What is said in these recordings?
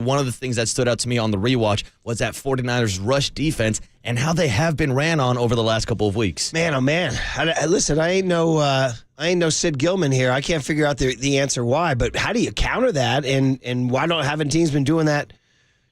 One of the things that stood out to me on the rewatch was that 49ers rush defense and how they have been ran on over the last couple of weeks. Man, oh man! Listen, I ain't no Sid Gilman here. I can't figure out the answer why. But how do you counter that? And why haven't teams been doing that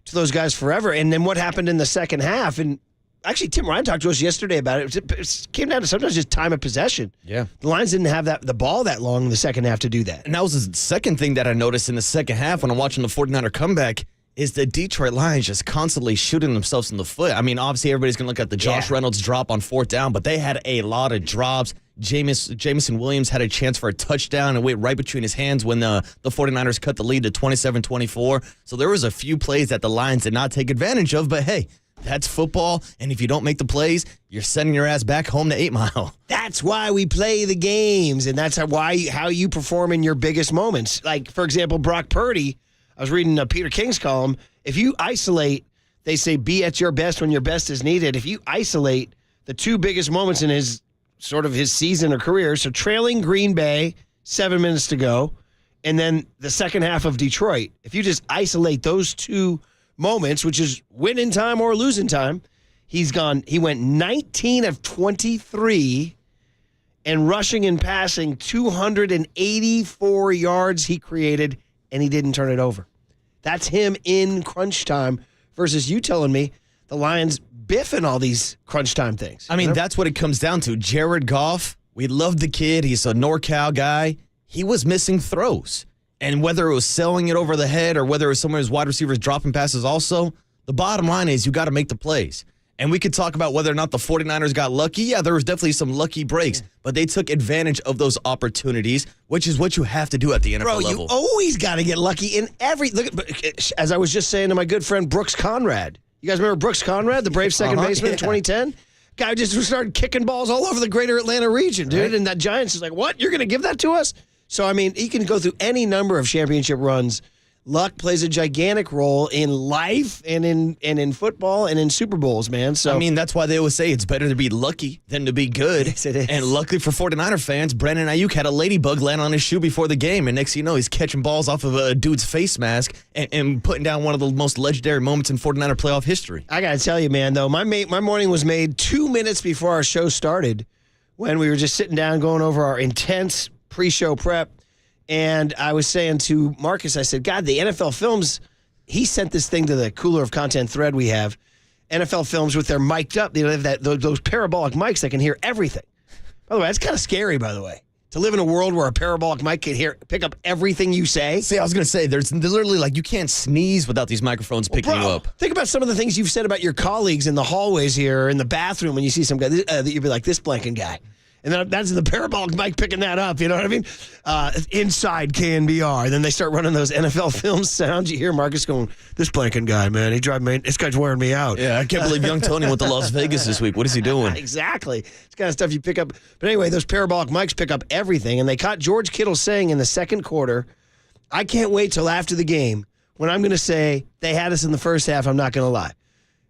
to those guys forever? And then what happened in the second half? And actually, Tim Ryan talked to us yesterday about it. It came down to sometimes just time of possession. Yeah, the Lions didn't have the ball that long in the second half to do that. And that was the second thing that I noticed in the second half when I'm watching the 49er comeback. Is the Detroit Lions just constantly shooting themselves in the foot. I mean, obviously, everybody's going to look at the Josh Reynolds drop on fourth down, but they had a lot of drops. Jameson Williams had a chance for a touchdown and went right between his hands when the 49ers cut the lead to 27-24. So there was a few plays that the Lions did not take advantage of, but hey, that's football, and if you don't make the plays, you're sending your ass back home to 8 Mile. That's why we play the games, and that's how you perform in your biggest moments. Like, for example, Brock Purdy, I was reading Peter King's column. If you isolate, they say be at your best when your best is needed. If you isolate the two biggest moments in his season or career, so trailing Green Bay, 7 minutes to go, and then the second half of Detroit, if you just isolate those two moments, which is winning time or losing time, he went 19 of 23 and rushing and passing 284 yards he created, and he didn't turn it over. That's him in crunch time versus you telling me the Lions biffing all these crunch time things. I mean, that's what it comes down to. Jared Goff, we love the kid. He's a NorCal guy. He was missing throws. And whether it was selling it over the head or whether it was some of his wide receivers dropping passes also, the bottom line is you got to make the plays. And we could talk about whether or not the 49ers got lucky. Yeah, there was definitely some lucky breaks, but they took advantage of those opportunities, which is what you have to do at the NFL level. You always got to get lucky in every look. As I was just saying to my good friend Brooks Conrad. You guys remember Brooks Conrad, the Braves second baseman in 2010? Guy just started kicking balls all over the greater Atlanta region, dude. Right. And that Giants is like, what? You're going to give that to us? So, I mean, he can go through any number of championship runs. Luck plays a gigantic role in life and in football and in Super Bowls, man. So I mean, that's why they always say it's better to be lucky than to be good. Yes, it is. And luckily for 49er fans, Brandon Ayuk had a ladybug land on his shoe before the game, and next thing you know, he's catching balls off of a dude's face mask and putting down one of the most legendary moments in 49er playoff history. I got to tell you, man, though, my morning was made 2 minutes before our show started when we were just sitting down going over our intense pre-show prep. And I was saying to Marcus, I said, God, the NFL Films, he sent this thing to the Cooler of Content thread we have. NFL Films with their mic'd up. They have those parabolic mics that can hear everything. By the way, that's kind of scary, by the way. To live in a world where a parabolic mic can pick up everything you say. See, I was going to say, there's literally like you can't sneeze without these microphones picking you up. Think about some of the things you've said about your colleagues in the hallways here or in the bathroom when you see some guy that you'd be like, this blanking guy. And then that's the parabolic mic picking that up, you know what I mean? Inside KNBR. And then they start running those NFL film sounds. You hear Marcus going, this blanking guy, man, this guy's wearing me out. Yeah, I can't believe young Tony went to Las Vegas this week. What is he doing? Exactly. It's kind of stuff you pick up. But anyway, those parabolic mics pick up everything. And they caught George Kittle saying in the second quarter, I can't wait till after the game when I'm going to say they had us in the first half, I'm not going to lie.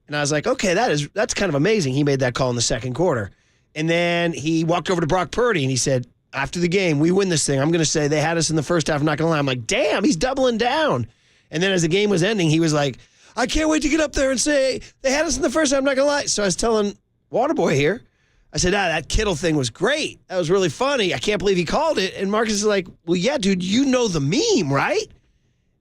And I was like, okay, that's kind of amazing. He made that call in the second quarter. And then he walked over to Brock Purdy and he said, after the game, we win this thing. I'm going to say they had us in the first half. I'm not going to lie. I'm like, damn, he's doubling down. And then as the game was ending, he was like, I can't wait to get up there and say they had us in the first half. I'm not going to lie. So I was telling Waterboy here, I said, that Kittle thing was great. That was really funny. I can't believe he called it. And Marcus is like, well, yeah, dude, you know the meme, right?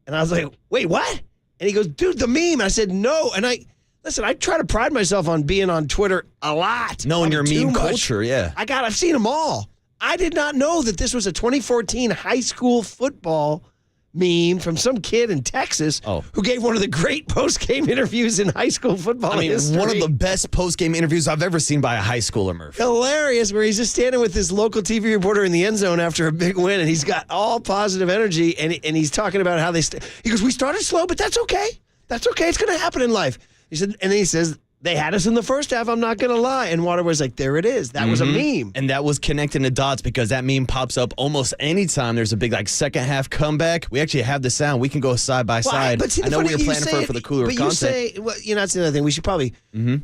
And I was like, wait, what? And he goes, dude, the meme. And I said, no. And listen, I try to pride myself on being on Twitter a lot. Knowing your meme culture, yeah. I've seen them all. I did not know that this was a 2014 high school football meme from some kid in Texas who gave one of the great post-game interviews in high school football history. One of the best post-game interviews I've ever seen by a high schooler, Murph. Hilarious, where he's just standing with this local TV reporter in the end zone after a big win, and he's got all positive energy, and he's talking about how he goes, we started slow, but that's okay. That's okay. It's going to happen in life. He said, and then he says, they had us in the first half, I'm not going to lie. And Waterboy's like, there it is. That was a meme. And that was connecting the dots because that meme pops up almost anytime there's a big second half comeback. We actually have the sound. We can go side by side. But see, I know we were planning for the Cooler of Content. But you say, well, that's the other thing. We should probably,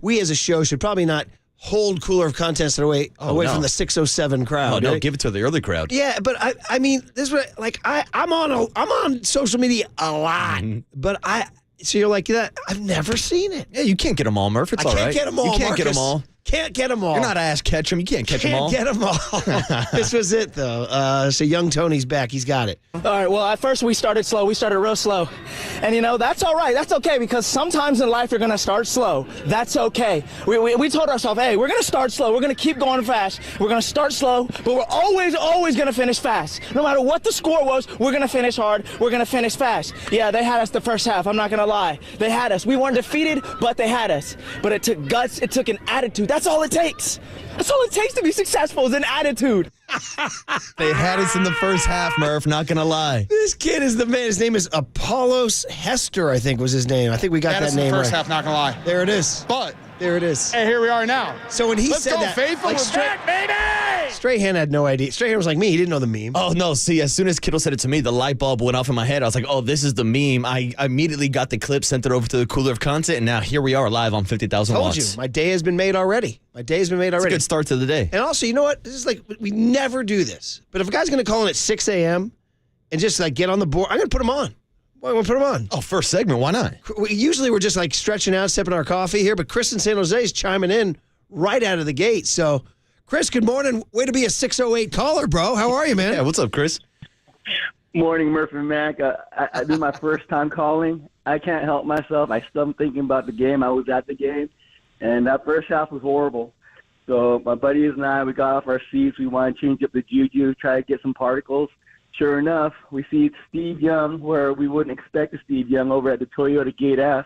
we as a show should probably not hold Cooler of Content away from the 607 crowd. No, give it to the early crowd. Yeah, but I mean, this is I'm on social media a lot, but So you're like, that? I've never seen it. Yeah, you can't get them all, Murph. It's all right. I can't get them all, You can't get them Marcus. all. Can't get them all. You're not Ash Ketchum. You can't catch them all. Can't get them all. This was it, though. So young Tony's back. He's got it. All right, well, at first we started slow. We started real slow. And, that's all right. That's okay, because sometimes in life you're going to start slow. That's okay. We told ourselves, hey, we're going to start slow. We're going to keep going fast. We're going to start slow, but we're always going to finish fast. No matter what the score was, we're going to finish hard. We're going to finish fast. Yeah, they had us the first half. I'm not going to lie. They had us. We weren't defeated, but they had us. But it took guts. It took an attitude. That's all it takes. That's all it takes to be successful is an attitude. They had us in the first half, Murph. Not going to lie. This kid is the man. His name is Apollos Hester, I think was his name. I think we got that name first right. half, not gonna lie. There it is. But There it is. hey, here we are now. So when he Let's said go, that, faithful. like, We're back, baby. Strahan had no idea. Strahan was like me. He didn't know the meme. Oh, no. See, as soon as Kittle said it to me, the light bulb went off in my head. I was like, oh, this is the meme. I immediately got the clip, sent it over to the cooler of content, and now here we are live on 50,000 Told watts. you, my day has been made already. It's a good start to the day. And also, you know what? This is like, we never do this. But if a guy's going to call in at 6 a.m. and just like get on the board, I'm going to put him on. Why am I going to put him on? Oh, first segment. Why not? Usually we're just like stretching out, sipping our coffee here, but Chris in San Jose is chiming in right out of the gate. So, Chris, good morning. Way to be a 608 caller, bro. How are you, man? Yeah, what's up, Chris? Morning, Murphy and Mac. This is my first time calling. I can't help myself. I still am thinking about the game. I was at the game, and that first half was horrible. So my buddies and I, we got off our seats. We wanted to change up the juju, try to get some particles. Sure enough, we see Steve Young where we wouldn't expect a Steve Young over at the Toyota Gate F.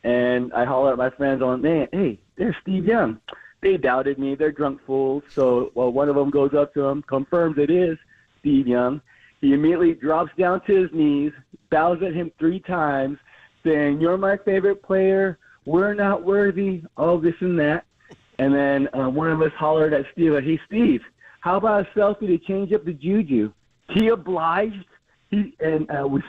And I holler at my friends on, man, hey, there's Steve Young. They doubted me. They're drunk fools. So one of them goes up to him, confirms it is Steve Young. He immediately drops down to his knees, bows at him 3 times, saying, you're my favorite player. We're not worthy. All this and that. And then one of us hollered at Steve, hey, Steve, how about a selfie to change up the juju? He obliged. We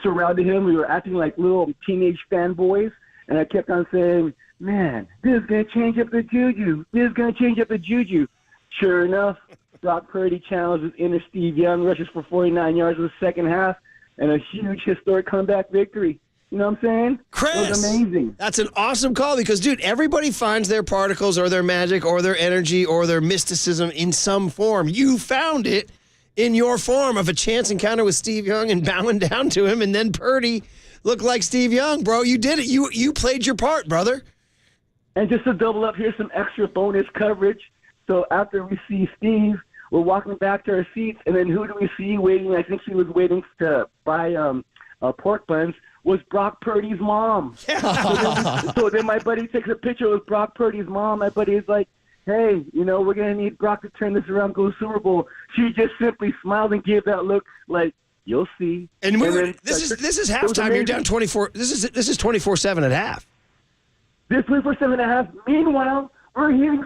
surrounded him. We were acting like little teenage fanboys. And I kept on saying, man, this is going to change up the juju. This is going to change up the juju. Sure enough, Brock Purdy challenges inner Steve Young, rushes for 49 yards in the second half, and a huge historic comeback victory. You know what I'm saying? Chris, it was amazing. That's an awesome call because, dude, everybody finds their particles or their magic or their energy or their mysticism in some form. You found it in your form of a chance encounter with Steve Young and bowing down to him, and then Purdy looked like Steve Young, bro. You did it. You played your part, brother. And just to double up, here's some extra bonus coverage. So after we see Steve, we're walking back to our seats, and then who do we see waiting? I think she was waiting to buy pork buns. Was Brock Purdy's mom. So then my buddy takes a picture with Brock Purdy's mom. My buddy is like, hey, we're going to need Brock to turn this around, go to Super Bowl. She just simply smiled and gave that look like, you'll see. And this is halftime. You're down 24. This is 24/7 at half. This 24/7.5. Meanwhile, we're hearing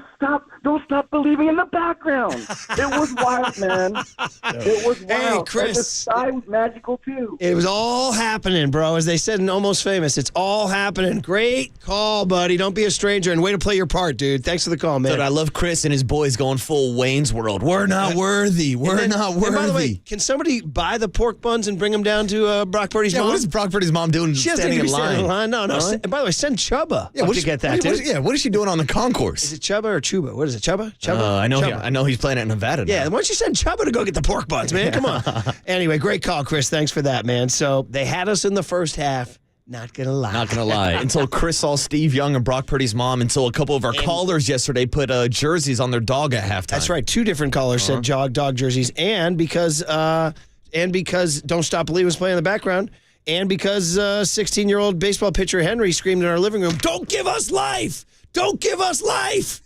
don't stop believing in the background. It was wild, man. It was wild. Hey, Chris. And the sky was magical, too. It was all happening, bro. As they said in Almost Famous, it's all happening. Great call, buddy. Don't be a stranger, and way to play your part, dude. Thanks for the call, man. Dude, I love Chris and his boys going full Wayne's World. We're not worthy. We're not worthy. And by the way, can somebody buy the pork buns and bring them down to Brock Purdy's mom? What is Brock Purdy's mom doing standing in line? No. And by the way, send Chubba. Yeah, what you get that, dude? What is she doing on the concourse? Is it Chubba or Chuba? What is it, Chubba? I know. Chubba. I know he's playing at Nevada now. Yeah, why don't you send Chubba to go get the pork buns, man? Come on. Anyway, great call, Chris. Thanks for that, man. So they had us in the first half. Not gonna lie. Not gonna lie. Until Chris saw Steve Young and Brock Purdy's mom. Until a couple of our callers yesterday put jerseys on their dog at halftime. That's right. 2 different callers said dog jerseys, and because Don't Stop Believing was playing in the background, and because 16-year-old baseball pitcher Henry screamed in our living room, "Don't give us life! Don't give us life!"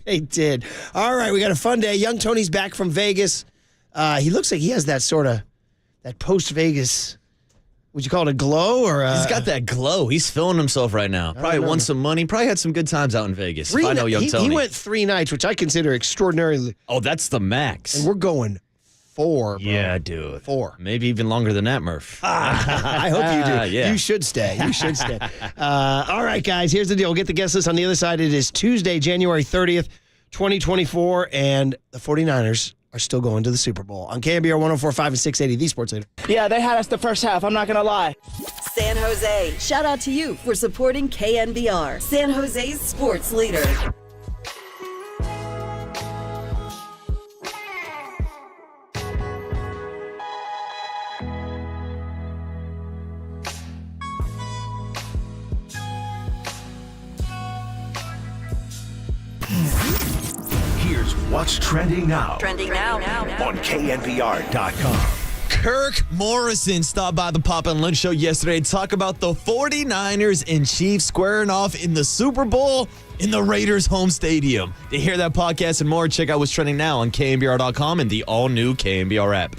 They did. All right, we got a fun day. Young Tony's back from Vegas. He looks like he has that post-Vegas, would you call it a glow? Or he's got that glow. He's feeling himself right now. Probably won some money. Probably had some good times out in Vegas. If I know Young Tony. He went 3 nights, which I consider extraordinarily. Oh, that's the max. And we're going 4, bro. Yeah, dude. 4. Maybe even longer than that, Murph. I hope you do. Yeah. You should stay. All right, guys, here's the deal. We'll get the guest list on the other side. It is Tuesday, January 30th, 2024, and the 49ers are still going to the Super Bowl on KNBR 104.5 and 680, the Sports Leader. Yeah, they had us the first half. I'm not going to lie. San Jose. Shout out to you for supporting KNBR, San Jose's sports leader. Here's what's trending now. Trending now. On KNBR.com. Kirk Morrison stopped by the Pop and Lunch Show yesterday to talk about the 49ers and Chiefs squaring off in the Super Bowl in the Raiders' home stadium. To hear that podcast and more, check out what's trending now on KNBR.com and the all-new KNBR app.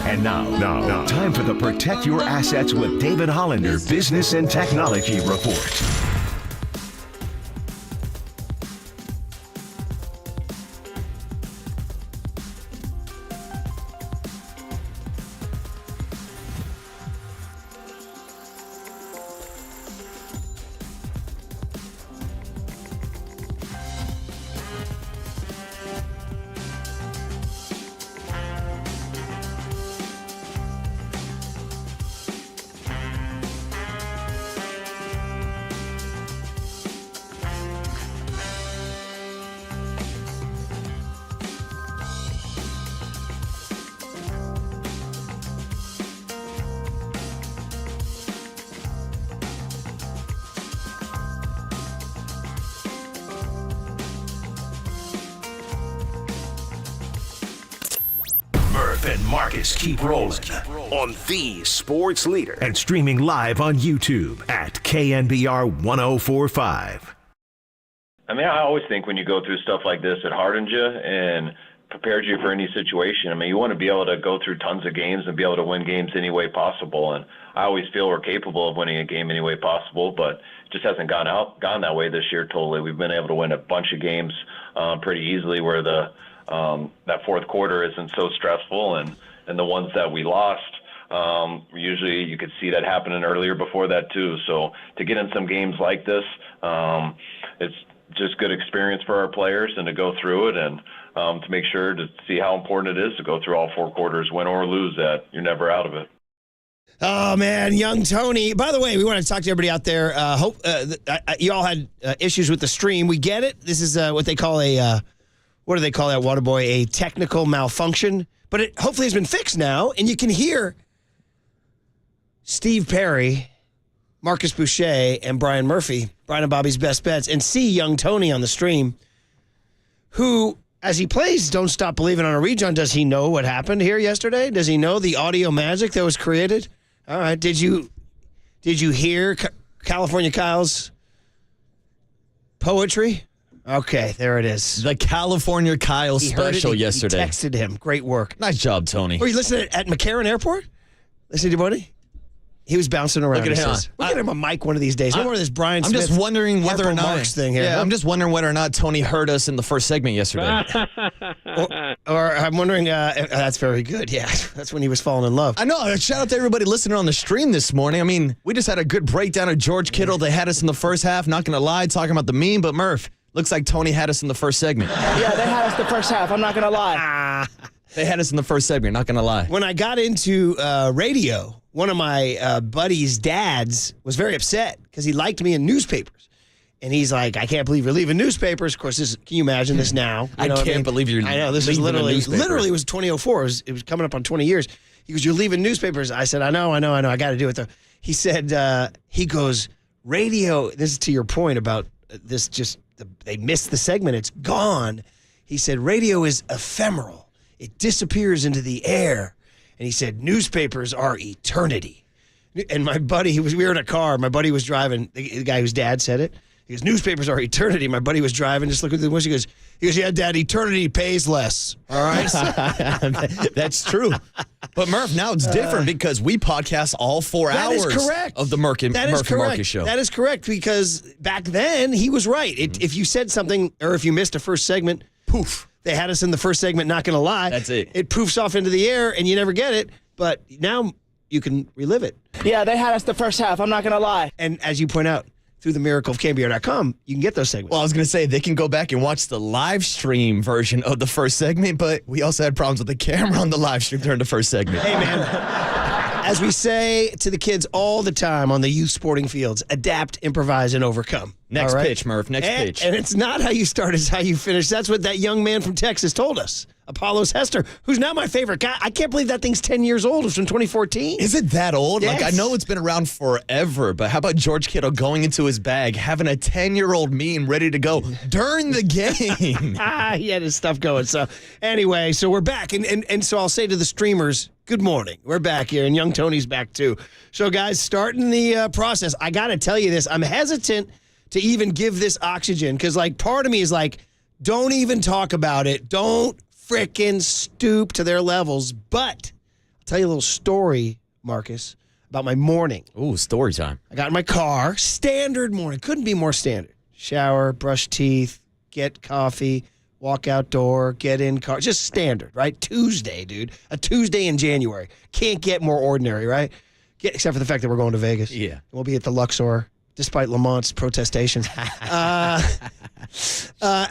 And now, time for the Protect Your Assets with David Hollander Business and Technology Report. Murph and Marcus keep rolling on the sports leader and streaming live on YouTube at KNBR 1045. I mean, I always think when you go through stuff like this, it hardens you and prepares you for any situation. I mean, you want to be able to go through tons of games and be able to win games any way possible. And I always feel we're capable of winning a game any way possible, but it just hasn't gone that way this year totally. We've been able to win a bunch of games pretty easily where that fourth quarter isn't so stressful, and the ones that we lost, usually you could see that happening earlier before that too. So to get in some games like this, it's just good experience for our players and to go through it and to make sure to see how important it is to go through all four quarters, win or lose that. You're never out of it. Oh, man, young Tony. By the way, we want to talk to everybody out there. Hope you all had issues with the stream. We get it. This is what they call what do they call that, Waterboy? A technical malfunction. But it hopefully has been fixed now, and you can hear Steve Perry, Marcus Boucher, and Brian Murphy, Brian and Bobby's Best Bets, and see young Tony on the stream, who, as he plays Don't Stop Believing on a rejoin, does he know what happened here yesterday? Does he know the audio magic that was created? All right. Did you hear California Kyle's poetry? Okay, there it is. The California Kyle special yesterday. He texted him. Great work. Nice job, Tony. Were you listening at McCarran Airport? Listen to your buddy? He was bouncing around. Look at him. We'll get him a mic one of these days. No more of this Brian Smith. I'm just wondering whether or not Marks thing here. Yeah, I'm just wondering whether or not Tony heard us in the first segment yesterday. or I'm wondering. That's very good. Yeah, that's when he was falling in love. I know. Shout out to everybody listening on the stream this morning. I mean, we just had a good breakdown of George Kittle. They had us in the first half. Not going to lie, talking about the meme, but Murph, looks like Tony had us in the first segment. Yeah, they had us the first half. I'm not going to lie. They had us in the first segment. Not going to lie. When I got into radio, one of my buddy's dads was very upset because he liked me in newspapers. And he's like, I can't believe you're leaving newspapers. Of course, can you imagine this now? I can't believe you're I know, this is literally it was 2004. It was coming up on 20 years. He goes, you're leaving newspapers. I said, I know. I got to do it, though. He said, he goes, radio, this is to your point about this they missed the segment. It's gone. He said, radio is ephemeral. It disappears into the air. And he said, newspapers are eternity. And my buddy, we were in a car. My buddy was driving, the guy whose dad said it. He goes, newspapers are eternity. My buddy was driving, just looking at the window. He goes, yeah, Dad, eternity pays less. All right? That's true. But Murph, now it's different because we podcast all 4 hours of the Murphy Marcus show. That is correct, because back then he was right. If you said something or if you missed a first segment, poof. They had us in the first segment, not going to lie. That's it. It poofs off into the air, and you never get it. But now you can relive it. Yeah, they had us the first half. I'm not going to lie. And as you point out, through the miracle of KNBR.com, you can get those segments. Well, I was going to say, they can go back and watch the live stream version of the first segment, but we also had problems with the camera on the live stream during the first segment. Hey, man. As we say to the kids all the time on the youth sporting fields, adapt, improvise, and overcome. Next pitch, Murph. Next pitch. And it's not how you start, it's how you finish. That's what that young man from Texas told us. Apollos Hester, who's now my favorite guy. I can't believe that thing's 10 years old. It was from 2014. Is it that old? Yes. Like, I know it's been around forever, but how about George Kittle going into his bag, having a 10-year-old meme ready to go during the game? He had his stuff going. So anyway, so we're back. And so I'll say to the streamers, good morning. We're back here, and young Tony's back too. So guys, starting the process, I got to tell you this. I'm hesitant to even give this oxygen because, like, part of me is like, don't even talk about it. Don't frickin' stoop to their levels. But I'll tell you a little story, Marcus, about my morning. Ooh, story time. I got in my car, standard morning. Couldn't be more standard. Shower, brush teeth, get coffee, walk outdoor, get in car. Just standard, right? Tuesday, dude. A Tuesday in January. Can't get more ordinary, right? Except for the fact that we're going to Vegas. Yeah. We'll be at the Luxor, despite Lamont's protestations. I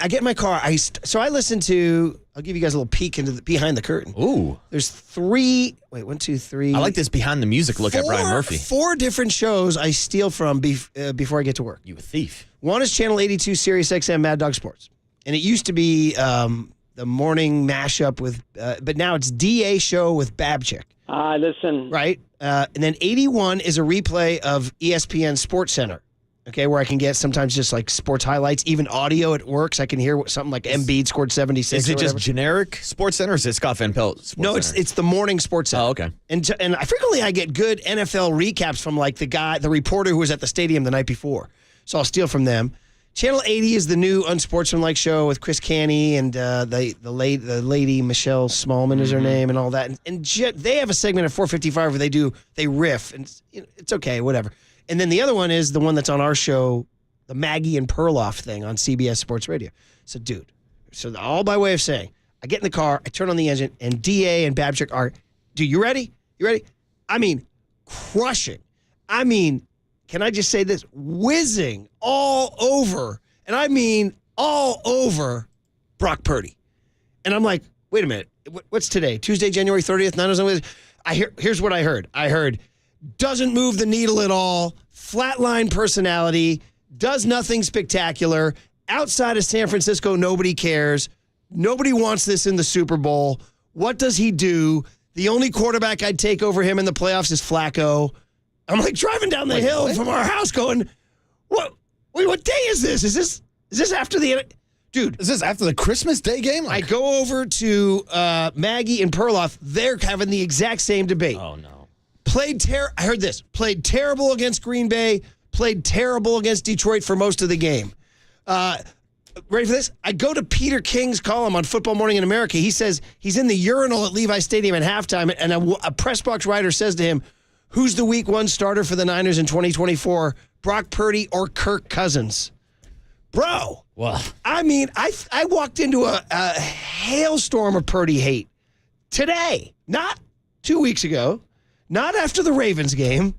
get in my car. So I listen to, I'll give you guys a little peek into behind the curtain. Ooh. There's 3, 1, 2, 3. I like this behind the music look at Brian Murphy. 4 different shows I steal from before I get to work. You a thief. One is Channel 82, Sirius XM, Mad Dog Sports. And it used to be the morning mashup with, but now it's DA show with Babchick. Listen. Right? And then 81 is a replay of ESPN Sports Center. okay, where I can get sometimes just like sports highlights, even audio. It works. I can hear something like Embiid scored 76. Is it just generic Sports Center or is it Scott Van Pelt Sports No, Center? it's the morning Sports Center. Oh, okay. And I frequently I get good NFL recaps from like the reporter who was at the stadium the night before. So I'll steal from them. Channel 80 is the new unsportsmanlike show with Chris Canny and the lady Michelle Smallman is her name and all that. And they have a segment at 4:55 where they riff and it's okay, whatever. And then the other one is the one that's on our show, the Maggie and Perloff thing on CBS Sports Radio. So, dude, all by way of saying, I get in the car, I turn on the engine, and DA and Babchick are, dude, you ready? You ready? I mean, crushing. I mean, can I just say this? Whizzing all over, and I mean all over Brock Purdy. And I'm like, wait a minute. What's today? Tuesday, January 30th? Here's what I heard. I heard, doesn't move the needle at all, flatline personality, does nothing spectacular. Outside of San Francisco, nobody cares. Nobody wants this in the Super Bowl. What does he do? The only quarterback I'd take over him in the playoffs is Flacco. I'm like driving down the hill from our house going, what day is this? Is this after the... Dude. Is this after the Christmas Day game? I go over to Maggie and Perloff. They're having the exact same debate. Oh, no. I heard this. Played terrible against Green Bay. Played terrible against Detroit for most of the game. Ready for this? I go to Peter King's column on Football Morning in America. He says he's in the urinal at Levi Stadium at halftime, and a press box writer says to him, who's the week one starter for the Niners in 2024, Brock Purdy or Kirk Cousins? Bro. Well, I mean, I walked into a hailstorm of Purdy hate today, not 2 weeks ago, not after the Ravens game,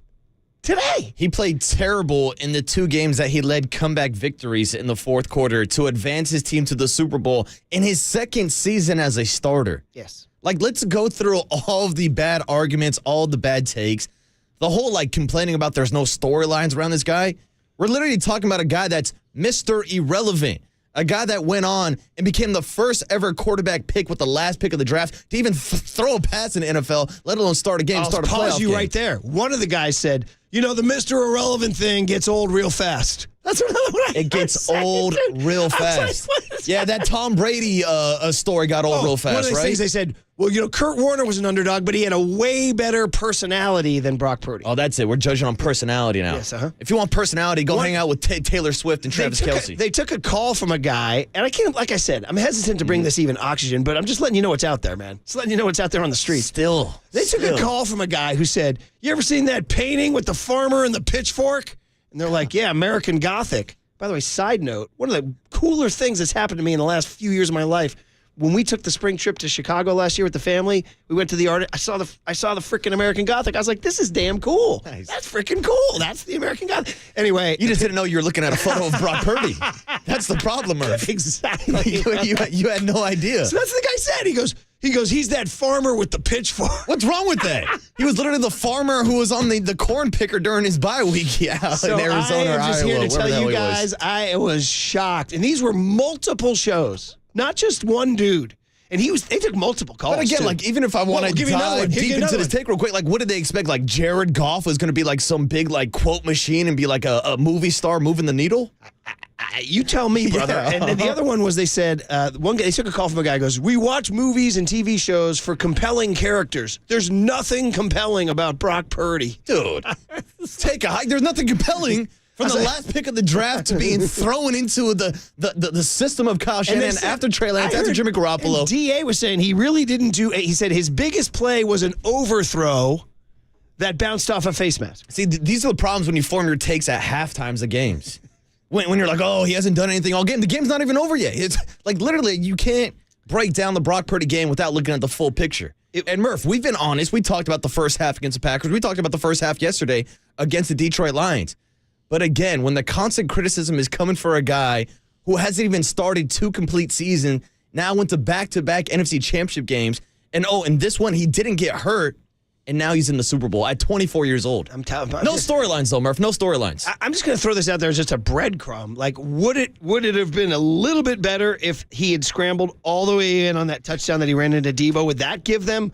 today. he played terrible in the 2 games that he led comeback victories in the fourth quarter to advance his team to the Super Bowl in his second season as a starter. Yes. Like, let's go through all of the bad arguments, all the bad takes, the whole, like, complaining about there's no storylines around this guy. We're literally talking about a guy that's Mr. Irrelevant, a guy that went on and became the first ever quarterback pick with the last pick of the draft to even throw a pass in the NFL, let alone start a game, start a playoff I'll pause you game. right there. One of the guys said, the Mr. Irrelevant thing gets old real fast. That's what I It gets old real fast. Yeah, that Tom Brady story got old real fast, one of those right? things they said, Kurt Warner was an underdog, but he had a way better personality than Brock Purdy. Oh, that's it. We're judging on personality now. Yes, uh-huh. If you want personality, go hang out with Taylor Swift and Travis Kelce. They took a call from a guy, and I can't, like I said, I'm hesitant to bring this even oxygen, but I'm just letting you know what's out there, man. Just letting you know what's out there on the streets. They took a call from a guy who said, you ever seen that painting with the farmer and the pitchfork? And they're like, yeah, American Gothic. By the way, side note, one of the cooler things that's happened to me in the last few years of my life, when we took the spring trip to Chicago last year with the family, we went to the art. I saw the freaking American Gothic. I was like, this is damn cool. Nice. That's freaking cool. That's the American Gothic. Anyway. You just didn't know you were looking at a photo of Brock Purdy. That's the problem, Murph. Exactly. you had no idea. So that's what the guy said. He goes, he's that farmer with the pitchfork. What's wrong with that? He was literally the farmer who was on the corn picker during his bye week in Arizona or I am just Iowa. here to wherever tell the hell you he guys, was. I was shocked. And these were multiple shows, not just one dude. And they took multiple calls. But again, too. like, even if I want to dive deep into this take real quick, like, what did they expect? Like, Jared Goff was going to be like some big, like, quote machine and be like a movie star moving the needle? You tell me, brother. Yeah. And then the other one was they said, one guy, they took a call from a guy who goes, we watch movies and TV shows for compelling characters. There's nothing compelling about Brock Purdy. Dude, take a hike. There's nothing compelling from the last pick of the draft to being thrown into the system of Kyle Shanahan after Trey Lance, after Jimmy Garoppolo. And DA was saying he really didn't he said his biggest play was an overthrow that bounced off a face mask. See, these are the problems when you form your takes at halftimes of games. When you're like, oh, he hasn't done anything all game. The game's not even over yet. It's like literally you can't break down the Brock Purdy game without looking at the full picture. And Murph, we've been honest. We talked about the first half against the Packers. We talked about the first half yesterday against the Detroit Lions. But again, when the constant criticism is coming for a guy who hasn't even started 2 complete seasons, now went to back-to-back NFC Championship games, and in this one he didn't get hurt, and now he's in the Super Bowl at 24 years old. No storylines, though, Murph. No storylines. I'm just going to throw this out there as just a breadcrumb. Like, would it have been a little bit better if he had scrambled all the way in on that touchdown that he ran into Deebo? Would that give them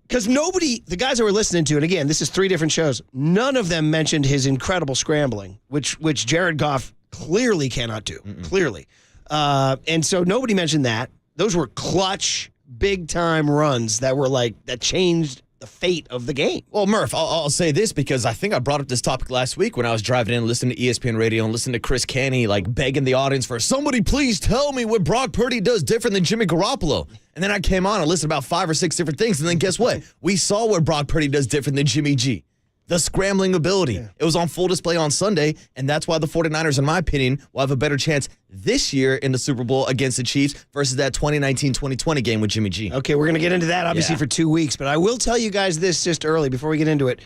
because the guys that we're listening to, and again, this is 3 different shows, none of them mentioned his incredible scrambling, which Jared Goff clearly cannot do. Clearly. And so nobody mentioned that. Those were clutch, big-time runs that changed the fate of the game. Well, Murph, I'll say this because I think I brought up this topic last week when I was driving in, listening to ESPN Radio and listening to Chris Canny, begging the audience for, somebody please tell me what Brock Purdy does different than Jimmy Garoppolo. And then I came on and listened to about 5 or 6 different things, and then guess what? We saw what Brock Purdy does different than Jimmy G. The scrambling ability. Yeah. It was on full display on Sunday, and that's why the 49ers, in my opinion, will have a better chance this year in the Super Bowl against the Chiefs versus that 2019-2020 game with Jimmy G. Okay, we're going to get into that, obviously, for 2 weeks, but I will tell you guys this just early before we get into it.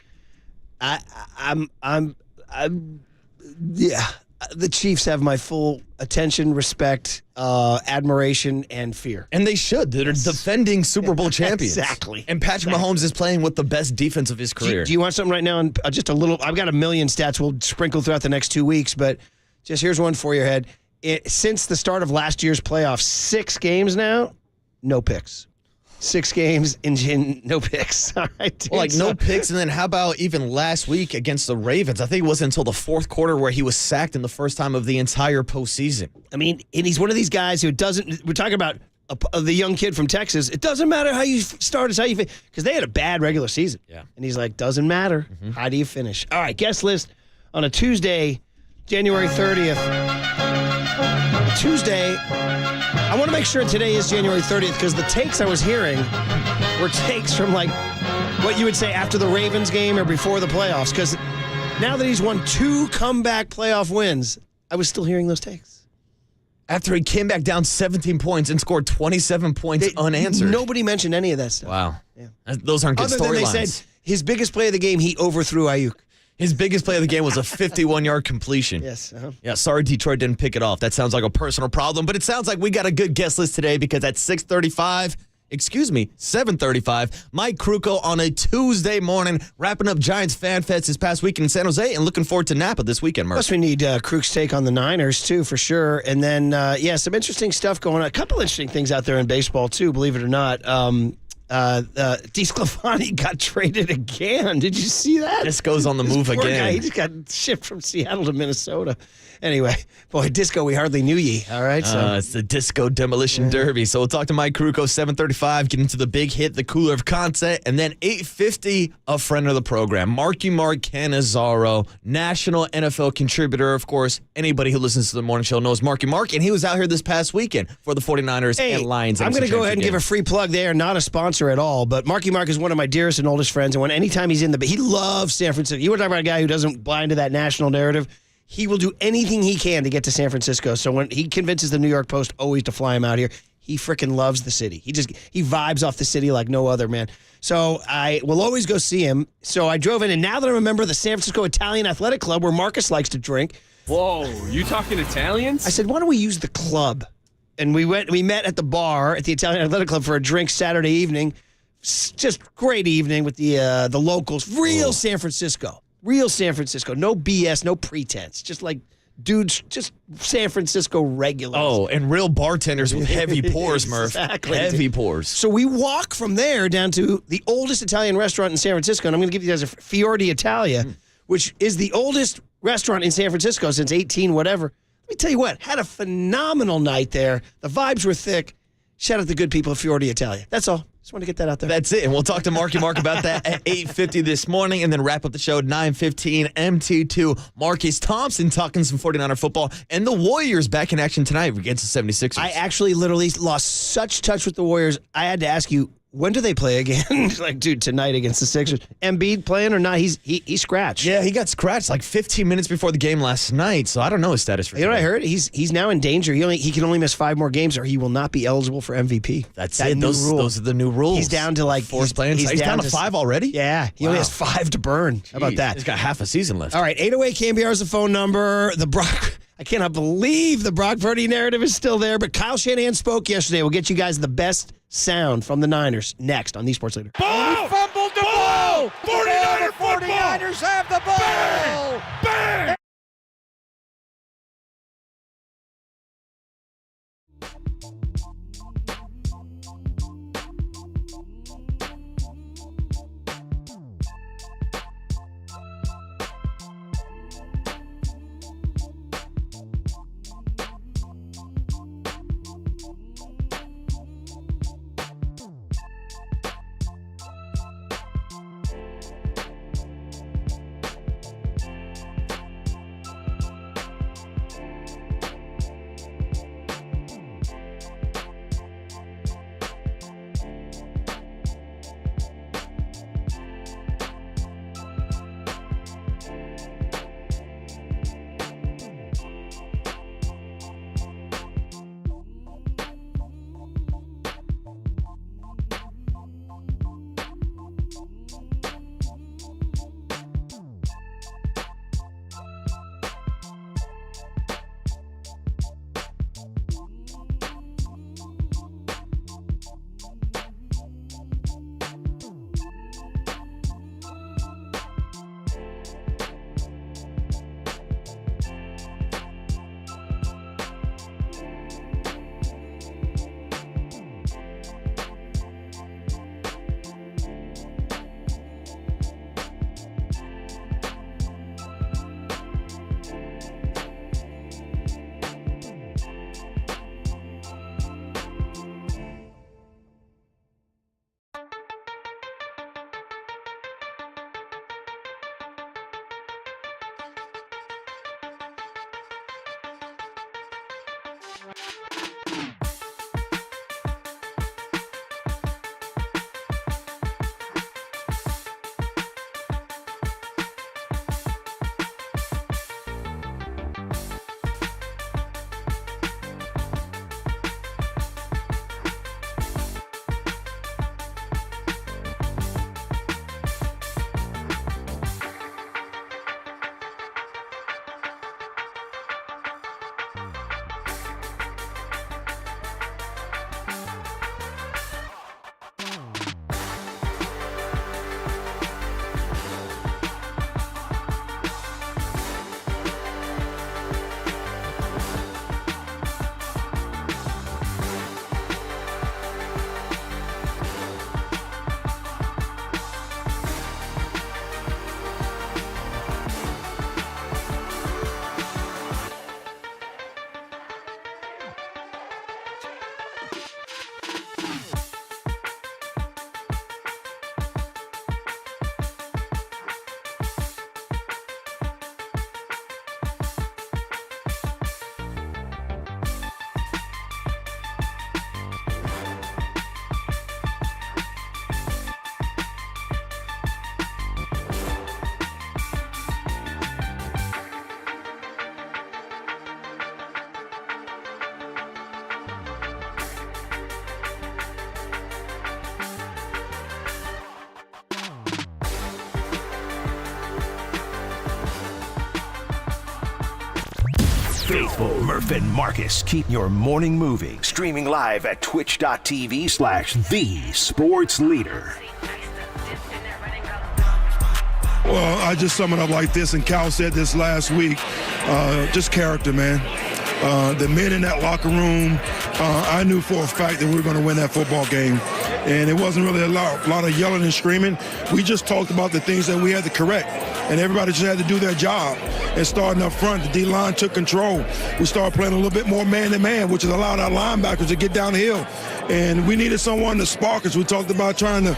The Chiefs have my full attention, respect, admiration, and fear. And they should. They're defending Super Bowl champions. Exactly. And Patrick Mahomes is playing with the best defense of his career. Do you want something right now? And just a little. I've got a million stats we'll sprinkle throughout the next 2 weeks, but just here's one for your head. Since the start of last year's playoffs, 6 games now, no picks. 6 games in no picks. All right, dude. Well, no picks, and then how about even last week against the Ravens? I think it wasn't until the 4th quarter where he was sacked in the first time of the entire postseason. I mean, and he's one of these guys who doesn't. We're talking about the young kid from Texas. It doesn't matter how you start; it's how you finish. Because they had a bad regular season. Yeah, and he's like, doesn't matter. How do you finish? All right, guest list on a Tuesday, January 30th. Tuesday. I want to make sure today is January 30th because the takes I was hearing were takes from what you would say after the Ravens game or before the playoffs. Because now that he's won 2 comeback playoff wins, I was still hearing those takes. After he came back down 17 points and scored 27 points unanswered. Nobody mentioned any of that stuff. Wow. Yeah. Those aren't good storylines. Other than they said his biggest play of the game, he overthrew Ayuk. His biggest play of the game was a 51-yard completion. Yes. Yeah, sorry Detroit didn't pick it off. That sounds like a personal problem, but it sounds like we got a good guest list today because at 7:35, Mike Krukow on a Tuesday morning, wrapping up Giants Fan Fest this past weekend in San Jose and looking forward to Napa this weekend, Murph. Plus, we need Kruk's take on the Niners, too, for sure. And then, some interesting stuff going on. A couple interesting things out there in baseball, too, believe it or not. DeSclafani got traded again. Did you see that? Disco's on the move again. Guy, he just got shipped from Seattle to Minnesota. Anyway, boy, Disco, we hardly knew ye. All right, so it's the Disco Demolition Derby. So we'll talk to Mike Krukow, 7:35, get into the big hit, the cooler of content, and then 8:50, a friend of the program, Marky Mark Cannizzaro, national NFL contributor. Of course, anybody who listens to the morning show knows Marky Mark, and he was out here this past weekend for the 49ers and Lions. I'm going to go ahead and give a free plug there, not a sponsor at all, but Marky Mark is one of my dearest and oldest friends, and anytime he's in he loves San Francisco. You were talking about a guy who doesn't buy into that national narrative. He will do anything he can to get to San Francisco. So when he convinces the New York Post always to fly him out here, he freaking loves the city. He vibes off the city like no other, man. So I will always go see him. So I drove in, and now that I remember the San Francisco Italian Athletic Club where Marcus likes to drink. Whoa, you talking Italians? I said, why don't we use the club? And we met at the bar at the Italian Athletic Club for a drink Saturday evening. Just great evening with the locals. Real San Francisco. Real San Francisco. No BS, no pretense. Just like dudes, just San Francisco regulars. Oh, and real bartenders with heavy pours, Murph. Exactly. Heavy pours. So we walk from there down to the oldest Italian restaurant in San Francisco, and I'm going to give you guys a Fior d'Italia, which is the oldest restaurant in San Francisco since 18 whatever. Let me tell you what, had a phenomenal night there. The vibes were thick. Shout out to the good people of Fior d'Italia. That's all. Just want to get that out there. That's it. And we'll talk to Marky Mark about that at 8:50 this morning and then wrap up the show at 9:15 MT2. Marcus Thompson talking some 49er football and the Warriors back in action tonight against the 76ers. I actually literally lost such touch with the Warriors. I had to ask you, when do they play again? Like, dude, tonight against the Sixers. Embiid playing or not? He scratched. Yeah, he got scratched like 15 minutes before the game last night, so I don't know his status for You know what I heard? He's now in danger. He can only miss 5 more games or he will not be eligible for MVP. That's it. Those are the new rules. He's down to like forced playing. He's down to 5 already? Yeah. He only has 5 to burn. How about that? He's got half a season left. All right, 808 KNBR is the phone number. I cannot believe the Brock Purdy narrative is still there, but Kyle Shanahan spoke yesterday. We'll get you guys the best sound from the Niners next on the Sports Leader. Ball! He fumbled the ball! 49er football! 49ers have the ball! Bang! Bang! faithful Murph and Marcus keep your morning moving. Streaming live at twitch.tv/thesportsleader. Well, I just sum it up like this, and Cal said this last week. Just character, man. The men in that locker room, I knew for a fact that we were going to win that football game. And it wasn't really a lot of yelling and screaming. We just talked about the things that we had to correct. And everybody just had to do their job. And starting up front, the D-line took control. We started playing a little bit more man-to-man, which has allowed our linebackers to get downhill. And we needed someone to spark us. We talked about trying to,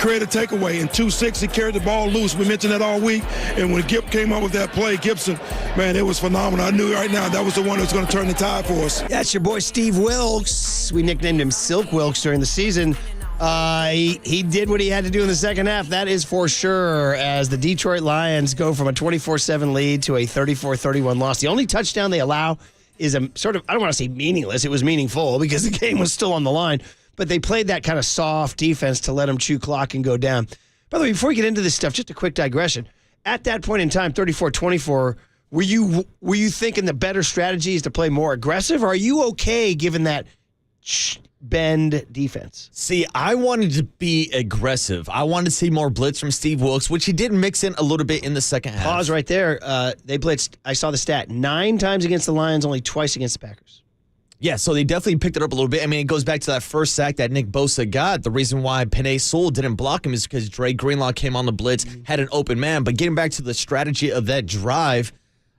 create a takeaway. In 2-6, he carried the ball loose. We mentioned that all week. And when Gip came up with that play, Gibson, man, it was phenomenal. I knew right now that was the one that was going to turn the tide for us. That's your boy Steve Wilks. We nicknamed him Silk Wilks during the season. He did what he had to do in the second half. That is for sure, as the Detroit Lions go from a 24-7 lead to a 34-31 loss. The only touchdown they allow is a sort of, I don't want to say meaningless. It was meaningful because the game was still on the line. But they played that kind of soft defense to let them chew clock and go down. By the way, before we get into this stuff, just a quick digression. At that point in time, 34-24, were you thinking the better strategy is to play more aggressive? Or are you okay given that bend defense? See, I wanted to be aggressive. I wanted to see more blitz from Steve Wilks, which he did mix in a little bit in the second half. Pause right there. They blitzed, I saw the stat, 9 times against the Lions, only twice against the Packers. Yeah, so they definitely picked it up a little bit. I mean, it goes back to that first sack that Nick Bosa got. The reason why Penei Sewell didn't block him is because Dre Greenlaw came on the blitz, had an open man. But getting back to the strategy of that drive,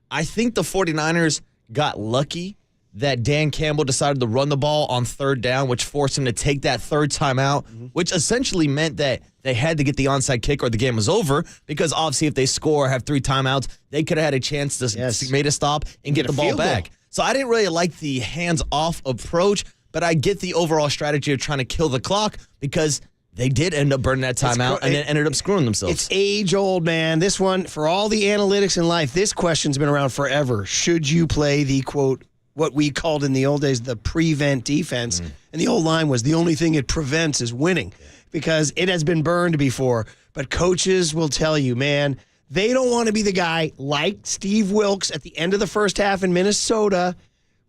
I think the 49ers got lucky that Dan Campbell decided to run the ball on third down, which forced him to take that third timeout, which essentially meant that they had to get the onside kick or the game was over, because obviously if they score or have 3 timeouts, they could have had a chance to make a stop and get the ball back. So I didn't really like the hands-off approach, but I get the overall strategy of trying to kill the clock because they did end up burning that timeout and then ended up screwing themselves. It's age-old, man. This one, for all the analytics in life, this question's been around forever. Should you play the, quote, what we called in the old days the prevent defense? And the old line was the only thing it prevents is winning, because it has been burned before. But coaches will tell you, man, they don't want to be the guy like Steve Wilks at the end of the first half in Minnesota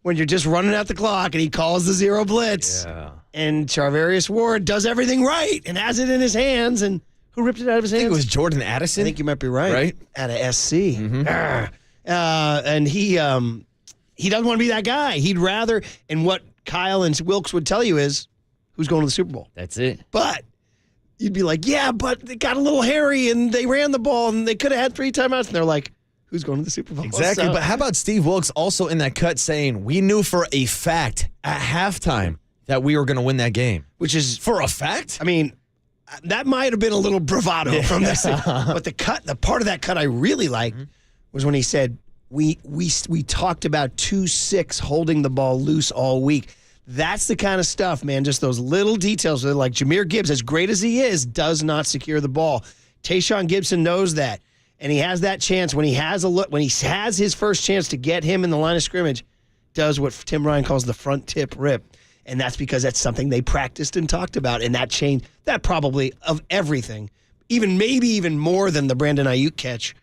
when you're just running out the clock and he calls the zero blitz. Yeah. And Charvarius Ward does everything right and has it in his hands. And who ripped it out of his hands? I think it was Jordan Addison. I think you might be right. Right? Out of SC. And he doesn't want to be that guy. He'd rather, and what Kyle and Wilks would tell you is, who's going to the Super Bowl? That's it. But you'd be like, yeah, but it got a little hairy and they ran the ball and they could have had 3 timeouts. And they're like, who's going to the Super Bowl? Exactly. So, but how about Steve Wilks also in that cut saying, we knew for a fact at halftime that we were going to win that game? Which is, for a fact? I mean, that might have been a little bravado from this. But the part of that cut I really liked was when he said, we talked about 2-6 holding the ball loose all week. That's the kind of stuff, man, just those little details. Like Jahmyr Gibbs, as great as he is, does not secure the ball. Tayshaun Gibson knows that, and he has that chance when he has his first chance to get him in the line of scrimmage, does what Tim Ryan calls the front tip rip. And that's because that's something they practiced and talked about, and that changed, that probably, of everything, maybe even more than the Brandon Ayuk catch,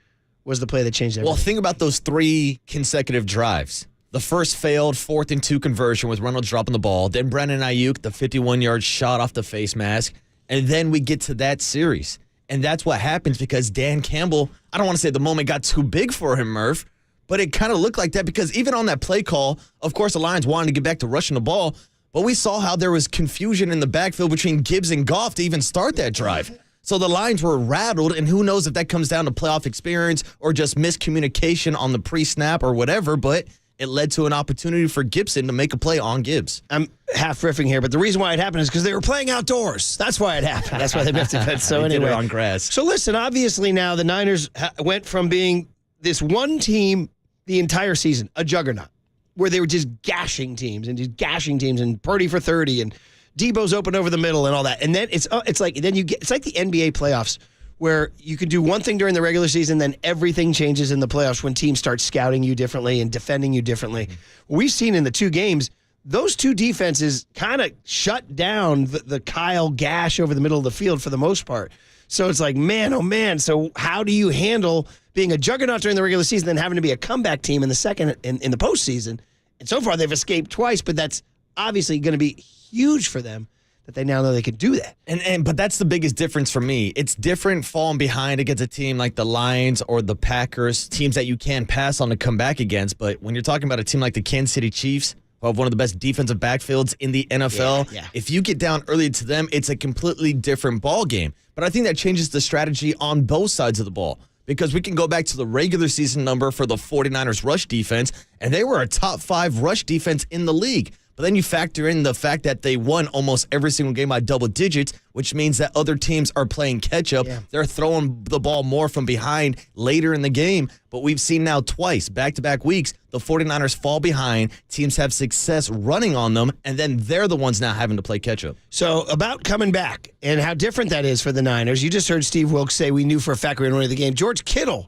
was the play that changed everything. Well, think about those 3 consecutive drives. The first failed 4th and 2 conversion with Reynolds dropping the ball. Then Brandon Ayuk, the 51-yard shot off the face mask. And then we get to that series. And that's what happens because Dan Campbell, I don't want to say the moment got too big for him, Murph, but it kind of looked like that because even on that play call, of course, the Lions wanted to get back to rushing the ball, but we saw how there was confusion in the backfield between Gibbs and Goff to even start that drive. So the Lions were rattled, and who knows if that comes down to playoff experience or just miscommunication on the pre-snap or whatever, but it led to an opportunity for Gibson to make a play on Gibbs. I'm half riffing here, but the reason why it happened is because they were playing outdoors. That's why it happened. That's why they missed it. So they anyway, did it on grass. So listen, obviously now the Niners went from being this one team the entire season, a juggernaut, where they were just gashing teams and Purdy for 30 and Debo's open over the middle and all that. And then it's like the NBA playoffs, where you can do one thing during the regular season, then everything changes in the playoffs when teams start scouting you differently and defending you differently. Mm-hmm. We've seen in the 2 games, those 2 defenses kind of shut down the Kyle gash over the middle of the field for the most part. So it's like, man, oh man, so how do you handle, being a juggernaut during the regular season, then having to be a comeback team in the second in the postseason. And so far, they've escaped twice, but that's obviously going to be huge for them that they now know they can do that. But that's the biggest difference for me. It's different falling behind against a team like the Lions or the Packers, teams that you can pass on to come back against. But when you're talking about a team like the Kansas City Chiefs, who have one of the best defensive backfields in the NFL, if you get down early to them, it's a completely different ball game. But I think that changes the strategy on both sides of the ball. Because we can go back to the regular season number for the 49ers rush defense, and they were a top 5 rush defense in the league. But then you factor in the fact that they won almost every single game by double digits, which means that other teams are playing catch-up. Yeah. They're throwing the ball more from behind later in the game. But we've seen now twice, back-to-back weeks, the 49ers fall behind, teams have success running on them, and then they're the ones now having to play catch-up. So about coming back and how different that is for the Niners, you just heard Steve Wilkes say we knew for a fact we were going to win the game. George Kittle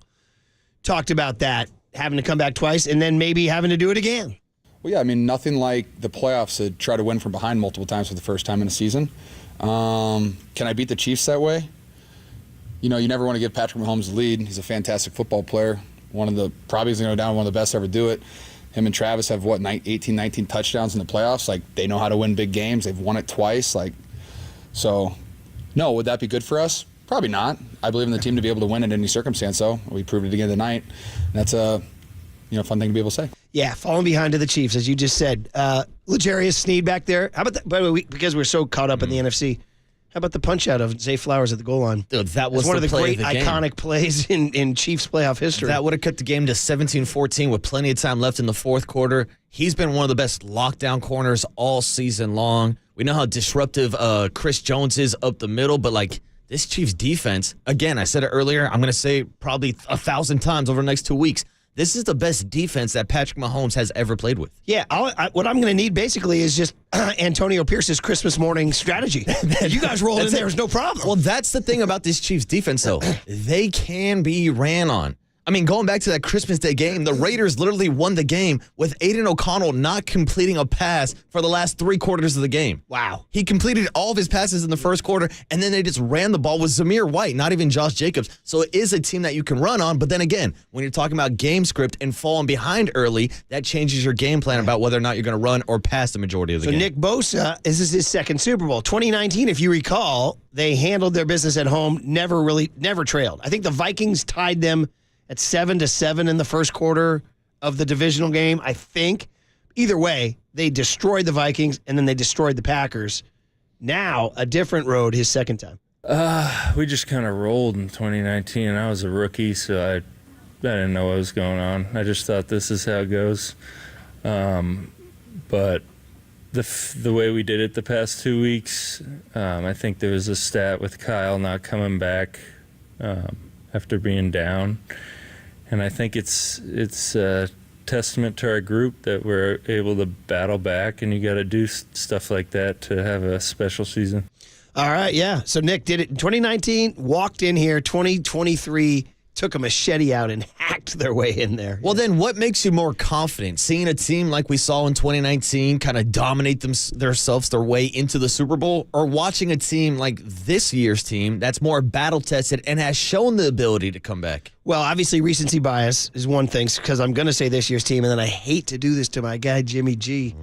talked about that, having to come back twice and then maybe having to do it again. Well, yeah, I mean, nothing like the playoffs to try to win from behind multiple times for the first time in a season. Can I beat the Chiefs that way? You know, you never want to give Patrick Mahomes the lead. He's a fantastic football player. Probably he's going to go down one of the best to ever do it. Him and Travis have, 18, 19 touchdowns in the playoffs. Like, they know how to win big games. They've won it twice. So, no, would that be good for us? Probably not. I believe in the team to be able to win in any circumstance, though. We proved it again tonight. And that's a fun thing to be able to say. Yeah, falling behind to the Chiefs, as you just said. L'Jarius Sneed back there. How about that? By the way, because we're so caught up in the NFC, how about the punch-out of Zay Flowers at the goal line? Dude, that was one of the play great of the iconic plays in Chiefs playoff history. That would have cut the game to 17-14 with plenty of time left in the fourth quarter. He's been one of the best lockdown corners all season long. We know how disruptive Chris Jones is up the middle, but this Chiefs defense, again, I said it earlier, I'm going to say probably 1,000 times over the next 2 weeks. This is the best defense that Patrick Mahomes has ever played with. Yeah, what I'm going to need basically is just Antonio Pierce's Christmas morning strategy. You guys roll in there, there's no problem. Well, that's the thing about this Chiefs defense, though. They can be ran on. I mean, going back to that Christmas Day game, the Raiders literally won the game with Aiden O'Connell not completing a pass for the last 3 quarters of the game. Wow. He completed all of his passes in the first quarter, and then they just ran the ball with Zamir White, not even Josh Jacobs. So it is a team that you can run on, but then again, when you're talking about game script and falling behind early, that changes your game plan about whether or not you're going to run or pass the majority of the game. So Nick Bosa, this is his second Super Bowl. 2019, if you recall, they handled their business at home, never trailed. I think the Vikings tied them at 7-7 in the first quarter of the divisional game, I think. Either way, they destroyed the Vikings, and then they destroyed the Packers. Now, a different road his second time. We just kind of rolled in 2019. I was a rookie, so I didn't know what was going on. I just thought this is how it goes. But the way we did it the past 2 weeks, I think there was a stat with Kyle not coming back after being down. And I think it's a testament to our group that we're able to battle back, and you got to do stuff like that to have a special season. All right, yeah. So Nick did it in 2019, walked in here, 2023, took a machete out and hacked their way in there. Well, then what makes you more confident? Seeing a team like we saw in 2019 kind of dominate their way into the Super Bowl, or watching a team like this year's team that's more battle-tested and has shown the ability to come back? Well, obviously recency bias is one thing, because I'm going to say this year's team, and then I hate to do this to my guy, Jimmy G,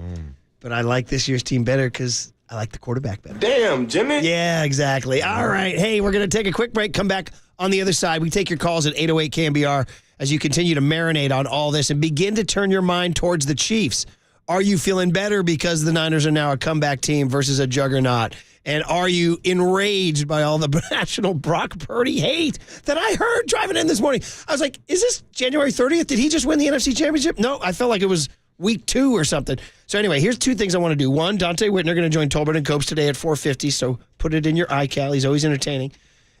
but I like this year's team better because I like the quarterback better. Damn, Jimmy. Yeah, exactly. All right. Hey, we're going to take a quick break, come back on the other side. We take your calls at 808 KNBR as you continue to marinate on all this and begin to turn your mind towards the Chiefs. Are you feeling better because the Niners are now a comeback team versus a juggernaut? And are you enraged by all the national Brock Purdy hate that I heard driving in this morning? I was like, is this January 30th? Did he just win the NFC Championship? No, I felt like it was week 2 or something. So anyway, here's 2 things I want to do. One, Dante Whitner going to join Tolbert and Copes today at 4:50, so put it in your iCal. He's always entertaining.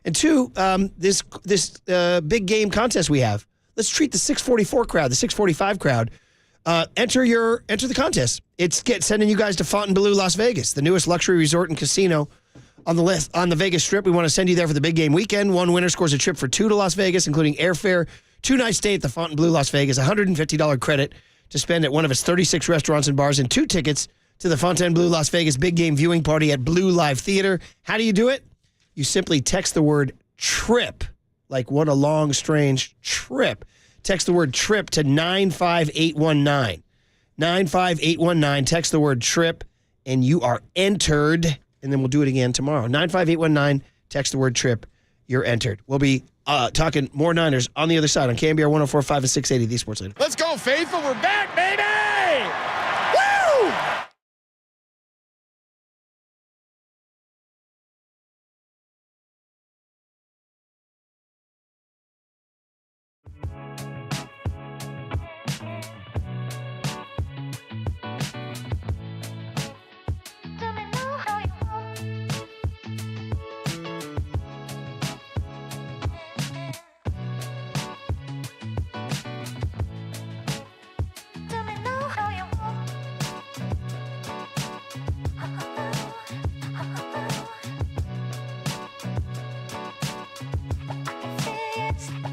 And 2, this big game contest we have. Let's treat the 644 crowd, the 645 crowd. Enter the contest. It's sending you guys to Fontainebleau, Las Vegas, the newest luxury resort and casino on the Vegas Strip. We want to send you there for the big game weekend. One winner scores a trip for 2 to Las Vegas, including airfare, 2-night stay at the Fontainebleau, Las Vegas, $150 credit to spend at one of its 36 restaurants and bars, and 2 tickets to the Fontainebleau, Las Vegas big game viewing party at Blue Live Theater. How do you do it? You simply text the word TRIP like what a long, strange trip. Text the word trip to 95819. 95819. Text the word trip, and you are entered. And then we'll do it again tomorrow. 95819. Text the word trip. You're entered. We'll be talking more Niners on the other side on KNBR 104.5 and 680, the Sports Leader. Let's go, Faithful. We're back, baby! Woo!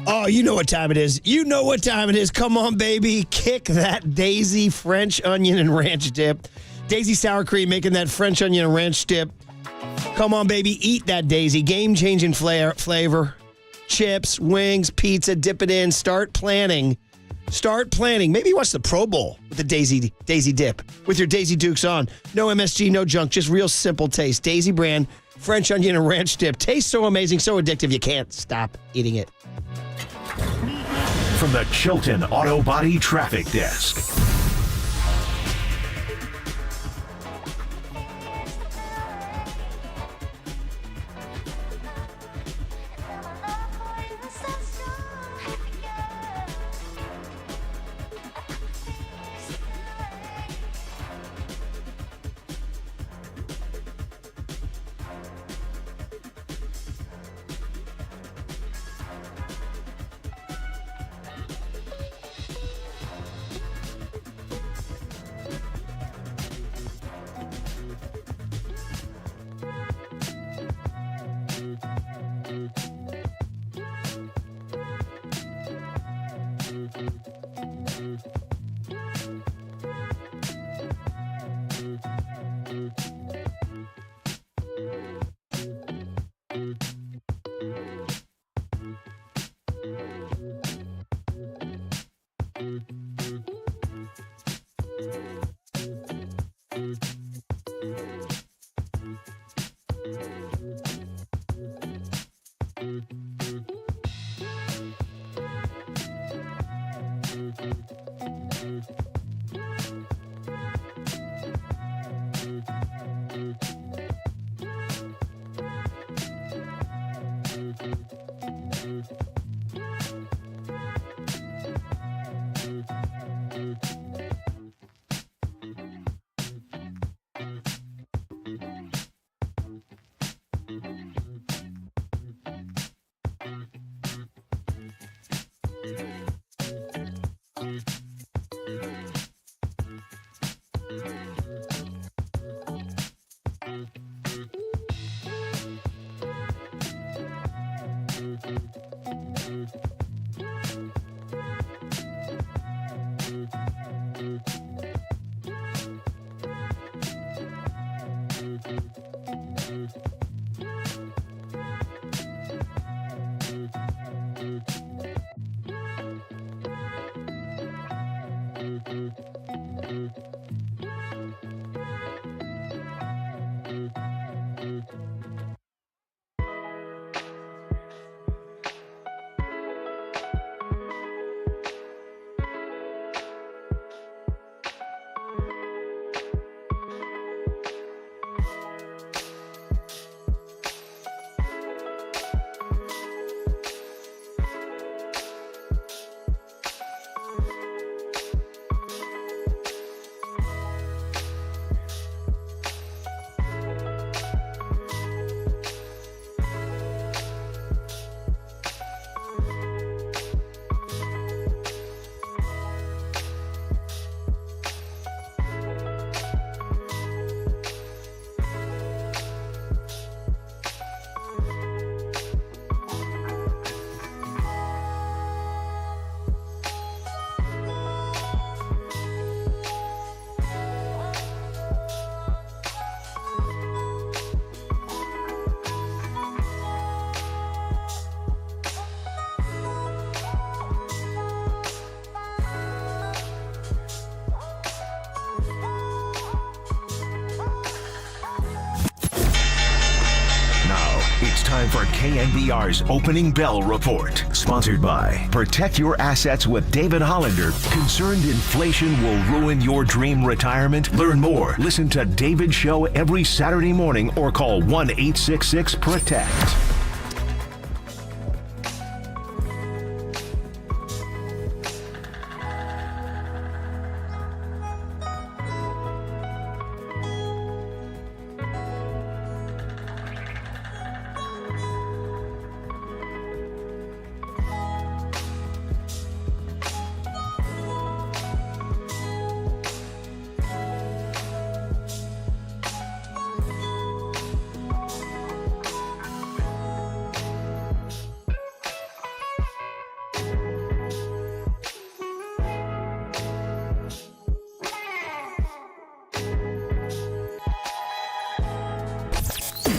Oh, you know what time it is. You know what time it is. Come on, baby. Kick that Daisy French onion and ranch dip. Daisy sour cream making that French onion and ranch dip. Come on, baby. Eat that Daisy. Game-changing flavor. Chips, wings, pizza. Dip it in. Start planning. Start planning. Maybe watch the Pro Bowl with the Daisy dip with your Daisy Dukes on. No MSG, no junk. Just real simple taste. Daisy brand French onion and ranch dip. Tastes so amazing, so addictive, you can't stop eating it. From the Chilton Auto Body Traffic Desk. time for KNBR's Opening Bell Report. Sponsored by Protect Your Assets with David Hollander. Concerned inflation will ruin your dream retirement? Learn more. Listen to David's show every Saturday morning or call 1-866-PROTECT.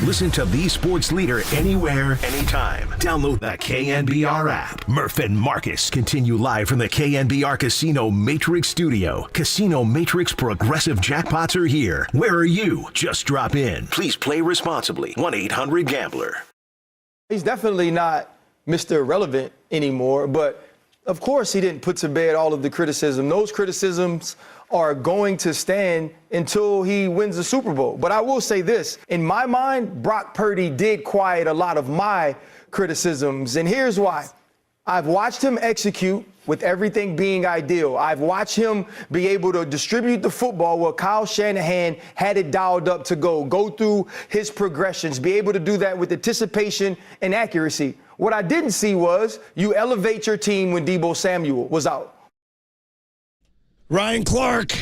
Listen to the sports leader anywhere, anytime. Download the KNBR app. Murph and Marcus continue live from the KNBR Casino Matrix Studio. Casino Matrix Progressive Jackpots are here. Where are you? Just drop in. Please play responsibly. 1-800-GAMBLER. He's definitely not Mr. Irrelevant anymore, but of course he didn't put to bed all of the criticism. Those criticisms are going to stand until he wins the Super Bowl. But I will say this, in my mind, Brock Purdy did quiet a lot of my criticisms, and here's why. I've watched him execute with everything being ideal. I've watched him be able to distribute the football where Kyle Shanahan had it dialed up to go through his progressions, be able to do that with anticipation and accuracy. What I didn't see was you elevate your team when Deebo Samuel was out. Ryan Clark,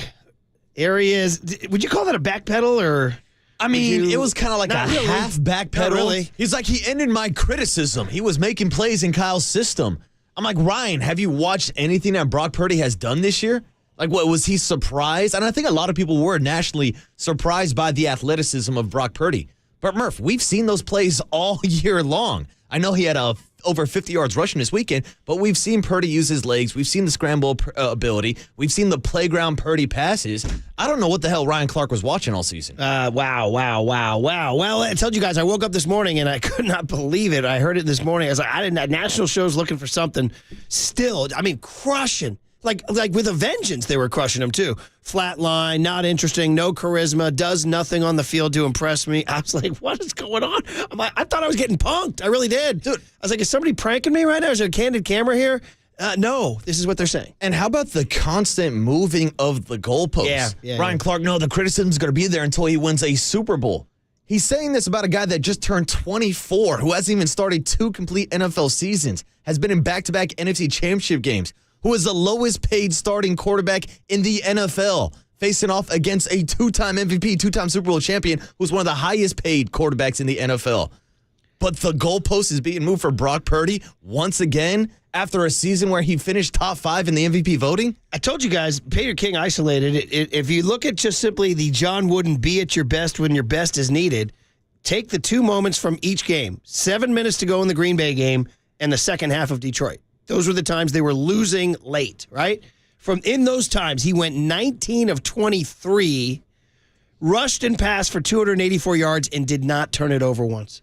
here he is. Would you call that a backpedal or? I mean, it was kind of like a really. half backpedal. Not really. He's like, he ended my criticism. He was making plays in Kyle's system. I'm like, Ryan, have you watched anything that Brock Purdy has done this year? Like, what, was he surprised? And I think a lot of people were nationally surprised by the athleticism of Brock Purdy. But Murph, we've seen those plays all year long. I know he had over 50 yards rushing this weekend, but we've seen Purdy use his legs. We've seen the scramble ability. We've seen the playground Purdy passes. I don't know what the hell Ryan Clark was watching all season. Wow. Well, I told you guys, I woke up this morning and I could not believe it. I heard it this morning. I was like, national show's looking for something. Still, I mean, crushing. Like with a vengeance, they were crushing him too. Flat line, not interesting, no charisma, does nothing on the field to impress me. I was like, what is going on? I thought I was getting punked. I really did. Dude, I was like, is somebody pranking me right now? Is there a candid camera here? No, this is what they're saying. And how about the constant moving of the goalposts? Yeah, Ryan Clark, no, the criticism's going to be there until he wins a Super Bowl. He's saying this about a guy that just turned 24, who hasn't even started 2 complete NFL seasons, has been in back-to-back NFC Championship games, who is the lowest paid starting quarterback in the NFL, facing off against a 2-time MVP, 2-time Super Bowl champion, who's one of the highest paid quarterbacks in the NFL. But the goalpost is being moved for Brock Purdy once again after a season where he finished top 5 in the MVP voting. I told you guys, Peter King isolated it. If you look at just simply the John Wooden be at your best when your best is needed, take the 2 moments from each game, 7 minutes to go in the Green Bay game and the second half of Detroit. Those were the times they were losing late, right? In those times, he went 19 of 23, rushed and passed for 284 yards, and did not turn it over once.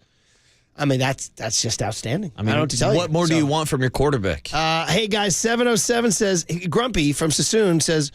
I mean, that's just outstanding. I don't know what to tell you. What more do you want from your quarterback? Hey, guys, 707 says, Grumpy from Sassoon says,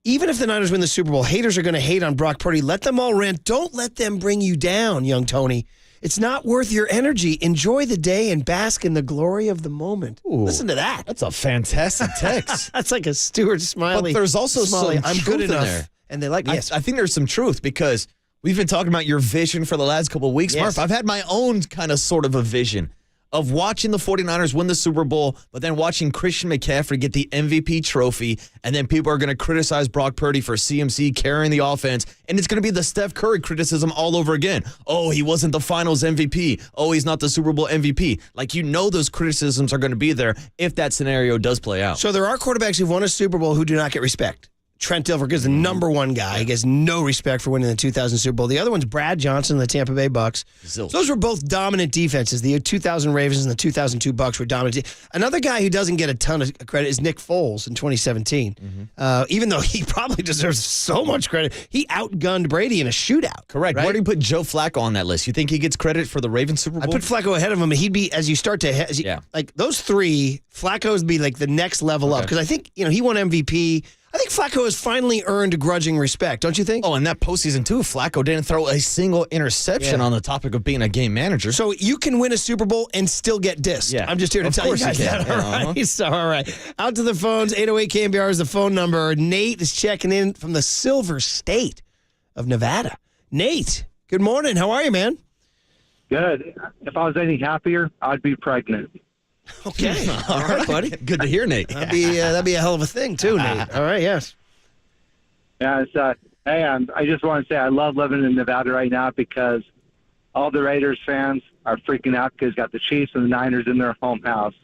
even if the Niners win the Super Bowl, haters are going to hate on Brock Purdy. Let them all rant. Don't let them bring you down, young Tony. It's not worth your energy. Enjoy the day and bask in the glory of the moment. Ooh, listen to that. That's a fantastic text. That's like a Stuart Smiley. But there's also Smiley, some I'm truth good in enough. there. And they like, yes. I think there's some truth because we've been talking about your vision for the last couple of weeks. Yes. Murph, I've had my own kind of sort of a vision of watching the 49ers win the Super Bowl, but then watching Christian McCaffrey get the MVP trophy, and then people are going to criticize Brock Purdy for CMC carrying the offense, and it's going to be the Steph Curry criticism all over again. Oh, he wasn't the Finals MVP. Oh, he's not the Super Bowl MVP. Like, you know those criticisms are going to be there if that scenario does play out. So there are quarterbacks who've won a Super Bowl who do not get respect. Trent Dilfer is the number one guy. He gets no respect for winning the 2000 Super Bowl. The other one's Brad Johnson, the Tampa Bay Bucks. Zilch. Those were both dominant defenses. The 2000 Ravens and the 2002 Bucks were dominant. Another guy who doesn't get a ton of credit is Nick Foles in 2017. Even though he probably deserves so much credit, he outgunned Brady in a shootout. Correct. Right? Where do you put Joe Flacco on that list? You think he gets credit for the Ravens Super Bowl? I put Flacco ahead of him, and he'd be, as you start to, like those three, Flacco's be like the next level up. Because I think, he won MVP. I think Flacco has finally earned grudging respect, don't you think? Oh, and that postseason, too, Flacco didn't throw a single interception on the topic of being a game manager. So you can win a Super Bowl and still get dissed. Yeah. I'm just here to tell you guys that. All right. So, all right. Out to the phones. 808 KNBR is the phone number. Nate is checking in from the Silver State of Nevada. Nate, good morning. How are you, man? Good. If I was any happier, I'd be pregnant. Okay. All right, buddy. Good to hear, Nate. That'd be a hell of a thing, too, Nate. All right, yes. Yeah, I just want to say I love living in Nevada right now because all the Raiders fans are freaking out because got the Chiefs and the Niners in their home house.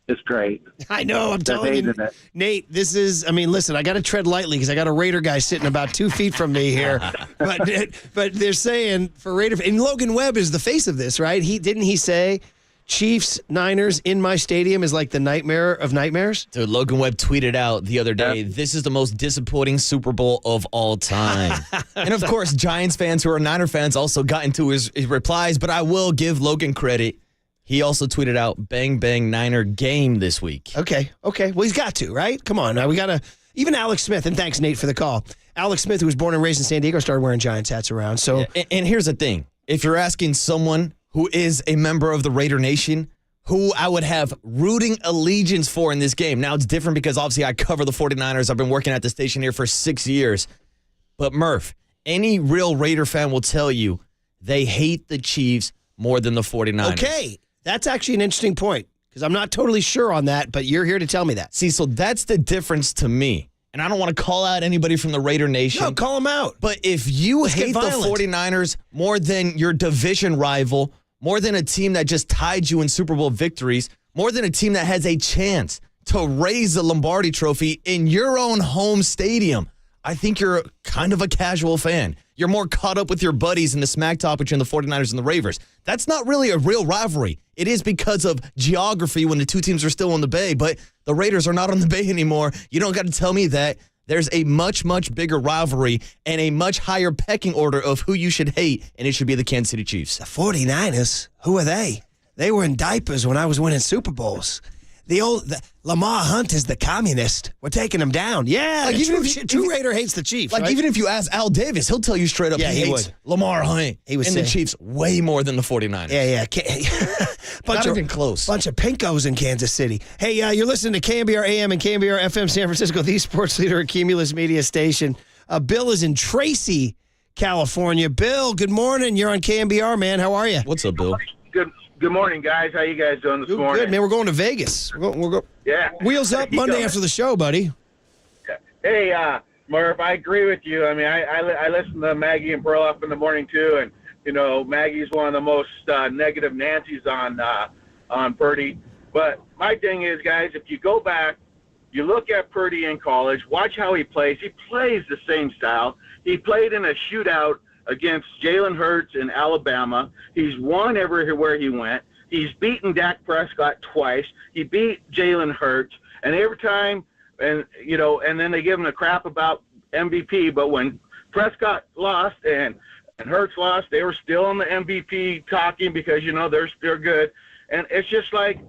It's great. I know. I'm telling you, Nate, this is, listen, I got to tread lightly because I got a Raider guy sitting about 2 feet from me here. But they're saying for Raider, and Logan Webb is the face of this, right? Didn't he say Chiefs, Niners in my stadium is like the nightmare of nightmares? Dude, Logan Webb tweeted out the other day, this is the most disappointing Super Bowl of all time. And, of course, Giants fans who are Niner fans also got into his replies, but I will give Logan credit. He also tweeted out, bang, bang, Niner game this week. Okay. Well, he's got to, right? Come on. Now we got to, even Alex Smith, and thanks, Nate, for the call. Alex Smith, who was born and raised in San Diego, started wearing Giants hats around. So, and here's the thing. If you're asking someone who is a member of the Raider Nation, who I would have rooting allegiance for in this game. Now, it's different because obviously I cover the 49ers. I've been working at the station here for 6 years. But Murph, any real Raider fan will tell you they hate the Chiefs more than the 49ers. Okay, that's actually an interesting point because I'm not totally sure on that, but you're here to tell me that. See, so that's the difference to me. And I don't want to call out anybody from the Raider Nation. No, call them out. But if you hate the 49ers more than your division rival, more than a team that just tied you in Super Bowl victories, more than a team that has a chance to raise the Lombardi Trophy in your own home stadium, I think you're kind of a casual fan. You're more caught up with your buddies in the smack talk between the 49ers and the Ravens. That's not really a real rivalry. It is because of geography when the two teams are still on the Bay, but the Raiders are not on the Bay anymore. You don't got to tell me that. There's a much, much bigger rivalry and a much higher pecking order of who you should hate, and it should be the Kansas City Chiefs. The 49ers, who are they? They were in diapers when I was winning Super Bowls. The Lamar Hunt is the communist. We're taking him down. Yeah, like true Raider hates the Chiefs. Like, right? Even if you ask Al Davis, he'll tell you straight up he hates would. Lamar Hunt and the Chiefs way more than the 49ers. Yeah. Not even close. Bunch of pinkos in Kansas City. Hey, you're listening to KNBR AM and KNBR FM San Francisco, the sports leader at Cumulus Media Station. Bill is in Tracy, California. Bill, good morning. You're on KNBR, man. How are you? What's up, Bill? Good morning, guys. How you guys doing this morning? Good, man. We're going to Vegas. We'll go. Yeah. Wheels up Monday after the show, buddy. Hey, Murph, I agree with you. I mean, I listen to Maggie and Pearl up in the morning, too, and, Maggie's one of the most negative Nancy's on Purdy. But my thing is, guys, if you go back, you look at Purdy in college, watch how he plays. He plays the same style. He played in a shootout against Jalen Hurts in Alabama. He's won everywhere he went. He's beaten Dak Prescott twice. He beat Jalen Hurts. And every time, and then they give him the crap about MVP. But when Prescott lost and Hurts lost, they were still on the MVP talking because, they're good. And it's just like,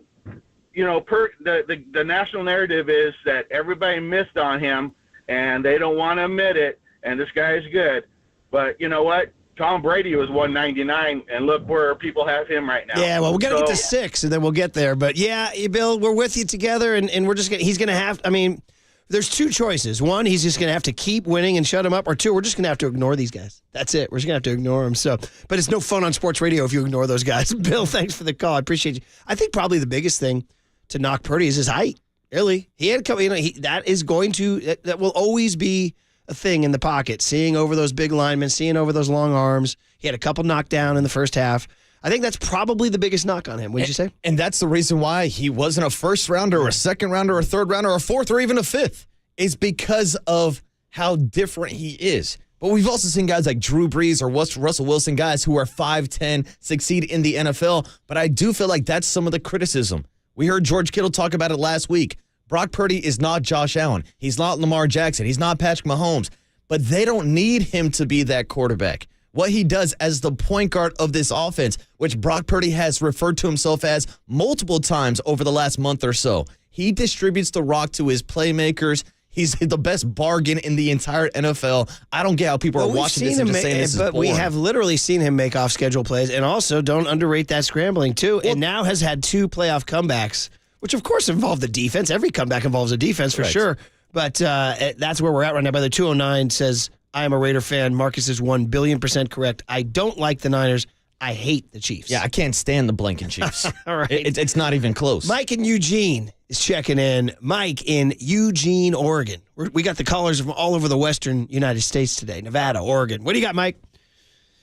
the national narrative is that everybody missed on him and they don't want to admit it. And this guy is good. But you know what? Tom Brady was 199, and look where people have him right now. Yeah, well, we're going to get to 6, and then we'll get there. But, yeah, Bill, we're with you together, and we're just going to – he's going to have – there's two choices. One, he's just going to have to keep winning and shut him up. Or two, we're just going to have to ignore these guys. That's it. We're just going to have to ignore them. So, but it's no fun on sports radio if you ignore those guys. Bill, thanks for the call. I appreciate you. I think probably the biggest thing to knock Purdy is his height. Really. He had that is going to – that will always be – a thing in the pocket, seeing over those big linemen, seeing over those long arms. He had a couple knocked down in the first half. I think that's probably the biggest knock on him. Wouldn't you say? And that's the reason why he wasn't a first rounder or a second rounder or a third rounder or a fourth or even a fifth, is because of how different he is. But we've also seen guys like Drew Brees or Russell Wilson, guys who are 5'10", succeed in the NFL. But I do feel like that's some of the criticism. We heard George Kittle talk about it last week. Brock Purdy is not Josh Allen. He's not Lamar Jackson. He's not Patrick Mahomes. But they don't need him to be that quarterback. What he does as the point guard of this offense, which Brock Purdy has referred to himself as multiple times over the last month or so, he distributes the rock to his playmakers. He's the best bargain in the entire NFL. I don't get how people are watching this and just saying this is boring. But we have literally seen him make off-schedule plays, and also don't underrate that scrambling, too. And now has had 2 playoff comebacks, which, of course, involve the defense. Every comeback involves a defense, for sure. But that's where we're at right now. By the 209 says, I am a Raider fan. Marcus is 1,000,000,000% correct. I don't like the Niners. I hate the Chiefs. Yeah, I can't stand the blanking Chiefs. All right. It's not even close. Mike in Eugene is checking in. Mike in Eugene, Oregon. We got the callers from all over the western United States today. Nevada, Oregon. What do you got, Mike?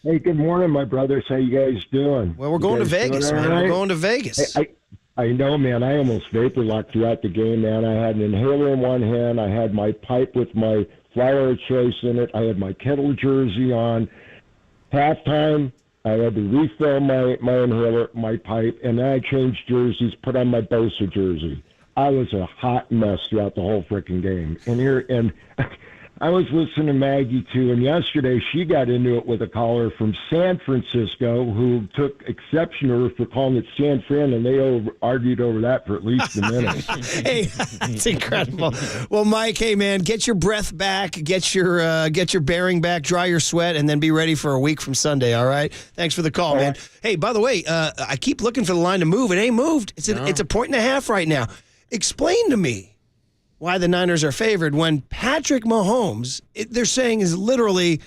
Hey, good morning, my brothers. How you guys doing? Well, we're going to Vegas, man. Right? We're going to Vegas. Hey, I know, man. I almost vapor locked throughout the game, man. I had an inhaler in one hand. I had my pipe with my flower of choice in it. I had my kettle jersey on. Halftime, I had to refill my inhaler, my pipe, and then I changed jerseys, put on my Bosa jersey. I was a hot mess throughout the whole freaking game. And I was listening to Maggie, too, and yesterday she got into it with a caller from San Francisco who took exception to her for calling it San Fran, and they argued over that for at least a minute. Hey, that's incredible. Well, Mike, hey, man, get your breath back, get your bearing back, dry your sweat, and then be ready for a week from Sunday, all right? Thanks for the call, man. Hey, by the way, I keep looking for the line to move. It ain't moved. It's a 1.5 right now. Explain to me why the Niners are favored when Patrick Mahomes, they're saying, is literally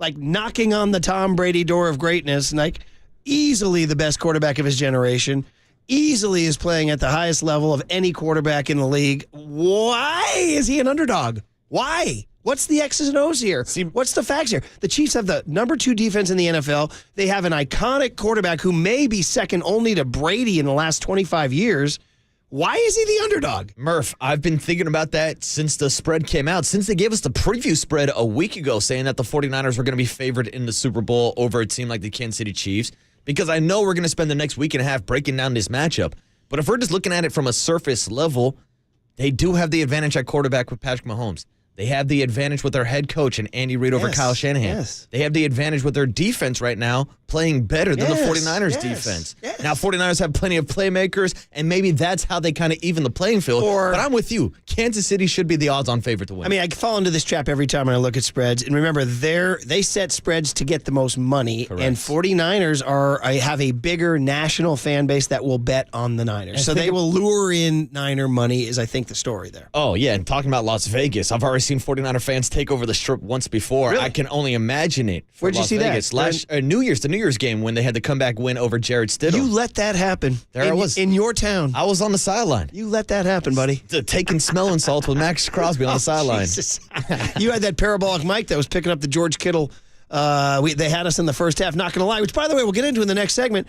like knocking on the Tom Brady door of greatness, like easily the best quarterback of his generation, easily is playing at the highest level of any quarterback in the league. Why is he an underdog? Why? What's the X's and O's here? What's the facts here? The Chiefs have the number 2 defense in the NFL. They have an iconic quarterback who may be second only to Brady in the last 25 years. Why is he the underdog? Murph, I've been thinking about that since the spread came out, since they gave us the preview spread a week ago saying that the 49ers were going to be favored in the Super Bowl over a team like the Kansas City Chiefs, because I know we're going to spend the next week and a half breaking down this matchup. But if we're just looking at it from a surface level, they do have the advantage at quarterback with Patrick Mahomes. They have the advantage with their head coach and Andy Reid over Kyle Shanahan. Yes. They have the advantage with their defense right now, playing better than the 49ers defense. Yes. Now, 49ers have plenty of playmakers, and maybe that's how they kind of even the playing field. But I'm with you. Kansas City should be the odds-on favorite to win. I mean, I fall into this trap every time when I look at spreads. And remember, they set spreads to get the most money. Correct. And 49ers have a bigger national fan base that will bet on the Niners. So they will lure in Niner money is, I think, the story there. Oh, yeah. And talking about Las Vegas, I've already seen 49er fans take over the Strip once before. Really? I can only imagine it. Where'd you see Vegas. that? The New Year's game when they had the comeback win over Jared Stidham. You let that happen. I was. In your town. I was on the sideline. You let that happen, buddy. Taking smelling salts with Max Crosby on the sideline. Jesus. You had that parabolic mic that was picking up the George Kittle. They had us in the first half, not going to lie, which, by the way, we'll get into in the next segment.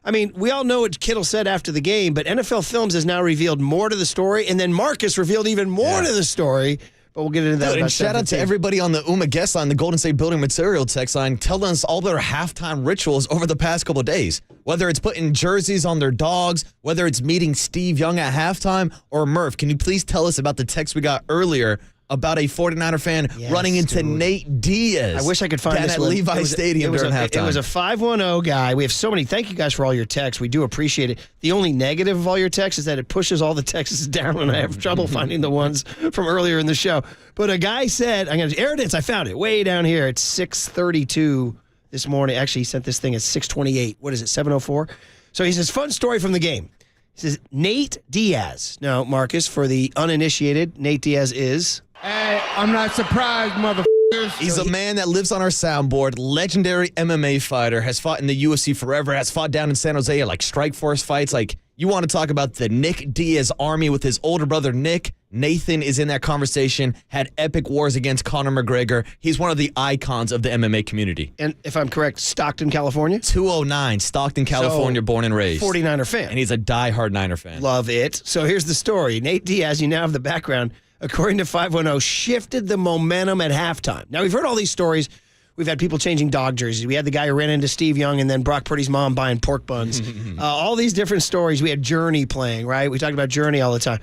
I mean, we all know what Kittle said after the game, but NFL Films has now revealed more to the story, and then Marcus revealed even more to the story. But we'll get into that. And shout out to everybody on the UMA guest line, the Golden State Building Material text line, telling us all their halftime rituals over the past couple of days. Whether it's putting jerseys on their dogs, whether it's meeting Steve Young at halftime, or Murph, can you please tell us about the text we got earlier about a 49er fan running into Nate Diaz? I wish I could find this at Levi Stadium during halftime. It was a 510 guy. We have so many. Thank you guys for all your texts. We do appreciate it. The only negative of all your texts is that it pushes all the texts down, and I have trouble finding the ones from earlier in the show. But a guy said, there it is. I found it way down here. It's 6:32 this morning. Actually, he sent this thing at 6:28. What is it, 7:04? So he says, fun story from the game. He says, Nate Diaz. Now, Marcus, for the uninitiated, Nate Diaz is... Hey, I'm not surprised, motherfuckers. He's a man that lives on our soundboard, legendary MMA fighter, has fought in the UFC forever, has fought down in San Jose at like Strikeforce fights. Like, you want to talk about the Nick Diaz army with his older brother, Nick. Nathan is in that conversation, had epic wars against Conor McGregor. He's one of the icons of the MMA community. And if I'm correct, Stockton, California? 209, Stockton, California, born and raised. 49er fan. And he's a diehard Niner fan. Love it. So here's the story. Nate Diaz, you now have the background. according to 510, shifted the momentum at halftime. Now, we've heard all these stories. We've had people changing dog jerseys. We had the guy who ran into Steve Young and then Brock Purdy's mom buying pork buns. All these different stories. We had Journey playing, right? We talked about Journey all the time.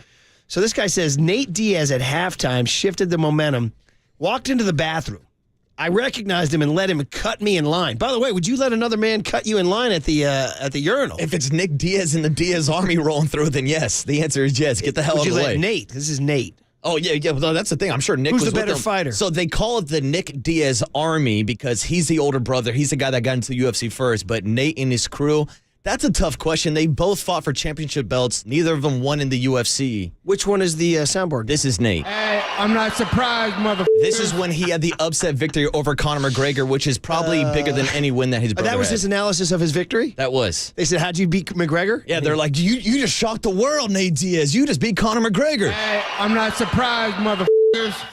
So this guy says Nate Diaz at halftime shifted the momentum, walked into the bathroom. I recognized him and let him cut me in line. By the way, would you let another man cut you in line at the urinal? If it's Nick Diaz and the Diaz Army rolling through, then yes. The answer is yes. Get the hell out of the way. Would you let Nate? This is Nate. Oh, yeah. Well, that's the thing. I'm sure Nick Who's was the better with them. fighter? So they call it the Nick Diaz Army because he's the older brother. He's the guy that got into the UFC first. But Nate and his crew, that's a tough question. They both fought for championship belts. Neither of them won in the UFC. Which one is the soundboard? This is Nate. Hey, I'm not surprised, motherfucker. This is when he had the upset victory over Conor McGregor, which is probably bigger than any win that his brother That was had. his analysis of his victory? That was. They said, how'd you beat McGregor? Yeah, they're like, you just shocked the world, Nate Diaz. You just beat Conor McGregor. Hey, I'm not surprised, motherfuckers.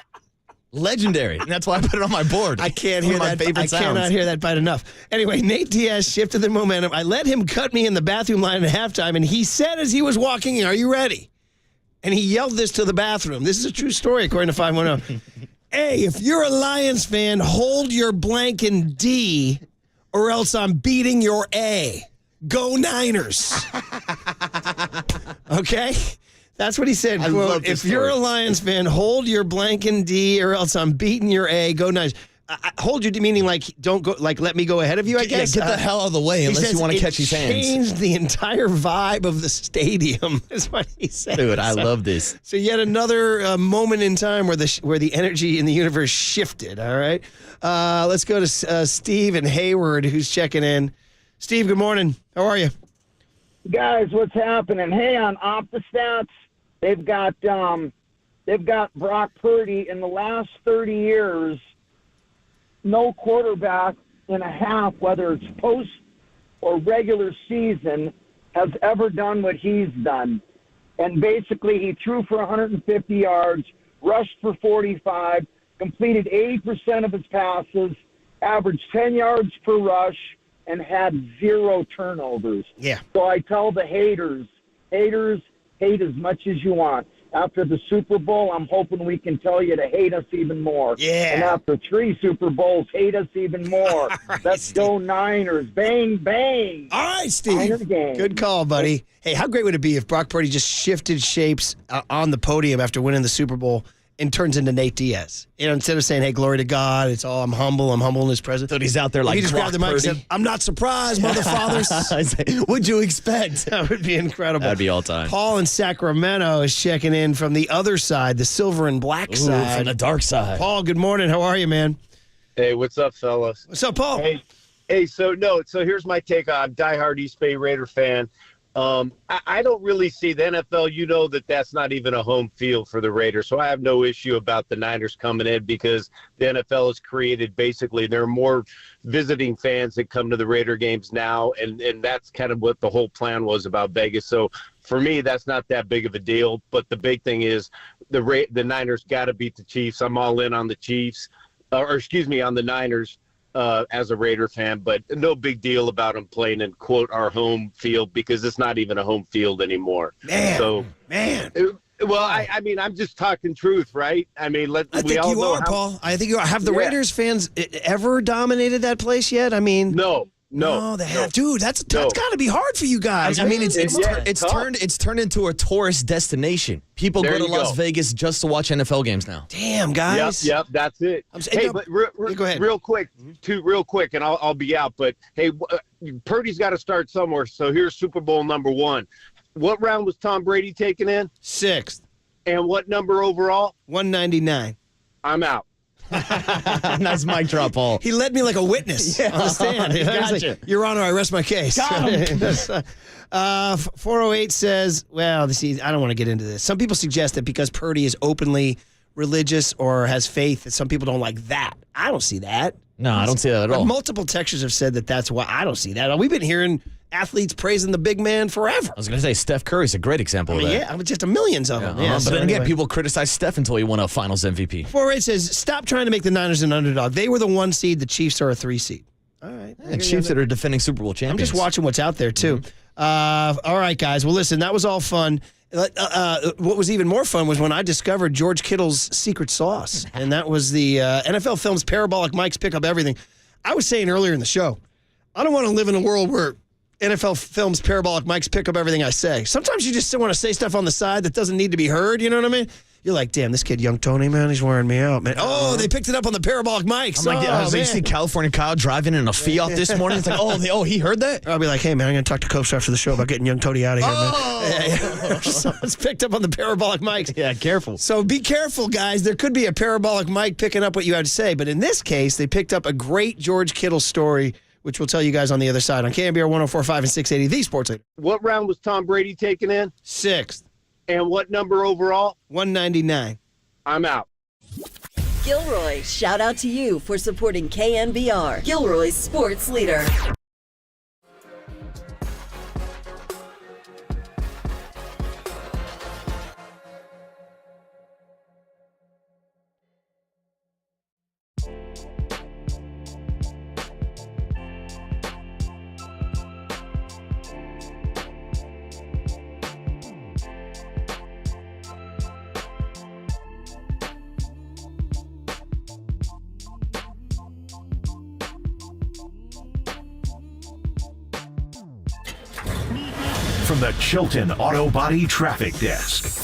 Legendary. And that's why I put it on my board. I can't One hear of my that. favorite I sounds. cannot hear that bite enough. Anyway, Nate Diaz shifted the momentum. I let him cut me in the bathroom line at halftime, and he said as he was walking in, "Are you ready?" And he yelled this to the bathroom. This is a true story, according to 510. Hey, if you're a Lions fan, hold your blank and D, or else I'm beating your A. Go Niners. Okay? That's what he said. I Quote, love this if you're a story. Lions fan, hold your blank and D, or else I'm beating your A. Go Niners. Hold your D, meaning like don't go, like let me go ahead of you, I guess. Yeah, get the hell out of the way He unless says you want to it catch his hands. changed the entire vibe of the stadium, is what he said. Dude, I love this. So yet another moment in time where the energy in the universe shifted, all right? Let's go to Steve and Hayward, who's checking in. Steve, good morning. How are you? Guys, what's happening? Hey, on OptaStats, they've got Brock Purdy in the last 30 years. No quarterback in a half, whether it's post or regular season, has ever done what he's done. And basically, he threw for 150 yards, rushed for 45, completed 80% of his passes, averaged 10 yards per rush, and had 0 turnovers. Yeah. So I tell the haters, hate as much as you want. After the Super Bowl, I'm hoping we can tell you to hate us even more. Yeah. And after 3 Super Bowls, hate us even more. Right, Let's Steve. go Niners. Bang, bang. All right, Steve. Niners gang. Good call, buddy. Hey, how great would it be if Brock Purdy just shifted shapes on the podium after winning the Super Bowl and turns into Nate Diaz? You know, instead of saying, hey, glory to God, it's all I'm humble in his presence. So he's out there If like he just Brock grabbed the mic and Purdy. said, I'm not surprised, motherfathers. What'd you expect? That would be incredible. That'd be all time. Paul in Sacramento is checking in from the other side, the silver and black Ooh, side. from the dark side. Paul, good morning. How are you, man? Hey, what's up, fellas? What's up, Paul? Hey, so here's my take. I'm a diehard East Bay Raider fan. I don't really see the NFL. You know that's not even a home field for the Raiders, so I have no issue about the Niners coming in because the NFL has created basically there are more visiting fans that come to the Raider games now, and that's kind of what the whole plan was about Vegas. So for me, that's not that big of a deal. But the big thing is the Niners got to beat the Chiefs. I'm all in on the Chiefs, on the Niners. As a Raider fan, but no big deal about them playing in, quote, our home field because it's not even a home field anymore. Man. Well, I mean, I'm just talking truth, right? I mean, I think you are, Paul. I think you are. Have the Raiders fans ever dominated that place yet? I mean, no, they have. Dude, that's got to be hard for you guys. I mean, it's turned into a tourist destination. People There go to you Las go. Vegas just to watch NFL games now. Damn, guys. Yep, that's it. Hey, but go ahead. real quick, and I'll be out. But hey, Purdy's got to start somewhere. So here's Super Bowl number 1. What round was Tom Brady taken in? 6th. And what number overall? 199. I'm out. Nice mic drop, Paul. He led me like a witness on the stand. I was like, Your Honor, I rest my case. Got him. 408 says, well, see, I don't want to get into this. Some people suggest that because Purdy is openly religious or has faith, that some people don't like that. I don't see that. No, I don't see that at all. Multiple texters have said that that's why. I don't see that. We've been hearing athletes praising the big man forever. I was going to say Steph Curry's a great example of that. Yeah, just millions of them. Yeah, but then again, people criticize Steph until he won a Finals MVP. 408 says, stop trying to make the Niners an underdog. They were the 1 seed. The Chiefs are a 3 seed. All right. And Chiefs that are defending Super Bowl champions. I'm just watching what's out there, too. All right, guys. Well, listen, that was all fun. What was even more fun was when I discovered George Kittle's secret sauce, and that was the NFL Films Parabolic Mics Pick Up Everything. I was saying earlier in the show, I don't want to live in a world where NFL Films Parabolic Mics pick up everything I say. Sometimes you just want to say stuff on the side that doesn't need to be heard, you know what I mean? You're like, damn, this kid, Young Tony, man, he's wearing me out, man. Oh, they picked it up on the parabolic mics. I'm like, you see California Kyle driving in a Fiat this morning? It's like, he heard that? I'll be like, hey, man, I'm going to talk to Coach after the show about getting Young Tony out of here, man. Someone's picked up on the parabolic mics. Yeah, careful. So be careful, guys. There could be a parabolic mic picking up what you had to say, but in this case, they picked up a great George Kittle story, which we'll tell you guys on the other side on KNBR 104.5 and 680, the Sports Leader. What round was Tom Brady taken in? 6th. And what number overall? 199. I'm out. Gilroy, shout out to you for supporting KNBR, Gilroy's sports leader. From the Chilton Auto Body Traffic Desk.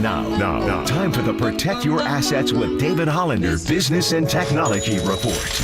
Now, time for the Protect Your Assets with David Hollander Business and Technology Report.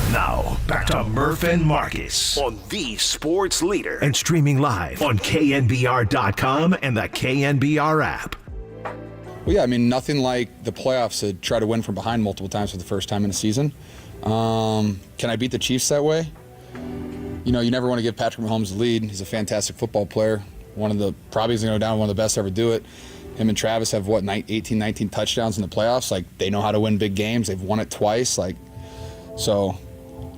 Now, back to Murph and Marcus on the Sports Leader and streaming live on KNBR.com and the KNBR app. Well, yeah, I mean, nothing like the playoffs to try to win from behind multiple times for the first time in a season. Can I beat the Chiefs that way? You know, you never want to give Patrick Mahomes the lead. He's a fantastic football player. Probably going to go down one of the best to ever do it. Him and Travis have, 18, 19 touchdowns in the playoffs. Like, they know how to win big games. They've won it twice. So,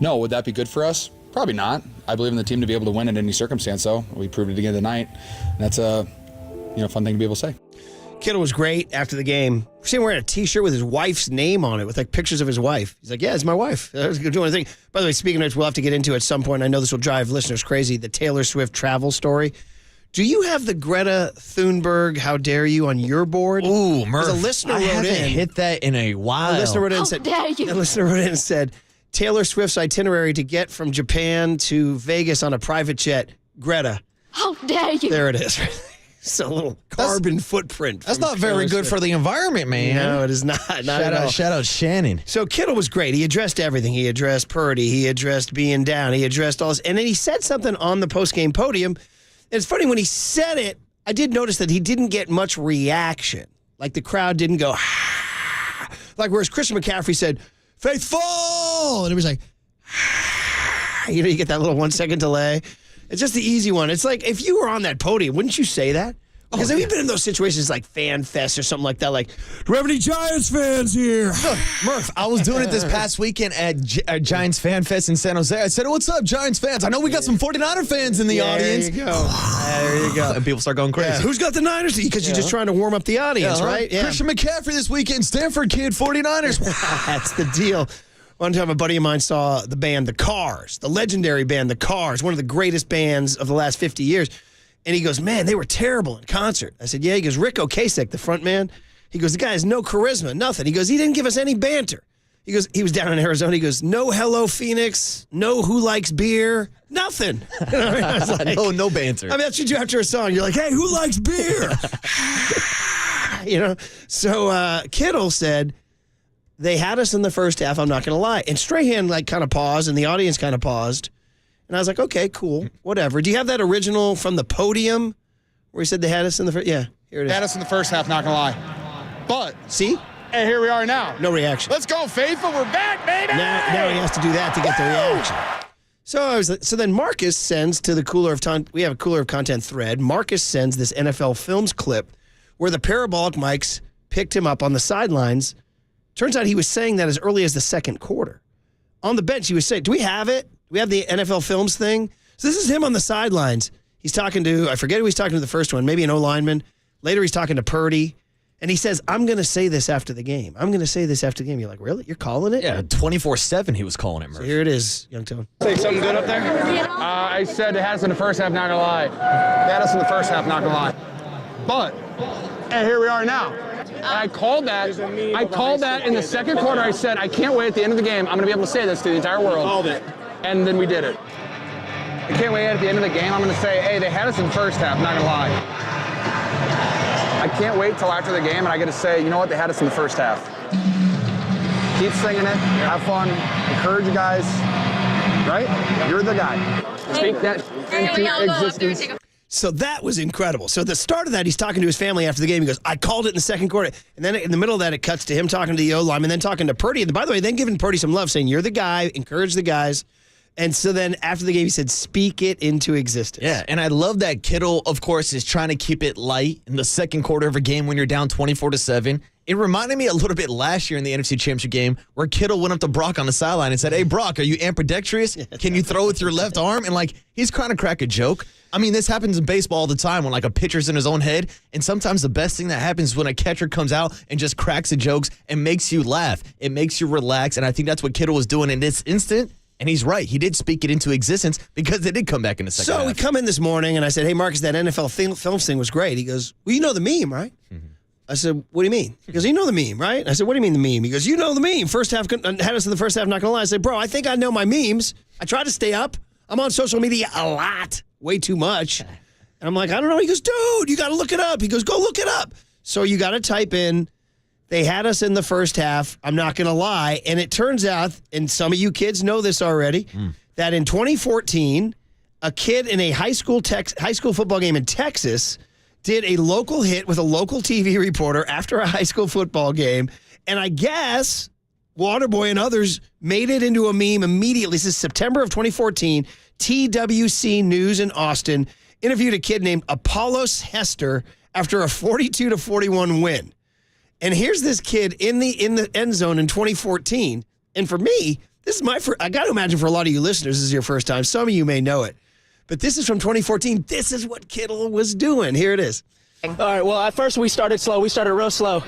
no, would that be good for us? Probably not. I believe in the team to be able to win in any circumstance, though. We proved it again tonight. And that's a fun thing to be able to say. Kittle was great after the game. We're seeing him wearing a T-shirt with his wife's name on it, with pictures of his wife. He's like, yeah, it's my wife. I was doing a thing. By the way, speaking of which, we'll have to get into at some point. I know this will drive listeners crazy. The Taylor Swift travel story. Do you have the Greta Thunberg, how dare you, on your board? Ooh, Murph. A listener I wrote haven't in. hit that in a while. A listener wrote in and said, How dare you? A listener wrote in and said, Taylor Swift's itinerary to get from Japan to Vegas on a private jet. Greta. How dare you? There it is. It's a little carbon footprint. That's not very good for the environment, man. No, it is not. Shout out Shannon. So Kittle was great. He addressed everything. He addressed Purdy. He addressed being down. He addressed all this. And then he said something on the postgame podium. And it's funny, when he said it, I did notice that he didn't get much reaction. Like, the crowd didn't go, ah. Like, whereas Christian McCaffrey said, faithful! And it was like, ah. You get that little 1 second delay. It's just the easy one. It's like, if you were on that podium, wouldn't you say that? Because have you been in those situations like Fan Fest or something like that? Like, do we have any Giants fans here? Look, Murph, I was doing it this past weekend at Giants Fan Fest in San Jose. I said, what's up, Giants fans? I know we got some 49er fans in the audience. There you go. There you go. And people start going crazy. Yeah. Who's got the Niners? Because you're just trying to warm up the audience, right? Yeah. Christian McCaffrey this weekend, Stanford kid, 49ers. That's the deal. One time a buddy of mine saw the band The Cars, the legendary band The Cars, one of the greatest bands of the last 50 years. And he goes, man, they were terrible in concert. I said, yeah. He goes, Rick Ocasek, the front man. He goes, the guy has no charisma, nothing. He goes, he didn't give us any banter. He goes, he was down in Arizona. He goes, no Hello Phoenix, no Who Likes Beer, nothing. I was like, no banter. I mean, that's what you do after a song. You're like, hey, who likes beer? So Kittle said, they had us in the first half, I'm not going to lie. And Strahan kind of paused, and the audience kind of paused. And I was like, okay, cool, whatever. Do you have that original from the podium where he said they had us in the first? Yeah, here it is. Had us in the first half, not going to lie. But, see? And here we are now. No reaction. Let's go, Faithful. We're back, baby. Now he has to do that to get the reaction. So then Marcus sends to the Cooler of Content. We have a Cooler of Content thread. Marcus sends this NFL Films clip where the parabolic mics picked him up on the sidelines. Turns out he was saying that as early as the second quarter. On the bench, he was saying, do we have it? Do we have the NFL Films thing? So this is him on the sidelines. He's talking to, I forget who he's talking to the first one, maybe an O-lineman. Later he's talking to Purdy. And he says, I'm going to say this after the game. I'm going to say this after the game. You're like, really? You're calling it? Yeah, 24/7 he was calling it, Murph. So here it is, Young Tone. Say something good up there? I said they had us in the first half, not going to lie. They had us in the first half, not going to lie. But, and here we are now. And I called that. I called that in the second quarter. I said, I can't wait at the end of the game. I'm going to be able to say this to the entire world. Called it. And then we did it. I can't wait at the end of the game. I'm going to say, hey, they had us in the first half, not going to lie. I can't wait till after the game and I get to say, you know what, they had us in the first half. Keep singing it, have fun, encourage you guys, right? You're the guy. Speak that into existence. So that was incredible. So the start of that, he's talking to his family after the game. He goes, I called it in the second quarter. And then in the middle of that, it cuts to him talking to the O-line and then talking to Purdy. And by the way, then giving Purdy some love, saying, you're the guy, encourage the guys. And so then after the game, he said, speak it into existence. Yeah, and I love that Kittle, of course, is trying to keep it light in the second quarter of a game when you're down 24-7. It reminded me a little bit last year in the NFC Championship game where Kittle went up to Brock on the sideline and said, hey, Brock, are you ambidextrous? Can you throw with your left arm? And, like, he's trying to crack a joke. I mean, this happens in baseball all the time when, like, a pitcher's in his own head. And sometimes the best thing that happens is when a catcher comes out and just cracks the jokes and makes you laugh. It makes you relax. And I think that's what Kittle was doing in this instant. And he's right. He did speak it into existence because they did come back in the second half. So we come in this morning, and I said, hey, Marcus, that NFL film thing was great. He goes, well, you know the meme, right? Mm-hmm. I said, what do you mean? He goes, you know the meme, right? I said, what do you mean the meme? He goes, you know the meme. First half, had us in the first half, not going to lie. I said, bro, I think I know my memes. I try to stay up. I'm on social media a lot, way too much. And I'm like, I don't know. He goes, dude, you got to look it up. He goes, go look it up. So you got to type in, they had us in the first half, I'm not going to lie. And it turns out, and some of you kids know this already, that in 2014, a kid in a high school football game in Texas did a local hit with a local TV reporter after a high school football game. And I guess Waterboy and others made it into a meme immediately. This is September of 2014. TWC News in Austin interviewed a kid named Apollos Hester after a 42-41 win. And here's this kid in the end zone in 2014. And for me, this is my first. I got to imagine for a lot of you listeners, this is your first time. Some of you may know it. But this is from 2014. This is what Kittle was doing. Here it is. All right, well, at first we started slow. We started real slow.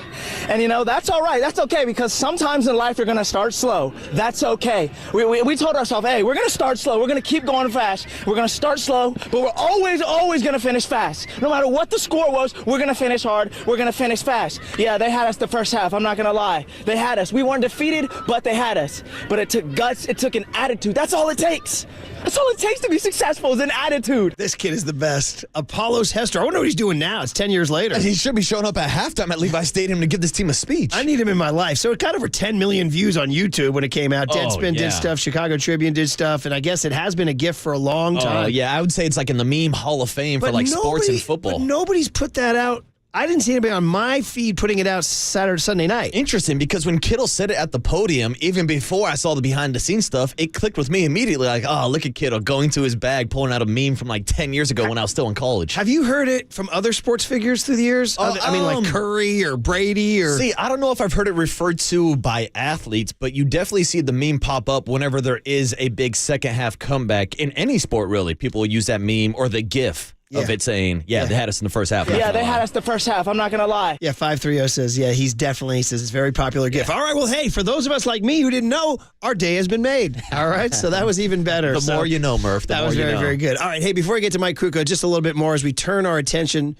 And, that's all right. That's okay because sometimes in life you're going to start slow. That's okay. We told ourselves, hey, we're going to start slow. We're going to keep going fast. We're going to start slow, but we're always going to finish fast. No matter what the score was, we're going to finish hard. We're going to finish fast. Yeah, they had us the first half. I'm not going to lie. They had us. We weren't defeated, but they had us. But it took guts. It took an attitude. That's all it takes. That's all it takes to be successful is an attitude. This kid is the best. Apollos Hester. I wonder what he's doing now. It's 10 years later. He should be showing up at halftime at Levi Stadium to give this team a speech. I need him in my life. So it got over 10 million views on YouTube when it came out. Deadspin did stuff. Chicago Tribune did stuff. And I guess it has been a gift for a long time. Oh, yeah. I would say it's like in the meme Hall of Fame for like sports and football. But nobody's put that out. I didn't see anybody on my feed putting it out Sunday night. Interesting, because when Kittle said it at the podium, even before I saw the behind-the-scenes stuff, it clicked with me immediately. Like, oh, look at Kittle going to his bag, pulling out a meme from like 10 years ago when I was still in college. Have you heard it from other sports figures through the years? Like Curry or Brady or... See, I don't know if I've heard it referred to by athletes, but you definitely see the meme pop up whenever there is a big second-half comeback in any sport, really. People will use that meme or the GIF. Of it saying, they had us in the first half. Yeah, they had us the first half. I'm not going to lie. Yeah, 530 says, he says it's a very popular GIF. All right, well, hey, for those of us like me who didn't know, our day has been made. All right, so that was even better. The more you know, Murph, that was very, very good. All right, hey, before we get to Mike Krukow, just a little bit more as we turn our attention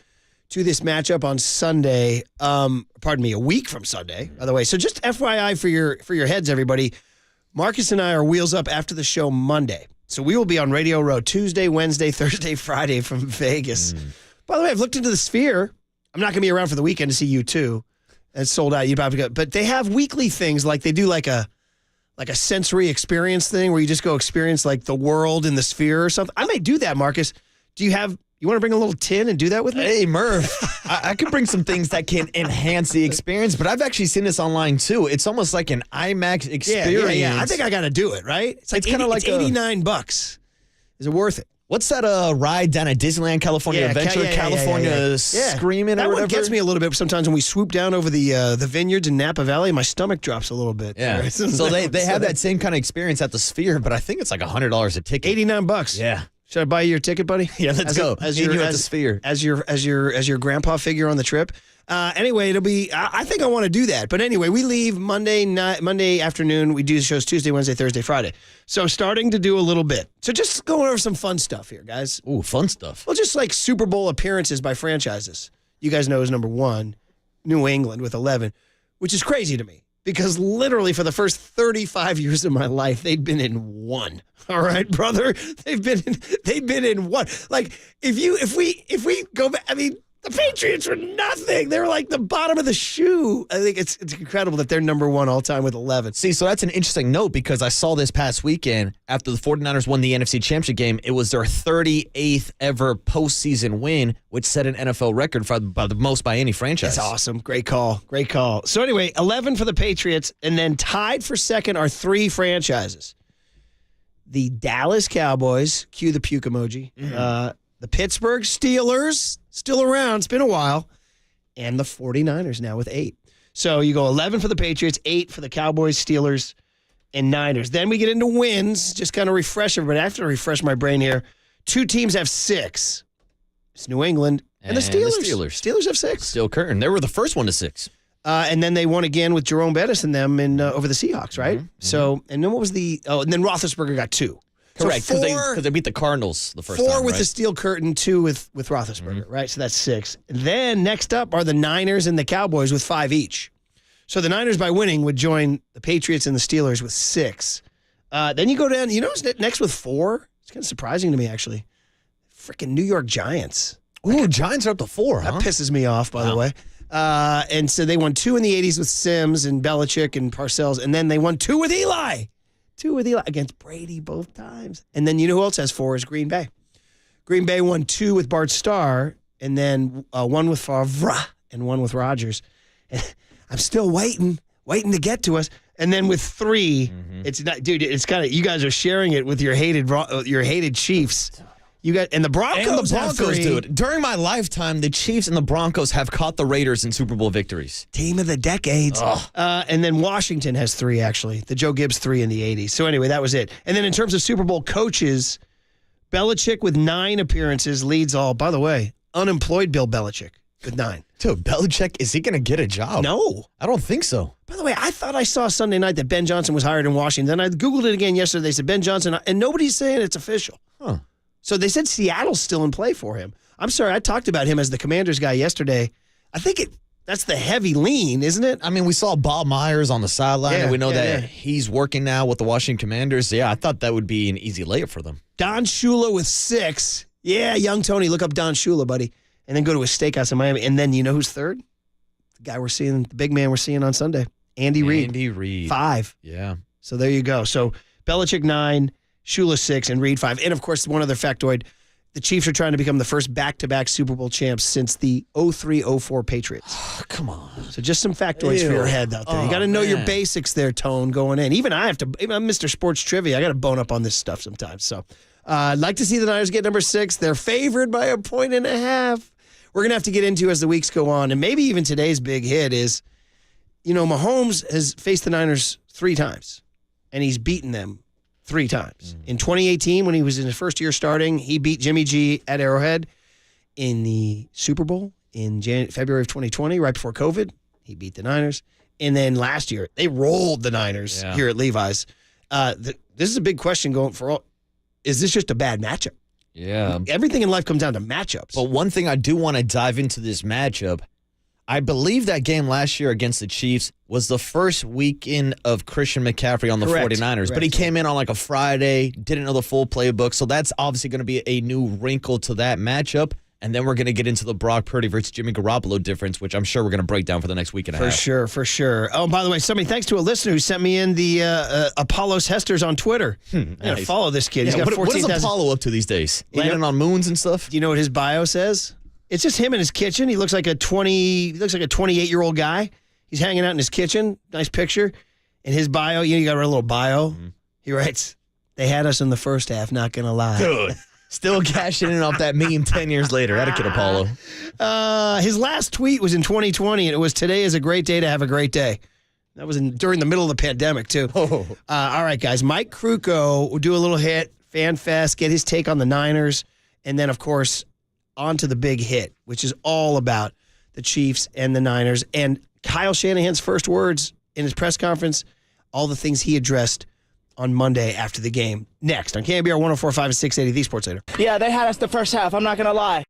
to this matchup on Sunday. A week from Sunday, by the way. So just FYI for your heads, everybody, Marcus and I are wheels up after the show Monday. So we will be on Radio Row Tuesday, Wednesday, Thursday, Friday from Vegas. By the way, I've looked into the Sphere. I'm not going to be around for the weekend to see you too. It's sold out. You'd probably go. But they have weekly things like they do like a sensory experience thing where you just go experience like the world in the Sphere or something. I may do that, Marcus. You want to bring a little tin and do that with me? Hey, Murph, I could bring some things that can enhance the experience, but I've actually seen this online, too. It's almost like an IMAX experience. Yeah. I think I got to do it, right? It's kind of like $89. Is it worth it? What's that ride down at Disneyland, California Adventure, California Screaming or whatever? That one gets me a little bit. Sometimes when we swoop down over the vineyards in Napa Valley, my stomach drops a little bit. Yeah. Right? So they have that same kind of experience at the Sphere, but I think it's like $100 a ticket. $89. Yeah. Should I buy you your ticket, buddy? Yeah, let's go. At the Sphere. As your grandpa figure on the trip. Anyway, it'll be. I think I want to do that. But anyway, we leave Monday afternoon. We do the shows Tuesday, Wednesday, Thursday, Friday. So starting to do a little bit. So just going over some fun stuff here, guys. Ooh, fun stuff. Well, just like Super Bowl appearances by franchises. You guys know is number 1, New England with 11, which is crazy to me. Because literally for the first 35 years of my life, they'd been in one. All right, brother? They've been in one. Like, if we go back, I mean, The Patriots were nothing. They were like the bottom of the shoe. I think it's incredible that they're number one all time with 11. See, so that's an interesting note because I saw this past weekend after the 49ers won the NFC Championship game, it was their 38th ever postseason win, which set an NFL record by the most by any franchise. That's awesome. Great call. Great call. So anyway, 11 for the Patriots, and then tied for second are three franchises. The Dallas Cowboys, cue the puke emoji, the Pittsburgh Steelers, still around, it's been a while, and the 49ers now with 8. So you go 11 for the Patriots, 8 for the Cowboys, Steelers, and Niners. Then we get into wins, just kind of refresh everybody. I have to refresh my brain here. 2 teams have 6. It's New England and the Steelers. Steelers have 6. Still curtain. They were the first one to 6. And then they won again with Jerome Bettis and them over the Seahawks, right? Mm-hmm. So, and then what was and then Roethlisberger got 2. Correct, So because they beat the Cardinals the first 4 time, with right? the steel curtain, 2 with Roethlisberger, right? So that's 6. Then next up are the Niners and the Cowboys with 5 each. So the Niners, by winning, would join the Patriots and the Steelers with 6. Then you go down, you know who's next with 4? It's kind of surprising to me, actually. Freaking New York Giants. Ooh, Giants are up to 4, That huh? pisses me off, by the way. And so they won 2 in the 80s with Sims and Belichick and Parcells, and then they won 2 with Eli. 2 with Eli against Brady both times. And then you know who else has 4 is Green Bay. Green Bay won 2 with Bart Starr, and then 1 with Favre and 1 with Rodgers. I'm still waiting to get to us. And then with 3, it's not, dude. It's kind of, you guys are sharing it with your hated Chiefs. You got and the Broncos have 3. Dude. During my lifetime, the Chiefs and the Broncos have caught the Raiders in Super Bowl victories. Team of the decades. And then Washington has 3, actually. The Joe Gibbs 3 in the 80s. So anyway, that was it. And then in terms of Super Bowl coaches, Belichick with 9 appearances leads all. By the way, unemployed Bill Belichick with 9. Dude, Belichick, is he going to get a job? No. I don't think so. By the way, I thought I saw Sunday night that Ben Johnson was hired in Washington. Then I Googled it again yesterday. They said Ben Johnson, and nobody's saying it's official. Huh. So they said Seattle's still in play for him. I'm sorry, I talked about him as the Commanders guy yesterday. I think that's the heavy lean, isn't it? I mean, we saw Bob Myers on the sideline, and we know that he's working now with the Washington Commanders. Yeah, I thought that would be an easy layup for them. Don Shula with 6. Yeah, young Tony, look up Don Shula, buddy. And then go to a steakhouse in Miami. And then you know who's 3rd? The guy the big man we're seeing on Sunday. Andy Reid. Andy Reid. 5. Yeah. So there you go. So Belichick 9, Shula 6, and Reid 5. And, of course, one other factoid, the Chiefs are trying to become the first back-to-back Super Bowl champs since the 03-04 Patriots. Oh, come on. So just some factoids for your head out there. You got to know your basics there, Tone, going in. Even I'm Mr. Sports Trivia. I got to bone up on this stuff sometimes. So I'd like to see the Niners get number 6. They're favored by 1.5. We're going to have to get into as the weeks go on. And maybe even today's big hit is, Mahomes has faced the Niners 3 times, and he's beaten them 3 times. In 2018, when he was in his first year starting, he beat Jimmy G at Arrowhead. In the Super Bowl in February of 2020, right before COVID, he beat the Niners. And then last year, they rolled the Niners here at Levi's. This is a big question going for all. Is this just a bad matchup? Yeah. Everything in life comes down to matchups. But one thing I do want to dive into this matchup, I believe that game last year against the Chiefs was the first weekend of Christian McCaffrey on the 49ers. But he came in on like a Friday, didn't know the full playbook. So that's obviously going to be a new wrinkle to that matchup. And then we're going to get into the Brock Purdy versus Jimmy Garoppolo difference, which I'm sure we're going to break down for the next week and a half. For sure. Oh, by the way, thanks to a listener who sent me in the Apollos Hesters on Twitter. Nice. Follow this kid. He's got what is 14,000. Apollo up to these days? Landing on moons and stuff? Do you know what his bio says? It's just him in his kitchen. He looks like a 28-year-old guy. He's hanging out in his kitchen. Nice picture. In his bio, you got a little bio. He writes, "They had us in the first half, not going to lie." Dude. Still cashing in off that meme 10 years later. That a kid, Apollo. His last tweet was in 2020, and it was, "Today is a great day to have a great day." That was during the middle of the pandemic, too. All right, guys. Mike Krukow will do a little hit, Fan Fest, get his take on the Niners, and then, of course, on to the big hit, which is all about the Chiefs and the Niners. And Kyle Shanahan's first words in his press conference, all the things he addressed on Monday after the game. Next on KNBR 104.5 and 680, the Sports Leader. Yeah, they had us the first half. I'm not going to lie.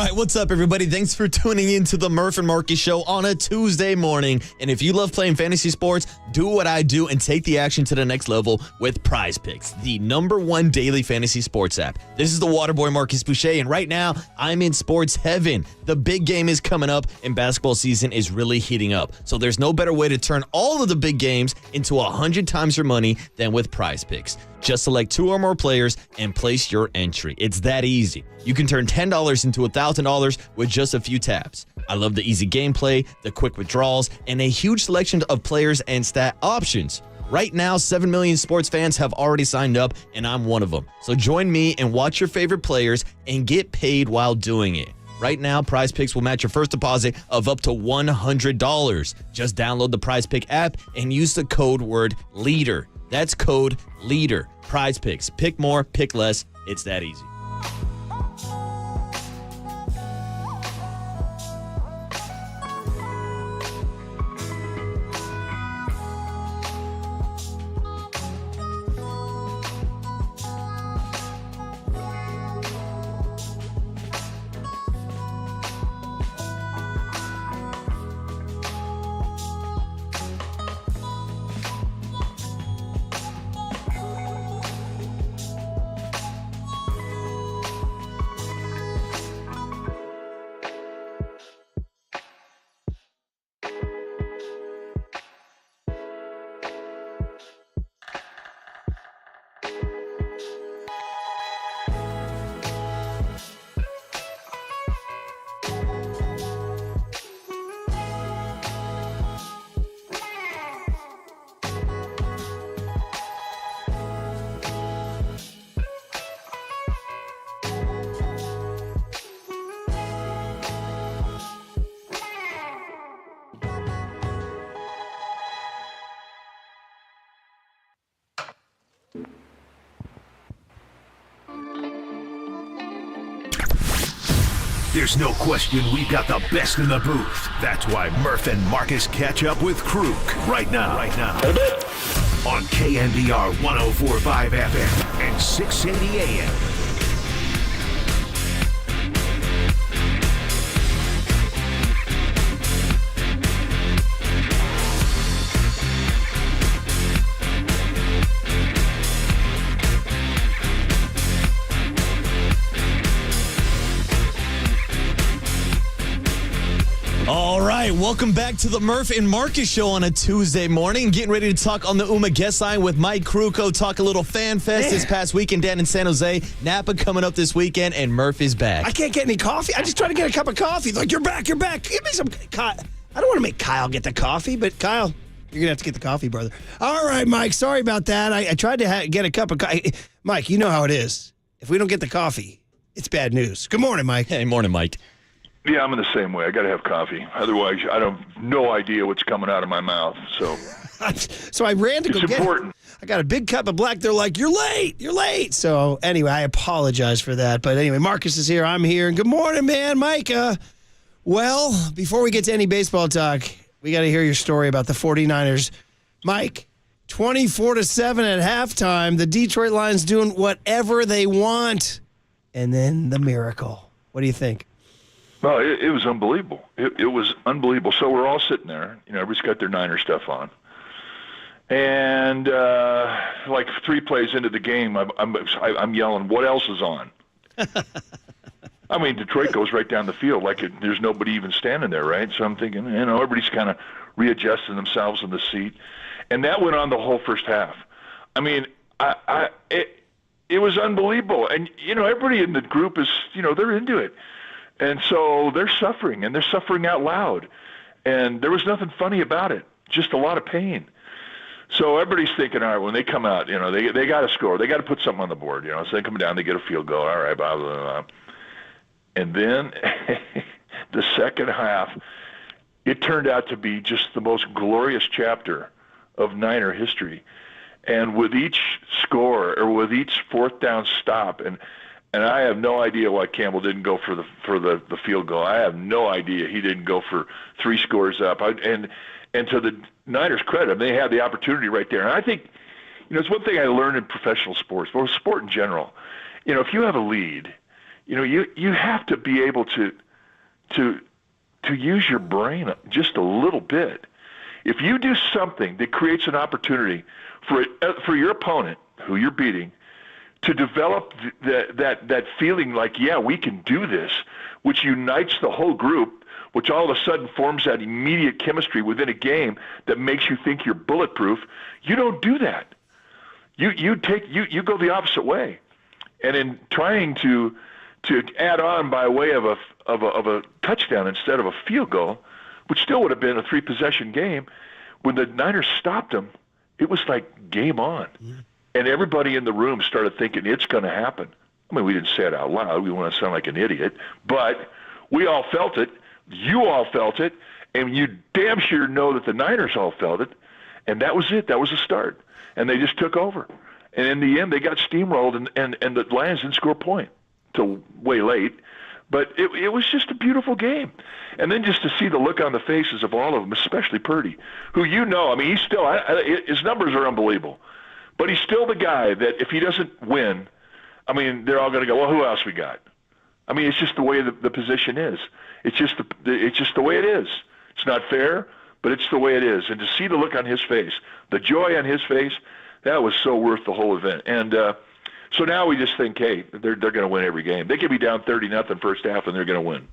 right, what's up, everybody? Thanks for tuning in to the Murph and Marky Show on a Tuesday morning. And if you love playing fantasy sports, do what I do and take the action to the next level with Prize Picks, the #1 daily fantasy sports app. This is the Waterboy Marcus Boucher, and right now, I'm in sports heaven. The big game is coming up, and basketball season is really heating up. So there's no better way to turn all of the big games into 100 times your money than with Prize Picks. Just select 2 or more players and place your entry. It's that easy. You can turn $10 into $1,000 with just a few taps. I love the easy gameplay, the quick withdrawals, and a huge selection of players and stat options. Right now, 7 million sports fans have already signed up, and I'm one of them. So join me and watch your favorite players and get paid while doing it. Right now, Prize Picks will match your first deposit of up to $100. Just download the Prize Pick app and use the code word LEADER. That's code LEADER. Prize Picks. Pick more, pick less. It's that easy. There's no question we've got the best in the booth. That's why Murph and Marcus catch up with Kruk right now. On KNBR 104.5 FM and 680 AM. All right, welcome back to the Murph and Marcus Show on a Tuesday morning. Getting ready to talk on the UMA guest line with Mike Kruko. Talk a little Fan Fest this past weekend down in San Jose. Napa coming up this weekend, and Murph is back. I can't get any coffee. I just try to get a cup of coffee. Like, you're back. Give me some. I don't want to make Kyle get the coffee, but Kyle, you're going to have to get the coffee, brother. All right, Mike, sorry about that. I tried to get a cup of coffee. Mike, you know how it is. If we don't get the coffee, it's bad news. Good morning, Mike. Hey, morning, Mike. Yeah, I'm in the same way. I got to have coffee. Otherwise, I don't no idea what's coming out of my mouth. So, I ran to go get important. I got a big cup of black. They're like, you're late. So anyway, I apologize for that. But anyway, Marcus is here. I'm here. And good morning, man, Mike. Well, before we get to any baseball talk, we got to hear your story about the 49ers. Mike, 24-7 at halftime. The Detroit Lions doing whatever they want. And then the miracle. What do you think? Well, it was unbelievable. It was unbelievable. So we're all sitting there. You know, everybody's got their Niner stuff on. And like 3 plays into the game, I'm yelling, "What else is on?" I mean, Detroit goes right down the field like there's nobody even standing there, right? So I'm thinking, you know, everybody's kind of readjusting themselves in the seat. And that went on the whole first half. I mean, it was unbelievable. And, you know, everybody in the group is, you know, they're into it. And so they're suffering, and they're suffering out loud. And there was nothing funny about it, just a lot of pain. So everybody's thinking, all right, when they come out, you know, they got to score. They got to put something on the board, you know. So they come down, they get a field goal. All right, blah, blah, blah. And then the second half, it turned out to be just the most glorious chapter of Niner history. And with each score or with each fourth down stop, and I have no idea why Campbell didn't go for the field goal. I have no idea he didn't go for 3 scores up. And to the Niners' credit, they had the opportunity right there. And I think, you know, it's one thing I learned in professional sports, or sport in general. You know, if you have a lead, you have to be able to use your brain just a little bit. If you do something that creates an opportunity for your opponent, who you're beating, to develop that feeling like, yeah, we can do this, which unites the whole group, which all of a sudden forms that immediate chemistry within a game that makes you think you're bulletproof, you don't do that. You go the opposite way. And in trying to add on by way of a touchdown instead of a field goal, which still would have been a 3-possession game, when the Niners stopped them, it was like game on. And everybody in the room started thinking it's going to happen. I mean, we didn't say it out loud. We want to sound like an idiot. But we all felt it. You all felt it. And you damn sure know that the Niners all felt it. And that was it. That was the start. And they just took over. And in the end, they got steamrolled, and the Lions didn't score a point till way late. But it was just a beautiful game. And then just to see the look on the faces of all of them, especially Purdy, who he's still, his numbers are unbelievable. But he's still the guy that if he doesn't win, I mean, they're all going to go, well, who else we got? I mean, it's just the way the position is. It's just the way it is. It's not fair, but it's the way it is. And to see the look on his face, the joy on his face, that was so worth the whole event. And so now we just think, hey, they're going to win every game. They could be down 30-0 first half, and they're going to win.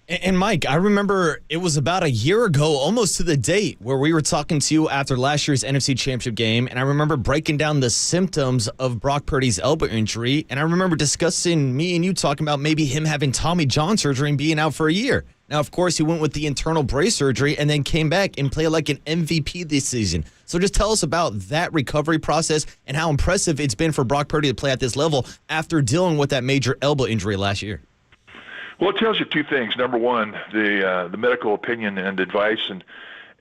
And Mike, I remember it was about a year ago, almost to the date, where we were talking to you after last year's NFC Championship game, and I remember breaking down the symptoms of Brock Purdy's elbow injury, and I remember discussing, me and you talking about maybe him having Tommy John surgery and being out for a year. Now, of course, he went with the internal brace surgery and then came back and played like an MVP this season. So just tell us about that recovery process and how impressive it's been for Brock Purdy to play at this level after dealing with that major elbow injury last year. Well, it tells you two things. Number one, the medical opinion and advice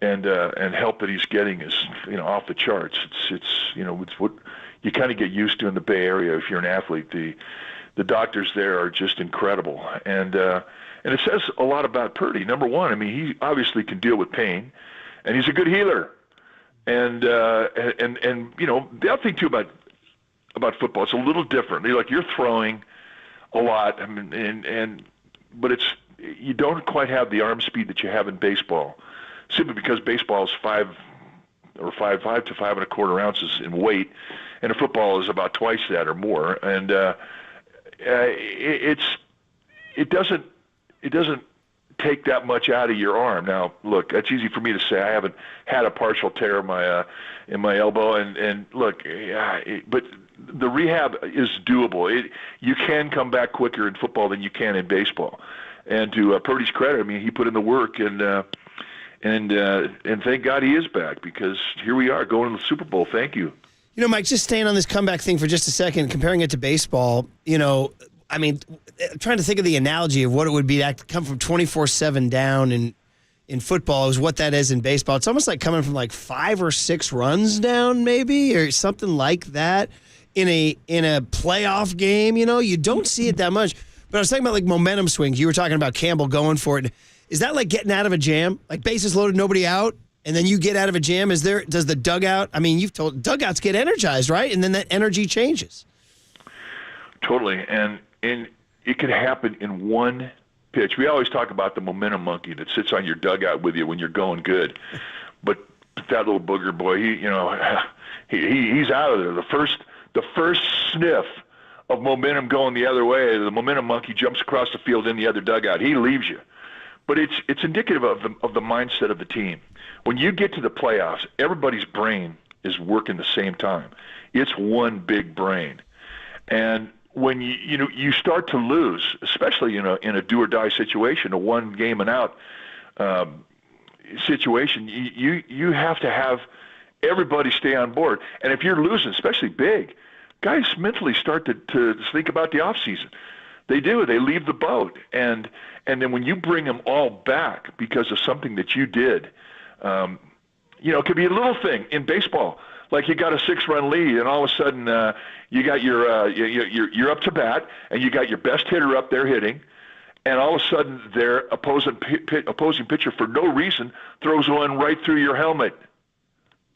and help that he's getting is off the charts. It's what you kind of get used to in the Bay Area if you're an athlete. The doctors there are just incredible, and it says a lot about Purdy. Number one, I mean, he obviously can deal with pain, and he's a good healer. And the other thing too about football, it's a little different. You're throwing a lot, I mean, but you don't quite have the arm speed that you have in baseball, simply because baseball is 5 to 5.25 ounces in weight, and a football is about twice that or more. And it doesn't take that much out of your arm. Now, look, that's easy for me to say. I haven't had a partial tear in my elbow, and look, but the rehab is doable. You can come back quicker in football than you can in baseball. And to Purdy's credit, I mean, he put in the work, and thank God he is back, because here we are going to the Super Bowl. Thank you. Mike, just staying on this comeback thing for just a second, comparing it to baseball, I mean, trying to think of the analogy of what it would be to come from 24-7 down in football is what that is in baseball. It's almost like coming from like 5 or 6 runs down, maybe, or something like that in a playoff game. You don't see it that much. But I was talking about like momentum swings. You were talking about Campbell going for it. Is that like getting out of a jam? Like bases loaded, nobody out, and then you get out of a jam? Does the dugout? I mean, you've told dugouts get energized, right? And then that energy changes. Totally, and it can happen in one pitch. We always talk about the momentum monkey that sits on your dugout with you when you're going good, but that little booger boy, he's out of there. The first sniff of momentum going the other way, the momentum monkey jumps across the field in the other dugout. He leaves you. But it's indicative of the mindset of the team. When you get to the playoffs, everybody's brain is working the same time. It's one big brain. And when you start to lose, especially in a do or die situation, a one game and out situation, you have to have everybody stay on board. And if you're losing, especially big, guys mentally start to think about the off season. They do. They leave the boat, and then when you bring them all back because of something that you did, it could be a little thing in baseball. Like you got a 6-run lead, and all of a sudden you got you're up to bat, and you got your best hitter up there hitting, and all of a sudden their opposing pitcher for no reason throws one right through your helmet.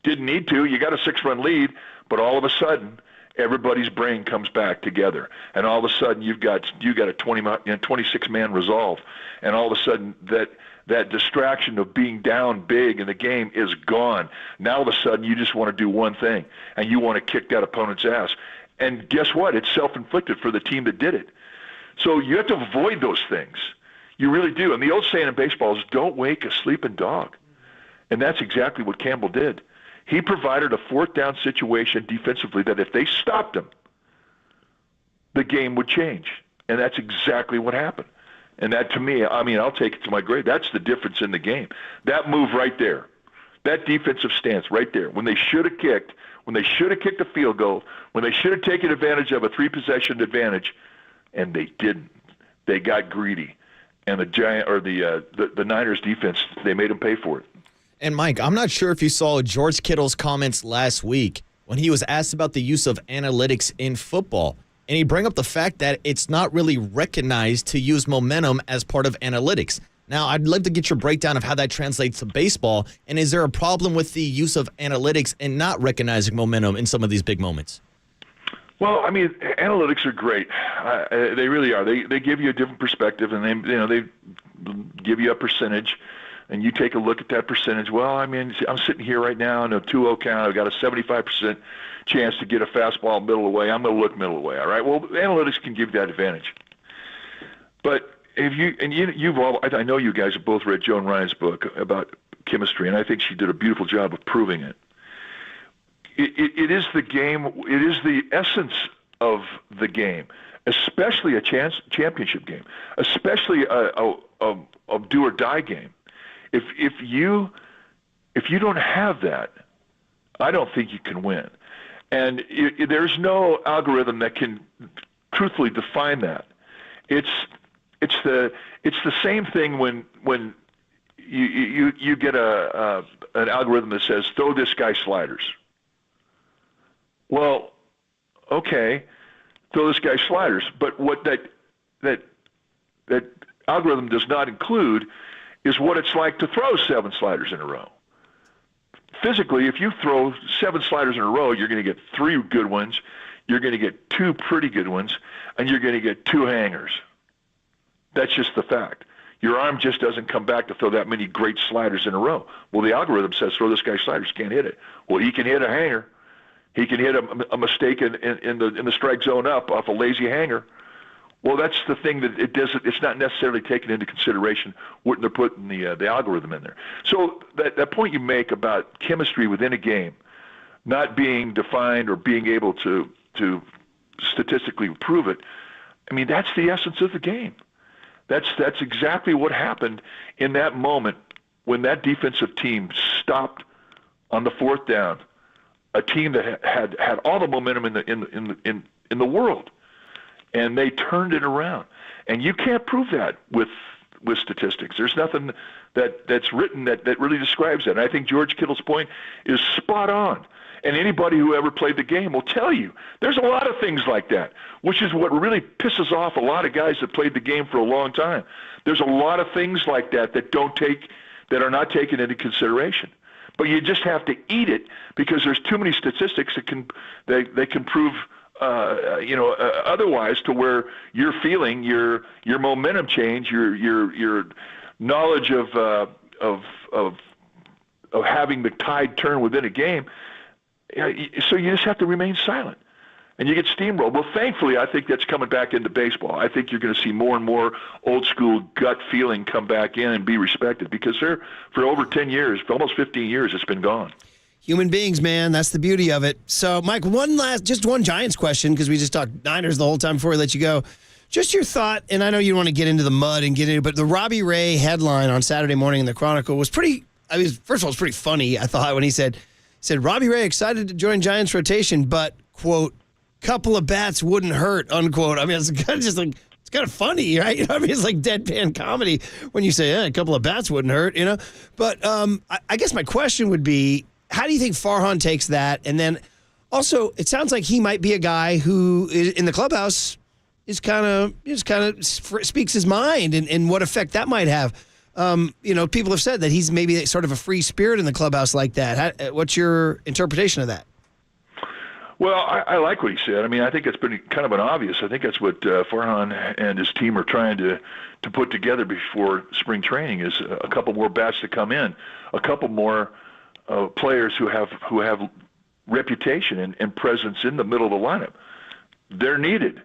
Didn't need to. You got a 6-run lead, but all of a sudden everybody's brain comes back together, and all of a sudden you got a 26-man resolve, and all of a sudden that distraction of being down big in the game is gone. Now all of a sudden you just want to do one thing, and you want to kick that opponent's ass. And guess what? It's self-inflicted for the team that did it. So you have to avoid those things. You really do. And the old saying in baseball is, don't wake a sleeping dog. And that's exactly what Campbell did. He provided a fourth down situation defensively that if they stopped him, the game would change. And that's exactly what happened. And that, to me, I mean, I'll take it to my grave. That's the difference in the game. That move right there, that defensive stance right there, when they should have kicked a field goal, when they should have taken advantage of a 3-possession advantage, and they didn't. They got greedy. And the Niners defense, they made them pay for it. And Mike, I'm not sure if you saw George Kittle's comments last week when he was asked about the use of analytics in football. And he brought up the fact that it's not really recognized to use momentum as part of analytics. Now, I'd love to get your breakdown of how that translates to baseball. And is there a problem with the use of analytics and not recognizing momentum in some of these big moments? Well, I mean, analytics are great. They really are. They give you a different perspective, and they give you a percentage, and you take a look at that percentage. Well, I mean, I'm sitting here right now in a 2-0 count. I've got a 75% chance to get a fastball middle away. I'm going to look middle away. All right. Well, analytics can give you that advantage. But you've all, I know you guys have both read Joan Ryan's book about chemistry, and I think she did a beautiful job of proving it. It is the game. It is the essence of the game, especially a championship game, especially a do or die game. If you don't have that, I don't think you can win. And there's no algorithm that can truthfully define that. It's the same thing when you get an algorithm that says throw this guy sliders. Well, okay, throw this guy sliders, but what that algorithm does not include is what it's like to throw 7 sliders in a row. Physically, if you throw 7 sliders in a row, you're going to get 3 good ones, you're going to get 2 pretty good ones, and you're going to get 2 hangers. That's just the fact. Your arm just doesn't come back to throw that many great sliders in a row. Well, the algorithm says throw this guy sliders, can't hit it. Well, he can hit a hanger. He can hit a mistake in the strike zone up off a lazy hanger. Well, that's the thing that it does. It's not necessarily taken into consideration when they're putting the algorithm in there. So that point you make about chemistry within a game not being defined or being able to statistically prove it, I mean, that's the essence of the game. That's exactly what happened in that moment when that defensive team stopped on the 4th down. A team that had all the momentum in the world, and they turned it around. And you can't prove that with statistics. There's nothing that's written that really describes that. And I think George Kittle's point is spot on. And anybody who ever played the game will tell you there's a lot of things like that, which is what really pisses off a lot of guys that played the game for a long time. There's a lot of things like that that are not taken into consideration. But you just have to eat it because there's too many statistics that can prove otherwise, to where you're feeling your momentum change, your knowledge of having the tide turn within a game. So you just have to remain silent, and you get steamrolled. Well, thankfully, I think that's coming back into baseball. I think you're going to see more and more old school gut feeling come back in and be respected, because for over 10 years, for almost 15 years, it's been gone. Human beings, man. That's the beauty of it. So, Mike, one Giants question, because we just talked Niners the whole time before we let you go. Just your thought, and I know you want to get into the mud and get into it, but the Robbie Ray headline on Saturday morning in the Chronicle was pretty, first of all, it's pretty funny, I thought, when he said Robbie Ray excited to join Giants rotation, but, quote, couple of bats wouldn't hurt, unquote. I mean, it's kind of just like, it's kind of funny, right? You know, I mean, it's like deadpan comedy when you say, a couple of bats wouldn't hurt, you know? But I guess my question would be, how do you think Farhan takes that? And then also, it sounds like he might be a guy who, in the clubhouse, is kind of speaks his mind and what effect that might have. People have said that he's maybe sort of a free spirit in the clubhouse like that. What's your interpretation of that? Well, I like what he said. I mean, I think it's been kind of an obvious. I think that's what Farhan and his team are trying to put together before spring training is a couple more bats to come in, a couple more players who have reputation and presence in the middle of the lineup. They're needed.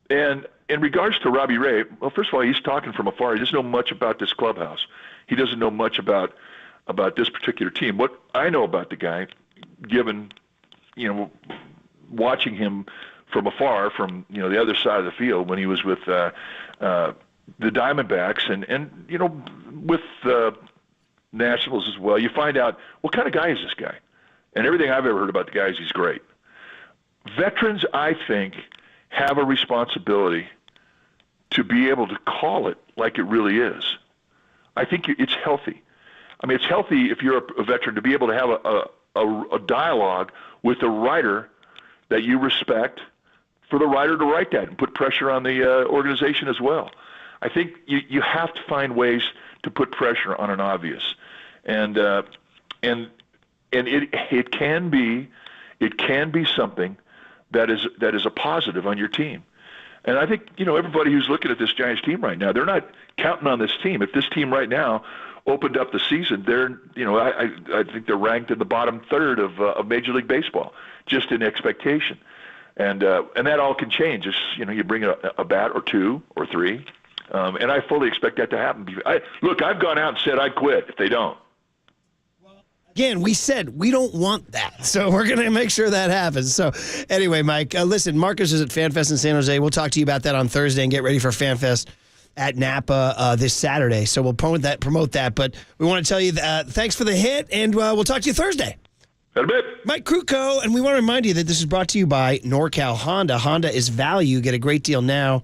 And in regards to Robbie Ray, well, first of all, he's talking from afar. He doesn't know much about this clubhouse. He doesn't know much about this particular team. What I know about the guy, given watching him from afar, from the other side of the field when he was with the Diamondbacks and with the Nationals as well, you find out what kind of guy is this guy. And everything I've ever heard about the guy is he's great. Veterans, I think, have a responsibility to be able to call it like it really is. I think it's healthy. I mean, it's healthy if you're a veteran to be able to have a dialogue with a writer that you respect, for the writer to write that and put pressure on the organization as well. I think you have to find ways to put pressure on an obvious, and it can be something that is a positive on your team. And I think everybody who's looking at this Giants team right now, they're not counting on this team. If this team right now opened up the season, they're I think they're ranked in the bottom third of Major League Baseball, just in expectation. And that all can change. Just you bring a bat or two or three, and I fully expect that to happen. Look, I've gone out and said I'd quit if they don't. Again, we said we don't want that, so we're going to make sure that happens. So anyway, Mike, listen, Marcus is at FanFest in San Jose. We'll talk to you about that on Thursday and get ready for FanFest at Napa this Saturday. So we'll promote that. But we want to tell you thanks for the hit, and we'll talk to you Thursday. Had a bit. Mike Krukow, and we want to remind you that this is brought to you by NorCal Honda. Honda is value. Get a great deal now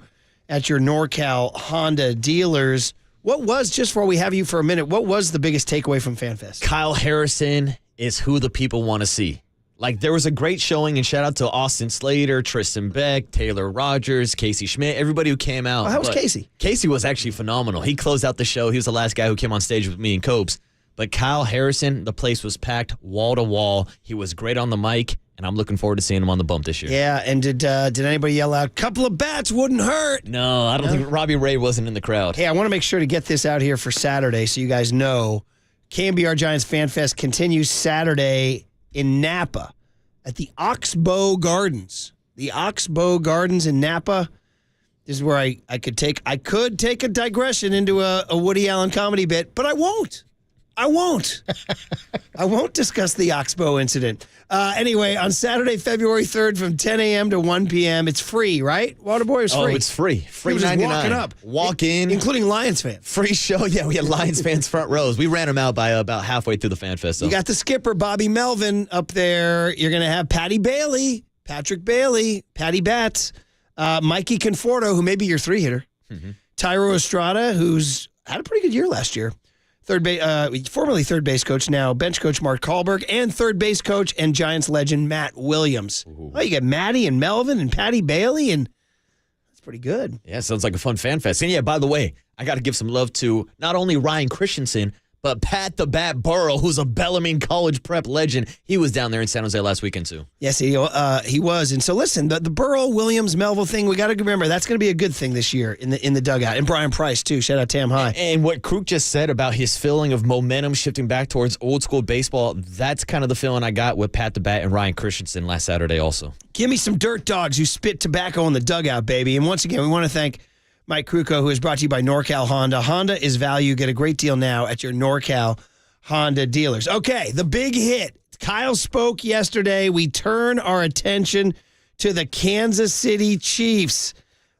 at your NorCal Honda dealers. What was, just while we have you for a minute, what was the biggest takeaway from FanFest? Kyle Harrison is who the people want to see. Like, there was a great showing, and shout out to Austin Slater, Tristan Beck, Taylor Rogers, Casey Schmidt, everybody who came out. Oh, how was Casey? Casey was actually phenomenal. He closed out the show. He was the last guy who came on stage with me and Copes. But Kyle Harrison, the place was packed wall to wall. He was great on the mic, and I'm looking forward to seeing him on the bump this year. Yeah, and did anybody yell out, "Couple of bats wouldn't hurt"? No, I don't think Robbie Ray wasn't in the crowd. Hey, I want to make sure to get this out here for Saturday so you guys know. KNBR Giants Fan Fest continues Saturday in Napa at the Oxbow Gardens. The Oxbow Gardens in Napa. This is where I could take a digression into a Woody Allen comedy bit, but I won't. I won't discuss the Oxbow incident. Anyway, on Saturday, February 3rd from 10 a.m. to 1 p.m., it's free, right? Waterboy is free. Oh, it's free. Free People just $99. walking up. Walk in. Including Lions fans. Free show. Yeah, we had Lions fans front rows. We ran them out by about halfway through the fan fest. So. You got the skipper, Bobby Melvin, up there. You're going to have Patty Bailey, Patrick Bailey, Patty Batts, Mikey Conforto, who may be your three-hitter, Tyro Estrada, who's had a pretty good year last year. Formerly third base coach, now bench coach Mark Kahlberg, and third base coach and Giants legend Matt Williams. Oh, you got Matty and Melvin and Patty Bailey, and that's pretty good. Yeah, sounds like a fun fan fest. And yeah, by the way, I got to give some love to not only Ryan Christensen, but Pat the Bat Burrow, who's a Bellarmine College prep legend. He was down there in San Jose last weekend, too. Yes, he was. And so listen, the Burrow, Williams, Melville thing, we got to remember that's going to be a good thing this year in the dugout. And Brian Price, too. Shout out Tam High. And what Kruk just said about his feeling of momentum shifting back towards old school baseball, that's kind of the feeling I got with Pat the Bat and Ryan Christensen last Saturday also. Give me some dirt dogs who spit tobacco in the dugout, baby. And once again, we want to thank Mike Krukow, who is brought to you by NorCal Honda. Honda is value. Get a great deal now at your NorCal Honda dealers. Okay, the big hit. Kyle spoke yesterday. We turn our attention to the Kansas City Chiefs.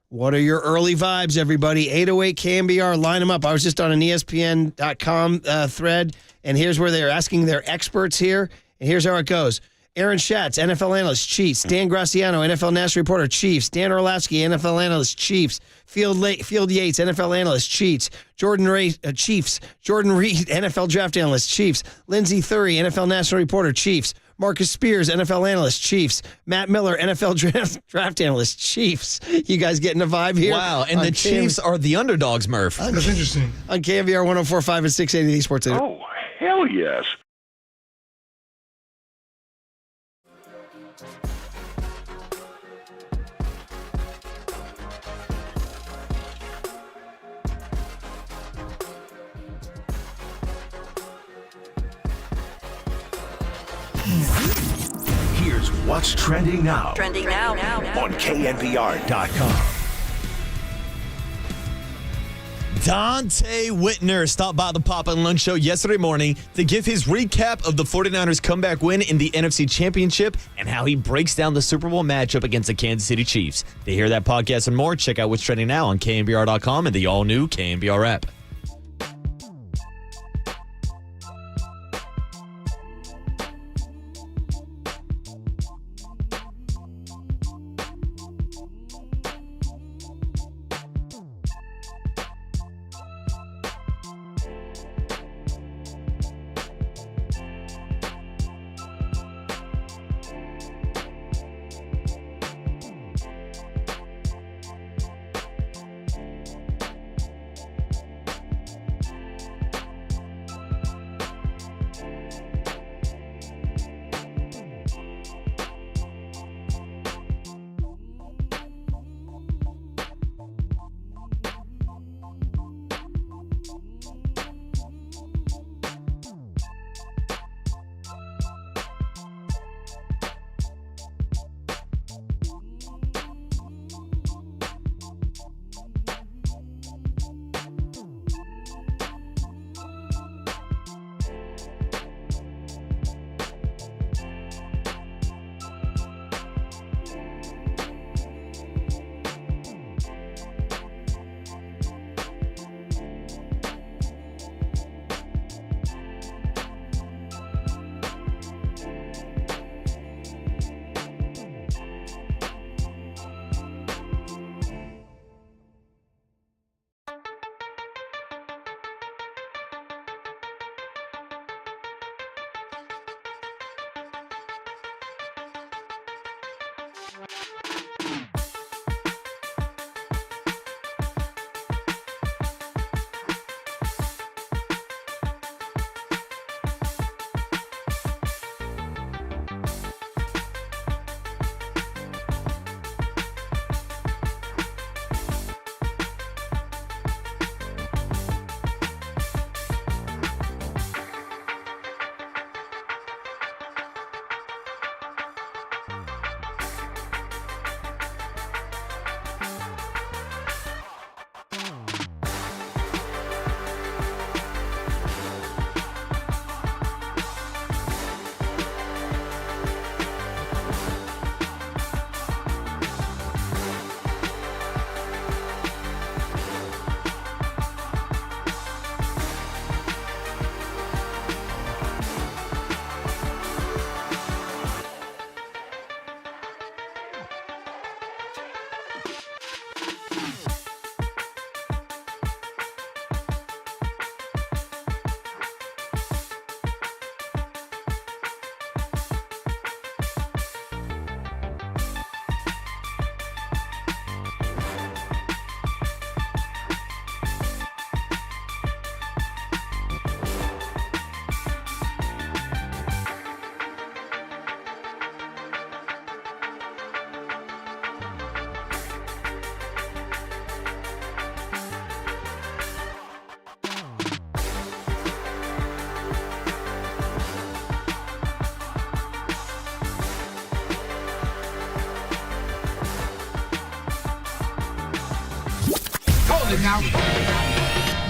What are your early vibes, everybody? 808 KNBR, line them up. I was just on an ESPN.com thread, and here's where they're asking their experts here, and here's how it goes. Aaron Schatz, NFL analyst, Chiefs. Dan Graciano, NFL national reporter, Chiefs. Dan Orlovsky, NFL analyst, Chiefs. Field Yates, NFL analyst, Chiefs. Chiefs. Jordan Reed, NFL draft analyst, Chiefs. Lindsey Thury, NFL national reporter, Chiefs. Marcus Spears, NFL analyst, Chiefs. Matt Miller, NFL draft analyst, Chiefs. You guys getting a vibe here? Wow, and the Chiefs are the underdogs, Murph. That's interesting. On KNBR 104.5 and 680 Sports Leader. Oh, hell yes. Here's what's trending now. Trending now. On KNBR.com. Dante Whitner stopped by the Pop and Lunch Show yesterday morning to give his recap of the 49ers comeback win in the NFC Championship and how he breaks down the Super Bowl matchup against the Kansas City Chiefs. To hear that podcast and more, check out what's trending now on KNBR.com and the all-new KNBR app.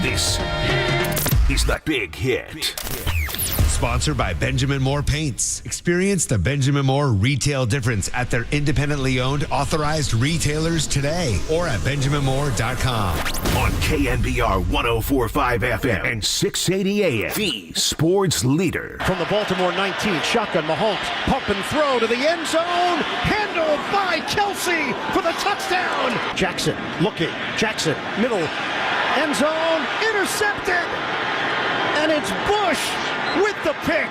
This is the Big Hit. Sponsored by Benjamin Moore Paints. Experience the Benjamin Moore retail difference at their independently owned authorized retailers today or at benjaminmoore.com. On KNBR 104.5 FM and 680 AM. The sports leader. From the Baltimore 19, shotgun Mahomes, pump and throw to the end zone. Handled by Kelsey for the touchdown. Jackson looking. Jackson, middle, end zone, intercepted. And it's Bush with the pick.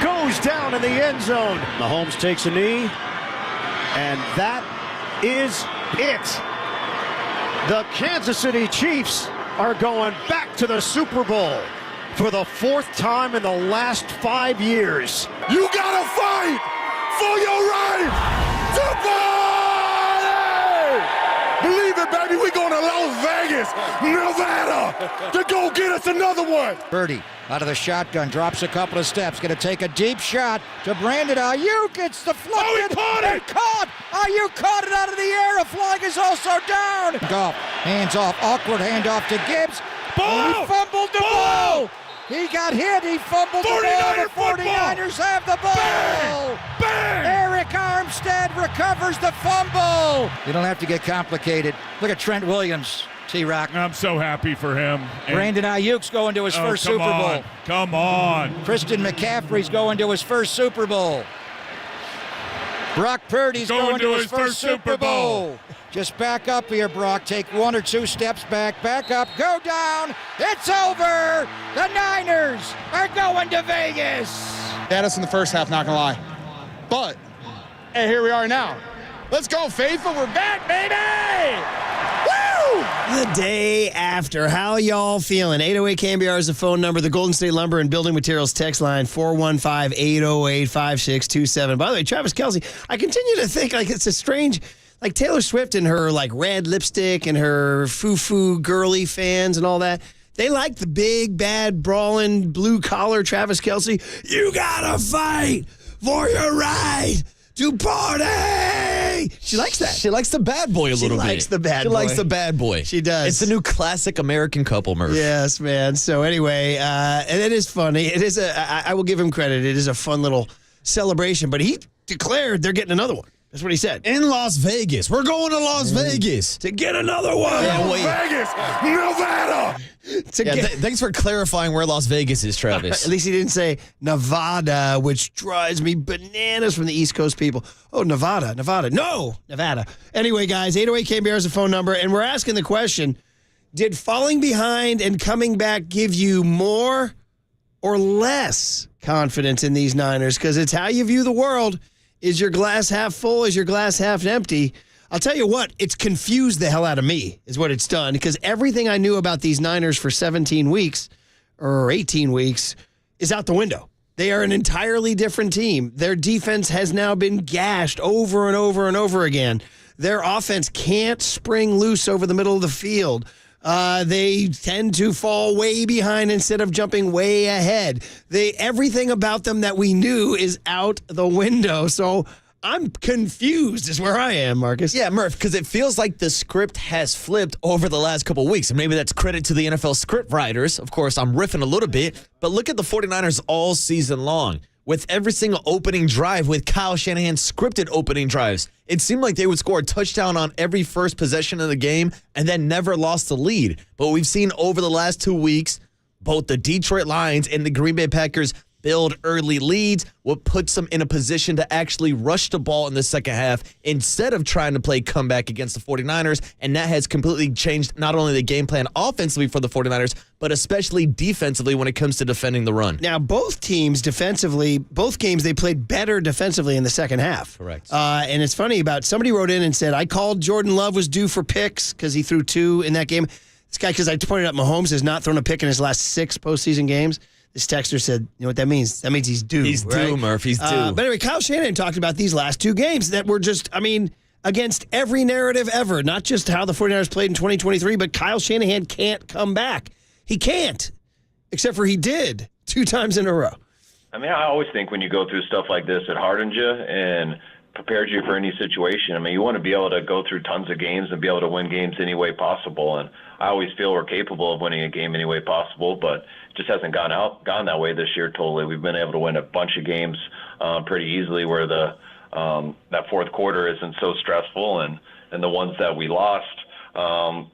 Goes down in the end zone. Mahomes takes a knee. And that is it. The Kansas City Chiefs are going back to the Super Bowl for the fourth time in the last 5 years. You gotta fight for your right to party! Believe it, baby, we're going to Las Vegas. Vegas, Nevada, to go get us another one. Purdy out of the shotgun, drops a couple of steps, going to take a deep shot to Brandon Ayuk. It's deflected. Oh, he caught it! Caught! Ayuk caught it out of the air. A flag is also down. Goff, hands off, awkward handoff to Gibbs. Ball! And he fumbled the ball. He got hit. He fumbled the ball. The 49ers have the ball. Bang! Bang! Eric Armstead recovers the fumble. You don't have to get complicated. Look at Trent Williams. T-Rock. I'm so happy for him. Brandon Ayuk's going to his first Super Bowl. Come on. Christian McCaffrey's going to his first Super Bowl. Brock Purdy's going to his first Super Bowl. Just back up here, Brock. Take 1 or 2 steps back. Back up. Go down. It's over. The Niners are going to Vegas. They had us in the first half, not going to lie. But, hey, here we are now. Let's go, Faithful. We're back, baby! The day after. How y'all feeling? 808 KNBR is the phone number. The Golden State Lumber and Building Materials text line, 415-808-5627. By the way, Travis Kelce, I continue to think like it's a strange, like Taylor Swift and her like red lipstick and her foo-foo girly fans and all that. They like the big, bad, brawling, blue-collar Travis Kelce. You gotta fight for your right to party. She likes that. She likes the bad boy a little bit. She likes the bad boy. She likes the bad boy. She does. It's the new classic American couple, Murph. Yes, man. So anyway, and it is funny. It is I will give him credit. It is a fun little celebration, but he declared they're getting another one. That's what he said. In Las Vegas. We're going to Las Vegas. To get another one. Yeah, wait. Vegas, Nevada. Thanks for clarifying where Las Vegas is, Travis. At least he didn't say Nevada, which drives me bananas from the East Coast people. Oh, Nevada. No, Nevada. Anyway, guys, 808 KNBR is the phone number, and we're asking the question, did falling behind and coming back give you more or less confidence in these Niners? Because it's how you view the world. Is your glass half full? Is your glass half empty? I'll tell you what, it's confused the hell out of me is what it's done, because everything I knew about these Niners for 17 weeks or 18 weeks is out the window. They are an entirely different team. Their defense has now been gashed over and over and over again. Their offense can't spring loose over the middle of the field. They tend to fall way behind instead of jumping way ahead. Everything about them that we knew is out the window. So I'm confused is where I am, Marcus. Yeah, Murph, because it feels like the script has flipped over the last couple of weeks. And maybe that's credit to the NFL script writers. Of course, I'm riffing a little bit. But look at the 49ers all season long. With every single opening drive, with Kyle Shanahan's scripted opening drives, it seemed like they would score a touchdown on every first possession of the game and then never lost the lead. But we've seen over the last 2 weeks, both the Detroit Lions and the Green Bay Packers build early leads, what puts them in a position to actually rush the ball in the second half instead of trying to play comeback against the 49ers. And that has completely changed not only the game plan offensively for the 49ers, but especially defensively when it comes to defending the run. Now, both teams defensively, both games, they played better defensively in the second half. Correct. And it's funny about somebody wrote in and said, I called Jordan Love was due for picks because he threw 2 in that game. This guy, because I pointed out Mahomes has not thrown a pick in his last 6 postseason games. This texter said, you know what that means? That means he's due. He's right? due, Murph. He's due. But anyway, Kyle Shanahan talked about these last 2 games that were just, against every narrative ever, not just how the 49ers played in 2023, but Kyle Shanahan can't come back. He can't, except for he did 2 times in a row. I always think when you go through stuff like this, it hardens you and prepares you for any situation. You want to be able to go through tons of games and be able to win games any way possible. And I always feel we're capable of winning a game any way possible, but it just hasn't gone that way this year totally. We've been able to win a bunch of games pretty easily where that fourth quarter isn't so stressful, and the ones that we lost,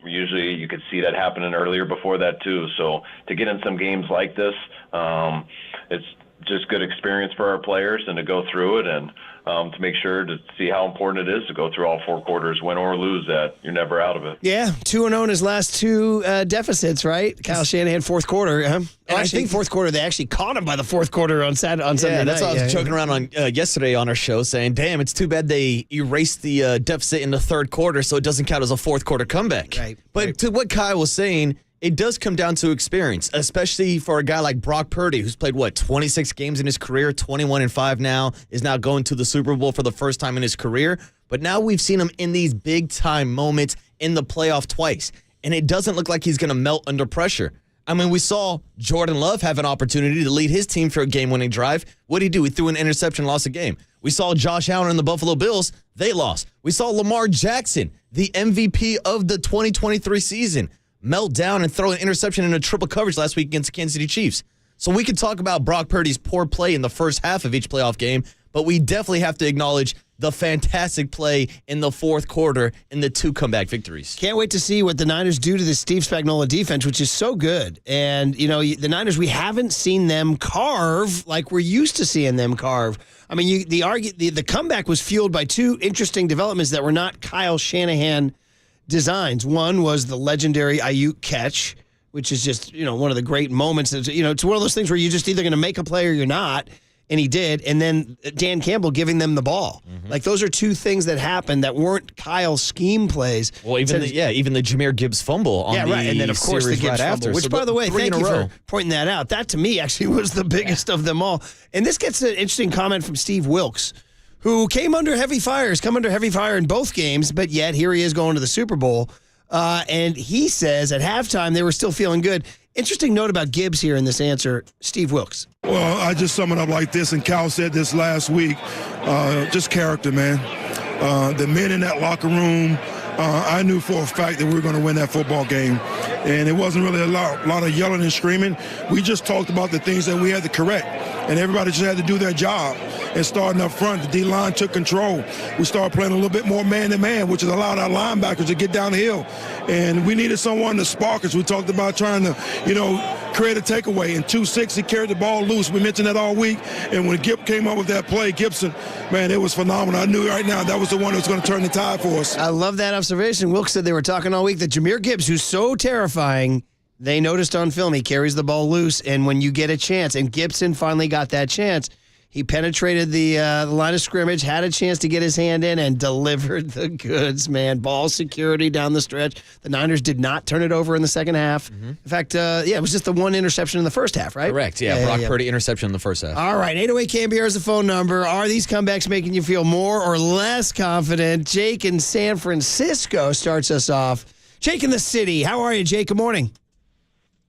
usually you could see that happening earlier before that too. So to get in some games like this, it's just good experience for our players and to go through it and to make sure to see how important it is to go through all 4 quarters, win or lose that. You're never out of it. Yeah, 2-0 in his last 2 deficits, right? Kyle Shanahan, fourth quarter. And I think fourth quarter, they actually caught him by the fourth quarter on Sunday night. That's why I was joking around on yesterday on our show saying, damn, it's too bad they erased the deficit in the third quarter so it doesn't count as a fourth quarter comeback. Right. But to what Kyle was saying, it does come down to experience, especially for a guy like Brock Purdy, who's played, 26 games in his career, 21-5 now, is now going to the Super Bowl for the first time in his career. But now we've seen him in these big-time moments in the playoff twice. and it doesn't look like he's going to melt under pressure. I mean, we saw Jordan Love have an opportunity to lead his team for a game-winning drive. What did he do? He threw an interception, lost a game. We saw Josh Allen and the Buffalo Bills. They lost. We saw Lamar Jackson, the MVP of the 2023 season, melt down and throw an interception in a triple coverage last week against the Kansas City Chiefs. So we could talk about Brock Purdy's poor play in the first half of each playoff game, but we definitely have to acknowledge the fantastic play in the fourth quarter in the 2 comeback victories. Can't wait to see what the Niners do to this Steve Spagnuolo defense, which is so good. And, the Niners, we haven't seen them carve like we're used to seeing them carve. I mean, the comeback was fueled by 2 interesting developments that were not Kyle Shanahan designs. One was the legendary Ayuk catch, which is just, one of the great moments. It's one of those things where you're just either going to make a play or you're not. And he did. And then Dan Campbell giving them the ball. Mm-hmm. Like, those are 2 things that happened that weren't Kyle's scheme plays. Well, even the Jahmyr Gibbs fumble on the and then, of course, the Gibbs fumble. Which, by the way, thank you for pointing that out. That, to me, actually was the biggest of them all. And this gets an interesting comment from Steve Wilks, who came under heavy fire in both games, but yet here he is going to the Super Bowl. And he says at halftime they were still feeling good. Interesting note about Gibbs here in this answer, Steve Wilks. Well, I just sum it up like this, and Cal said this last week, just character, man. The men in that locker room, I knew for a fact that we were going to win that football game. And it wasn't really a lot of yelling and screaming. We just talked about the things that we had to correct. And everybody just had to do their job. And starting up front, the D-line took control. We started playing a little bit more man-to-man, which has allowed our linebackers to get down the hill. And we needed someone to spark us. We talked about trying to, create a takeaway. In 2-6, he carried the ball loose. We mentioned that all week. And when Gibb came up with that play, Gibson, man, it was phenomenal. I knew right now that was the one that was going to turn the tide for us. I love that observation. Wilkes said they were talking all week that Jahmyr Gibbs, who's so terrifying, they noticed on film he carries the ball loose. And when you get a chance, and Gibson finally got that chance, he penetrated the line of scrimmage, had a chance to get his hand in, and delivered the goods, man. Ball security down the stretch. The Niners did not turn it over in the second half. Mm-hmm. In fact, it was just the one interception in the first half, right? Correct, Brock Purdy interception in the first half. All right, 808 KNBR is the phone number. Are these comebacks making you feel more or less confident? Jake in San Francisco starts us off. Jake in the city. How are you, Jake? Good morning.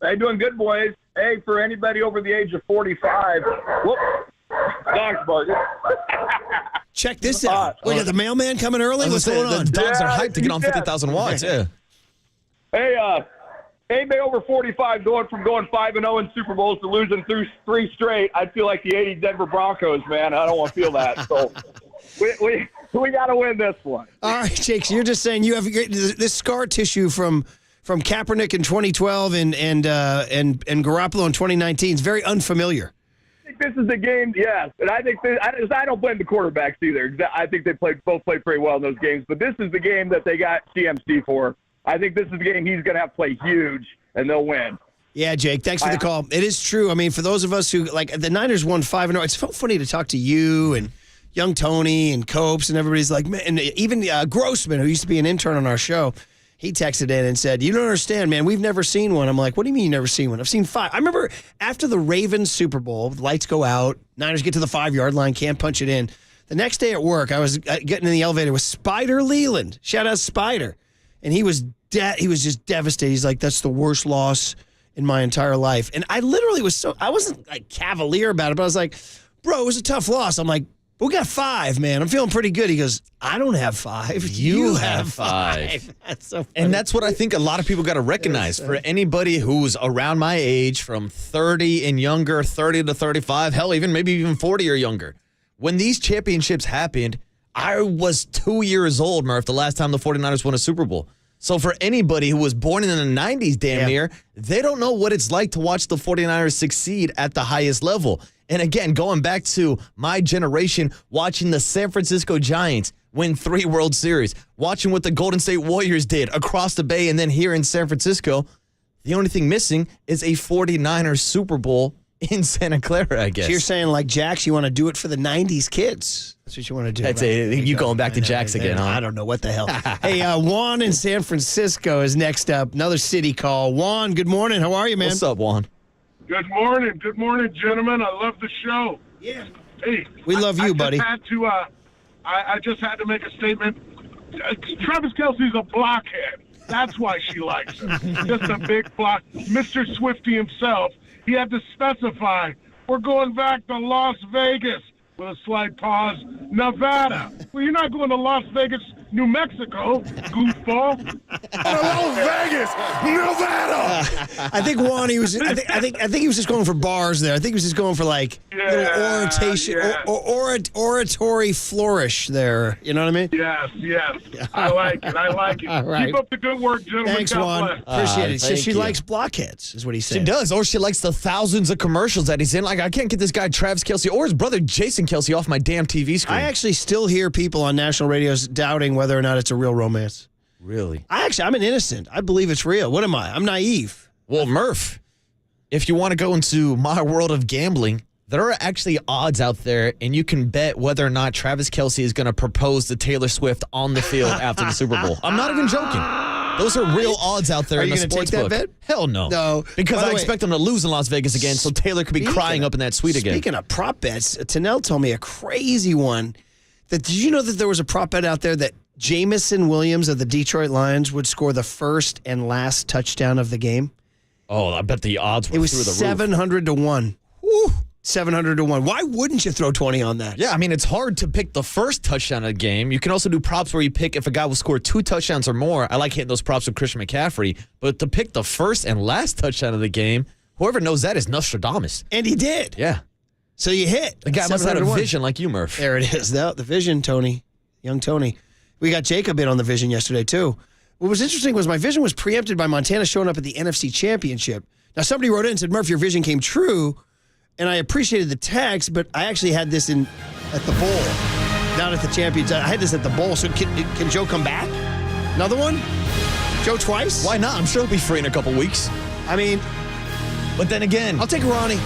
Hey, doing good, boys. Hey, for anybody over the age of 45, dogs barking. Check this out. We got the mailman coming early. What's going on? The dogs are hyped to get on 50,000 watts. Yeah. Hey, anybody over 45 going 5-0 in Super Bowls to losing through 3 straight, I feel like the '80 Denver Broncos, man. I don't want to feel that. So we got to win this one. All right, Jake. So you're just saying you have this scar tissue from Kaepernick in 2012 and Garoppolo in 2019 is very unfamiliar. This is the game, yes. And I think I don't blame the quarterbacks either. I think they both played pretty well in those games. But this is the game that they got CMC for. I think this is the game he's going to have to play huge, and they'll win. Yeah, Jake, thanks for the call. It is true. I mean, for those of us who, the Niners won 5-0. It's so funny to talk to you and young Tony and Copes, and everybody's like, man, and even Grossman, who used to be an intern on our show, he texted in and said, you don't understand, man. We've never seen one. I'm like, what do you mean you've never seen one? I've seen 5. I remember after the Ravens Super Bowl, the lights go out, Niners get to the 5-yard line, can't punch it in. The next day at work, I was getting in the elevator with Spider Leland. Shout out Spider. And he was just devastated. He's like, that's the worst loss in my entire life. And I literally I wasn't like cavalier about it, but I was like, bro, it was a tough loss. I'm like, we got 5, man. I'm feeling pretty good. He goes, I don't have 5. You have 5. That's so funny. And that's what I think a lot of people got to recognize. For anybody who's around my age, from 30 and younger, 30 to 35, hell, maybe even 40 or younger. When these championships happened, I was 2 years old, Murph, the last time the 49ers won a Super Bowl. So for anybody who was born in the 90s, damn near, they don't know what it's like to watch the 49ers succeed at the highest level. And again, going back to my generation, watching the San Francisco Giants win 3 World Series, watching what the Golden State Warriors did across the bay and then here in San Francisco, the only thing missing is a 49ers Super Bowl in Santa Clara, I guess. So you're saying, like Jax, you want to do it for the 90s kids. That's what you want to do. That's you going back to Jax again, huh? I don't know what the hell. Hey, Juan in San Francisco is next up. Another city call. Juan, good morning. How are you, man? What's up, Juan? Good morning. Good morning, gentlemen. I love the show. Yeah. Hey. We love you, buddy. I just had to make a statement. Travis Kelce's a blockhead. That's why she likes him. Just a big block. Mr. Swifty himself, he had to specify, we're going back to Las Vegas, with a slight pause, Nevada. Well, you're not going to Las Vegas, New Mexico, goofball. Las Vegas, Nevada. I think Wani was. I think he was just going for bars there. I think he was just going for like little orientation, oratory flourish there. You know what I mean? Yes. I like it. All right. Keep up the good work, gentlemen. Thanks, God Juan. bless. Appreciate it. Thank She you. likes blockheads, is what he said. She does, or she likes the thousands of commercials that he's in. Like, I can't get this guy Travis Kelce or his brother Jason Kelce off my damn TV screen. I actually still hear people on national radios doubting whether or not it's a real romance. Really? I'm an innocent. I believe it's real. What am I? I'm naive. Well, Murph, if you want to go into my world of gambling, there are actually odds out there, and you can bet whether or not Travis Kelce is going to propose to Taylor Swift on the field after the Super Bowl. I'm not even joking. Those are real odds out there in the sports book. Bet? Hell no. No. Because By the I way, expect them to lose in Las Vegas again, so Taylor could be crying up in that suite again. Speaking of prop bets, Tanel told me a crazy one. Did you know that there was a prop bet out there that Jamison Williams of the Detroit Lions would score the first and last touchdown of the game? Oh, I bet the odds were It was through the roof. 700 to 1. Woo! 700 to 1. Why wouldn't you throw 20 on that? Yeah, I mean, it's hard to pick the first touchdown of the game. You can also do props where you pick if a guy will score 2 touchdowns or more. I like hitting those props with Christian McCaffrey. But to pick the first and last touchdown of the game, whoever knows that is Nostradamus. And he did. Yeah. So you hit. The guy must have had a 701. vision like you, Murph. There it is. The vision, Tony. Young Tony. We got Jacob in on the vision yesterday, too. What was interesting was my vision was preempted by Montana showing up at the NFC Championship. Now, somebody wrote in and said, Murph, your vision came true. And I appreciated the text, but I actually had this at the bowl, not at the championship. I had this at the bowl. So can Joe come back? Another one? Joe twice? Why not? I'm sure he'll be free in a couple weeks. I mean, but then again, I'll take Ronnie.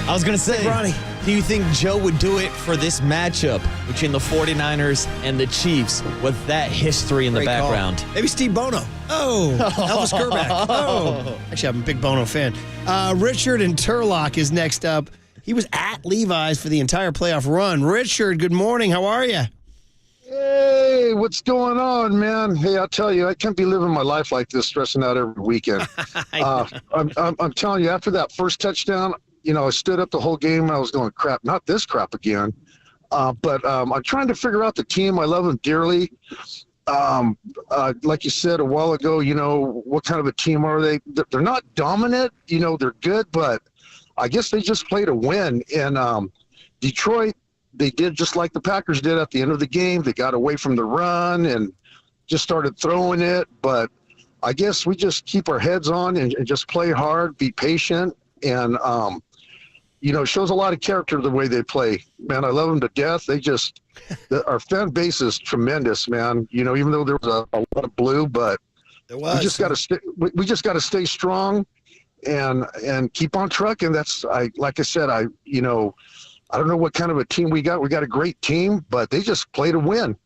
I was going to say, Ronnie. Do you think Joe would do it for this matchup between the 49ers and the Chiefs with that history in the Great call. background? Maybe Steve Bono. Oh, Elvis Gerback. Oh. Actually, I'm a big Bono fan. Richard in Turlock is next up. He was at Levi's for the entire playoff run. Richard, good morning. How are you? Hey, what's going on, man? Hey, I'll tell you, I can't be living my life like this, stressing out every weekend. I'm telling you, after that first touchdown, I stood up the whole game and I was going, crap, not this crap again. But I'm trying to figure out the team. I love them dearly. Like you said a while ago, what kind of a team are they? They're not dominant. They're good, but I guess they just play to win. And Detroit, they did just like the Packers did at the end of the game. They got away from the run and just started throwing it. But I guess we just keep our heads on and just play hard, be patient. And, it shows a lot of character the way they play. Man, I love them to death. Our fan base is tremendous, man. Even though there was a lot of blue, but we just got to stay strong and keep on trucking. Like I said, I don't know what kind of a team we got. We got a great team, but they just play to win.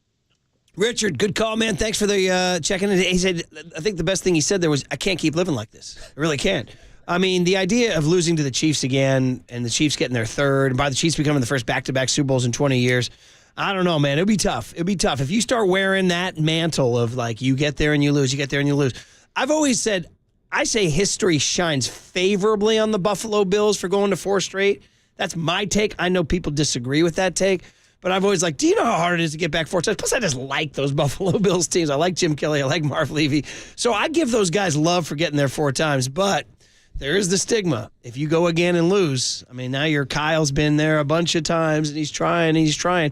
Richard, good call, man. Thanks for the checking in. He said, I think the best thing he said there was, I can't keep living like this. I really can't. I mean, the idea of losing to the Chiefs again and the Chiefs getting their third, and by the Chiefs becoming the first back-to-back Super Bowls in 20 years, I don't know, man. It'd be tough. It'd be tough. If you start wearing that mantle of, like, you get there and you lose, you get there and you lose. I've always said, I say history shines favorably on the Buffalo Bills for going to 4 straight. That's my take. I know people disagree with that take, but I've always do you know how hard it is to get back 4 times? Plus, I just like those Buffalo Bills teams. I like Jim Kelly. I like Marv Levy. So I give those guys love for getting there 4 times, but there is the stigma. If you go again and lose, I mean, now Kyle's been there a bunch of times, and he's trying.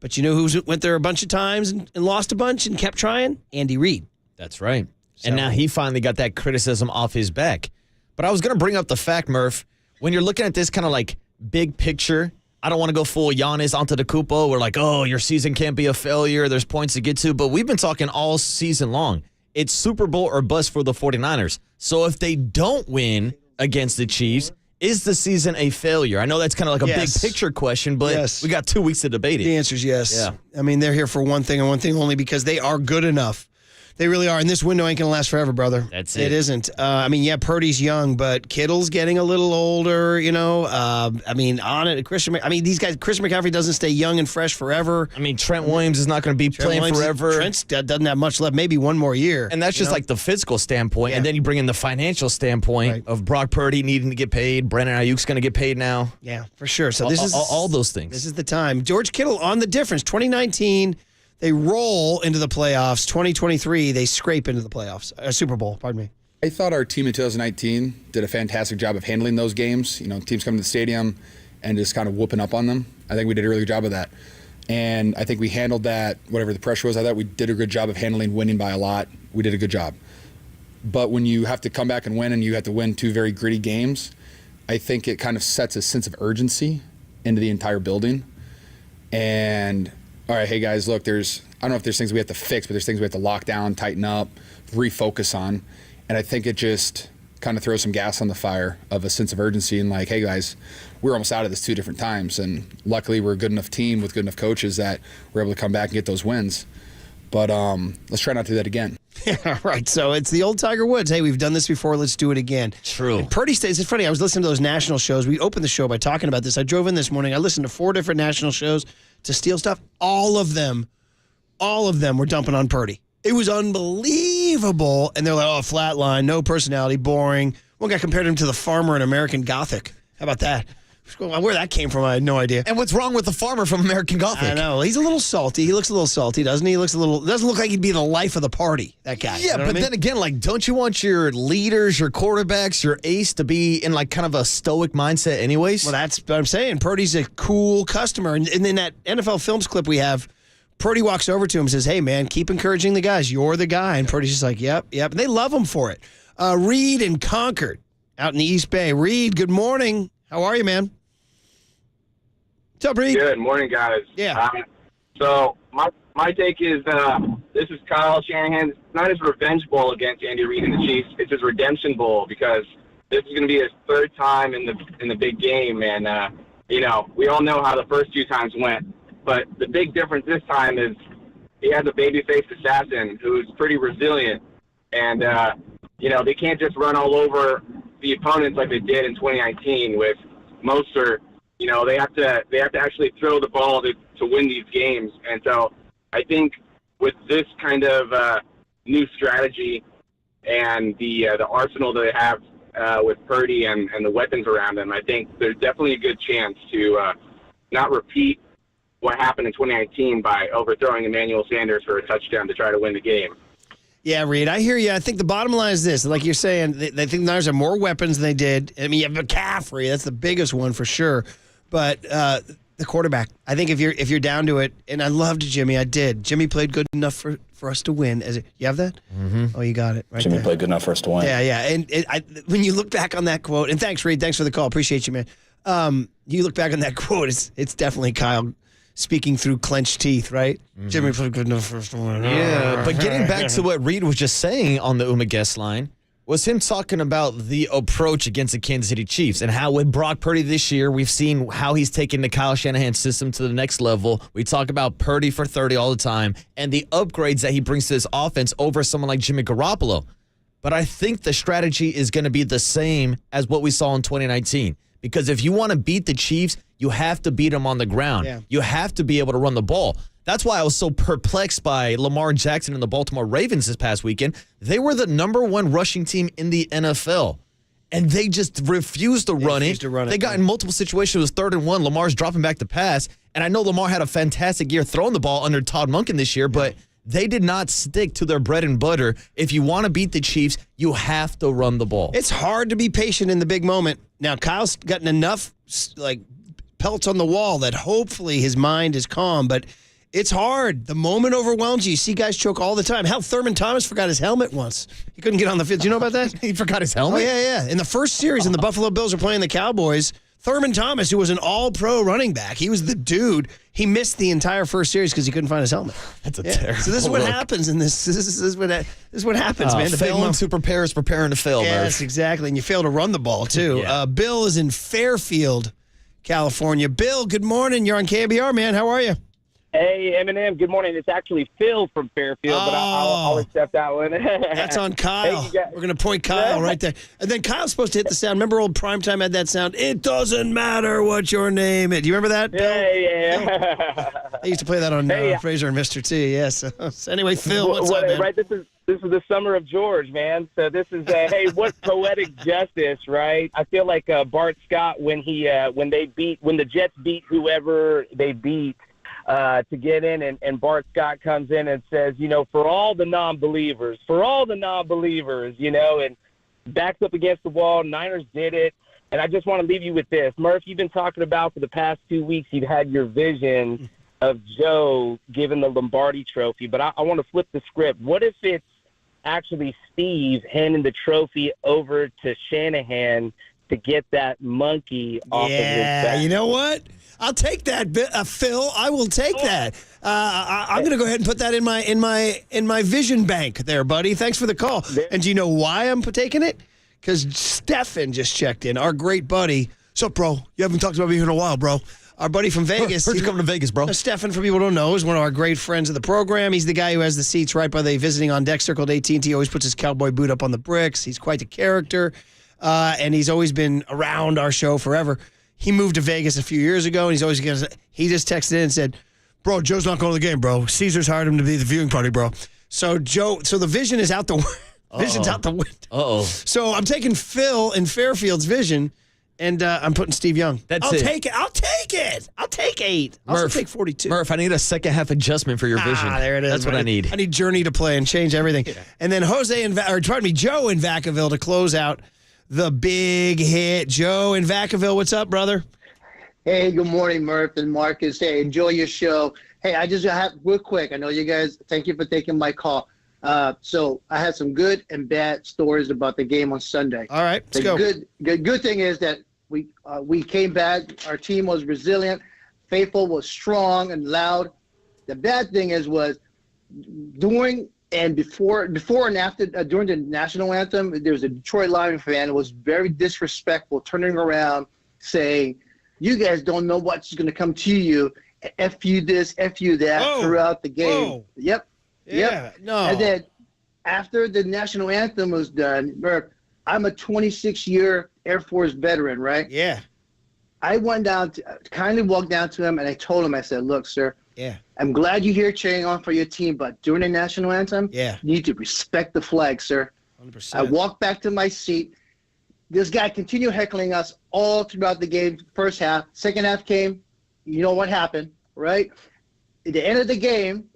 But you know who went there a bunch of times and lost a bunch and kept trying? Andy Reid. That's right. And now he finally got that criticism off his back. But I was going to bring up the fact, Murph, when you're looking at this kind of big picture, I don't want to go full Giannis Antetokounmpo. We're like, oh, your season can't be a failure. There's points to get to. But we've been talking all season long. It's Super Bowl or bust for the 49ers. So if they don't win against the Chiefs, is the season a failure? I know that's kind of like a big picture question, but we got 2 weeks to debate it. The answer is yes. Yeah. I mean, they're here for one thing and one thing only, because they are good enough They really are. And this window ain't going to last forever, brother. That's it. It isn't. Purdy's young, but Kittle's getting a little older, Christian McCaffrey doesn't stay young and fresh forever. Trent Williams is not going to be playing forever. Trent doesn't have much left, maybe one more year. And that's just like the physical standpoint. And then you bring in the financial standpoint of Brock Purdy needing to get paid. Brandon Ayuk's going to get paid now. Yeah, for sure. So this is all those things. This is the time. George Kittle on the difference. 2019, they roll into the playoffs. 2023, they scrape into the playoffs. Super Bowl, pardon me. I thought our team in 2019 did a fantastic job of handling those games. Teams coming to the stadium and just kind of whooping up on them. I think we did a really good job of that. And I think we handled that, whatever the pressure was. I thought we did a good job of handling winning by a lot. We did a good job. But when you have to come back and win and you have to win 2 very gritty games, I think it kind of sets a sense of urgency into the entire building. And, all right, hey, guys, look, I don't know if there's things we have to fix, but there's things we have to lock down, tighten up, refocus on. And I think it just kind of throws some gas on the fire of a sense of urgency and like, hey, guys, we're almost out of this 2 different times. And luckily we're a good enough team with good enough coaches that we're able to come back and get those wins. But let's try not to do that again. Yeah, right. So it's the old Tiger Woods. Hey, we've done this before. Let's do it again. True. And Purdy stays. It's funny. I was listening to those national shows. We opened the show by talking about this. I drove in this morning. I listened to 4 different national shows to steal stuff. All of them were dumping on Purdy. It was unbelievable. And they're like, oh, flat line, no personality, boring. One guy compared him to the farmer in American Gothic. How about that? Where that came from, I had no idea. And what's wrong with the farmer from American Gothic? I know. He's a little salty. He looks a little salty, doesn't he? Doesn't look like he'd be the life of the party, that guy. Yeah, but then again, don't you want your leaders, your quarterbacks, your ace to be in kind of a stoic mindset anyways? Well, that's what I'm saying. Purdy's a cool customer. And in that NFL Films clip we have, Purdy walks over to him and says, hey, man, keep encouraging the guys. You're the guy. And Purdy's just like, yep. And they love him for it. Reed in Concord out in the East Bay. Reed, good morning. How are you, man? What's up, Reed? Good morning, guys. Yeah. So my take is this is Kyle Shanahan. It's not his revenge bowl against Andy Reid and the Chiefs. It's his redemption bowl because this is going to be his 3rd time in the big game. And, we all know how the first 2 times went. But the big difference this time is he has a babyface assassin who's pretty resilient. And, they can't just run all over the opponents like they did in 2019 with Mostert. They have to actually throw the ball to win these games. And so I think with this kind of new strategy and the arsenal that they have with Purdy and the weapons around him, I think there's definitely a good chance to not repeat what happened in 2019 by overthrowing Emmanuel Sanders for a touchdown to try to win the game. Yeah, Reed, I hear you. I think the bottom line is this. Like you're saying, they think the Niners have more weapons than they did. You have McCaffrey. That's the biggest one for sure. But the quarterback, I think if you're down to it, and I loved Jimmy, I did. Jimmy played good enough for us to win. You have that? Mm-hmm. Oh, you got it. Right Jimmy there. played good enough for us to win. Yeah. And when you look back on that quote, and thanks, Reed, thanks for the call. Appreciate you, man. You look back on that quote, it's definitely Kyle speaking through clenched teeth, right? Mm-hmm. Jimmy played good enough for us to win. Yeah, but getting back to what Reed was just saying on the Uma guest line, was him talking about the approach against the Kansas City Chiefs and how with Brock Purdy this year, we've seen how he's taken the Kyle Shanahan system to the next level. We talk about Purdy for 30 all the time and the upgrades that he brings to his offense over someone like Jimmy Garoppolo. But I think the strategy is going to be the same as what we saw in 2019. Because if you want to beat the Chiefs, you have to beat them on the ground. Yeah. You have to be able to run the ball. That's why I was so perplexed by Lamar Jackson and the Baltimore Ravens this past weekend. They were the #1 rushing team in the NFL, and they just refused to run it. They got in multiple situations. It was 3rd and 1. Lamar's dropping back to pass, and I know Lamar had a fantastic year throwing the ball under Todd Monken this year, but they did not stick to their bread and butter. If you want to beat the Chiefs, you have to run the ball. It's hard to be patient in the big moment. Now, Kyle's gotten enough pelts on the wall that hopefully his mind is calm, but it's hard. The moment overwhelms you. You see guys choke all the time. Hell, Thurman Thomas forgot his helmet once. He couldn't get on the field. Do you know about that? He forgot his helmet? Oh, yeah. In the first series, when the Buffalo Bills were playing the Cowboys, Thurman Thomas, who was an all-pro running back, he was the dude. He missed the entire first series because he couldn't find his helmet. That's a terrible So this is what happens in this. This is what happens, man. Failing to prepare is preparing to fail. Yes, exactly. And you fail to run the ball, too. Yeah. Bill is in Fairfield, California. Bill, good morning. You're on KNBR, man. How are you? Hey, Eminem, good morning. It's actually Phil from Fairfield, but I'll accept that one. That's on Kyle. We're going to point Kyle right there. And then Kyle's supposed to hit the sound. Remember old Primetime had that sound? It doesn't matter what your name is. Do you remember that? Yeah. I used to play that on Frasier and Mr. T. Yes. So anyway, Phil, what's up, man? Right, this is the summer of George, man. So this is hey, what poetic justice, right? I feel like Bart Scott when the Jets beat whoever they beat. To get in, and Bart Scott comes in and says, for all the non-believers, and backs up against the wall. Niners did it. And I just want to leave you with this. Murph, you've been talking about for the past 2 weeks, you've had your vision of Joe giving the Lombardi trophy. But I want to flip the script. What if it's actually Steve handing the trophy over to Shanahan to get that monkey off of his back? You know what? I'll take that, Phil. I will take that. I'm going to go ahead and put that in my vision bank there, buddy. Thanks for the call. And do you know why I'm taking it? Because Stefan just checked in, our great buddy. What's up, bro? You haven't talked about me in a while, bro. Our buddy from Vegas. Heard you coming to Vegas, bro. Stefan, for people who don't know, is one of our great friends of the program. He's the guy who has the seats right by the visiting on deck circle at AT&T. Always puts his cowboy boot up on the bricks. He's quite a character, and he's always been around our show forever. He moved to Vegas a few years ago, and he just texted in and said, bro, Joe's not going to the game, bro. Caesar's hired him to be the viewing party, bro. So the vision is out the vision's out the window. Uh-oh. So I'm taking Phil and Fairfield's vision, and I'm putting Steve Young. I'll take it. I'll take 8. I'll take 42. Murph, I need a second half adjustment for your vision. There it is. That's what I need. I need Journey to play and change everything. Yeah. And then Joe in Vacaville to close out the big hit. Joe in Vacaville, what's up, brother? Hey, good morning, Murph and Marcus. Hey, enjoy your show. Hey, I just have real quick. I know you guys. Thank you for taking my call. So I had some good and bad stories about the game on Sunday. All right, let's go. Good thing is that we came back. Our team was resilient. Faithful was strong and loud. The bad thing was during and before and after during the national anthem, there was a Detroit Lions fan who was very disrespectful, turning around saying, "You guys don't know what's going to come to you. F you this, F you that," throughout the game. Whoa. Yep. Yeah. No. And then after the national anthem was done, I'm a 26-year Air Force veteran, right? Yeah. I went down kindly walked down to him, and I told him, I said, "Look, sir, yeah, I'm glad you're here cheering on for your team, but during the national anthem, you need to respect the flag, sir." 100%. I walked back to my seat. This guy continued heckling us all throughout the game, first half. Second half came. You know what happened, right? At the end of the game,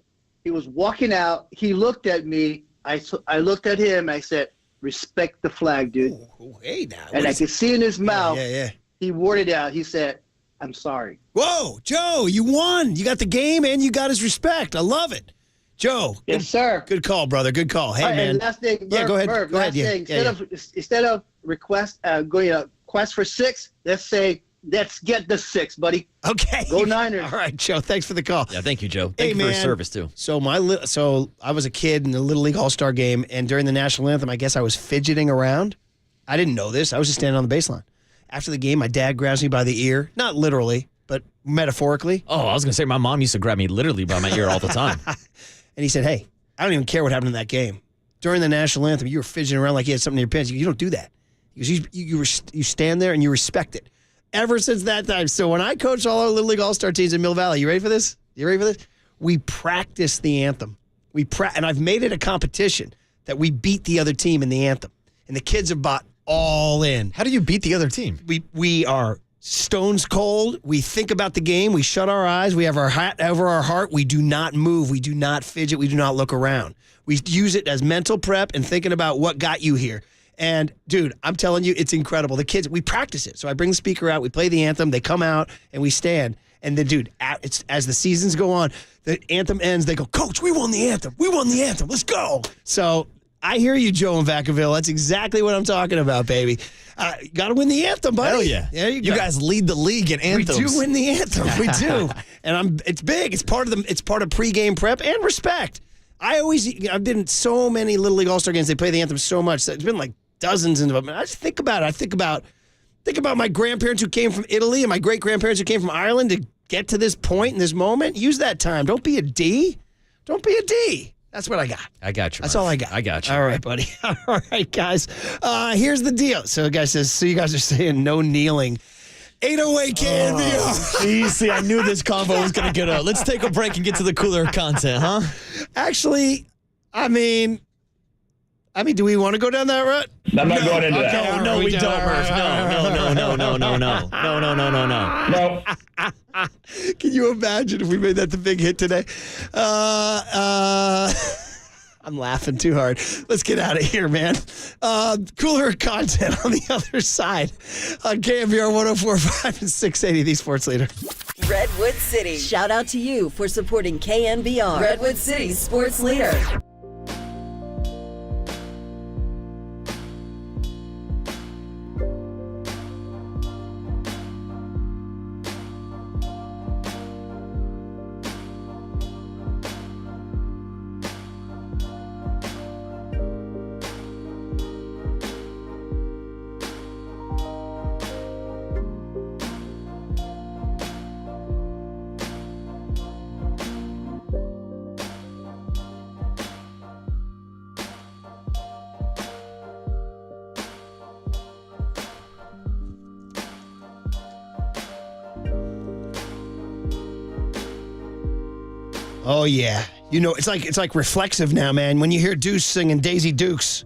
he was walking out. He looked at me. I looked at him. I said, "Respect the flag, dude." Oh, hey, now. And I could see in his mouth, yeah. He worded out. He said, "I'm sorry." Whoa, Joe, you won. You got the game and you got his respect. I love it. Joe. Yes, sir. Good call, brother. Good call. Hey, man. And last thing, go ahead. Murph, Go ahead. Instead of request for 6, let's get the 6, buddy. Okay. Go Niners. All right, Joe. Thanks for the call. Yeah, thank you, Joe. Thank you for your service, too. So I was a kid in the Little League All-Star game, and during the national anthem, I guess I was fidgeting around. I didn't know this. I was just standing on the baseline. After the game, my dad grabs me by the ear. Not literally, but metaphorically. Oh, I was going to say, my mom used to grab me literally by my ear all the time. And he said, "Hey, I don't even care what happened in that game. During the national anthem, you were fidgeting around like you had something in your pants. You don't do that. You stand there and you respect it." Ever since that time. So when I coach all our Little League All-Star teams in Mill Valley, you ready for this? We practice the anthem. And I've made it a competition that we beat the other team in the anthem. And the kids have bought all in. How do you beat the other team? We are stones cold. We think about the game. We shut our eyes. We have our hat over our heart. We do not move. We do not fidget. We do not look around. We use it as mental prep and thinking about what got you here. And, dude, I'm telling you, it's incredible. The kids, we practice it. So I bring the speaker out. We play the anthem. They come out, and we stand. And then, dude, as the seasons go on, the anthem ends. They go, "Coach, we won the anthem. We won the anthem. Let's go." So I hear you, Joe in Vacaville. That's exactly what I'm talking about, baby. You got to win the anthem, buddy. Hell yeah. You guys lead the league in anthems. We do win the anthem. We do. And it's big. It's part of pregame prep and respect. I've been in so many Little League All-Star games. They play the anthem so much that it's been like dozens of them. And I just think about it. I think about my grandparents who came from Italy and my great-grandparents who came from Ireland to get to this point in this moment, use that time. Don't be a D. Don't be a D. That's what I got. I got you. That's all I got. I got you. All right, buddy. All right, guys. Here's the deal. So, a guy says, so you guys are saying no kneeling. 808 KNBR. Easy. I knew this convo was going to get out. Let's take a break and get to the cooler content, huh? Actually, I mean, do we want to go down that route? I'm not going into that. No, we don't, Murph. No. Can you imagine if we made that the big hit today? I'm laughing too hard. Let's get out of here, man. Cooler content on the other side on KNBR 104.5 and 680, the sports leader. Redwood City. Shout out to you for supporting KNBR. Redwood City sports leader. Oh, yeah. You know, it's like reflexive now, man. When you hear Deuce singing Daisy Dukes,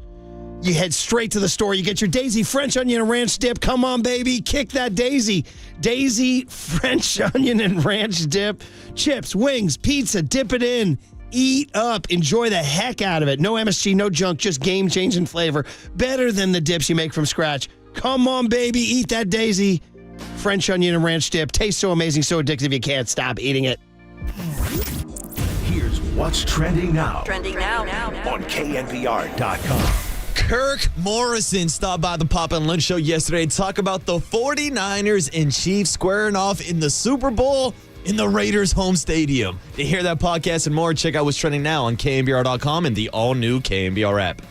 you head straight to the store. You get your Daisy French onion and ranch dip. Come on, baby. Kick that Daisy. Daisy French onion and ranch dip. Chips, wings, pizza. Dip it in. Eat up. Enjoy the heck out of it. No MSG, no junk, just game-changing flavor. Better than the dips you make from scratch. Come on, baby. Eat that Daisy French onion and ranch dip. Tastes so amazing, so addictive, you can't stop eating it. Here's what's trending now. Trending now. On KNBR.com. Kirk Morrison stopped by the Pop and Lunch Show yesterday to talk about the 49ers and Chiefs squaring off in the Super Bowl in the Raiders' home stadium. To hear that podcast and more, check out what's trending now on KNBR.com and the all-new KNBR app.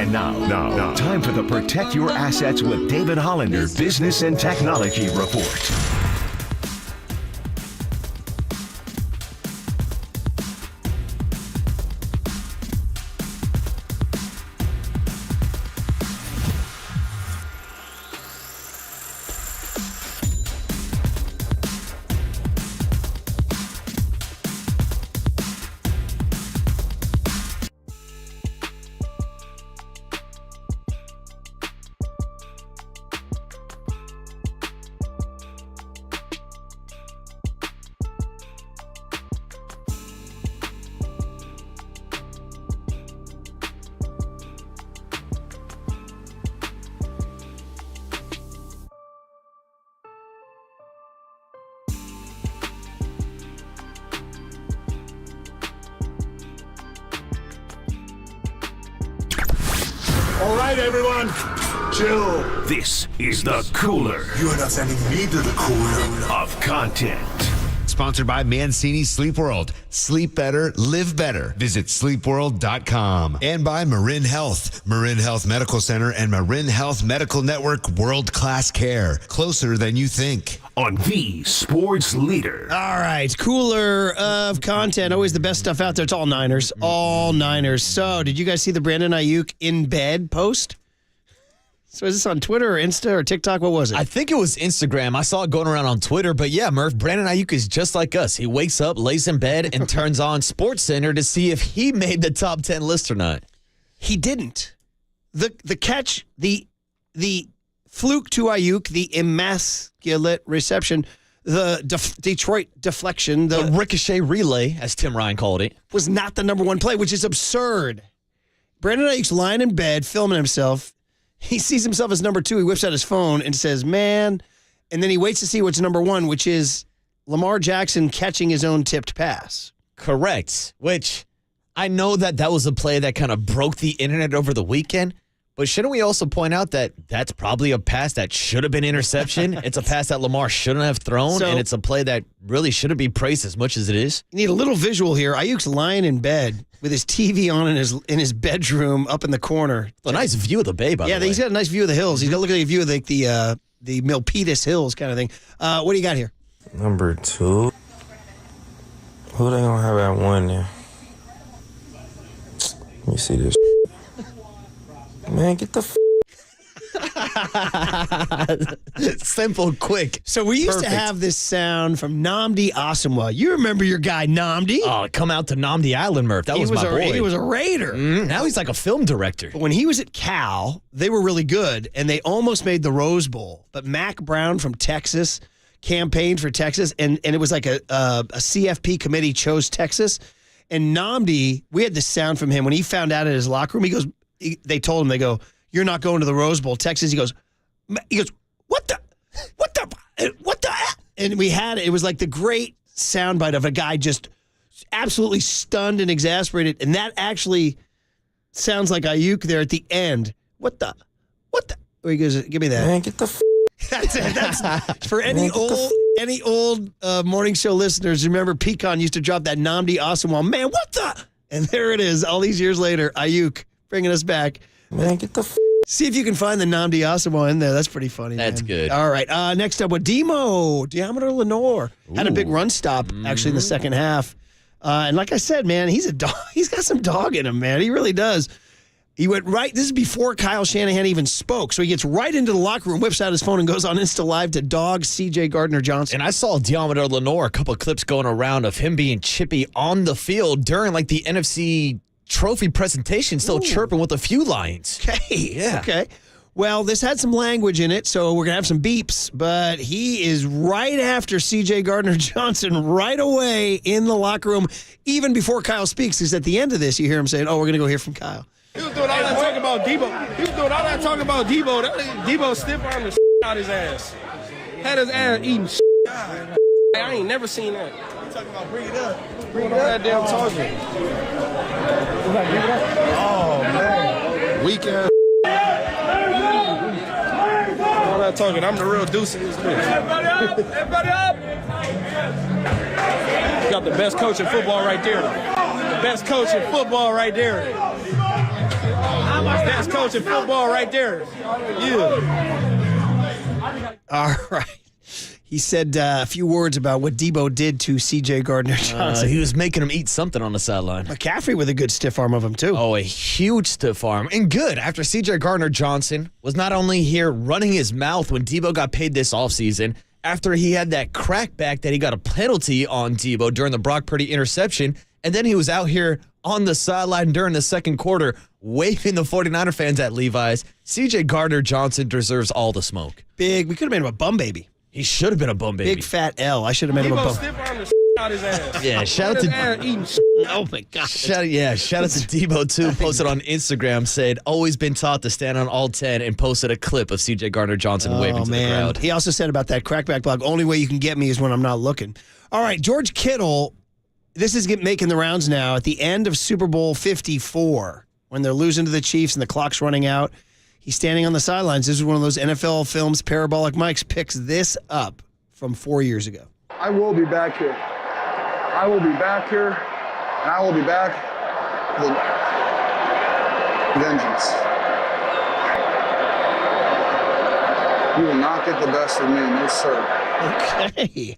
And now, time for the Protect Your Assets with David Hollander Business and Technology Report. All right, everyone, chill. This is the Cooler. You're not sending me to the cooler of content. Sponsored by Mancini Sleep World. Sleep better, live better. Visit sleepworld.com. And by Marin Health. Marin Health Medical Center and Marin Health Medical Network world-class care. Closer than you think. On the Sports Leader. All right, cooler of content. Always the best stuff out there. It's all Niners. All Niners. So, did you guys see the Brandon Ayuk in bed post? So is this on Twitter or Insta or TikTok? What was it? I think it was Instagram. I saw it going around on Twitter. But yeah, Murph, Brandon Ayuk is just like us. He wakes up, lays in bed, and turns on SportsCenter to see if he made the top 10 list or not. He didn't. The catch, the fluke to Ayuk, the immaculate reception, the Detroit deflection, the ricochet relay, as Tim Ryan called it, was not the number one play, which is absurd. Brandon Ayuk's lying in bed, filming himself. He sees himself as number 2. He whips out his phone and says, man, and then he waits to see what's number 1, which is Lamar Jackson catching his own tipped pass. Correct, which I know that was a play that kind of broke the internet over the weekend, but shouldn't we also point out that that's probably a pass that should have been interception? It's a pass that Lamar shouldn't have thrown, and it's a play that really shouldn't be praised as much as it is. You need a little visual here. Ayuk's lying in bed with his TV on in his bedroom up in the corner. A nice view of the bay, by the way. Yeah, he's got a nice view of the hills. He's got a look at a view of the Milpitas Hills kind of thing. What do you got here? Number 2. Who they gonna have at 1 there? Let me see this. Man, get the simple, quick. So we used to have this sound from Nnamdi Asomugha. You remember your guy Nnamdi? Oh, come out to Nnamdi Island, Murph. That was my boy. He was a Raider. Now he's like a film director. But when he was at Cal, they were really good, and they almost made the Rose Bowl. But Mac Brown from Texas campaigned for Texas, and it was like a CFP committee chose Texas. And Nnamdi, we had this sound from him when he found out at his locker room. He goes, they told him, they go, you're not going to the Rose Bowl, Texas. He goes, what the? And we had, it was like the great soundbite of a guy just absolutely stunned and exasperated. And that actually sounds like Ayuk there at the end. What the? He goes, give me that. Man, get the That's it. That's for any old morning show listeners. Remember, Pecan used to drop that Nnamdi Asomugha. Man, what the? And there it is. All these years later, Ayuk bringing us back. Man, get the See if you can find the Nnamdi Asomugha in there. That's pretty funny. That's good. All right. Next up with Deommodore Lenoir. Had a big run stop actually in the second half. And like I said, man, he's a dog. He's got some dog in him, man. He really does. He went right. This is before Kyle Shanahan even spoke. So he gets right into the locker room, whips out his phone, and goes on Insta Live to dog C.J. Gardner-Johnson. And I saw Deommodore Lenoir, a couple of clips going around of him being chippy on the field during like the NFC trophy presentation, still chirping with a few lines. Okay. Yeah. Okay. Well, this had some language in it, so we're going to have some beeps, but he is right after C.J. Gardner-Johnson right away in the locker room, even before Kyle speaks, because at the end of this, you hear him saying, we're going to go hear from Kyle. He was doing all that talking about Debo. Debo stiff arm the out his ass. Had his ass eating I ain't never seen that. You talking about bring it up. Bring it up. That damn target. Oh, man. Weak ass. All that talking. I'm the real deuce in this bitch. Everybody up. Everybody up. Got the best coach in football right there. The best coach in football right there. Best coach in football right there. Yeah. All right. He said a few words about what Debo did to C.J. Gardner-Johnson. He was making him eat something on the sideline. McCaffrey with a good stiff arm of him, too. Oh, a huge stiff arm. And good after C.J. Gardner-Johnson was not only here running his mouth when Debo got paid this offseason, after he had that crackback that he got a penalty on Debo during the Brock Purdy interception, and then he was out here on the sideline during the second quarter waving the 49er fans at Levi's. C.J. Gardner-Johnson deserves all the smoke. Big. We could have made him a bum baby. He should have been a bum baby. Big fat L. I should have made him a bum. Stiff arm the out his ass. Yeah, shout out to eating Oh my God. Shout out to Debo too. Posted on Instagram, said always been taught to stand on all 10, and posted a clip of C.J. Gardner-Johnson waving to the crowd. He also said about that crackback block, only way you can get me is when I'm not looking. All right, George Kittle, this is making the rounds now at the end of Super Bowl 54 when they're losing to the Chiefs and the clock's running out. He's standing on the sidelines. This is one of those NFL Films Parabolic Mics picks this up from 4 years ago. I will be back here. I will be back here, and I will be back with vengeance. You will not get the best of me, no sir.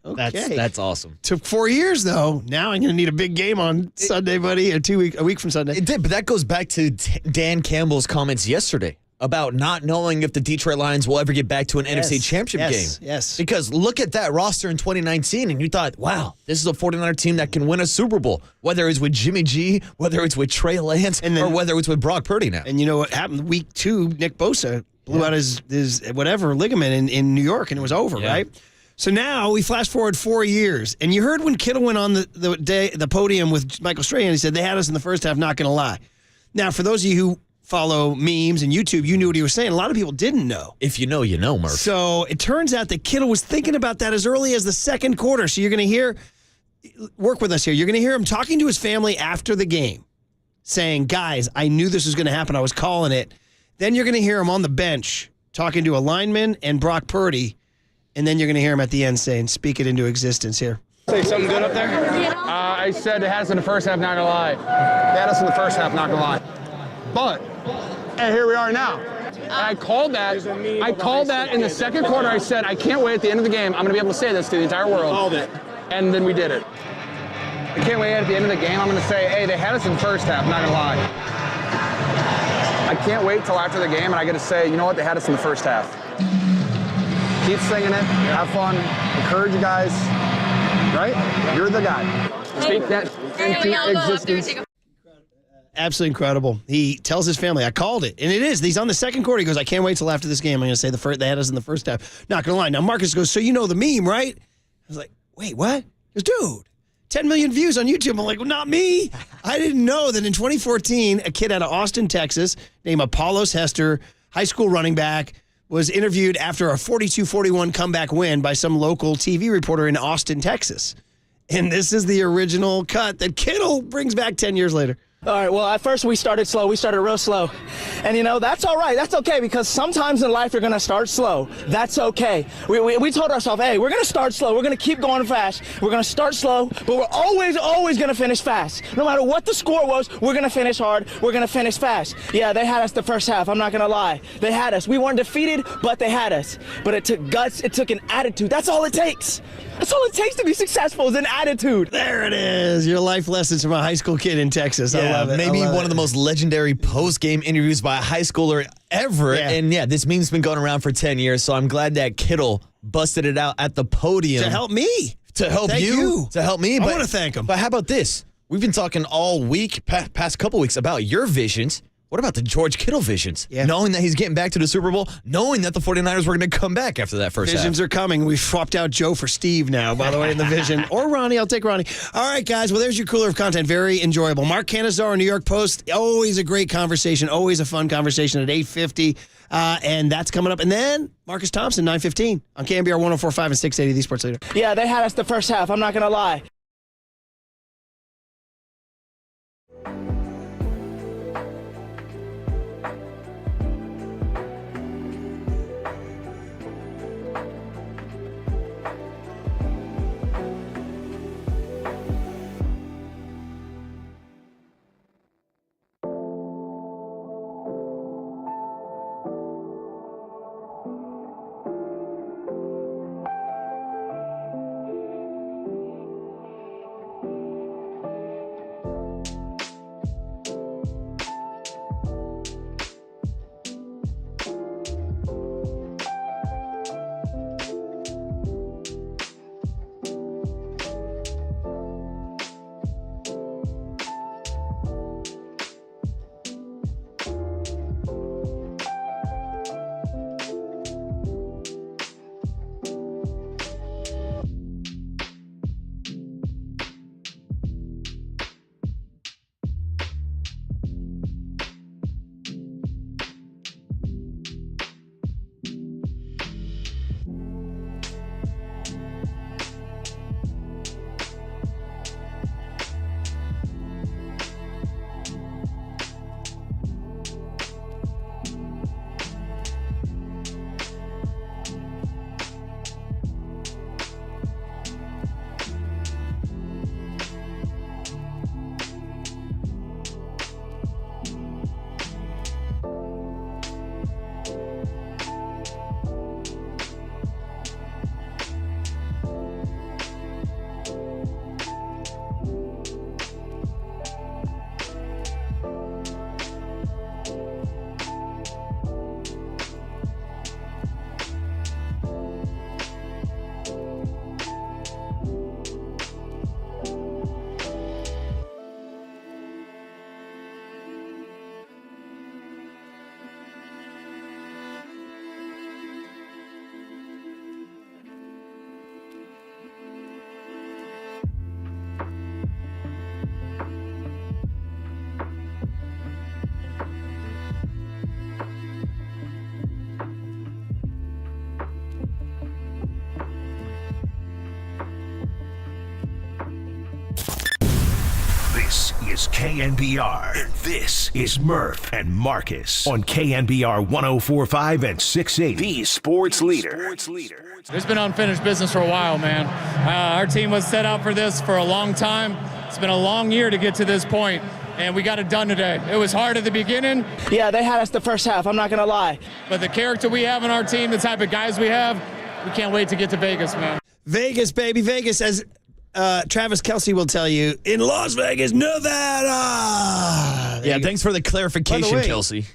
Okay. That's awesome. Took 4 years, though. Now I'm going to need a big game on Sunday, buddy, a week from Sunday. It did, but that goes back to Dan Campbell's comments yesterday about not knowing if the Detroit Lions will ever get back to an NFC Championship game. Yes. Because look at that roster in 2019, and you thought, wow, this is a 49er team that can win a Super Bowl, whether it's with Jimmy G, whether it's with Trey Lance, or whether it's with Brock Purdy now. And you know what happened? Week 2, Nick Bosa blew out his whatever ligament in New York, and it was over, right? So now we flash forward 4 years, and you heard when Kittle went on the podium with Michael Strahan, he said, they had us in the first half, not going to lie. Now, for those of you who follow memes and YouTube, you knew what he was saying. A lot of people didn't know. If you know, you know, Murph. So it turns out that Kittle was thinking about that as early as the second quarter. So you're going to work with us here. You're going to hear him talking to his family after the game, saying, guys, I knew this was going to happen. I was calling it. Then you're going to hear him on the bench talking to a lineman and Brock Purdy. And then you're going to hear him at the end saying, speak it into existence here. Say something good up there? I said they had us in the first half, not gonna lie. They had us in the first half, not gonna lie. But, and here we are now. And I called that. I called that in the second quarter. I said, I can't wait at the end of the game. I'm gonna be able to say this to the entire world. Called it. And then we did it. I can't wait at the end of the game. I'm gonna say, hey, they had us in the first half, not gonna lie. I can't wait till after the game and I get to say, you know what, they had us in the first half. Keep singing it, have fun, encourage you guys, right? You're the guy. Speak that into existence. Absolutely incredible. He tells his family, I called it. And it is. He's on the second quarter. He goes, I can't wait till after this game. I'm going to say they had us in the first half. Not going to lie. Now, Marcus goes, so you know the meme, right? I was like, wait, what? He goes, dude, 10 million views on YouTube. I'm like, well, not me. I didn't know that in 2014, a kid out of Austin, Texas, named Apollos Hester, high school running back, was interviewed after a 42-41 comeback win by some local TV reporter in Austin, Texas. And this is the original cut that Kittle brings back 10 years later. All right, well, at first we started slow. We started real slow. And, you know, that's all right. That's okay because sometimes in life you're going to start slow. That's okay. We told ourselves, hey, we're going to start slow. We're going to keep going fast. We're going to start slow, but we're always going to finish fast. No matter what the score was, we're going to finish hard. We're going to finish fast. Yeah, they had us the first half. I'm not going to lie. They had us. We weren't defeated, but they had us. But it took guts. It took an attitude. That's all it takes. That's all it takes to be successful is an attitude. There it is. Your life lessons from a high school kid in Texas. I love it. Maybe one of the most legendary post-game interviews by a high schooler ever. Yeah. And this meme's been going around for 10 years, so I'm glad that Kittle busted it out at the podium. To help me. To help Thank you. To help me. I want to thank him. But how about this? We've been talking all week, past couple weeks, about your visions. What about the George Kittle visions? Yeah. Knowing that he's getting back to the Super Bowl, knowing that the 49ers were going to come back after that first Visions half. are coming. We've swapped out Joe for Steve now, by the way, in the vision. Or Ronnie. I'll take Ronnie. All right, guys. Well, there's your cooler of content. Very enjoyable. Mark Canizaro, New York Post. Always a great conversation. Always a fun conversation at 8:50. And that's coming up. And then Marcus Thompson, 9:15 on KNBR 104.5 and 680, the Sports Leader. Yeah, they had us the first half. I'm not going to lie. is KNBR, and this is Murph and Marcus on KNBR 104.5 and 680. The sports leader. There's been unfinished business for a while, man. Our team was set out for this for a long time. It's been a long year to get to this point, and we got it done today. It was hard at the beginning. Yeah, they had us the first half, I'm not going to lie. But the character we have in our team, the type of guys we have, we can't wait to get to Vegas, man. Vegas, baby, Vegas, as Travis Kelce will tell you, in Las Vegas, Nevada. Yeah, thanks for the clarification, Kelce.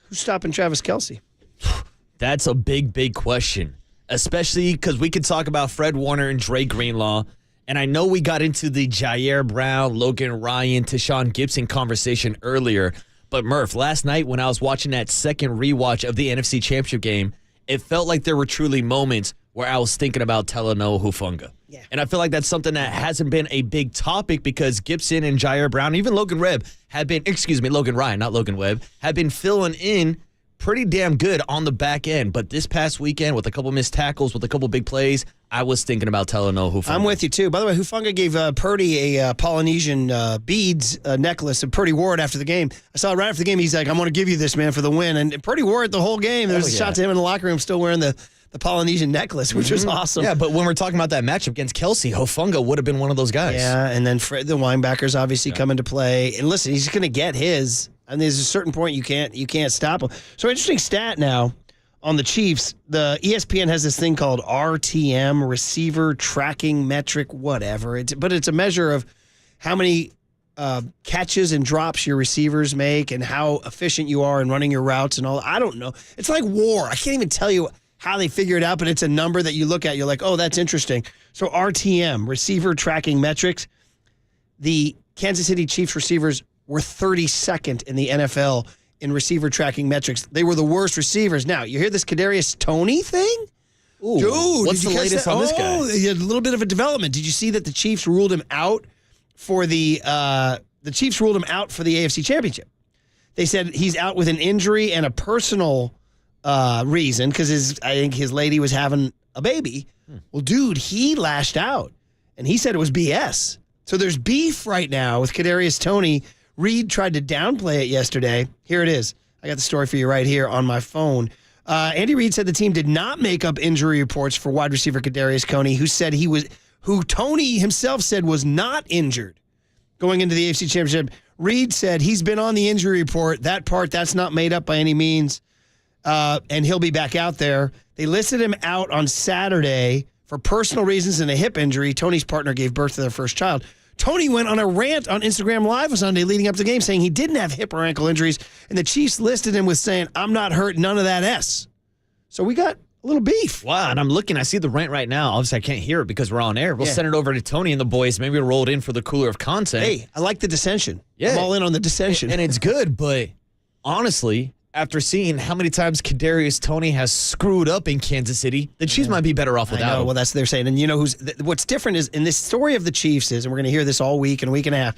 Who's stopping Travis Kelce? That's a big, big question, especially because we could talk about Fred Warner and Dre Greenlaw. And I know we got into the Jair Brown, Logan Ryan, Tashawn Gibson conversation earlier. But Murph, last night when I was watching that second rewatch of the NFC Championship game, it felt like there were truly moments where I was thinking about Talanoa Hufanga. Yeah. And I feel like that's something that hasn't been a big topic because Gibson and Jair Brown, even Logan Ryan, not Logan Webb, have been filling in pretty damn good on the back end. But this past weekend, with a couple missed tackles, with a couple big plays, I was thinking about Talanoa Hufanga. I'm with you, too. By the way, Hufanga gave Purdy a Polynesian beads necklace, and Purdy wore it after the game. I saw it right after the game. He's like, I'm going to give you this, man, for the win. And Purdy wore it the whole game. There was a shot to him in the locker room still wearing the Polynesian necklace, which was awesome. Yeah, but when we're talking about that matchup against Kelce, Hufanga would have been one of those guys. Yeah, and then Fred, the linebackers obviously come into play. And listen, he's going to get his. And there's a certain point you can't stop him. So interesting stat now on the Chiefs. The ESPN has this thing called RTM, receiver tracking metric, whatever. But it's a measure of how many catches and drops your receivers make and how efficient you are in running your routes and all. I don't know. It's like war. I can't even tell you how they figure it out, but it's a number that you look at. You're like, oh, that's interesting. So RTM, receiver tracking metrics. The Kansas City Chiefs receivers were 32nd in the NFL in receiver tracking metrics. They were the worst receivers. Now, you hear this Kadarius Toney thing? Ooh, dude, what's the latest on this guy? He had a little bit of a development. Did you see that the Chiefs ruled him out for the AFC Championship? They said he's out with an injury and a personal reason because I think his lady was having a baby. Well, dude, he lashed out and he said it was BS. So there's beef right now with Kadarius Toney. Reed tried to downplay it yesterday. Here it is. I got the story for you right here on my phone. Andy Reid said the team did not make up injury reports for wide receiver Kadarius Toney, who Toney himself said was not injured going into the AFC Championship. Reid said he's been on the injury report. That's not made up by any means, and he'll be back out there. They listed him out on Saturday for personal reasons and a hip injury. Toney's partner gave birth to their first child. Toney went on a rant on Instagram Live on Sunday leading up to the game saying he didn't have hip or ankle injuries, and the Chiefs listed him with saying, I'm not hurt, none of that S. So we got a little beef. Wow, and I'm looking, I see the rant right now. Obviously, I can't hear it because we're on air. We'll send it over to Tony and the boys. Maybe we'll roll it in for the cooler of content. Hey, I like the dissension. Yeah. I'm all in on the dissension. And it's good, but honestly, after seeing how many times Kadarius Toney has screwed up in Kansas City, the Chiefs might be better off without him. Well, that's what they're saying. And you know what's different is in this story of the Chiefs is, and we're going to hear this all week and a week and a half,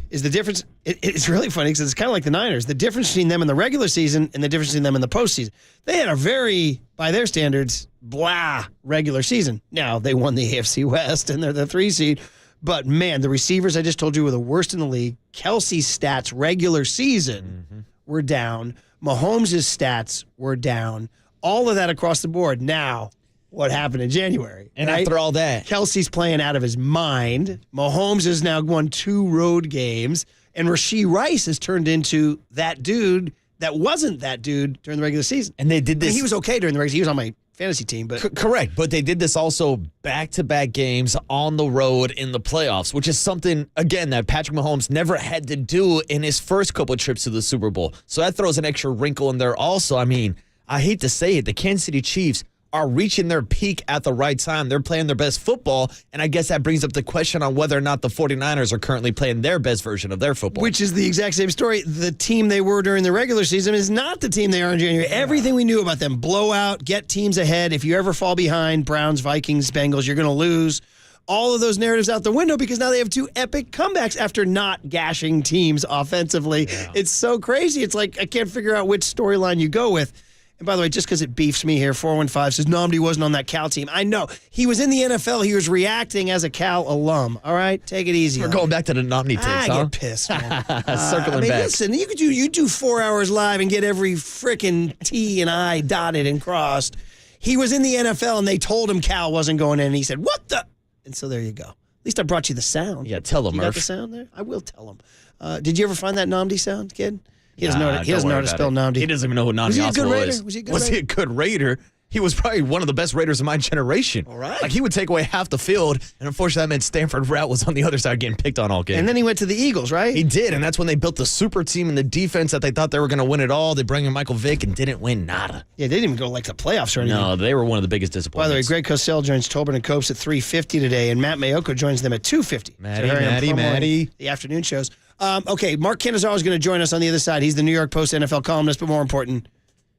is the difference. It's really funny because it's kind of like the Niners. The difference between them in the regular season and the difference between them in the postseason. They had a very, by their standards, blah regular season. Now, they won the AFC West and they're the 3 seed. But, man, the receivers I just told you were the worst in the league. Kelce's stats regular season were down. Mahomes' stats were down. All of that across the board. Now, what happened in January? And after all that, Kelce's playing out of his mind. Mahomes has now won 2 road games. And Rashee Rice has turned into that dude that wasn't that dude during the regular season. And they did this. He was okay during the regular season. He was on my fantasy team. But correct. But they did this also back-to-back games on the road in the playoffs, which is something, again, that Patrick Mahomes never had to do in his first couple of trips to the Super Bowl. So that throws an extra wrinkle in there also. I mean, I hate to say it, the Kansas City Chiefs are reaching their peak at the right time. They're playing their best football, and I guess that brings up the question on whether or not the 49ers are currently playing their best version of their football. Which is the exact same story. The team they were during the regular season is not the team they are in January. Everything we knew about them, blowout, get teams ahead. If you ever fall behind, Browns, Vikings, Bengals, you're going to lose. All of those narratives out the window because now they have 2 epic comebacks after not gashing teams offensively. Yeah. It's so crazy. It's like I can't figure out which storyline you go with. And by the way, just because it beefs me here, 415 says Nnamdi wasn't on that Cal team. I know. He was in the NFL. He was reacting as a Cal alum. All right? Take it easy. We're going back to the Nnamdi takes, I huh? get pissed, man. Circling back. Listen, you do 4 hours live and get every freaking T and I dotted and crossed. He was in the NFL, and they told him Cal wasn't going in, and he said, what the? And so there you go. At least I brought you the sound. Yeah, tell him, You got Murph. the sound there? I will tell him. Did you ever find that Nnamdi sound, kid? He doesn't know how to spell Nnamdi. He doesn't even know who Nnamdi Was he a good Oswald Raider? is. Was he a good Raider? He was probably one of the best Raiders of my generation. All right. Like, he would take away half the field, and unfortunately that meant Stanford Routt was on the other side getting picked on all game. And then he went to the Eagles, right? He did, and that's when they built the super team and the defense that they thought they were going to win it all. They bring in Michael Vick and didn't win nada. Yeah, they didn't even go like the playoffs or anything. No, they were one of the biggest By the way, disappointments. Greg Cosell joins Tolbert and Copes at 3:50 today, and Matt Mayoko joins them at 2:50. Maddie. The afternoon shows. Okay, Mark Canizaro is going to join us on the other side. He's the New York Post NFL columnist, but more important,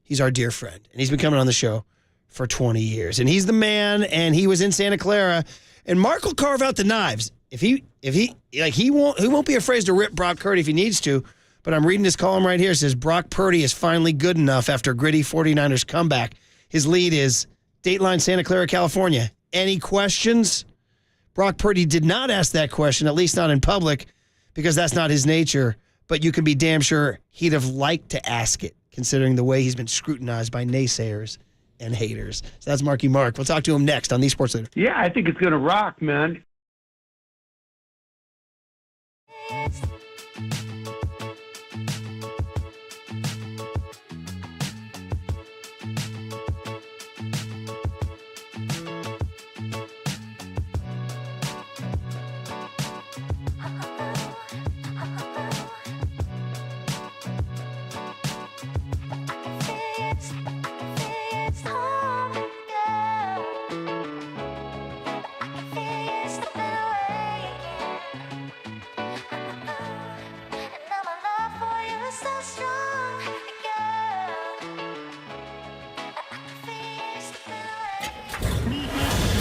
he's our dear friend, and he's been coming on the show for 20 years. And he's the man, and he was in Santa Clara, and Mark will carve out the knives. He won't be afraid to rip Brock Purdy if he needs to. But I'm reading this column right here. It says Brock Purdy is finally good enough after gritty 49ers comeback. His lead is Dateline Santa Clara, California. Any questions? Brock Purdy did not ask that question, at least not in public, because that's not his nature. But you can be damn sure he'd have liked to ask it, considering the way he's been scrutinized by naysayers and haters. So that's Marky Mark. We'll talk to him next on The Sports Leader. Yeah, I think it's going to rock, man.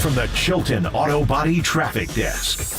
From the Chilton Auto Body Traffic Desk.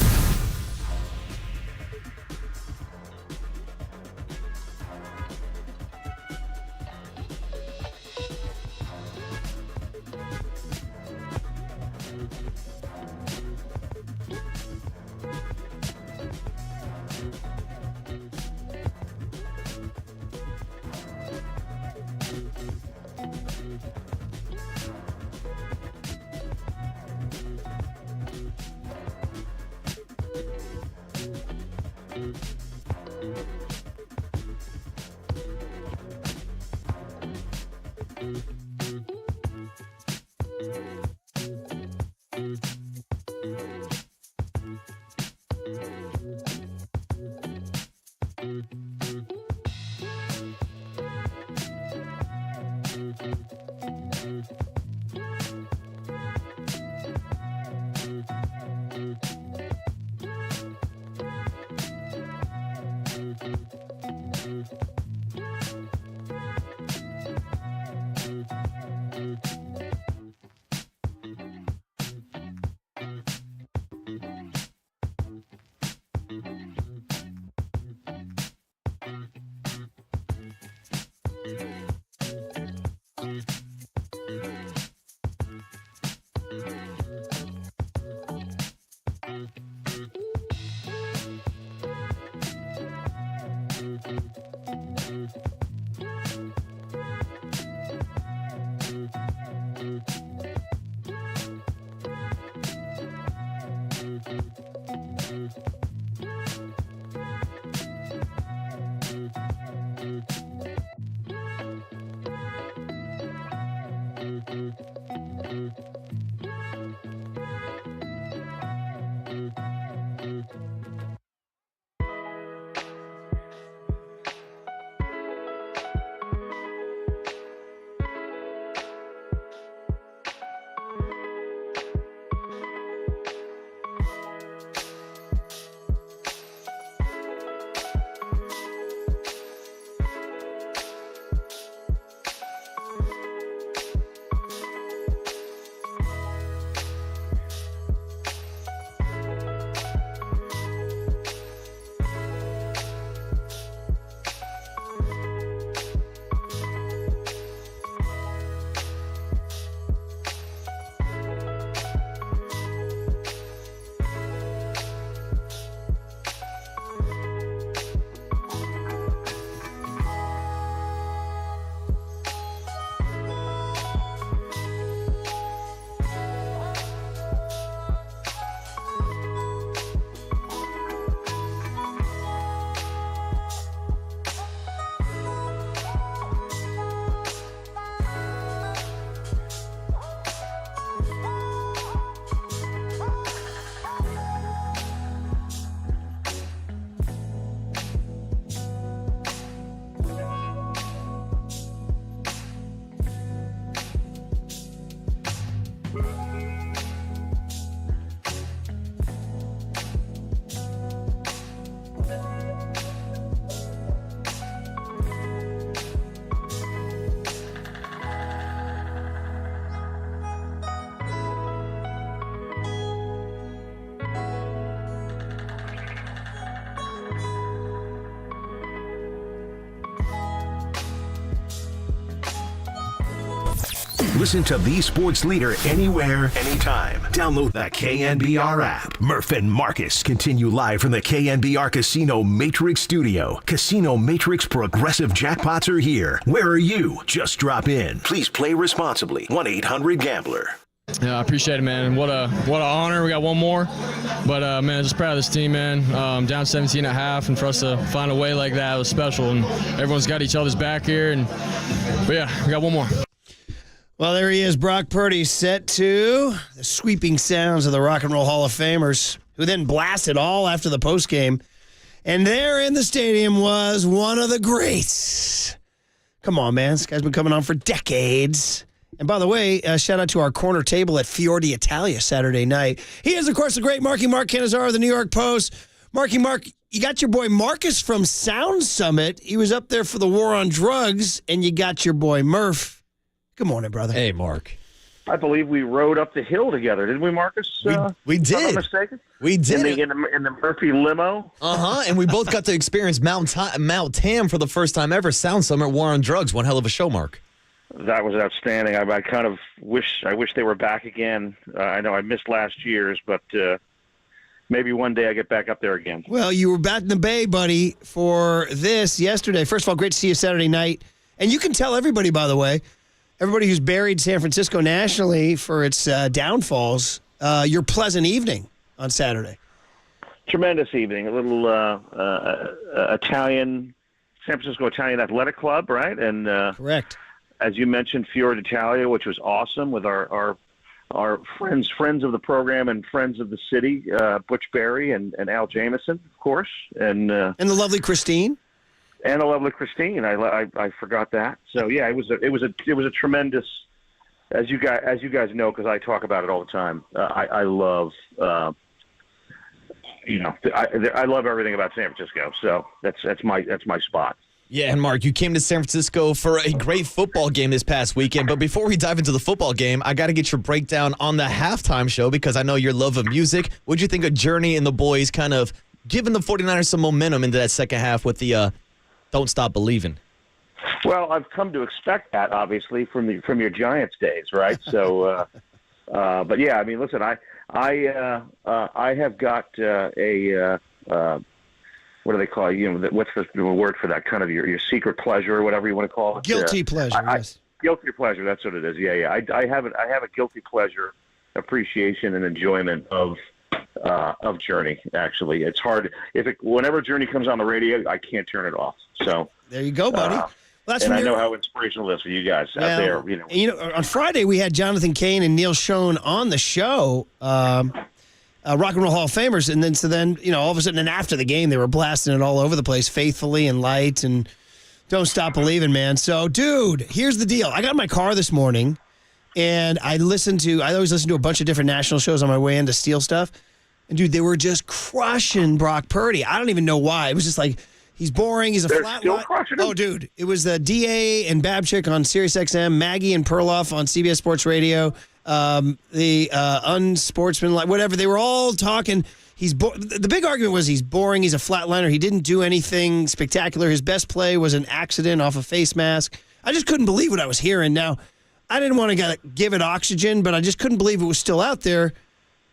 Listen to the sports leader anywhere, anytime. Download the KNBR app. Murph and Marcus continue live from the KNBR Casino Matrix Studio. Casino Matrix Progressive Jackpots are here. Where are you? Just drop in. Please play responsibly. 1-800-GAMBLER. Yeah, I appreciate it, man. What an honor. We got one more. But, man, just proud of this team, man. Down 17 and a half, and for us to find a way like that was special. And everyone's got each other's back here. But, yeah, we got one more. Well, there he is, Brock Purdy, set to the sweeping sounds of the Rock and Roll Hall of Famers, who then blasted all after the postgame. And there in the stadium was one of the greats. Come on, man. This guy's been coming on for decades. And by the way, shout out to our corner table at Fiordi Italia Saturday night. He is, of course, the great Marky Mark Cannizzaro of the New York Post. Marky Mark, you got your boy Marcus from Sound Summit. He was up there for the war on drugs, and you got your boy Murph. Good morning, brother. Hey, Mark. I believe we rode up the hill together, didn't we, Marcus? We did. If I'm not mistaken. We did. In the Murphy limo. And we both got to experience Mount Tam for the first time ever. Sound Summit, War on Drugs. One hell of a show, Mark. That was outstanding. I kind of wish they were back again. I know I missed last year's, but maybe one day I get back up there again. Well, you were back in the Bay, buddy, for this yesterday. First of all, great to see you Saturday night. And you can tell everybody, by the way, everybody who's buried San Francisco nationally for its downfalls, your pleasant evening on Saturday. Tremendous evening. A little Italian, San Francisco Italian Athletic Club, right? And correct. As you mentioned, Fiordi Italia, which was awesome with our friends of the program and friends of the city, Butch Berry and Al Jamison, of course, and the lovely Christine. And the lovely Christine, I forgot that. So yeah, it was a tremendous, as you guys know, because I talk about it all the time. I love, I love everything about San Francisco. So that's my spot. Yeah, and Mark, you came to San Francisco for a great football game this past weekend. But before we dive into the football game, I got to get your breakdown on the halftime show because I know your love of music. What'd you think of Journey and the boys kind of giving the 49ers some momentum into that second half with the Don't Stop Believing? Well, I've come to expect that, obviously, from your Giants days, right? So, but yeah, I mean, listen, I have got what do they call it? What's the word for that? Kind of your secret pleasure, or whatever you want to call it. Guilty pleasure. Yes. Guilty pleasure. That's what it is. Yeah. I have a guilty pleasure appreciation and enjoyment of Journey. Actually, it's hard whenever Journey comes on the radio, I can't turn it off. So there you go, buddy. Well, that's and I know how inspirational it is for you guys out there. On Friday we had Jonathan Cain and Neil Schoen on the show. Rock and Roll Hall of Famers, and then all of a sudden, and after the game, they were blasting it all over the place, Faithfully and Light and Don't Stop Believing, man. So, dude, here's the deal. I got in my car this morning, and I always listen to a bunch of different national shows on my way in to steal stuff, and, dude, they were just crushing Brock Purdy. I don't even know why. It was just like, he's boring, he's a flat line. Oh, dude, it was the DA and Babchick on SiriusXM, Maggie and Perloff on CBS Sports Radio, the unsportsmanlike, whatever. They were all talking. The big argument was he's boring. He's a flatliner. He didn't do anything spectacular. His best play was an accident off a face mask. I just couldn't believe what I was hearing. Now, I didn't want to give it oxygen, but I just couldn't believe it was still out there.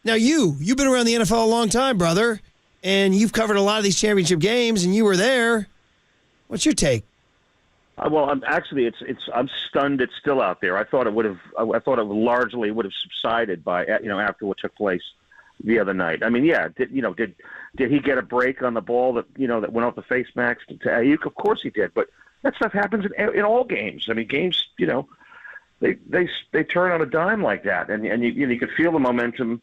Now, you've been around the NFL a long time, brother, and you've covered a lot of these championship games, and you were there. What's your take? Well, I'm stunned it's still out there. I thought it largely would have subsided by after what took place the other night. I mean, yeah, did he get a break on the ball that went off the face mask to Ayuk? Of course he did, but that stuff happens in all games. I mean, games, they turn on a dime like that, and you could feel the momentum,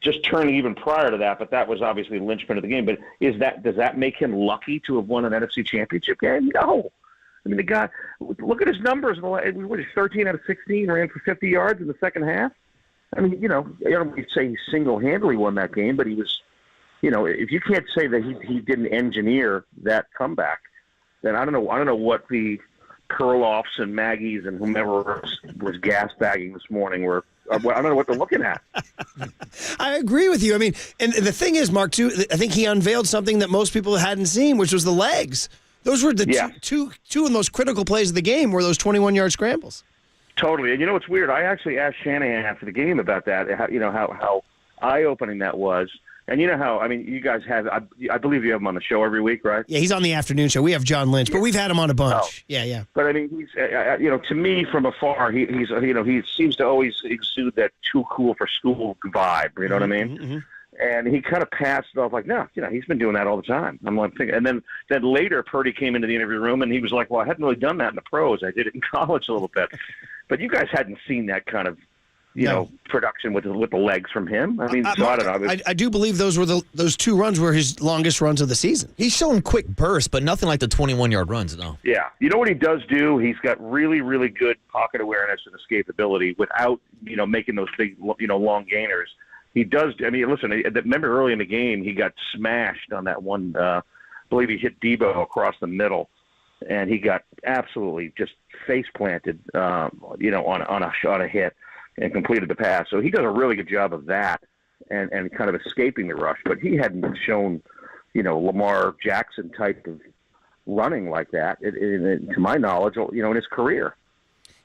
just turning even prior to that, but that was obviously the linchpin of the game. But does that make him lucky to have won an NFC Championship game? No. I mean, the guy, look at his numbers. What is 13 out of 16, ran for 50 yards in the second half. I mean, I don't say he single-handedly won that game, but he was, if you can't say that he didn't engineer that comeback, then I don't know what the Perloffs and Maggies and whomever was gas bagging this morning were. I don't know what they're looking at. I agree with you. I mean, and the thing is, Mark, too, I think he unveiled something that most people hadn't seen, which was the legs. Those were the two of the most critical plays of the game were those 21-yard scrambles. Totally. And you know what's weird? I actually asked Shanahan after the game about that, how eye-opening that was. And you know how, I mean, you guys have, I believe you have him on the show every week, right? Yeah, he's on the afternoon show. We have John Lynch, but we've had him on a bunch. Yeah. But I mean, he's, to me from afar, he seems to always exude that too cool for school vibe. You know what I mean? Mm-hmm. And he kind of passed it off like, no, he's been doing that all the time. I'm like thinking, and then later Purdy came into the interview room and he was like, well, I hadn't really done that in the pros. I did it in college a little bit, but you guys hadn't seen that kind of, production with the legs from him. I mean, so I don't know. I do believe those 2 runs were his longest runs of the season. He's showing quick bursts, but nothing like the 21-yard runs, no. Yeah. You know what he does do? He's got really, really good pocket awareness and escapability without, making those big, long gainers. He does. I mean, listen, remember early in the game, he got smashed on that one, I believe he hit Debo across the middle, and he got absolutely just face planted, on a hit and completed the pass. So he does a really good job of that and kind of escaping the rush. But he hadn't shown, Lamar Jackson type of running like that, to my knowledge, in his career.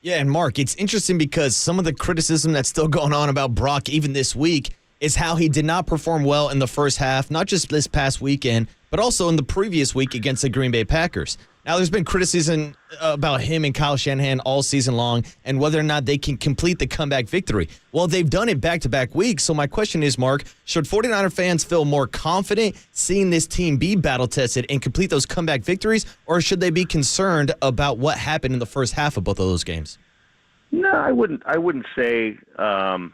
Yeah, and Mark, it's interesting because some of the criticism that's still going on about Brock even this week is how he did not perform well in the first half, not just this past weekend, but also in the previous week against the Green Bay Packers. Now, there's been criticism about him and Kyle Shanahan all season long and whether or not they can complete the comeback victory. Well, they've done it back-to-back weeks, so my question is, Mark, should 49er fans feel more confident seeing this team be battle-tested and complete those comeback victories, or should they be concerned about what happened in the first half of both of those games? No, I wouldn't say, those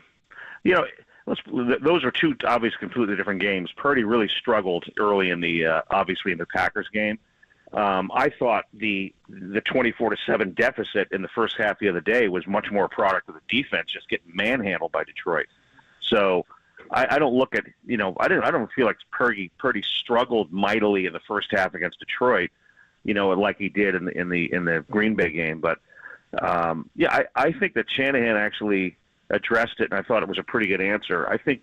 are 2 obviously completely different games. Purdy really struggled early in obviously in the Packers game. I thought the 24-7 deficit in the first half the other day was much more a product of the defense just getting manhandled by Detroit. So I don't look at, I don't feel like Purdy struggled mightily in the first half against Detroit, like he did in the Green Bay game. But I think that Shanahan actually addressed it, and I thought it was a pretty good answer. I think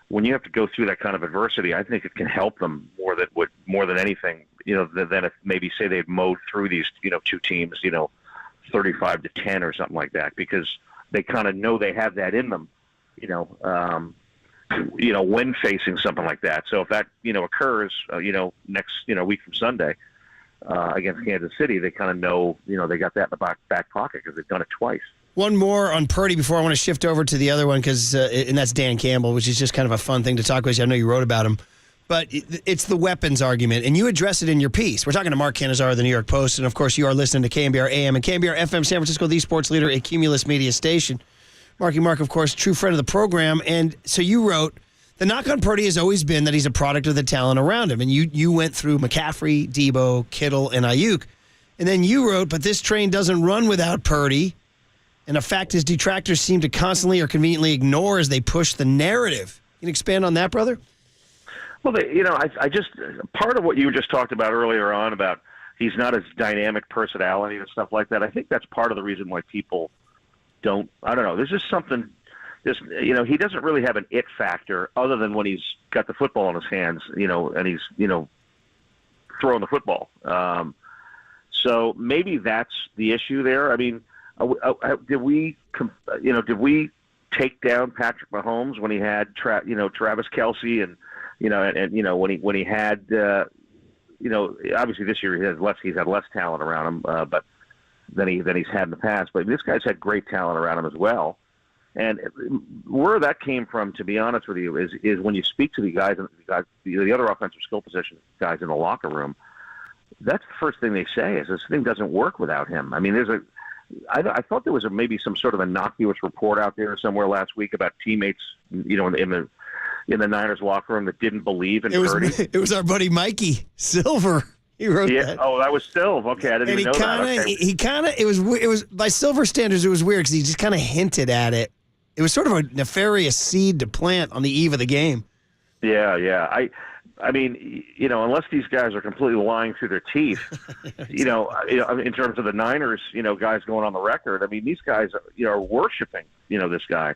when you have to go through that kind of adversity, I think it can help them more than anything, than if maybe say they'd mowed through these, 2 teams, 35-10 or something like that, because they kind of know they have that in them, when facing something like that. So if that, occurs, next, week from Sunday against Kansas City, they kind of know, they got that in the back pocket because they've done it twice. One more on Purdy before I want to shift over to the other one, and that's Dan Campbell, which is just kind of a fun thing to talk with. I know you wrote about him. But it's the weapons argument, and you address it in your piece. We're talking to Mark Canizaro of the New York Post, and, of course, you are listening to KNBR AM and KNBR FM San Francisco, the sports leader, a Cumulus media station. Mark, of course, true friend of the program. And so you wrote, the knock on Purdy has always been that he's a product of the talent around him. And you went through McCaffrey, Debo, Kittle, and Ayuk. And then you wrote, but this train doesn't run without Purdy. And a fact his detractors seem to constantly or conveniently ignore as they push the narrative. Can you expand on that, brother? Well, I just part of what you just talked about earlier on about he's not as dynamic personality and stuff like that. I think that's part of the reason why people don't. I don't know. There's just something. He doesn't really have an it factor other than when he's got the football in his hands, and he's throwing the football. So maybe that's the issue there. I mean, did we take down Patrick Mahomes when he had Travis Kelce and when he had obviously this year he's had less talent around him, but than he's had in the past. But this guy's had great talent around him as well. And where that came from, to be honest with you, is when you speak to the other offensive skill position guys in the locker room, that's the first thing they say is this thing doesn't work without him. I mean, I thought there was maybe some sort of innocuous report out there somewhere last week about teammates, in the Niners locker room that didn't believe in Purdy. It was our buddy Mikey Silver. He wrote that. Oh, that was Silver. Okay, I didn't even know that. Okay. He kind of, it was by Silver standards, it was weird because he just kind of hinted at it. It was sort of a nefarious seed to plant on the eve of the game. Yeah. I mean, unless these guys are completely lying through their teeth, in terms of the Niners, guys going on the record, I mean, these guys are worshiping, this guy.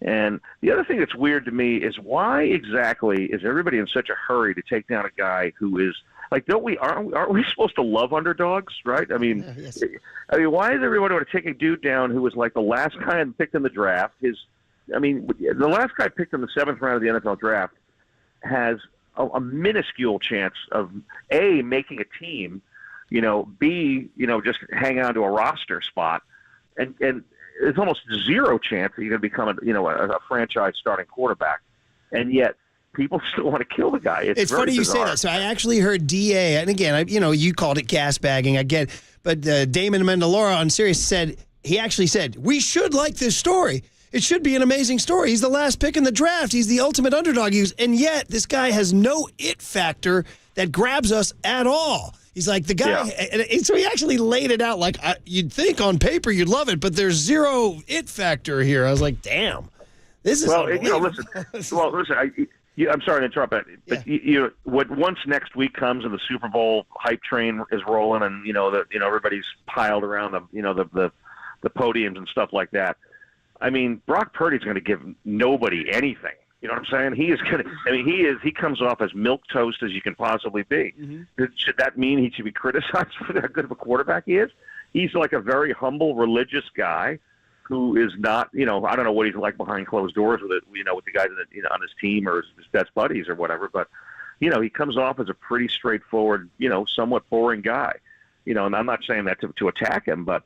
And the other thing that's weird to me is why exactly is everybody in such a hurry to take down a guy who is like, aren't we supposed to love underdogs, right? I mean, why is everybody want to take a dude down who was like the last guy picked in the draft? The last guy picked in the 7th round of the NFL draft has a minuscule chance of A, making a team, B, just hang on to a roster spot, and it's almost zero chance that you're going to become a franchise starting quarterback, and yet people still want to kill the guy. It's funny you bizarre. say that. So I actually heard DA, and again, you called it gas bagging. I get it. But Damon Amendola on Sirius he actually said, we should like this story. It should be an amazing story. He's the last pick in the draft. He's the ultimate underdog. And yet this guy has no it factor that grabs us at all. He's like the guy. Yeah. And so he actually laid it out like you'd think on paper you'd love it, but there's zero it factor here. I was like, damn, this is listen. I'm sorry to interrupt, but once next week comes and the Super Bowl hype train is rolling, and everybody's piled around the podiums and stuff like that. I mean, Brock Purdy's going to give nobody anything. You know what I'm saying? He is going to. I mean, he comes off as milquetoast as you can possibly be. Mm-hmm. Should that mean he should be criticized for how good of a quarterback he is? He's like a very humble, religious guy who is not, I don't know what he's like behind closed doors with it, with the guys on his team or his best buddies or whatever. But, he comes off as a pretty straightforward, somewhat boring guy. And I'm not saying that to attack him, but,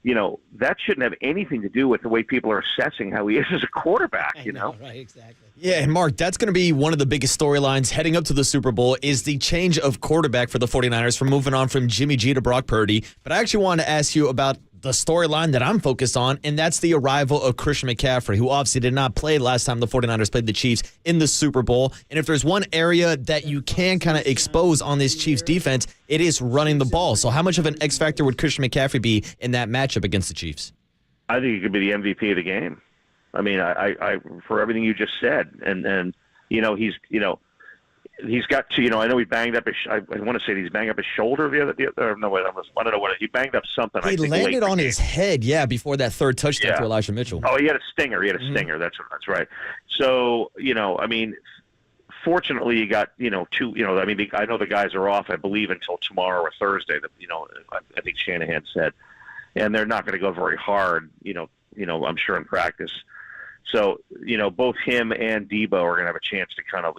that shouldn't have anything to do with the way people are assessing how he is as a quarterback, I know, right, exactly. Yeah, and Mark, that's going to be one of the biggest storylines heading up to the Super Bowl is the change of quarterback for the 49ers from moving on from Jimmy G to Brock Purdy. But I actually wanted to ask you about the storyline that I'm focused on, and that's the arrival of Christian McCaffrey, who obviously did not play last time the 49ers played the Chiefs in the Super Bowl. And if there's one area that you can kind of expose on this Chiefs defense, it is running the ball. So how much of an X factor would Christian McCaffrey be in that matchup against the Chiefs? I think he could be the MVP of the game. I mean, I for everything you just said, and he's got to, I know he banged up I want to say he's banged up his shoulder I don't know what he banged up something. He landed on his head, before that third touchdown to Elijah Mitchell. Oh, he had a stinger. That's right. So, I mean, fortunately he got, two, I know the guys are off, I believe, until tomorrow or Thursday, I think Shanahan said, and they're not going to go very hard, I'm sure in practice. So, both him and Debo are going to have a chance to kind of,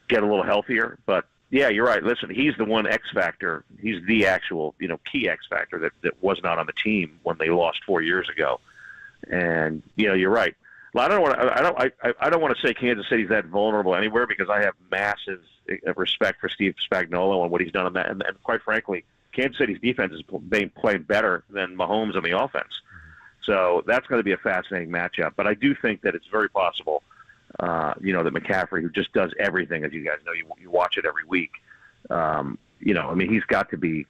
get a little healthier. But yeah, you're right. Listen, he's the one X factor. He's the actual, key X factor that was not on the team when they lost 4 years ago. And you're right. Well, I don't want to say Kansas City's that vulnerable anywhere because I have massive respect for Steve Spagnuolo and what he's done on that. And quite frankly, Kansas City's defense is playing better than Mahomes on the offense. So that's going to be a fascinating matchup. But I do think that it's very possible, that McCaffrey, who just does everything, as you guys know, you watch it every week. He's got to be,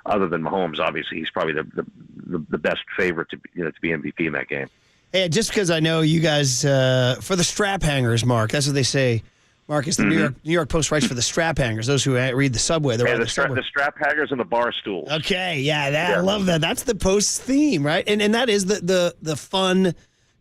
other than Mahomes, obviously, he's probably the best favorite to be MVP in that game. Hey, just because I know you guys, for the strap hangers, Mark, that's what they say. Marcus, the New York Post writes for the strap hangers. Those who read the Subway, the strap hangers and the bar stools. Okay, I love that. That's the Post's theme, right? And that is the fun,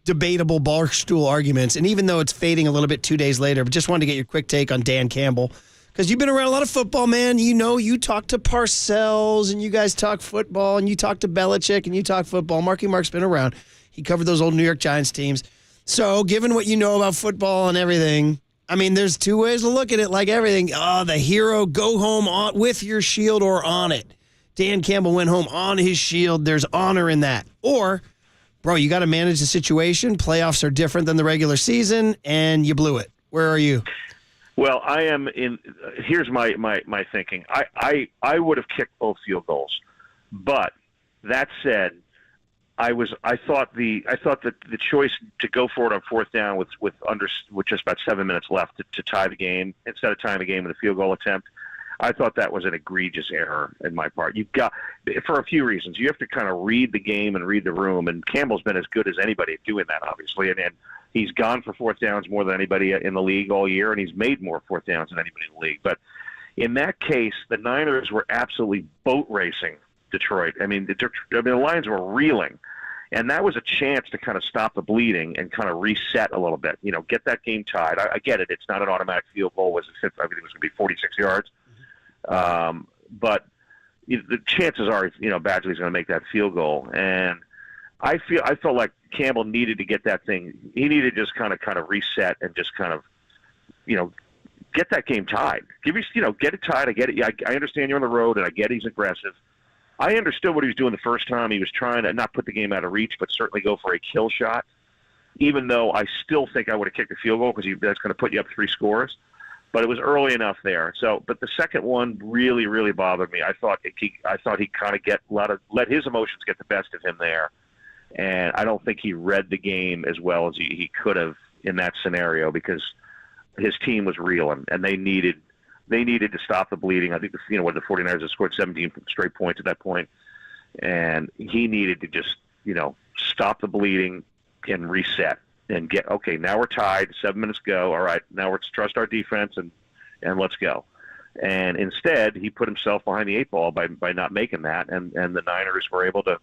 debatable bar stool arguments. And even though it's fading a little bit 2 days later, but just wanted to get your quick take on Dan Campbell because you've been around a lot of football, man. You talk to Parcells and you guys talk football and you talk to Belichick and you talk football. Marky Mark's been around. He covered those old New York Giants teams. So, given what you know about football and everything. I mean, there's two ways to look at it, like everything. Oh, the hero, go home with your shield or on it. Dan Campbell went home on his shield. There's honor in that. Or, bro, you got to manage the situation. Playoffs are different than the regular season, and you blew it. Where are you? Well, I am in. Here's my thinking. I would have kicked both field goals, but that said, I thought that the choice to go for it on fourth down with just about 7 minutes left to tie the game instead of tying the game with a field goal attempt, I thought that was an egregious error in my part. You've got, for a few reasons, you have to kind of read the game and read the room, and Campbell's been as good as anybody at doing that, obviously, and he's gone for fourth downs more than anybody in the league all year, and he's made more fourth downs than anybody in the league. But in that case, the Niners were absolutely boat racing Detroit. I mean, the Lions were reeling. And that was a chance to kind of stop the bleeding and kind of reset a little bit, get that game tied. I get it. It's not an automatic field goal. Everything was going to be 46 yards. But the chances are, Badgley's going to make that field goal. And I felt like Campbell needed to get that thing. He needed to just kind of reset and just kind of, get that game tied. Get it tied. I get it. I understand you're on the road, and I get he's aggressive. I understood what he was doing the first time. He was trying to not put the game out of reach, but certainly go for a kill shot, even though I still think I would have kicked a field goal because that's going to put you up 3 scores. But it was early enough there. So, but the second one really, really bothered me. I thought he kind of let his emotions get the best of him there, and I don't think he read the game as well as he could have in that scenario because his team was reeling and they needed to stop the bleeding. I think the 49ers had scored 17 straight points at that point, and he needed to just stop the bleeding and reset. And now we're tied, 7 minutes go. All right, now let's trust our defense and let's go. And instead, he put himself behind the 8 ball by not making that, and the Niners were able to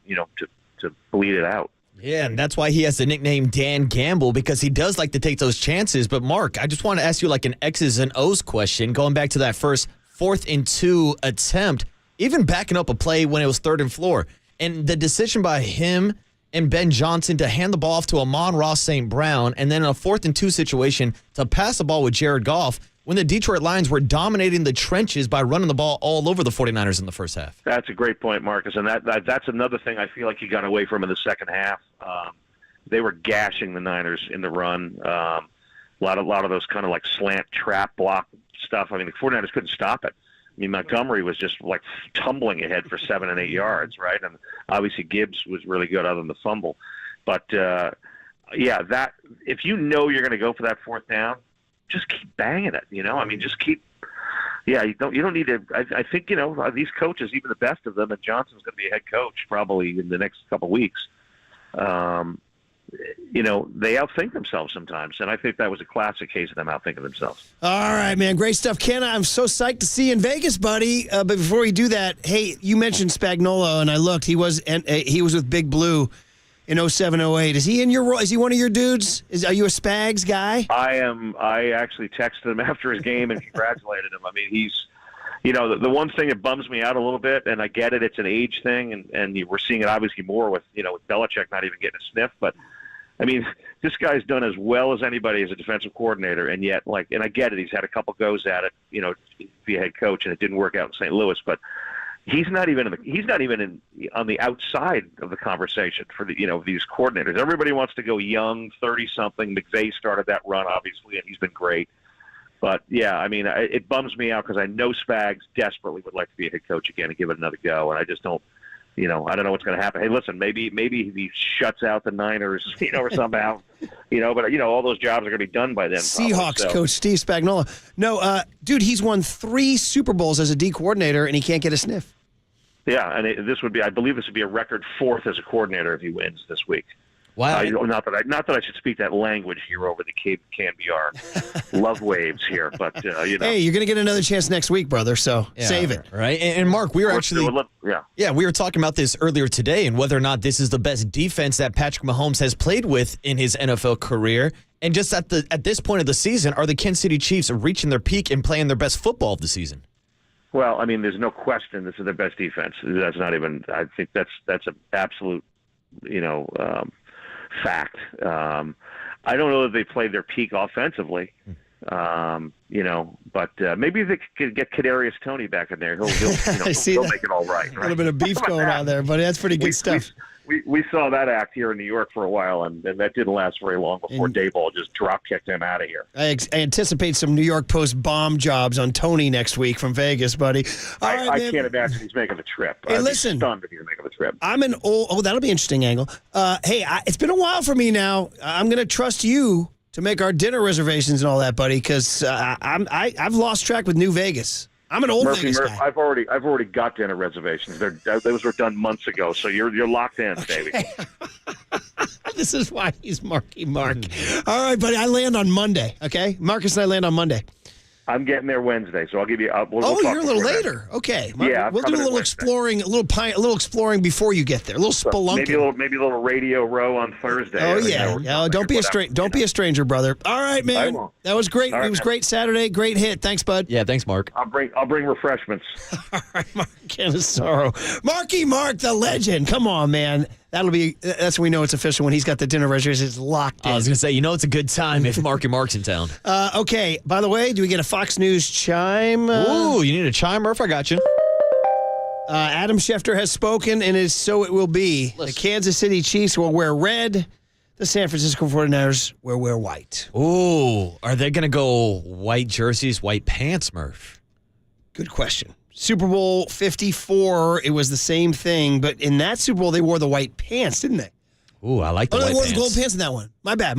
bleed it out. Yeah, and that's why he has the nickname Dan Gamble, because he does like to take those chances. But, Mark, I just want to ask you like an X's and O's question, going back to that first 4th and 2 attempt, even backing up a play when it was 3rd and 4. And the decision by him and Ben Johnson to hand the ball off to Amon-Ra St. Brown, and then in a 4th and 2 situation to pass the ball with Jared Goff when the Detroit Lions were dominating the trenches by running the ball all over the 49ers in the first half. That's a great point, Marcus, and that's another thing I feel like he got away from in the second half. They were gashing the Niners in the run. A lot of those kind of like slant trap block stuff. I mean, the 49ers couldn't stop it. I mean, Montgomery was just like tumbling ahead for 7 and 8 yards, right? And obviously Gibbs was really good other than the fumble. But, that if you're going to go for that 4th down, just keep banging it, I mean, just keep – you don't need to – I think, these coaches, even the best of them, and Johnson's going to be a head coach probably in the next couple of weeks, they outthink themselves sometimes, and I think that was a classic case of them outthinking themselves. All right, man. Great stuff. Ken, I'm so psyched to see you in Vegas, buddy. But before we do that, hey, you mentioned Spagnuolo, and I looked. He was with Big Blue in 07-08. Is he in your role? Is he one of your dudes? Are you a Spags guy? I am. I actually texted him after his game and congratulated him. I mean, he's, the one thing that bums me out a little bit, and I get it, it's an age thing, and we're seeing it obviously more with, with Belichick not even getting a sniff, but I mean, this guy's done as well as anybody as a defensive coordinator, and yet, and I get it, he's had a couple goes at it, to be a head coach, and it didn't work out in St. Louis, but he's not even on the outside of the conversation for the these coordinators. Everybody wants to go young, 30-something. McVay started that run, obviously, and he's been great. But yeah, I mean, it bums me out because I know Spags desperately would like to be a head coach again and give it another go, and I just don't. I don't know what's going to happen. Hey, listen, maybe he shuts out the Niners, or somehow, but all those jobs are going to be done by then. Seahawks probably, coach Steve Spagnuolo. No, dude, he's won 3 Super Bowls as a D coordinator, and he can't get a sniff. Yeah, and I believe this would be a record 4th as a coordinator if he wins this week. Wow. Not that I should speak that language here over the KNBR love waves here, but Hey, you're going to get another chance next week, brother. So save it. Right. And Mark, we were we were talking about this earlier today, and whether or not this is the best defense that Patrick Mahomes has played with in his NFL career. And just at this point of the season, are the Kansas City Chiefs reaching their peak and playing their best football of the season? Well, I mean, there's no question this is their best defense. That's not even. I think that's an absolute, fact. I don't know that they played their peak offensively, but maybe they could get Kadarius Toney back in there. He'll make it all right. A little bit of beef going on there, but that's pretty good stuff. We saw that act here in New York for a while, and that didn't last very long before Dayball just drop-kicked him out of here. I anticipate some New York Post bomb jobs on Tony next week from Vegas, buddy. I can't imagine he's making the trip. Hey, I'd listen. be stunned if he's making the trip. I'm an old... Oh, that'll be an interesting angle. It's been a while for me now. I'm going to trust you to make our dinner reservations and all that, buddy, because I've lost track with New Vegas. I'm an old Vegas guy. I've already got dinner reservations. Those were done months ago, so you're locked in, baby. This is why he's Marky Mark. All right, buddy. I land on Monday. Okay, Marcus and I land on Monday. I'm getting there Wednesday, so I'll give you. We'll Oh, talk you're a little before then. later. Okay. Yeah, we'll do a little exploring, a little exploring before you get there. A little spelunking. Maybe a little radio row on Thursday. Oh yeah. Don't be a stranger, brother. All right, man. I won't. That was great. All right, it was man. great Saturday. Great hit. Thanks, bud. Yeah, thanks, Mark. I'll bring refreshments. All right, Mark Cannizzaro. Marky Mark, the legend. Come on, man. That's when we know it's official when he's got the dinner reservations locked in. I was going to say, it's a good time if Marky Mark's in town. Okay. By the way, do we get a Fox News chime? Ooh, you need a chime, Murph? I got you. Adam Schefter has spoken, and so it will be. The Kansas City Chiefs will wear red. The San Francisco 49ers will wear white. Ooh, are they going to go white jerseys, white pants, Murph? Good question. Super Bowl 54, it was the same thing, but in that Super Bowl, they wore the white pants, didn't they? Ooh, I like the white they wore pants. the gold pants in that one. My bad.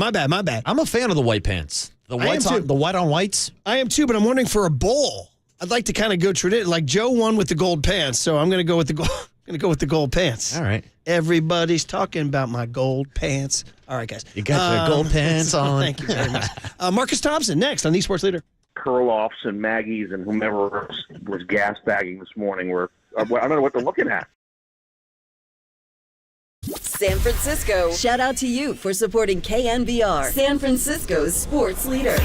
I'm a fan of the white pants. The white on whites. I am too, but I'm wondering for a bowl. I'd like to kind of go tradition. Like Joe won with the gold pants, so I'm going to go with the gold pants. All right. Everybody's talking about my gold pants. All right, guys. You got your gold pants on. Thank you very much. Marcus Thompson next on the Sports Leader. Curl-offs and Maggie's and whomever was gas bagging this morning I don't know what they're looking at. San Francisco, shout out to you for supporting KNBR, San Francisco's sports leader.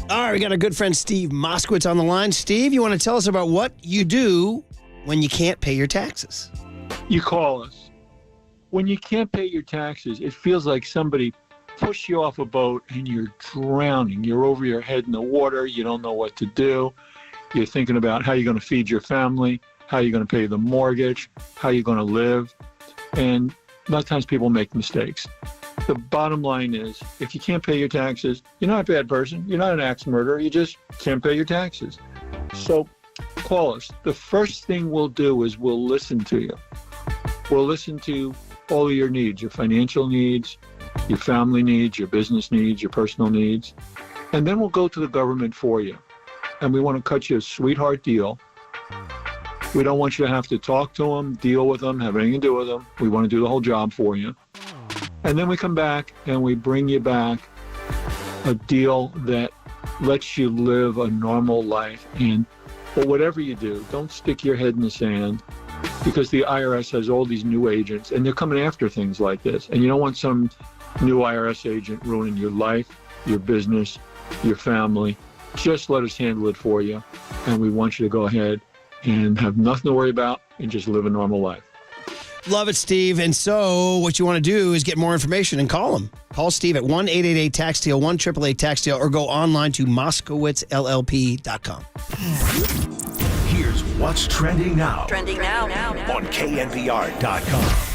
All right, we got our good friend Steve Moskowitz on the line. Steve, you want to tell us about what you do when you can't pay your taxes? You call us. When you can't pay your taxes, it feels like somebody pushed you off a boat and you're drowning. You're over your head in the water. You don't know what to do. You're thinking about how you're going to feed your family, how you're going to pay the mortgage, how you're going to live. And a lot of times people make mistakes. The bottom line is, if you can't pay your taxes, you're not a bad person. You're not an axe murderer. You just can't pay your taxes. So call us. The first thing we'll do is we'll listen to you. We'll listen to all of your needs, your financial needs, your family needs, your business needs, your personal needs. And then we'll go to the government for you. And we want to cut you a sweetheart deal. We don't want you to have to talk to them, deal with them, have anything to do with them. We want to do the whole job for you. And then we come back and we bring you back a deal that lets you live a normal life. But whatever you do, don't stick your head in the sand, because the IRS has all these new agents and they're coming after things like this. And you don't want some new IRS agent ruining your life, your business, your family. Just let us handle it for you. And we want you to go ahead and have nothing to worry about and just live a normal life. Love it, Steve. And so what you want to do is get more information and call him. Call Steve at 1-888-TAX-DEAL, 1-888-TAX-DEAL, or go online to MoskowitzLLP.com. Here's what's trending now. Trending now. On KNBR.com.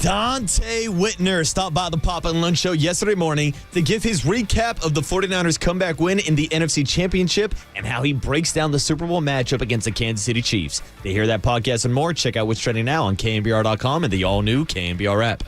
Dante Whitner stopped by the Pop and Lunch Show yesterday morning to give his recap of the 49ers' comeback win in the NFC Championship and how he breaks down the Super Bowl matchup against the Kansas City Chiefs. To hear that podcast and more, check out what's trending now on KNBR.com and the all-new KNBR app.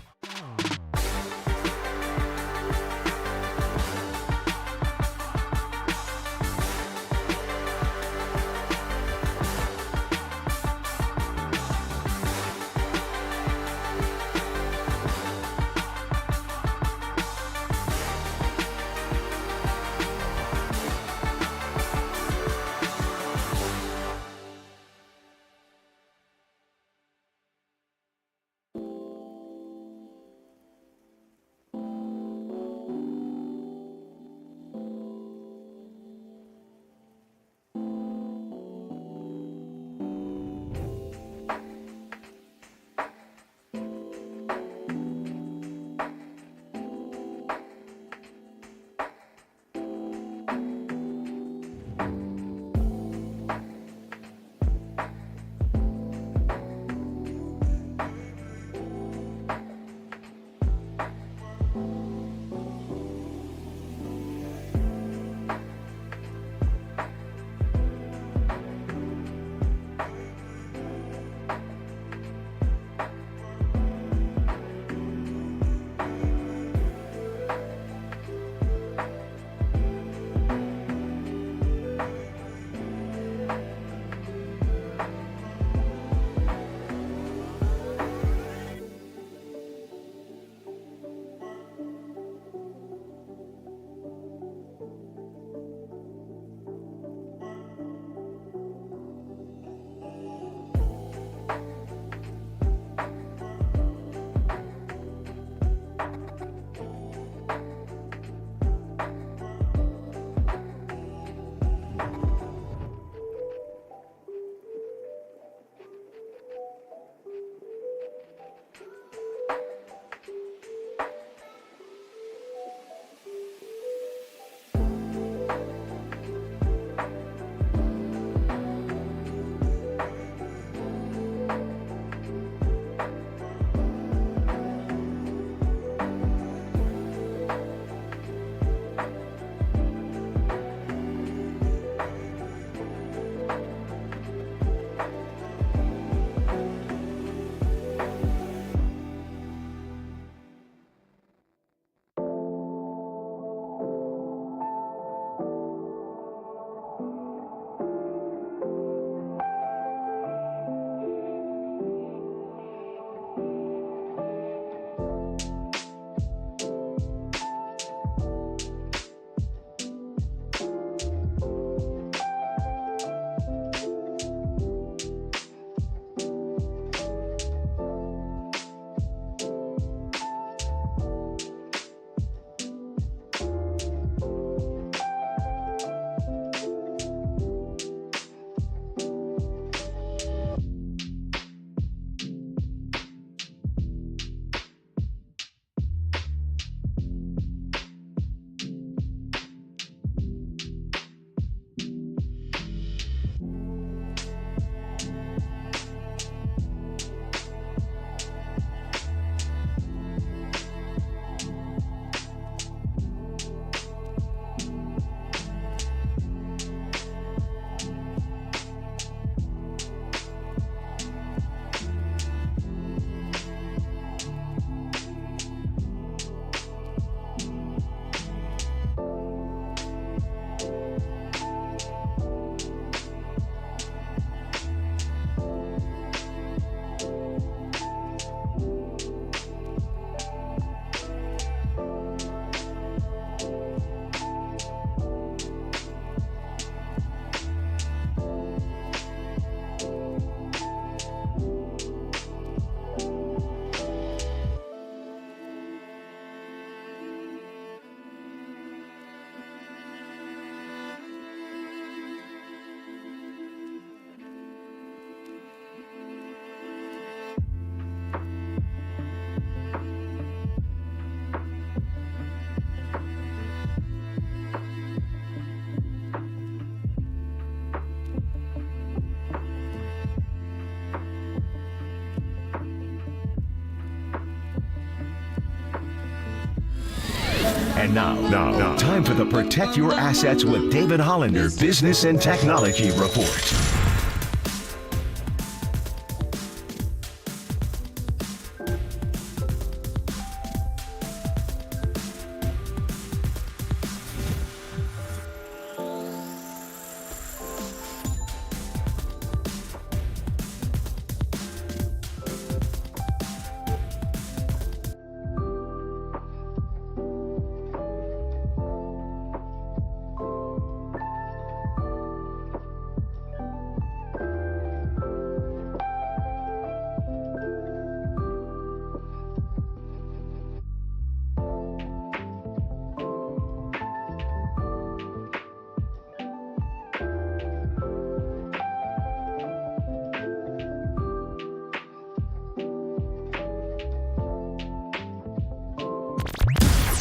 And now, time for the Protect Your Assets with David Hollander Business and Technology Report.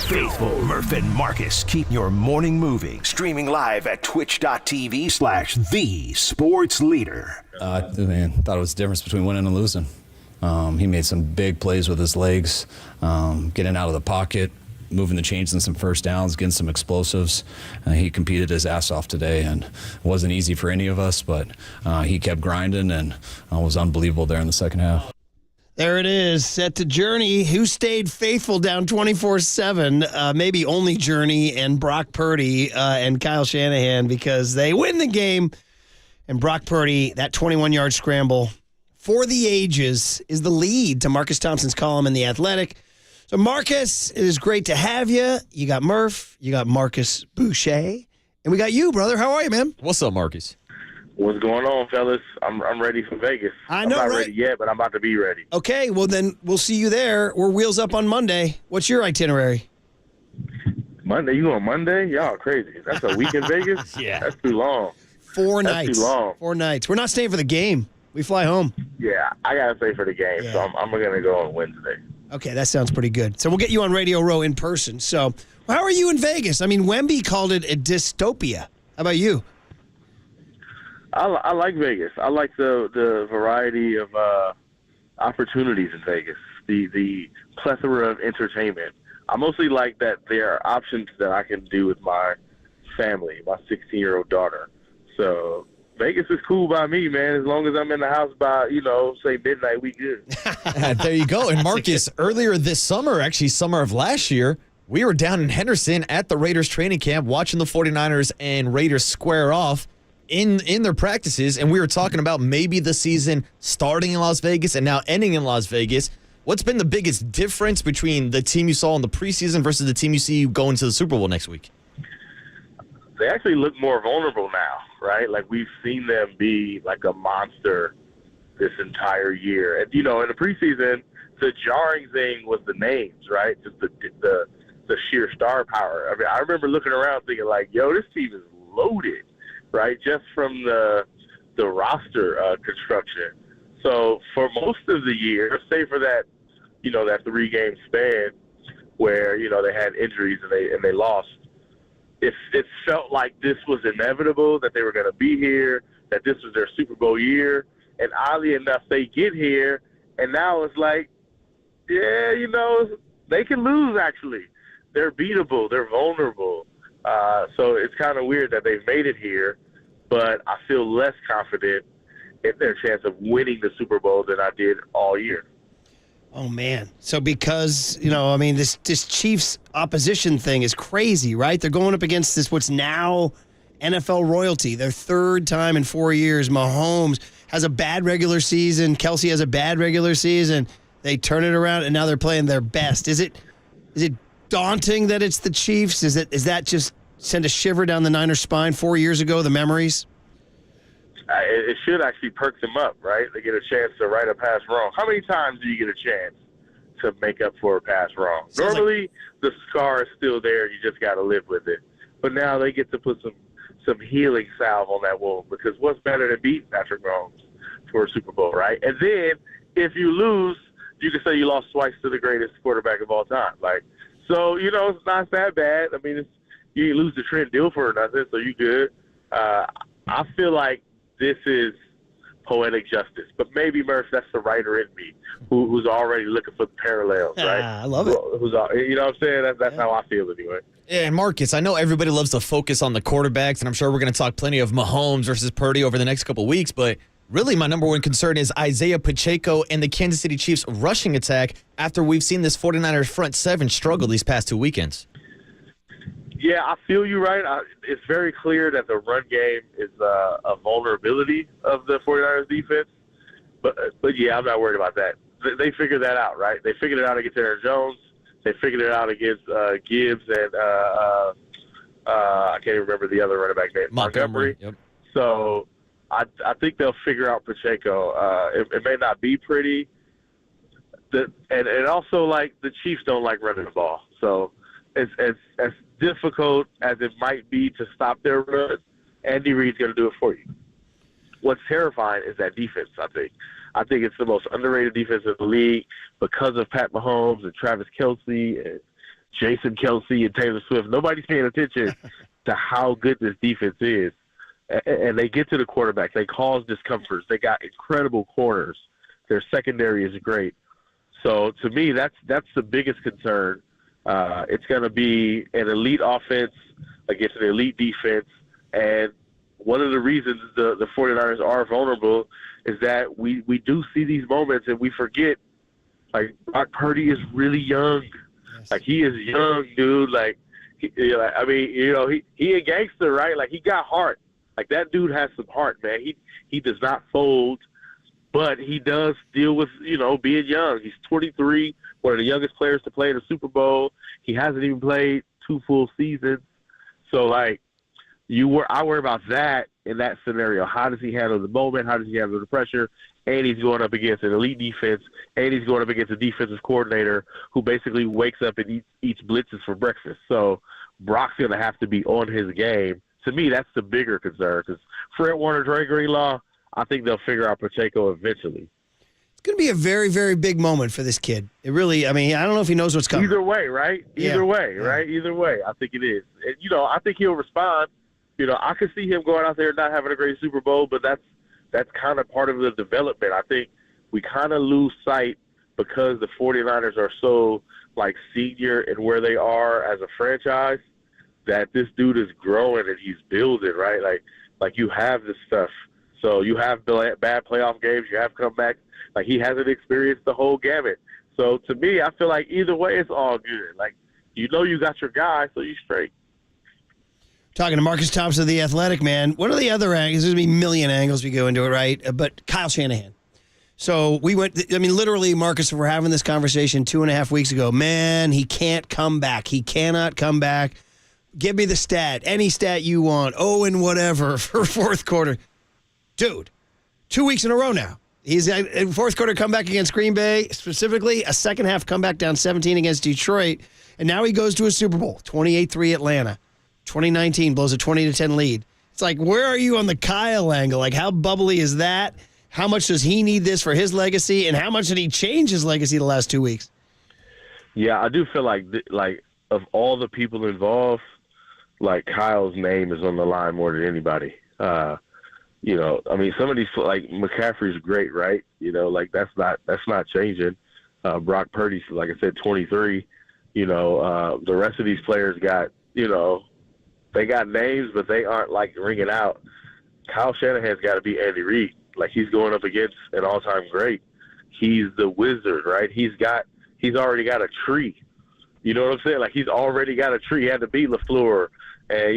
Faithful Murph and Marcus keep your morning moving. Streaming live at twitch.tv/thesportsleader. Man, thought it was the difference between winning and losing. He made some big plays with his legs, getting out of the pocket, moving the chains in some first downs, getting some explosives. He competed his ass off today, and it wasn't easy for any of us, but he kept grinding and was unbelievable there in the second half. There it is, set to Journey, who stayed faithful down 24/7, maybe only Journey and Brock Purdy and Kyle Shanahan, because they win the game. And Brock Purdy, that 21-yard scramble for the ages, is the lead to Marcus Thompson's column in The Athletic. So, Marcus, it is great to have you. You got Murph, you got Marcus Boucher, and we got you, brother. How are you, man? What's up, Marcus? What's going on, fellas? I'm ready for Vegas. I know, I'm not right? ready yet, but I'm about to be ready. Okay, well, then we'll see you there. We're wheels up on Monday. What's your itinerary? Monday? You going Monday? Y'all crazy. That's a week in Vegas? Yeah. That's too long. 4 That's nights. too long. 4 nights. We're not staying for the game. We fly home. Yeah, I got to stay for the game, so I'm going to go on Wednesday. Okay, that sounds pretty good. So we'll get you on Radio Row in person. So how are you in Vegas? I mean, Wemby called it a dystopia. How about you? I like Vegas. I like the variety of opportunities in Vegas, the plethora of entertainment. I mostly like that there are options that I can do with my family, my 16-year-old daughter. So Vegas is cool by me, man. As long as I'm in the house by, say midnight, we good. There you go. And Marcus, earlier this summer, actually summer of last year, we were down in Henderson at the Raiders training camp watching the 49ers and Raiders square off in their practices, and we were talking about maybe the season starting in Las Vegas and now ending in Las Vegas. What's been the biggest difference between the team you saw in the preseason versus the team you see going to the Super Bowl next week? They actually look more vulnerable now, right? Like, we've seen them be like a monster this entire year. And, in the preseason, the jarring thing was the names, right? Just the sheer star power. I mean, I remember looking around thinking, like, yo, this team is loaded, right? Just from the roster construction. So for most of the year, say for that, that 3-game span where, they had injuries and they lost, it felt like this was inevitable, that they were going to be here, that this was their Super Bowl year. And oddly enough, they get here, and now it's like, yeah, they can lose, actually. They're beatable. They're vulnerable. So it's kind of weird that they've made it here, but I feel less confident in their chance of winning the Super Bowl than I did all year. Oh, man. So because, this Chiefs opposition thing is crazy, right? They're going up against what's now NFL royalty. Their third time in 4 years. Mahomes has a bad regular season. Kelsey has a bad regular season. They turn it around, and now they're playing their best. Is it daunting that it's the Chiefs? Is that just send a shiver down the Niners' spine 4 years ago, the memories? It should actually perk them up, right? They get a chance to right a pass wrong. How many times do you get a chance to make up for a pass wrong? Normally, the scar is still there. You just got to live with it. But now they get to put some healing salve on that wound, because what's better than beating Patrick Mahomes for a Super Bowl, right? And then if you lose, you can say you lost twice to the greatest quarterback of all time. So, it's not that bad. I mean, you didn't lose to Trent Dilfer or nothing, so you good. I feel like this is poetic justice. But maybe, Murph, that's the writer in me who's already looking for the parallels, right? I love it. You know what I'm saying? That's how I feel anyway. Yeah, and Marcus, I know everybody loves to focus on the quarterbacks, and I'm sure we're going to talk plenty of Mahomes versus Purdy over the next couple weeks, but really my number one concern is Isaiah Pacheco and the Kansas City Chiefs rushing attack after we've seen this 49ers front seven struggle these past 2 weekends. Yeah, I feel you, right? It's very clear that the run game is a vulnerability of the 49ers defense, but yeah, I'm not worried about that. They figured that out, right? They figured it out against Aaron Jones. They figured it out against Gibbs and I can't even remember the other running back name, Montgomery. Yep. So I think they'll figure out Pacheco. It may not be pretty, and also like the Chiefs don't like running the ball. So as difficult as it might be to stop their run, Andy Reid's going to do it for you. What's terrifying is that defense. I think it's the most underrated defense in the league because of Pat Mahomes and Travis Kelce and Jason Kelce and Taylor Swift. Nobody's paying attention to how good this defense is. And they get to the quarterback. They cause discomforts. They got incredible corners. Their secondary is great. So to me, that's the biggest concern. It's going to be an elite offense against an elite defense. And one of the reasons the 49ers are vulnerable is that we do see these moments and we forget, like, Brock Purdy is really young. Yes. Like, he is young, dude. Like, he a gangster, right? Like, he got heart. Like, that dude has some heart, man. He does not fold, but he does deal with, being young. He's 23, one of the youngest players to play in the Super Bowl. He hasn't even played 2 full seasons. So, like, I worry about that in that scenario. How does he handle the moment? How does he handle the pressure? And he's going up against an elite defense, and he's going up against a defensive coordinator who basically wakes up and eats blitzes for breakfast. So Brock's going to have to be on his game. To me, that's the bigger concern because Fred Warner, Dre Greenlaw, I think they'll figure out Pacheco eventually. It's going to be a very, very big moment for this kid. It really, I don't know if he knows what's coming. Either way, right? Either way, I think it is. And, I think he'll respond. I could see him going out there and not having a great Super Bowl, but that's kind of part of the development. I think we kind of lose sight because the 49ers are so, like, senior in where they are as a franchise that this dude is growing and he's building, right? Like you have this stuff. So you have bad playoff games, you have comebacks. Like, he hasn't experienced the whole gamut. So to me, I feel like either way, it's all good. Like, you got your guy, so you straight. Talking to Marcus Thompson of The Athletic, man. What are the other angles? There's going to be a million angles we go into it, right? But Kyle Shanahan. So we went, literally, Marcus, we're having this conversation 2.5 weeks ago. Man, he can't come back. He cannot come back. Give me the stat. Any stat you want. Oh, and whatever for fourth quarter. Dude, 2 weeks in a row now. He's a fourth quarter comeback against Green Bay, specifically a second half comeback down 17 against Detroit. And now he goes to a Super Bowl, 28-3 Atlanta. 2019 blows a 20-10 lead. It's like, where are you on the Kyle angle? Like, how bubbly is that? How much does he need this for his legacy? And how much did he change his legacy the last 2 weeks? Yeah, I do feel like of all the people involved, like, Kyle's name is on the line more than anybody. Some of these, like, McCaffrey's great, right? Like, that's not changing. Brock Purdy's, like I said, 23. The rest of these players got, they got names, but they aren't, like, ringing out. Kyle Shanahan's got to be Andy Reid. Like, he's going up against an all-time great. He's the wizard, right? He's already got a tree. You know what I'm saying? Like, he's already got a tree. He had to beat LaFleur. And,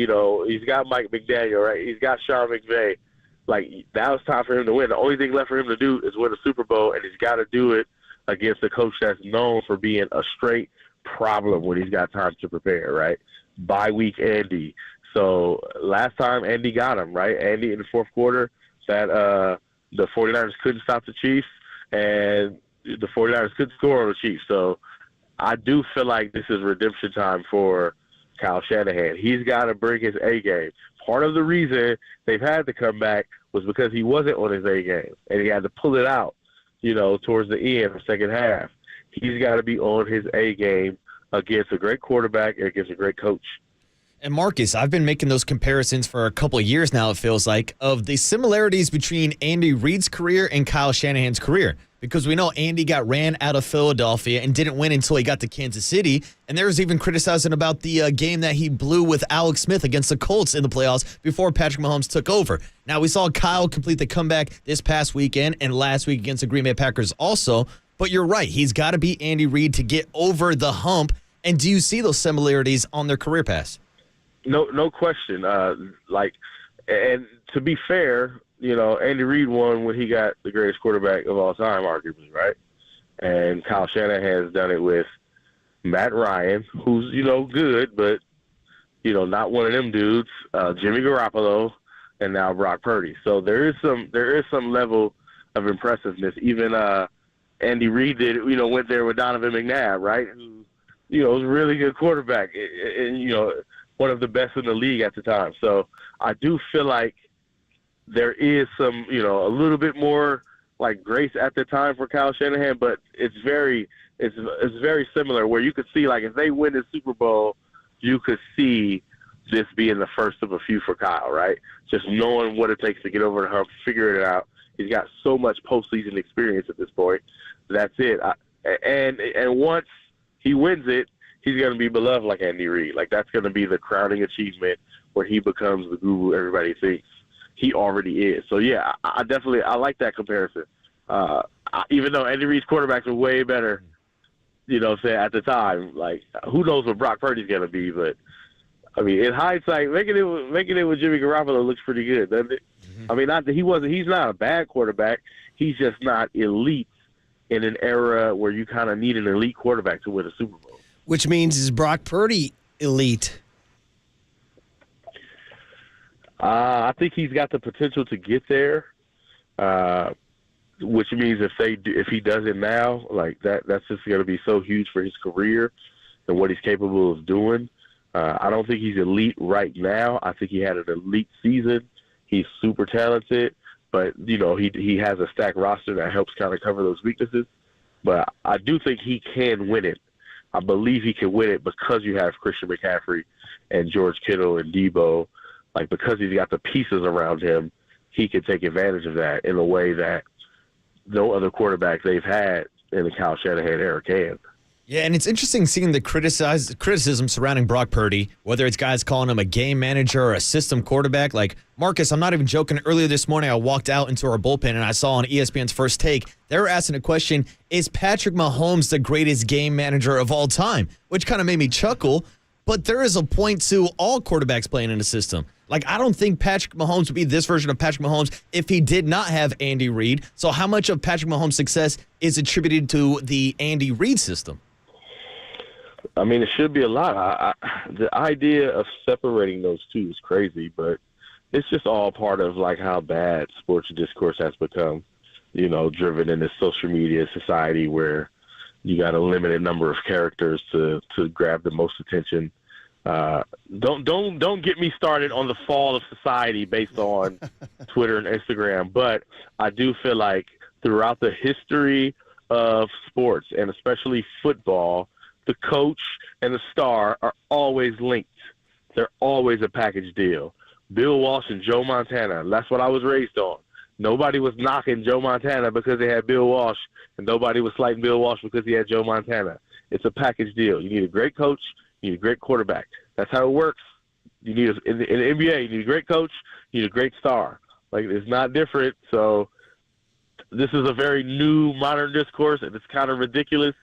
he's got Mike McDaniel, right? He's got Sean McVay. Like, now it's time for him to win. The only thing left for him to do is win a Super Bowl, and he's got to do it against a coach that's known for being a straight problem when he's got time to prepare, right? Bye-week Andy. So last time Andy got him, right? Andy in the fourth quarter that the 49ers couldn't stop the Chiefs, and the 49ers couldn't score on the Chiefs. So I do feel like this is redemption time for Kyle Shanahan. He's got to bring his A game. Part of the reason they've had to come back was because he wasn't on his A game, and he had to pull it out, towards the end of the second half. He's got to be on his A game against a great quarterback and against a great coach. And Marcus, I've been making those comparisons for a couple of years now, it feels like, of the similarities between Andy Reid's career and Kyle Shanahan's career. because we know Andy got ran out of Philadelphia and didn't win until he got to Kansas City. And there was even criticizing about the game that he blew with Alex Smith against the Colts in the playoffs before Patrick Mahomes took over. Now, we saw Kyle complete the comeback this past weekend and last week against the Green Bay Packers also. But you're right. He's got to beat Andy Reid to get over the hump. And do you see those similarities on their career paths? No question. And to be fair, Andy Reid won when he got the greatest quarterback of all time, arguably, right? And Kyle Shanahan has done it with Matt Ryan, who's, good, but, not one of them dudes, Jimmy Garoppolo, and now Brock Purdy. So there is some level of impressiveness. Even Andy Reid went there with Donovan McNabb, right? Who, was a really good quarterback and, one of the best in the league at the time. So I do feel like there is some, a little bit more like grace at the time for Kyle Shanahan, but it's very similar where you could see, like, if they win the Super Bowl, you could see this being the first of a few for Kyle, right? Just knowing what it takes to get over the hump, figuring it out. He's got so much postseason experience at this point. That's it. And once he wins it, he's going to be beloved like Andy Reid. Like, that's going to be the crowning achievement where he becomes the guru everybody thinks he already is. So, yeah, I like that comparison. Even though Andy Reid's quarterbacks are way better, at the time, like, who knows what Brock Purdy's going to be. But, I mean, in hindsight, making it with Jimmy Garoppolo looks pretty good, doesn't it? Mm-hmm. I mean, not that he's not a bad quarterback. He's just not elite in an era where you kind of need an elite quarterback to win a Super Bowl. Which means, is Brock Purdy elite? I think he's got the potential to get there, which means if he does it now, like that's just going to be so huge for his career and what he's capable of doing. I don't think he's elite right now. I think he had an elite season. He's super talented, but he has a stacked roster that helps kind of cover those weaknesses. But I do think he can win it. I believe he can win it because you have Christian McCaffrey and George Kittle and Debo. Like, because he's got the pieces around him, he can take advantage of that in a way that no other quarterback they've had in the Kyle Shanahan era can. Yeah, and it's interesting seeing the criticism surrounding Brock Purdy, whether it's guys calling him a game manager or a system quarterback. Like, Marcus, I'm not even joking. Earlier this morning, I walked out into our bullpen and I saw on ESPN's First Take, they were asking a question, is Patrick Mahomes the greatest game manager of all time? Which kind of made me chuckle, but there is a point to all quarterbacks playing in a system. Like, I don't think Patrick Mahomes would be this version of Patrick Mahomes if he did not have Andy Reid. So how much of Patrick Mahomes' success is attributed to the Andy Reid system? I mean, it should be a lot. The idea of separating those two is crazy, but it's just all part of, like, how bad sports discourse has become, driven in this social media society where you got a limited number of characters to grab the most attention. Don't get me started on the fall of society based on Twitter and Instagram, but I do feel like throughout the history of sports, and especially football, the coach and the star are always linked. They're always a package deal. Bill Walsh and Joe Montana, that's what I was raised on. Nobody was knocking Joe Montana because they had Bill Walsh, and nobody was slighting Bill Walsh because he had Joe Montana. It's a package deal. You need a great coach, you need a great quarterback. That's how it works. You need in the NBA, you need a great coach, you need a great star. Like, it's not different. So this is a very new modern discourse, and it's kind of ridiculous.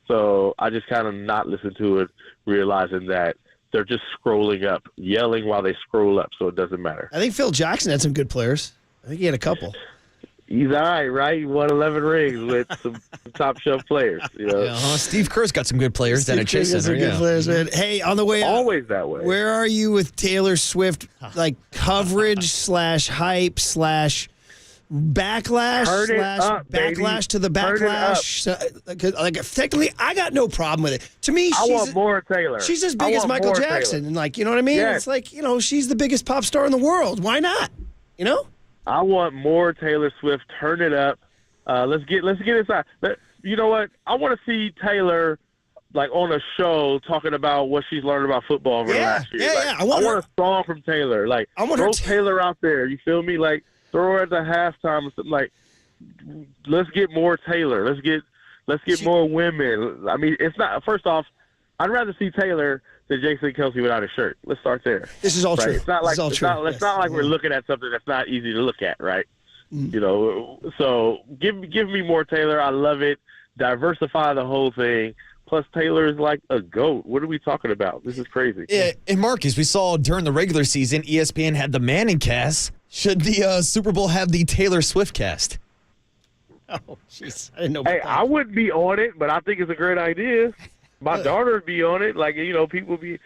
So I just kind of not listen to it, realizing that they're just scrolling up, yelling while they scroll up, so it doesn't matter. I think Phil Jackson had some good players. I think he had a couple. He's all right? He won 11 rings with some top-shelf players. Steve Kerr's got some good players down at Chase Center. Good players, man. Hey, on the way always that way. Where are you with Taylor Swift, like, coverage / hype / backlash to the backlash? Like, technically, I got no problem with it. To me, I want more Taylor. She's as big as Michael Jackson, and, like, you know what I mean? Yes. It's like, she's the biggest pop star in the world. Why not? I want more Taylor Swift. Turn it up. Let's get inside. You know what? I want to see Taylor, like, on a show talking about what she's learned about football over the last year. I want a song from Taylor. Like, throw Taylor out there. You feel me? Like, throw her at the halftime or something. Like, let's get more Taylor. Let's get more women. I mean, it's not. First off, I'd rather see Taylor than Jason Kelsey without a shirt. Let's start there. This is all true. It's not like it's not like we're looking at something that's not easy to look at, right? You know, so give me more Taylor. I love it. Diversify the whole thing. Plus, Taylor is like a GOAT. What are we talking about? This is crazy. Yeah, and Marcus, we saw during the regular season, ESPN had the Manning cast. Should the Super Bowl have the Taylor Swift cast? Oh, jeez. I didn't know. Hey, I wouldn't be on it, but I think it's a great idea. My daughter would be on it. Like, you know, people be.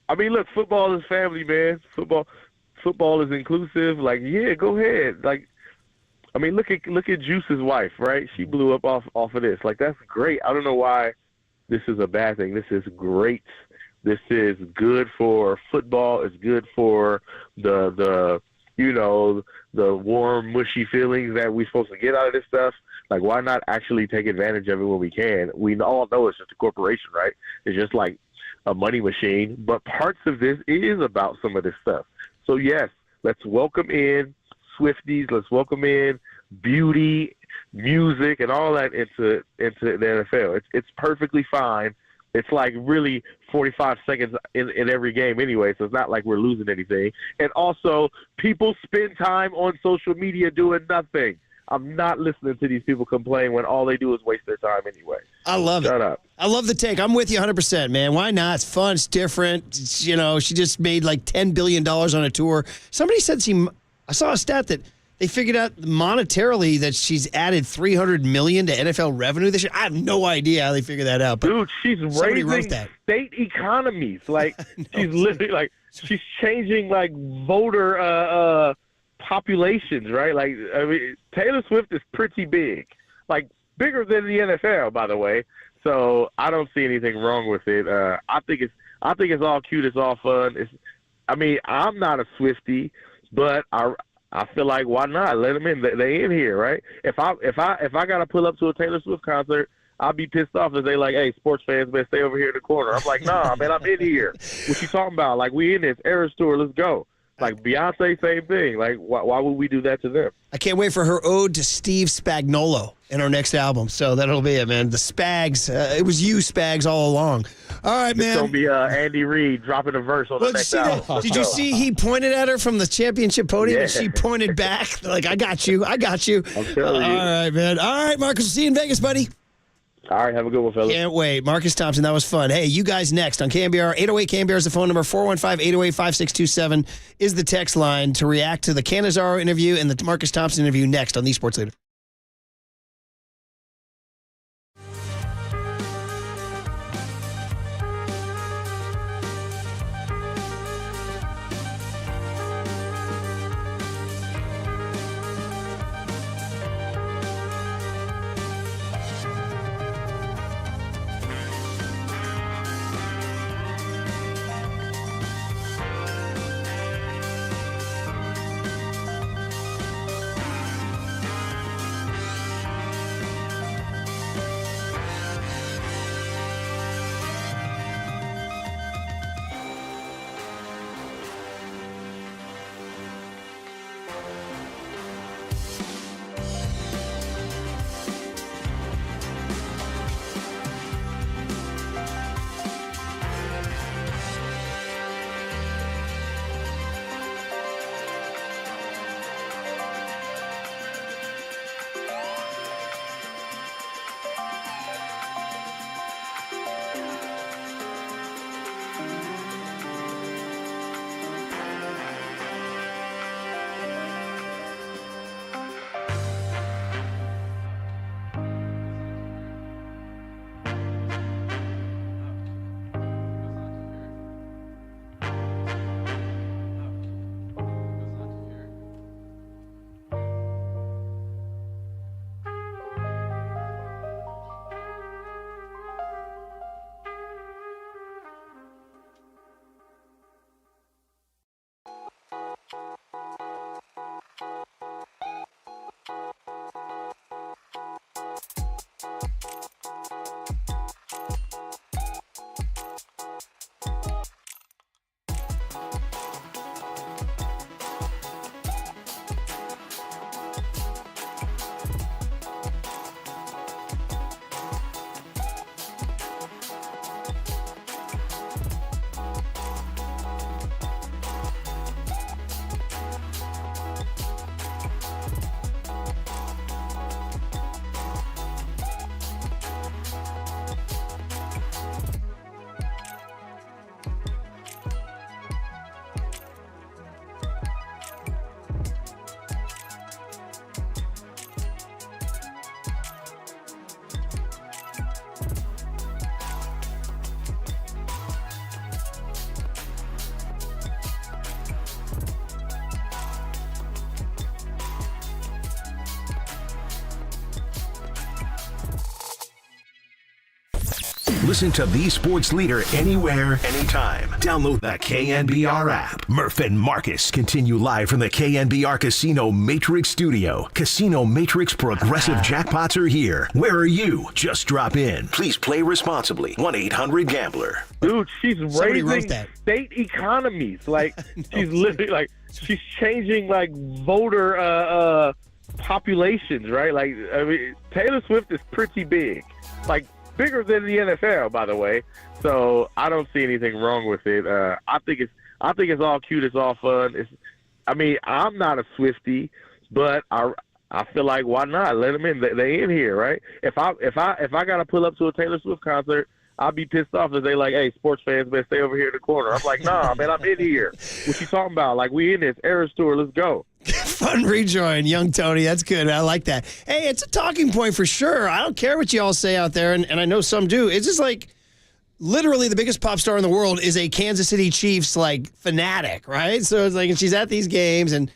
I mean, look, football is family, man. Football is inclusive. Like, yeah, go ahead. Like, I mean, look at Juice's wife, right? She blew up off of this. Like, that's great. I don't know why this is a bad thing. This is great. This is good for football. It's good for the you know, the warm, mushy feelings that we're supposed to get out of this stuff. Like, why not actually take advantage of it when we can? We all know it's just a corporation, right? It's just like a money machine. But parts of this is about some of this stuff. So, yes, let's welcome in Swifties. Let's welcome in beauty, music, and all that into the NFL. It's perfectly fine. It's like really 45 seconds in every game anyway, so it's not like we're losing anything. And also, people spend time on social media doing nothing. I'm not listening to these people complain when all they do is waste their time anyway. I love it. Shut up. I love the take. I'm with you 100%, man. Why not? It's fun. It's different. It's, you know, she just made like $10 billion on a tour. Somebody said I saw a stat that they figured out monetarily that she's added $300 million to NFL revenue this year. I have no idea how they figured that out. But dude, she's raising wrote that. state economies. Like, she's literally like, she's changing like voter populations, right? Like, I mean, Taylor Swift is pretty big, like bigger than the NFL, by the way. So I don't see anything wrong with it. I think it's all cute. It's all fun. I mean, I'm not a Swiftie, but I feel like, why not let them in? They in here, right? If I gotta pull up to a Taylor Swift concert, I'll be pissed off if they like, hey, sports fans, better stay over here in the corner. I'm like, nah, man, I'm in here. What you talking about? Like, we in this Eras tour. Let's go. Like, Beyonce, same thing. Like, why would we do that to them? I can't wait for her ode to Steve Spagnuolo in our next album. So that'll be it, man. The Spags. It was you, Spags, all along. All right, man. It's going to be Andy Reid dropping a verse on the next album. Did you see he pointed at her from the championship podium and she pointed back? Like, I got you. I got you. I'm telling you. All right, man. All right, Marcus. We'll see you in Vegas, buddy. All right, have a good one, fellas. Can't wait. Marcus Thompson, that was fun. Hey, you guys next on KNBR. 808 KNBR is the phone number. 415-808-5627 is the text line to react to the Canizaro interview and the Marcus Thompson interview next on The Sports Leader. Listen to the sports leader anywhere, anytime. Download the KNBR app. Murph and Marcus continue live from the KNBR Casino Matrix Studio. Casino Matrix Progressive Jackpots are here. Where are you? Just drop in. Please play responsibly. 1-800-GAMBLER. Dude, she's Somebody wrote raising that. state economies. Like, she's literally, like, she's changing, like, voter populations, right? Like, I mean, Taylor Swift is pretty big. Like, bigger than the NFL, by the way. So I don't see anything wrong with it. I think it's all cute. It's all fun. I'm not a Swiftie, but I feel like why not? Let them in. They in here, right? If I gotta pull up to a Taylor Swift concert, I'll be pissed off if they like, hey, sports fans, better stay over here in the corner. I'm like, nah, man, I'm in here. What you talking about? Like, we in this Eras tour. Let's go. Fun rejoin, young Tony. That's good. I like that. Hey, it's a talking point for sure. I don't care what you all say out there, and I know some do. It's just like literally the biggest pop star in the world is a Kansas City Chiefs like fanatic, right? So it's like, and she's at these games, and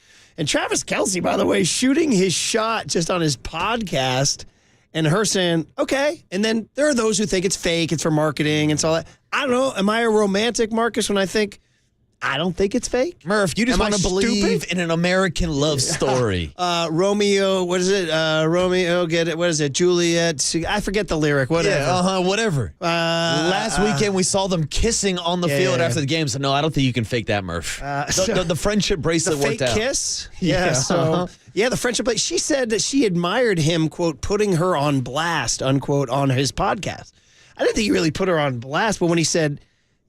Travis Kelce, by the way, shooting his shot just on his podcast, and her saying, okay. And then there are those who think it's fake, it's for marketing, and so all that. I don't know. Am I a romantic, Marcus, when I think I don't think it's fake? Murph, you just want to believe in an American love story. Romeo, what is it? Romeo, get it? What is it? Juliet. I forget the lyric. Whatever. Yeah, whatever. Last weekend, we saw them kissing on the field after the game. So, no, I don't think you can fake that, Murph. The friendship bracelet the worked out. fake kiss? Yeah. So, the friendship bracelet. She said that she admired him, quote, putting her on blast, unquote, on his podcast. I didn't think he really put her on blast, but when he said,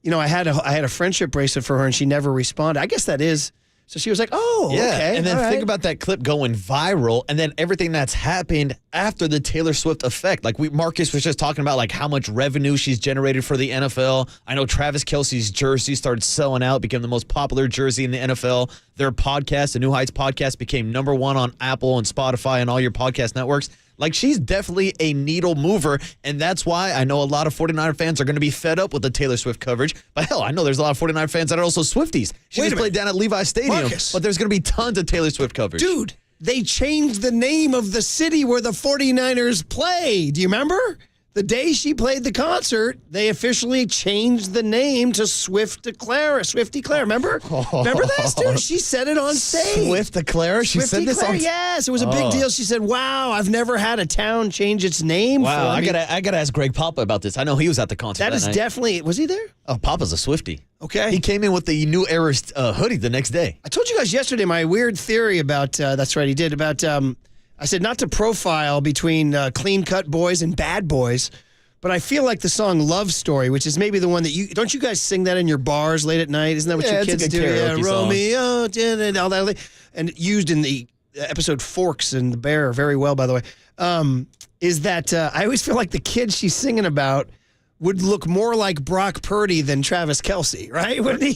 I had a friendship bracelet for her and she never responded. I guess that is. So she was like, oh, okay. And then think about that clip going viral and then everything that's happened after the Taylor Swift effect. Like Marcus was just talking about like how much revenue she's generated for the NFL. I know Travis Kelce's jersey started selling out, became the most popular jersey in the NFL. Their podcast, the New Heights podcast, became #1 on Apple and Spotify and all your podcast networks. Like, she's definitely a needle mover, and that's why I know a lot of 49er fans are going to be fed up with the Taylor Swift coverage. But, hell, I know there's a lot of 49er fans that are also Swifties. She just played down at Levi Stadium, Marcus. But there's going to be tons of Taylor Swift coverage. Dude, they changed the name of the city where the 49ers play. Do you remember? The day she played the concert, they officially changed the name to Swiftie Clara. Remember? Remember this, dude? She said it on stage. Swiftie Clara? She said this on stage? Yes, it was a big deal. She said, wow, I've never had a town change its name for me. I gotta ask Greg Papa about this. I know he was at the concert that is night. Definitely, was he there? Oh, Papa's a Swiftie. Okay. He came in with the New Era hoodie the next day. I told you guys yesterday my weird theory about, that's right, he did, about, I said not to profile between clean-cut boys and bad boys, but I feel like the song Love Story, which is maybe the one that don't you guys sing that in your bars late at night? Isn't that what your kids do? Yeah, Romeo, and all that. And used in the episode Forks and the Bear very well, by the way, is that I always feel like the kid she's singing about would look more like Brock Purdy than Travis Kelce, right? Wouldn't he?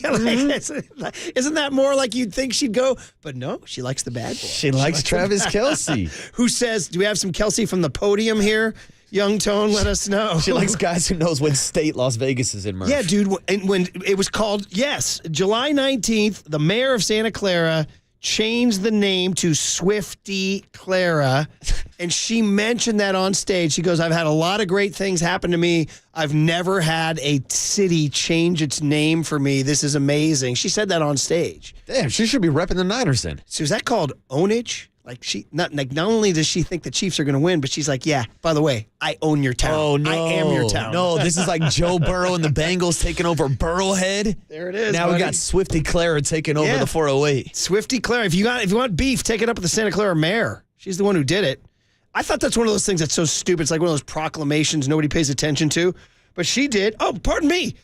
Isn't that more like you'd think she'd go? But no, she likes the bad boy. She likes Travis Kelce. Who says, do we have some Kelce from the podium here? Young Tone, let us know. She likes guys who knows when state Las Vegas is in, Murph. Yeah, dude. When it was called, July 19th, the mayor of Santa Clara changed the name to Swiftie Clara, and she mentioned that on stage. She goes, I've had a lot of great things happen to me. I've never had a city change its name for me. This is amazing. She said that on stage. Damn, she should be repping the Niners then. So is that called ownage? Like not only does she think the Chiefs are going to win, but she's like, yeah, by the way, I own your town. Oh, no. I am your town. No, this is like Joe Burrow and the Bengals taking over Burrowhead. There it is. Now we got Swiftie Clara taking over the 408. Swiftie Clara. If you want beef, take it up with the Santa Clara mayor. She's the one who did it. I thought that's one of those things that's so stupid. It's like one of those proclamations nobody pays attention to. But she did. Oh, pardon me.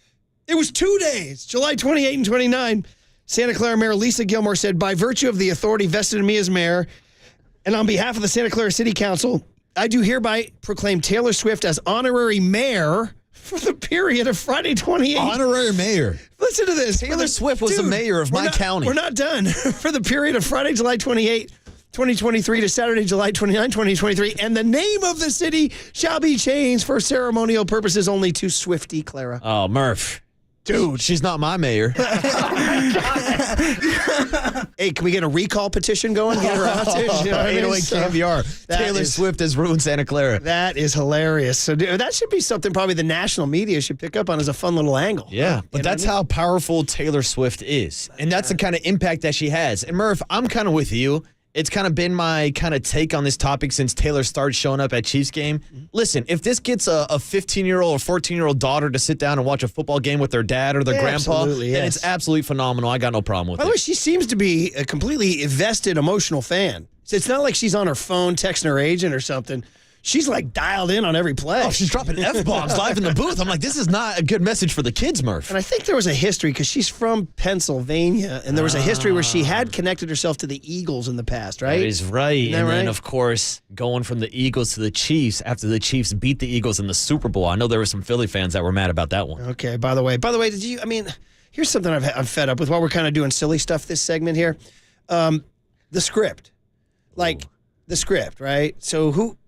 It was 2 days, July 28 and 29. Santa Clara Mayor Lisa Gilmore said, by virtue of the authority vested in me as mayor, and on behalf of the Santa Clara City Council, I do hereby proclaim Taylor Swift as honorary mayor for the period of Friday 28th. Honorary mayor. Listen to this. Taylor Swift was the mayor of my county. We're not done. For the period of Friday, July 28, 2023 to Saturday, July 29, 2023. And the name of the city shall be changed for ceremonial purposes only to Swiftie Clara. Oh, Murph. Dude, she's not my mayor. A Hey, can we get a recall petition going? Get her off, dude. You know what I mean? KNBR. Taylor Swift has ruined Santa Clara. That is hilarious. So dude, that should be something probably the national media should pick up on as a fun little angle. Yeah, but that's how powerful Taylor Swift is. And that's the kind of impact that she has. And Murph, I'm kind of with you. It's kind of been my kind of take on this topic since Taylor started showing up at Chiefs game. Listen, if this gets a 15-year-old or 14-year-old daughter to sit down and watch a football game with their dad or their grandpa, then it's absolutely phenomenal. I got no problem with it. By the way, she seems to be a completely vested, emotional fan. So it's not like she's on her phone texting her agent or something. She's like dialed in on every play. Oh, she's dropping F-bombs live in the booth. I'm like, this is not a good message for the kids, Murph. And I think there was a history because she's from Pennsylvania, and there was a history where she had connected herself to the Eagles in the past, right? That is right. Isn't that and right? then, of course, going from the Eagles to the Chiefs after the Chiefs beat the Eagles in the Super Bowl. I know there were some Philly fans that were mad about that one. Okay, by the way, here's something I'm fed up with while we're kind of doing silly stuff this segment here. The script. The script, right? So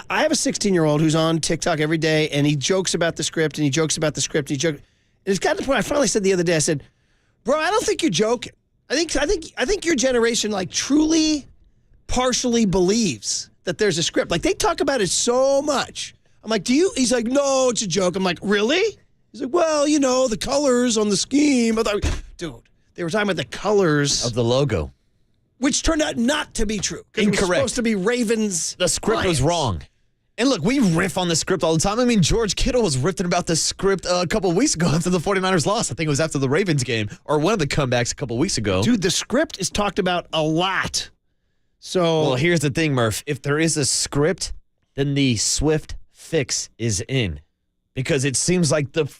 I have a 16-year-old who's on TikTok every day, and he jokes about the script, and he jokes about the script, and it's gotten to the point I finally said the other day, I said, bro, I don't think you're joking. I think your generation truly partially believes that there's a script. Like, they talk about it so much. I'm like, he's like, no, it's a joke. I'm like, really? He's like, well, the colors on the scheme. Dude, they were talking about the colors of the logo, which turned out not to be true. Incorrect. It was supposed to be Ravens. The script was wrong. And look, we riff on the script all the time. I mean, George Kittle was riffing about the script a couple of weeks ago after the 49ers lost. I think it was after the Ravens game or one of the comebacks a couple of weeks ago. Dude, the script is talked about a lot. So, well, here's the thing, Murph. If there is a script, then the Swift fix is in. Because it seems like the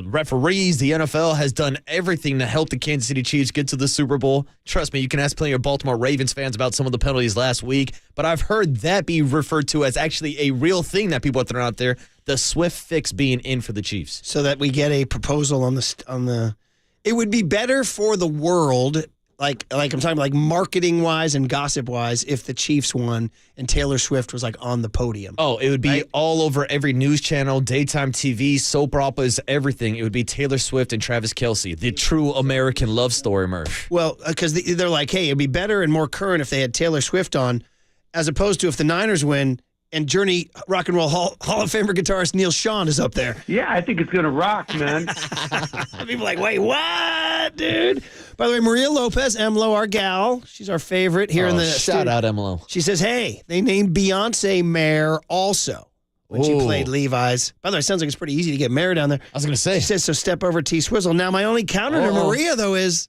referees, the NFL has done everything to help the Kansas City Chiefs get to the Super Bowl. Trust me, you can ask plenty of Baltimore Ravens fans about some of the penalties last week, but I've heard that be referred to as actually a real thing that people are throwing out there, the Swift fix being in for the Chiefs. So that we get a proposal on the it would be better for the world, like I'm talking like marketing-wise and gossip-wise, if the Chiefs won and Taylor Swift was on the podium. Oh, it would be all over every news channel, daytime TV, soap operas, everything. It would be Taylor Swift and Travis Kelce, the true American love story, Murph. Well, because they're like, hey, it'd be better and more current if they had Taylor Swift on, as opposed to if the Niners win and Journey Rock and Roll Hall of Famer guitarist Neil Schon is up there. Yeah, I think it's going to rock, man. People are like, wait, what, dude? By the way, Maria Lopez, Emlo, our gal, she's our favorite here in the shout out, Emlo. She says, hey, they named Beyonce mayor also when she played Levi's. By the way, it sounds like it's pretty easy to get mayor down there. I was going to say. She says, so step over T-Swizzle. Now, my only counter to Maria, though, is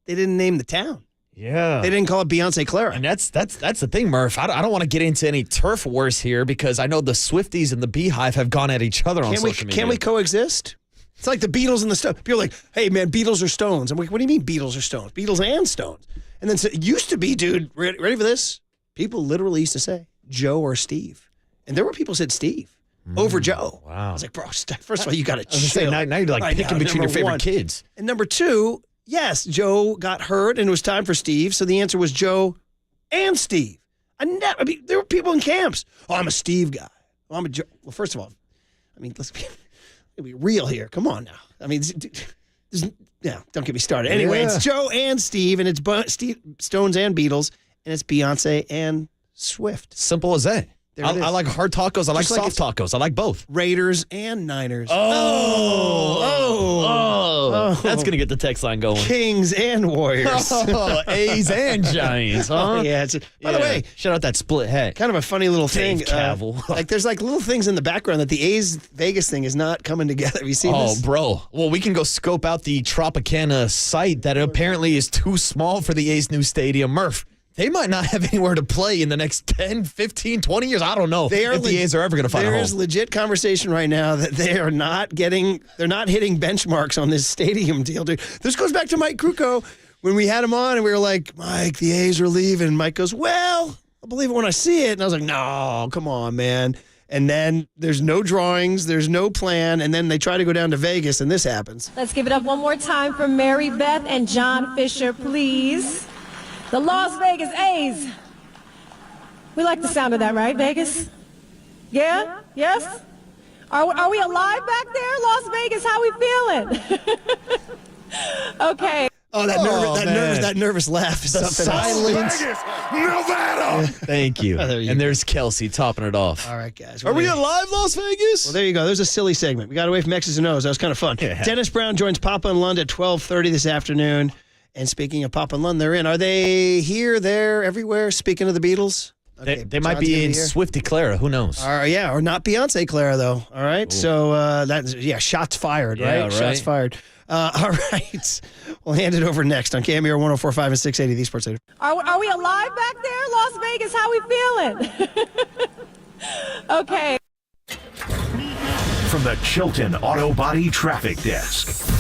they didn't name the town. Yeah. They didn't call it Beyonce Clara. And that's the thing, Murph. I don't want to get into any turf wars here because I know the Swifties and the Beehive have gone at each other on social media. Can we coexist? It's like the Beatles and the Stones. People are like, hey, man, Beatles or Stones? I'm like, what do you mean Beatles or Stones? Beatles and Stones. And then it used to be, dude, ready for this? People literally used to say Joe or Steve. And there were people who said Steve over Joe. Wow. I was like, bro, first of all, you got to chill. Now you're picking between your favorite kids. And number two, yes, Joe got hurt and it was time for Steve. So the answer was Joe and Steve. There were people in camps. Oh, I'm a Steve guy. Oh, I'm a Joe. Well, first of all, let's be real here. Come on now. Don't get me started. Anyway, It's Joe and Steve, and it's Stones and Beatles, and it's Beyonce and Swift. Simple as that. I like hard tacos. I like soft tacos. I like both. Raiders and Niners. That's going to get the text line going. Kings and Warriors. A's and Giants, huh? Yeah. By the way, shout out that split head. Kind of a funny little thing. Dave Cavill. There's little things in the background that the A's Vegas thing is not coming together. Have you seen this? Oh, bro. Well, we can go scope out the Tropicana site that apparently is too small for the A's new stadium. Murph, they might not have anywhere to play in the next 10, 15, 20 years. I don't know if the A's are ever going to find a home. There's legit conversation right now that they're not hitting benchmarks on this stadium deal, dude. This goes back to Mike Krukow when we had him on and we were like, Mike, the A's are leaving. Mike goes, well, I'll believe it when I see it. And I was like, no, come on, man. And then there's no drawings, there's no plan, and then they try to go down to Vegas and this happens. Let's give it up one more time for Mary Beth and John Fisher, please. The Las Vegas A's. We like the sound of that, right, Vegas? Yeah? Yes? Are we alive back there, Las Vegas? How we feeling? Okay. Oh, that nervous laugh is something else. Vegas, Nevada. Thank you. And there's Kelsey topping it off. All right, guys. Are we alive, Las Vegas? Well, there you go. There's a silly segment. We got away from X's and O's. That was kind of fun. Yeah. Dennis Brown joins Papa and Lund at 12:30 this afternoon. And speaking of Papa and Lund, they're in. Are they here, there, everywhere? Speaking of the Beatles? Okay, They might be in Swifty Clara. Who knows? Or not Beyonce Clara, though. All right. Ooh. So, shots fired, right? Yeah, right. Shots fired. All right. We'll hand it over next on KNBR 104.5 and 680, the Sports Leader. Are we alive back there, Las Vegas? How we feeling? Okay. From the Chilton Auto Body Traffic Desk.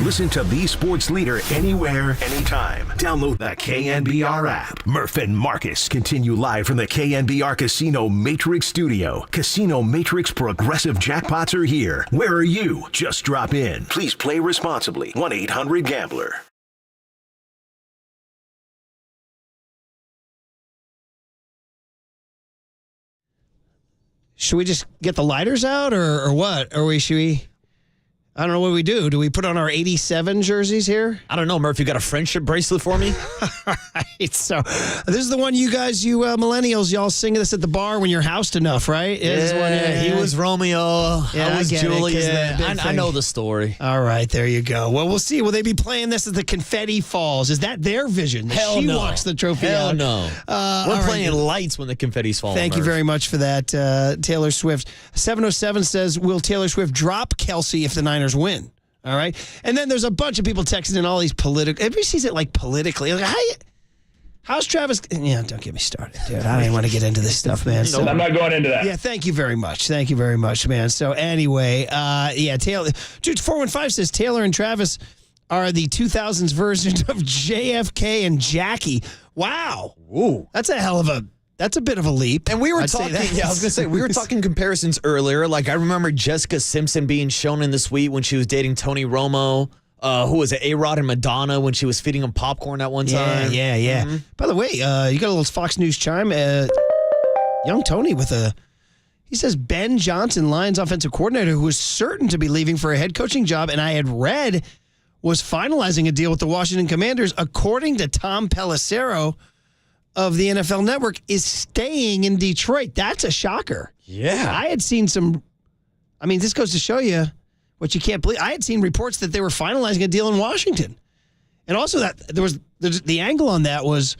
Listen to the sports leader anywhere, anytime. Download the KNBR app. Murph and Marcus continue live from the KNBR Casino Matrix Studio. Casino Matrix Progressive Jackpots are here. Where are you? Just drop in. Please play responsibly. 1-800-GAMBLER. Should we just get the lighters out or what? Or should we? I don't know what we do. Do we put on our 87 jerseys here? I don't know, Murph. You got a friendship bracelet for me? All right. So this is the one you guys, you millennials, y'all sing this at the bar when you're housed enough, right? He was Romeo. Yeah, I was get it, 'cause Juliet. the big I thing. know the story. All right, there you go. Well, we'll see. Will they be playing this as the confetti falls? Is that their vision? Hell she no. walks the trophy Hell out. no. All We're right. playing lights when the confetti's falling. Thank you Murph. very much for that, Taylor Swift. 707 says, will Taylor Swift drop Kelsey if the Niners win? All right. And then there's a bunch of people texting in all these political. Everybody sees it like politically. Like, how's Travis? Yeah, don't get me started, dude. I don't want to get into this stuff, man. So, I'm not going into that. yeah, thank you very much. Thank you very much, man. So anyway, Taylor. Dude, 415 says Taylor and Travis are the 2000s version of JFK and Jackie. Wow. Ooh. That's a bit of a leap. And we were I'd say talking, that. I was going to say, we were talking comparisons earlier. Like, I remember Jessica Simpson being shown in the suite when she was dating Tony Romo. Who was it? A-Rod and Madonna when she was feeding him popcorn that one time. Yeah. Mm-hmm. By the way, you got a little Fox News chime. Young Tony he says Ben Johnson, Lions offensive coordinator, who was certain to be leaving for a head coaching job, and I had read was finalizing a deal with the Washington Commanders, according to Tom Pelissero of the NFL Network, is staying in Detroit. That's a shocker. Yeah. I had seen this goes to show you what you can't believe. I had seen reports that they were finalizing a deal in Washington. And also that there's the angle on that was,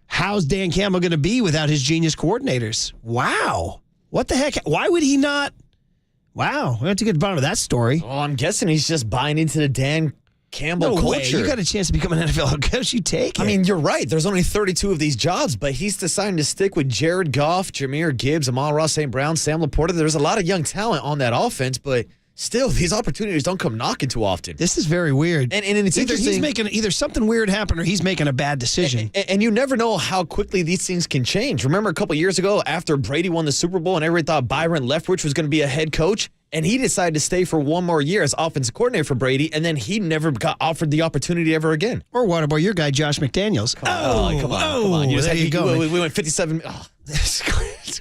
how's Dan Campbell going to be without his genius coordinators? Wow. What the heck? Why would he not? Wow. We have to get to the bottom of that story. Oh, I'm guessing he's just buying into the Dan Campbell No way. culture. You got a chance to become an NFL head coach. You take it. I mean, you're right. There's only 32 of these jobs, but he's deciding to stick with Jared Goff, Jahmyr Gibbs, Amon-Ra St. Brown, Sam Laporta. There's a lot of young talent on that offense, but still, these opportunities don't come knocking too often. This is very weird. And it's either interesting. he's making either something weird happen or he's making a bad decision. And you never know how quickly these things can change. Remember a couple years ago after Brady won the Super Bowl and everybody thought Byron Leftwich was going to be a head coach? And he decided to stay for one more year as offensive coordinator for Brady, and then he never got offered the opportunity ever again. Or what about your guy, Josh McDaniels? Come on. There you go. We went 57.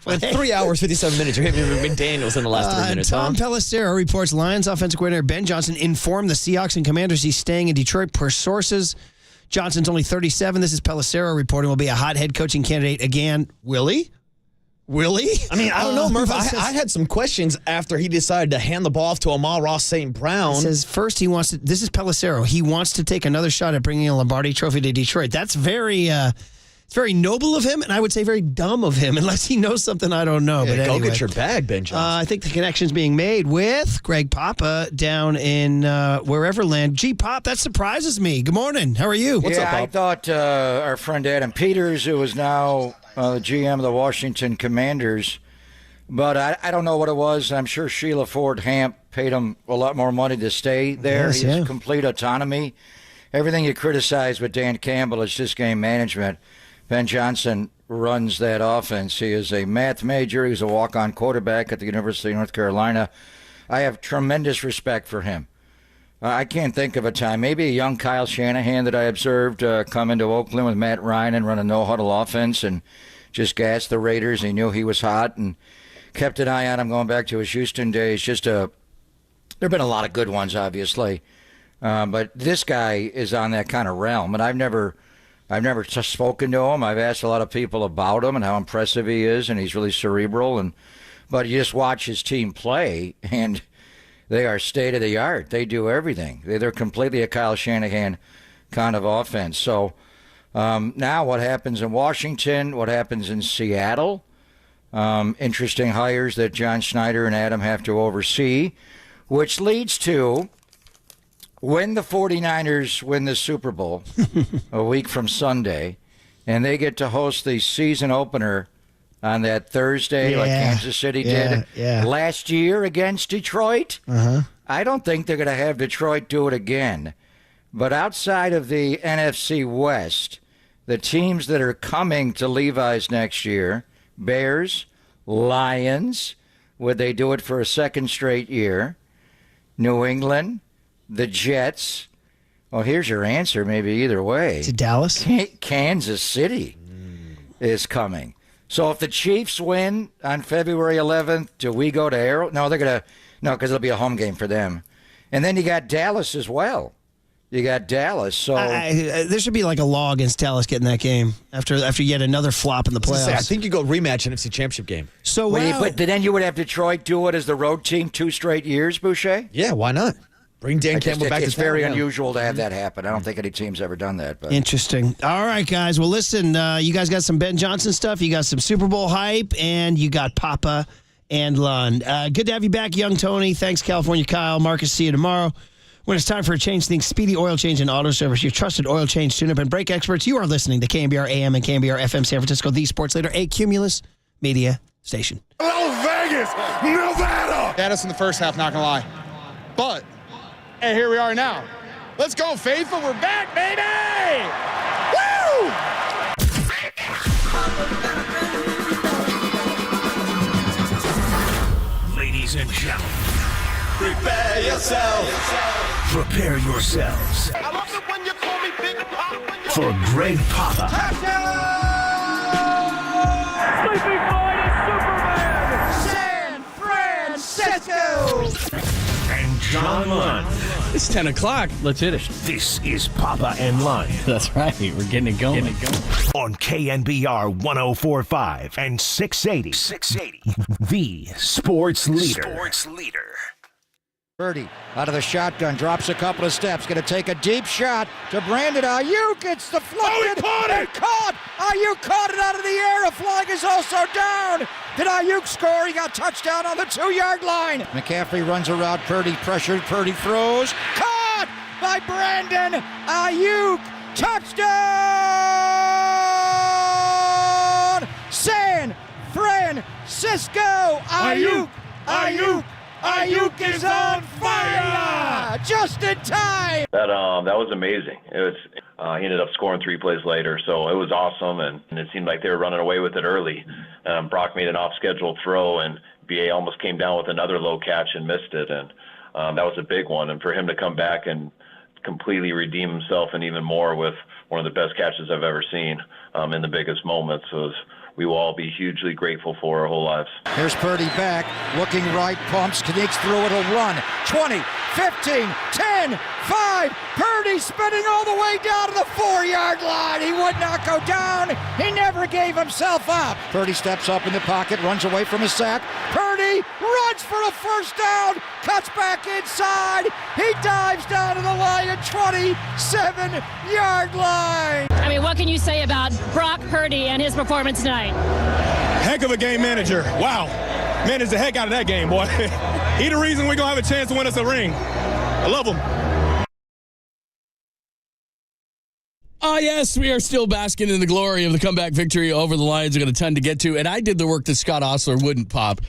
Went 3 hours, 57 minutes. You're hitting me with McDaniels in the last 3 minutes. Tom Pelissero reports Lions offensive coordinator Ben Johnson informed the Seahawks and Commanders he's staying in Detroit per sources. Johnson's only 37. This is Pelissero reporting will be a hot head coaching candidate again. Will he? I mean, I don't know, Murph. I had some questions after he decided to hand the ball off to Amon-Ra St. Brown. It says first he wants to, this is Pelissero, he wants to take another shot at bringing a Lombardi trophy to Detroit. That's it's very noble of him, and I would say very dumb of him, unless he knows something I don't know. Yeah, but go anyway, get your bag, Ben Johnson. I think the connection's being made with Greg Papa down in wherever land. Gee, Pop, that surprises me. Good morning. How are you? What's up, Pop? I thought our friend Adam Peters, who is now the GM of the Washington Commanders, but I don't know what it was. I'm sure Sheila Ford Hamp paid him a lot more money to stay there. Yes, he has yeah. complete autonomy. Everything you criticize with Dan Campbell is just game management. Ben Johnson runs that offense. He is a math major. He's a walk-on quarterback at the University of North Carolina. I have tremendous respect for him. I can't think of a time, maybe a young Kyle Shanahan that I observed come into Oakland with Matt Ryan and run a no-huddle offense and just gas the Raiders. He knew he was hot and kept an eye on him going back to his Houston days. There have been a lot of good ones, obviously. But this guy is on that kind of realm, and I've never spoken to him. I've asked a lot of people about him and how impressive he is, and he's really cerebral. But you just watch his team play, and they are state of the art. They do everything. They're completely a Kyle Shanahan kind of offense. So now what happens in Washington, what happens in Seattle, interesting hires that John Schneider and Adam have to oversee, which leads to when the 49ers win the Super Bowl a week from Sunday, and they get to host the season opener on that Thursday like Kansas City did last year against Detroit, I don't think they're going to have Detroit do it again. But outside of the NFC West, the teams that are coming to Levi's next year, Bears, Lions, would they do it for a second straight year? New England, the Jets. Well, here's your answer, maybe either way. To Dallas? Kansas City is coming. So if the Chiefs win on February 11th, do we go to Arrow? No, because it'll be a home game for them. And then you got Dallas as well. You got Dallas. So there should be like a law against Dallas getting that game after yet another flop in the playoffs. I think you go rematch NFC Championship game. So, but then you would have Detroit do it as the road team 2 straight years, Boucher? Yeah, why not? Bring Dan Campbell back to It's very unusual to have that happen. I don't think any team's ever done that. But. Interesting. All right, guys. Well, listen, you guys got some Ben Johnson stuff. You got some Super Bowl hype, and you got Papa and Lund. Good to have you back, young Tony. Thanks, California Kyle. Marcus, see you tomorrow. When it's time for a change, think Speedy Oil Change and Auto Service, your trusted oil change, tune-up, and brake experts. You are listening to KNBR AM and KNBR FM San Francisco, the sports leader, a Cumulus Media station. Las Vegas, Nevada. Had us in the first half, not gonna lie. But, hey, here we are now. Let's go, Faithful. We're back, baby! Woo! Ladies and gentlemen, Prepare yourself. prepare yourselves I love it when you call me Big Papa. for Greg Papa Sleeping Boy is Superman. San Francisco. and John Lund. It's 10 o'clock. Let's hit it. This is Papa and Lund. That's right. We're getting it going. On KNBR 104.5 and 680. 680. The sports leader. Sports leader. Purdy out of the shotgun, drops a couple of steps, going to take a deep shot to Brandon Ayuk. It's deflected. Oh, he caught it! Caught! Ayuk caught it out of the air. A flag is also down. Did Ayuk score? He got touchdown on the 2-yard line. McCaffrey runs a route. Purdy pressured. Purdy throws. Caught by Brandon Ayuk. Touchdown! San Francisco. Ayuk is on fire! Just in time! That was amazing. It was he ended up scoring 3 plays later, so it was awesome, and it seemed like they were running away with it early. Brock made an off-schedule throw, and BA almost came down with another low catch and missed it, and that was a big one. And for him to come back and completely redeem himself and even more with one of the best catches I've ever seen in the biggest moments we will all be hugely grateful for our whole lives. Here's Purdy back, looking right, pumps, sneaks through, it'll run. 20, 15, 10, 5. Purdy spinning all the way down to the 4-yard line. He would not go down. He never gave himself up. Purdy steps up in the pocket, runs away from a sack. Purdy runs for a first down, cuts back inside. He dives down to the Lion 27-yard line. I mean, what can you say about Brock Purdy and his performance tonight? Heck of a game manager. Wow. Managed the heck out of that game, boy. He the reason we're going to have a chance to win us a ring. I love him. Yes, we are still basking in the glory of the comeback victory over the Lions. We've got a ton to get to, and I did the work that Scott Osler wouldn't, Pop.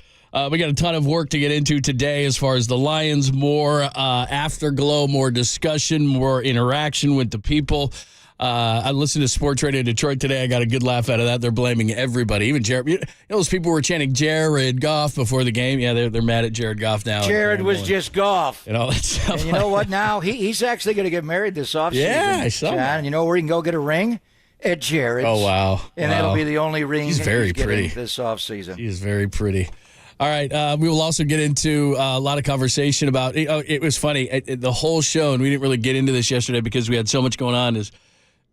We got a ton of work to get into today as far as the Lions, more afterglow, more discussion, more interaction with the people. I listened to Sports Radio Detroit today. I got a good laugh out of that. They're blaming everybody, even Jared. You know, those people were chanting Jared Goff before the game. Yeah, they're mad at Jared Goff now. Jared was just Goff. And all that stuff. And you know what now? He's actually going to get married this offseason. Yeah, I saw John, that. you know where he can go get a ring? At Jared's. Oh, wow. And that'll be the only ring he's very getting pretty this offseason. He is very pretty. All right, we will also get into a lot of conversation about it was funny, the whole show, and we didn't really get into this yesterday because we had so much going on, is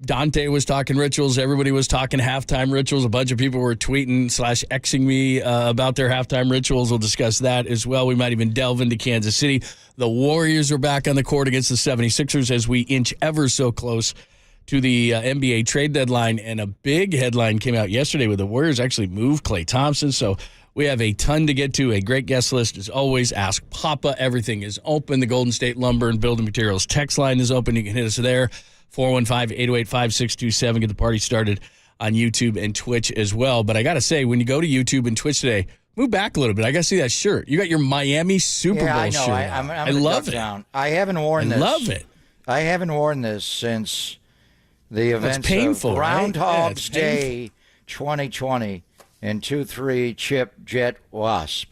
Dante was talking rituals. Everybody was talking halftime rituals. A bunch of people were tweeting / Xing me about their halftime rituals. We'll discuss that as well. We might even delve into Kansas City. The Warriors are back on the court against the 76ers as we inch ever so close to the NBA trade deadline. And a big headline came out yesterday where the Warriors actually moved Klay Thompson. So we have a ton to get to. A great guest list as always. Ask Papa. Everything is open. The Golden State Lumber and Building Materials text line is open. You can hit us there. 415-808-5627. Get the party started on YouTube and Twitch as well. But I got to say, when you go to YouTube and Twitch today, move back a little bit. I got to see that shirt. You got your Miami Super Bowl I know. shirt. I love it. Down. I haven't worn this. I love it. I haven't worn this since the events painful, of right? Groundhog's Yeah, Day 2020 and 2-3 Chip Jet Wasp.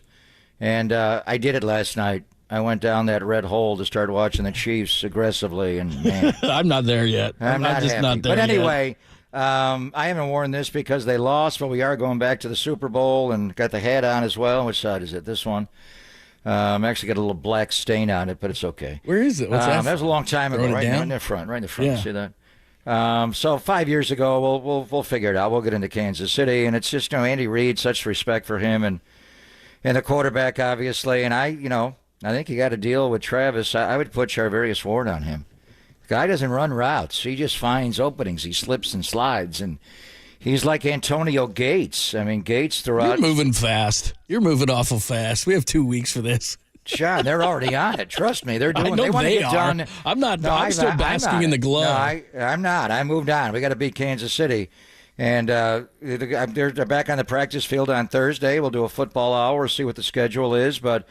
And I did it last night. I went down that red hole to start watching the Chiefs aggressively, and man, I'm not there yet. I'm not just happy. not there But yet. anyway, I haven't worn this because they lost, but we are going back to the Super Bowl and got the hat on as well. Which side is it? This one. Actually got a little black stain on it, but it's okay. Where is it? What's that? That was a long time ago. Throwing it Right down? in the front. Right in the front. Yeah. See that? So 5 years ago, we'll figure it out. We'll get into Kansas City, and it's just Andy Reid. Such respect for him and the quarterback, obviously. And I think you got to deal with Travis. I would put Charvarius Ward on him. The guy doesn't run routes. He just finds openings. He slips and slides, and he's like Antonio Gates. I mean, Gates throughout. You're moving fast. You're moving awful fast. We have 2 weeks for this. John, they're already on it. Trust me, they're doing. I know they want to they get are. done. I'm not. No, I'm still basking not. in the glow. No, I'm not. I moved on. We got to beat Kansas City, and they're back on the practice field on Thursday. We'll do a football hour, see what the schedule is, but.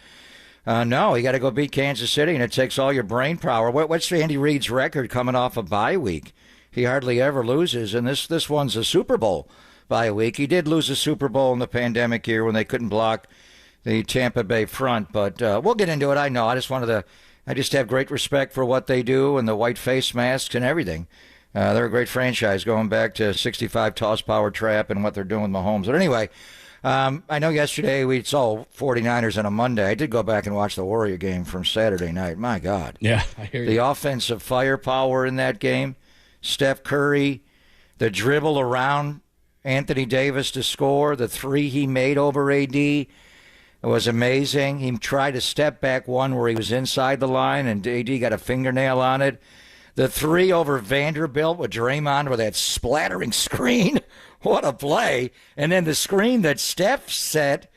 No, you got to go beat Kansas City, and it takes all your brain power. What's Andy Reid's record coming off a bye week? He hardly ever loses, and this one's a Super Bowl bye week. He did lose a Super Bowl in the pandemic year when they couldn't block the Tampa Bay front, but we'll get into it. I know. I just have great respect for what they do and the white face masks and everything. They're a great franchise going back to 65 toss power trap and what they're doing with Mahomes. But anyway. I know yesterday we saw 49ers on a Monday. I did go back and watch the Warrior game from Saturday night. My God. Yeah, I hear you. The offensive firepower in that game, Steph Curry, the dribble around Anthony Davis to score, the three he made over AD, it was amazing. He tried a step back one where he was inside the line and AD got a fingernail on it. The three over Vanderbilt with Draymond with that splattering screen. What a play. And then the screen that Steph set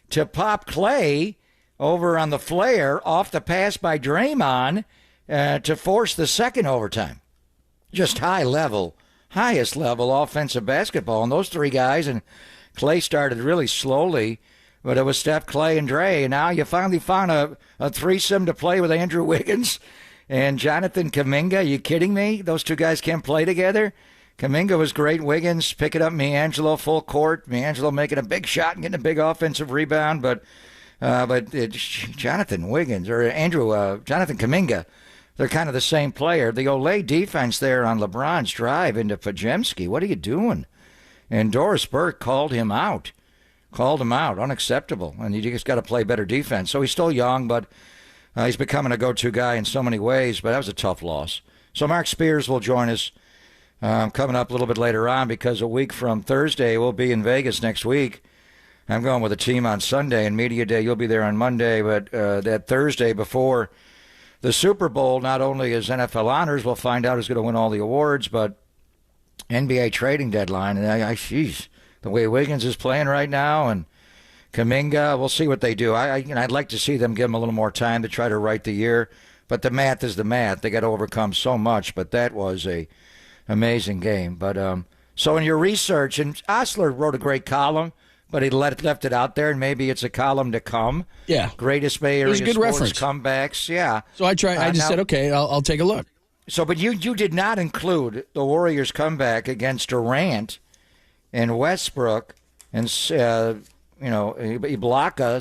to pop Clay over on the flare off the pass by Draymond to force the second overtime. Just highest level offensive basketball. And those three guys, and Clay started really slowly, but it was Steph, Clay, and Dre. And now you finally found a threesome to play with Andrew Wiggins and Jonathan Kuminga. Are you kidding me? Those two guys can't play together? Kuminga was great. Wiggins picking up Miangelo full court. Miangelo making a big shot and getting a big offensive rebound. But Jonathan Wiggins or Jonathan Kuminga, they're kind of the same player. The Olay defense there on LeBron's drive into Pajemski. What are you doing? And Doris Burke called him out. Unacceptable. And you just got to play better defense. So he's still young, but he's becoming a go-to guy in so many ways. But that was a tough loss. So Mark Spears will join us. Coming up a little bit later on because a week from Thursday, we'll be in Vegas next week. I'm going with a team on Sunday, and Media Day, you'll be there on Monday. But that Thursday before the Super Bowl, not only is NFL honors, we'll find out who's going to win all the awards, but NBA trading deadline. And the way Wiggins is playing right now and Kuminga, we'll see what they do. I'd like to see them give him a little more time to try to write the year. But the math is the math. They got to overcome so much, but that was a amazing game. But so in your research, and Osler wrote a great column, but he left it out there, and maybe it's a column to come. Yeah. Greatest Bay Area good sports reference. comebacks. Yeah. So I just said, okay, I'll take a look. So, but you did not include the Warriors' comeback against Durant and Westbrook and Ibaka,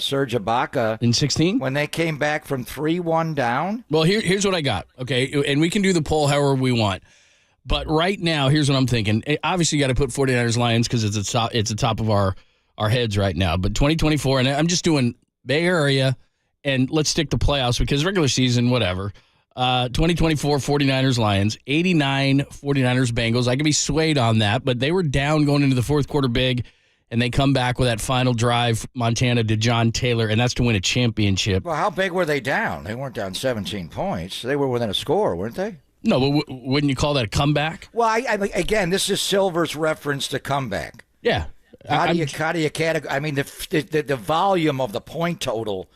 Serge Ibaka in 16 when they came back from 3-1 down. Well, here's what I got. Okay, and we can do the poll however we want. But right now, here's what I'm thinking. Obviously, you got to put 49ers Lions because it's the top of our heads right now. But 2024, and I'm just doing Bay Area, and let's stick to playoffs because regular season, whatever. 2024 49ers Lions, 89 49ers Bengals. I can be swayed on that, but they were down going into the fourth quarter big, and they come back with that final drive, Montana to John Taylor, and that's to win a championship. Well, how big were they down? They weren't down 17 points. They were within a score, weren't they? No, but wouldn't you call that a comeback? Well, again, this is Silver's reference to comeback. Yeah. How do you categorize? I mean, the volume of the point total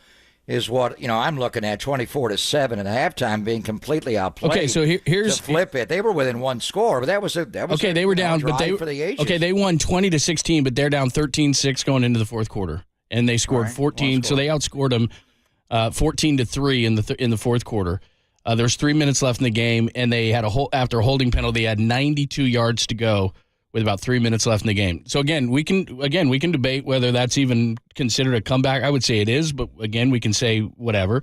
is what I'm looking at. 24-7 at halftime, being completely outplayed. Okay, so here's to flip it. They were within one score, but that was okay. They were down, but for the ages. Okay, they won 20-16, but they're down 13-6 going into the fourth quarter, and they scored 14. So they outscored them 14-3 in the fourth quarter. There was 3 minutes left in the game, and they had after a holding penalty, they had 92 yards to go with about 3 minutes left in the game. So again, we can debate whether that's even considered a comeback. I would say it is, but again, we can say whatever.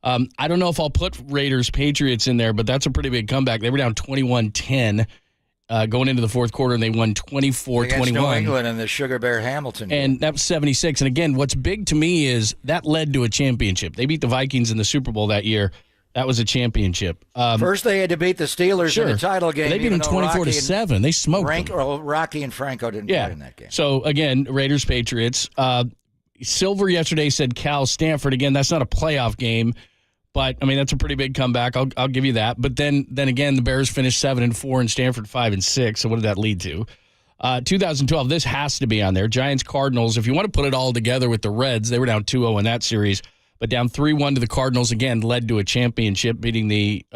I don't know if I'll put Raiders Patriots in there, but that's a pretty big comeback. They were down 21-10 going into the fourth quarter, and they won 24-21 against New England in the Sugar Bear Hamilton game. And that was 76. And again, what's big to me is that led to a championship. They beat the Vikings in the Super Bowl that year. That was a championship. First, they had to beat the Steelers in the title game. They beat them 24-7. They smoked them. Rocky and Franco didn't play in that game. So, again, Raiders, Patriots. Silver yesterday said Cal Stanford. Again, that's not a playoff game, but, I mean, that's a pretty big comeback. I'll give you that. But then again, the Bears finished 7-4 and Stanford 5-6. So what did that lead to? 2012, this has to be on there. Giants, Cardinals. If you want to put it all together with the Reds, they were down 2-0 in that series. But down 3-1 to the Cardinals, again, led to a championship, beating the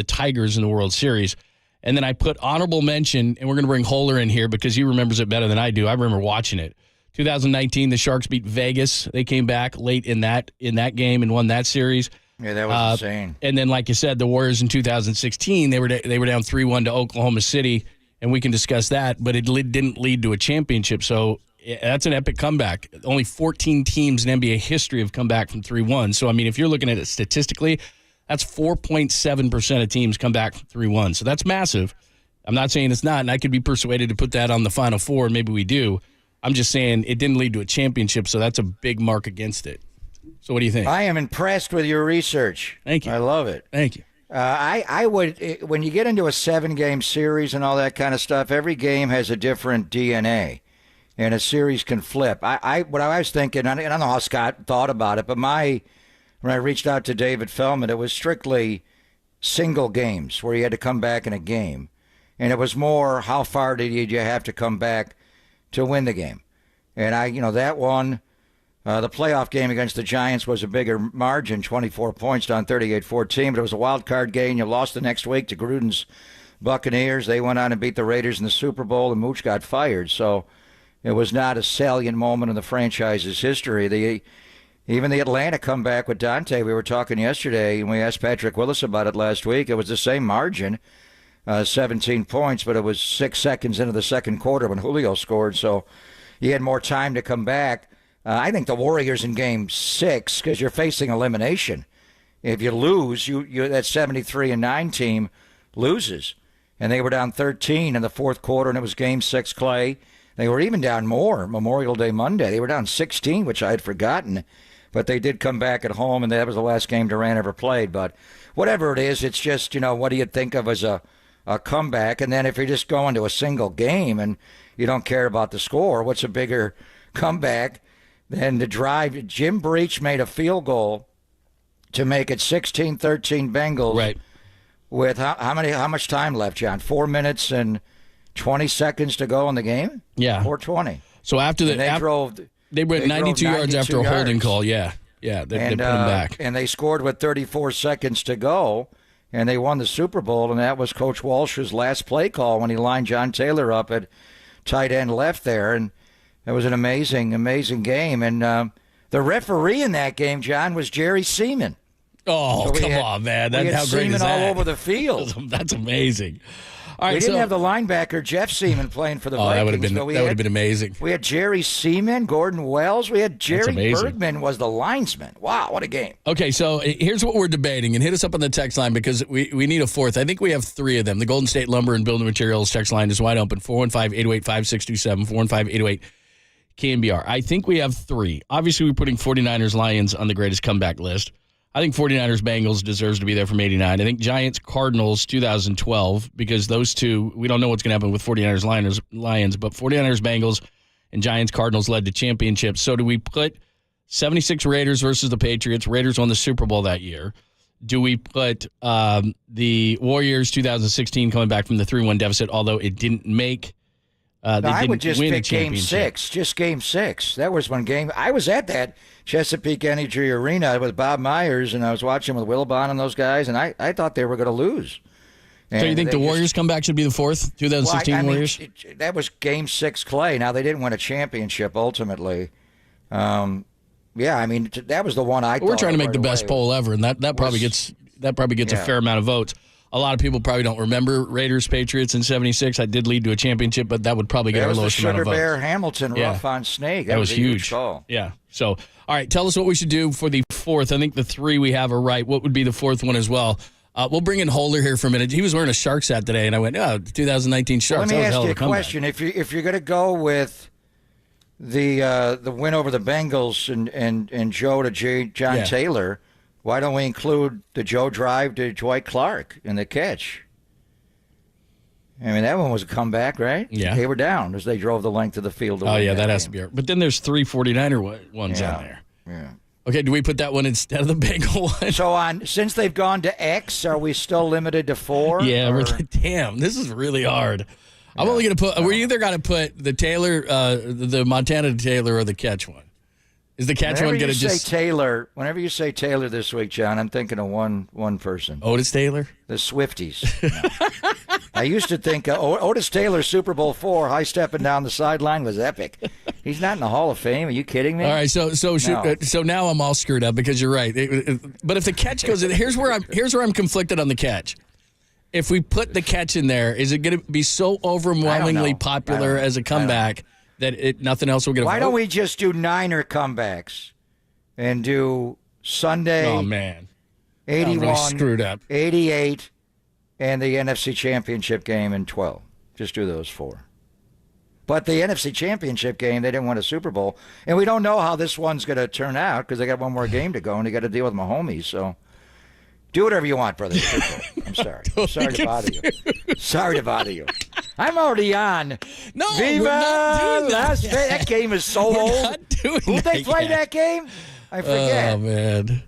Tigers in the World Series. And then I put honorable mention, and we're going to bring Holler in here because he remembers it better than I do. I remember watching it. 2019, the Sharks beat Vegas. They came back late in that game and won that series. Yeah, that was insane. And then, like you said, the Warriors in 2016, they were down 3-1 to Oklahoma City, and we can discuss that, but it didn't lead to a championship. So that's an epic comeback. Only 14 teams in NBA history have come back from 3-1. So, I mean, if you're looking at it statistically, that's 4.7% of teams come back from 3-1. So that's massive. I'm not saying it's not, and I could be persuaded to put that on the Final Four, and maybe we do. I'm just saying it didn't lead to a championship, so that's a big mark against it. So what do you think? I am impressed with your research. Thank you. I love it. Thank you. I would, when you get into a 7-game series and all that kind of stuff, every game has a different DNA. And a series can flip. What I was thinking, I don't know how Scott thought about it, but when I reached out to David Feldman, it was strictly single games where you had to come back in a game. And it was more, how far did you have to come back to win the game? And that one, the playoff game against the Giants was a bigger margin, 24 points down 38-14, but it was a wild card game. You lost the next week to Gruden's Buccaneers. They went on and beat the Raiders in the Super Bowl, and Mooch got fired. So it was not a salient moment in the franchise's history. Even the Atlanta comeback with Dante, we were talking yesterday, and we asked Patrick Willis about it last week. It was the same margin, 17 points, but it was 6 seconds into the second quarter when Julio scored, so you had more time to come back. I think the Warriors in Game 6, because you're facing elimination. If you lose, that 73-9 team loses. And they were down 13 in the fourth quarter, and it was Game 6, Clay. They were even down more Memorial Day Monday. They were down 16, which I had forgotten. But they did come back at home, and that was the last game Durant ever played. But whatever it is, it's just, what do you think of as a comeback? And then if you're just going to a single game and you don't care about the score, what's a bigger comeback than the drive? Jim Breach made a field goal to make it 16-13 Bengals. Right. With how much time left, John? 4 minutes and 20 seconds to go in the game? Yeah. 4:20. So after they went 92 yards after a holding call. Yeah. Yeah, they put them back. And they scored with 34 seconds to go, and they won the Super Bowl, and that was Coach Walsh's last play call when he lined John Taylor up at tight end left there, and it was an amazing, amazing game. And the referee in that game, John, was Jerry Oh, Seaman. So come on, man. We had how great Seaman is that? all over the field. That's amazing. All right, we didn't have the linebacker Jeff Seaman playing for the Vikings. That would have been amazing. We had Jerry Seaman, Gordon Wells. We had Jerry Bergman was the linesman. Wow, what a game. Okay, so here's what we're debating, and hit us up on the text line because we need a fourth. I think we have three of them. The Golden State Lumber and Building Materials text line is wide open, 415-808-5627, 415-808-KNBR. I think we have three. Obviously, we're putting 49ers Lions on the greatest comeback list. I think 49ers Bengals deserves to be there from 89. I think Giants Cardinals 2012, because those two, we don't know what's going to happen with 49ers Lions, but 49ers Bengals and Giants Cardinals led to championships. So do we put 76 Raiders versus the Patriots? Raiders won the Super Bowl that year. Do we put the Warriors 2016 coming back from the 3-1 deficit, although it didn't make I would just pick Game 6. Just Game 6. That was one game. I was at that Chesapeake Energy Arena with Bob Myers, and I was watching with Wilbon and those guys, and I thought they were going to lose. And so you think the Warriors comeback should be the fourth? 2016 Warriors? That was Game 6 Clay. Now, they didn't win a championship ultimately. Yeah, I mean, that was the one I thought. We're trying to make the best poll ever, and that probably gets that probably gets a fair amount of votes. A lot of people probably don't remember Raiders Patriots in '76. I did lead to a championship, but that would probably get our lowest amount of votes. That was the Sugar Bear Hamilton rough on Snake. That was a huge. Call. Yeah. So, all right, tell us what we should do for the fourth. I think the three we have are right. What would be the fourth one as well? We'll bring in Holder here for a minute. He was wearing a Sharks hat today, and I went, 2019 Sharks. Let me ask you a question. If you're going to go with the win over the Bengals and Joe to John Taylor, why don't we include the Joe drive to Dwight Clark in the catch? I mean, that one was a comeback, right? Yeah. They were down as they drove the length of the field. That has to be. But then there's 3 49er ones on there. Yeah. Okay, do we put that one instead of the Bengal one? So since they've gone to X, are we still limited to 4? Yeah, damn, this is really hard. I'm only going to put, we're either got to put the Taylor, the Montana Taylor or the catch one. Is the catch one going to just... Whenever you say Taylor this week, John, I'm thinking of one person. Otis Taylor? The Swifties. I used to think Otis Taylor, Super Bowl 4, high-stepping down the sideline was epic. He's not in the Hall of Fame. Are you kidding me? All right, so now I'm all screwed up because you're right. But if the catch goes in, here's where I'm conflicted on the catch. If we put the catch in there, is it going to be so overwhelmingly popular as a comeback that nothing else will get a vote? Why don't we just do Niner comebacks and do Sunday? Oh man, 81, really screwed up. 88, and the NFC Championship game in 12. Just do those 4. But the NFC Championship game, they didn't win a Super Bowl, and we don't know how this one's going to turn out because they got one more game to go, and they got to deal with Mahomes. So do whatever you want, brother. I'm sorry. Sorry to bother you. Sorry to bother you. I'm already on. No, Viva we're not doing Las Vegas. That game is so old. Who'd they play that game? I forget. Oh, man.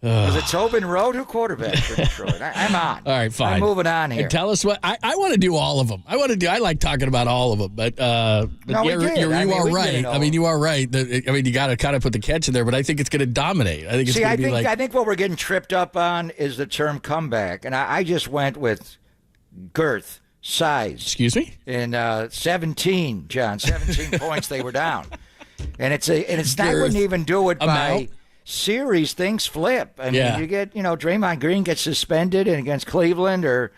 Was it Tobin Road? Who quarterbacked for Detroit? I'm on. All right, fine. I'm moving on here. And tell us what I want to do all of them. I like talking about all of them, but you are right. I mean, you are right. You got to kind of put the catch in there, but I think it's going to dominate. I think it's going to be like. I think what we're getting tripped up on is the term comeback, and I just went with girth, size. Excuse me? In 17, John, 17 points they were down, and I wouldn't even do it by series. Things flip. I mean, you get Draymond Green gets suspended and against Cleveland or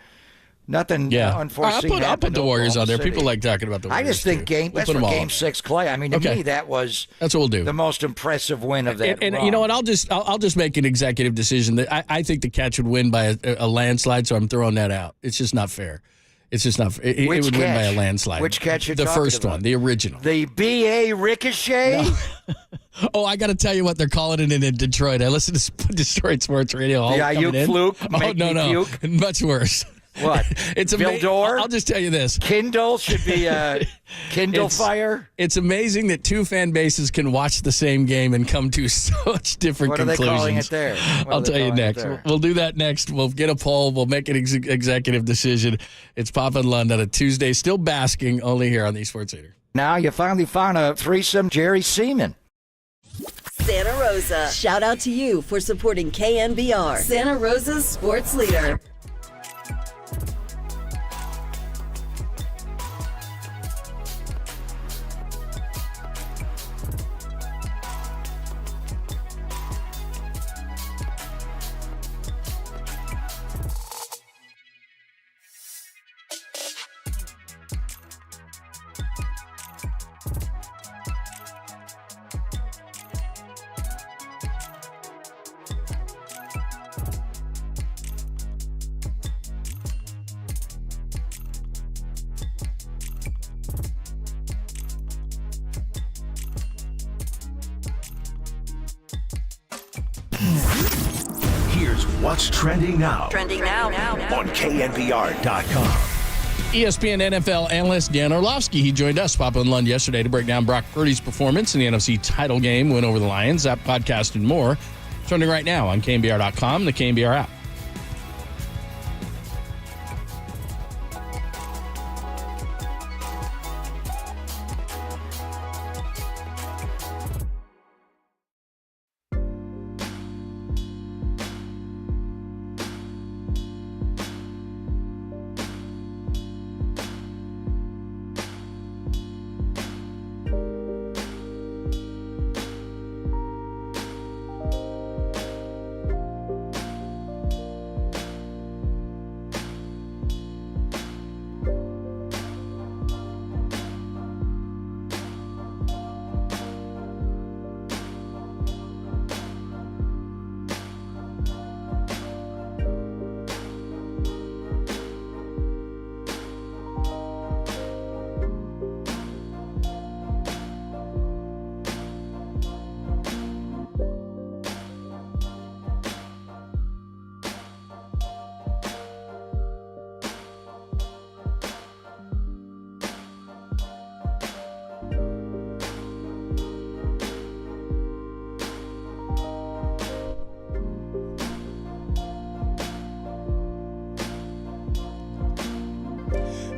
nothing unforeseen. I'll put the Warriors on there. People like talking about the Warriors. I just think that's for Game 6 Clay. I mean, to me that's what we'll do. The most impressive win of that. And you know what? I'll just make an executive decision that I think the catch would win by a landslide. So I'm throwing that out. It's just not fair. It's just not. It would win by a landslide. Which catch? The first one, the original. The B.A. Ricochet. No. Oh, I got to tell you what they're calling it in Detroit. I listen to Detroit Sports Radio. The Ayuk fluke. Oh no, much worse. What? It's amazing. I'll just tell you this. Kindle should be Kindle Fire. It's amazing that two fan bases can watch the same game and come to such different conclusions. What are they calling it there? I'll tell you next. We'll do that next. We'll get a poll. We'll make an executive decision. It's Papa and Lund on a Tuesday, still basking only here on the Sports Leader. Now you finally found a threesome Jerry Seaman. Santa Rosa. Shout out to you for supporting KNBR, Santa Rosa's sports leader. Here's what's trending now. Trending now. On KNBR.com. ESPN NFL analyst Dan Orlovsky. He joined us, Papa and Lund, yesterday to break down Brock Purdy's performance in the NFC title game, win over the Lions, that podcast and more. Trending right now on KNBR.com, the KNBR app.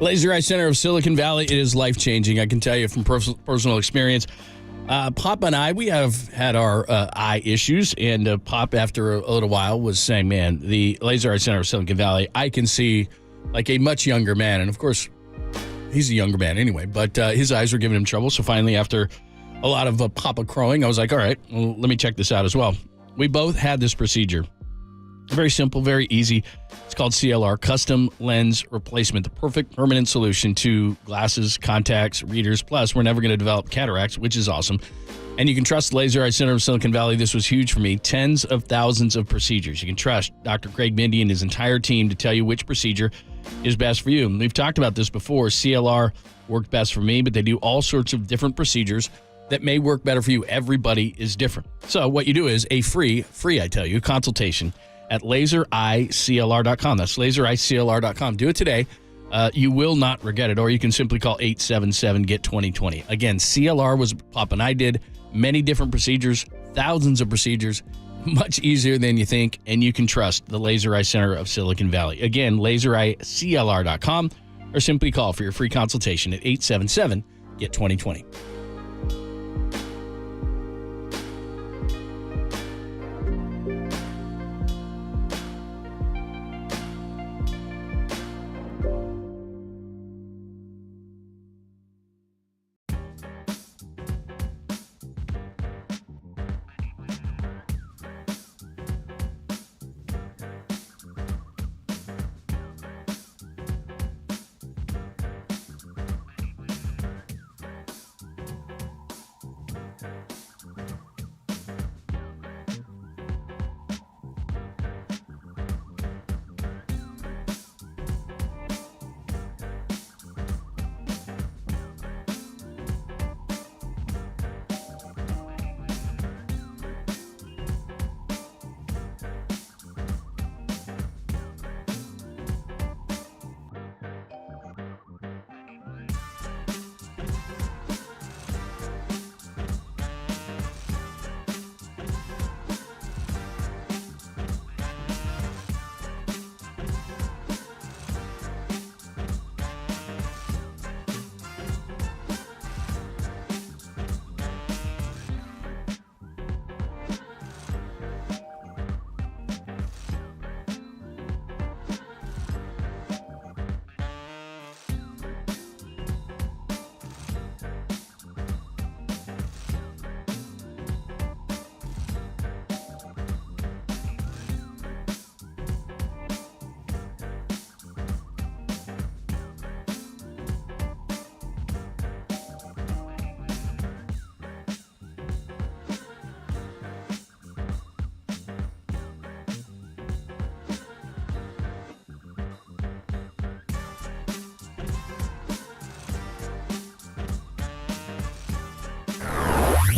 Laser Eye Center of Silicon Valley, it is life-changing. I can tell you from personal experience. Pop and I, we have had our eye issues, and Pop, after a little while, was saying, man, the Laser Eye Center of Silicon Valley, I can see like a much younger man. And, of course, he's a younger man anyway, but his eyes were giving him trouble. So finally, after a lot of Papa crowing, I was like, all right, well, let me check this out as well. We both had this procedure. Very simple, very easy. It's called CLR, Custom Lens Replacement, the perfect permanent solution to glasses, contacts, readers. Plus, we're never going to develop cataracts, which is awesome. And you can trust the Laser Eye Center of Silicon Valley. This was huge for me. Tens of thousands of procedures. You can trust Dr. Craig Mindy and his entire team to tell you which procedure is best for you. And we've talked about this before. CLR worked best for me, but they do all sorts of different procedures that may work better for you. Everybody is different. So what you do is a free, I tell you, consultation at lasereyeclr.com. That's lasereyeclr.com. Do it today. You will not regret it, or you can simply call 877-GET-2020. Again, CLR was Pop and I did many different procedures, thousands of procedures, much easier than you think, and you can trust the Laser Eye Center of Silicon Valley. Again, lasereyeclr.com, or simply call for your free consultation at 877-GET-2020.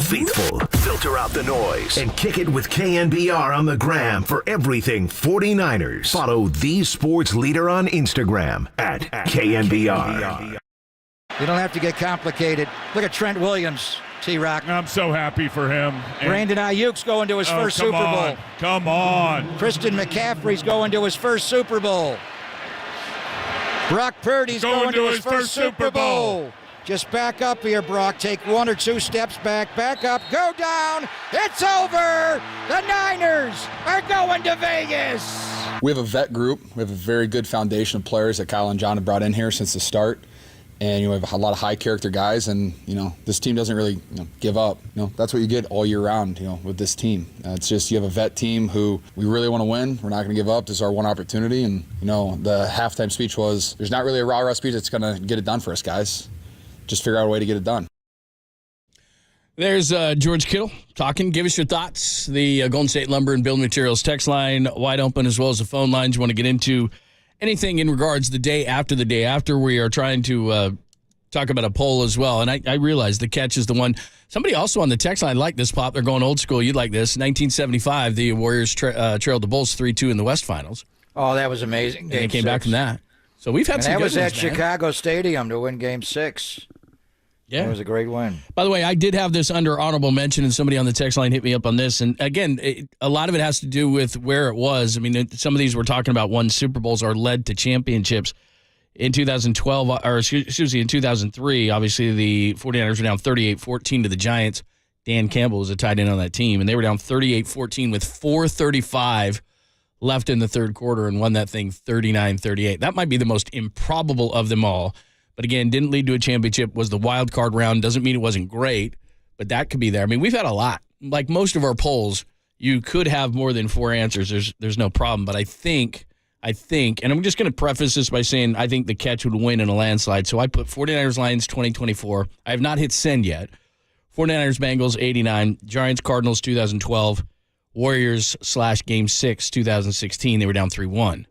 Faithful, filter out the noise and kick it with KNBR on the gram for everything 49ers. Follow the sports leader on Instagram at KNBR. You don't have to get complicated. Look at Trent Williams, T-Rock. I'm so happy for him. Brandon Ayuk's going to his first Super Bowl. Come on. Christian McCaffrey's going to his first Super Bowl. Brock Purdy's going to his first Super Bowl. Just back up here, Brock. Take one or two steps back up, go down. It's over. The Niners are going to Vegas. We have a vet group. We have a very good foundation of players that Kyle and John have brought in here since the start. And we have a lot of high character guys, and this team doesn't really give up. That's what you get all year round. With this team, it's just you have a vet team who we really want to win. We're not going to give up. This is our one opportunity. And the halftime speech was, "There's not really a rah-rah speech that's going to get it done for us, guys. Just figure out a way to get it done." There's George Kittle talking. Give us your thoughts. The Golden State Lumber and Building Materials text line wide open, as well as the phone lines. You want to get into anything in regards the day after. We are trying to talk about a poll as well. And I realize the catch is the one. Somebody also on the text line liked this, Pop. They're going old school. You'd like this. 1975, the Warriors trailed the Bulls 3-2 in the West Finals. Oh, that was amazing. And they came back from that. So we've had some good ones, that was at Chicago Stadium to win Game 6. Yeah. It was a great win. By the way, I did have this under honorable mention, and somebody on the text line hit me up on this. And again, a lot of it has to do with where it was. I mean, some of these we're talking about won Super Bowls or led to championships. In 2012, or excuse me, in 2003, obviously the 49ers were down 38-14 to the Giants. Dan Campbell was a tight end on that team, and they were down 38-14 with 4:35 left in the third quarter and won that thing 39-38. That might be the most improbable of them all. But again, didn't lead to a championship, was the wild card round. Doesn't mean it wasn't great, but that could be there. I mean, we've had a lot. Like most of our polls, you could have more than 4 answers. There's no problem. But I think, and I'm just going to preface this by saying I think the Catch would win in a landslide. So I put 49ers Lions 2024. I have not hit send yet. 49ers Bengals 89, Giants Cardinals 2012, Warriors/Game 6 2016. They were down 3-1.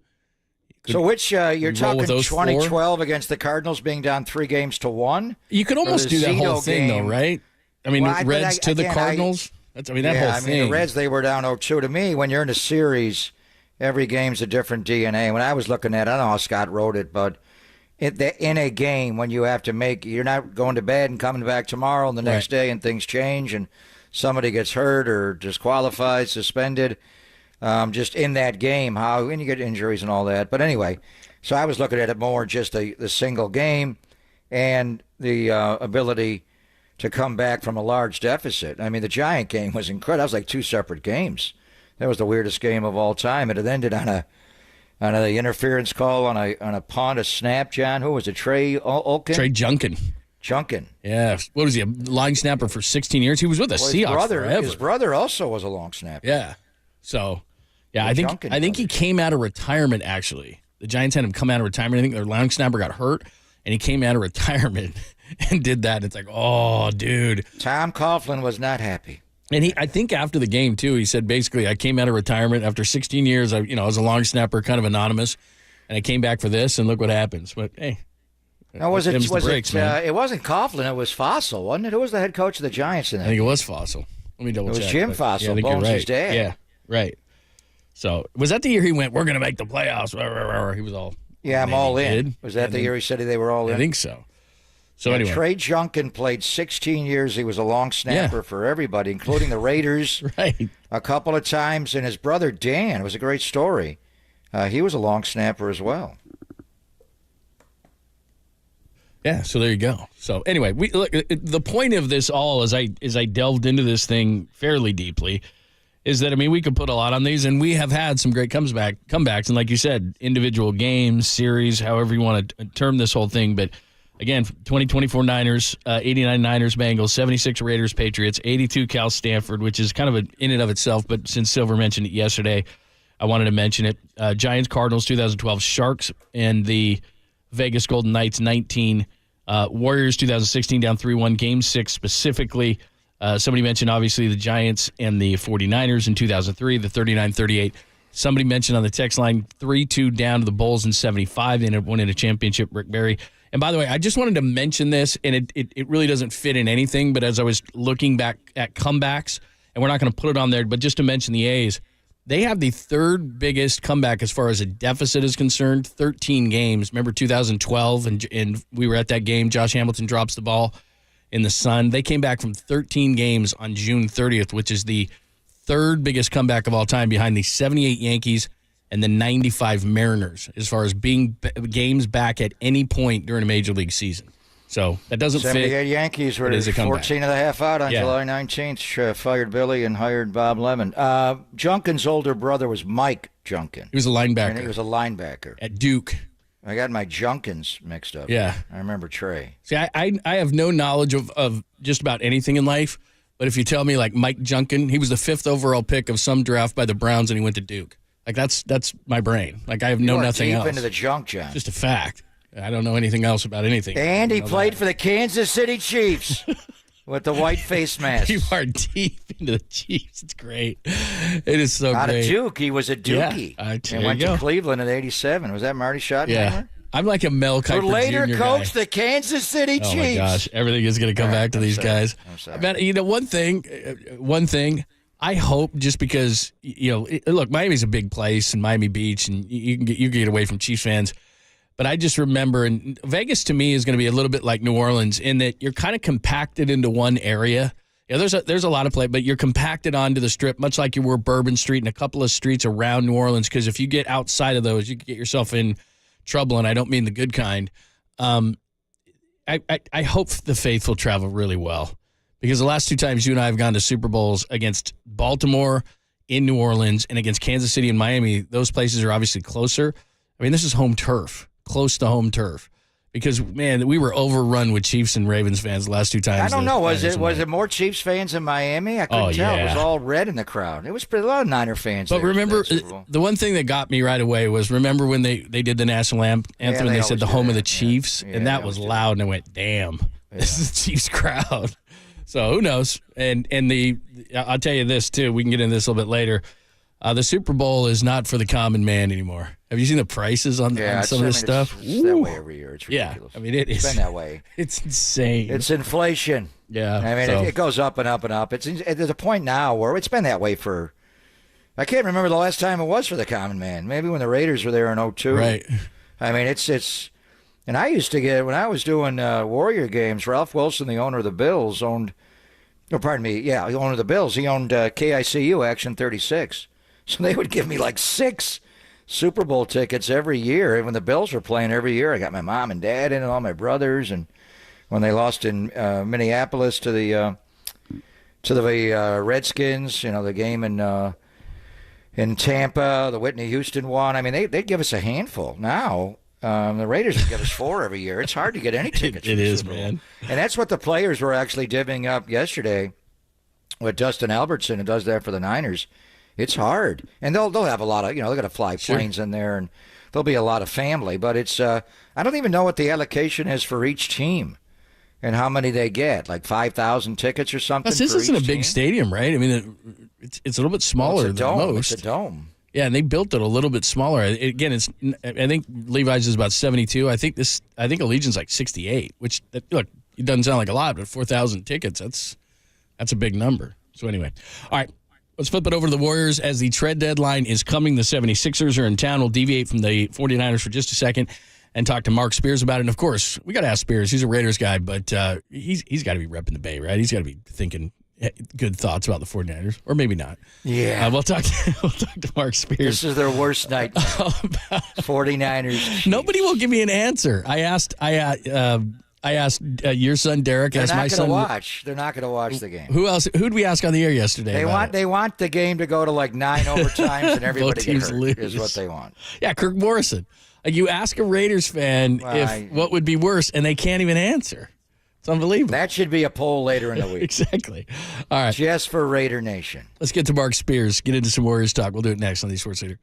So which you're talking 2012 4? against the Cardinals being down 3 games to 1? You could almost do that whole thing though, right? I mean, Reds to the Cardinals. That whole thing. I mean, the Reds, they were down 0-2. To me, when you're in a series, every game's a different DNA. When I was looking at it, I don't know how Scott wrote it, but in a game when you have to you're not going to bed and coming back tomorrow and the next day and things change and somebody gets hurt or disqualified, suspended, just in that game, and you get injuries and all that. But anyway, so I was looking at it more just the single game and the ability to come back from a large deficit. I mean, the Giant game was incredible. That was like 2 separate games. That was the weirdest game of all time. It ended on a interference call on a punt, a snap. John, who was it? Trey Olkin? Trey Junkin. Yeah. What was he, a line snapper for 16 years? He was with the Seahawks forever. His brother also was a long snapper. Yeah. So, I think he came out of retirement, actually. The Giants had him come out of retirement. I think their long snapper got hurt, and he came out of retirement and did that. It's like, oh, dude. Tom Coughlin was not happy. And I think after the game, too, he said, basically, I came out of retirement after 16 years. I was a long snapper, kind of anonymous, and I came back for this, and look what happens. But, hey. Now, it wasn't Coughlin, it was Fossil, wasn't it? Who was the head coach of the Giants in that? I think it was Fossil. Let me double check. It was Jim Fossil, I think Bones' you're right. dad. Yeah, right. So, was that the year he went, we're going to make the playoffs? He was all... Yeah, I'm all in. Was that the year he said they were all in? I think so. So anyway. Trey Junkin played 16 years. He was a long snapper for everybody, including the Raiders. Right. A couple of times. And his brother, Dan, it was a great story. He was a long snapper as well. Yeah, so there you go. So anyway, the point of this all, as I delved into this thing fairly deeply, is that, I mean, we could put a lot on these, and we have had some great comebacks. And like you said, individual games, series, however you want to term this whole thing. But again, 2024 Niners, 89 Niners, Bengals, 76 Raiders, Patriots, 82 Cal Stanford, which is kind of in and of itself. But since Silver mentioned it yesterday, I wanted to mention it. Giants, Cardinals, 2012, Sharks, and the Vegas Golden Knights, 19. Warriors, 2016, down 3-1, Game 6 specifically. Somebody mentioned, obviously, the Giants and the 49ers in 2003, the 39-38. Somebody mentioned on the text line 3-2 down to the Bulls in 75. They ended up winning a championship, Rick Barry. And by the way, I just wanted to mention this, and it really doesn't fit in anything, but as I was looking back at comebacks, and we're not going to put it on there, but just to mention the A's, they have the 3rd biggest comeback as far as a deficit is concerned, 13 games. Remember 2012, and we were at that game. Josh Hamilton drops the ball in the sun. They came back from 13 games on June 30th, which is the 3rd biggest comeback of all time behind the 78 Yankees and the 95 Mariners as far as being games back at any point during a Major League season. So that doesn't 78 fit. Yankees were 14 and a half out on July 19th. Fired Billy and hired Bob Lemon. Junkin's older brother was Mike Junkin. He was a linebacker. And he was a linebacker. At Duke. I got my Junkins mixed up. Yeah. I remember Trey. See, I have no knowledge of just about anything in life, but if you tell me, like, Mike Junkin, he was the 5th overall pick of some draft by the Browns, and he went to Duke. Like, that's my brain. Like, I have nothing else. Deep into the junk, John. Just a fact. I don't know anything else about anything. And he played for the Kansas City Chiefs with the white face mask. You are deep into the Chiefs. It's great. It is so Out great. of Duke. He was a Dookie. Yeah, and went to Cleveland in 87. Was that Marty Schottenheimer? Yeah. I'm like a Mel Kiper Who later Jr. coached guy. the Kansas City Chiefs. Oh, my gosh. Everything is going to come back to these guys. I'm sorry. But, one thing, I hope, just because, look, Miami's a big place, and Miami Beach, and you can get away from Chiefs fans. But I just remember, and Vegas to me is going to be a little bit like New Orleans in that you're kind of compacted into one area. There's a lot of play, but you're compacted onto the Strip, much like you were Bourbon Street and a couple of streets around New Orleans, because if you get outside of those, you can get yourself in trouble, and I don't mean the good kind. I hope the faithful travel really well, because the last 2 times you and I have gone to Super Bowls against Baltimore, in New Orleans, and against Kansas City and Miami, those places are obviously closer. I mean, this is home turf, close to home turf. Because, man, we were overrun with Chiefs and Ravens fans the last 2 times. I don't know. Was it more Chiefs fans in Miami? I couldn't tell. It was all red in the crowd. It was a lot of Niner fans. But remember, the one thing that got me right away was, remember when they did the national anthem and they said the home of the Chiefs? Yeah, and that was loud, and I went, damn, this is the Chiefs crowd. So who knows? And I'll tell you this, too. We can get into this a little bit later. The Super Bowl is not for the common man anymore. Have you seen the prices on some of this stuff? It's that way every year. It's ridiculous. Yeah, I mean, it's been that way. It's insane. It's inflation. Yeah. I mean, it goes up and up and up. There's a point now where it's been that way for, I can't remember the last time it was for the common man. Maybe when the Raiders were there in 2002. Right. I mean, it's, and I used to get, when I was doing Warrior games, Ralph Wilson, the owner of the Bills, he owned KICU, Action 36. So they would give me like 6 Super Bowl tickets every year. And when the Bills were playing every year, I got my mom and dad in and all my brothers. And when they lost in Minneapolis to the Redskins, the game in Tampa, the Whitney Houston one. I mean, they'd give us a handful. Now the Raiders would give us 4 every year. It's hard to get any tickets. It is, man. And that's what the players were actually divvying up yesterday with Dustin Albertson, who does that for the Niners. It's hard, and they'll have a lot of, they're going to fly planes in there, and there'll be a lot of family. But it's I don't even know what the allocation is for each team, and how many they get, like 5,000 tickets or something. This isn't a big stadium, right? I mean, it's a little bit smaller than most. It's a dome. Yeah, and they built it a little bit smaller. Again, I think Levi's is about 72. I think Allegiant's like 68. Which, look, it doesn't sound like a lot, but 4,000 tickets, that's a big number. So anyway, all right. Let's flip it over to the Warriors as the trade deadline is coming. The 76ers are in town. We'll deviate from the 49ers for just a second and talk to Mark Spears about it. And, of course, we got to ask Spears. He's a Raiders guy, but he's got to be repping the Bay, right? He's got to be thinking good thoughts about the 49ers, or maybe not. Yeah. We'll talk to Mark Spears. This is their worst nightmare. 49ers. Chiefs. Nobody will give me an answer. I asked your son Derek. Asked my son. They're not going to watch the game. Who else? Who'd we ask on the air yesterday? They want the game to go to like 9 overtimes and everybody teams get hurt. lose. Is what they want. Yeah, Kirk Morrison. Like, you ask a Raiders fan what would be worse, and they can't even answer. It's unbelievable. That should be a poll later in the week. Exactly. All right. Just for Raider Nation. Let's get to Mark Spears. Get into some Warriors talk. We'll do it next on the Sports Leader.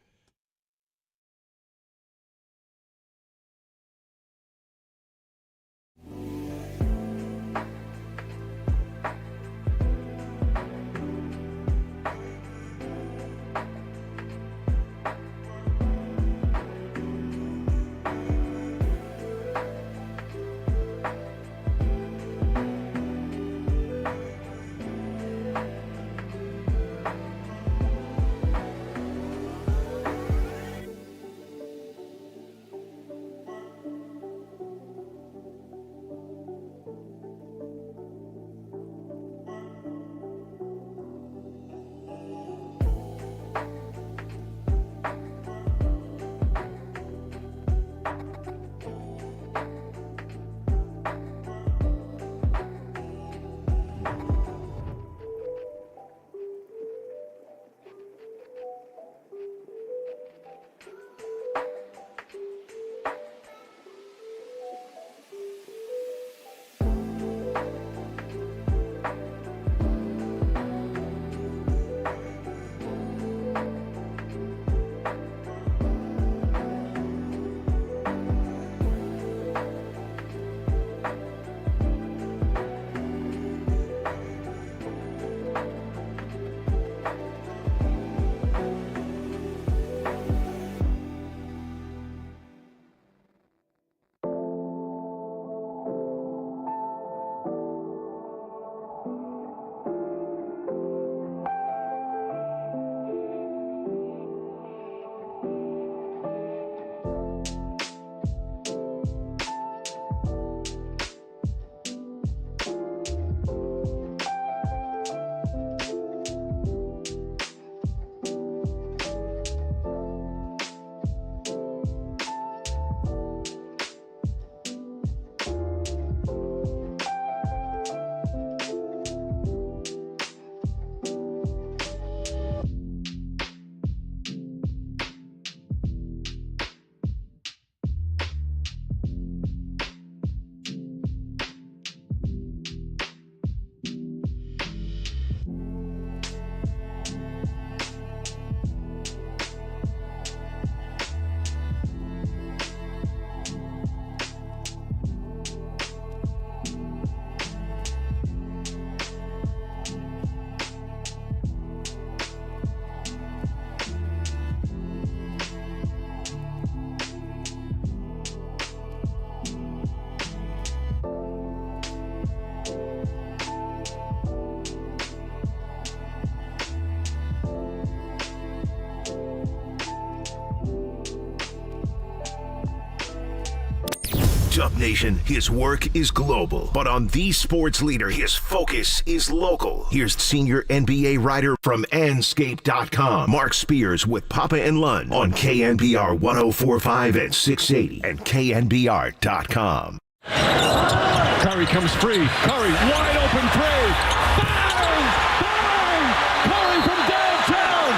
Dub Nation, his work is global, but on the sports leader, his focus is local. Here's senior NBA writer from Anscape.com, Mark Spears with Papa and Lund on KNBR 104.5 and 680 and KNBR.com. Curry comes free. Curry, wide open three. Bang! Bang! Curry from downtown.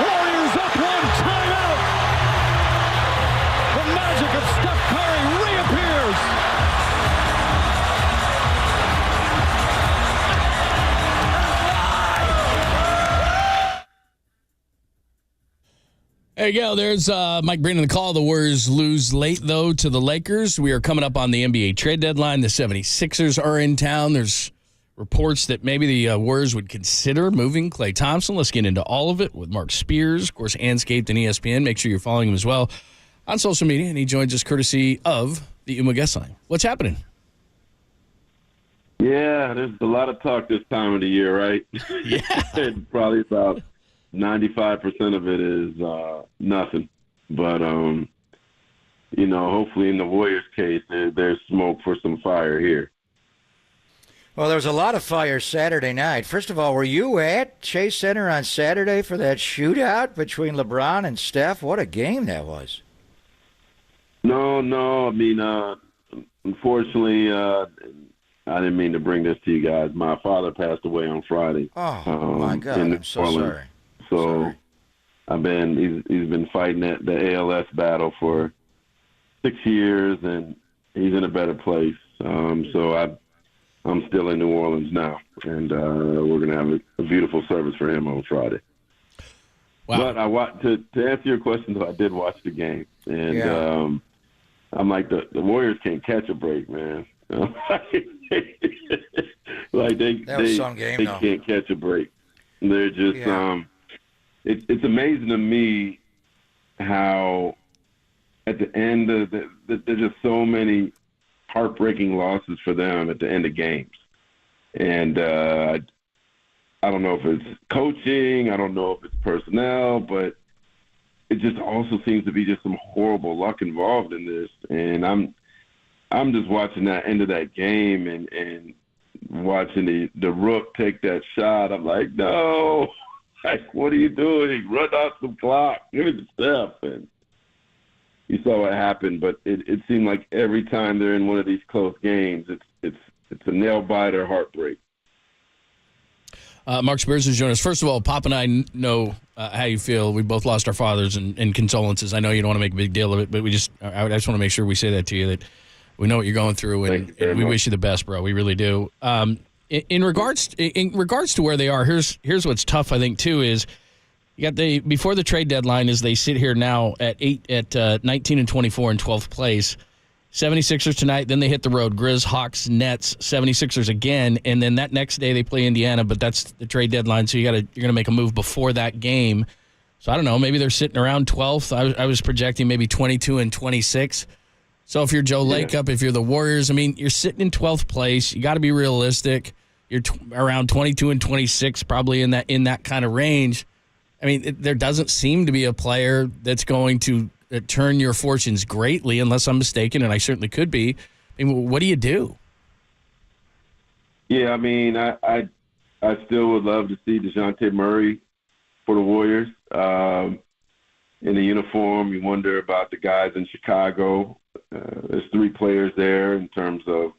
Warriors up one, timeout. The magic of Steph Curry reappears. There you go. There's Mike Breen on the call. The Warriors lose late, though, to the Lakers. We are coming up on the NBA trade deadline. The 76ers are in town. There's reports that maybe the Warriors would consider moving Klay Thompson. Let's get into all of it with Mark Spears, of course, Anscaped and ESPN. Make sure you're following him as well on social media, and he joins us courtesy of the Uma guest line. What's happening? Yeah, there's a lot of talk this time of the year, right? Yeah. And probably about 95% of it is nothing. But, hopefully in the Warriors' case, there's smoke for some fire here. Well, there was a lot of fire Saturday night. First of all, were you at Chase Center on Saturday for that shootout between LeBron and Steph? What a game that was. No. I mean, unfortunately, I didn't mean to bring this to you guys. My father passed away on Friday. Oh, my God. I'm so sorry. So he's been fighting the ALS battle for 6 years, and he's in a better place. So I'm still in New Orleans now, and we're going to have a beautiful service for him on Friday. Wow. But to answer your question, though, I did watch the game, and I'm like, the Warriors can't catch a break, man. Like they can't catch a break. They're just it's amazing to me how at the end of there's just so many heartbreaking losses for them at the end of games. And I don't know if it's coaching, I don't know if it's personnel, but it just also seems to be just some horrible luck involved in this. And I'm just watching that end of that game and watching the Rook take that shot. I'm like, no, like, what are you doing? Run out some clock. Give it to Steph. And you saw what happened, but it seemed like every time they're in one of these close games, it's a nail biter, heartbreak. Mark Spears is joining us. First of all, Pop and I know how you feel. We both lost our fathers, and condolences. I know you don't want to make a big deal of it, but I just want to make sure we say that to you, that we know what you're going through, and we wish you the best, bro. We really do. In regards to where they are, here's what's tough, I think, too, is you got before the trade deadline, as they sit here now at 19 and 24 in 12th place. 76ers tonight, then they hit the road. Grizz, Hawks, Nets, 76ers again, and then that next day they play Indiana, but that's the trade deadline, so you're gonna make a move before that game. So I don't know, maybe they're sitting around 12th. I was projecting maybe 22 and 26. So if you're Joe Lacob, if you're the Warriors, I mean, you're sitting in 12th place. You got to be realistic. You're around 22 and 26, probably in that kind of range. I mean, there doesn't seem to be a player that's going to turn your fortunes greatly, unless I'm mistaken, and I certainly could be. I mean, what do you do? Yeah, I mean, I still would love to see DeJounte Murray for the Warriors. In the uniform, you wonder about the guys in Chicago. There's three players there in terms of,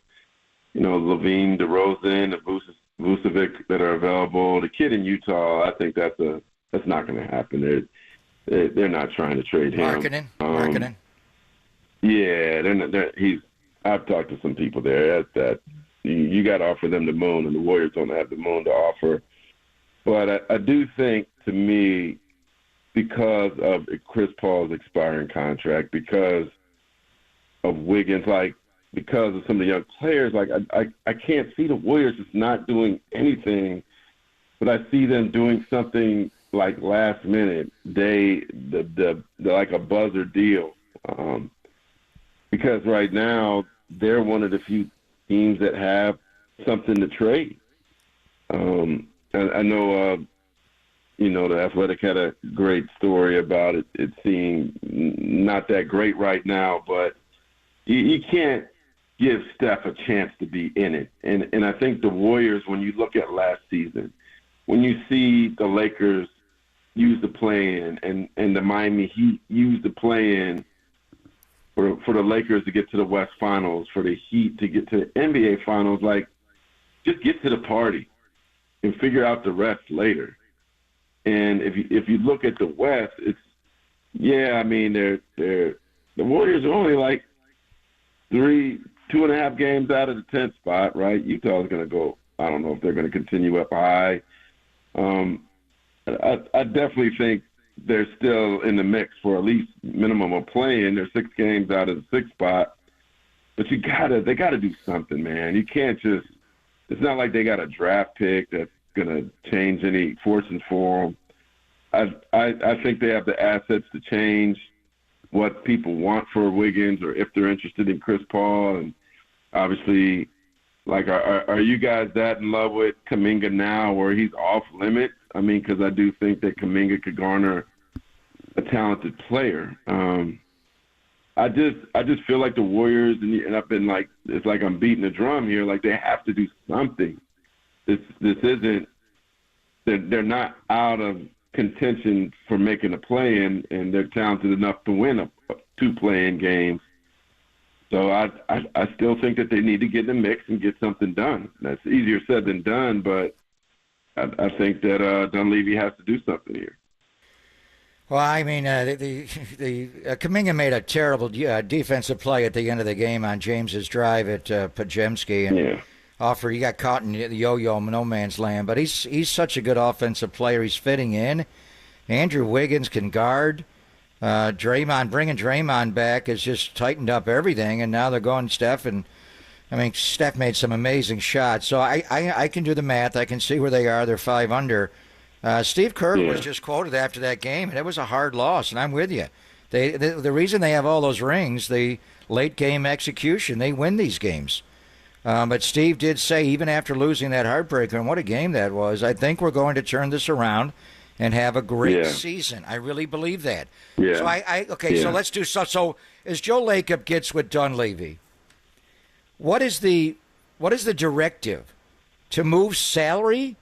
Levine, DeRozan, and Vucevic that are available. The kid in Utah, I think that's not going to happen. They're not trying to trade him. Marketing. Yeah, I've talked to some people there. That you got to offer them the moon, and the Warriors don't have the moon to offer. But I do think, to me, because of Chris Paul's expiring contract, because of Wiggins, because of some of the young players, I can't see the Warriors just not doing anything, but I see them doing something like last minute, like a buzzer deal, because right now they're one of the few teams that have something to trade. I know, the Athletic had a great story about it seeming not that great right now, but you can't give Steph a chance to be in it. And I think the Warriors, when you look at last season, when you see the Lakers use the play-in and the Miami Heat use the play-in for the Lakers to get to the West Finals, for the Heat to get to the NBA Finals, like, just get to the party and figure out the rest later. And if you look at the West, it's, I mean, the Warriors are only like 2.5 games out of the 10th spot, right? Utah's going to go, I don't know if they're going to continue up high. I definitely think they're still in the mix for at least minimum of playing. They're 6 games out of the 6th spot. But they got to do something, man. You can't just – it's not like they got a draft pick that's going to change any fortunes for them. I think they have the assets to change what people want for Wiggins, or if they're interested in Chris Paul. And obviously, like, are you guys that in love with Kuminga now where he's off limits? I mean, because I do think that Kuminga could garner a talented player. I just feel like the Warriors, and I've been like, it's like I'm beating a drum here. Like, they have to do something. This isn't. They're not out of contention for making a play, and they're talented enough to win 2 play-in games. So I still think that they need to get in the mix and get something done. That's easier said than done, but I think that Dunleavy has to do something here. Well, I mean, Kuminga made a terrible defensive play at the end of the game on James's drive at Podziemski, and he got caught in the yo-yo no man's land. But he's such a good offensive player. He's fitting in. Andrew Wiggins can guard. Bringing Draymond back has just tightened up everything, and now they're going Steph, and I mean, Steph made some amazing shots. So I can do the math. I can see where they are. They're 5 under. Steve Kerr was just quoted after that game, and it was a hard loss, and I'm with you. The reason they have all those rings, the late game execution, they win these games. But Steve did say, even after losing that heartbreaker, and what a game that was, I think we're going to turn this around and have a great season. I really believe that. So so let's do so as Joe Lacob gets with Dunleavy, what is the directive? To move salary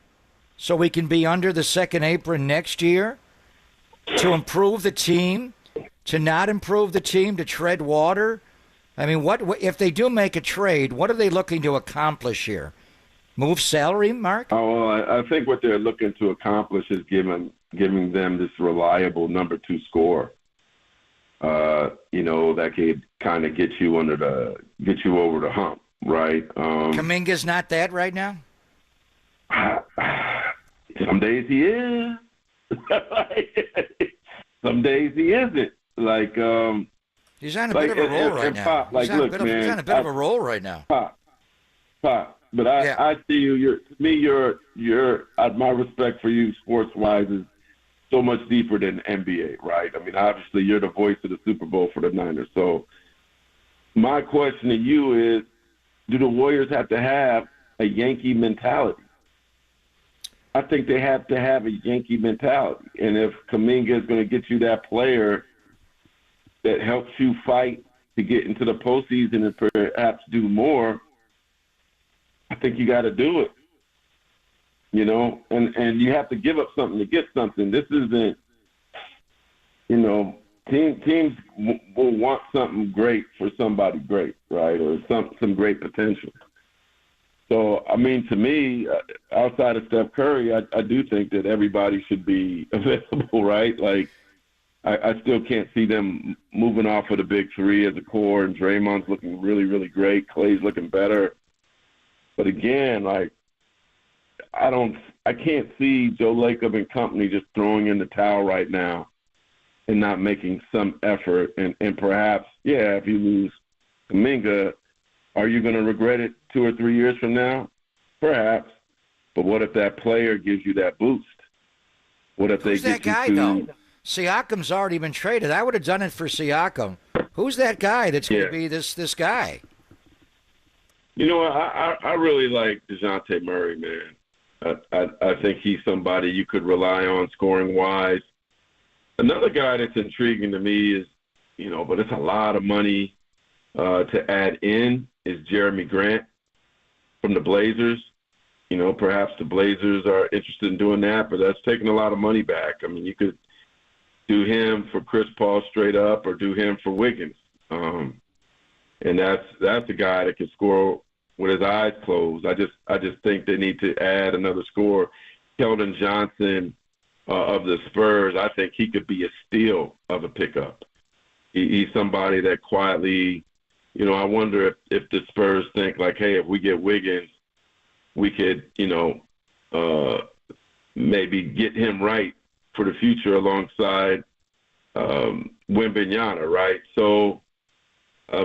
so we can be under the second apron next year? To improve the team? To not improve the team? To tread water? I mean, what if they do make a trade, what are they looking to accomplish here? Move salary, Mark? Oh, well, I think what they're looking to accomplish is giving them this reliable number 2 scorer. That could kind of get you over the hump, right? Kuminga's not that right now? Some days he is. Some days he isn't. Like, he's on a bit of a roll right now. He's on a bit of a roll right now. Pop. But I see you. My respect for you, sports-wise, is so much deeper than NBA, right? I mean, obviously, you're the voice of the Super Bowl for the Niners. So, my question to you is, do the Warriors have to have a Yankee mentality? I think they have to have a Yankee mentality. And if Kuminga is going to get you that player that helps you fight to get into the postseason and perhaps do more, I think you got to do it, and you have to give up something to get something. This isn't, teams will want something great for somebody great, right, or some great potential. So, I mean, to me, outside of Steph Curry, I do think that everybody should be available, right? Like, I still can't see them moving off of the big 3 as a core, and Draymond's looking really, really great. Clay's looking better. But again, like, I can't see Joe Lacob and company just throwing in the towel right now and not making some effort. And perhaps, if you lose Kuminga, are you going to regret it 2 or 3 years from now? Perhaps. But what if that player gives you that boost? What if Who's that guy, though? Siakam's already been traded. I would have done it for Siakam. Who's that guy that's going to be this guy? I really like DeJounte Murray, man. I think he's somebody you could rely on scoring-wise. Another guy that's intriguing to me is, but it's a lot of money. to add in is Jeremy Grant from the Blazers. You know, perhaps the Blazers are interested in doing that, but that's taking a lot of money back. I mean, you could do him for Chris Paul straight up or do him for Wiggins. And that's a guy that can score with his eyes closed. I just think they need to add another scorer. Keldon Johnson of the Spurs, I think he could be a steal of a pickup. He's somebody that quietly, you know, I wonder if the Spurs think like, hey, if we get Wiggins, we could, you know, maybe get him right for the future alongside Wembanyama, right? So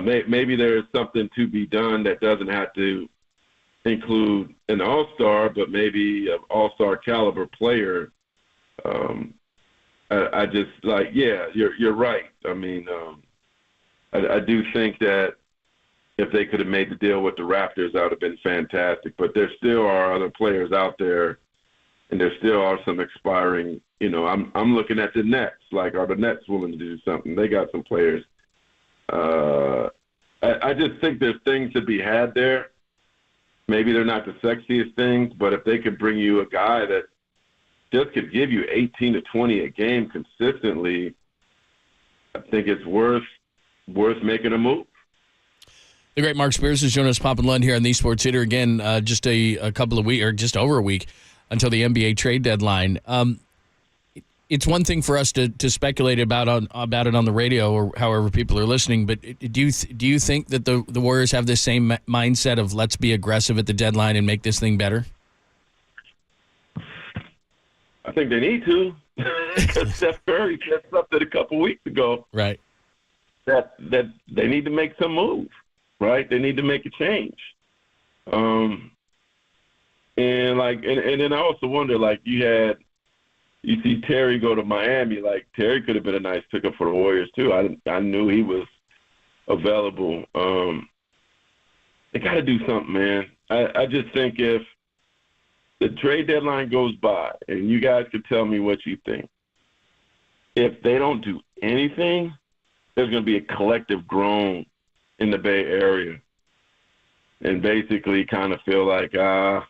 maybe there is something to be done that doesn't have to include an all-star, but maybe an all-star caliber player. I just like, yeah, you're right. I mean, I do think that if they could have made the deal with the Raptors, that would have been fantastic. But there still are other players out there, and there still are some expiring. You know, I'm looking at the Nets. Like, are the Nets willing to do something? They got some players. I just think there's things to be had there. Maybe they're not the sexiest things, but if they could bring you a guy that just could give you 18 to 20 a game consistently, I think it's worth making a move. The great Mark Spears has joined us, Pop and Lund, here on the Sports Hitter again. Just a couple of weeks, or just over a week until the NBA trade deadline. It's one thing for us to speculate about it on the radio or however people are listening, but do you think that the Warriors have this same mindset of let's be aggressive at the deadline and make this thing better? I think they need to, because Steph Curry said something a couple weeks ago. Right. That they need to make some move, right? They need to make a change. And then I also wonder, like, you see Terry go to Miami. Like, Terry could have been a nice pickup for the Warriors too. I knew he was available. They got to do something, man. I just think if the trade deadline goes by, and you guys could tell me what you think, if they don't do anything, there's going to be a collective groan in the Bay Area, and basically kind of feel like, I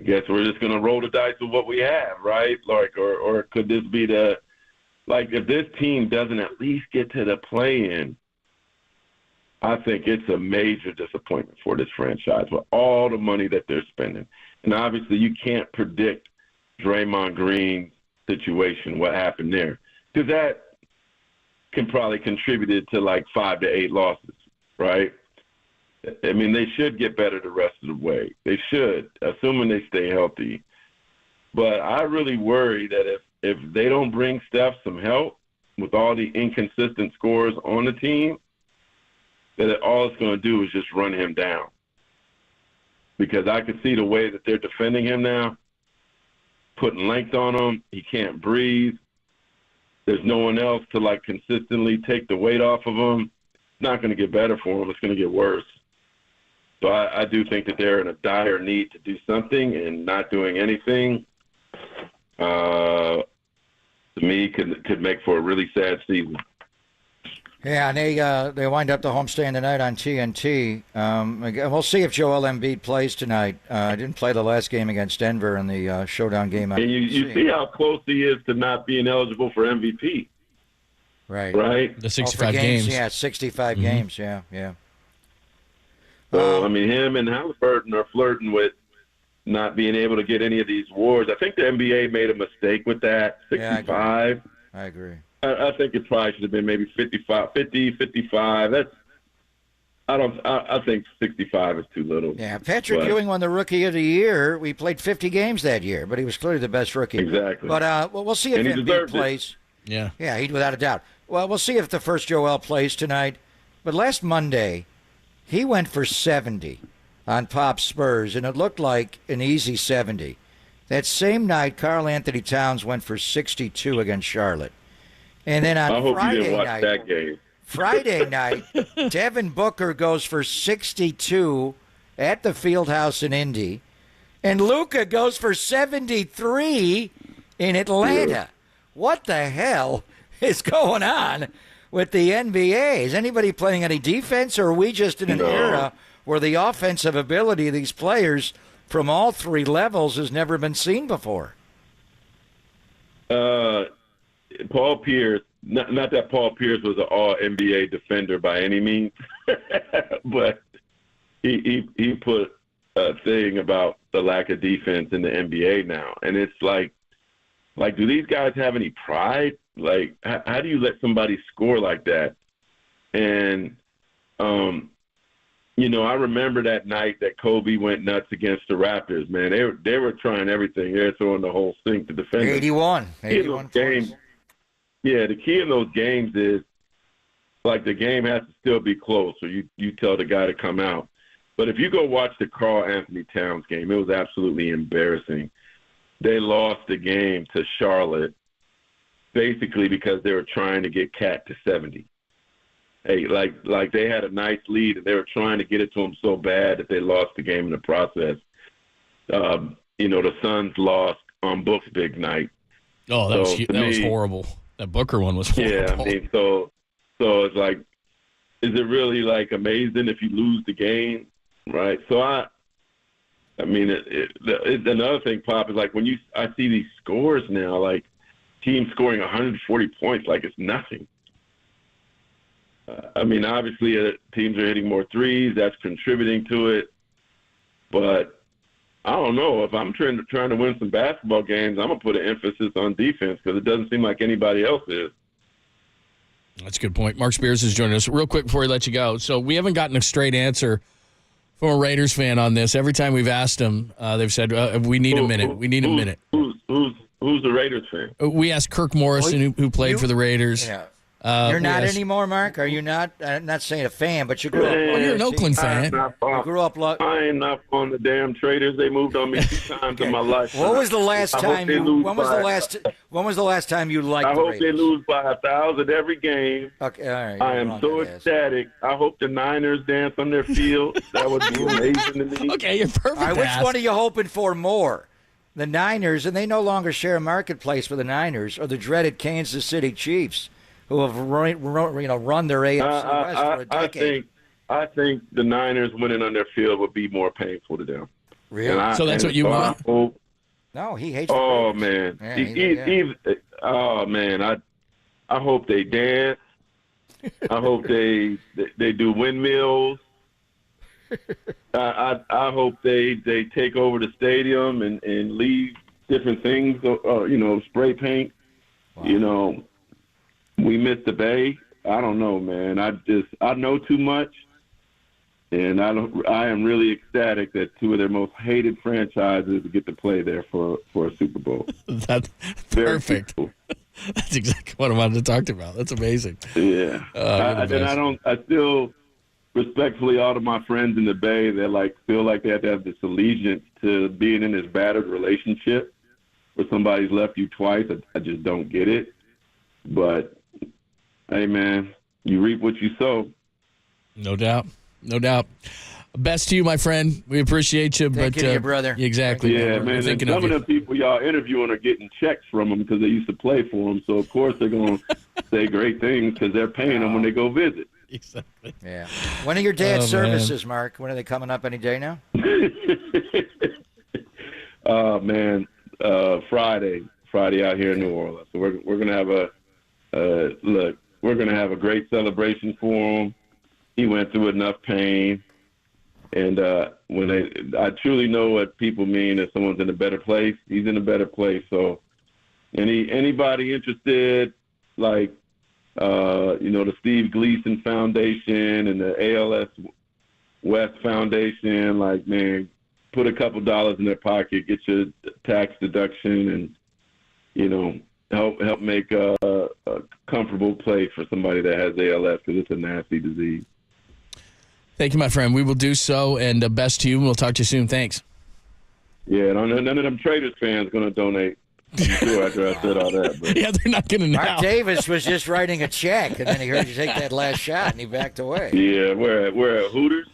guess we're just going to roll the dice with what we have, right? Like, or could this be if this team doesn't at least get to the play-in, I think it's a major disappointment for this franchise with all the money that they're spending. And obviously you can't predict Draymond Green's situation, what happened there, because that can probably contribute to like 5 to 8 losses, right? I mean, they should get better the rest of the way. They should, assuming they stay healthy. But I really worry that if they don't bring Steph some help with all the inconsistent scores on the team, that all it's going to do is just run him down. Because I can see the way that they're defending him now, putting length on him. He can't breathe. There's no one else to, like, consistently take the weight off of him. It's not going to get better for him. It's going to get worse. So I do think that they're in a dire need to do something, and not doing anything, to me, could make for a really sad season. Yeah, and they wind up the homestand tonight on TNT. We'll see if Joel Embiid plays tonight. Didn't play the last game against Denver in the showdown game. And you see how close he is to not being eligible for MVP. Right. Right? The 65 games. Yeah, 65 games, yeah. So, I mean, him and Halliburton are flirting with not being able to get any of these awards. I think the NBA made a mistake with that, 65. Yeah, I agree. I think it probably should have been maybe 55. I think 65 is too little. Yeah, Patrick Ewing won the Rookie of the Year. We played 50 games that year, but he was clearly the best rookie. Exactly. But we'll see if Embiid plays. Yeah. Yeah, without a doubt. Well, we'll see if the first Joel plays tonight. But last Monday, he went for 70 on Pop Spurs, and it looked like an easy 70. That same night, Karl Anthony Towns went for 62 against Charlotte. And then on I hope Friday you didn't watch night, that game. Friday night, Devin Booker goes for 62 at the Fieldhouse in Indy, and Luka goes for 73 in Atlanta. Yeah. What the hell is going on with the NBA? Is anybody playing any defense, or are we just in an era where the offensive ability of these players from all three levels has never been seen before? Paul Pierce, not that Paul Pierce was an all-NBA defender by any means, but he put a thing about the lack of defense in the NBA now. And it's like, do these guys have any pride? Like, how do you let somebody score like that? And, I remember that night that Kobe went nuts against the Raptors, man. They were trying everything. They were throwing the whole stink to defend. 81 games. Yeah, the key in those games is, like, the game has to still be close, so you tell the guy to come out. But if you go watch the Karl Anthony Towns game, it was absolutely embarrassing. They lost the game to Charlotte basically because they were trying to get Cat to 70. Hey, like they had a nice lead and they were trying to get it to him so bad that they lost the game in the process. The Suns lost on Book's big night. Oh, that was horrible. That Booker one was horrible. Yeah, I mean, so it's like, is it really like amazing if you lose the game, right? So another thing, Pop, is like when I see these scores now, like teams scoring 140 points, like it's nothing. Obviously teams are hitting more threes. That's contributing to it. But I don't know. If I'm trying to win some basketball games, I'm going to put an emphasis on defense because it doesn't seem like anybody else is. That's a good point. Mark Spears is joining us. Real quick before we let you go. So we haven't gotten a straight answer from a Raiders fan on this. Every time we've asked them, they've said, we need a minute. We need a minute. Who's the Raiders fan? We asked Kirk Morrison, who played for the Raiders. Yeah. You're not anymore, Mark? Are you not? I'm not saying a fan, but you grew up. Well, you're an Oakland fan. You grew up. I ain't up on the damn Traders. They moved on me 2 times in my life. What was the last time? When was the last time you liked the Raiders? I hope they lose by 1,000 every game. Okay, all right. I am so ecstatic. I hope the Niners dance on their field. That would be amazing to me. Okay, you're perfect. All right, which one are you hoping for more? The Niners, and they no longer share a marketplace for the Niners, or the dreaded Kansas City Chiefs, who have run their AFC West for a decade. I think the Niners winning on their field would be more painful to them. Really? So that's what you want? No, he hates. Oh man, oh man, I hope they dance. I hope they do windmills. I hope they take over the stadium and leave different things. Spray paint. Wow. We missed the Bay. I don't know, man. I know too much, and I am really ecstatic that 2 of their most hated franchises get to play there for a Super Bowl. That's perfect. Cool. That's exactly what I wanted to talk about. That's amazing. Yeah. I still respectfully, all of my friends in the Bay, they feel like they have to have this allegiance to being in this battered relationship where somebody's left you twice. I just don't get it. But hey, man, you reap what you sow. No doubt. No doubt. Best to you, my friend. We appreciate you. Thank you, brother. Exactly. Yeah, man. Some of the people y'all interviewing are getting checks from them because they used to play for them. So, of course, they're going to say great things because they're paying them when they go visit. Exactly. Yeah. When are your dad's services, Mark? When are they coming up any day now? Man, Friday out here in New Orleans. So we're going to have we're going to have a great celebration for him. He went through enough pain. And I truly know what people mean if someone's in a better place. He's in a better place. So anybody interested, the Steve Gleason Foundation and the ALS West Foundation, man, put a couple dollars in their pocket, get your tax deduction, and, help make a comfortable place for somebody that has ALS because it's a nasty disease. Thank you, my friend. We will do so, and best to you. We'll talk to you soon. Thanks. Yeah, none of them Traders fans going to donate. I'm sure after I said all that. But. Yeah, they're not going to know. Mark Davis was just writing a check, and then he heard you take that last shot, and he backed away. Yeah, we're at Hooters.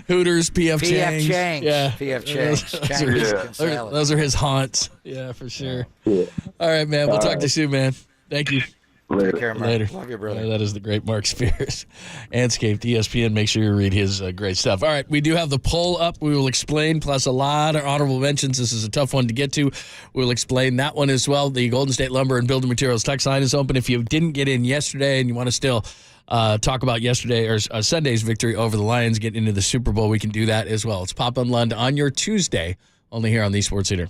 Hooters, PF Chang's. Yeah. PF Chang's. Those are his haunts. Yeah, for sure. Yeah. All right, man. We'll talk to you soon, man. Thank you. Take care, Mark. Later. Love you, brother. That is the great Mark Spears. Anscaped, ESPN. Make sure you read his great stuff. All right, we do have the poll up. We will explain, plus a lot of honorable mentions. This is a tough one to get to. We'll explain that one as well. The Golden State Lumber and Building Materials text line is open. If you didn't get in yesterday and you want to still talk about yesterday or Sunday's victory over the Lions, get into the Super Bowl, we can do that as well. It's Pop and Lund on your Tuesday, only here on the Sports Leader.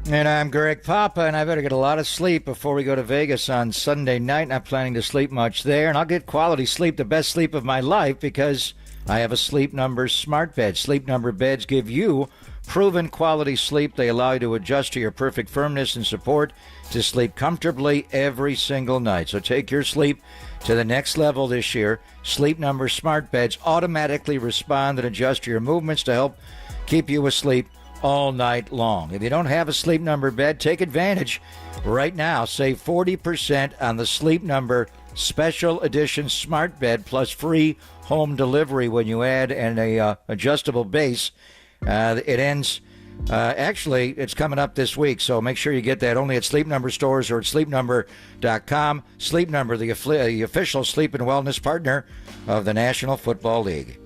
And I'm Greg Papa, and I better get a lot of sleep before we go to Vegas on Sunday night. Not planning to sleep much there, and I'll get quality sleep, the best sleep of my life, because I have a Sleep Number smart bed. Sleep Number beds give you proven quality sleep. They allow you to adjust to your perfect firmness and support to sleep comfortably every single night. So take your sleep to the next level this year. Sleep Number smart beds automatically respond and adjust to your movements to help keep you asleep all night long. If you don't have a Sleep Number bed, take advantage right now. Save 40% on the Sleep Number Special Edition Smart Bed plus free home delivery when you add an adjustable base. It ends, actually, it's coming up this week, so make sure you get that only at Sleep Number stores or at sleepnumber.com. Sleep Number, the official sleep and wellness partner of the National Football League.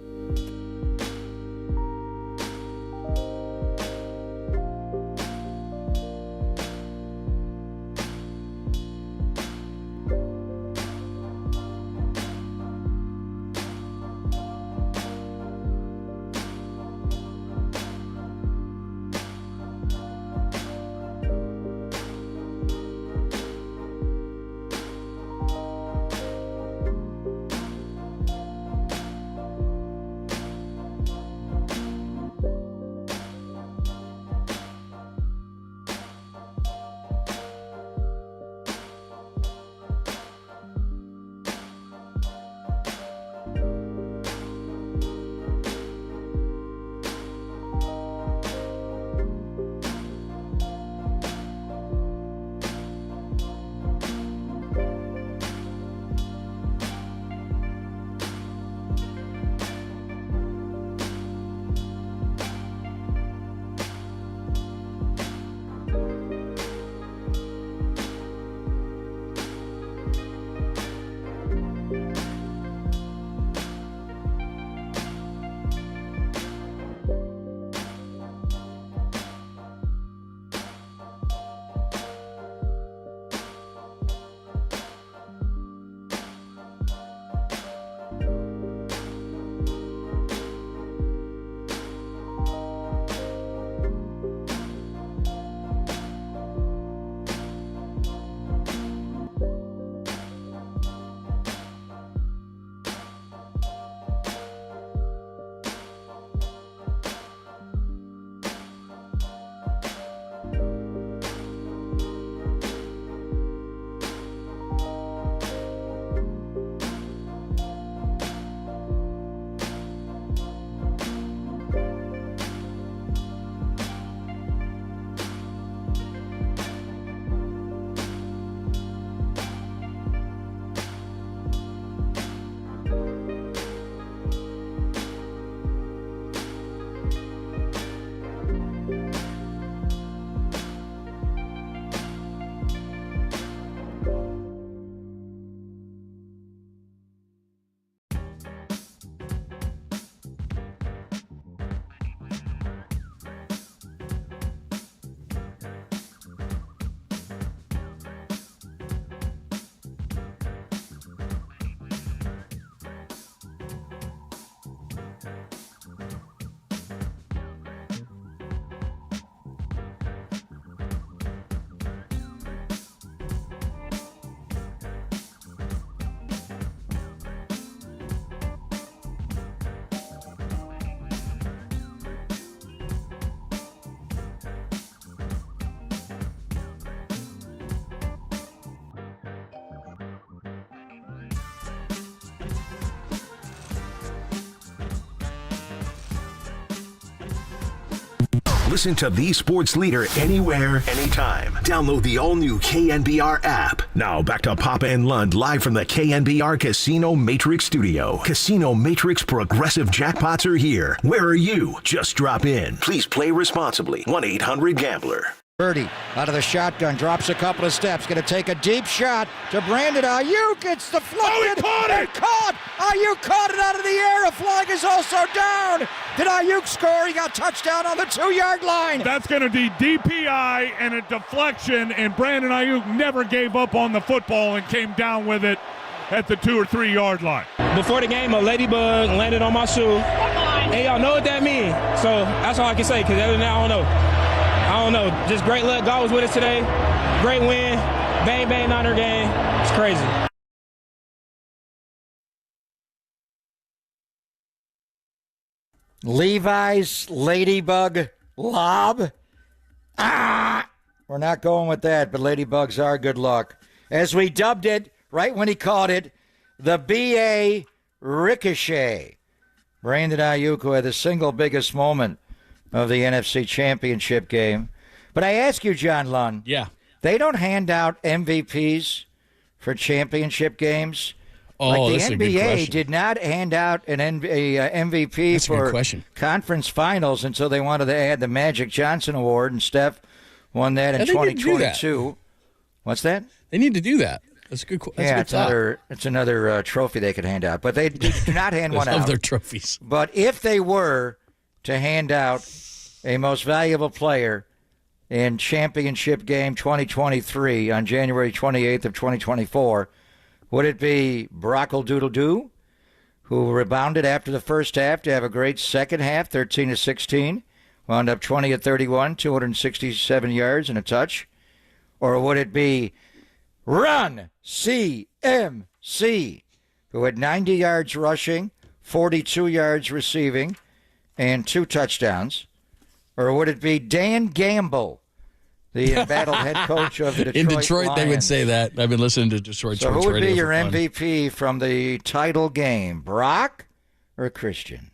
Listen to the sports leader anywhere, anytime. Download the all-new KNBR app. Now back to Papa and Lund live from the KNBR Casino Matrix Studio. Casino Matrix Progressive Jackpots are here. Where are you? Just drop in. Please play responsibly. 1-800-GAMBLER. Purdy out of the shotgun, drops a couple of steps, going to take a deep shot to Brandon Ayuk. It's deflected. Oh, he caught it! Caught! Ayuk caught it out of the air. A flag is also down. Did Ayuk score? He got touchdown on the 2-yard line. That's going to be DPI and a deflection, and Brandon Ayuk never gave up on the football and came down with it at the 2 or 3 yard line. Before the game, a ladybug landed on my shoe. And y'all know what that means. So that's all I can say, because other than that, I don't know. Just great luck. God was with us today. Great win. Bang, bang, Niner game. It's crazy. Levi's ladybug lob. We're not going with that, but ladybugs are good luck. As we dubbed it, right when he caught it, the B.A. Ricochet. Brandon Ayuk, who had the single biggest moment of the NFC Championship game. But I ask you, John Lund. Yeah. They don't hand out MVPs for championship games. Oh, like that's the a good NBA question. did not hand out an MVP That's a good for question. conference finals until they wanted to add the Magic Johnson Award, and Steph won that in Yeah, they need to do that. 2022. What's that? They need to do that. That's a good. That's a good thought. It's another trophy they could hand out, but they do not hand one Of out. their trophies. But if they were to hand out a most valuable player in championship game 2023 on January 28th of 2024, would it be Brockle-Doodle-Doo, who rebounded after the first half to have a great second half, 13-16, wound up 20-31, 267 yards and a touch? Or would it be Run CMC, who had 90 yards rushing, 42 yards receiving, and 2 touchdowns? Or would it be Dan Gamble, the embattled head coach of the Detroit In Detroit, Lions? they would say that. I've been listening to Detroit So sports who would radio be your for fun. MVP from the title game, Brock or Christian?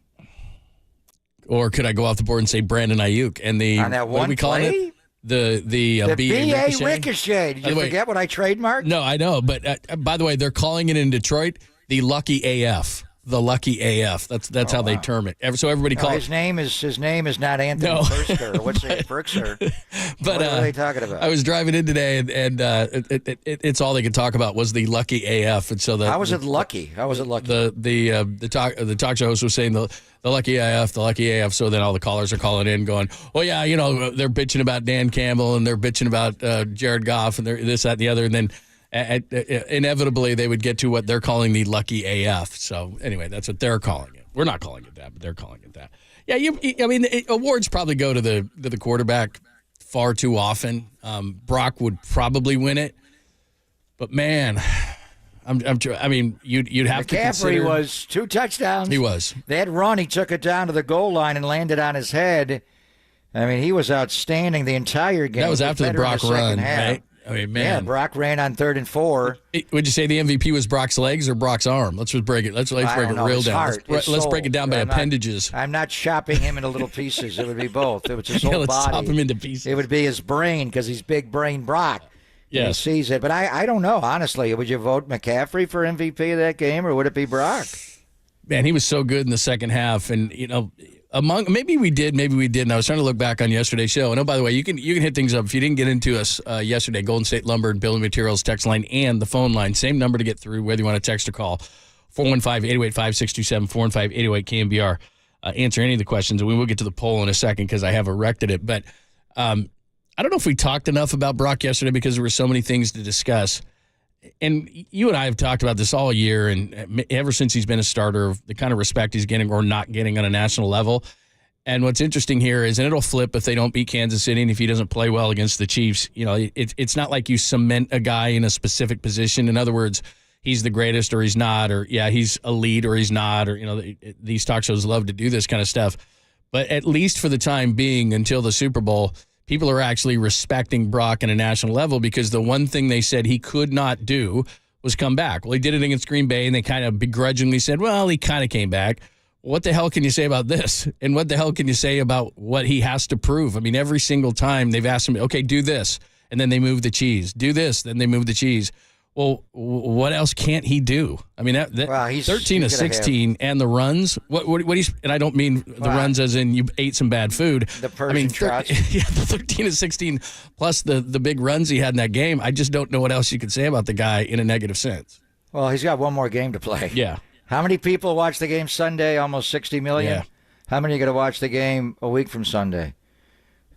Or could I go off the board and say Brandon Ayuk and the On that what one are we calling play? it? The The B.A. B.A. Ricochet. Did By you the way- forget what I trademarked? No, I know, but by the way, they're calling it in Detroit the Lucky AF. The Lucky AF. That's how they term it. So everybody No, calls his name is not Anthony No. Frisker. What's it, Frisker? But what are they talking about? I was driving in today, and it's all they could talk about was the Lucky AF, and so How was it lucky? How was it lucky? The talk show host was saying the Lucky AF, the Lucky AF. So then all the callers are calling in, going, "Oh yeah, they're bitching about Dan Campbell and they're bitching about Jared Goff and they're this, that, and the other," and then. Inevitably, they would get to what they're calling the Lucky AF. So anyway, that's what they're calling it. We're not calling it that, but they're calling it that. Yeah, awards probably go to the quarterback far too often. Brock would probably win it, but man, you'd have to consider. McCaffrey was 2 touchdowns. He was. That run, he took it down to the goal line and landed on his head. I mean, he was outstanding the entire game. That was after the Better in Brock second run, half. right? I mean, man. Yeah, Brock ran on 3rd and 4. Would you say the MVP was Brock's legs or Brock's arm? Let's just break it. Let's break it real his down. heart, Let's his break it down by soul. appendages. I'm not chopping him into little pieces. It would be both. It was his Yeah, whole let's body. chop him into pieces. It would be his brain because he's big brain Brock. Yes. He sees it. But I don't know, honestly. Would you vote McCaffrey for MVP of that game, or would it be Brock? Man, he was so good in the second half, and maybe we did, maybe we didn't. I was trying to look back on yesterday's show. And by the way, you can hit things up if you didn't get into us yesterday. Golden State Lumber and Building Materials text line and the phone line, same number to get through, whether you want to text or call. 415-808-5627, 415-808-KNBR. Answer any of the questions, and we will get to the poll in a second because I have erected it. But I don't know if we talked enough about Brock yesterday because there were so many things to discuss. And you and I have talked about this all year, and ever since he's been a starter, the kind of respect he's getting or not getting on a national level. And what's interesting here is, and it'll flip if they don't beat Kansas City and if he doesn't play well against the Chiefs, it's not like you cement a guy in a specific position. In other words, he's the greatest or he's not, or he's elite or he's not, or, these talk shows love to do this kind of stuff. But at least for the time being, until the Super Bowl, people are actually respecting Brock on a national level because the one thing they said he could not do was come back. Well, he did it against Green Bay, and they kind of begrudgingly said, well, he kind of came back. what the hell can you say about this? And what the hell can you say about what he has to prove? I mean, every single time they've asked him, okay, do this, and then they move the cheese. Do this, then they move the cheese. Well, what else can't he do? I mean, he's 13 of 16 and the runs. What he's, and I don't mean the runs as in you ate some bad food. The Persian trots. Yeah, the 13 of 16 plus the big runs he had in that game. I just don't know what else you could say about the guy in a negative sense. Well, he's got one more game to play. Yeah. How many people watch the game Sunday? Almost 60 million. Yeah. How many are going to watch the game a week from Sunday?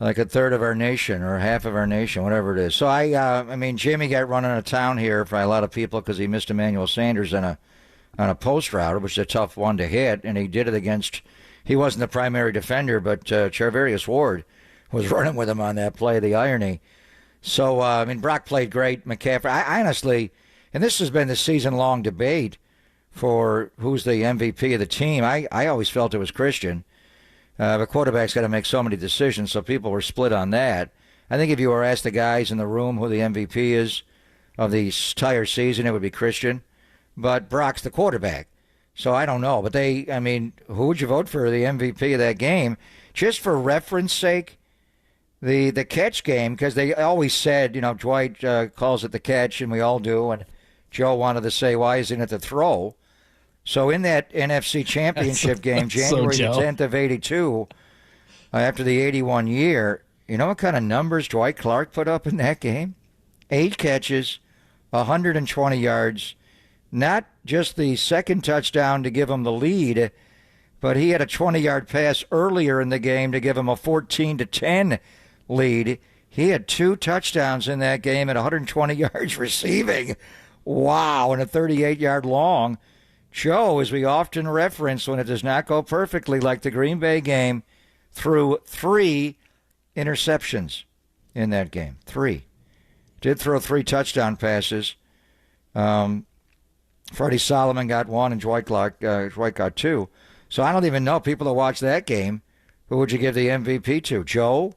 Like a third of our nation or half of our nation, whatever it is. So I mean, Jimmy got run out of town here by a lot of people because he missed Emmanuel Sanders on a post route, which is a tough one to hit, and he did it against. He wasn't the primary defender, but Charvarius Ward was running with him on that play. The irony. So I mean, Brock played great. McCaffrey. I honestly, and this has been the season-long debate for who's the MVP of the team. I always felt it was Christian. The quarterback's got to make so many decisions, so people were split on that. I think if you were asked the guys in the room who the MVP is of the entire season, it would be Christian. But Brock's the quarterback. So I don't know. But who would you vote for the MVP of that game? Just for reference sake, the catch game, because they always said, Dwight calls it the catch, and we all do, and Joe wanted to say, why isn't it the throw? So in that NFC Championship game, January the 10th of 82, after the 81 year, you know what kind of numbers Dwight Clark put up in that game? 8 catches, 120 yards, not just the second touchdown to give him the lead, but he had a 20-yard pass earlier in the game to give him a 14-10 lead. He had 2 touchdowns in that game at 120 yards receiving. Wow, and a 38-yard long. Joe, as we often reference when it does not go perfectly, like the Green Bay game, threw 3 interceptions in that game. 3. Did throw 3 touchdown passes. Freddie Solomon got 1 and Dwight got 2. So I don't even know, people that watch that game, who would you give the MVP to? Joe,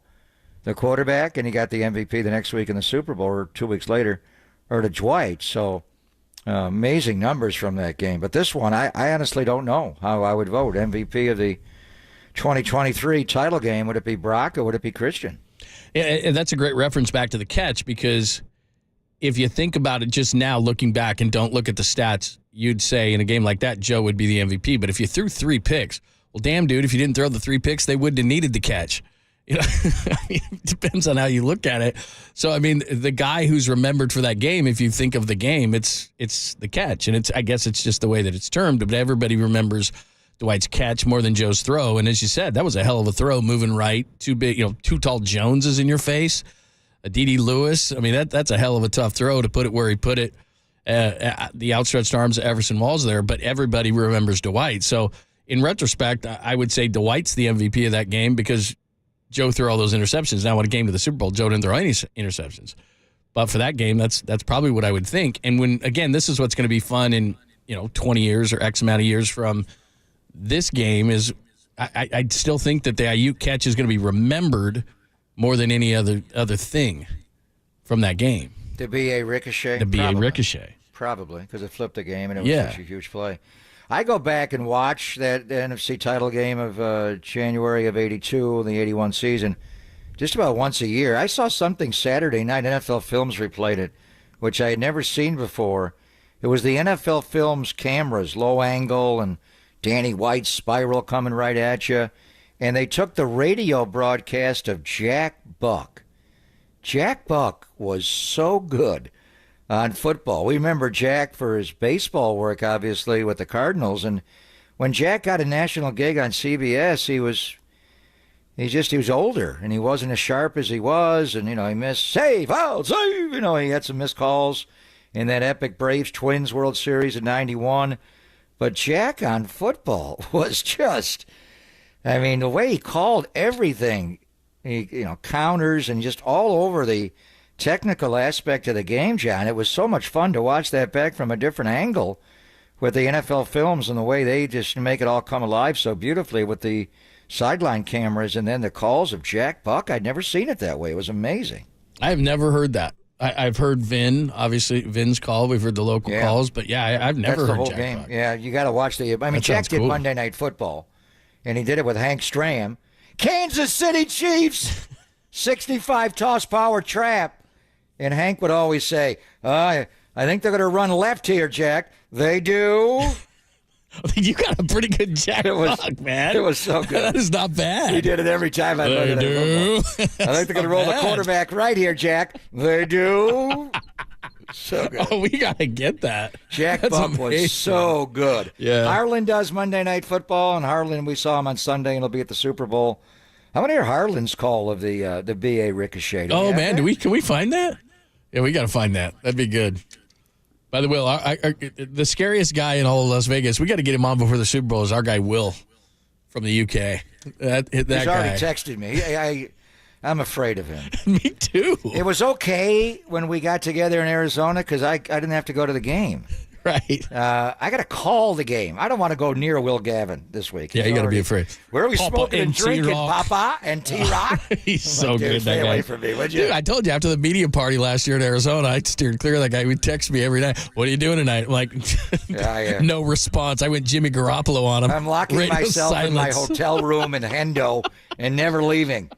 the quarterback, and he got the MVP the next week in the Super Bowl or 2 weeks later, or to Dwight. So amazing numbers from that game. But this one, I honestly don't know how I would vote. MVP of the 2023 title game, would it be Brock or would it be Christian? Yeah, and that's a great reference back to the catch, because if you think about it just now, looking back and don't look at the stats, you'd say in a game like that, Joe would be the MVP. But if you threw 3 picks, well, damn, dude, if you didn't throw the 3 picks, they wouldn't have needed the catch. It depends on how you look at it. So, I mean, the guy who's remembered for that game, if you think of the game, it's the catch. And I guess it's just the way that it's termed, but everybody remembers Dwight's catch more than Joe's throw. And as you said, that was a hell of a throw, moving right, 2 tall Joneses in your face, a D.D. Lewis. I mean, that's a hell of a tough throw to put it where he put it. The outstretched arms of Everson Walls there, but everybody remembers Dwight. So, in retrospect, I would say Dwight's the MVP of that game because Joe threw all those interceptions. Now, when it came to the Super Bowl, Joe didn't throw any interceptions. But for that game, that's probably what I would think. And this is what's going to be fun in 20 years or X amount of years from this game is I still think that the Ayuk catch is going to be remembered more than any other thing from that game. To be a ricochet? To be a ricochet. Probably, because it flipped the game and it was such a huge play. I go back and watch the NFC title game of January of 82, the 81 season, just about once a year. I saw something Saturday night, NFL Films replayed it, which I had never seen before. It was the NFL Films cameras, low angle, and Danny White's spiral coming right at you. And they took the radio broadcast of Jack Buck. Jack Buck was so good on football. We remember Jack for his baseball work, obviously, with the Cardinals. And when Jack got a national gig on CBS, he was older, and he wasn't as sharp as he was. And, he missed, save, foul, save. He had some missed calls in that epic Braves-Twins World Series in 91. But Jack on football was just, the way he called everything, counters and just all over the technical aspect of the game, John. It was so much fun to watch that back from a different angle with the NFL Films and the way they just make it all come alive so beautifully with the sideline cameras and then the calls of Jack Buck. I'd never seen it that way. It was amazing. I have never heard that. I've heard Vin's call. We've heard the local calls, but I've never That's the heard whole Jack game. Buck. Yeah, you got to watch the. I mean, That Jack sounds did cool. Monday Night Football, and he did it with Hank Stram. Kansas City Chiefs, 65 toss power trap, and Hank would always say, "I think they're going to run left here, Jack." They do. You got a pretty good Jack Buck, man. It was so good. That is not bad. He did it every time I looked at do. him. I think they're going to roll the quarterback right here, Jack. They do. So good. Oh, we got to get that. Jack That's Buck amazing. was so good. Yeah. Harlan does Monday Night Football, and Harlan, we saw him on Sunday, and he'll be at the Super Bowl. I want to hear Harlan's call of the BA Ricochet. Oh, man. Can we find that? Yeah, we got to find that. That'd be good. By the way, the scariest guy in all of Las Vegas, we got to get him on before the Super Bowl, is our guy Will from the UK. That He's guy. already texted me. I'm afraid of him. Me too. It was okay when we got together in Arizona because I didn't have to go to the game. Right. I got to call the game. I don't want to go near Will Gavin this week. Yeah, you got to be afraid. Where are we Papa smoking and and drinking, T-Rock. Papa and T-Rock? He's so Dude, good, stay that guy. away from me, would you? Dude, I told you, after the media party last year in Arizona, I steered clear of that guy. He would text me every night, "What are you doing tonight?" I'm like, no response. I went Jimmy Garoppolo on him. I'm locking Radio myself in my silence. hotel room in Hendo and never leaving.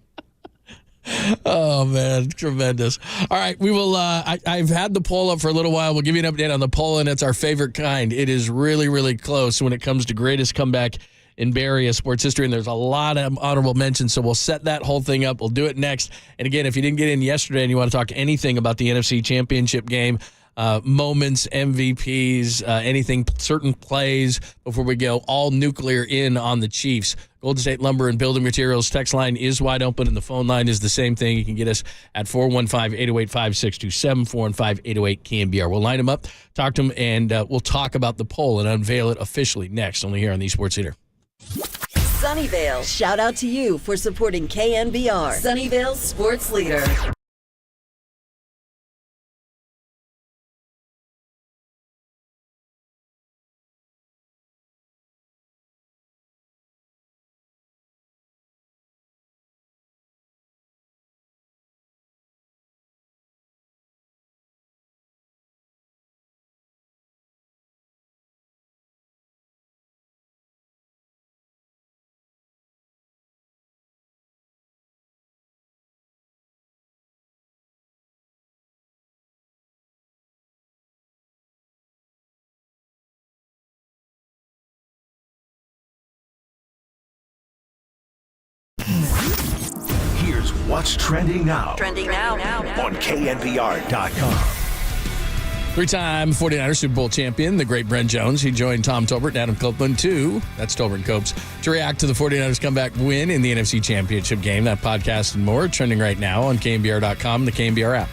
Oh, man, tremendous. All right, we will. I've had the poll up for a little while. We'll give you an update on the poll, and it's our favorite kind. It is really, really close when it comes to greatest comeback in Bay Area sports history, and there's a lot of honorable mentions, so we'll set that whole thing up. We'll do it next. And again, if you didn't get in yesterday and you want to talk anything about the NFC Championship game, moments, MVPs, anything, certain plays before we go, all nuclear in on the Chiefs. Golden State Lumber and Building Materials text line is wide open, and the phone line is the same thing. You can get us at 415-808-5627, 415-808-KNBR. We'll line them up, talk to them, and we'll talk about the poll and unveil it officially next, only here on the Sports Leader. Sunnyvale, shout out to you for supporting KNBR, Sunnyvale's sports leader. Here's what's trending now. Trending now. On KNBR.com. Three-time 49ers Super Bowl champion, the great Brent Jones. He joined Tom Tolbert and Adam Copeland, that's Tolbert and Copes, to react to the 49ers comeback win in the NFC Championship game. That podcast and more trending right now on KNBR.com and the KNBR app.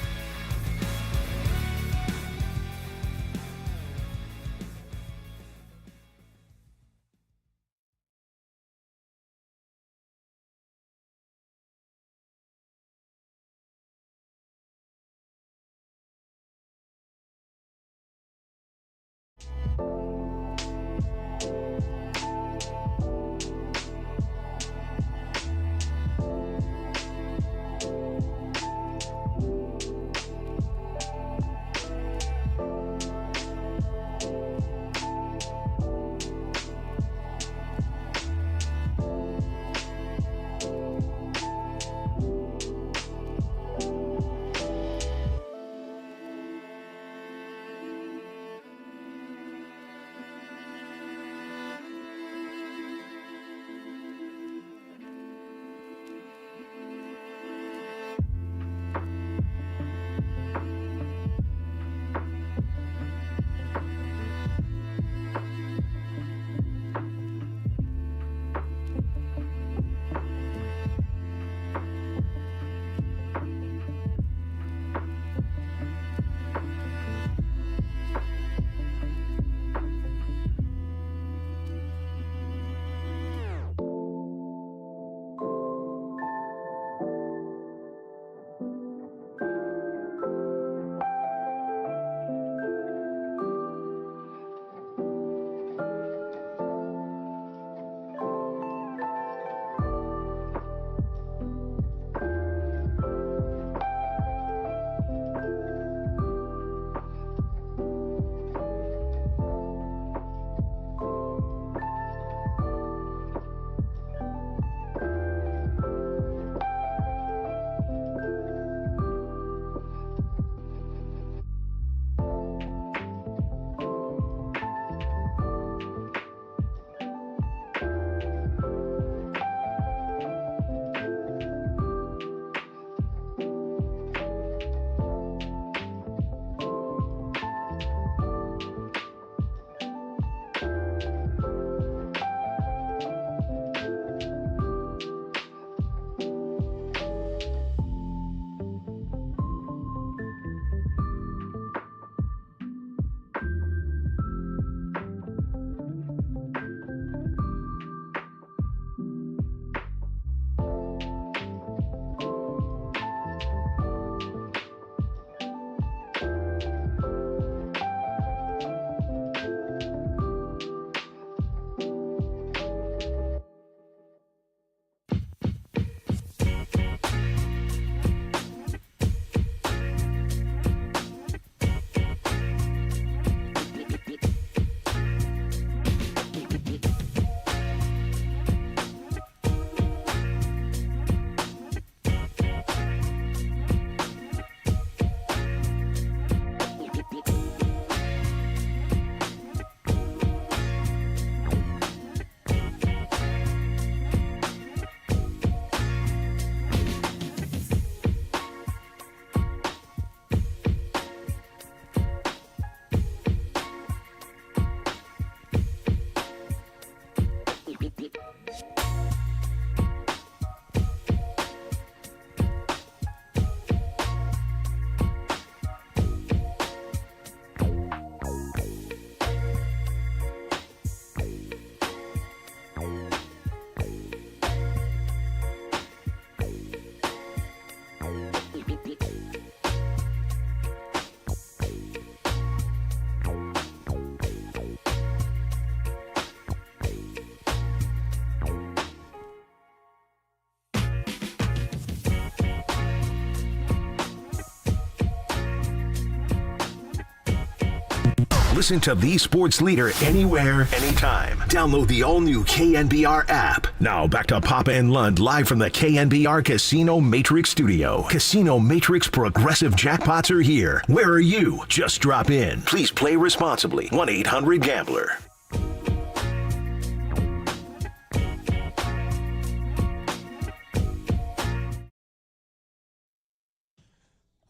Listen to the sports leader anywhere, anytime. Download the all-new KNBR app. Now back to Papa and Lund live from the KNBR Casino Matrix Studio. Casino Matrix Progressive Jackpots are here. Where are you? Just drop in. Please play responsibly. 1-800-GAMBLER.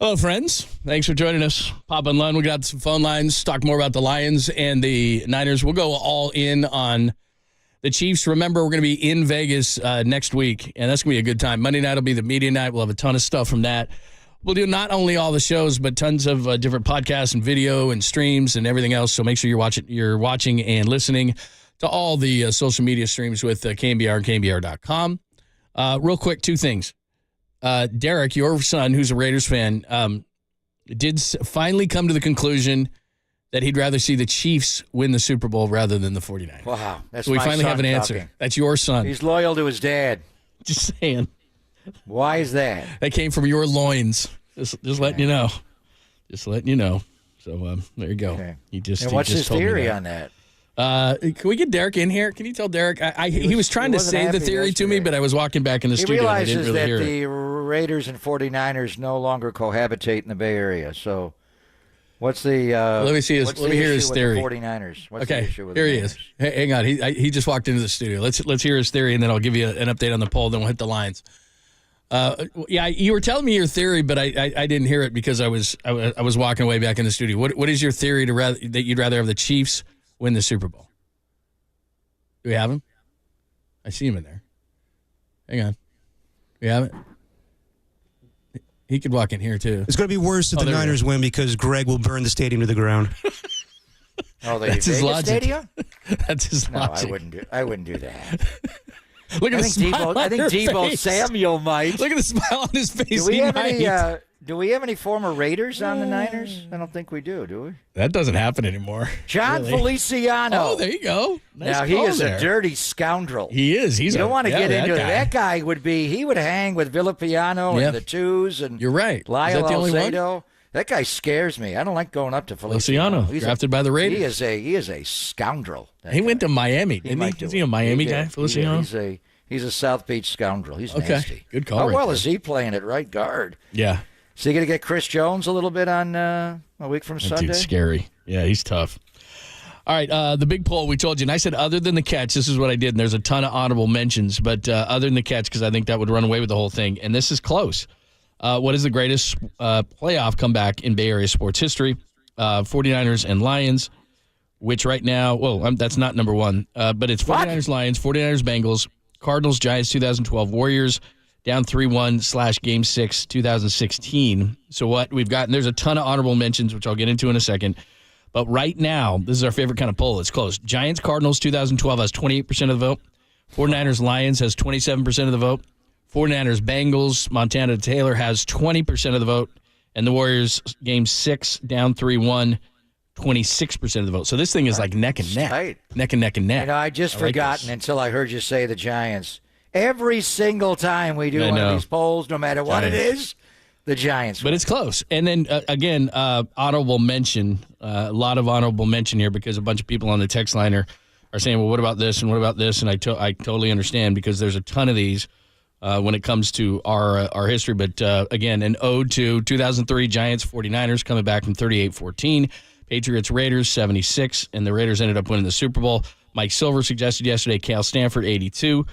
Hello, friends. Thanks for joining us. Papa and Lund, we got some phone lines, talk more about the Lions and the Niners. We'll go all in on the Chiefs. Remember, we're going to be in Vegas next week, and that's going to be a good time. Monday night will be the media night. We'll have a ton of stuff from that. We'll do not only all the shows, but tons of different podcasts and video and streams and everything else. So make sure you're watching and listening to all the social media streams with KNBR and KNBR.com. Real quick, two things. Derek, your son, who's a Raiders fan, did finally come to the conclusion that he'd rather see the Chiefs win the Super Bowl rather than the 49ers. Wow. That's so we my finally have an son answer. talking. That's your son. He's loyal to his dad. Just saying. Why is that? That came from your loins. Just letting you know. Just letting you know. So there you go. Okay. And what's his told me theory that. on that? Can we get Derek in here? Can you tell Derek? He was trying to say the theory to me, but I was walking back in the studio and I didn't really hear it. He realizes that the Raiders and 49ers no longer cohabitate in the Bay Area. So what's the let me see his, let me hear his theory. The 49ers. What's the okay, issue with here the he is. Hey, hang on. He just walked into the studio. Let's hear his theory, and then I'll give you an update on the poll. Then we'll hit the lines. Yeah, you were telling me your theory, but I didn't hear it because I was walking away back in the studio. What is your theory that you'd rather have the Chiefs win the Super Bowl? Do we have him? I see him in there. Hang on. We have it? He could walk in here, too. It's going to be worse if the Niners win because Greg will burn the stadium to the ground. Oh, the That's his Vegas logic. Stadium? That's his logic. I wouldn't do that. Look at the smile I on think her Debo face. Samuel might. Look at the smile on his face. Do we have any former Raiders on the Niners? I don't think we do we? That doesn't happen anymore. John Really. Feliciano. Oh, there you go. Nice now, he call is there. a dirty scoundrel. He is. You don't want to get into it. That guy he would hang with Villapiano Yep. and the Twos and You're right. Lyle Is that the only one? Alzado. That guy scares me. I don't like going up to Feliciano. Feliciano, drafted by the Raiders. He is a scoundrel. He went to Miami, didn't he? Is he a Miami guy, Feliciano? He's a South Beach scoundrel. He's Okay, nasty. good call How right well there. is he playing at right guard? Yeah. Is he going to get Chris Jones a little bit on a week from That Sunday? dude's scary. Yeah, he's tough. All right, the big poll we told you, and I said other than the catch, this is what I did, and there's a ton of honorable mentions, but other than the catch, because I think that would run away with the whole thing, and this is close. What is the greatest playoff comeback in Bay Area sports history? 49ers and Lions, which right now, that's not number one, but it's 49ers, Lions, 49ers, Bengals, Cardinals, Giants, 2012, Warriors, down 3-1 / Game 6, 2016. So what we've got, and there's a ton of honorable mentions, which I'll get into in a second. But right now, this is our favorite kind of poll. It's close. Giants, Cardinals, 2012 has 28% of the vote. 49ers, Lions has 27% of the vote. 49ers, Bengals, Montana Taylor has 20% of the vote. And the Warriors, Game 6, down 3-1, 26% of the vote. So this thing is like neck and neck. Right. Neck and neck and neck. You know, I just like forgotten this. until I heard you say the Giants. Every single time we do I one know. of these polls, no matter what it Giants. is, the Giants But win. it's close. And then, again, honorable mention, a lot of honorable mention here because a bunch of people on the text line are saying, well, what about this and what about this? And I totally understand because there's a ton of these when it comes to our history. But, again, an ode to 2003 Giants 49ers coming back from 38-14. Patriots Raiders 76, and the Raiders ended up winning the Super Bowl. Mike Silver suggested yesterday Cal Stanford 82.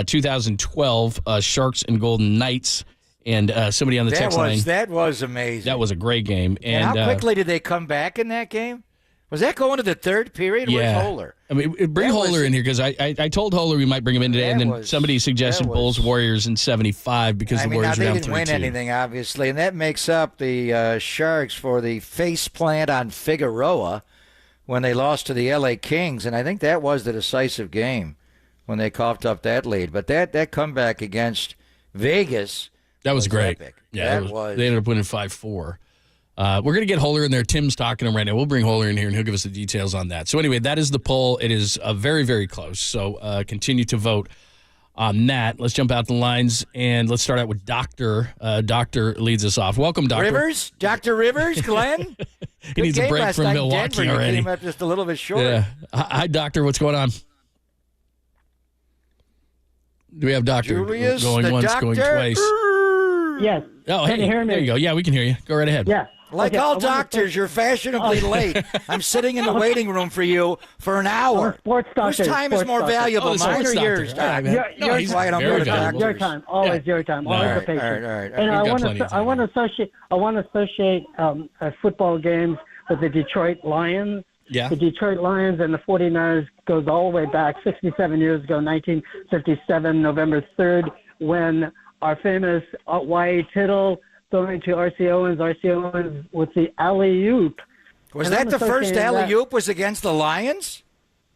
2012 Sharks and Golden Knights. And somebody on the text line. That was amazing. That was a great game. And how quickly did they come back in that game? Was that going to the third period? Yeah. Where's Holler? I mean, bring Holler in here because I told Holler we might bring him in today, and then somebody suggested Bulls Warriors in 75 because the Warriors they were down didn't 3-2. win anything, obviously, and that makes up the Sharks for the face plant on Figueroa when they lost to the L.A. Kings, and I think that was the decisive game when they coughed up that lead. But that comeback against Vegas That was great. epic. Yeah, that was. They ended up winning 5-4. We're going to get Holler in there. Tim's talking to him right now. We'll bring Holler in here, and he'll give us the details on that. So anyway, that is the poll. It is very, very close. So continue to vote on that. Let's jump out the lines, and let's start out with Doctor. Doctor leads us off. Welcome, Doctor. Rivers? Dr. Rivers, Glenn? He needs a break from Milwaukee Denver. already. He came up just a little bit short. Yeah. Hi, Doctor. What's going on? Do we have Doctor Julius, going once, doctor? going twice? Yes. Oh, Can hey, you hear me? there you go. Yeah, we can hear you. Go right ahead. Yeah. Like Okay, all I wanna doctors, say- you're fashionably late. I'm sitting in the waiting room for you for an hour. Sports Whose doctor. time is sports more doctor. valuable, Oh, the mine or sports yours, doctor. All right, Doc? man. Your No, he's quiet on very both valuable. Your time, always your time, always All the right, patient. all right. And We've I got want plenty of to, time. I want to associate football games with the Detroit Lions. Yeah. The Detroit Lions and the 49ers goes all the way back 67 years ago, 1957, November 3rd, when our famous Y.A. Tittle going to R.C. Owens with the alley-oop. Was And that I'm the first associating that- alley-oop was against the Lions?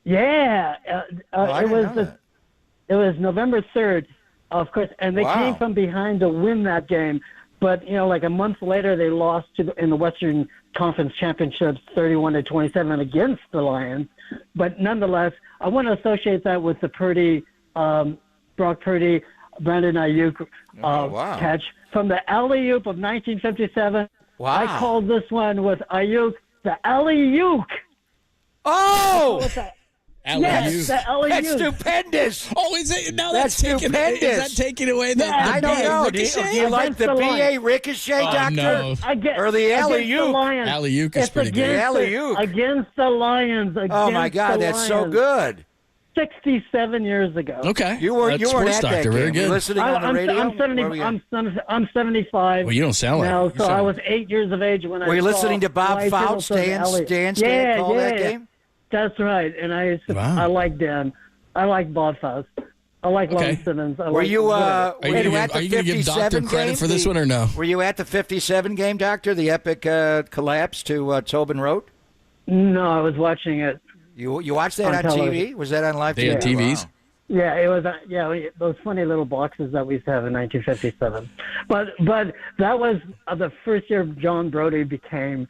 Yeah, I it didn't was know that. it was November 3rd, of course, and they Wow. came from behind to win that game. But like a month later, they lost in the Western Conference Championships, 31-27 against the Lions. But nonetheless, I want to associate that with the Purdy, Brock Purdy, Brandon Ayuk wow. catch from the alley-oop of 1957. Wow. I called this one with Ayuk the alley-oop. Oh! Yes, the alley-oop. That's stupendous. Oh, is it? Now That's taking, stupendous. Is that taking away the I don't BA know. Do ricochet? you like Against the the BA ricochet, Oh, Doctor? no. Or the alley-oop? Alley-oop is pretty good. The alley-oop. Against the Lions. Oh, my God, that's so good. 67 years ago. Okay. You weren't Sports at that doctor, game. very You good. listening on the radio? Where were you? I'm 75 Well, you don't sound like now, it. You so I sound- was 8 years of age when I Were you saw listening to Bob Y.A. Tittle Fouts, to the alley. Dan Stan call that game? That's right, and I like Dan. I like Bob Fouts. I like Okay. Lon Simmons. I Were like you whatever. Are you at the going to give Doctor 57 credit game? for this one or no? Were you at the 57 game, Doctor? The epic collapse to Tobin Road? No, I was watching it. You watched that on television. TV? Was that on live They TV? had TVs. Wow. Yeah, it was. Those funny little boxes that we used to have in 1957. But that was the first year John Brody became.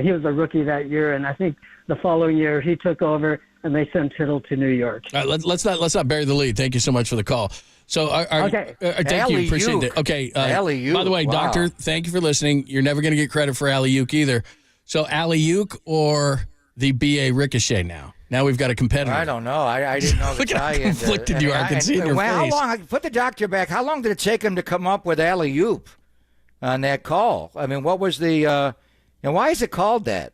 He was a rookie that year, and I think the following year he took over, and they sent Tittle to New York. All right, let's not bury the lead. Thank you so much for the call. So, Okay. thank you, appreciate it. Okay, Alley-oop, by the way, wow. Doctor, thank you for listening. You're never going to get credit for alley-oop either. So, alley-oop or the BA ricochet now? Now we've got a competitor. I don't know. I didn't know the Look how tie-in. conflicted you are. I can see in your How face. long? Put the doctor back. How long did it take him to come up with alley-oop on that call? I mean, what was the? And why is it called that?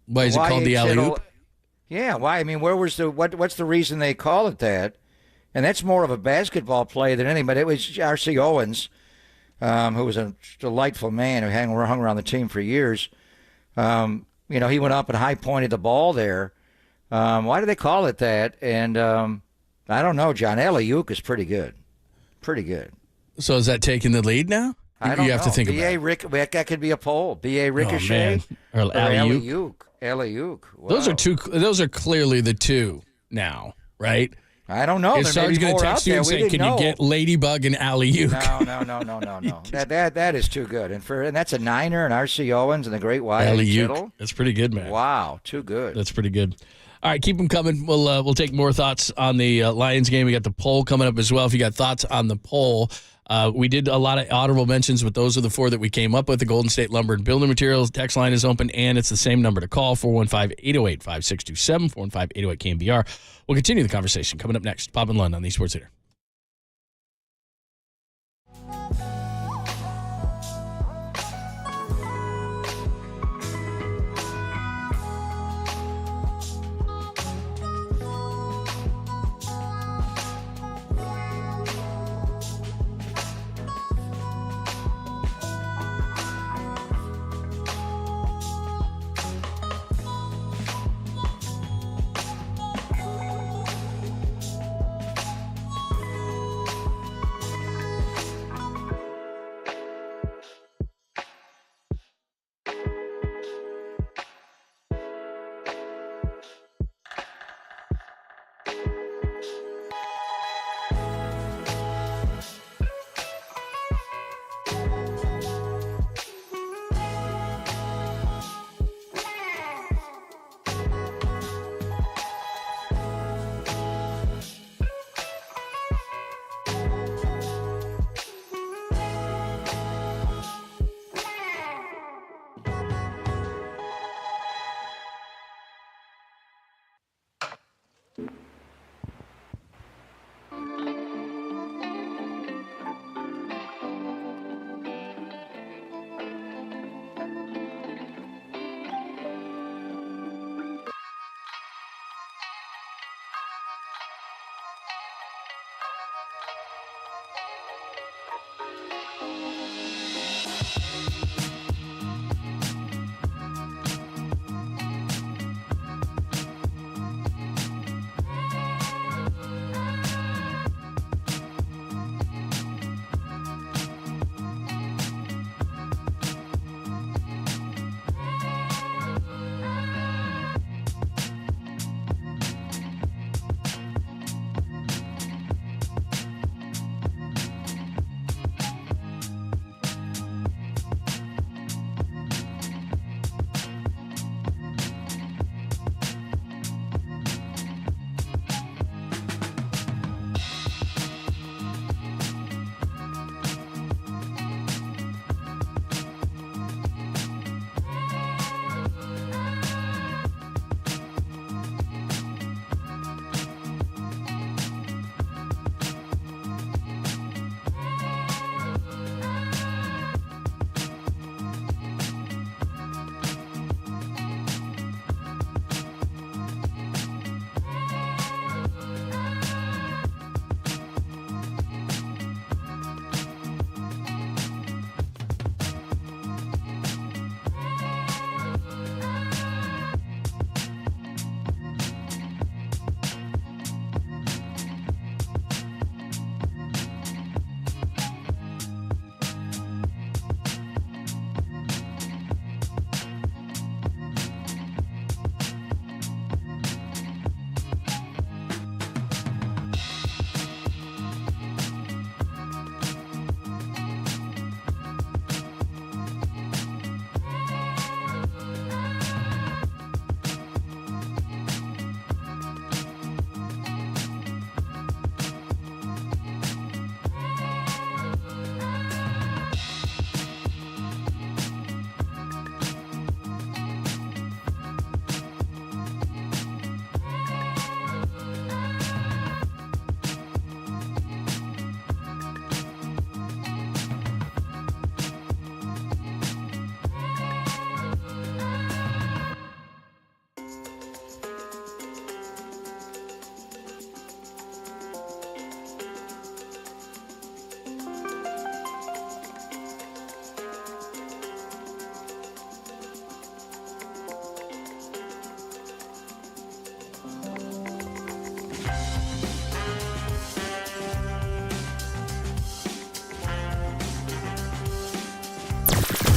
Why is it called the alley-oop? Yeah. Why? I mean, where was the? What's the reason they call it that? And that's more of a basketball play than anything. But it was R.C. Owens, who was a delightful man who hung around the team for years. He went up and high-pointed the ball there. Why do they call it that? And I don't know, John. Alley-oop is pretty good. Pretty good. So is that taking the lead now? I don't you have know. to think about it. That could be a poll. B.A. Ricochet Or alley-oop. alley-oop. Alley-oop. Wow. Those are clearly the two now, right? I don't know. If There may Sarge's be going to more text out you there. and We say, didn't "Can know. you get Ladybug and alley-oop?" No. That is too good. And that's a Niner and R.C. Owens and the great Y.A. Alley-oop. Tittle. That's pretty good, man. Wow, too good. That's pretty good. All right, keep them coming. We'll take more thoughts on the Lions game. We got the poll coming up as well. If you got thoughts on the poll, we did a lot of audible mentions, but those are the four that we came up with. The Golden State Lumber and Building Materials text line is open, and it's the same number to call, 415-808-5627, 415-808-KNBR. We'll continue the conversation coming up next. Bob and Lund on the Sports Leader.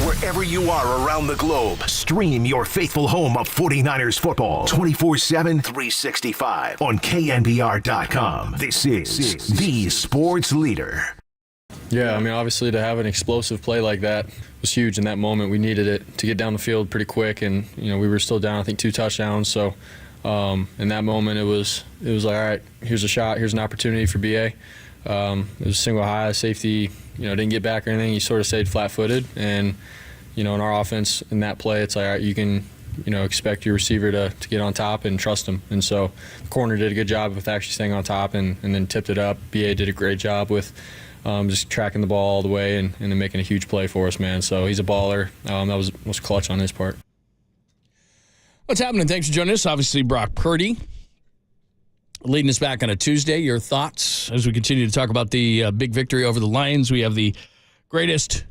Wherever you are around the globe, stream your faithful home of 49ers football 24/7, 365 on KNBR.com. This is the sports leader. Yeah, I mean, obviously to have an explosive play like that was huge in that moment. We needed it to get down the field pretty quick, and we were still down, I think, 2 touchdowns. So in that moment, it was like, all right, here's a shot, here's an opportunity for BA. It was single high safety, didn't get back or anything. He sort of stayed flat-footed, and in our offense, in that play, it's like, all right, you can expect your receiver to get on top and trust him. And so the corner did a good job with actually staying on top and then tipped it up. BA did a great job with just tracking the ball all the way and then making a huge play for us, man. So he's a baller. That was clutch on his part. What's happening? Thanks for joining us. Obviously, Brock Purdy leading us back on a Tuesday. Your thoughts as we continue to talk about the big victory over the Lions. We have the greatest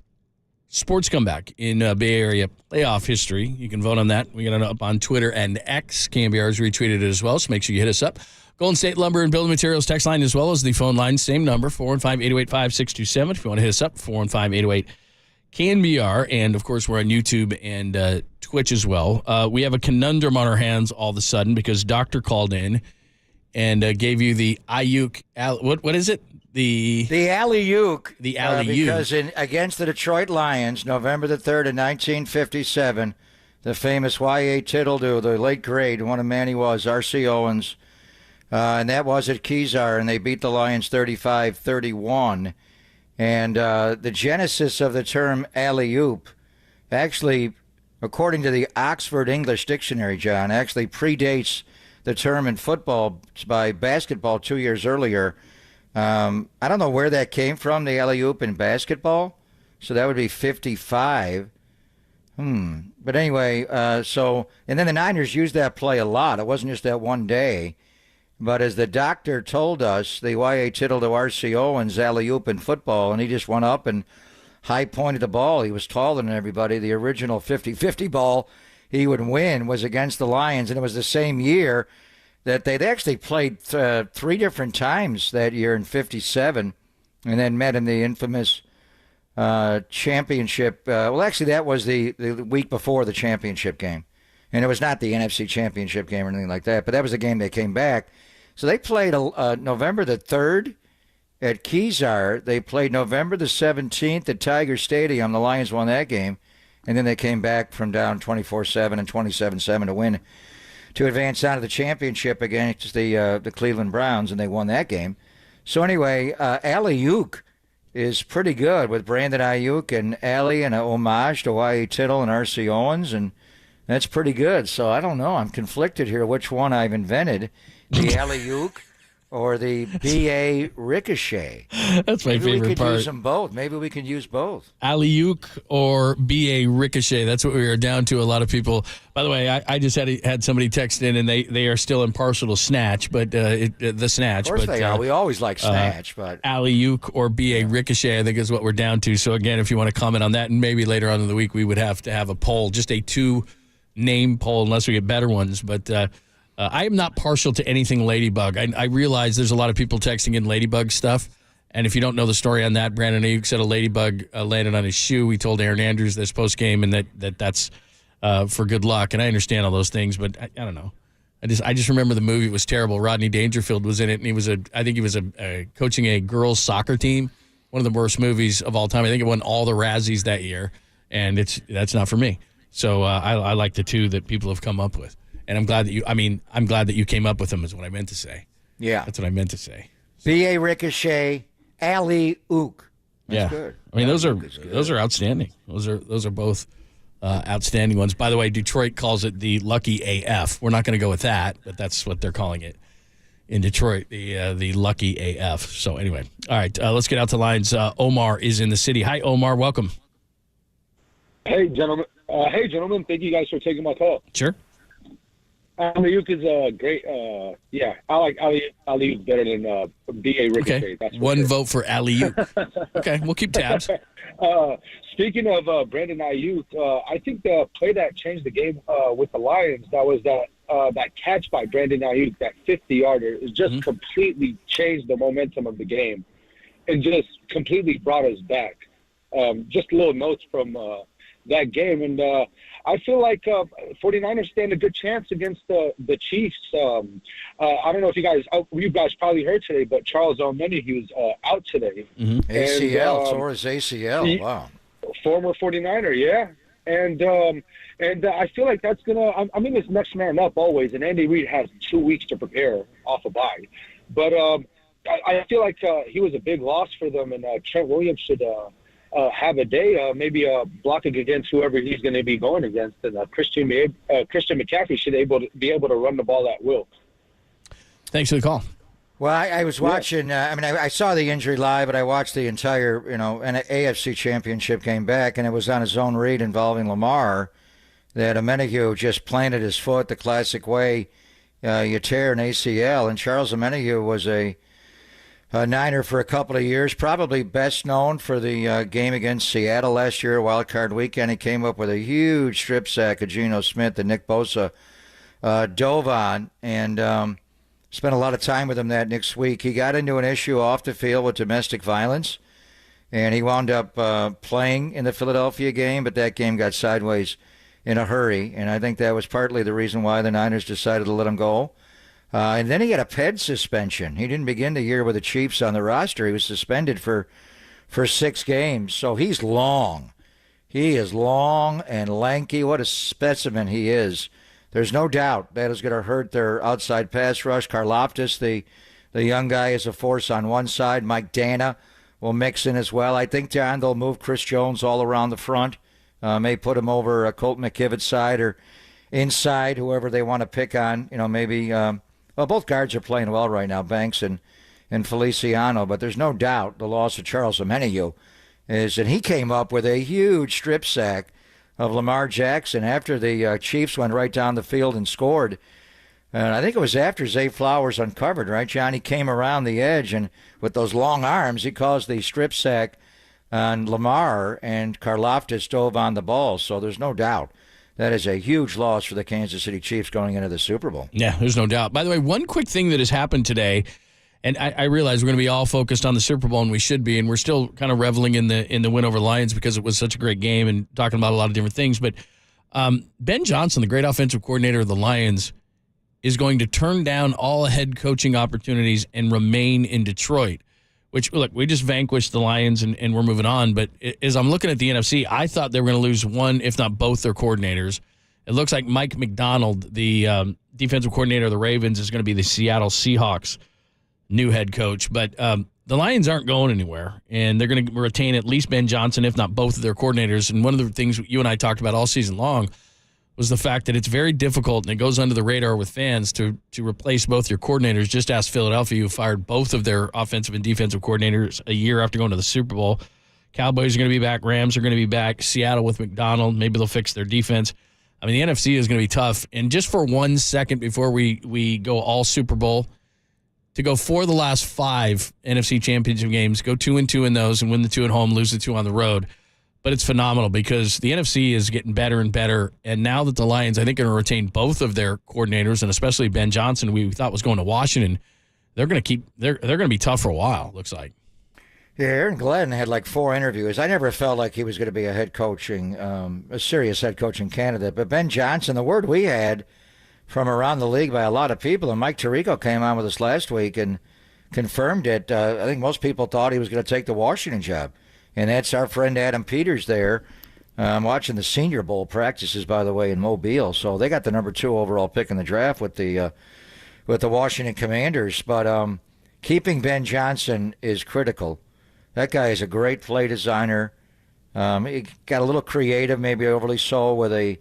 sports comeback in Bay Area playoff history. You can vote on that. We got it up on Twitter and X. KNBR has retweeted it as well, so make sure you hit us up. Golden State Lumber and Building Materials text line as well as the phone line. Same number, 415-808-5627. If you want to hit us up, 415-808-KNBR. And, of course, we're on YouTube and Twitch as well. We have a conundrum on our hands all of a sudden because Doctor called in and gave you the Ayuk. What is it? The alley-oop. The alley-oop. Because against the Detroit Lions, November the 3rd of 1957, the famous Y.A. Tittle, the late great, what a man he was, R.C. Owens, and that was at Kezar, and they beat the Lions 35-31. And the genesis of the term alley-oop actually, according to the Oxford English Dictionary, John, actually predates the term in football by basketball 2 years earlier. I don't know where that came from, the alley-oop in basketball. So that would be 55. But anyway, and then the Niners used that play a lot. It wasn't just that one day. But as the doctor told us, the Y.A. Tittle to R.C. Owens alley-oop in football, and he just went up and high-pointed the ball. He was taller than everybody. The original 50-50 ball he would win was against the Lions, and it was the same year that they'd actually played 3 different times that year in 57 and then met in the infamous championship. Well, actually, that was the week before the championship game. And it was not the NFC championship game or anything like that, but that was the game they came back. So they played November the 3rd at Kezar. They played November the 17th at Tiger Stadium. The Lions won that game. And then they came back from down 24-7 and 27-7 to win, to advance on to the championship against the Cleveland Browns, and they won that game. So anyway, alley-oop is pretty good with Brandon Ayuk and Allie, and a homage to Y.A. Tittle and R.C. Owens, and that's pretty good. So I don't know. I'm conflicted here which one I've invented, the alley-oop or the B.A. Ricochet. That's my favorite part. Maybe we could use them both. Maybe we can use both. Alley-oop or B.A. Ricochet. That's what we are down to. A lot of people. By the way, I just had somebody text in, and they are still impartial to snatch, but the snatch. Of course they are. We always like snatch, but alley-oop or B.A. Ricochet, I think, is what we're down to. So again, if you want to comment on that, and maybe later on in the week we would have to have a poll, just a 2-name poll, unless we get better ones. But I am not partial to anything Ladybug. I realize there's a lot of people texting in Ladybug stuff. And if you don't know the story on that, Brandon Ayuk said a Ladybug landed on his shoe. We told Aaron Andrews this post-game, and that's for good luck. And I understand all those things, but I don't know. I just remember the movie was terrible. Rodney Dangerfield was in it, and I think he was coaching a girls' soccer team. One of the worst movies of all time. I think it won all the Razzies that year, and that's not for me. So I like the 2 that people have come up with. And I'm glad that you came up with them is what I meant to say. Yeah. That's what I meant to say. B.A. Ricochet, alley-oop. That's good. I mean, those are outstanding. Those are both outstanding ones. By the way, Detroit calls it the Lucky AF. We're not going to go with that, but that's what they're calling it in Detroit, the Lucky AF. So anyway, all right, let's get out to lines. Omar is in the city. Hi, Omar. Welcome. Hey, gentlemen. Thank you guys for taking my call. Sure. Alley-oop is great. Yeah, I like alley-oop better than B.A. Ricochet. Okay, that's one sure. vote for alley-oop. Okay, we'll keep tabs. Speaking of Brandon Ayuk, I think the play that changed the game with the Lions, that was that catch by Brandon Ayuk, that 50-yarder, it just completely changed the momentum of the game and just completely brought us back. Just little notes from that game. And I feel like 49ers stand a good chance against the Chiefs. I don't know if you guys probably heard today, but Charles Omenihu was out today. ACL, tore his ACL. Wow. Former 49er, yeah. And I feel like that's going to – I mean, it's next man up always, and Andy Reid has 2 weeks to prepare off a bye. But I feel like he was a big loss for them, and Trent Williams should have a day, maybe blocking against whoever he's going to be going against. And Christian McCaffrey should be able to run the ball at will. Thanks for the call. Well, I was watching. I saw the injury live, but I watched the entire, an AFC Championship game back, and it was on a zone read involving Lamar that Omenihu just planted his foot the classic way you tear an ACL. And Charles Omenihu was a Niner for a couple of years, probably best known for the game against Seattle last year, wild card weekend. He came up with a huge strip sack of Geno Smith that Nick Bosa dove on, and spent a lot of time with him that next week. He got into an issue off the field with domestic violence, and he wound up playing in the Philadelphia game, but that game got sideways in a hurry, and I think that was partly the reason why the Niners decided to let him go. And then he had a PED suspension. He didn't begin the year with the Chiefs on the roster. He was suspended for 6 games. So he's long. He is long and lanky. What a specimen he is. There's no doubt that is going to hurt their outside pass rush. Karlaftis, the young guy, is a force on one side. Mike Dana will mix in as well. I think, John, they'll move Chris Jones all around the front. May put him over Colt McKivit's side or inside, whoever they want to pick on. Maybe both guards are playing well right now, Banks and Feliciano. But there's no doubt the loss of Charles Omenihu is that he came up with a huge strip sack of Lamar Jackson after the Chiefs went right down the field and scored. And I think it was after Zay Flowers uncovered, right, John? He came around the edge, and with those long arms, he caused the strip sack on Lamar, and Karlaftis dove on the ball. So there's no doubt that is a huge loss for the Kansas City Chiefs going into the Super Bowl. Yeah, there's no doubt. By the way, one quick thing that has happened today, and I realize we're going to be all focused on the Super Bowl, and we should be, and we're still kind of reveling in the win over Lions because it was such a great game and talking about a lot of different things. But Ben Johnson, the great offensive coordinator of the Lions, is going to turn down all head coaching opportunities and remain in Detroit, which, look, we just vanquished the Lions and we're moving on. But as I'm looking at the NFC, I thought they were going to lose one, if not both, their coordinators. It looks like Mike McDonald, the defensive coordinator of the Ravens, is going to be the Seattle Seahawks' new head coach. But the Lions aren't going anywhere, and they're going to retain at least Ben Johnson, if not both of their coordinators. And one of the things you and I talked about all season long was the fact that it's very difficult, and it goes under the radar with fans, to replace both your coordinators. Just ask Philadelphia, who fired both of their offensive and defensive coordinators a year after going to the Super Bowl. Cowboys are going to be back. Rams are going to be back. Seattle with McDonald. Maybe they'll fix their defense. I mean, the NFC is going to be tough. And just for 1 second before we go all Super Bowl, to go for the last 5 NFC championship games, go 2-2 in those and win the 2 at home, lose the 2 on the road. But it's phenomenal because the NFC is getting better and better. And now that the Lions, I think, are going to retain both of their coordinators, and especially Ben Johnson, we thought was going to Washington, they're going to be tough for a while, looks like. Yeah, Aaron Glenn had like 4 interviews. I never felt like he was going to be a serious head coaching candidate. But Ben Johnson, the word we had from around the league by a lot of people, and Mike Tirico came on with us last week and confirmed it. I think most people thought he was going to take the Washington job. And that's our friend Adam Peters there. I'm watching the Senior Bowl practices, by the way, in Mobile. So they got the number 2 overall pick in the draft with the Washington Commanders. But keeping Ben Johnson is critical. That guy is a great play designer. He got a little creative, maybe overly so, with a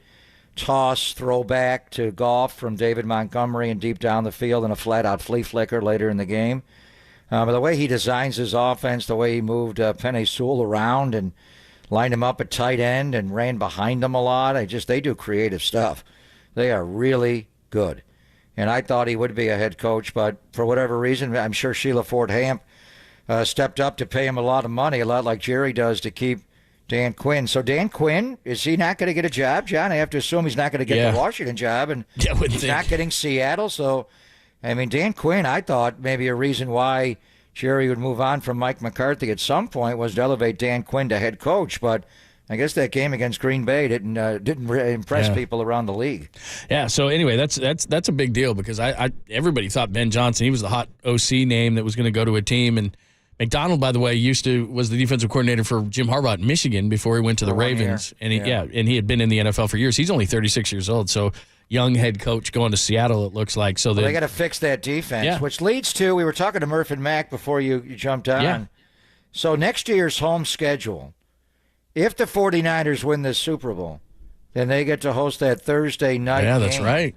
toss throwback to golf from David Montgomery and deep down the field and a flat-out flea flicker later in the game. But the way he designs his offense, the way he moved Penei Sewell around and lined him up at tight end and ran behind him a lot, they do creative stuff. They are really good. And I thought he would be a head coach, but for whatever reason, I'm sure Sheila Ford Hamp stepped up to pay him a lot of money, a lot like Jerry does to keep Dan Quinn. So Dan Quinn, is he not going to get a job, John? I have to assume he's not going to get the Washington job, and he's not getting Seattle. So, I mean, Dan Quinn, I thought maybe a reason why Jerry would move on from Mike McCarthy at some point was to elevate Dan Quinn to head coach, but I guess that game against Green Bay didn't impress people around the league. Yeah. So anyway, that's a big deal because everybody thought Ben Johnson, he was the hot OC name that was going to go to a team. And McDonald, by the way, was the defensive coordinator for Jim Harbaugh at Michigan before he went to the Ravens, and he had been in the NFL for years. He's only 36 years old, so young head coach going to Seattle, it looks like. So they got to fix that defense, which leads to, we were talking to Murph and Mac before you jumped on. Yeah. So next year's home schedule, if the 49ers win this Super Bowl, then they get to host that Thursday night game. That's right.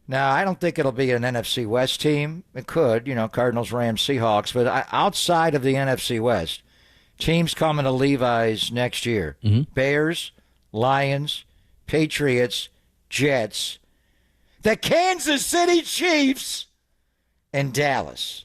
Now, I don't think it'll be an NFC West team. It could, Cardinals, Rams, Seahawks. But outside of the NFC West, teams coming to Levi's next year. Mm-hmm. Bears, Lions, Patriots, Jets, the Kansas City Chiefs, and Dallas.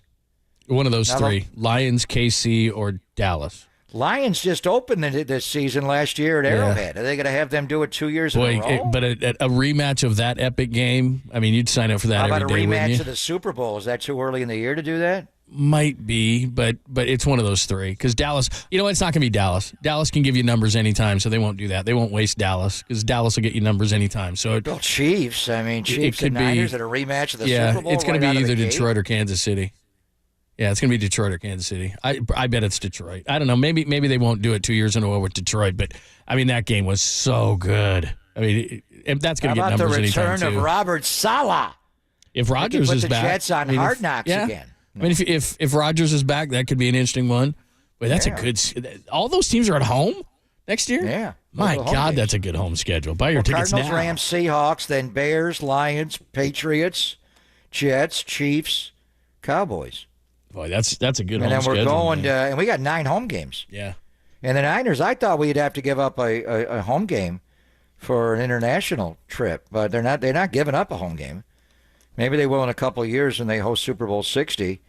One of those three, Lions, KC, or Dallas. Lions just opened this season last year at Arrowhead. Are they going to have them do it 2 years in a row? But a rematch of that epic game, I mean, you'd sign up for that every day, wouldn't you? How about a rematch of the Super Bowl? Is that too early in the year to do that? Might be, but it's one of those three. Because Dallas, it's not going to be Dallas. Dallas can give you numbers anytime, so they won't do that. They won't waste Dallas because Dallas will get you numbers anytime. So Chiefs. Chiefs and Niners at a rematch of the Super Bowl. It's going to be either Detroit or Kansas City. Yeah, it's going to be Detroit or Kansas City. I bet it's Detroit. I don't know. Maybe they won't do it 2 years in a row with Detroit, but, I mean, that game was so good. I mean, that's going to get numbers anytime, too. How about the return of Robert Saleh? If Rodgers is back. Put the Jets on Hard Knocks again. I mean, if Rodgers is back, that could be an interesting one. But that's a good – all those teams are at home? Next year? Yeah. My Those are the home God, games. that's a good home schedule. Buy your tickets Cardinals, now. Rams, Seahawks, then Bears, Lions, Patriots, Jets, Chiefs, Cowboys. Boy, that's a good And home then schedule. we're going man. to, and we got 9 home games. Yeah. And the Niners, I thought we'd have to give up a home game for an international trip, but they're not giving up a home game. Maybe they will in a couple of years when they host Super Bowl 60.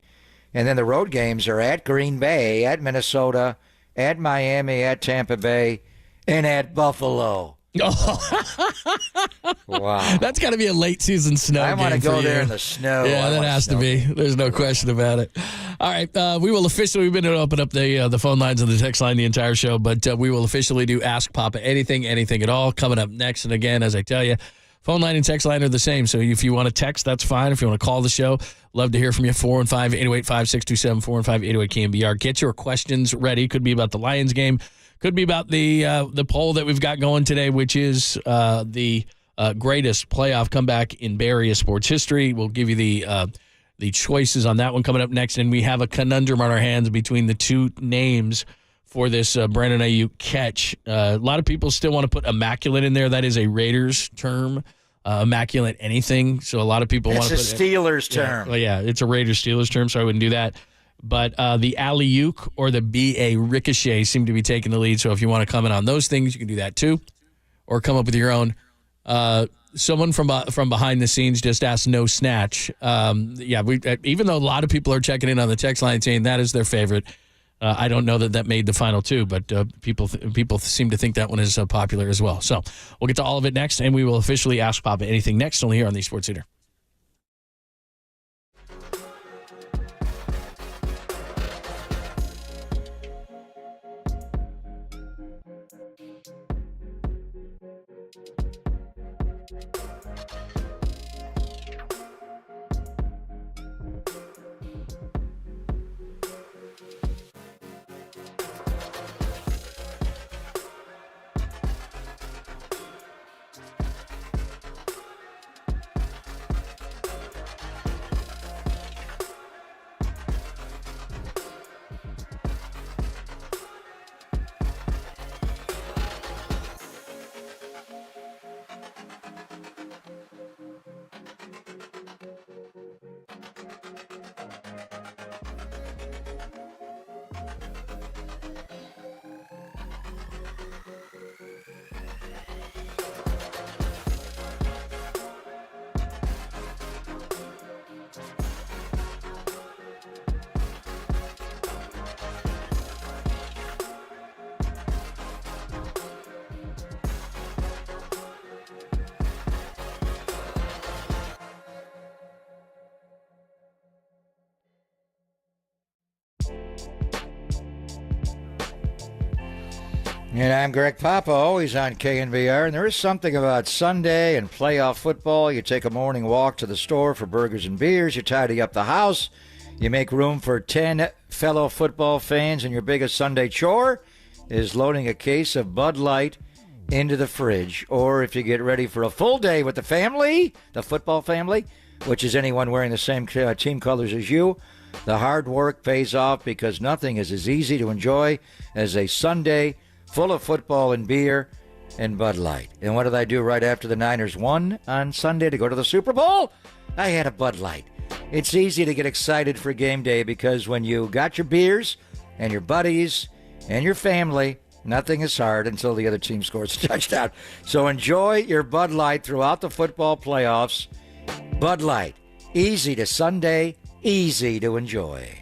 And then the road games are at Green Bay, at Minnesota, at Miami, at Tampa Bay, and at Buffalo. Wow. That's got to be a late season snow I want to game go for there you. in the snow. Yeah, I that want a has to snow be. game. There's no question about it. All right, we will officially, we've been able to open up the phone lines and the text line the entire show, but we will officially do Ask Papa Anything at all coming up next. And again, as I tell you, phone line and text line are the same. So if you want to text, that's fine. If you want to call the show, love to hear from you. 415-808-5627, 415-808-KNBR. Get your questions ready. Could be about the Lions game. Could be about the poll that we've got going today, which is the greatest playoff comeback in Bay Area sports history. We'll give you the choices on that one coming up next. And we have a conundrum on our hands between the two names for this Brandon Ayuk catch. A lot of people still want to put immaculate in there. That is a Raiders term, immaculate anything. So a lot of people want to put It's a Steelers term. Yeah, it's a Raiders-Steelers term, so I wouldn't do that. But the alley-oop or the B.A. ricochet seem to be taking the lead. So if you want to comment on those things, you can do that too, or come up with your own. Someone from behind the scenes just asked no snatch. Even though a lot of people are checking in on the text line saying that is their favorite, I don't know that made the final two, but people seem to think that one is popular as well. So we'll get to all of it next, and we will officially Ask Papa Anything next, only here on the Sports Leader. And I'm Greg Papa, always on KNBR. And there is something about Sunday and playoff football. You take a morning walk to the store for burgers and beers. You tidy up the house. You make room for 10 fellow football fans. And your biggest Sunday chore is loading a case of Bud Light into the fridge. Or if you get ready for a full day with the family, the football family, which is anyone wearing the same team colors as you, the hard work pays off because nothing is as easy to enjoy as a Sunday full of football and beer and Bud Light. And what did I do right after the Niners won on Sunday to go to the Super Bowl? I had a Bud Light. It's easy to get excited for game day because when you got your beers and your buddies and your family, nothing is hard until the other team scores a touchdown. So enjoy your Bud Light throughout the football playoffs. Bud Light, easy to Sunday, easy to enjoy.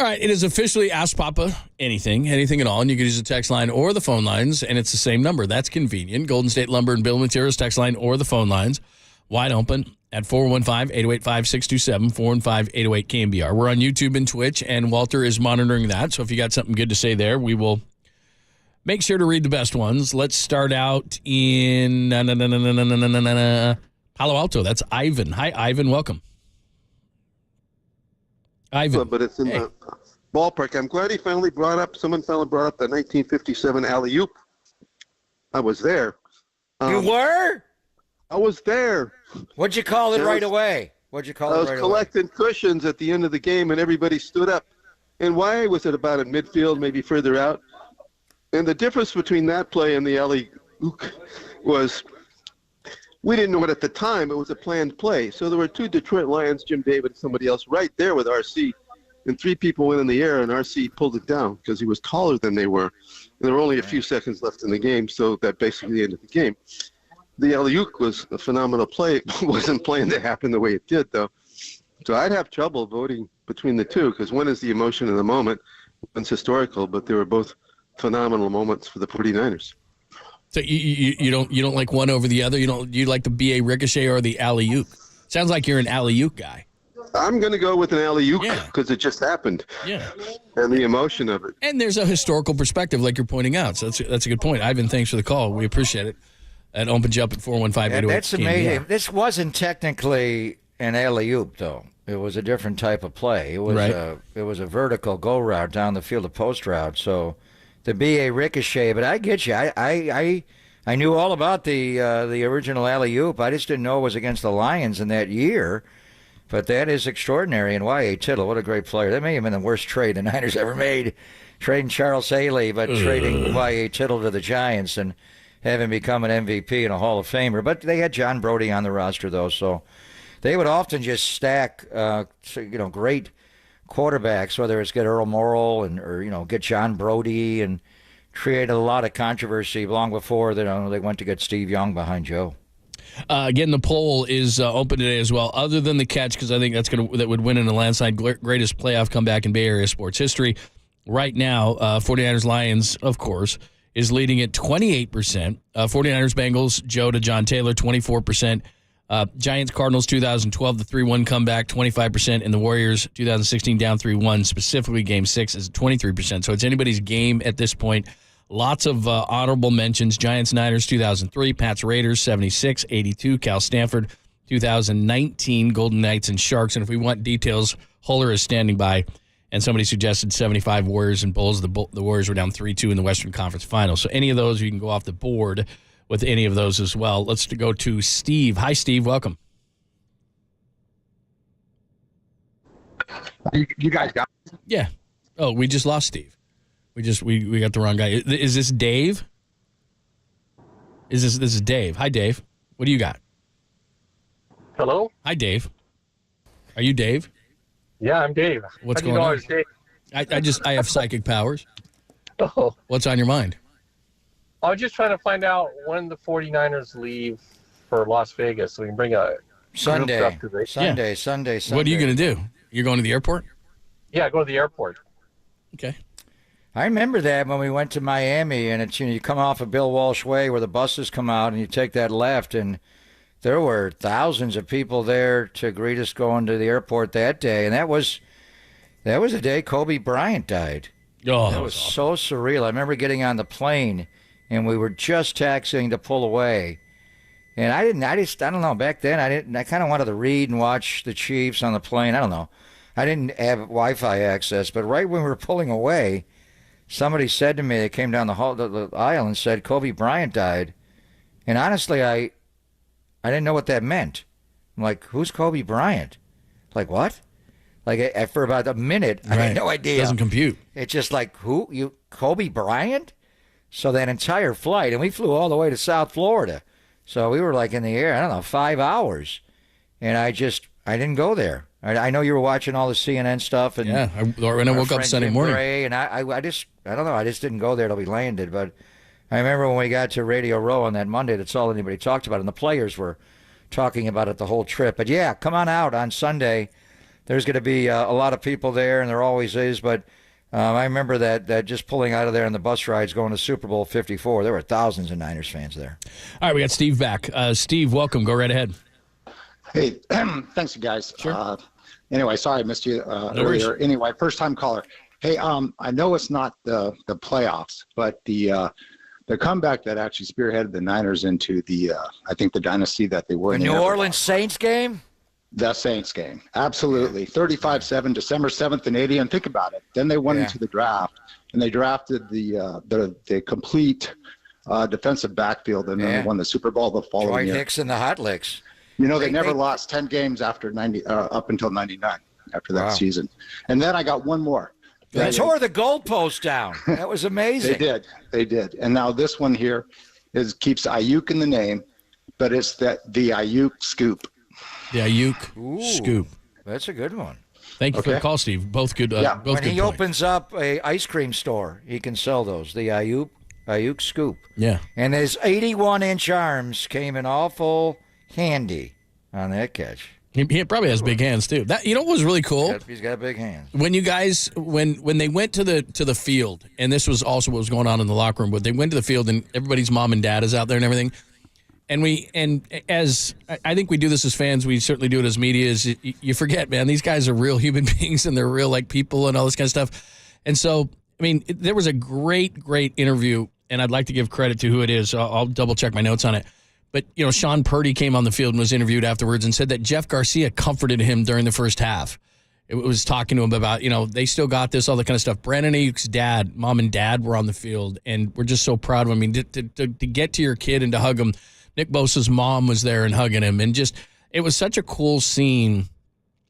All right, it is officially Ask Papa anything at all, and you can use the text line or the phone lines, and it's the same number. That's convenient. Golden State Lumber and Building Materials text line or the phone lines, wide open at 415-808-5627, 415-808-KNBR. We're on YouTube and Twitch, and Walter is monitoring that, so if you got something good to say there, we will make sure to read the best ones. Let's start out in Palo Alto. That's Ivan. Hi, Ivan. Welcome. Ivan. But it's in the ballpark. I'm glad someone finally brought up the 1957 alley-oop. I was there. You were? I was there. What'd you call it right away? I was collecting cushions at the end of the game, and everybody stood up. And why was it about in midfield, maybe further out? And the difference between that play and the alley-oop was we didn't know it at the time. It was a planned play. So there were two Detroit Lions, Jim David and somebody else, right there with RC. And three people went in the air, and RC pulled it down because he was taller than they were. And there were only a few seconds left in the game, so that basically ended the game. The alley-oop was a phenomenal play. It wasn't planned to happen the way it did, though. So I'd have trouble voting between the two because one is the emotion of the moment, one's historical, but they were both phenomenal moments for the 49ers. So you don't like one over the other? You like the BA Ricochet or the alley-oop? Sounds like you're an alley-oop guy. I'm going to go with an alley-oop because it just happened. Yeah. And the emotion of it. And there's a historical perspective like you're pointing out. So that's a good point. Ivan, thanks for the call. We appreciate it. That opens you up at 415-808. That's amazing. This wasn't technically an alley-oop, though. It was a different type of play. It was a vertical go route down the field, a post route. So the BA Ricochet, but I get you. I knew all about the original alley-oop. I just didn't know it was against the Lions in that year. But that is extraordinary. And Y.A. Tittle, what a great player. That may have been the worst trade the Niners ever made, trading Charles Haley, but trading Y.A. Tittle to the Giants and having become an MVP and a Hall of Famer. But they had John Brody on the roster, though, so they would often just stack, great quarterbacks, whether it's get Earl Morrall or get John Brody, and created a lot of controversy long before they went to get Steve Young behind Joe. Again, the poll is open today as well. Other than the catch, because I think that would win in a landslide, greatest playoff comeback in Bay Area sports history. Right now, 49ers Lions, of course, is leading at 28%. 49ers Bengals, Joe to John Taylor, 24%. Giants Cardinals 2012, the 3-1 comeback, 25%. And the Warriors 2016 down 3-1, specifically Game 6 is 23%. So it's anybody's game at this point. Lots of honorable mentions. Giants Niners 2003, Pats Raiders 76, 82, Cal Stanford 2019, Golden Knights and Sharks. And if we want details, Huller is standing by. And somebody suggested 75 Warriors and Bulls. The Warriors were down 3-2 in the Western Conference Finals. So any of those, you can go off the board with any of those as well. Let's go to Steve. Hi, Steve. Welcome. You guys got it? Yeah. Oh, we just lost Steve. We got the wrong guy. Is this Dave? This is Dave. Hi, Dave. What do you got? Hello? Hi, Dave. Are you Dave? Yeah, I'm Dave. What's How do going you know on? I was Dave? I have psychic powers. Oh. What's on your mind? I was just trying to find out when the 49ers leave for Las Vegas so we can bring a Sunday. What are you going to do? You're going to the airport? Yeah, go to the airport. Okay. I remember that when we went to Miami, and it's you come off of Bill Walsh Way where the buses come out, and you take that left, and there were thousands of people there to greet us going to the airport that day, and that was the day Kobe Bryant died. Oh, that was so surreal. I remember getting on the plane, and we were just taxiing to pull away, and I don't know. Back then, I kind of wanted to read and watch the Chiefs on the plane. I don't know. I didn't have Wi-Fi access, but right when we were pulling away, somebody said to me, they came down the aisle and said, Kobe Bryant died. And honestly, I didn't know what that meant. I'm like, who's Kobe Bryant? Like, what? Like, for about a minute, I had no idea. Doesn't compute. It's just like, who? You, Kobe Bryant? So that entire flight, and we flew all the way to South Florida. So we were like in the air, 5 hours. And I didn't go there. I know you were watching all the CNN stuff. And yeah, when I woke up Sunday morning. And I just didn't go there till we landed. But I remember when we got to Radio Row on that Monday, that's all anybody talked about. And the players were talking about it the whole trip. But yeah, come on out on Sunday. there's going to be a lot of people there, and there always is. But I remember that just pulling out of there on the bus rides going to Super Bowl 54, there were thousands of Niners fans there. All right, we got Steve back. Steve, welcome. Go right ahead. Hey, thanks, you guys. Sure. Anyway, sorry I missed you earlier. Anyway, first-time caller. Hey, I know it's not the playoffs, but the comeback that actually spearheaded the Niners into I think the dynasty that they were. The New Orleans Saints game? The Saints game, absolutely. 35-7, December 7th in 80, and think about it. Then they went into the draft, and they drafted the complete defensive backfield, and then they won the Super Bowl the following year. Dwight Hicks and the Hot Licks. You know, they never lost 10 games after up until 99, after that season. And then I got one more. They tore the goalpost down. That was amazing. They did. And now this one here keeps Ayuk in the name, but it's the Ayuk scoop. The Ayuk scoop. That's a good one. Thank you for the call, Steve. Both good. Both when good he points. opens up a ice cream store, he can sell those. The Ayuk scoop. Yeah. And his 81-inch arms came in awful handy on that catch. He probably has big hands too. That what was really cool. He's got big hands. When you guys when they went to the field, and this was also what was going on in the locker room, but they went to the field and everybody's mom and dad is out there and everything. And as I think we do this as fans, we certainly do it as media. Is you forget, man, these guys are real human beings and they're real like people and all this kind of stuff. And so, I mean, there was a great interview, and I'd like to give credit to who it is. I'll double check my notes on it. But, Sean Purdy came on the field and was interviewed afterwards and said that Jeff Garcia comforted him during the first half. It was talking to him about, they still got this, all that kind of stuff. Brandon Ayuk's dad, mom and dad were on the field, and we're just so proud of him. I mean, to get to your kid and to hug him, Nick Bosa's mom was there and hugging him. And just, it was such a cool scene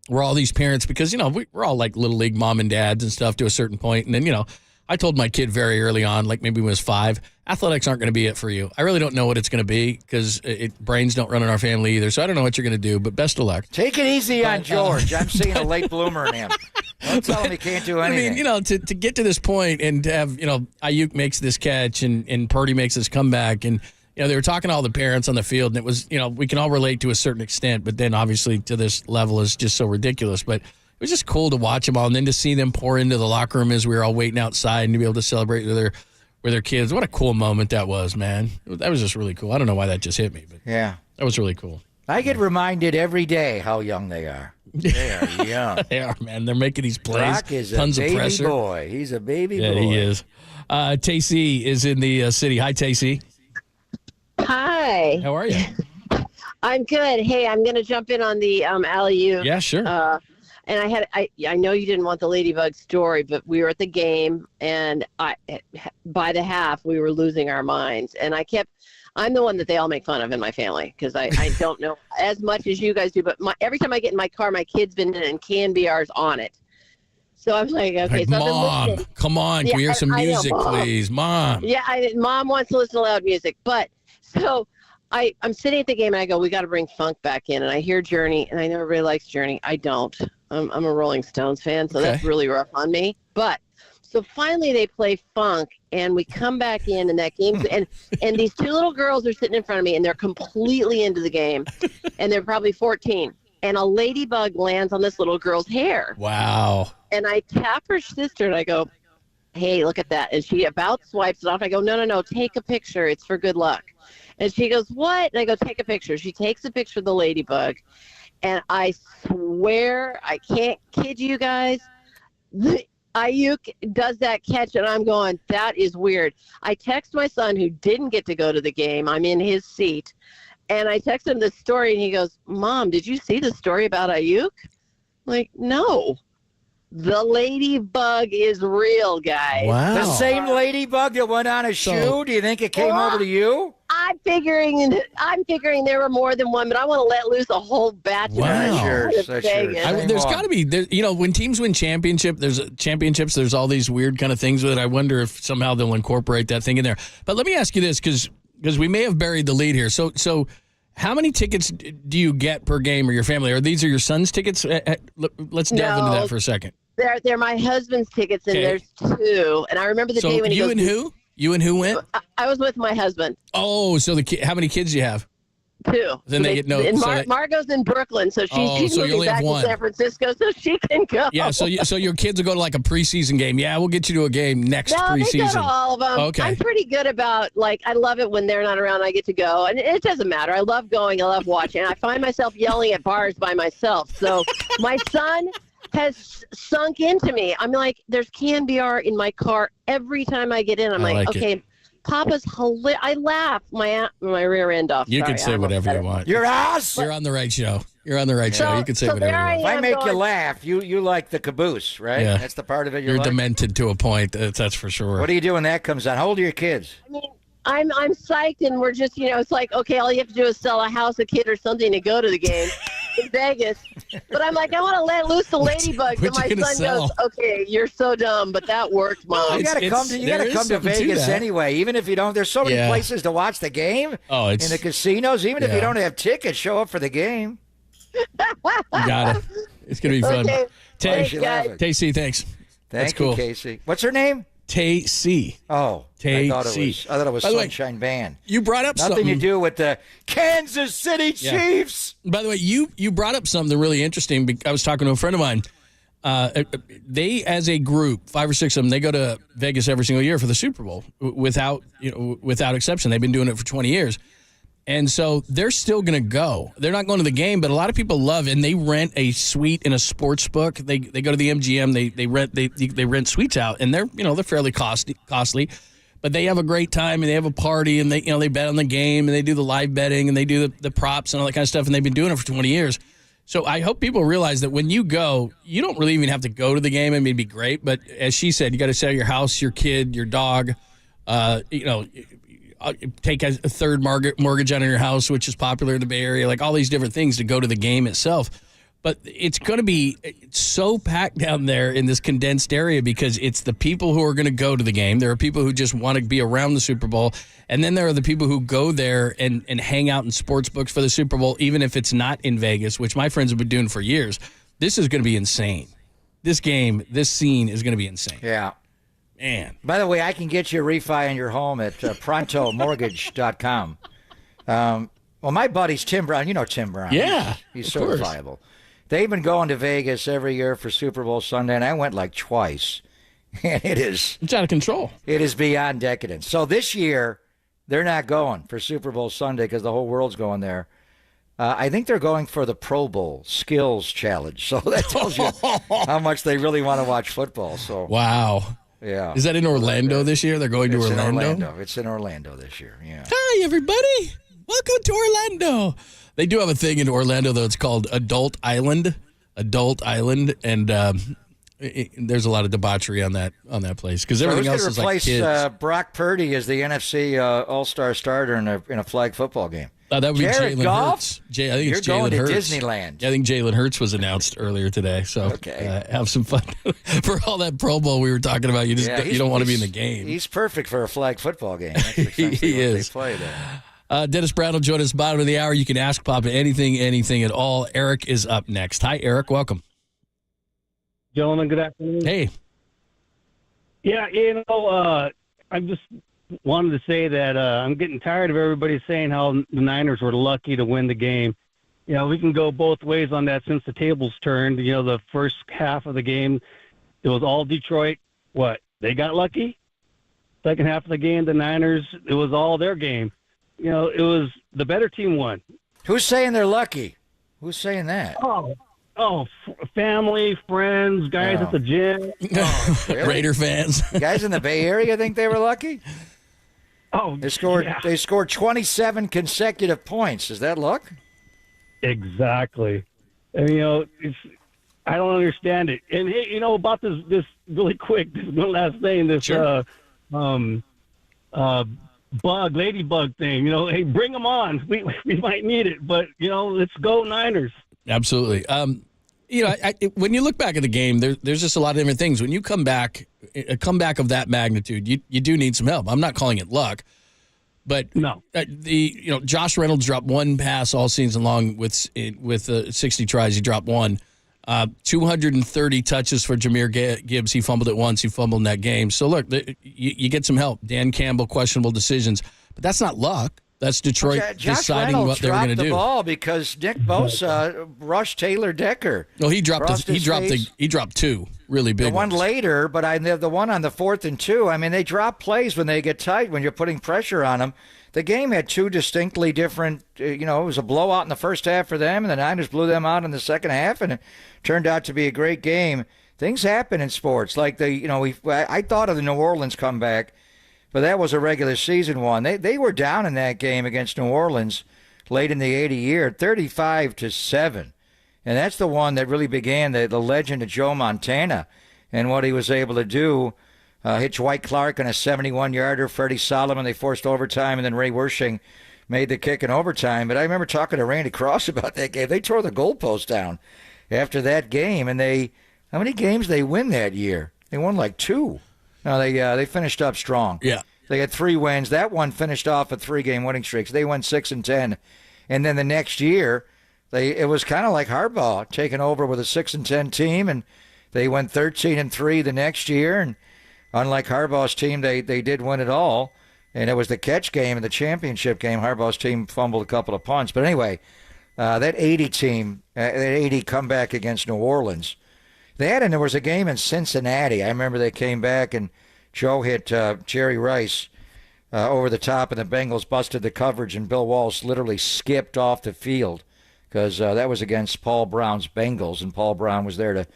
where all these parents, because, we're all like little league mom and dads and stuff to a certain point. And then, I told my kid very early on, like maybe when he was 5, athletics aren't going to be it for you. I really don't know what it's going to be because brains don't run in our family either. So I don't know what you're going to do, but best of luck. Take it easy on George. I'm seeing a late bloomer in him. Don't tell him he can't do anything. I mean, to get to this point and to have, Ayuk makes this catch and Purdy makes this comeback, and they were talking to all the parents on the field, and it was, we can all relate to a certain extent, but then obviously to this level is just so ridiculous. But it was just cool to watch them all, and then to see them pour into the locker room as we were all waiting outside and to be able to celebrate with their kids. What a cool moment that was, man. That was just really cool. I don't know why that just hit me, but that was really cool. I get reminded every day how young they are. They are young. They are, man. They're making these plays. Brock is tons a baby of pressure. boy. He's a baby boy. Yeah, he is. Tacey is in the city. Hi, Tacey. Hi. How are you? I'm good. Hey, I'm going to jump in on the alley-oop. Yeah, sure. And I know you didn't want the Ladybug story, but we were at the game, and by the half, we were losing our minds. And I'm the one that they all make fun of in my family because I don't know as much as you guys do. But every time I get in my car, my kid's been in it, and KNBR's on it. So I'm like, okay. Like, so Mom, come on. Can we hear some music, please? Mom. Yeah, Mom wants to listen to loud music. But so I'm sitting at the game, and I go, we got to bring funk back in. And I hear Journey, and I know everybody likes Journey. I don't. I'm a Rolling Stones fan, so that's really rough on me. But so finally they play funk, and we come back in, and that game, and these 2 little girls are sitting in front of me, and they're completely into the game, and they're probably 14. And a ladybug lands on this little girl's hair. Wow. And I tap her sister, and I go, hey, look at that. And she about swipes it off. I go, no, take a picture. It's for good luck. And she goes, what? And I go, take a picture. She takes a picture of the ladybug. And I swear, I can't kid you guys, Ayuk does that catch, and I'm going, that is weird. I text my son who didn't get to go to the game. I'm in his seat. And I text him this story, and he goes, Mom, did you see the story about Ayuk? I'm like, no. The ladybug is real, guys. Wow. The same ladybug that went on a shoe? Do you think it came over to you? I'm figuring there were more than one, but I want to let loose a whole batch Wow. of There's got to be, when teams win championships, there's all these weird kind of things with it. I wonder if somehow they'll incorporate that thing in there. But let me ask you this, because we may have buried the lead here. So how many tickets do you get per game, or your family? Or these are your son's tickets? Let's delve into that for a second. They're my husband's tickets, and there's 2. And I remember the day when he goes. You and who went? I was with my husband. Oh, so how many kids do you have? Two. Then they get no. And so Margot's in Brooklyn, so she's so you moving only have back to one. San Francisco, so she can go. yeah, so your kids will go to like a preseason game. Yeah, we'll get you to a game next No, preseason. they go to all of them. Okay. I'm pretty good about, I love it when they're not around. I get to go. And it doesn't matter. I love going. I love watching. I find myself yelling at bars by myself. So my son has sunk into me. I'm like, there's KNBR in my car every time I get in. I'm like, okay, Papa's hilarious. I laugh my rear end off. You Sorry, can say whatever you want. Your ass. You're on the right show. You're on the right show. You can say whatever you want. If I make you laugh, you like the caboose, right? Yeah. That's the part of it You're like? demented to a point. That's for sure. What do you do when that comes on? How old are your kids? I mean, I'm psyched, and we're just, it's like, okay, all you have to do is sell a house, a kid, or something to go to the game in Vegas. But I'm like, I want to let loose the ladybugs, and my son goes, okay, you're so dumb, but that worked, Mom. You got to come to Vegas anyway, even if you don't. There's so many places to watch the game. Oh, in the casinos, even if you don't have tickets, show up for the game. You got it. It's gonna be fun. Okay. Tay-C, thanks. That's cool. You, Casey. What's her name? Tay-C. Oh, Tay-C. I thought it was By the way, Sunshine Band. You brought up nothing something to do with the Kansas City Chiefs. By the way, you brought up something really interesting. I was talking to a friend of mine. They, as a group, 5 or 6 of them, they go to Vegas every single year for the Super Bowl without exception. They've been doing it for 20 years. And so they're still going to go. They're not going to the game, but a lot of people love it, and they rent a suite in a sports book. They go to the MGM. They rent suites out, and they're fairly costly, but they have a great time and they have a party, and they bet on the game, and they do the live betting, and they do the props and all that kind of stuff, and they've been doing it for 20 years. So I hope people realize that when you go, you don't really even have to go to the game. I mean, it'd be great, but as she said, you got to sell your house, your kid, your dog, take a third mortgage on your house, which is popular in the Bay Area, like all these different things to go to the game itself. But it's going to be so packed down there in this condensed area because it's the people who are going to go to the game. There are people who just want to be around the Super Bowl. And then there are the people who go there and hang out in sports books for the Super Bowl, even if it's not in Vegas, which my friends have been doing for years. This is going to be insane. This scene is going to be insane. Yeah. Man. By the way, I can get you a refi in your home at prontomortgage.com. Well, my buddy's Tim Brown. You know Tim Brown. Yeah. He's certifiable. They've been going to Vegas every year for Super Bowl Sunday, and I went like twice. And it's out of control. It is beyond decadence. So this year, they're not going for Super Bowl Sunday because the whole world's going there. I think they're going for the Pro Bowl Skills Challenge. So that tells you how much they really want to watch football. So wow. Yeah. Is that in Orlando this year? They're going to Orlando? It's in Orlando this year, yeah. Hi, everybody. Welcome to Orlando. They do have a thing in Orlando, though. It's called Adult Island. And there's a lot of debauchery on that place because everything else is like kids. Replace Brock Purdy as the NFC All-Star starter in a flag football game? That would be Jalen Hurts. I think it's Jalen Hurts. Disneyland. I think Jalen Hurts was announced earlier today. So have some fun. For all that Pro Bowl we were talking about, you don't want to be in the game. He's perfect for a flag football game. That's he is. They play there. Dennis Brown will join us bottom of the hour. You can ask Papa anything at all. Eric is up next. Hi, Eric. Welcome. Gentlemen, good afternoon. Hey. Yeah, I just wanted to say that I'm getting tired of everybody saying how the Niners were lucky to win the game. We can go both ways on that since the tables turned. The first half of the game, it was all Detroit. What? They got lucky? Second half of the game, the Niners, it was all their game. It was the better team won. Who's saying they're lucky? Who's saying that? Family, friends, guys at the gym. Really? Raider fans. Guys in the Bay Area think they were lucky? They scored 27 consecutive points. Is that luck? Exactly. And I don't understand it. And hey, about this really quick, this one last thing, this ladybug thing. Hey, bring them on. We might need it, but let's go Niners. Absolutely. When you look back at the game, there's just a lot of different things. When you come back, a comeback of that magnitude, you do need some help. I'm not calling it luck, but no. Josh Reynolds dropped one pass all season long with 60 tries. He dropped one. 230 touches for Jahmyr Gibbs. He fumbled it once. He fumbled in that game. So look, you get some help. Dan Campbell, questionable decisions, but that's not luck. That's Detroit Josh deciding Reynolds what they were going to dropped do. the ball because Nick Bosa rushed Taylor Decker. No, he dropped two really big The one ones. later, but the one on the 4th and 2. I mean, they drop plays when they get tight, when you're putting pressure on them. The game had two distinctly different, it was a blowout in the first half for them, and the Niners blew them out in the second half, and it turned out to be a great game. Things happen in sports. Like I thought of the New Orleans comeback, but that was a regular season one. They were down in that game against New Orleans late in the 80 year, 35-7. And that's the one that really began the legend of Joe Montana and what he was able to do. Hit Dwight Clark on a 71-yarder, Freddie Solomon, they forced overtime, and then Ray Wersching made the kick in overtime. But I remember talking to Randy Cross about that game. They tore the goalpost down after that game, and how many games they win that year? They won like 2. No, they finished up strong. Yeah. They had 3 wins. That one finished off a 3-game winning streak. So they went 6-10. And then the next year, it was kind of like Harbaugh taking over with a 6-10 team, and they went 13-3 the next year. And unlike Harbaugh's team, they did win it all. And it was the catch game and the championship game. Harbaugh's team fumbled a couple of punts. But anyway, that 80 team, that 80 comeback against New Orleans, and there was a game in Cincinnati. I remember they came back and Joe hit Jerry Rice over the top, and the Bengals busted the coverage, and Bill Walsh literally skipped off the field because that was against Paul Brown's Bengals, and Paul Brown was there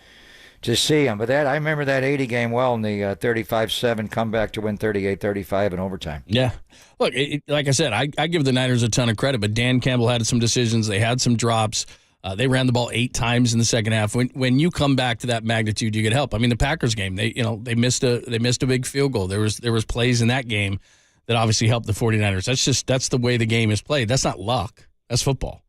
to see him. But I remember that 80 game well in the 35-7 comeback to win 38-35 in overtime. Yeah. Look, like I said, I give the Niners a ton of credit, but Dan Campbell had some decisions. They had some drops. They ran the ball 8 times in the second half. When you come back to that magnitude, you get help. I mean, the Packers game, they missed a big field goal. There was plays in that game that obviously helped the 49ers. That's the way the game is played. That's not luck. That's football.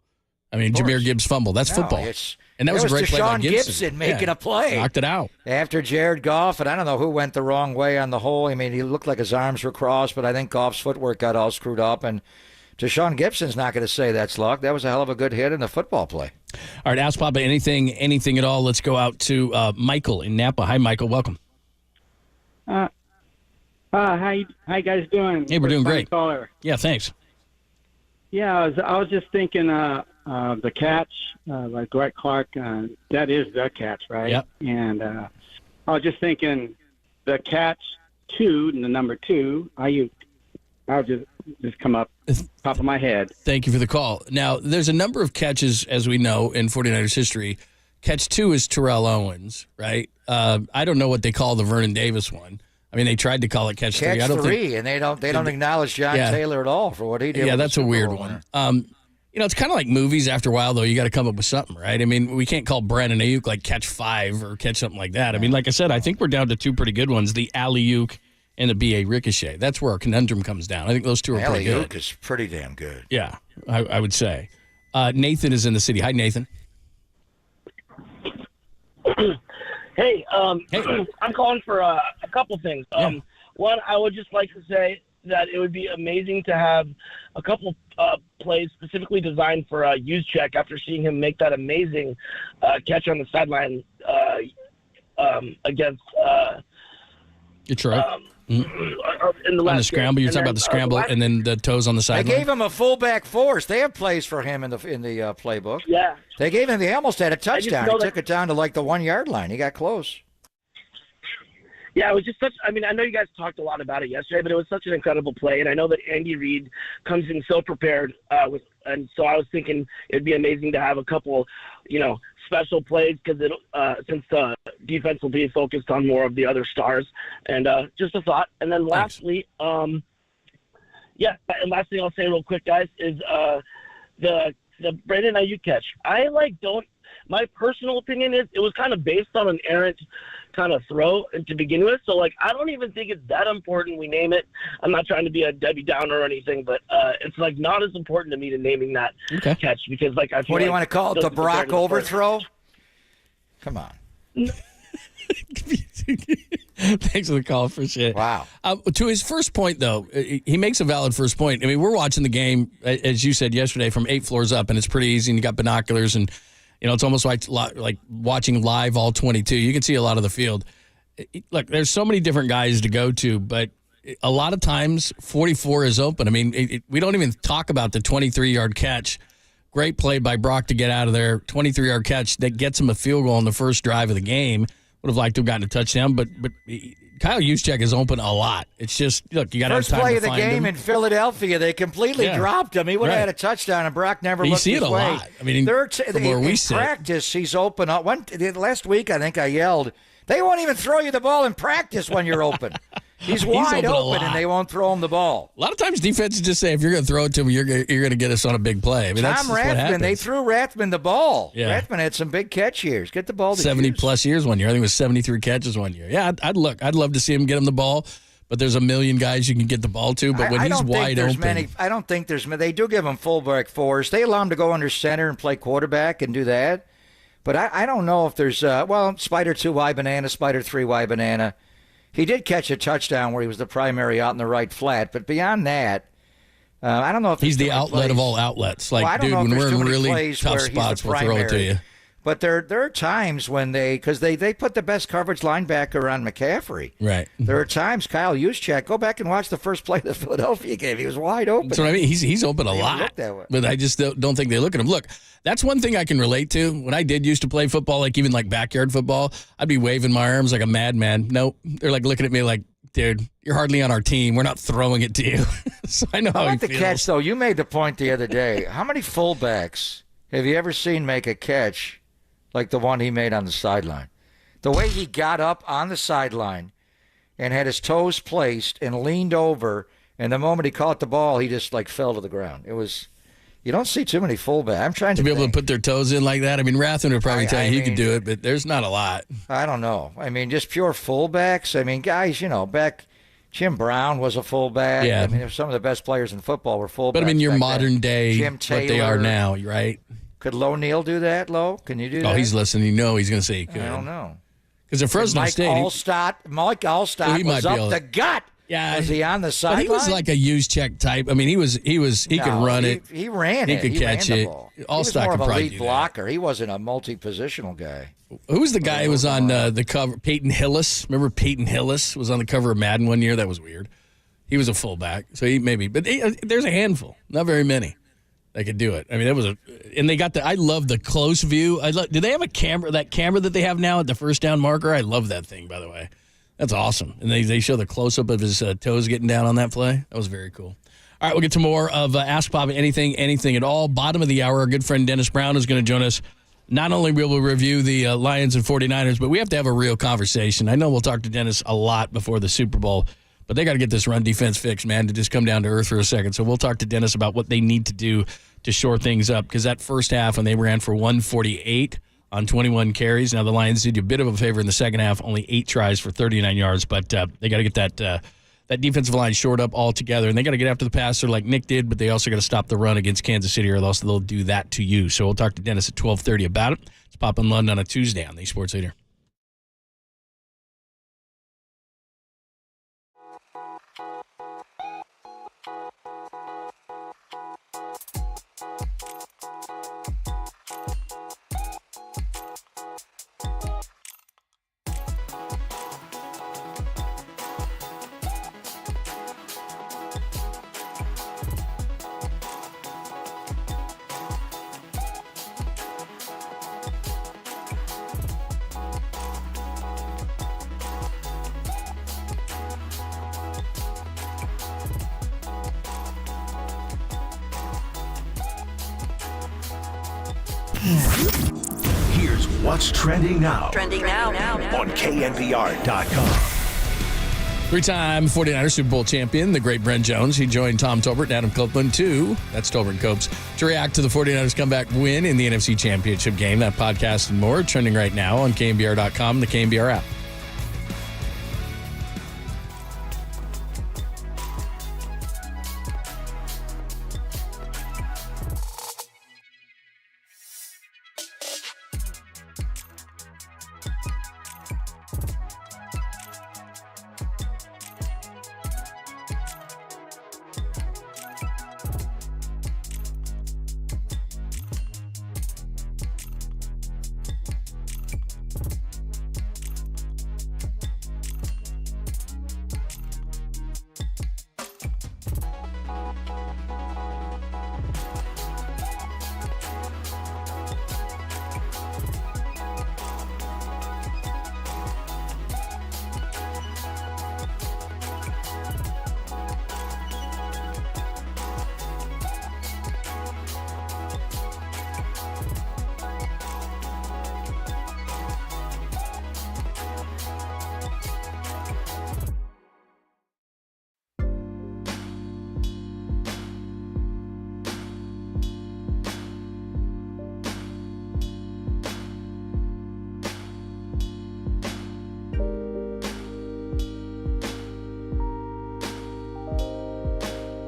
I mean, Jahmyr Gibbs fumble. That's football. And that was a great play by Gibson making a play. Knocked it out. After Jared Goff, and I don't know who went the wrong way on the hole. I mean, he looked like his arms were crossed, but I think Goff's footwork got all screwed up, and Deshaun Gibson's not going to say that's luck. That was a hell of a good hit and a football play. All right, Ask Papa anything at all. Let's go out to Michael in Napa. Hi, Michael. Welcome. How you guys doing? Hey, we're doing great. Caller. Yeah, thanks. Yeah, I was just thinking the catch by Dwight Clark. That is the catch, right? Yep. And I was just thinking the catch 2, the number 2, I'll just come up top of my head. Thank you for the call. Now, there's a number of catches, as we know, in 49ers history. Catch 2 is Terrell Owens, right? I don't know what they call the Vernon Davis one. I mean, they tried to call it catch 3. Catch 3, and they don't acknowledge John Taylor at all for what he did. Yeah, that's a weird one. It's kind of like movies. After a while, though, you got to come up with something, right? I mean, we can't call Brandon Ayuk like catch 5 or catch something like that. I mean, like I said, I think we're down to 2 pretty good ones, the alley-oop and the B.A. Ricochet. That's where our conundrum comes down. I think those 2 are pretty good. Alley-oop is pretty damn good. Yeah, I would say. Nathan is in the city. Hi, Nathan. Hey, I'm calling for a couple things. One, I would just like to say that it would be amazing to have a couple plays specifically designed for Juszczyk after seeing him make that amazing catch on the sideline against Detroit. in the last on the scramble, you're talking about the scramble and then the toes on the sideline. They gave him a fullback force. They have plays for him in the playbook. Yeah, they gave him. They almost had a touchdown. He took it down to like the 1-yard line. He got close. Yeah, it was just such. I mean, I know you guys talked a lot about it yesterday, but it was such an incredible play, and I know that Andy Reid comes in so prepared and so I was thinking it'd be amazing to have a couple, special plays because since the defense will be focused on more of the other stars, and just a thought. And then lastly, and last thing I'll say real quick, guys, is the Brandon Ayuk catch. My personal opinion is it was kind of based on an errant kind of throw to begin with. So, I don't even think it's that important we name it. I'm not trying to be a Debbie Downer or anything, but it's, not as important to me to naming that catch because, I feel what do you want to call it, the Brock overthrow? Come on. Thanks for the call. Appreciate it. Wow. To his first point, though, he makes a valid first point. I mean, we're watching the game, as you said yesterday, from 8 floors up, and it's pretty easy, and you got binoculars, and it's almost like watching live all 22. You can see a lot of the field. Look, there's so many different guys to go to, but a lot of times 44 is open. I mean, we don't even talk about the 23-yard catch. Great play by Brock to get out of there. 23-yard catch that gets him a field goal on the first drive of the game. Would have liked to have gotten a touchdown, but Kyle Juszczyk is open a lot. It's just, look, you got to have time to find him. First play of the game in Philadelphia, they completely dropped him. He would have had a touchdown, and Brock never looked his way. You see it a lot. I mean, in practice, he's open. Last week, I think I yelled, they won't even throw you the ball in practice when you're open. He's wide open, and they won't throw him the ball. A lot of times defenses just say, if you're going to throw it to him, you're going to get us on a big play. I mean, that's what happens. They threw Rathman the ball. Yeah. Rathman had some big catch years. Get the ball to 70-plus years one year. I think it was 73 catches one year. Yeah, I'd love to see him get him the ball, but there's a million guys you can get the ball to. But when he's wide open. I don't think there's many. They do give him fullback fours. They allow him to go under center and play quarterback and do that. But I don't know if there's, Spider 2Y banana, Spider 3Y banana. He did catch a touchdown where he was the primary out in the right flat. But beyond that, I don't know if he's the outlet of all outlets. Like, dude, when we're in really tough spots, we'll throw it to you. But there are times when because they put the best coverage linebacker on McCaffrey. Right. There are times Kyle Juszczyk, go back and watch the first play of the Philadelphia game. He was wide open. That's what I mean. He's open a lot. But I just don't think they look at him. Look, that's one thing I can relate to. When I did used to play football, like even like backyard football, I'd be waving my arms like a madman. Nope. They're like looking at me like, dude, you're hardly on our team. We're not throwing it to you. So I know how he feels. The catch, though, you made the point the other day. How many fullbacks have you ever seen make a catch like the one he made on the sideline? The way he got up on the sideline and had his toes placed and leaned over, and the moment he caught the ball, he just like fell to the ground. It was, you don't see too many fullbacks. I'm trying to be able to put their toes in like that. I mean, Rathman would probably tell you he could do it, but there's not a lot. I don't know. I mean, just pure fullbacks. I mean, guys, back Jim Brown was a fullback. Yeah. I mean, some of the best players in football were fullbacks. But I mean, your modern day, Jim Taylor, what they are now, right? Could Low Neal do that, Low? Can you do that? Oh, he's listening. You know he's going to say he could. I don't know. Because at Fresno State, Mike Allstott was up the gut. Yeah, was he on the sideline? He was like a Juszczyk type. I mean, he could run it. He ran it. He could catch it. Allstott could probably do blocker. That. He wasn't a multi-positional guy. Who was the guy who was on the cover? Peyton Hillis. Remember Peyton Hillis was on the cover of Madden one year? That was weird. He was a fullback, so there's a handful, not very many. They could do it. I mean, and they got I love the close view. Do they have a camera? That camera that they have now at the first down marker. I love that thing, by the way. That's awesome. And they show the close up of his toes getting down on that play. That was very cool. All right, we'll get to more of Ask Papa anything at all. Bottom of the hour, our good friend Dennis Brown is going to join us. Not only will we review the Lions and 49ers, but we have to have a real conversation. I know we'll talk to Dennis a lot before the Super Bowl, but they got to get this run defense fixed, man, to just come down to earth for a second. So we'll talk to Dennis about what they need to do to shore things up, because that first half, when they ran for 148 on 21 carries, now the Lions did you a bit of a favor in the second half, only 8 tries for 39 yards, but they got to get that defensive line shored up altogether, and they got to get after the passer like Nick did, but they also got to stop the run against Kansas City, or else they'll do that to you. So we'll talk to Dennis at 12:30 about it. It's Pop in London on a Tuesday on the Sports Leader. Here's what's trending now. Trending now. On KNBR.com. 3-time 49ers Super Bowl champion, the great Brent Jones. He joined Tom Tolbert and Adam Copeland, that's Tolbert and Copes, to react to the 49ers comeback win in the NFC Championship game. That podcast and more trending right now on KNBR.com, the KNBR app.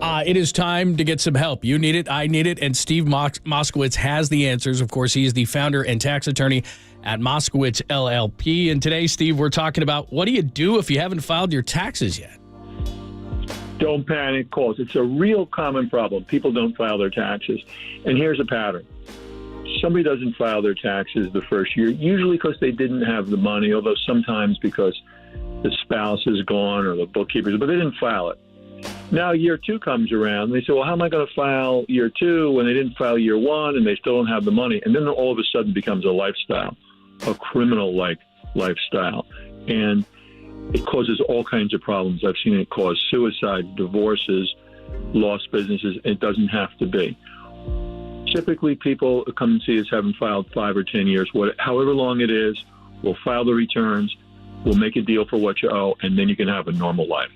It is time to get some help. You need it, I need it, and Steve Moskowitz has the answers. Of course, he is the founder and tax attorney at Moskowitz LLP. And today, Steve, we're talking about what do you do if you haven't filed your taxes yet? Don't panic, cause it's a real common problem. People don't file their taxes. And here's a pattern. Somebody doesn't file their taxes the first year, usually because they didn't have the money, although sometimes because the spouse is gone or the bookkeepers, but they didn't file it. Now year 2 comes around, and they say, well, how am I going to file year 2 when they didn't file year 1 and they still don't have the money? And then all of a sudden becomes a lifestyle, a criminal-like lifestyle. And it causes all kinds of problems. I've seen it cause suicide, divorces, lost businesses. It doesn't have to be. Typically, people come and see us having filed 5 or 10 years. However long it is, we'll file the returns, we'll make a deal for what you owe, and then you can have a normal life.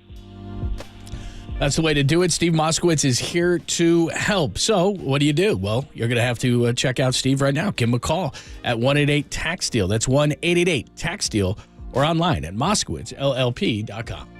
That's the way to do it. Steve Moskowitz is here to help. So what do you do? Well, you're going to have to check out Steve right now. Give him a call at 1-888-TAX-DEAL. That's 1-888-TAX-DEAL, or online at MoskowitzLLP.com.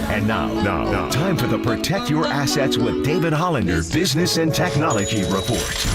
And now, time for the Protect Your Assets with David Hollander Business and Technology Report.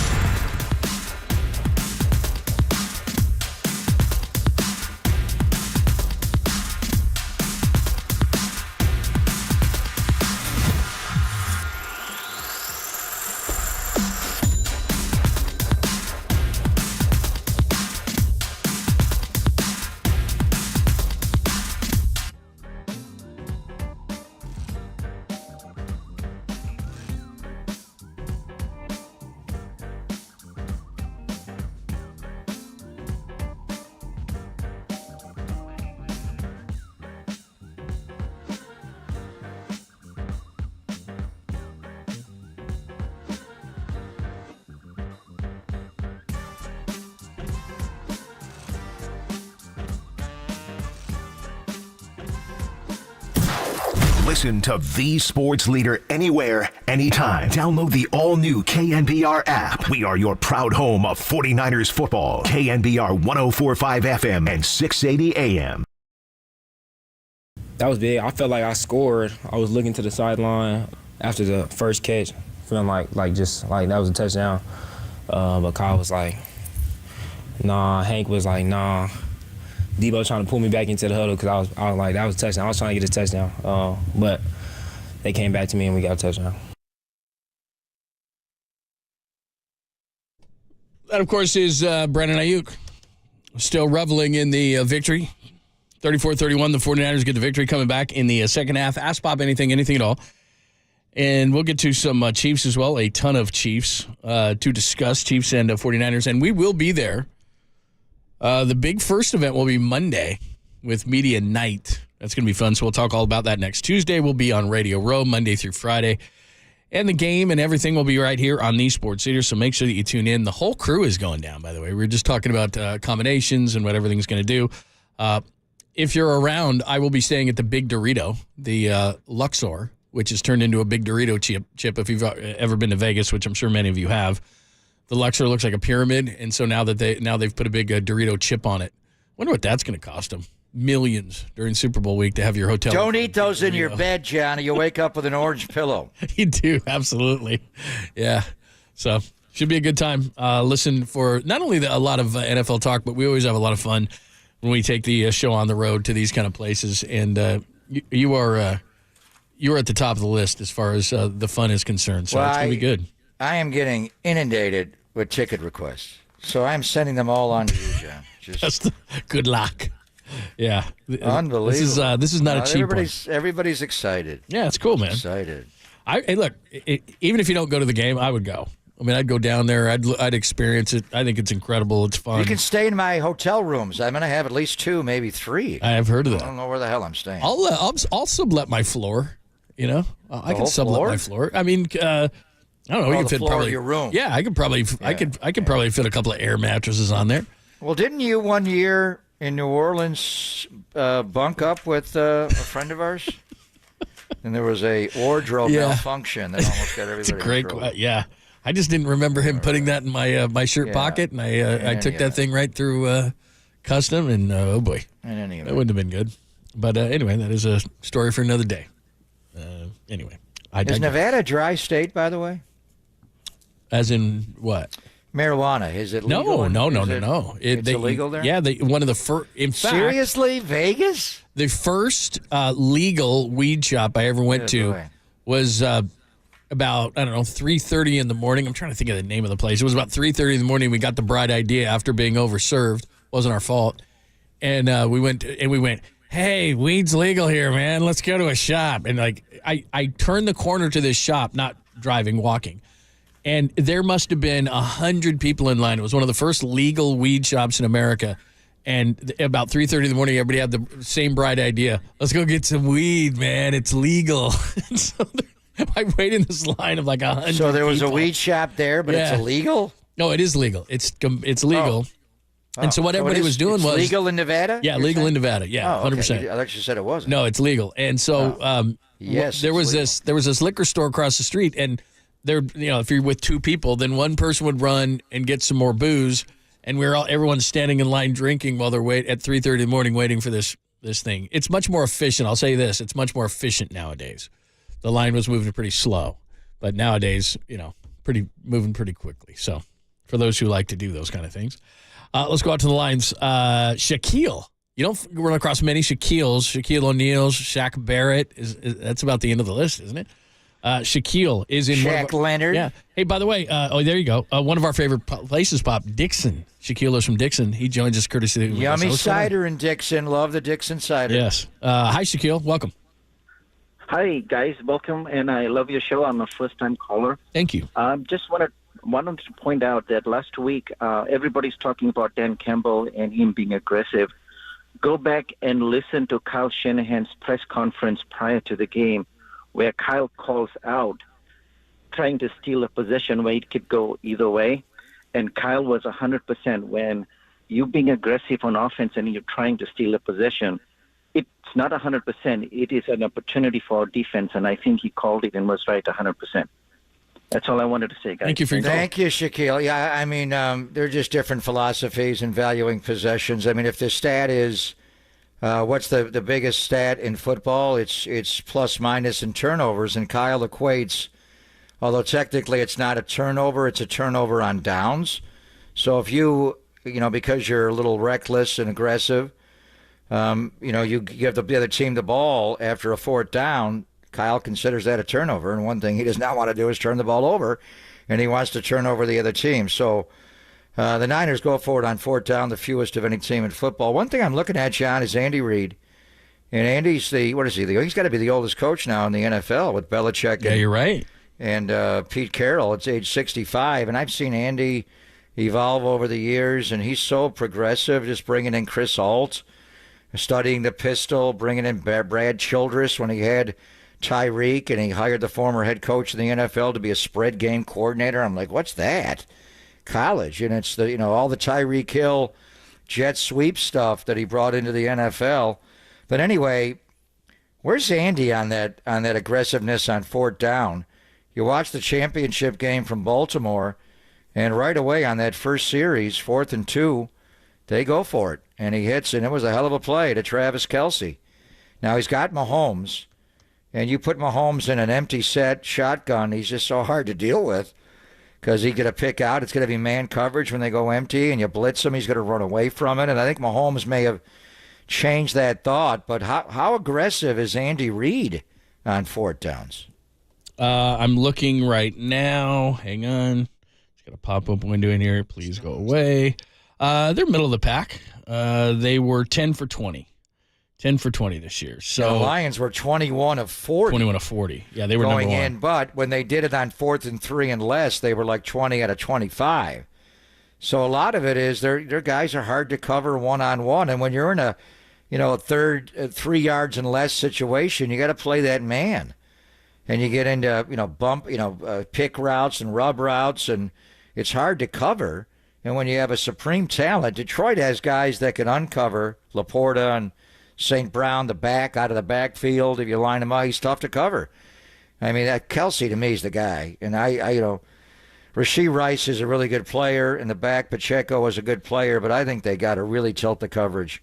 Listen to the sports leader anywhere, anytime. Download the all-new KNBR app. We are your proud home of 49ers football. KNBR 104.5 FM and 680 AM. That was big. I felt like I scored. I was looking to the sideline after the first catch, feeling like that was a touchdown. But Kyle was like, nah. Hank was like, nah. Debo trying to pull me back into the huddle because I was like, that was a touchdown. I was trying to get a touchdown. But they came back to me and we got a touchdown. That, of course, is Brandon Ayuk. Still reveling in the victory. 34-31, the 49ers get the victory, coming back in the second half. Ask Bob anything at all. And we'll get to some Chiefs as well, a ton of Chiefs to discuss, Chiefs and 49ers. And we will be there. The big first event will be Monday with Media Night. That's going to be fun, so we'll talk all about that next Tuesday. We'll be on Radio Row Monday through Friday. And the game and everything will be right here on the Sports Leader, so make sure that you tune in. The whole crew is going down, by the way. We were just talking about combinations and what everything's going to do. If you're around, I will be staying at the Big Dorito, the Luxor, which has turned into a Big Dorito chip. If you've ever been to Vegas, which I'm sure many of you have, the Luxor looks like a pyramid, and so now they've put a big Dorito chip on it. Wonder what that's going to cost them. Millions during Super Bowl week to have your hotel. Don't eat those in your bed, Johnny. You wake up with an orange pillow. You do, absolutely. Yeah. So should be a good time. Listen for not only a lot of NFL talk, but we always have a lot of fun when we take the show on the road to these kind of places. And you are at the top of the list as far as the fun is concerned. So it's going to be good. I am getting inundated with ticket requests. So I'm sending them all on to you, John. Good luck. Yeah. Unbelievable. This is not a cheap one. Everybody's excited. Yeah, it's cool, man. Excited. Hey, look, even if you don't go to the game, I would go. I mean, I'd go down there. I'd experience it. I think it's incredible. It's fun. You can stay in my hotel rooms. I'm going to have at least 2, maybe 3. I have heard of that. I don't know where the hell I'm staying. I'll sublet my floor. You know, I can sublet floor? my floor. I mean, I don't know. We can fit probably your room. Yeah, I could probably. Yeah. I could probably fit a couple of air mattresses on there. Well, didn't you one year in New Orleans bunk up with a friend of ours? And there was a wardrobe malfunction that almost got everybody. It's a great, yeah. I just didn't remember him putting that in my shirt pocket, and I took that thing right through custom, and oh boy, that wouldn't have been good. But anyway, that is a story for another day. Anyway, is Nevada a dry state, by the way? As in what? Marijuana, is it legal? No. It's illegal there? Yeah, one of the first. In fact, seriously, Vegas? The first legal weed shop I ever went to was about, 3:30 in the morning. I'm trying to think of the name of the place. It was about 3:30 in the morning. We got the bright idea after being overserved. Wasn't our fault. And we went, hey, weed's legal here, man. Let's go to a shop. And I turned the corner to this shop, not driving, walking. And there must have been 100 people in line. It was one of the first legal weed shops in America. And about 3:30 in the morning, everybody had the same bright idea. Let's go get some weed, man. It's legal. So I waited in this line of 100 So there was people. a weed shop there, but it's illegal? No, it is legal. It's legal. And so what everybody was doing was legal in Nevada? Yeah, legal in Nevada. Yeah, 100%. I thought you said it wasn't. No, it's legal. And so there was this liquor store across the street, and if you're with 2 people, then one person would run and get some more booze, and everyone's standing in line drinking while they're at 3:30 in the morning waiting for this thing. It's much more efficient. I'll say this: it's much more efficient nowadays. The line was moving pretty slow, but nowadays, moving pretty quickly. So, for those who like to do those kind of things, let's go out to the lines. Shaquille. You don't run across many Shaquilles. Shaquille O'Neal's, Shaq Barrett that's about the end of the list, isn't it? Shaquille is in Shaq Leonard. Yeah. Hey, by the way, there you go. One of our favorite places, Pop, Dixon. Shaquille is from Dixon. He joins us courtesy of Yummy cider in Dixon. Love the Dixon cider. Yes. Hi, Shaquille. Welcome. Hi, guys. Welcome, and I love your show. I'm a first-time caller. Thank you. Just wanted to point out that last week, everybody's talking about Dan Campbell and him being aggressive. Go back and listen to Kyle Shanahan's press conference prior to the game, where Kyle calls out trying to steal a possession where it could go either way. And Kyle was 100% when you being aggressive on offense and you're trying to steal a possession. It's not 100%. It is an opportunity for our defense, and I think he called it and was right 100%. That's all I wanted to say, guys. Thank you for your call. Thank you, Shaquille. Yeah, I mean, they're just different philosophies in valuing possessions. I mean, if the stat is what's the biggest stat in football, it's plus minus and turnovers, and Kyle equates, although technically it's not a turnover, it's a turnover on downs. So if you because you're a little reckless and aggressive, you give the other team the ball after a 4th down, Kyle considers that a turnover, and one thing he does not want to do is turn the ball over, and he wants to turn over the other team. So the Niners go for it on 4th down, the fewest of any team in football. One thing I'm looking at, John, is Andy Reid And Andy's he's got to be the oldest coach now in the NFL with Belichick. Yeah, you're right. And Pete Carroll, it's age 65. And I've seen Andy evolve over the years, and he's so progressive, just bringing in Chris Alt, studying the pistol, bringing in Brad Childress when he had Tyreek, and he hired the former head coach in the NFL to be a spread game coordinator. I'm like, what's that? College. And it's all the Tyreek Hill jet sweep stuff that he brought into the NFL. But anyway, where's Andy on that aggressiveness on fourth down? You watch the championship game from Baltimore, and right away on that first series, 4th and 2, they go for it. And he hits, and it was a hell of a play to Travis Kelce. Now he's got Mahomes, and you put Mahomes in an empty set shotgun, he's just so hard to deal with because he's going to pick out. It's going to be man coverage when they go empty, and you blitz him, he's going to run away from it. And I think Mahomes may have changed that thought. But how aggressive is Andy Reid on fourth downs? I'm looking right now. Hang on. Just got a pop-up window in here. Please go away. They're middle of the pack. They were 10 for 20. 10 for 20 this year. So the Lions were 21 of 40. 21 of 40. Yeah, they were going number one. in. But when they did it on 4th and 3 and less, they were like 20 out of 25. So a lot of it is their guys are hard to cover one-on-one. And when you're in a third 3 yards and less situation, you got to play that man. And you get into, pick routes and rub routes, and it's hard to cover. And when you have a supreme talent, Detroit has guys that can uncover Laporta and St. Brown, the back, out of the backfield. If you line him up, he's tough to cover. I mean, Kelce to me is the guy. And Rashee Rice is a really good player. In the back, Pacheco is a good player, but I think they got to really tilt the coverage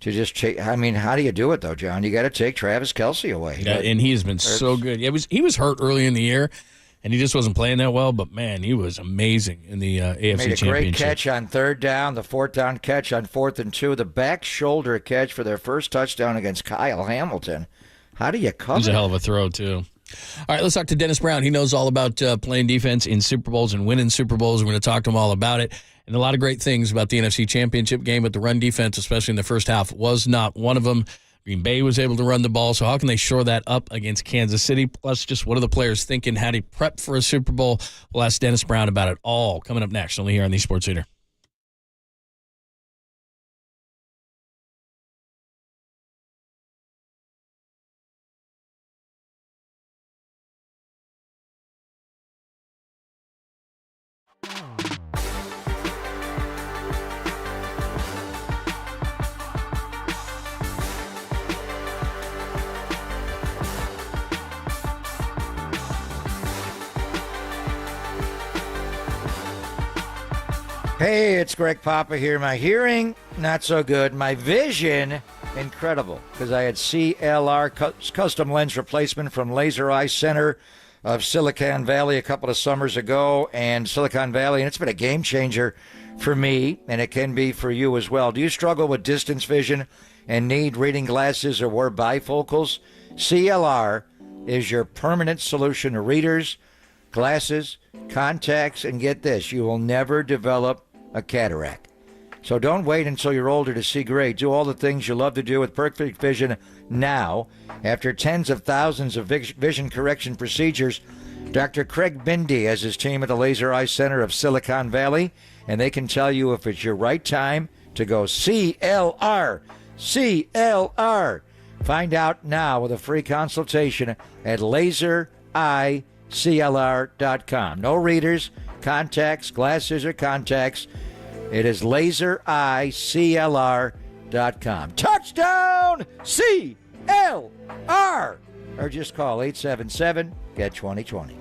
to just take. I mean, how do you do it, though, John? You got to take Travis Kelce away. Yeah, and he has been so good. He was hurt early in the year, and he just wasn't playing that well, but, man, he was amazing in the AFC Championship. Made a great catch on third down, the fourth down catch on 4th and 2, the back shoulder catch for their first touchdown against Kyle Hamilton. How do you cover? It was a hell of a throw, too. All right, let's talk to Dennis Brown. He knows all about playing defense in Super Bowls and winning Super Bowls. We're going to talk to him all about it. And a lot of great things about the NFC Championship game, but the run defense, especially in the first half, was not one of them. Green Bay was able to run the ball, so how can they shore that up against Kansas City? Plus, just what are the players thinking? How do you prep for a Super Bowl? We'll ask Dennis Brown about it all coming up next, only here on the Sports Leader. Hey, it's Greg Papa here. My hearing, not so good. My vision, incredible, because I had CLR custom lens replacement from Laser Eye Center of Silicon Valley a couple of summers ago, and Silicon Valley, and it's been a game changer for me, and it can be for you as well. Do you struggle with distance vision and need reading glasses or wear bifocals? CLR is your permanent solution to readers, glasses, contacts, and get this, you will never develop a cataract. So don't wait until you're older to see great. Do all the things you love to do with perfect vision now. After tens of thousands of vision correction procedures, Dr. Craig Bindi has his team at the Laser Eye Center of Silicon Valley, and they can tell you if it's your right time to go CLR. CLR. Find out now with a free consultation at lasereyeclr.com. No readers, contacts, glasses, or contacts. It is lasereyeclr.com. Touchdown CLR! Or just call 877-GET-2020.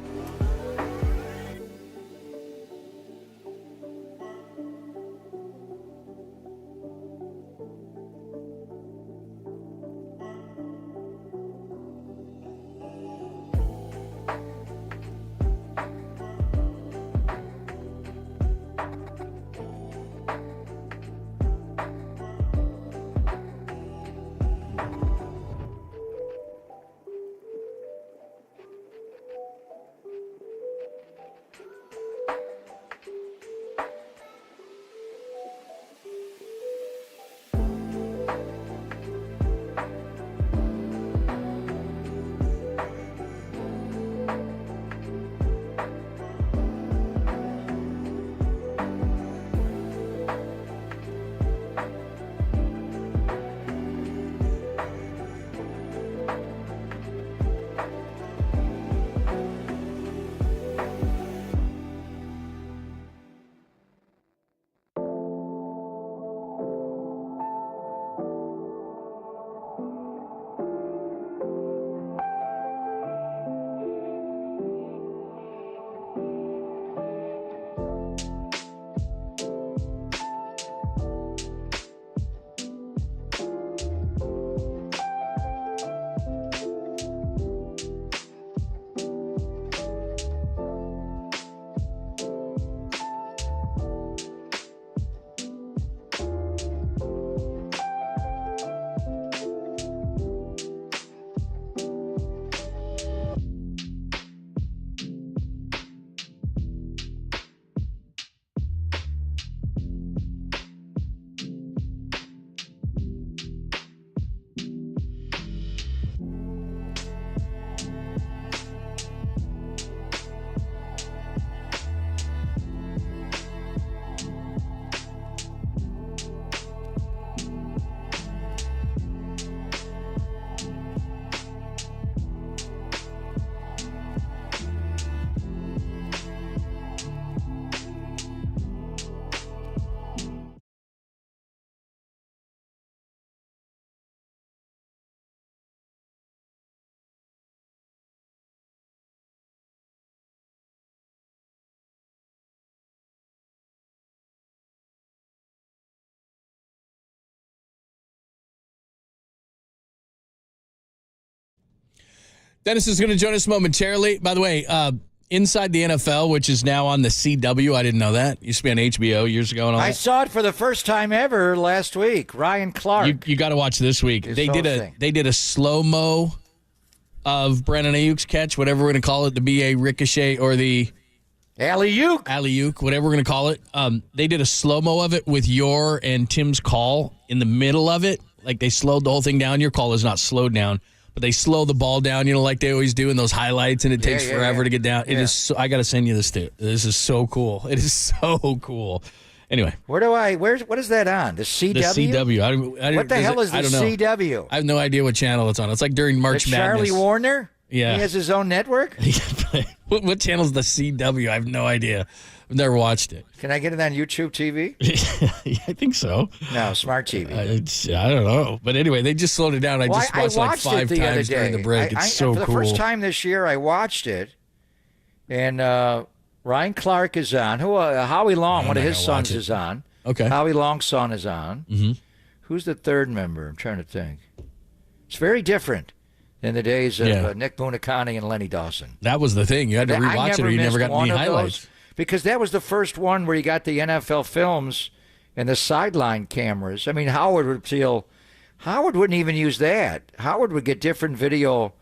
Dennis is going to join us momentarily. By the way, Inside the NFL, which is now on the CW. I didn't know that. Used to be on HBO years ago. And all I that. saw it for the first time ever last week. Ryan Clark. You got to watch this week. They did a slow-mo of Brandon Ayuk's catch, whatever we're going to call it, the BA ricochet or the alley-oop, whatever we're going to call it. They did a slow-mo of it with your and Tim's call in the middle of it. Like they slowed the whole thing down. Your call is not slowed down, but they slow the ball down, like they always do in those highlights, and it takes forever to get down. It is. So, I got to send you this, dude. This is so cool. It is so cool. Anyway, what is that on? The CW? The CW. What the hell is the CW? I have no idea what channel it's on. It's like during March Madness. Charlie Warner? Yeah. He has his own network? What channel is the CW? I have no idea. I've never watched it. Can I get it on YouTube TV? Yeah, I think so. No, Smart TV. I don't know. But anyway, they just slowed it down. I just watched like 5 times during the break. It's so cool. For the first time this year, I watched it. And Ryan Clark is on. Howie Long, one of his sons, is on. Okay. Howie Long's son is on. Mm-hmm. Who's the third member? I'm trying to think. It's very different than the days of Nick Buonacani and Lenny Dawson. That was the thing. You had to rewatch it or you never got any highlights. Because that was the first one where you got the NFL films and the sideline cameras. I mean, Howard wouldn't even use that. Howard would get different video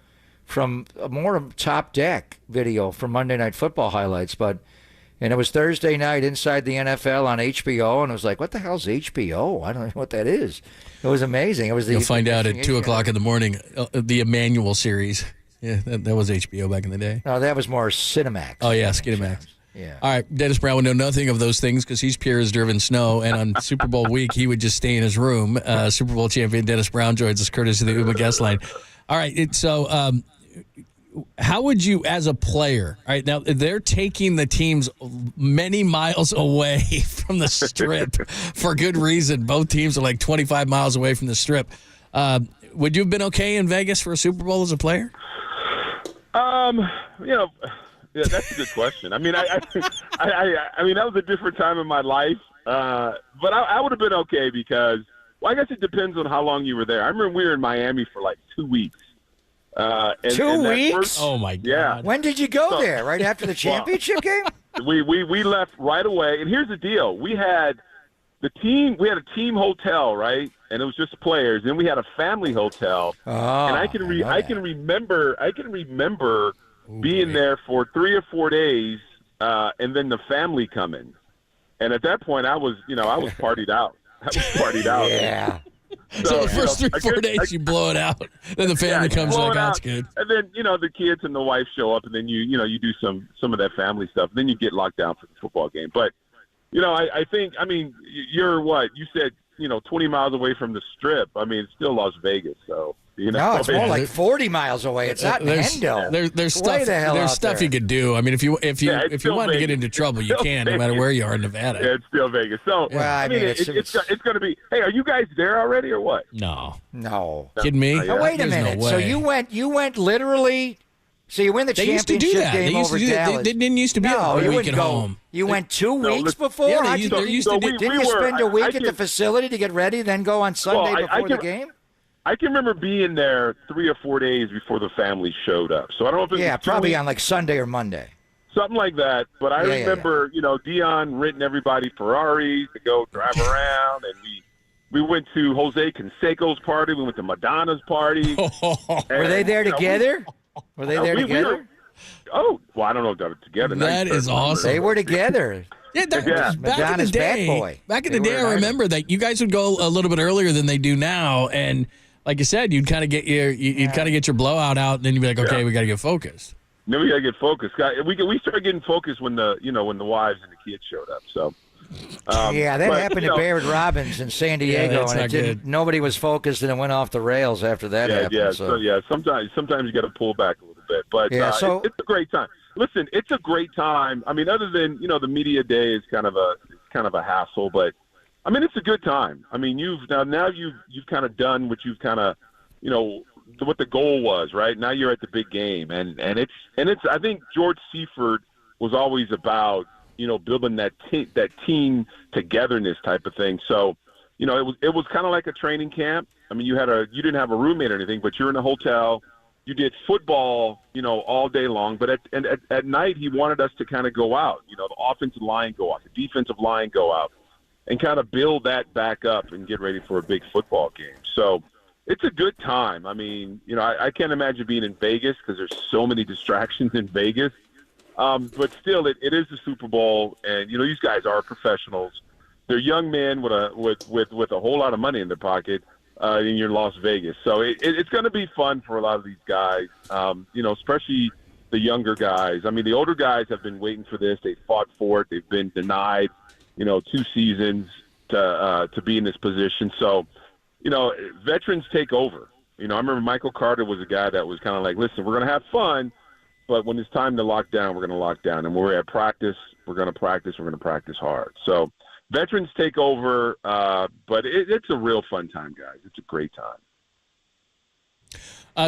from more top deck video from Monday Night Football highlights. And it was Thursday night Inside the NFL on HBO, and I was like, what the hell's HBO? I don't know what that is. It was amazing. It was You'll find out at 2 o'clock in the morning, the Emmanuel series. Yeah, that was HBO back in the day. No, that was more Cinemax. Oh, yeah, Skinemax. Yeah. All right, Dennis Brown would know nothing of those things because he's pure as driven snow, and on Super Bowl week, he would just stay in his room. Super Bowl champion Dennis Brown joins us courtesy of the Uma guest line. All right, so how would you, as a player, all right, now they're taking the teams many miles away from the strip for good reason. Both teams are like 25 miles away from the strip. Would you have been okay in Vegas for a Super Bowl as a player? Yeah, that's a good question. I mean, I mean, that was a different time in my life, but I would have been okay because, well, I guess it depends on how long you were there. I remember we were in Miami for like 2 weeks. 2 weeks? Oh my God! Yeah. When did you go there? Right after the championship game? We left right away, and here's the deal: we had a team hotel, right, and it was just players. Then we had a family hotel, and I can remember being there for 3 or 4 days, and then the family coming. And at that point, I was partied out. Yeah. So the first 3 or 4 days, you blow it out. Then the family comes like, that's good. And then, the kids and the wife show up, and then you do some of that family stuff. Then you get locked down for the football game. But, I think, you're what? You said, 20 miles away from the strip. I mean, it's still Las Vegas, so. No, it's more like 40 miles away. It's not in Hendo. There's stuff you could do. I mean, if you wanted to get into trouble, you can, no matter where you are in Nevada. Yeah, it's still Vegas. So, it's going to be. Hey, are you guys there already or what? No. Kidding me? Oh, wait a minute. No, so you went literally. So you win the championship game over Dallas. They didn't used to be a week at home. You went 2 weeks before? Yeah, didn't you spend a week at the facility to get ready, then go on Sunday before the game? I can remember being there 3 or 4 days before the family showed up. So I don't know if it was probably on like Sunday or Monday. Something like that. But I remember, Dion renting everybody Ferraris to go drive around, and we went to Jose Canseco's party. We went to Madonna's party. Were they there together? Were they there together? Well, I don't know if they were together. That is awesome. They were together. Yeah, back in the day. Bad boy. Back in the day, I remember that you guys would go a little bit earlier than they do now, and like you said, you'd kind of get your blowout out, and then you'd be like, okay, we got to get focused. Then we got to get focused. We started getting focused when the wives and the kids showed up. So. That happened to Barrett Robbins in San Diego, and nobody was focused, and it went off the rails after that happened. Yeah, so sometimes you got to pull back a little bit, but it's a great time. Listen, it's a great time. I mean, other than the media day is kind of a hassle, but I mean it's a good time. I mean you've kind of done what you've kind of what the goal was, right? Now you're at the big game, and it's I think George Seifert was always about building that team togetherness type of thing. So it was kind of like a training camp. I mean you didn't have a roommate or anything, but you're in a hotel. you did football, all day long. But at night, he wanted us to kind of go out. The offensive line go out, the defensive line go out, and kind of build that back up and get ready for a big football game. So it's a good time. I mean, I can't imagine being in Vegas because there's so many distractions in Vegas. But still, it is the Super Bowl, and these guys are professionals. They're young men with a whole lot of money in their pocket, and you're in Las Vegas. So it's going to be fun for a lot of these guys, especially the younger guys. I mean, the older guys have been waiting for this. They fought for it. They've been denied, 2 seasons to be in this position. So, veterans take over. I remember Michael Carter was a guy that was kind of like, listen, we're going to have fun, but when it's time to lock down, we're going to lock down. And when we're at practice, we're going to practice. We're going to practice hard. So veterans take over, but it's a real fun time, guys. It's a great time.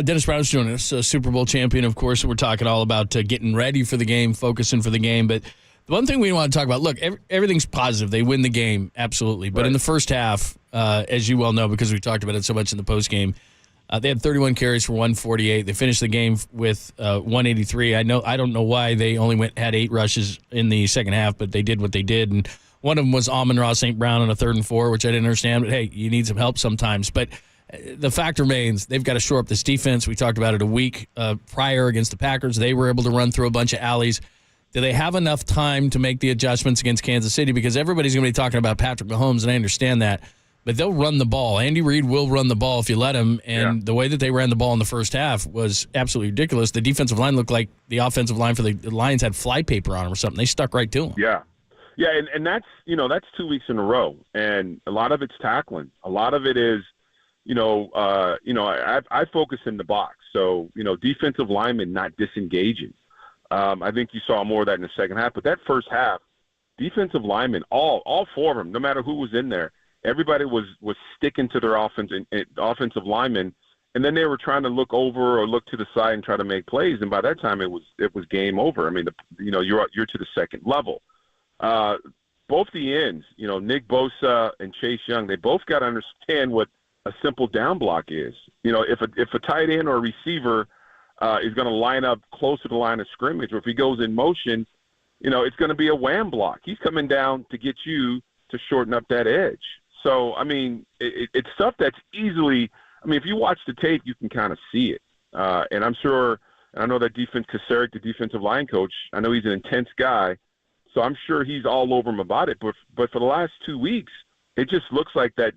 Dennis Brown's joining us, a Super Bowl champion, of course. We're talking all about getting ready for the game, focusing for the game. But the one thing we want to talk about, look, everything's positive. They win the game, absolutely. But in the first half, as you well know, because we talked about it so much in the postgame, they had 31 carries for 148. They finished the game with 183. I don't know why they only had 8 rushes in the second half, but they did what they did. And one of them was Amon-Ra St. Brown on a 3rd and 4, which I didn't understand. But, hey, you need some help sometimes. But the fact remains they've got to shore up this defense. We talked about it a week prior against the Packers. They were able to run through a bunch of alleys. Do they have enough time to make the adjustments against Kansas City? Because everybody's going to be talking about Patrick Mahomes, and I understand that. But they'll run the ball. Andy Reid will run the ball if you let him. And the way that they ran the ball in the first half was absolutely ridiculous. The defensive line looked like the offensive line for the Lions had flypaper on them or something. They stuck right to them. Yeah. Yeah, and that's 2 weeks in a row. And a lot of it's tackling. A lot of it is, I focus in the box. So, defensive linemen not disengaging. I think you saw more of that in the second half. But that first half, defensive linemen, all 4 of them, no matter who was in there, everybody was sticking to their offensive linemen, and then they were trying to look over or look to the side and try to make plays. And by that time, it was game over. I mean, you're to the second level. Both the ends, Nick Bosa and Chase Young, they both got to understand what a simple down block is. If a tight end or a receiver is going to line up close to the line of scrimmage, or if he goes in motion, it's going to be a wham block. He's coming down to get you to shorten up that edge. So, I mean, it's stuff that's easily – I mean, if you watch the tape, you can kind of see it. And I'm sure – I know that Kasarik, the defensive line coach, I know he's an intense guy, so I'm sure he's all over him about it. But for the last 2 weeks, it just looks like that,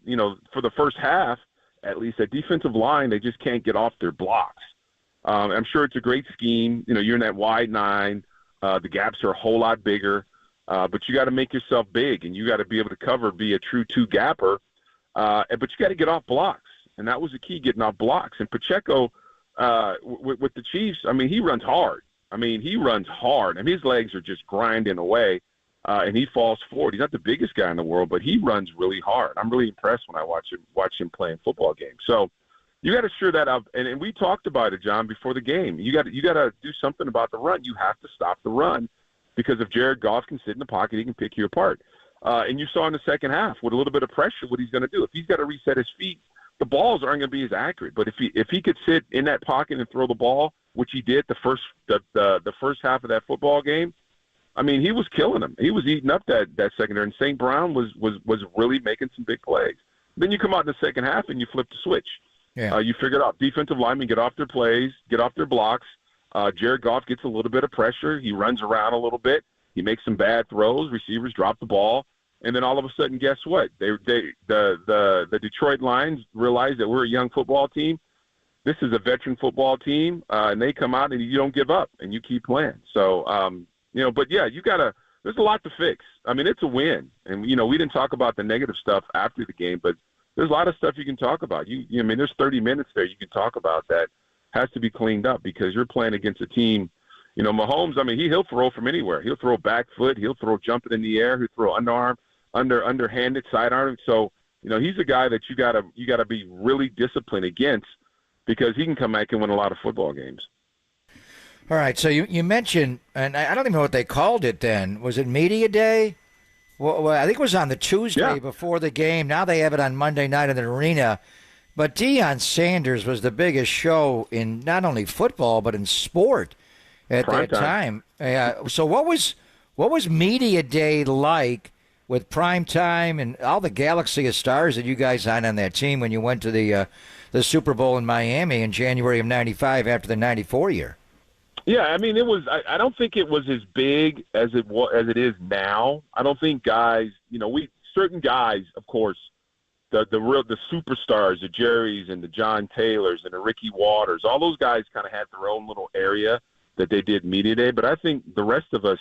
for the first half, at least, that defensive line, they just can't get off their blocks. I'm sure it's a great scheme. You're in that wide 9. The gaps are a whole lot bigger. But you got to make yourself big, and you got to be able to cover, be a true 2-gapper. But you got to get off blocks, and that was the key, getting off blocks. And Pacheco, with the Chiefs, I mean, he runs hard. I mean, and his legs are just grinding away, and he falls forward. He's not the biggest guy in the world, but he runs really hard. I'm really impressed when I watch him playing football games. So you got to sure that up. And we talked about it, John, before the game. You got to do something about the run. You have to stop the run. Because if Jared Goff can sit in the pocket, he can pick you apart. And you saw in the second half, with a little bit of pressure, what he's going to do. If he's got to reset his feet, the balls aren't going to be as accurate. But if he could sit in that pocket and throw the ball, which he did the first half of that football game, I mean, he was killing them. He was eating up that secondary. And St. Brown was really making some big plays. Then you come out in the second half and you flip the switch. Yeah. You figure it out. Defensive linemen get off their plays, get off their blocks. Jared Goff gets a little bit of pressure. He runs around a little bit. He makes some bad throws. Receivers drop the ball. And then all of a sudden, guess what? The Detroit Lions realize that we're a young football team. This is a veteran football team, and they come out and you don't give up and you keep playing. So, but yeah, there's a lot to fix. I mean, it's a win. And, we didn't talk about the negative stuff after the game, but there's a lot of stuff you can talk about. I mean, there's 30 minutes there you can talk about that has to be cleaned up because you're playing against a team. Mahomes, I mean, he'll throw from anywhere. He'll throw back foot. He'll throw jumping in the air. He'll throw underarm, underhanded, sidearm. So, he's a guy that you gotta be really disciplined against because he can come back and win a lot of football games. All right, so you mentioned, and I don't even know what they called it then. Was it Media Day? Well, I think it was on the Tuesday before the game. Now they have it on Monday night in the arena. But Deion Sanders was the biggest show in not only football but in sport at that time. So what was Media Day like with prime time and all the galaxy of stars that you guys had on that team when you went to the Super Bowl in Miami in January of '95 after the '94 year? Yeah, I mean, it was. I don't think it was as big as it is now. I don't think guys, certain guys, of course, the superstars, the Jerrys and the John Taylors and the Ricky Waters, all those guys kind of had their own little area that they did Media Day. But I think the rest of us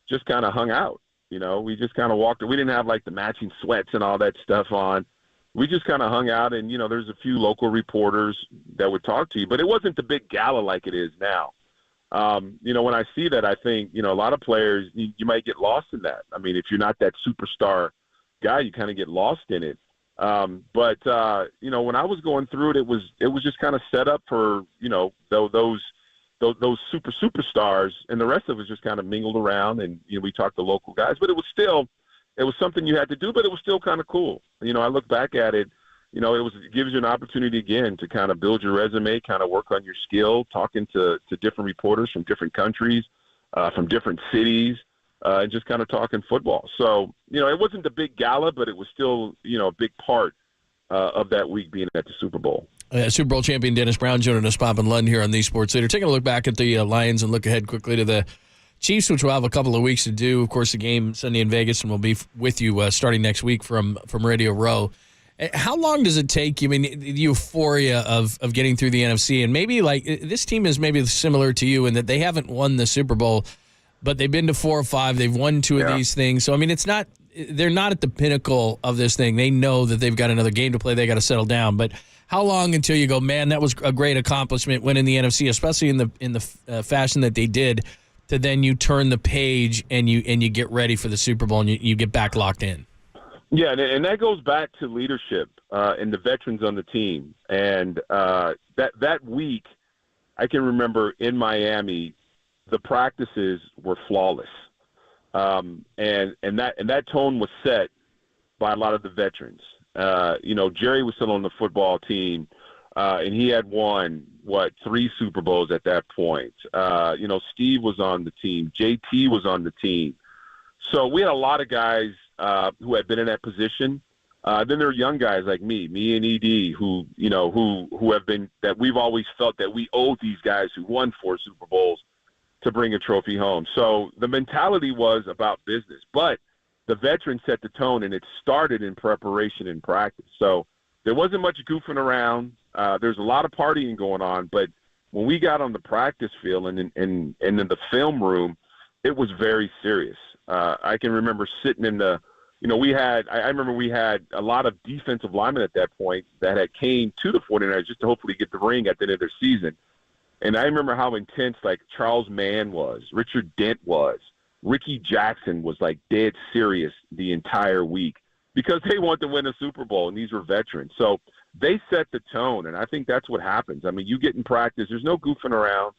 just kind of hung out. We just kind of walked. We didn't have like the matching sweats and all that stuff on. We just kind of hung out, and there's a few local reporters that would talk to you, but it wasn't the big gala like it is now. When I see that, I think, a lot of players, you might get lost in that. I mean, if you're not that superstar guy, you kind of get lost in it. But when I was going through it, it was just kind of set up for, those superstars, and the rest of us just kind of mingled around, and, we talked to local guys, but it was something you had to do, but it was still kind of cool. I look back at it, it gives you an opportunity again to kind of build your resume, kind of work on your skill, talking to different reporters from different countries, from different cities, and just kind of talking football. So, it wasn't the big gala, but it was still, a big part of that week being at the Super Bowl. Super Bowl champion Dennis Brown joining us, Bob and Lund here on the Sports Leader. Taking a look back at the Lions and look ahead quickly to the Chiefs, which will have a couple of weeks to do. Of course, the game Sunday in Vegas, and we'll be with you starting next week from Radio Row. How long does it take? I mean, the euphoria of getting through the NFC, and maybe like this team is maybe similar to you in that they haven't won the Super Bowl, but they've been to 4 or 5. They've won 2 of these things. So I mean, they're not at the pinnacle of this thing. They know that they've got another game to play. They got to settle down. But how long until you go, man, that was a great accomplishment winning the NFC, especially in the fashion that they did, to then you turn the page and you get ready for the Super Bowl and you get back locked in. Yeah, and that goes back to leadership and the veterans on the team. And that week, I can remember in Miami, the practices were flawless, and that tone was set by a lot of the veterans. Jerry was still on the football team, and he had won 3 Super Bowls at that point. Steve was on the team, JT was on the team, so we had a lot of guys who had been in that position. Then there are young guys like me and ED, who have been, that we've always felt that we owe these guys who won 4 Super Bowls to bring a trophy home. So the mentality was about business, but the veterans set the tone, and it started in preparation and practice. So there wasn't much goofing around. There's a lot of partying going on, but when we got on the practice field and in the film room, it was very serious. I can remember sitting in the, I remember we had a lot of defensive linemen at that point that had came to the 49ers just to hopefully get the ring at the end of their season. And I remember how intense, like, Charles Mann was, Richard Dent was, Ricky Jackson was, like, dead serious the entire week because they wanted to win a Super Bowl, and these were veterans. So they set the tone, and I think that's what happens. I mean, you get in practice. There's no goofing around.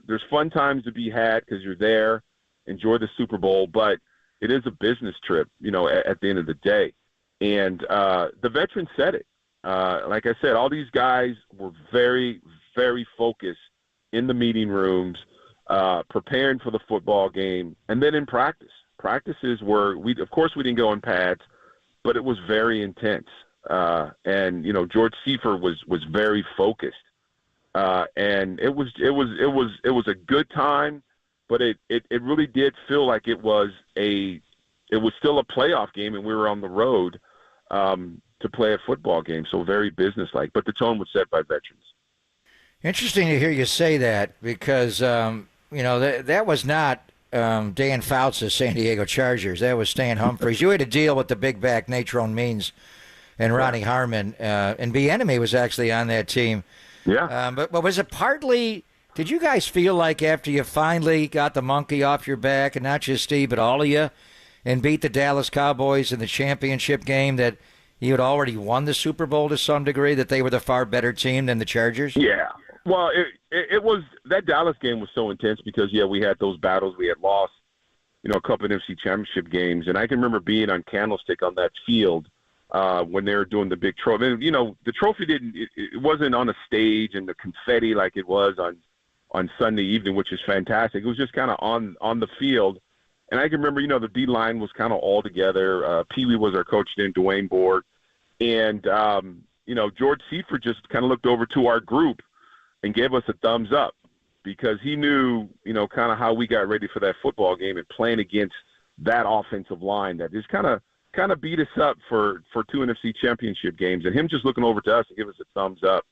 There's fun times to be had because you're there, enjoy the Super Bowl, but it is a business trip, at the end of the day. And the veterans said it. Like I said, all these guys were very, very focused in the meeting rooms, preparing for the football game, and then in practice. Practices were, of course we didn't go in pads, but it was very intense. And George Seifert was very focused. And it was a good time, but it really did feel like it was still a playoff game, and we were on the road to play a football game. So very businesslike, but the tone was set by veterans. Interesting to hear you say that because, that was not Dan Fouts' San Diego Chargers. That was Stan Humphries. You had to deal with the big back Natrone Means and Ronnie Harmon. And Bieniemy was actually on that team. Yeah. But was it partly, did you guys feel like after you finally got the monkey off your back, and not just Steve, but all of you, and beat the Dallas Cowboys in the championship game, that you had already won the Super Bowl to some degree, that they were the far better team than the Chargers? Yeah. Well, it was, that Dallas game was so intense because, we had those battles. We had lost, a couple of NFC championship games. And I can remember being on Candlestick on that field when they were doing the big trophy. And, the trophy it wasn't on a stage and the confetti like it was on Sunday evening, which is fantastic. It was just kind of on the field. And I can remember, the D-line was kind of all together. Pee Wee was our coach then, Dwayne Board. And, George Seifert just kind of looked over to our group and gave us a thumbs up because he knew, kind of how we got ready for that football game and playing against that offensive line that just kind of beat us up for 2 NFC championship games. And him just looking over to us and give us a thumbs up.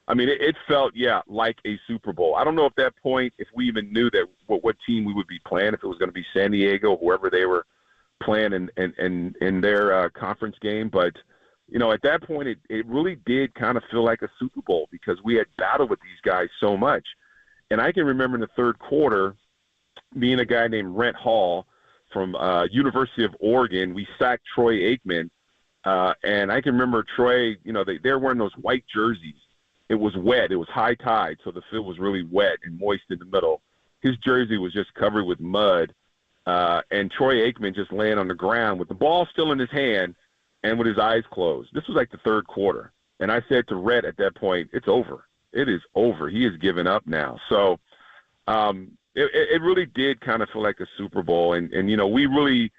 I mean, it felt, like a Super Bowl. I don't know at that point if we even knew that what team we would be playing, if it was going to be San Diego, whoever they were playing in their conference game. But, at that point, it really did kind of feel like a Super Bowl because we had battled with these guys so much. And I can remember in the third quarter, being a guy named Rent Hall from University of Oregon, we sacked Troy Aikman. And I can remember Troy, they're wearing those white jerseys. It was wet. It was high tide, so the field was really wet and moist in the middle. His jersey was just covered with mud. And Troy Aikman just laying on the ground with the ball still in his hand and with his eyes closed. This was like the third quarter. And I said to Rhett at that point, it's over. It is over. He has given up now. So it really did kind of feel like a Super Bowl. And we really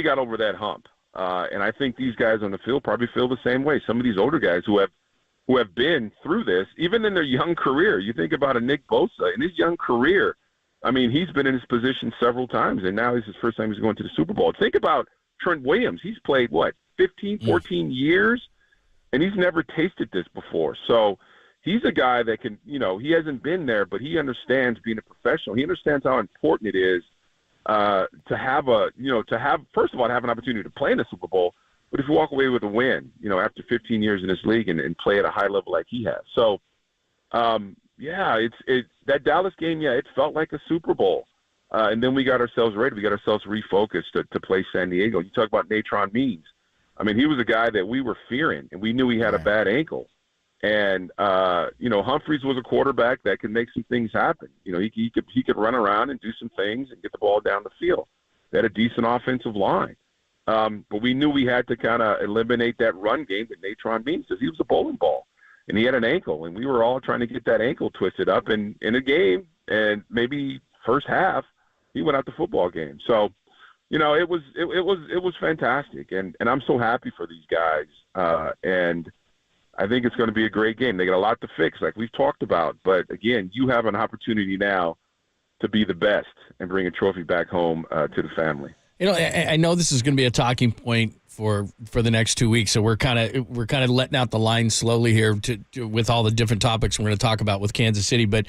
got over that hump. And I think these guys on the field probably feel the same way. Some of these older guys who have been through this, even in their young career. You think about a Nick Bosa in his young career. I mean, he's been in his position several times, and now it's his first time he's going to the Super Bowl. Think about Trent Williams. He's played, 15, 14 years, and he's never tasted this before. So he's a guy that can, he hasn't been there, but he understands being a professional. He understands how important it is to have first of all, to have an opportunity to play in the Super Bowl. But if you walk away with a win, after 15 years in this league and play at a high level like he has. So, that Dallas game, it felt like a Super Bowl. And then we got ourselves ready. We got ourselves refocused to play San Diego. You talk about Natron Means. I mean, he was a guy that we were fearing, and we knew he had a bad ankle. And, Humphreys was a quarterback that could make some things happen. He could run around and do some things and get the ball down the field. They had a decent offensive line. But we knew we had to kind of eliminate that run game that Natron Means because he was a bowling ball and he had an ankle, and we were all trying to get that ankle twisted up in a game. And maybe first half he went out the football game. So, it was fantastic, and I'm so happy for these guys. And I think it's going to be a great game. They got a lot to fix, like we've talked about. But again, you have an opportunity now to be the best and bring a trophy back home to the family. I know this is going to be a talking point for the next 2 weeks, so we're kind of letting out the line slowly here with all the different topics we're going to talk about with Kansas City. But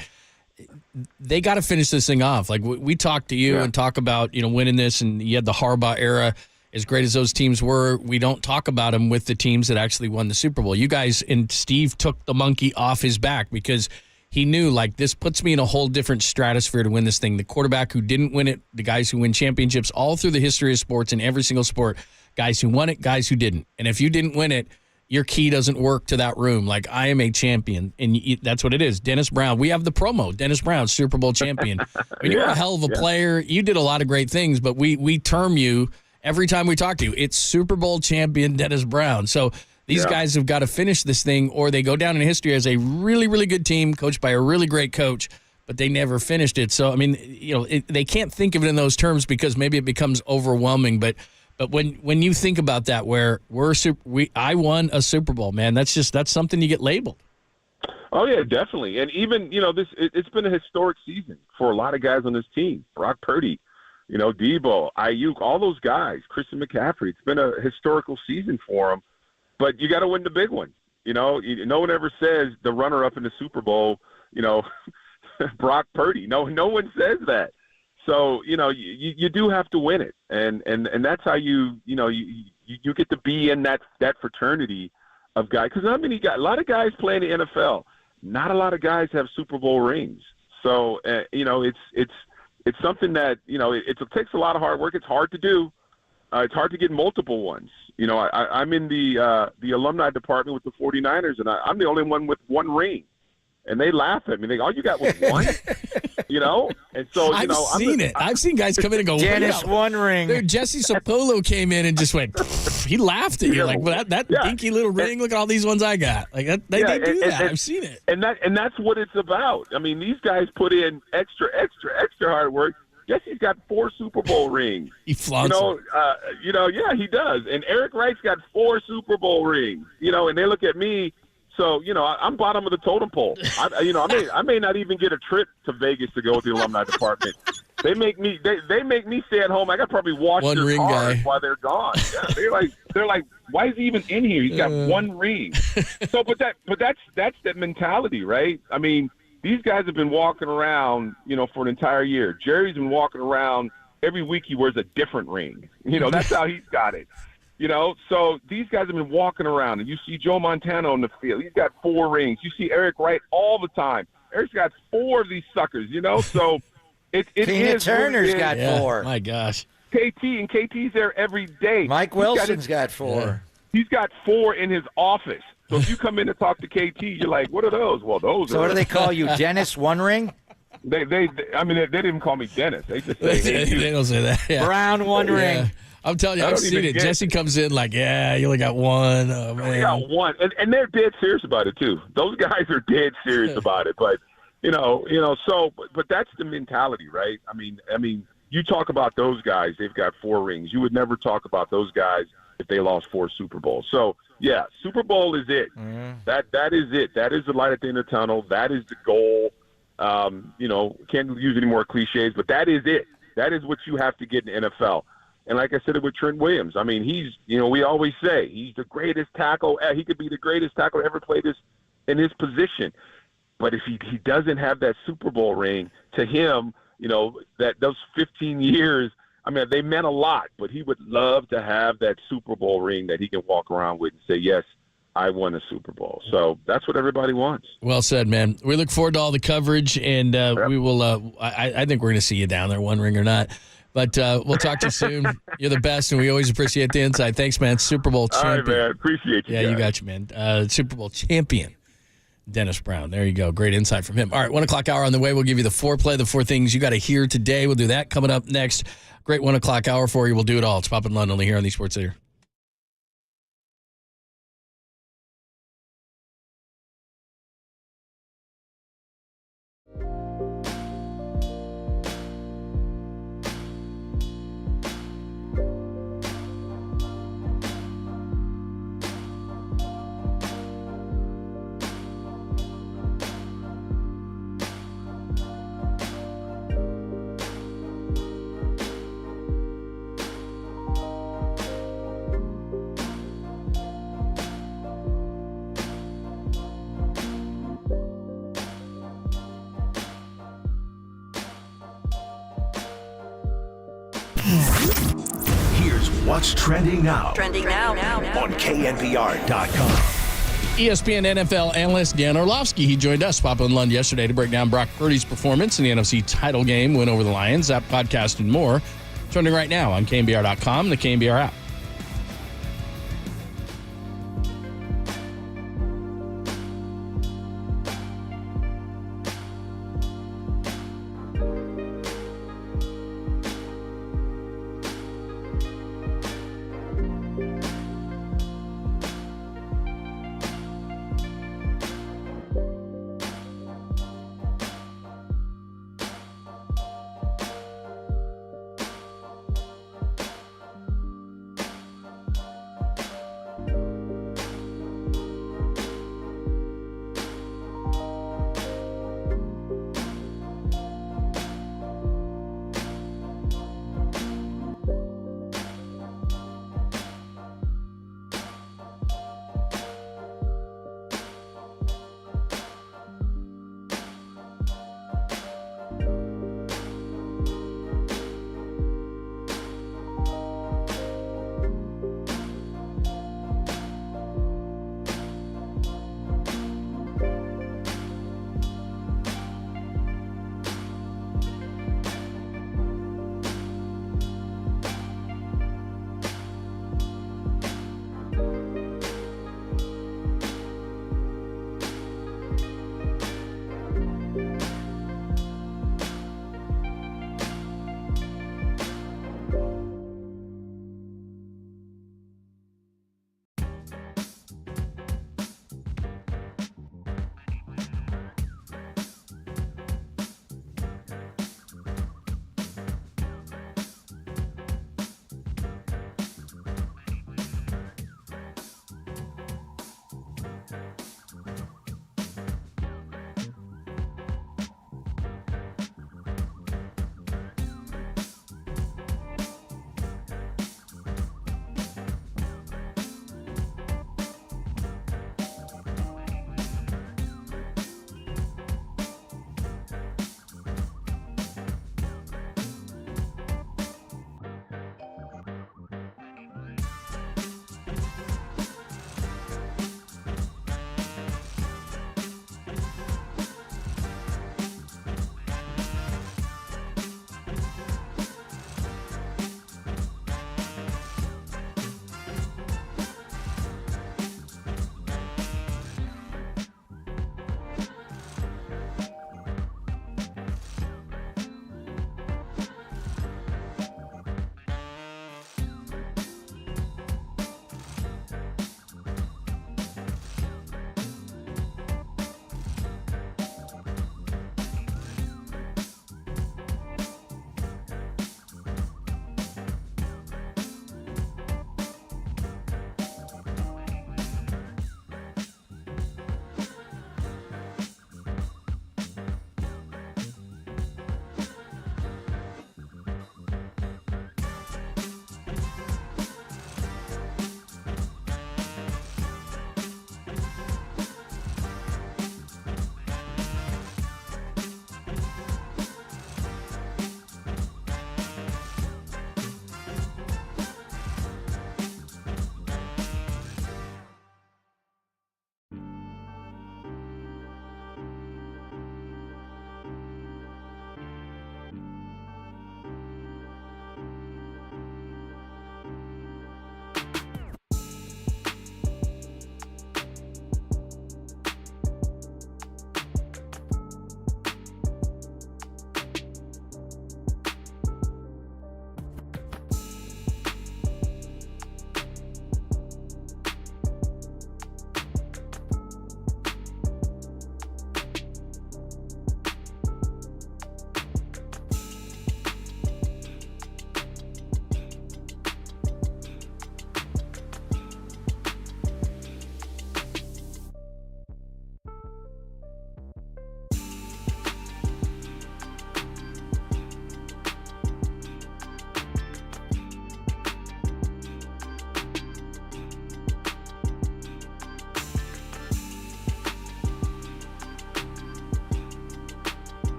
they got to finish this thing off. Like we talked to you and talk about winning this, and you had the Harbaugh era. As great as those teams were, we don't talk about them with the teams that actually won the Super Bowl. You guys and Steve took the monkey off his back because he knew, this puts me in a whole different stratosphere to win this thing. The quarterback who didn't win it, the guys who win championships all through the history of sports in every single sport, guys who won it, guys who didn't. And if you didn't win it, your key doesn't work to that room. Like, I am a champion, and that's what it is. Dennis Brown, we have the promo. Dennis Brown, Super Bowl champion. You're a hell of a player. You did a lot of great things, but we term you every time we talk to you. It's Super Bowl champion Dennis Brown. So these guys have got to finish this thing, or they go down in history as a really, really good team coached by a really great coach, but they never finished it. So, I mean, they can't think of it in those terms because maybe it becomes overwhelming. But when you think about that, where I won a Super Bowl, man, that's something you get labeled. Oh yeah, definitely. And even it's been a historic season for a lot of guys on this team. Brock Purdy, Debo, Ayuk, all those guys, Christian McCaffrey. It's been a historical season for them. But you got to win the big one. No one ever says the runner-up in the Super Bowl, Brock Purdy. No one says that. So, you do have to win it. And that's how you get to be in that fraternity of guys. Because a lot of guys play in the NFL. Not a lot of guys have Super Bowl rings. So, it's something that, it takes a lot of hard work. It's hard to do. It's hard to get multiple ones. I'm in the alumni department with the 49ers, and I'm the only one with one ring. and they laugh at me. They go, all you got was one? You know? And so, I've seen it. I've seen guys come in and go, Dennis, one ring. Dude, Jesse Sapolo came in and just went, he laughed at you. Like, well, that dinky little ring, look at all these ones I got. Like, they do that. I've seen it. And that's what it's about. I mean, these guys put in extra hard work. Jesse's got 4 Super Bowl rings. He flaunts yeah, he does. And Eric Wright's got 4 Super Bowl rings. And they look at me. So, I'm bottom of the totem pole. I may not even get a trip to Vegas to go with the alumni department. They make me stay at home. I got to probably wash their cars while they're gone. Yeah, they're like, why is he even in here? He's got one ring. So, but that's that mentality, right? I mean, these guys have been walking around, for an entire year. Jerry's been walking around every week. He wears a different ring. That's how he's got it. So these guys have been walking around, and you see Joe Montana on the field. He's got 4 rings. You see Eric Wright all the time. Eric's got 4 of these suckers, So Tina Turner's got 4. My gosh. KT's there every day. Mike Wilson's got 4. Yeah. He's got 4 in his office. So if you come in to talk to KT, you're like, what are those? Well, those So are. What do they call you, Dennis One Ring? They didn't call me Dennis. They just say, they don't say that. Yeah. Brown One Ring. I'm telling you, I've seen it. Jesse comes in like, yeah, you only got 1. Oh, man. You got 1. And they're dead serious about it, too. Those guys are dead serious about it. But, but that's the mentality, right? I mean, you talk about those guys, they've got 4 rings. You would never talk about those guys if they lost 4 Super Bowls. So, yeah, Super Bowl is it. That is it. That is the light at the end of the tunnel. That is the goal. Can't use any more cliches, but that is it. That is what you have to get in the NFL. And like I said it with Trent Williams, I mean, he's, we always say he's the greatest tackle. He could be the greatest tackle ever played in his position. But if he doesn't have that Super Bowl ring, to him, that those 15 years, I mean, they meant a lot. But he would love to have that Super Bowl ring that he can walk around with and say, yes, I won a Super Bowl. So that's what everybody wants. Well said, man. We look forward to all the coverage, and we will. I think we're going to see you down there, 1 ring or not. But we'll talk to you soon. You're the best, and we always appreciate the insight. Thanks, man. Super Bowl champion. All right, man. Appreciate you. Yeah, you got you, man. Super Bowl champion, Dennis Brown. There you go. Great insight from him. All right, 1 o'clock hour on the way. We'll give you the foreplay, the 4 things you got to hear today. We'll do that coming up next. Great 1 o'clock hour for you. We'll do it all. It's Pop in London only here on the Sports Leader. Here's what's trending now. Trending now. On KNBR.com. ESPN NFL analyst Dan Orlovsky. He joined us, Papa in London, yesterday to break down Brock Purdy's performance in the NFC title game, win over the Lions, that podcast, and more. Trending right now on KNBR.com and the KNBR app.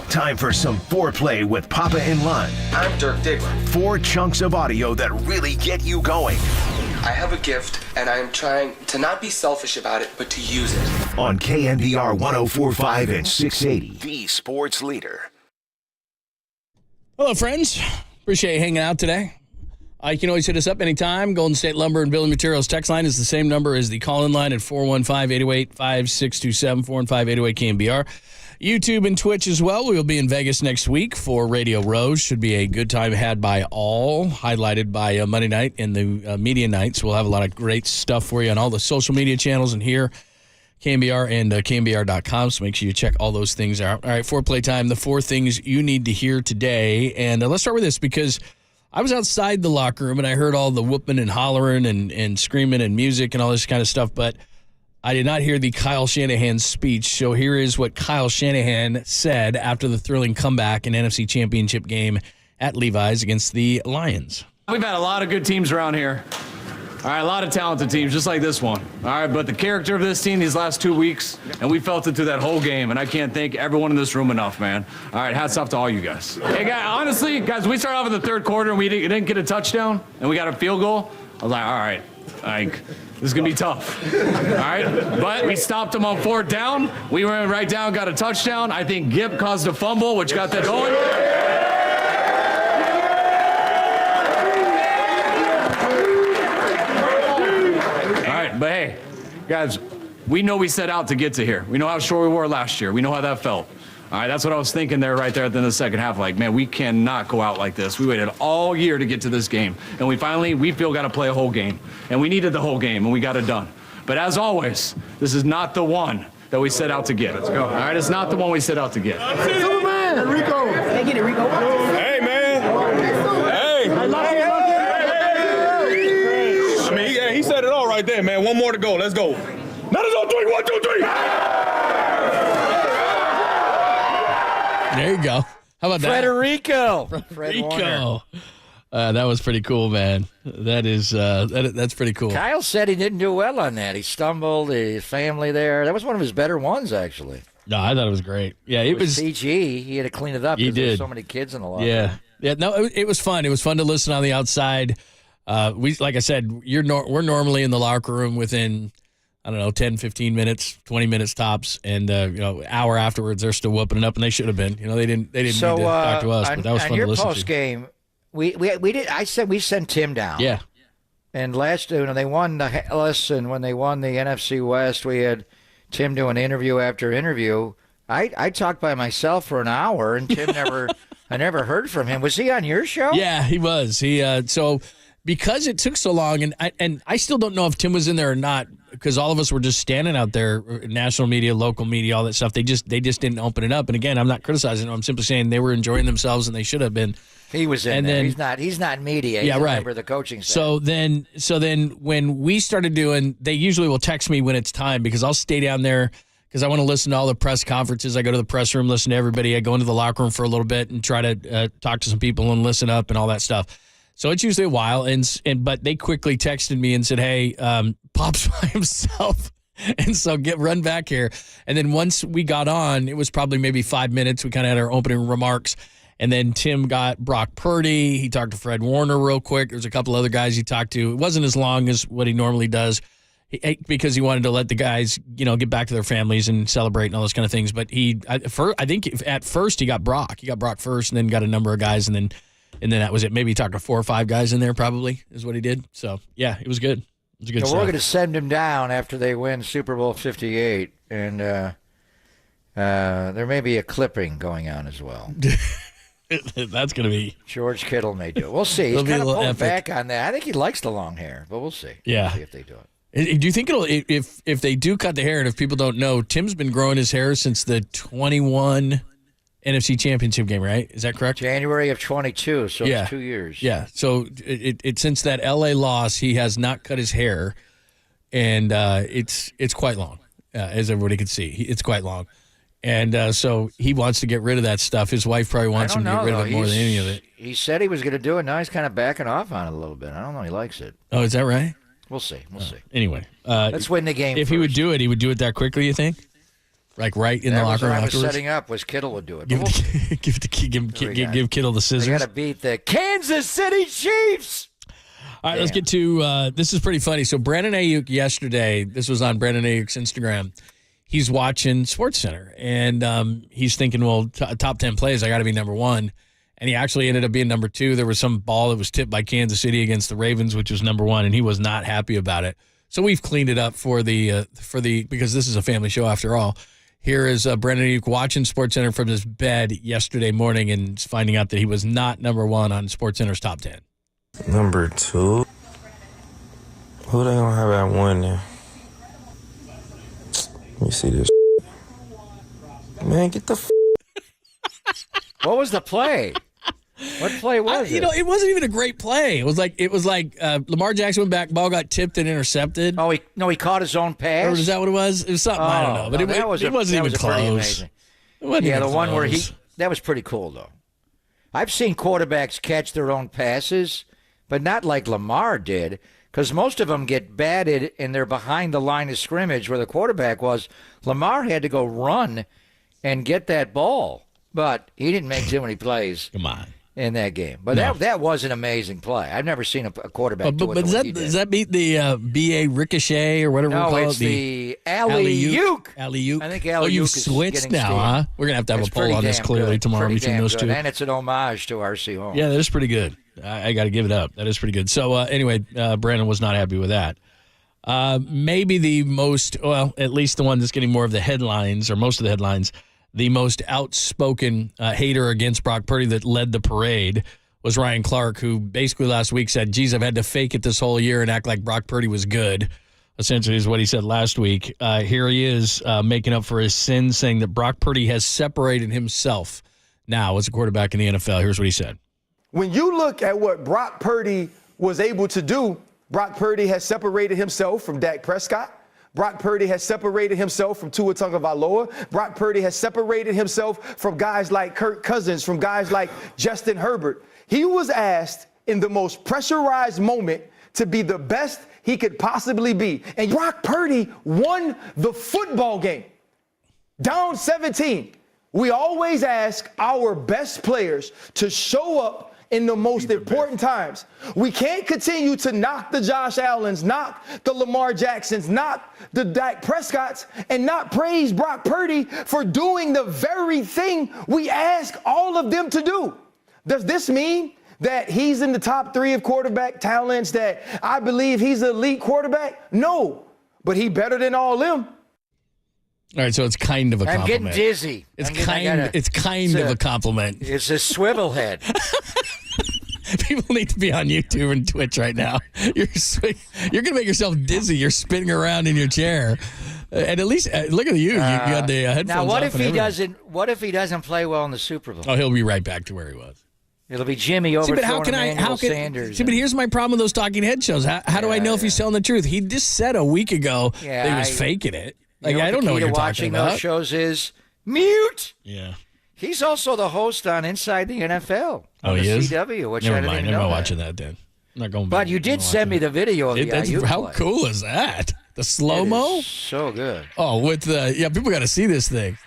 Time for some foreplay with Papa and Lund. I'm Dirk Diggler. 4 chunks of audio that really get you going. I have a gift, and I am trying to not be selfish about it, but to use it. On KNBR 104.5 and 680, the sports leader. Hello, friends. Appreciate you hanging out today. You can always hit us up anytime. Golden State Lumber and Building Materials text line is the same number as the call-in line at 415-808-5627, 415-808-KNBR. YouTube and Twitch as well. We will be in Vegas next week for Radio Row. Should be a good time had by all, highlighted by Monday night and the media nights. We'll have a lot of great stuff for you on all the social media channels and here, KNBR and KNBR.com, so make sure you check all those things out. All right, foreplay time, the 4 things you need to hear today. And let's start with this because I was outside the locker room and I heard all the whooping and hollering and screaming and music and all this kind of stuff, but I did not hear the Kyle Shanahan speech. So here is what Kyle Shanahan said after the thrilling comeback in NFC Championship game at Levi's against the Lions. We've had a lot of good teams around here. All right, a lot of talented teams, just like this one. All right, but the character of this team these last 2 weeks, and we felt it through that whole game, and I can't thank everyone in this room enough, man. All right, hats off to all you guys. Hey, guys, honestly, guys, we started off in the third quarter, and we didn't get a touchdown, and we got a field goal. I was like, all right, this is going to be tough. All right, but we stopped them on 4th down. We went right down, got a touchdown. I think Gibb caused a fumble, which got that going. But hey, guys, we know we set out to get to here. We know how short we were last year. We know how that felt. All right, that's what I was thinking there right there at the end of the second half. Like, man, we cannot go out like this. We waited all year to get to this game. And we feel got to play a whole game. And we needed the whole game, and we got it done. But as always, this is not the one that we set out to get. Let's go. All right, it's not the one we set out to get. Superman! Enrico! Hey, get Enrico. Hey, man! Hey! I mean, he said it all right there, man. One more to go. Let's go. Now it's on 3. 1, 2, 3. There you go. How about that? Frederico. That was pretty cool, man. That is that's pretty cool. Kyle said he didn't do well on that. He stumbled. His family there. That was one of his better ones, actually. No, I thought it was great. Yeah, it was PG. He had to clean it up. He did. There's so many kids in the locker. Yeah. No, it was fun. It was fun to listen on the outside. Like I said, we're normally in the locker room within, 10, 15 minutes, 20 minutes tops, and hour afterwards they're still whooping it up, and they should have been. They didn't need to talk to us, but that was fun to listen to. On your post game, we did. I said we sent Tim down. Yeah. And last they won the Ellis, and when they won the NFC West, we had Tim do an interview after interview. I talked by myself for an hour, and Tim I never heard from him. Was he on your show? Yeah, he was. So. Because it took so long, and I still don't know if Tim was in there or not, because all of us were just standing out there, national media, local media, all that stuff. They just didn't open it up. And again, I'm not criticizing them. I'm simply saying they were enjoying themselves, and they should have been. He was in there. He's not media. He's a member of the coaching staff. So then when we started doing, they usually will text me when it's time, because I'll stay down there because I want to listen to all the press conferences. I go to the press room, listen to everybody. I go into the locker room for a little bit and try to talk to some people and listen up and all that stuff. So it's usually a while, but they quickly texted me and said, "Hey, Pop's by himself," and so run back here. And then once we got on, it was probably maybe 5 minutes. We kind of had our opening remarks, and then Tim got Brock Purdy. He talked to Fred Warner real quick. There's a couple other guys he talked to. It wasn't as long as what he normally does, because he wanted to let the guys, get back to their families and celebrate and all those kind of things. But I think at first he got Brock. He got Brock first, and then got a number of guys, and then that was it. Maybe he talked to 4 or 5 guys in there, probably, is what he did. So, yeah, it was good. It was a good stuff. We're going to send him down after they win Super Bowl 58, and there may be a clipping going on as well. That's going to be... George Kittle may do it. We'll see. He's kind of pulling back on that. I think he likes the long hair, but we'll see. Yeah. We'll see if they do it. Do you think if they do cut the hair, and if people don't know, Tim's been growing his hair since the 21... NFC Championship game, right? Is that correct? January of 22, so yeah. It's 2 years. Yeah, so it since that L.A. loss, he has not cut his hair, and it's quite long, as everybody can see. It's quite long. And so he wants to get rid of that stuff. His wife probably wants him to get rid of it more than any of it. He said he was going to do it. Now he's kind of backing off on it a little bit. I don't know. He likes it. Oh, is that right? We'll see. We'll see. Anyway. Let's win the game If first. he would do it that quickly, you think? like right in the locker room afterwards. What I was setting up was Kittle would do it. Give Kittle the scissors. They got to beat the Kansas City Chiefs. All right, let's get to this is pretty funny. So Brandon Ayuk yesterday, this was on Brandon Ayuk's Instagram. He's watching SportsCenter, and he's thinking, well, top 10 plays, I got to be number one. And he actually ended up being number two. There was some ball that was tipped by Kansas City against the Ravens, which was number one, and he was not happy about it. So we've cleaned it up for the because this is a family show after all. Here is Brandon Ayuk watching SportsCenter from his bed yesterday morning and finding out that he was not number one on SportsCenter's top 10. Number two? Who they gonna have at one there? Let me see this. Man, get the What was the play? What play was it? It wasn't even a great play. It was like Lamar Jackson went back, ball got tipped and intercepted. Oh, he caught his own pass? Or is that what it was? It was something, I don't know. But it wasn't even close. It wasn't even close. One where that was pretty cool, though. I've seen quarterbacks catch their own passes, but not like Lamar did, because most of them get batted and they're behind the line of scrimmage where the quarterback was. Lamar had to go run and get that ball, but he didn't make too many plays. Come on. In that game. But that was an amazing play. I've never seen a quarterback do it the way he did. Does that beat the B.A. Ricochet or whatever we call it? No, it's the alley-oop. Alley-oop. I think alley-oop you've is switched now, huh? We're going to have a poll on this clearly tomorrow between those two. And it's an homage to R.C. Holmes. Yeah, that is pretty good. I got to give it up. That is pretty good. So, anyway, Brandon was not happy with that. Maybe the most, well, at least the one that's getting more of the headlines, or most of the headlines, the most outspoken hater against Brock Purdy that led the parade was Ryan Clark, who basically last week said, geez, I've had to fake it this whole year and act like Brock Purdy was good, essentially is what he said last week. Here he is making up for his sins, saying that Brock Purdy has separated himself now as a quarterback in the NFL. Here's what he said. When you look at what Brock Purdy was able to do, Brock Purdy has separated himself from Dak Prescott. Brock Purdy has separated himself from Tua Tagovailoa. Brock Purdy has separated himself from guys like Kirk Cousins, from guys like Justin Herbert. He was asked in the most pressurized moment to be the best he could possibly be. And Brock Purdy won the football game. Down 17. We always ask our best players to show up in the most important times. We can't continue to knock the Josh Allens, knock the Lamar Jacksons, knock the Dak Prescotts, and not praise Brock Purdy for doing the very thing we ask all of them to do. Does this mean that he's in the top 3 of quarterback talents, that I believe he's an elite quarterback? No, but he better than all them. All right, so it's kind of a compliment. I'm getting dizzy. It's kind of a compliment. It's a swivel head. People need to be on YouTube and Twitch right now. You're going to make yourself dizzy. You're spinning around in your chair. And at least look at you. You got the headphones. Now, what if he doesn't? What if he doesn't play well in the Super Bowl? Oh, he'll be right back to where he was. It'll be Jimmy overthrowing Emmanuel Sanders. But here's my problem with those talking head shows. How do I know if he's telling the truth? He just said a week ago that he was faking it. Like, I don't know what you're talking about. Watching those shows is mute. Yeah. He's also the host on Inside the NFL. Oh, he is? CW, which Never I didn't mind. know. I'm not watching that, Dan. I'm not going back. But you did send me the video of the IU How play. cool is that? The slow-mo? So good. Oh, with the people got to see this thing.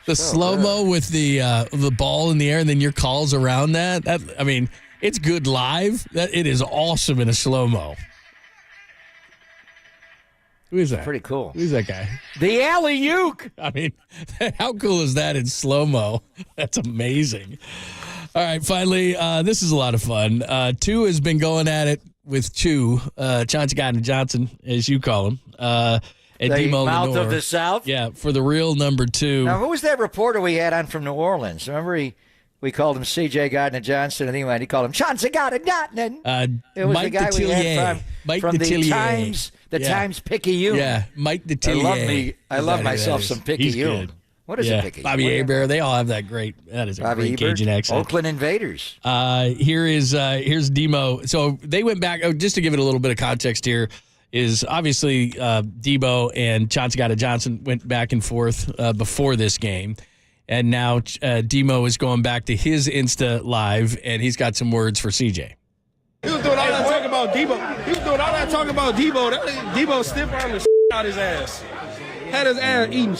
The slow-mo with the ball in the air and then your calls around that. I mean, it's good live. It is awesome in a slow-mo. Who is that? Pretty cool. Who's that guy? The alley-oop. I mean, how cool is that in slow-mo? That's amazing. All right, finally, this is a lot of fun. Two has been going at it with Chew, Chauncey Gardner Johnson, as you call him. And the Demo mouth Lenore. of the South? Yeah, for the real number 2. Now, who was that reporter we had on from New Orleans? Remember we called him C.J. Gardner Johnson, and he called him Chauncey Gardner Johnson. It was the guy we had from the Times. Times Picayune. Yeah, Mike Detillier. I love myself some Picayune. What is a Picayune? Bobby Hebert. They all have that is a great Cajun accent. Oakland Invaders. Here's Demo. So they went back, just to give it a little bit of context here, is obviously Debo and Chauncey Gardner Johnson went back and forth before this game. And now Demo is going back to his Insta Live, and he's got some words for CJ. He was doing all that talking about Debo. Debo stiff arm the out his ass. Had his ass eating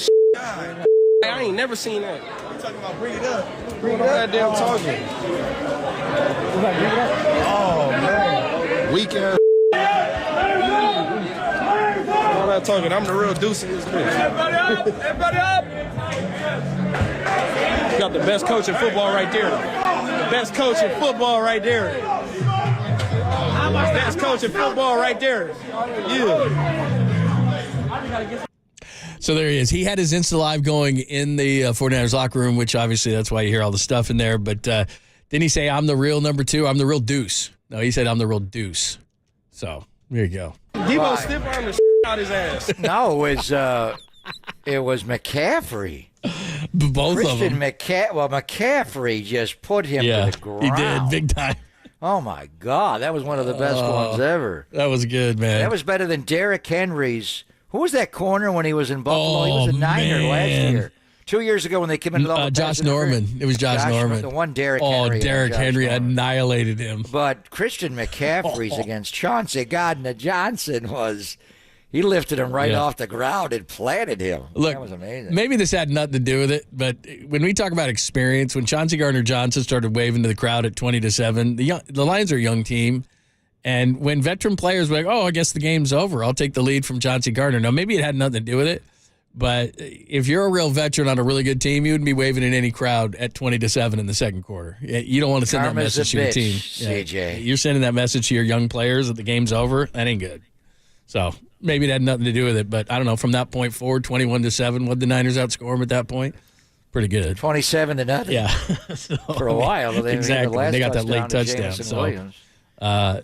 I ain't never seen that. You talking about bring it up? Bring it up. Goddamn talking. Oh man, weak ass. All that talking. I'm the real deuce in this bitch. Everybody up! Everybody up! You got the best coach in football right there. The best coach in football right there. Best coach in football right there. Yeah. So there he is. He had his Insta Live going in the 49ers locker room, which obviously that's why you hear all the stuff in there. But didn't he say, I'm the real number 2? I'm the real deuce. No, he said, I'm the real deuce. So there you go. Debo stiff arm the out his ass. No, it was McCaffrey. Both Christian of them. McCaffrey just put him to the ground. He did, big time. Oh, my God. That was one of the best ones ever. That was good, man. That was better than Derrick Henry's. Who was that corner when he was in Buffalo? He was a Niner last year. 2 years ago when they came into the Josh Norman. It was Josh Norman. The one Derrick Henry. Oh, Derrick Henry annihilated him. But Christian McCaffrey's against Chauncey Gardner-Johnson he lifted him right off the ground and planted him. Look, that was amazing. Maybe this had nothing to do with it, but when we talk about experience, when Chauncey Gardner-Johnson started waving to the crowd at 20-7, the Lions are a young team. And when veteran players were like, I guess the game's over, I'll take the lead from Chauncey Gardner. Now, maybe it had nothing to do with it, but if you're a real veteran on a really good team, you wouldn't be waving in any crowd at 20-7 in the second quarter. You don't want to send that message to your team. CJ. You're sending that message to your young players that the game's over. That ain't good. So maybe it had nothing to do with it, but I don't know. From that point forward, 21-7, what the Niners outscore them at that point? Pretty good. 27-0. Yeah. For a while. Exactly. They got that late touchdown. So.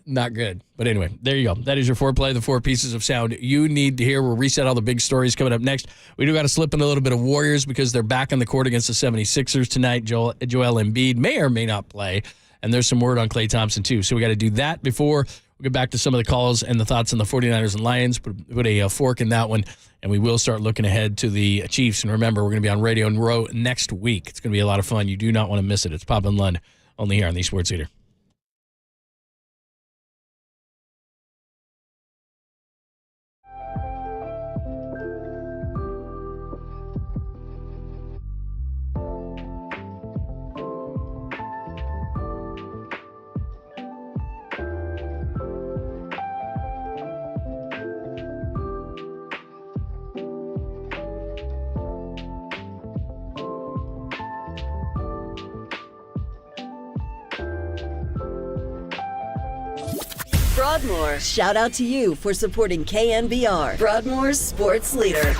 Not good. But anyway, there you go. That is your foreplay, the 4 pieces of sound you need to hear. We'll reset all the big stories coming up next. We do got to slip in a little bit of Warriors because they're back on the court against the 76ers tonight. Joel Embiid may or may not play, and there's some word on Klay Thompson too. So we got to do that before we get back to some of the calls and the thoughts on the 49ers and Lions. Put a fork in that one, and we will start looking ahead to the Chiefs. And remember, we're going to be on Radio and Row next week. It's going to be a lot of fun. You do not want to miss it. It's Pop and Lund, only here on the Sports Leader. Broadmoor, shout out to you for supporting KNBR, Broadmoor's sports leader.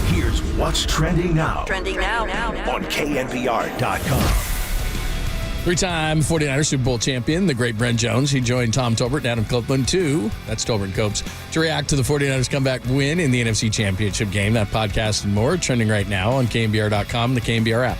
Here's what's trending now. Trending now. On KNBR.com. 3-time 49ers Super Bowl champion, the great Brent Jones. He joined Tom Tolbert and Adam Copeland, that's Tolbert and Copes, to react to the 49ers comeback win in the NFC Championship game. That podcast and more trending right now on KNBR.com, the KNBR app.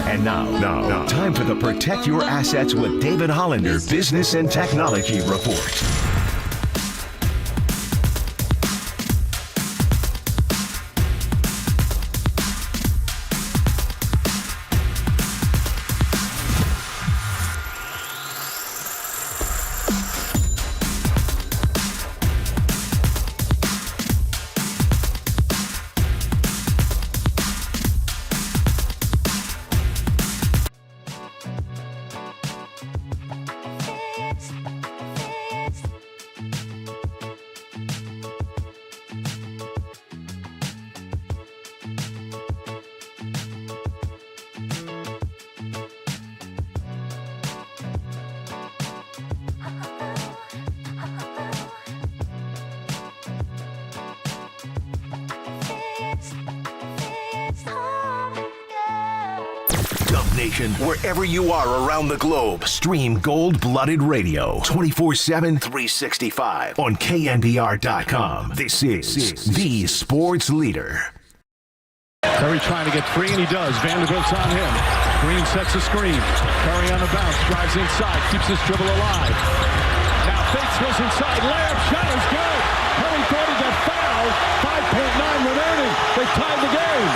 And now, time for the Protect Your Assets with David Hollander Business and Technology Report. Nation, wherever you are around the globe, stream Gold-Blooded Radio 24/7, 365 on KNBR.com. This is the sports leader. Curry trying to get free, and he does. Vanderbilt's on him. Green sets a screen. Curry on the bounce, drives inside, keeps his dribble alive. Now fakes, goes inside, layup, shot is good. Curry thought he got fouled. 5.9 remaining. They tied the game.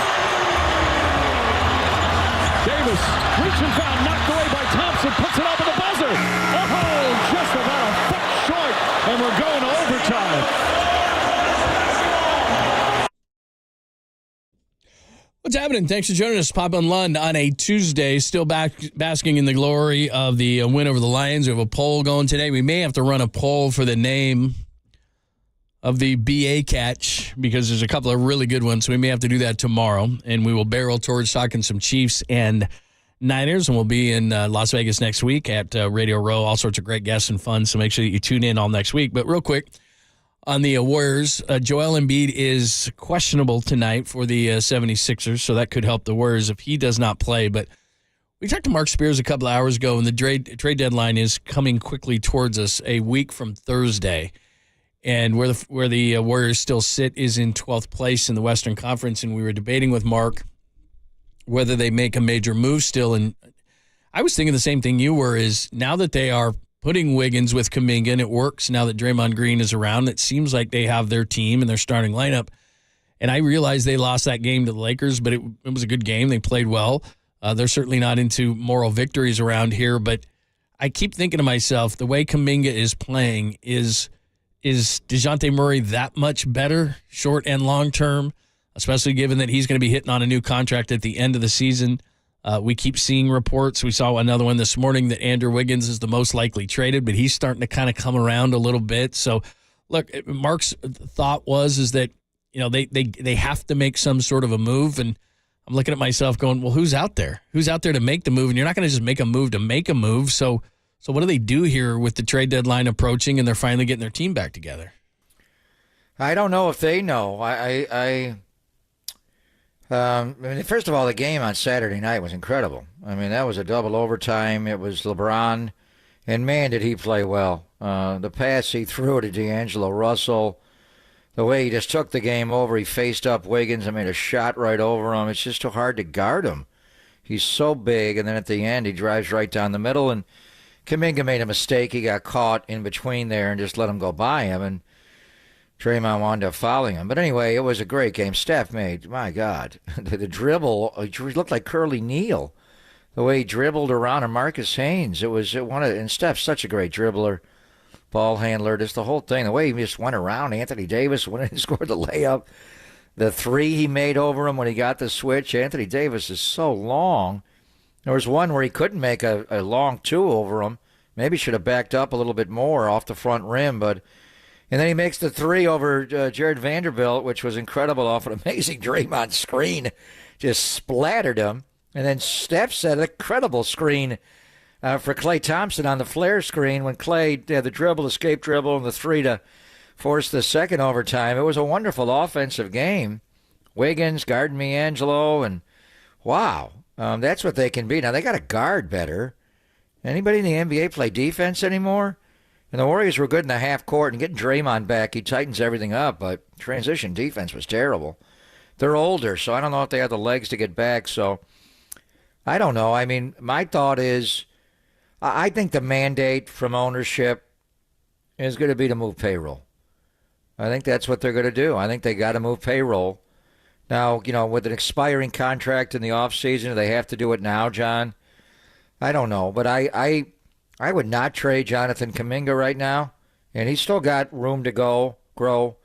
Davis, reaching foul, knocked away by Thompson, puts it up at the buzzer. Oh, just about a foot short, and we're going to overtime. What's happening? Thanks for joining us, Pop and Lund, on a Tuesday. Still basking in the glory of the win over the Lions. We have a poll going today. We may have to run a poll for the name of the BA catch because there's a couple of really good ones. So we may have to do that tomorrow. And we will barrel towards talking some Chiefs and Niners. And we'll be in Las Vegas next week at Radio Row. All sorts of great guests and fun. So make sure that you tune in all next week. But real quick, on the Warriors, Joel Embiid is questionable tonight for the 76ers. So that could help the Warriors if he does not play. But we talked to Mark Spears a couple of hours ago, and the trade deadline is coming quickly towards us a week from Thursday. And where the Warriors still sit is in 12th place in the Western Conference. And we were debating with Mark whether they make a major move still. And I was thinking the same thing you were, is now that they are putting Wiggins with Kuminga, and it works now that Draymond Green is around, it seems like they have their team and their starting lineup. And I realized they lost that game to the Lakers, but it was a good game. They played well. They're certainly not into moral victories around here. But I keep thinking to myself, the way Kuminga is playing is DeJounte Murray that much better, short and long term, especially given that he's going to be hitting on a new contract at the end of the season? We keep seeing reports. We saw another one this morning that Andrew Wiggins is the most likely traded, but he's starting to kind of come around a little bit. So, look, Mark's thought is that, you know, they have to make some sort of a move, and I'm looking at myself going, well, who's out there? Who's out there to make the move? And you're not going to just make a move to make a move. So what do they do here with the trade deadline approaching and they're finally getting their team back together? I don't know if they know. I mean, first of all, the game on Saturday night was incredible. I mean, that was a double overtime. It was LeBron, and man, did he play well. The pass he threw to D'Angelo Russell, the way he just took the game over, he faced up Wiggins and made a shot right over him. It's just too hard to guard him. He's so big, and then at the end, he drives right down the middle, and Kuminga made a mistake. He got caught in between there and just let him go by him, and Draymond wound up fouling him. But anyway, it was a great game. Steph made, my God, the dribble, he looked like Curly Neal. The way he dribbled around Marcus Haynes, and Steph's such a great dribbler, ball handler, just the whole thing. The way he just went around Anthony Davis when he scored the layup. The three he made over him when he got the switch. Anthony Davis is so long. There was one where he couldn't make a long two over him. Maybe should have backed up a little bit more off the front rim, and then he makes the three over Jared Vanderbilt, which was incredible off an amazing Draymond screen. Just splattered him. And then Steph set an incredible screen for Klay Thompson on the flare screen when Klay had the dribble, escape dribble, and the three to force the second overtime. It was a wonderful offensive game. Wiggins, guarding D'Angelo, and wow, that's what they can be. Now, they got to guard better. Anybody in the NBA play defense anymore? And the Warriors were good in the half court, and getting Draymond back, he tightens everything up, but transition defense was terrible. They're older, so I don't know if they have the legs to get back. So I don't know. I mean, my thought is I think the mandate from ownership is going to be to move payroll. I think that's what they're going to do. I think they got to move payroll. Now, with an expiring contract in the offseason, do they have to do it now, John? I don't know. But I would not trade Jonathan Kuminga right now. And he's still got room to grow.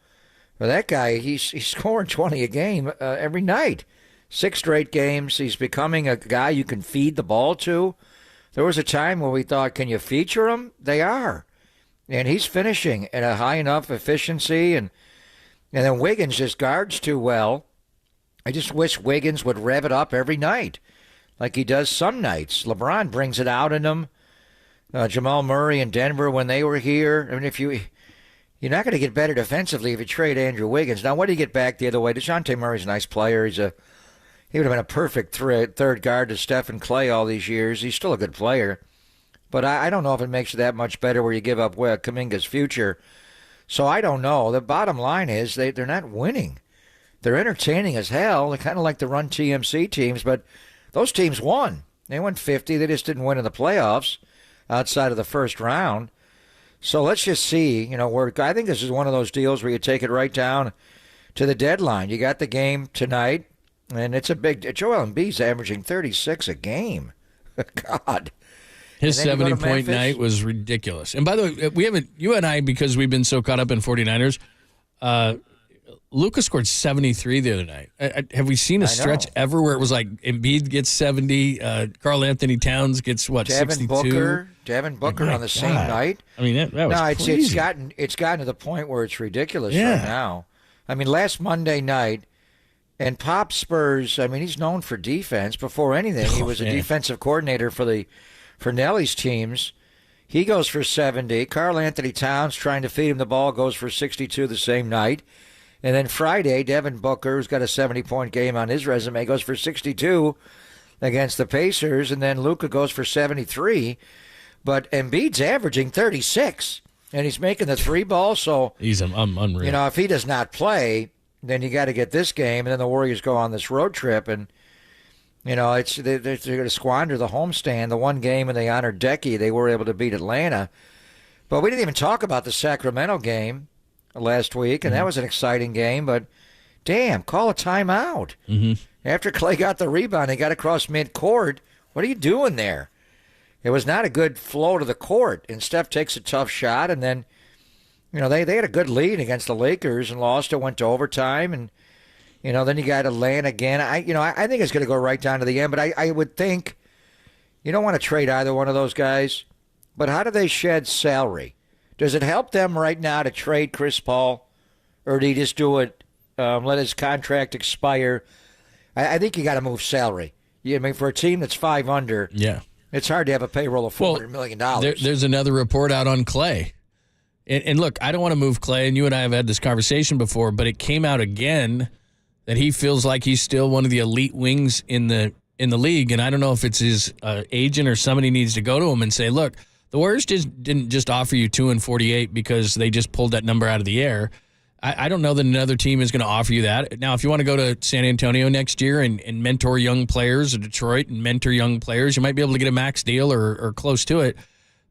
But that guy, he's scoring 20 a game every night. 6 straight games. He's becoming a guy you can feed the ball to. There was a time where we thought, can you feature him? They are. And he's finishing at a high enough efficiency. And then Wiggins just guards too well. I just wish Wiggins would rev it up every night like he does some nights. LeBron brings it out in him. Jamal Murray in Denver when they were here. I mean, you're not going to get better defensively if you trade Andrew Wiggins. Now, what do you get back the other way? DeJounte Murray's a nice player. He would have been a perfect third guard to Steph and Clay all these years. He's still a good player. But I don't know if it makes it that much better where you give up Kuminga's future. So I don't know. The bottom line is they're not winning. They're entertaining as hell. They're kind of like the Run TMC teams, but those teams won. They won 50. They just didn't win in the playoffs outside of the first round. So let's just see. I think this is one of those deals where you take it right down to the deadline. You got the game tonight. And it's a big. Joel Embiid's averaging 36 a game. God. His 70-point night was ridiculous. And by the way, you and I, because we've been so caught up in 49ers, Luka scored 73 the other night. Have we seen a stretch ever where it was like Embiid gets 70, Karl Anthony Towns gets, 62? Devin Booker on the same night? I mean, that was crazy. It's gotten to the point where it's ridiculous right now. I mean, last Monday night, and Pop Spurs, I mean, he's known for defense. Before anything, he was a defensive coordinator for Nelly's teams. He goes for 70. Karl Anthony Towns, trying to feed him the ball, goes for 62 the same night. And then Friday, Devin Booker, who's got a 70-point game on his resume, goes for 62 against the Pacers. And then Luka goes for 73. But Embiid's averaging 36, and he's making the 3 ball. So he's unreal. If he does not play, then you got to get this game, and then the Warriors go on this road trip, and they're going to squander the homestand. The one game when they honored Decky, they were able to beat Atlanta. But we didn't even talk about the Sacramento game last week, and that was an exciting game. But damn, call a timeout. After Clay got the rebound, he got across midcourt. What are you doing there? It was not a good flow to the court, and Steph takes a tough shot, and then. They had a good lead against the Lakers and lost it, went to overtime, and then you got Atlanta again. I think it's going to go right down to the end, but I would think you don't want to trade either one of those guys. But how do they shed salary? Does it help them right now to trade Chris Paul, or do you just do it, let his contract expire? I think you got to move salary. For a team that's 5 under, it's hard to have a payroll of $400 million. There's another report out on Clay. And look, I don't want to move Clay, and you and I have had this conversation before, but it came out again that he feels like he's still one of the elite wings in the league, and I don't know if it's his agent or somebody needs to go to him and say, look, the Warriors didn't just offer you 2 and 48 because they just pulled that number out of the air. I don't know that another team is going to offer you that. Now, if you want to go to San Antonio next year and mentor young players, or Detroit and mentor young players, you might be able to get a max deal or close to it.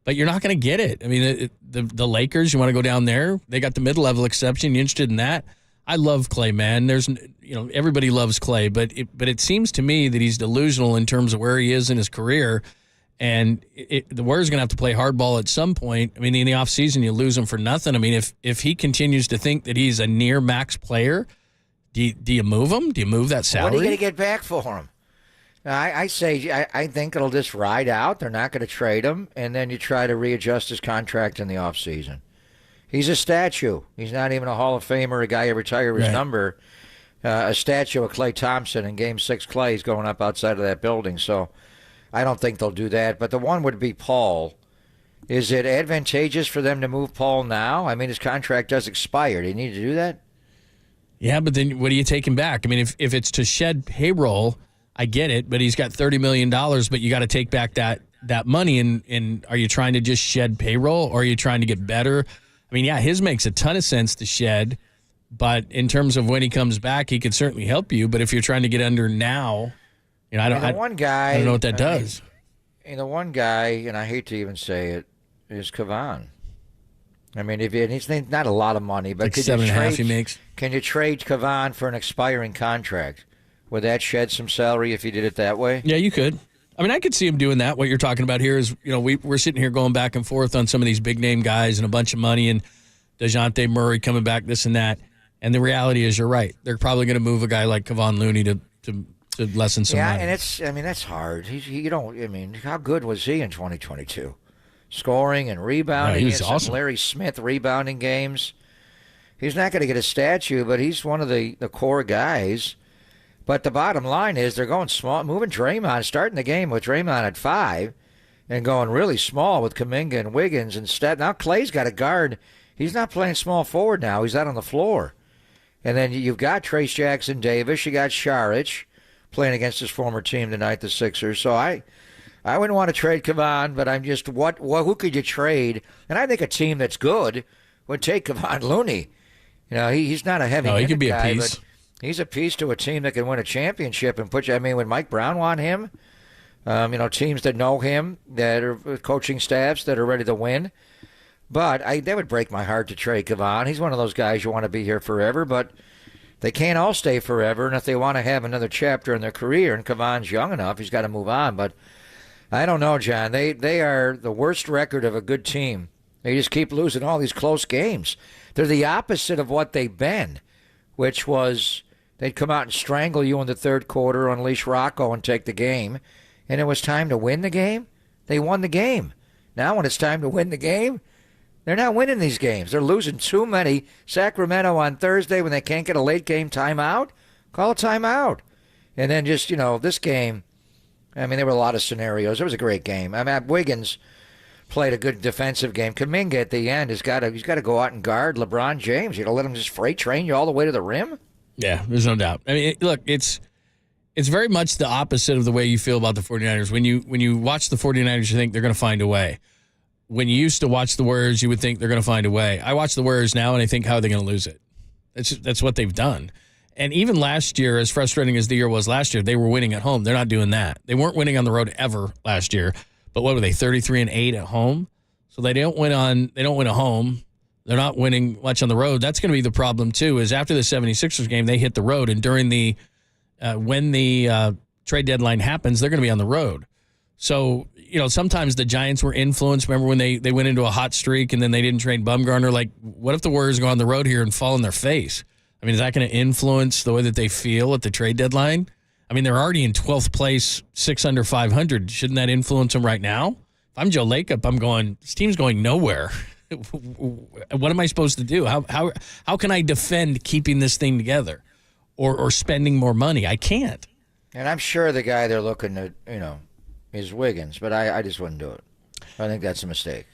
But you're not going to get it. I mean, the Lakers, you want to go down there? They got the mid-level exception. You interested in that? I love Clay, man. There's, everybody loves Clay, but it seems to me that he's delusional in terms of where he is in his career, and the Warriors are going to have to play hardball at some point. I mean, in the offseason, you lose him for nothing. I mean, if he continues to think that he's a near max player, do you move him? Do you move that salary? What are you going to get back for him? I think it'll just ride out. They're not going to trade him, and then you try to readjust his contract in the offseason. He's a statue. He's not even a Hall of Famer, a guy who retired his number. A statue of Klay Thompson in Game 6. Clay's going up outside of that building, so I don't think they'll do that. But the one would be Paul. Is it advantageous for them to move Paul now? I mean, his contract does expire. Do you need to do that? Yeah, but then what do you take him back? I mean, if it's to shed payroll, I get it, but he's got $30 million, but you got to take back that money, and are you trying to just shed payroll, or are you trying to get better? I mean, yeah, his makes a ton of sense to shed, but in terms of when he comes back, he could certainly help you, but if you're trying to get under now, I don't know what that does. The one guy, and I hate to even say it, is Kevon. I mean, he's not a lot of money, but like 7.5 he makes. Can you trade Kevon for an expiring contract? Would that shed some salary if you did it that way? Yeah, you could. I mean, I could see him doing that. What you're talking about here is, we're sitting here going back and forth on some of these big name guys and a bunch of money and DeJounte Murray coming back, this and that. And the reality is, you're right. They're probably going to move a guy like Kevon Looney to lessen some money. Yeah, and that's hard. How good was he in 2022? Scoring and rebounding. He was awesome. Larry Smith rebounding games. He's not going to get a statue, but he's one of the core guys. But the bottom line is they're going small, moving Draymond, starting the game with Draymond at 5 and going really small with Kuminga and Wiggins instead. Now Clay's got a guard. He's not playing small forward now. He's out on the floor. And then you've got Trace Jackson Davis. You got Saric playing against his former team tonight, the Sixers. So I wouldn't want to trade Kevon, but I'm just, who could you trade? And I think a team that's good would take Kevon Looney. He's not a heavy he could be guy, a piece. But he's a piece to a team that can win a championship and put you. I mean, would Mike Brown want him? Teams that know him, that are coaching staffs that are ready to win. But that would break my heart to trade Kevon. He's one of those guys you want to be here forever, but they can't all stay forever. And if they want to have another chapter in their career, and Kevon's young enough, he's got to move on. But I don't know, John. They are the worst record of a good team. They just keep losing all these close games. They're the opposite of what they've been, which was they'd come out and strangle you in the third quarter, unleash Rocco, and take the game. And it was time to win the game. They won the game. Now when it's time to win the game, they're not winning these games. They're losing too many. Sacramento on Thursday when they can't get a late game timeout, call a timeout. And then just, this game, there were a lot of scenarios. It was a great game. Wiggins played a good defensive game. Kuminga at the end he's got to go out and guard LeBron James. You're going to let him just freight train you all the way to the rim? Yeah, there's no doubt. Look, it's very much the opposite of the way you feel about the 49ers. When you watch the 49ers, you think they're going to find a way. When you used to watch the Warriors, you would think they're going to find a way. I watch the Warriors now, and I think, how are they going to lose it? That's what they've done. And even last year, as frustrating as the year was last year, they were winning at home. They're not doing that. They weren't winning on the road ever last year. But what were they, 33-8 at home? So they don't win at home. They're not winning much on the road. That's going to be the problem, too, is after the 76ers game, they hit the road. And during when the trade deadline happens, they're going to be on the road. So, sometimes the Giants were influenced. Remember when they went into a hot streak and then they didn't trade Bumgarner? Like, what if the Warriors go on the road here and fall on their face? Is that going to influence the way that they feel at the trade deadline? They're already in 12th place, 6 under 500. Shouldn't that influence them right now? If I'm Joe Lacob, I'm going, this team's going nowhere. What am I supposed to do? How can I defend keeping this thing together or spending more money? I can't. And I'm sure the guy they're looking at, is Wiggins, but I just wouldn't do it. I think that's a mistake.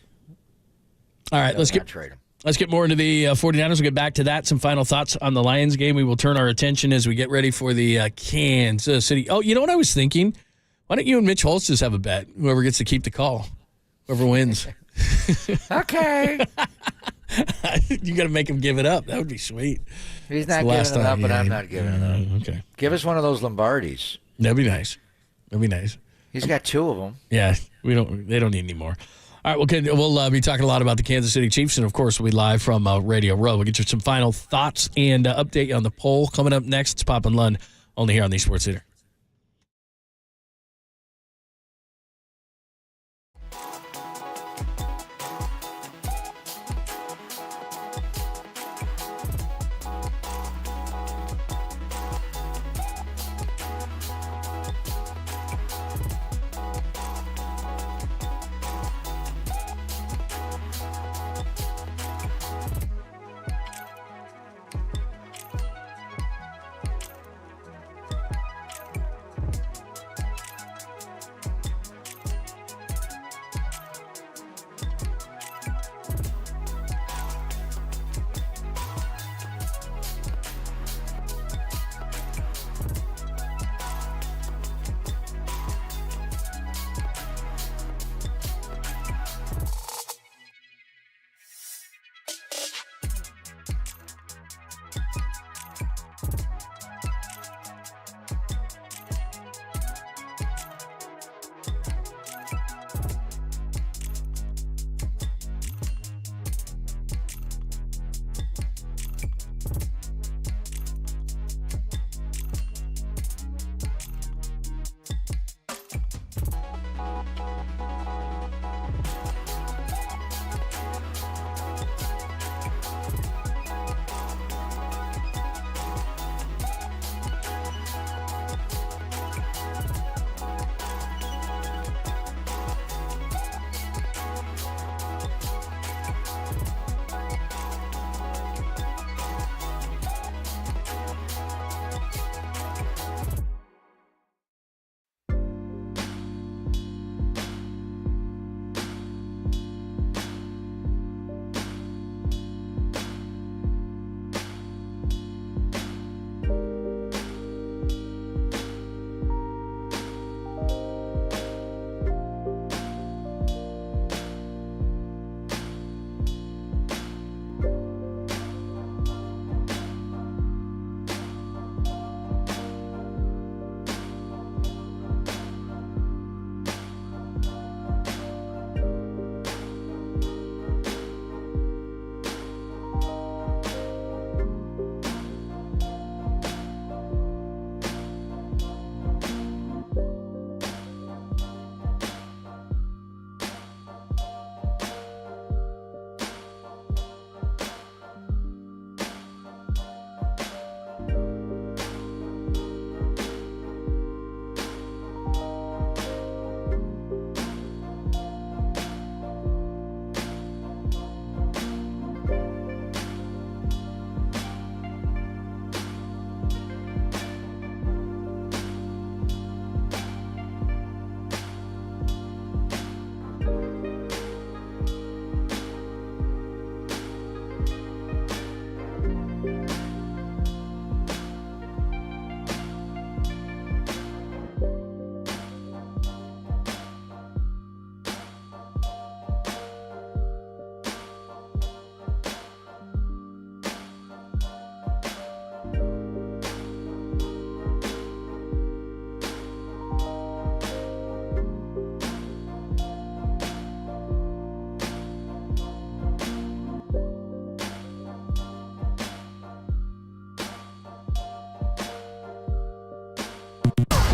All right, let's get more into the 49ers. We'll get back to that. Some final thoughts on the Lions game. We will turn our attention as we get ready for the Kansas City. Oh, you know what I was thinking? Why don't you and Mitch Holtz just have a bet? Whoever gets to keep the call. Whoever wins. Okay. You got to make him give it up. That would be sweet. He's not giving it up, but I'm not giving it up. Okay. Give us one of those Lombardis. That'd be nice. He's got 2 of them. Yeah, they don't need any more. All right, we'll be talking a lot about the Kansas City Chiefs, and of course, we'll be live from Radio Row. We'll get you some final thoughts and update you on the poll coming up next. It's Pop and Lund, only here on the Sports Leader.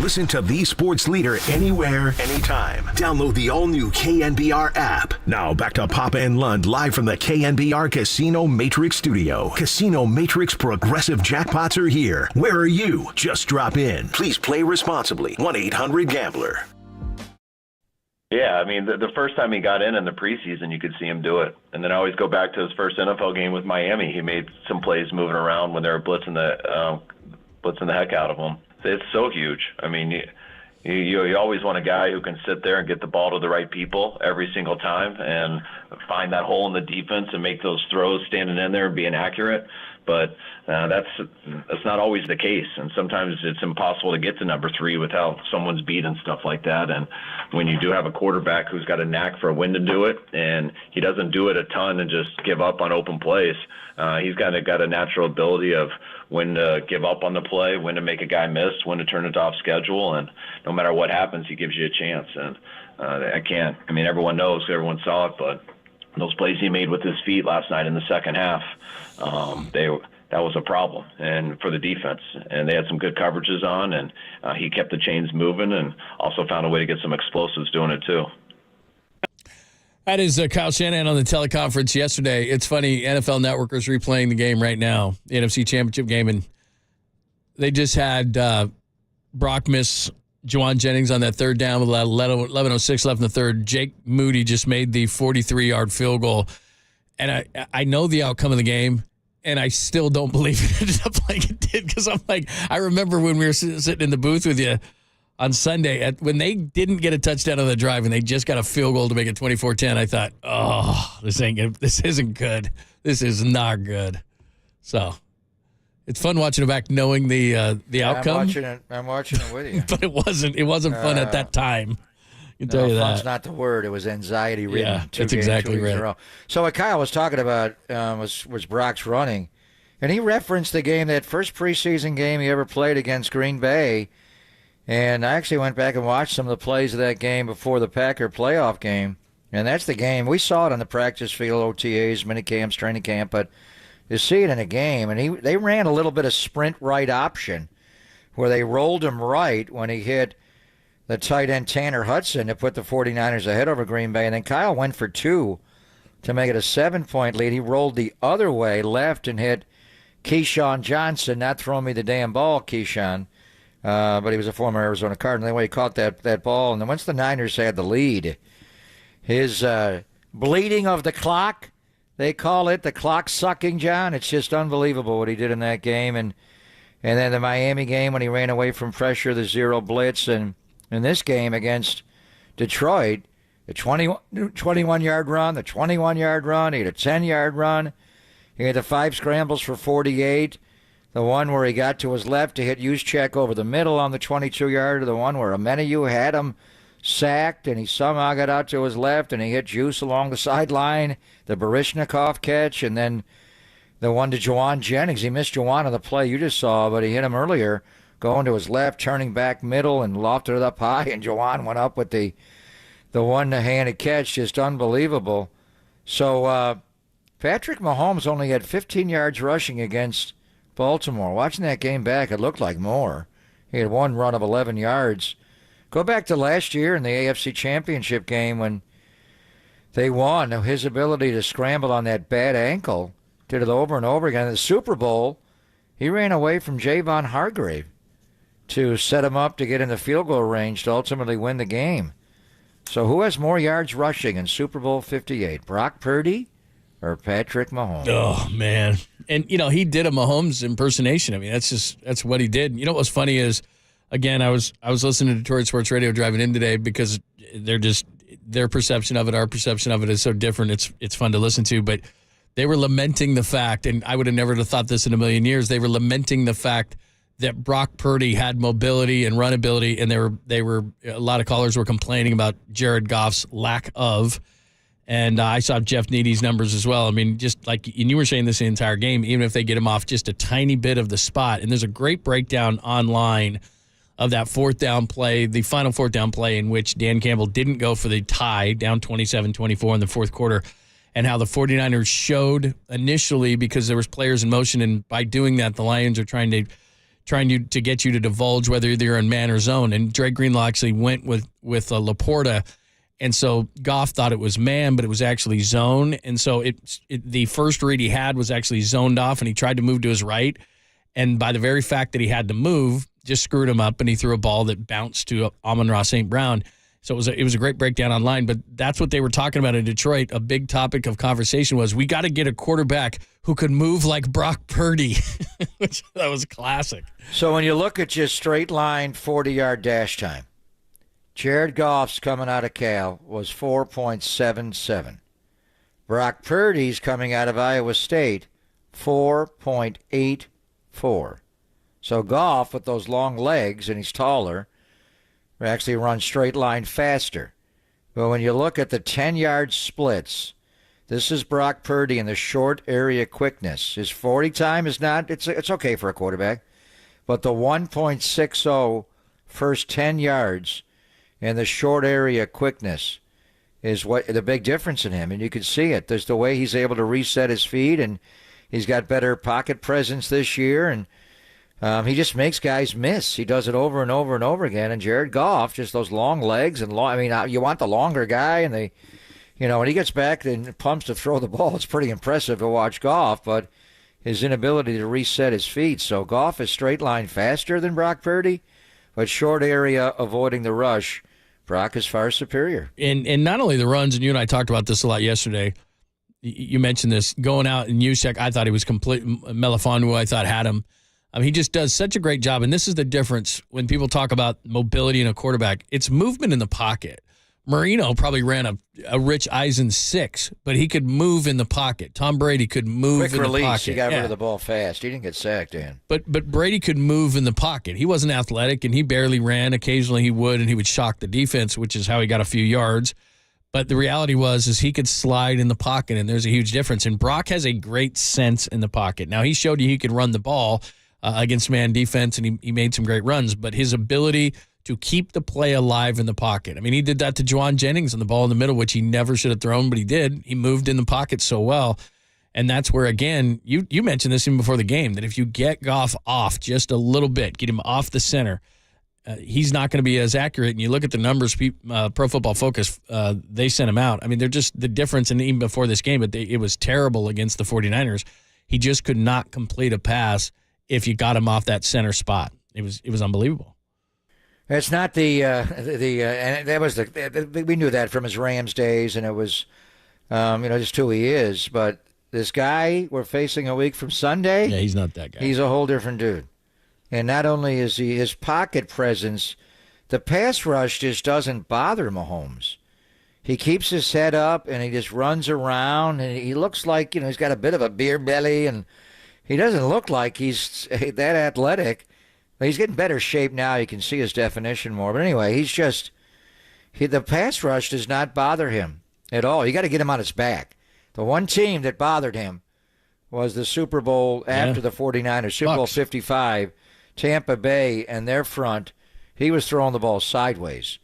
Listen to the sports leader anywhere, anytime. Download the all-new KNBR app. Now back to Papa and Lund live from the KNBR Casino Matrix Studio. Casino Matrix Progressive Jackpots are here. Where are you? Just drop in. Please play responsibly. 1-800-GAMBLER. Yeah, I mean, the first time he got in the preseason, you could see him do it. And then I always go back to his first NFL game with Miami. He made some plays moving around when they were blitzing the heck out of him. It's so huge. I mean, you always want a guy who can sit there and get the ball to the right people every single time and find that hole in the defense and make those throws standing in there and being accurate. But that's not always the case, and sometimes it's impossible to get to number 3 with how someone's beat and stuff like that. And when you do have a quarterback who's got a knack for when to do it, and he doesn't do it a ton and just give up on open plays, he's got a natural ability of when to give up on the play, when to make a guy miss, when to turn it off schedule, and no matter what happens, he gives you a chance. And everyone knows, everyone saw it, but those plays he made with his feet last night in the second half, that was a problem and for the defense. And they had some good coverages on, and he kept the chains moving and also found a way to get some explosives doing it too. That is Kyle Shanahan on the teleconference yesterday. It's funny, NFL Network is replaying the game right now, the NFC Championship game, and they just had Brock miss Juwan Jennings on that third down with 11:06 left in the third. Jake Moody just made the 43-yard field goal. And I know the outcome of the game, and I still don't believe it ended up like it did, because I'm like, I remember when we were sitting in the booth with you on Sunday, when they didn't get a touchdown on the drive and they just got a field goal to make it 24-10, I thought, oh, this isn't good. This is not good. So it's fun watching it back, knowing the outcome. I'm watching it with you. But it wasn't fun at that time. I can tell you that. Fun's not the word. It was anxiety-ridden. Yeah, that's exactly right. So what Kyle was talking about was Brock's running. And he referenced the game, that first preseason game he ever played against Green Bay. And I actually went back and watched some of the plays of that game before the Packer playoff game. And that's the game. We saw it on the practice field, OTAs, minicamps, training camp, but you see it in a game. And they ran a little bit of sprint right option where they rolled him right when he hit the tight end Tanner Hudson to put the 49ers ahead over Green Bay. And then Kyle went for 2 to make it a 7-point lead. He rolled the other way, left, and hit Keyshawn Johnson. Not throwing me the damn ball, Keyshawn. But he was a former Arizona Cardinal. Anyway, he caught that ball. And then once the Niners had the lead, his bleeding of the clock, they call it, the clock sucking, John. It's just unbelievable what he did in that game. And then the Miami game when he ran away from pressure, the 0 blitz. And in this game against Detroit, the 21-yard run, the 21-yard run, he had a 10-yard run. He had the 5 scrambles for 48. The one where he got to his left to hit Juszczyk over the middle on the 22-yarder. The one where Ameniyu had him sacked, and he somehow got out to his left, and he hit Juice along the sideline. The Baryshnikov catch, and then the one to Juwan Jennings. He missed Juwan on the play you just saw, but he hit him earlier, going to his left, turning back middle, and lofted it up high, and Juwan went up with the one-handed catch. Just unbelievable. So Patrick Mahomes only had 15 yards rushing against Baltimore. Watching that game back, it looked like more. He had one run of 11 yards. Go back to last year in the AFC Championship game when they won. His ability to scramble on that bad ankle, did it over and over again. In the Super Bowl, he ran away from Javon Hargrave to set him up to get in the field goal range to ultimately win the game. So who has more yards rushing in Super Bowl 58, Brock Purdy or Patrick Mahomes? Oh, man. And, he did a Mahomes impersonation. I mean, that's what he did. You know what's funny is, again, I was listening to Detroit Sports Radio driving in today because their perception of it, our perception of it is so different. It's fun to listen to, but they were lamenting the fact, and I would have never thought this in a million years, they were lamenting the fact that Brock Purdy had mobility and run ability, and they were a lot of callers were complaining about Jared Goff's lack of. And I saw Jeff Needy's numbers as well. I mean, just like, and you were saying this the entire game, even if they get him off just a tiny bit of the spot, and there's a great breakdown online of that fourth down play, the final fourth down play in which Dan Campbell didn't go for the tie, down 27-24 in the fourth quarter, and how the 49ers showed initially because there was players in motion, and by doing that, the Lions are trying trying to get you to divulge whether they're in man or zone. And Dre Greenlaw actually went with Laporta. And so Goff thought it was man, but it was actually zone. And so the first read he had was actually zoned off, and he tried to move to his right. And by the very fact that he had to move, just screwed him up, and he threw a ball that bounced to Amon-Ra St. Brown. So it was a great breakdown online, but that's what they were talking about in Detroit. A big topic of conversation was, we got to get a quarterback who could move like Brock Purdy, which that was classic. So when you look at just straight line 40-yard dash time, Jared Goff's coming out of Cal was 4.77. Brock Purdy's coming out of Iowa State, 4.84. So Goff, with those long legs, and he's taller, actually runs straight line faster. But when you look at the 10-yard splits, this is Brock Purdy in the short area quickness. His 40 time is not, it's okay for a quarterback, but the 1.60 first 10 yards and the short area quickness is what the big difference in him. And you can see it. There's the way he's able to reset his feet, and he's got better pocket presence this year, and he just makes guys miss. He does it over and over and over again. And Jared Goff, just those long legs and long. I mean, you want the longer guy, and when he gets back and pumps to throw the ball, it's pretty impressive to watch Goff. But his inability to reset his feet. So Goff is straight line faster than Brock Purdy, but short area avoiding the rush. Brock is far superior. And not only the runs, and you and I talked about this a lot yesterday. You mentioned this going out, and Juszczyk, I thought he was complete. Melifonwu, I thought had him. He just does such a great job, and this is the difference when people talk about mobility in a quarterback. It's movement in the pocket. Marino probably ran a Rich Eisen 6, but he could move in the pocket. Tom Brady could move Quick in release. the pocket. He got rid of the ball fast. He didn't get sacked, Dan. But Brady could move in the pocket. He wasn't athletic, and he barely ran. Occasionally he would, and he would shock the defense, which is how he got a few yards. But the reality is he could slide in the pocket, and there's a huge difference. And Brock has a great sense in the pocket. Now, he showed you he could run the ball against man defense, and he made some great runs. But his ability to keep the play alive in the pocket. I mean, he did that to Juwan Jennings on the ball in the middle, which he never should have thrown, but he did. He moved in the pocket so well. And that's where, again, you mentioned this even before the game, that if you get Goff off just a little bit, get him off the center, he's not going to be as accurate. And you look at the numbers, Pro Football Focus, they sent him out. I mean, they're just the difference, and even before this game, but it was terrible against the 49ers. He just could not complete a pass if you got him off that center spot. It was unbelievable. It's not and that was we knew that from his Rams days, and it was, just who he is. But this guy we're facing a week from Sunday, yeah, he's not that guy. He's a whole different dude. And not only is his pocket presence, the pass rush just doesn't bother Mahomes. He keeps his head up, and he just runs around, and he looks like, he's got a bit of a beer belly, and he doesn't look like he's that athletic. He's getting better shape now. You can see his definition more. But anyway, the pass rush does not bother him at all. You got to get him on his back. The one team that bothered him was the Super Bowl after the 49ers, Super Bowl 55, Tampa Bay, and their front. He was throwing the ball sideways.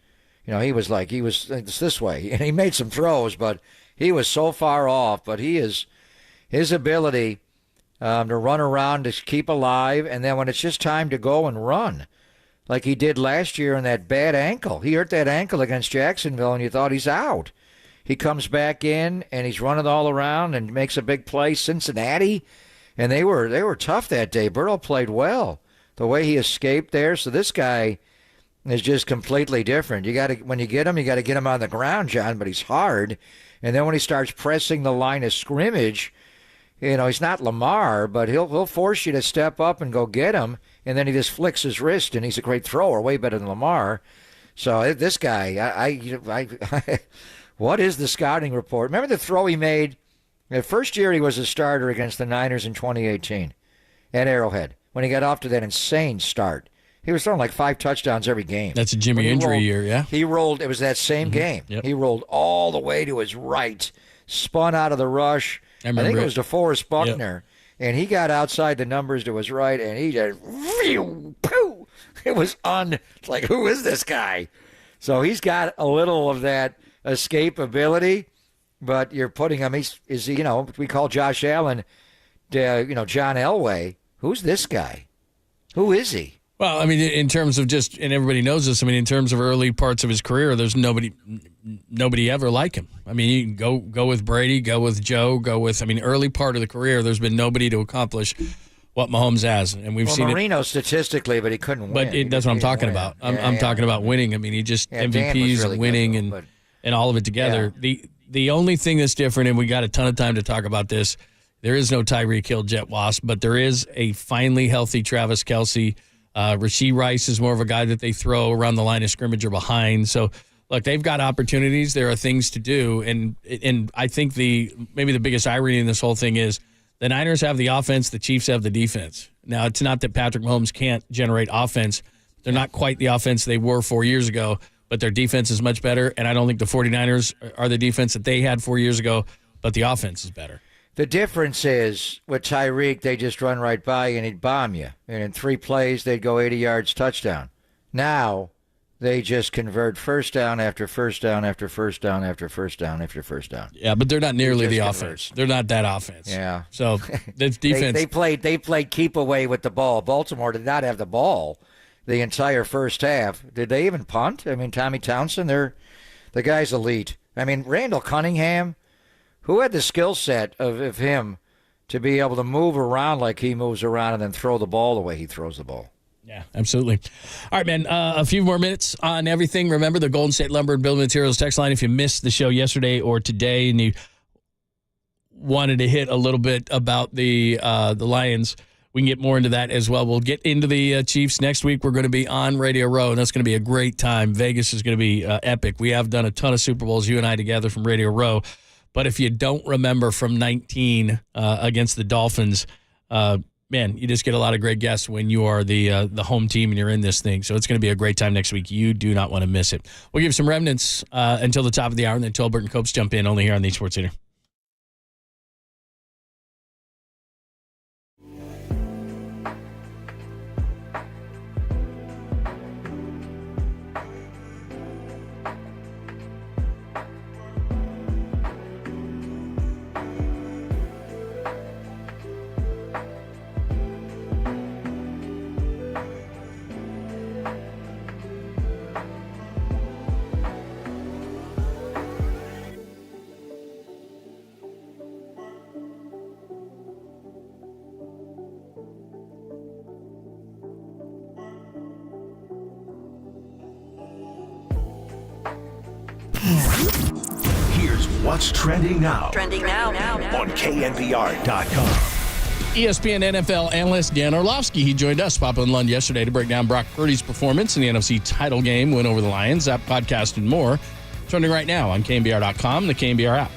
He was this way. And he made some throws, but he was so far off. But his ability to run around, to keep alive, and then when it's just time to go and run, like he did last year in that bad ankle. He hurt that ankle against Jacksonville, and you thought he's out. He comes back in, and he's running all around and makes a big play. Cincinnati, and they were tough that day. Burrow played well. The way he escaped there. So this guy is just completely different. When you get him, you got to get him on the ground, John, but he's hard. And then when he starts pressing the line of scrimmage, he's not Lamar, but he'll force you to step up and go get him, and then he just flicks his wrist, and he's a great thrower, way better than Lamar. So this guy, what is the scouting report? Remember the throw he made? The first year he was a starter against the Niners in 2018 at Arrowhead, when he got off to that insane start. He was throwing like 5 touchdowns every game. That's a Jimmy injury year, yeah? He rolled, it was that same game. Yep. He rolled all the way to his right, spun out of the rush. I think it was DeForest Buckner, and he got outside the numbers to his right, and he just, pooh, it was like, who is this guy? So he's got a little of that escapability, but you're putting him, we call Josh Allen, John Elway. Who's this guy? Who is he? Well, I mean, in terms of just, and everybody knows this, I mean, in terms of early parts of his career, there's nobody ever like him. I mean, you can go with Brady, go with Joe, early part of the career, there's been nobody to accomplish what Mahomes has. And we've seen Marino statistically, but he couldn't win. But that's what I'm talking about. I'm talking about winning. I mean, he just MVPs really and winning and all of it together. Yeah. The only thing that's different, and we got a ton of time to talk about this, there is no Tyreek Hill, Jet Wasp, but there is a finally healthy Travis Kelce. Rashee Rice is more of a guy that they throw around the line of scrimmage or behind. So, look, they've got opportunities. There are things to do. And I think maybe the biggest irony in this whole thing is the Niners have the offense, the Chiefs have the defense. Now, it's not that Patrick Mahomes can't generate offense. They're not quite the offense they were 4 years ago, but their defense is much better. And I don't think the 49ers are the defense that they had 4 years ago, but the offense is better. The difference is with Tyreek, they just run right by you and he'd bomb you. And in 3 plays, they'd go 80 yards, touchdown. Now, they just convert first down after first down after first down after first down after first down. Yeah, but they're not nearly the offense. They're not that offense. Yeah. So that's defense. They played keep away with the ball. Baltimore did not have the ball the entire first half. Did they even punt? I mean, Tommy Townsend, the guy's elite. I mean, Randall Cunningham, who had the skill set of him to be able to move around like he moves around and then throw the ball the way he throws the ball? Yeah, absolutely. All right, man, a few more minutes on everything. Remember the Golden State Lumber and Building Materials text line if you missed the show yesterday or today and you wanted to hit a little bit about the Lions. We can get more into that as well. We'll get into the Chiefs next week. We're going to be on Radio Row, and that's going to be a great time. Vegas is going to be epic. We have done a ton of Super Bowls, you and I together from Radio Row. But if you don't remember from 19 against the Dolphins, man, you just get a lot of great guests when you are the home team and you're in this thing. So it's going to be a great time next week. You do not want to miss it. We'll give some remnants until the top of the hour, and then Tolbert and Copes jump in only here on the Sports Center. Here's what's trending now. Trending now. On KNBR.com. ESPN NFL analyst Dan Orlovsky, he joined us, Papa and Lund, yesterday to break down Brock Purdy's performance in the NFC title game, win over the Lions, that podcast and more. Trending right now on KNBR.com, the KNBR app.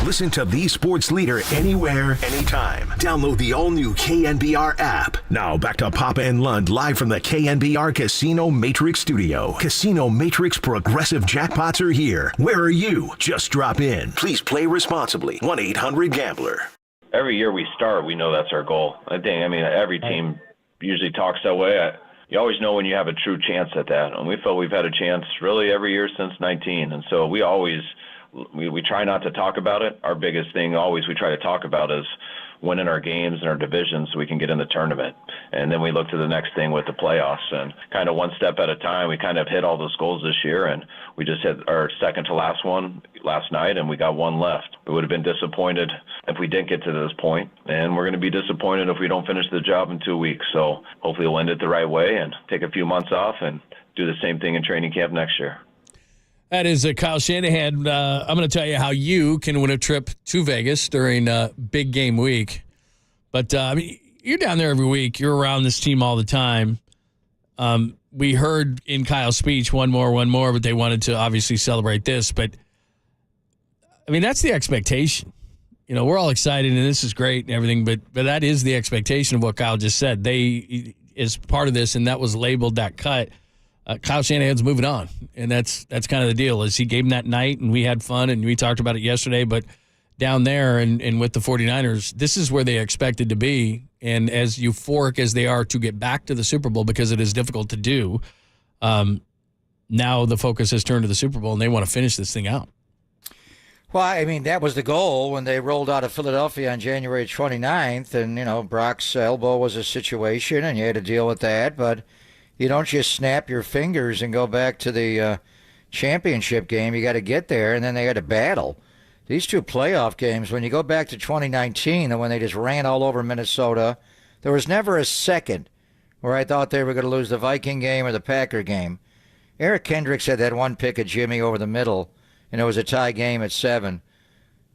Listen to the sports leader anywhere, anytime. Download the all-new KNBR app. Now back to Papa and Lund live from the KNBR Casino Matrix Studio. Casino Matrix Progressive Jackpots are here. Where are you? Just drop in. Please play responsibly. 1-800-GAMBLER. Every year we start, we know that's our goal. Every team usually talks that way. You always know when you have a true chance at that. And we feel we've had a chance really every year since 19. And so we always we try not to talk about it. Our biggest thing always we try to talk about is winning our games and our divisions so we can get in the tournament. And then we look to the next thing with the playoffs. And kind of one step at a time, we kind of hit all those goals this year. And we just hit our second to last one last night, and we got one left. We would have been disappointed if we didn't get to this point, and we're going to be disappointed if we don't finish the job in 2 weeks. So hopefully we'll end it the right way and take a few months off and do the same thing in training camp next year. That is Kyle Shanahan. I'm going to tell you how you can win a trip to Vegas during big game week. But, you're down there every week. You're around this team all the time. We heard in Kyle's speech, one more, but they wanted to obviously celebrate this. But, that's the expectation. We're all excited, and this is great and everything, but that is the expectation of what Kyle just said. They is part of this, and that was labeled that cut. Kyle Shanahan's moving on, and that's kind of the deal. Is he gave him that night, and we had fun, and we talked about it yesterday, but down there and with the 49ers, this is where they expected to be, and as euphoric as they are to get back to the Super Bowl, because it is difficult to do, now the focus has turned to the Super Bowl, and they want to finish this thing out. Well, that was the goal when they rolled out of Philadelphia on January 29th, and, Brock's elbow was a situation, and you had to deal with that, but you don't just snap your fingers and go back to the championship game. You got to get there, and then they had to battle. These two playoff games, when you go back to 2019 and when they just ran all over Minnesota, there was never a second where I thought they were going to lose the Viking game or the Packer game. Eric Kendricks had that one pick of Jimmy over the middle, and it was a tie game at 7.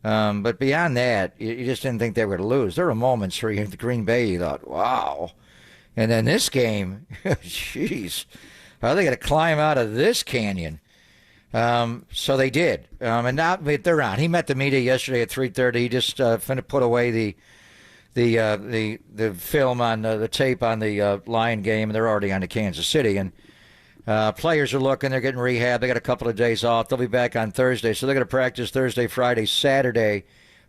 But beyond that, you just didn't think they were going to lose. There were moments where you, the Green Bay, you thought, wow. And then this game, jeez, how are they going to climb out of this canyon? So they did. And now they're on. He met the media yesterday at 3:30. He just put away the film on the tape on the Lion game, and they're already on to Kansas City. And players are looking. They're getting rehab. They got a couple of days off. They'll be back on Thursday. So they're going to practice Thursday, Friday, Saturday.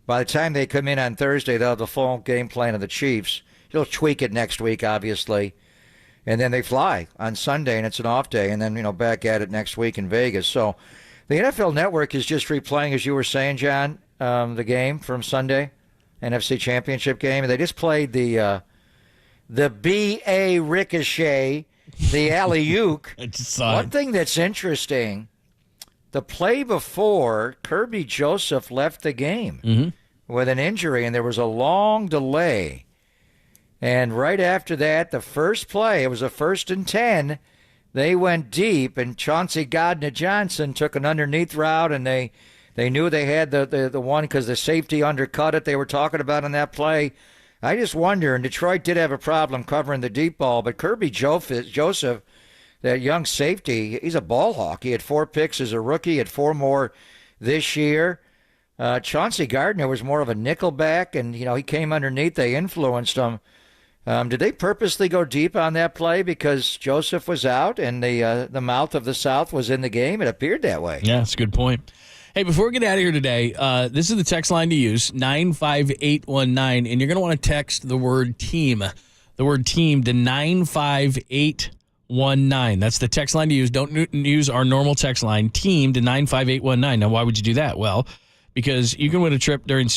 By the time they come in on Thursday, they'll have the full game plan of the Chiefs. He'll tweak it next week, obviously. And then they fly on Sunday, and it's an off day, and then, back at it next week in Vegas. So the NFL Network is just replaying, as you were saying, John, the game from Sunday, NFC Championship game. And they just played the B.A. Ricochet, the alley-oop. One thing that's interesting, the play before, Kirby Joseph left the game with an injury, and there was a long delay. And right after that, the first play, it was a 1st and 10. They went deep, and Chauncey Gardner-Johnson took an underneath route, and they knew they had the one because the safety undercut it. They were talking about on that play. I just wonder, and Detroit did have a problem covering the deep ball, but Kirby Joseph, that young safety, he's a ball hawk. He had 4 picks as a rookie, he had 4 more this year. Chauncey Gardner was more of a nickelback, and, he came underneath. They influenced him. Did they purposely go deep on that play because Joseph was out and the mouth of the South was in the game? It appeared that way. Yeah, that's a good point. Hey, before we get out of here today, this is the text line to use, 95819, and you're going to want to text the word team to 95819. That's the text line to use. Don't use our normal text line, team to 95819. Now, why would you do that? Well, because you can win a trip during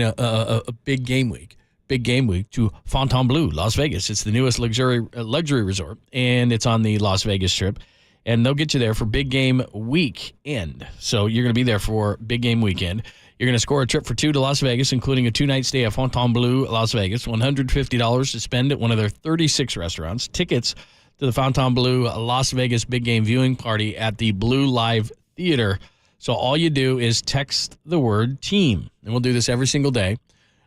a big game week. Big game week to Fontainebleau, Las Vegas. It's the newest luxury resort, and it's on the Las Vegas Strip. And they'll get you there for big game weekend. So you're going to be there for big game weekend. You're going to score a trip for 2 to Las Vegas, including a 2-night stay at Fontainebleau, Las Vegas. $150 to spend at one of their 36 restaurants. Tickets to the Fontainebleau Las Vegas big game viewing party at the Blue Live Theater. So all you do is text the word team, and we'll do this every single day.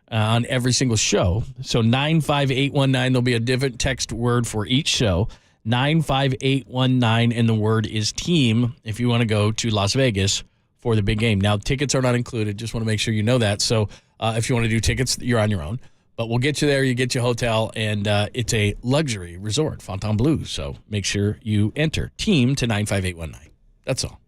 On every single show. So 95819, there'll be a different text word for each show. 95819, and the word is team if you want to go to Las Vegas for the big game. Now, tickets are not included. Just want to make sure you know that. So if you want to do tickets, you're on your own. But we'll get you there. You get your hotel, and it's a luxury resort, Fontainebleau. So make sure you enter team to 95819. That's all.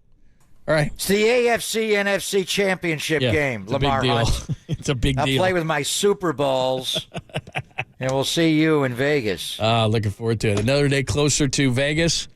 All right. It's the AFC NFC Championship game, Lamar Hunt. It's a big deal. I'll play with my Super Balls, and we'll see you in Vegas. Looking forward to it. Another day closer to Vegas.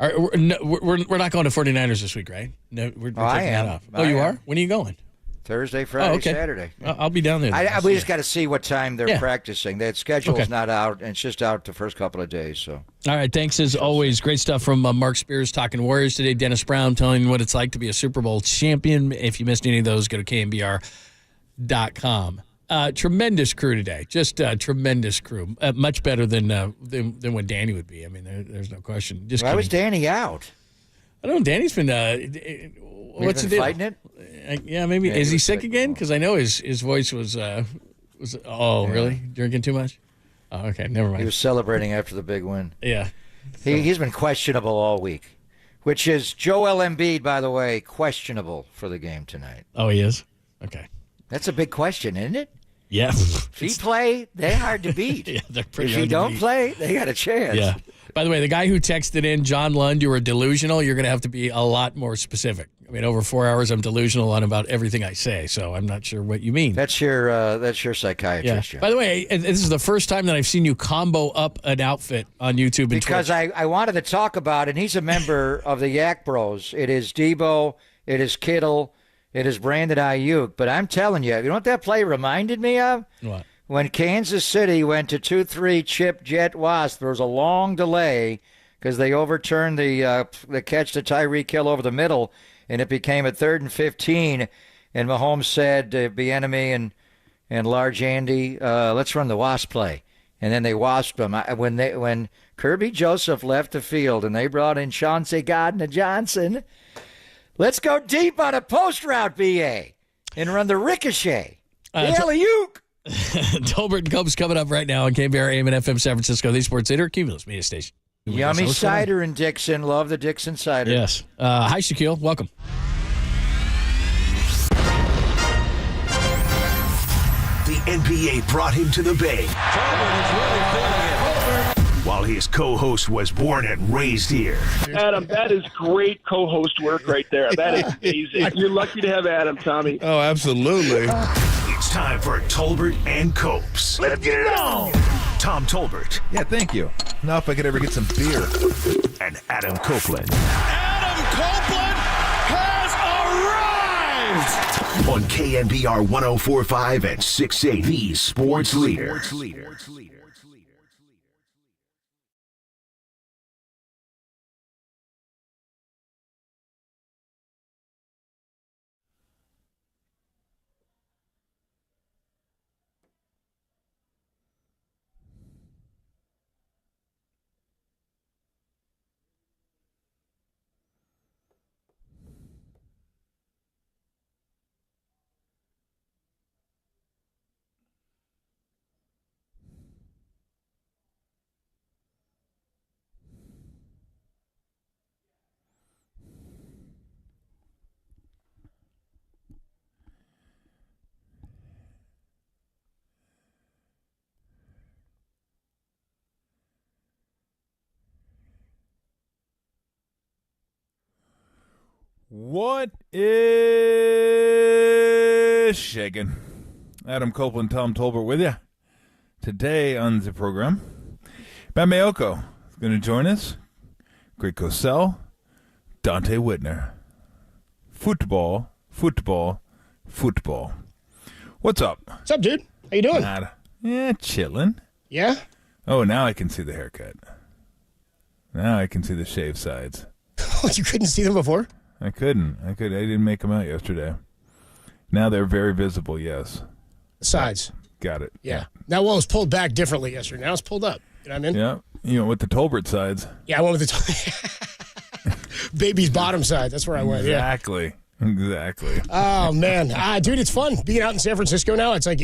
We're not going to 49ers this week, right? No, we're taking that off. Oh, you are? When are you going? Thursday, Friday, Saturday. I'll be down there. We just got to see what time they're practicing. That schedule's not out, and it's just out the first couple of days. So. All right, thanks as always. Great stuff from Mark Spears talking Warriors today. Dennis Brown telling you what it's like to be a Super Bowl champion. If you missed any of those, go to KNBR.com. Tremendous crew today. Just a tremendous crew. Much better than what Danny would be. I mean, there's no question. Why was Danny out? I don't know. Danny's been what's the deal? Fighting it? Yeah, maybe. Is he sick again? Because I know his voice was really? Drinking too much? Oh, okay, never mind. He was celebrating after the big win. Yeah. He's been questionable all week, which is Joel Embiid, by the way, questionable for the game tonight. Oh, he is? Okay. That's a big question, isn't it? Yeah. If he play, they're hard to beat. Yeah, they're pretty if hard he to don't beat. play, they got a chance. Yeah. By the way, the guy who texted in, John Lund, you were delusional. You're going to have to be a lot more specific. I mean, over 4 hours, I'm delusional on about everything I say, so I'm not sure what you mean. That's your psychiatrist. Yeah. By the way, this is the first time that I've seen you combo up an outfit on YouTube and because Twitch. I wanted to talk about it, and he's a member of the Yak Bros. It is Debo, it is Kittle, it is Brandon Ayuk. But I'm telling you know what that play reminded me of? What? When Kansas City went to 2-3 chip jet wasp, there was a long delay because they overturned the catch to Tyreek Hill over the middle, and it became a 3rd and 15. And Mahomes said to Bieniemy and Large Andy, let's run the wasp play. And then they wasped him. When Kirby Joseph left the field and they brought in Chauncey Gardner-Johnson, let's go deep on a post route, BA, and run the ricochet. The alley-oop. Tolbert and Cubs coming up right now on KNBR AM and FM San Francisco, the Sports Leader, Cumulus Media Station. Yummy cider in Dixon. Love the Dixon cider. Yes. Hi, Shaquille. Welcome. The NBA brought him to the Bay. While his co-host was born and raised here. Adam, that is great co-host work right there. That is amazing. You're lucky to have Adam, Tommy. Oh, absolutely. It's time for Tolbert and Copes. Let him get it on. Tom Tolbert. Yeah, thank you. Now if I could ever get some beer. And Adam Copeland. Adam Copeland has arrived! On KNBR 104.5 and 680, the Sports Leader. What is shaking? Adam Copeland, Tom Tolbert with you. Today on the program, Matt Mayoko is going to join us. Greg Cosell, Dante Whitner. Football. What's up? What's up, dude? How you doing? Yeah, chilling. Yeah? Oh, now I can see the haircut. Now I can see the shaved sides. You couldn't see them before? I couldn't. I didn't make them out yesterday. Now they're very visible, yes. Sides. Got it. Yeah. Now, well, it was pulled back differently yesterday. Now it's pulled up. You know what I mean? Yeah. You went with the Tolbert sides. Yeah, I went with the baby's bottom side. That's where I went. Exactly. Oh, man. Dude, it's fun being out in San Francisco now. It's like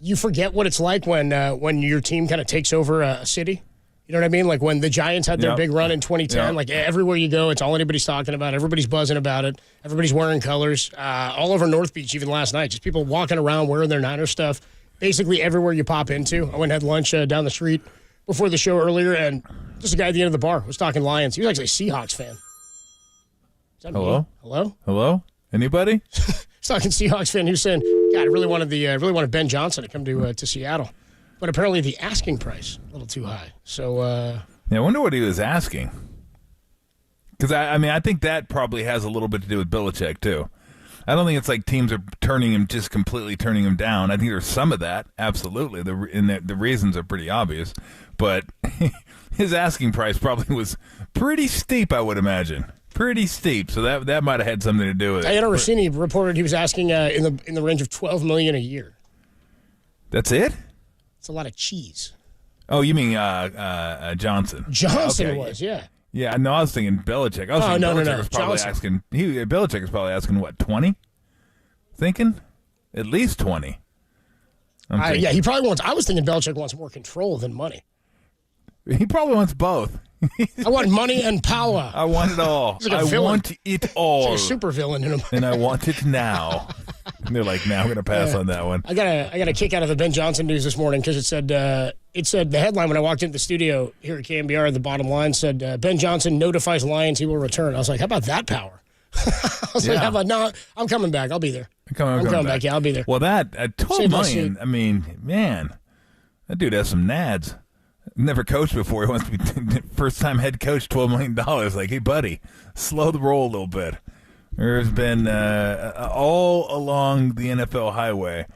you forget what it's like when your team kind of takes over a city. You know what I mean? Like when the Giants had their big run in 2010, like everywhere you go, it's all anybody's talking about. Everybody's buzzing about it. Everybody's wearing colors. All over North Beach, even last night, just people walking around wearing their Niner stuff. Basically everywhere you pop into. I went and had lunch down the street before the show earlier, and just a guy at the end of the bar was talking Lions. He was actually a Seahawks fan. Is that Hello? me? Hello? Hello? Anybody? He's talking Seahawks fan. He was saying, God, I really wanted Ben Johnson to come to Seattle. But apparently the asking price a little too high. So I wonder what he was asking. Because I think that probably has a little bit to do with Belichick too. I don't think it's like teams are completely turning him down. I think there's some of that, absolutely. The reasons are pretty obvious, but his asking price probably was pretty steep, I would imagine. Pretty steep, so that might have had something to do with it. Diana Rossini reported he was asking in the range of $12 million a year. That's it? It's a lot of cheese. Oh, you mean Johnson? Johnson was, yeah. Yeah, no, I was thinking Belichick. I was thinking Belichick was probably Johnson. Belichick was probably asking, what, 20? Thinking? At least 20. Yeah, he probably wants. I was thinking Belichick wants more control than money. He probably wants both. I want money and power. I want it all. Like I want it all. It's like a super villain in him. And I want it now. And they're like, "Now I'm going to pass on that one." I got a kick out of the Ben Johnson news this morning because it said the headline when I walked into the studio here at KNBR. The bottom line said Ben Johnson notifies Lions he will return. I was like, how about that power? I was like, how about no? I'm coming back. I'll be there. I'm coming back. Yeah, I'll be there. Well, that $12 million. I mean, man, that dude has some nads. Never coached before. He wants to be first-time head coach, $12 million. Like, hey, buddy, slow the roll a little bit. There's been all along the NFL highway,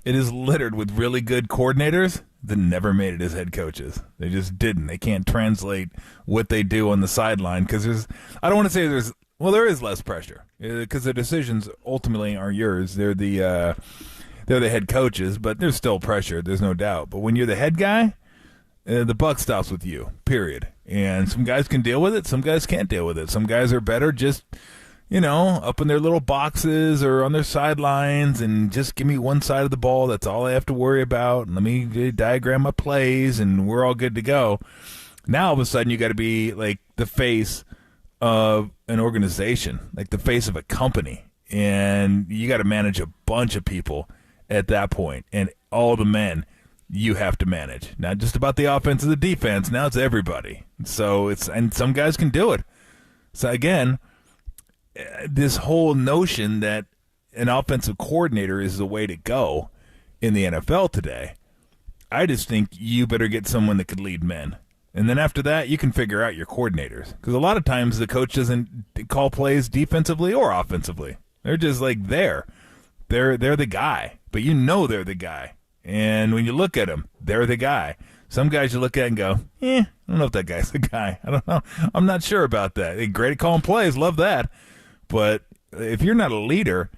it is littered with really good coordinators that never made it as head coaches. They just didn't. They can't translate what they do on the sideline because I don't want to say there is less pressure because the decisions ultimately aren't yours. They're the head coaches, but there's still pressure. There's no doubt. But when you're the head guy, the buck stops with you, period. And some guys can deal with it. Some guys can't deal with it. Some guys are better just, up in their little boxes or on their sidelines and just give me one side of the ball. That's all I have to worry about. And let me diagram my plays and we're all good to go. Now, all of a sudden, you got to be like the face of an organization, like the face of a company. And you got to manage a bunch of people at that point. And all the men you have to manage. Not just about the offense and the defense. Now it's everybody. So and some guys can do it. So again, this whole notion that an offensive coordinator is the way to go in the NFL today, I just think you better get someone that could lead men. And then after that, you can figure out your coordinators. Because a lot of times the coach doesn't call plays defensively or offensively. They're just like there. They're the guy. But they're the guy. And when you look at them, they're the guy. Some guys you look at and go, I don't know if that guy's the guy. I don't know. I'm not sure about that. They're great at calling plays. Love that. But if you're not a leader,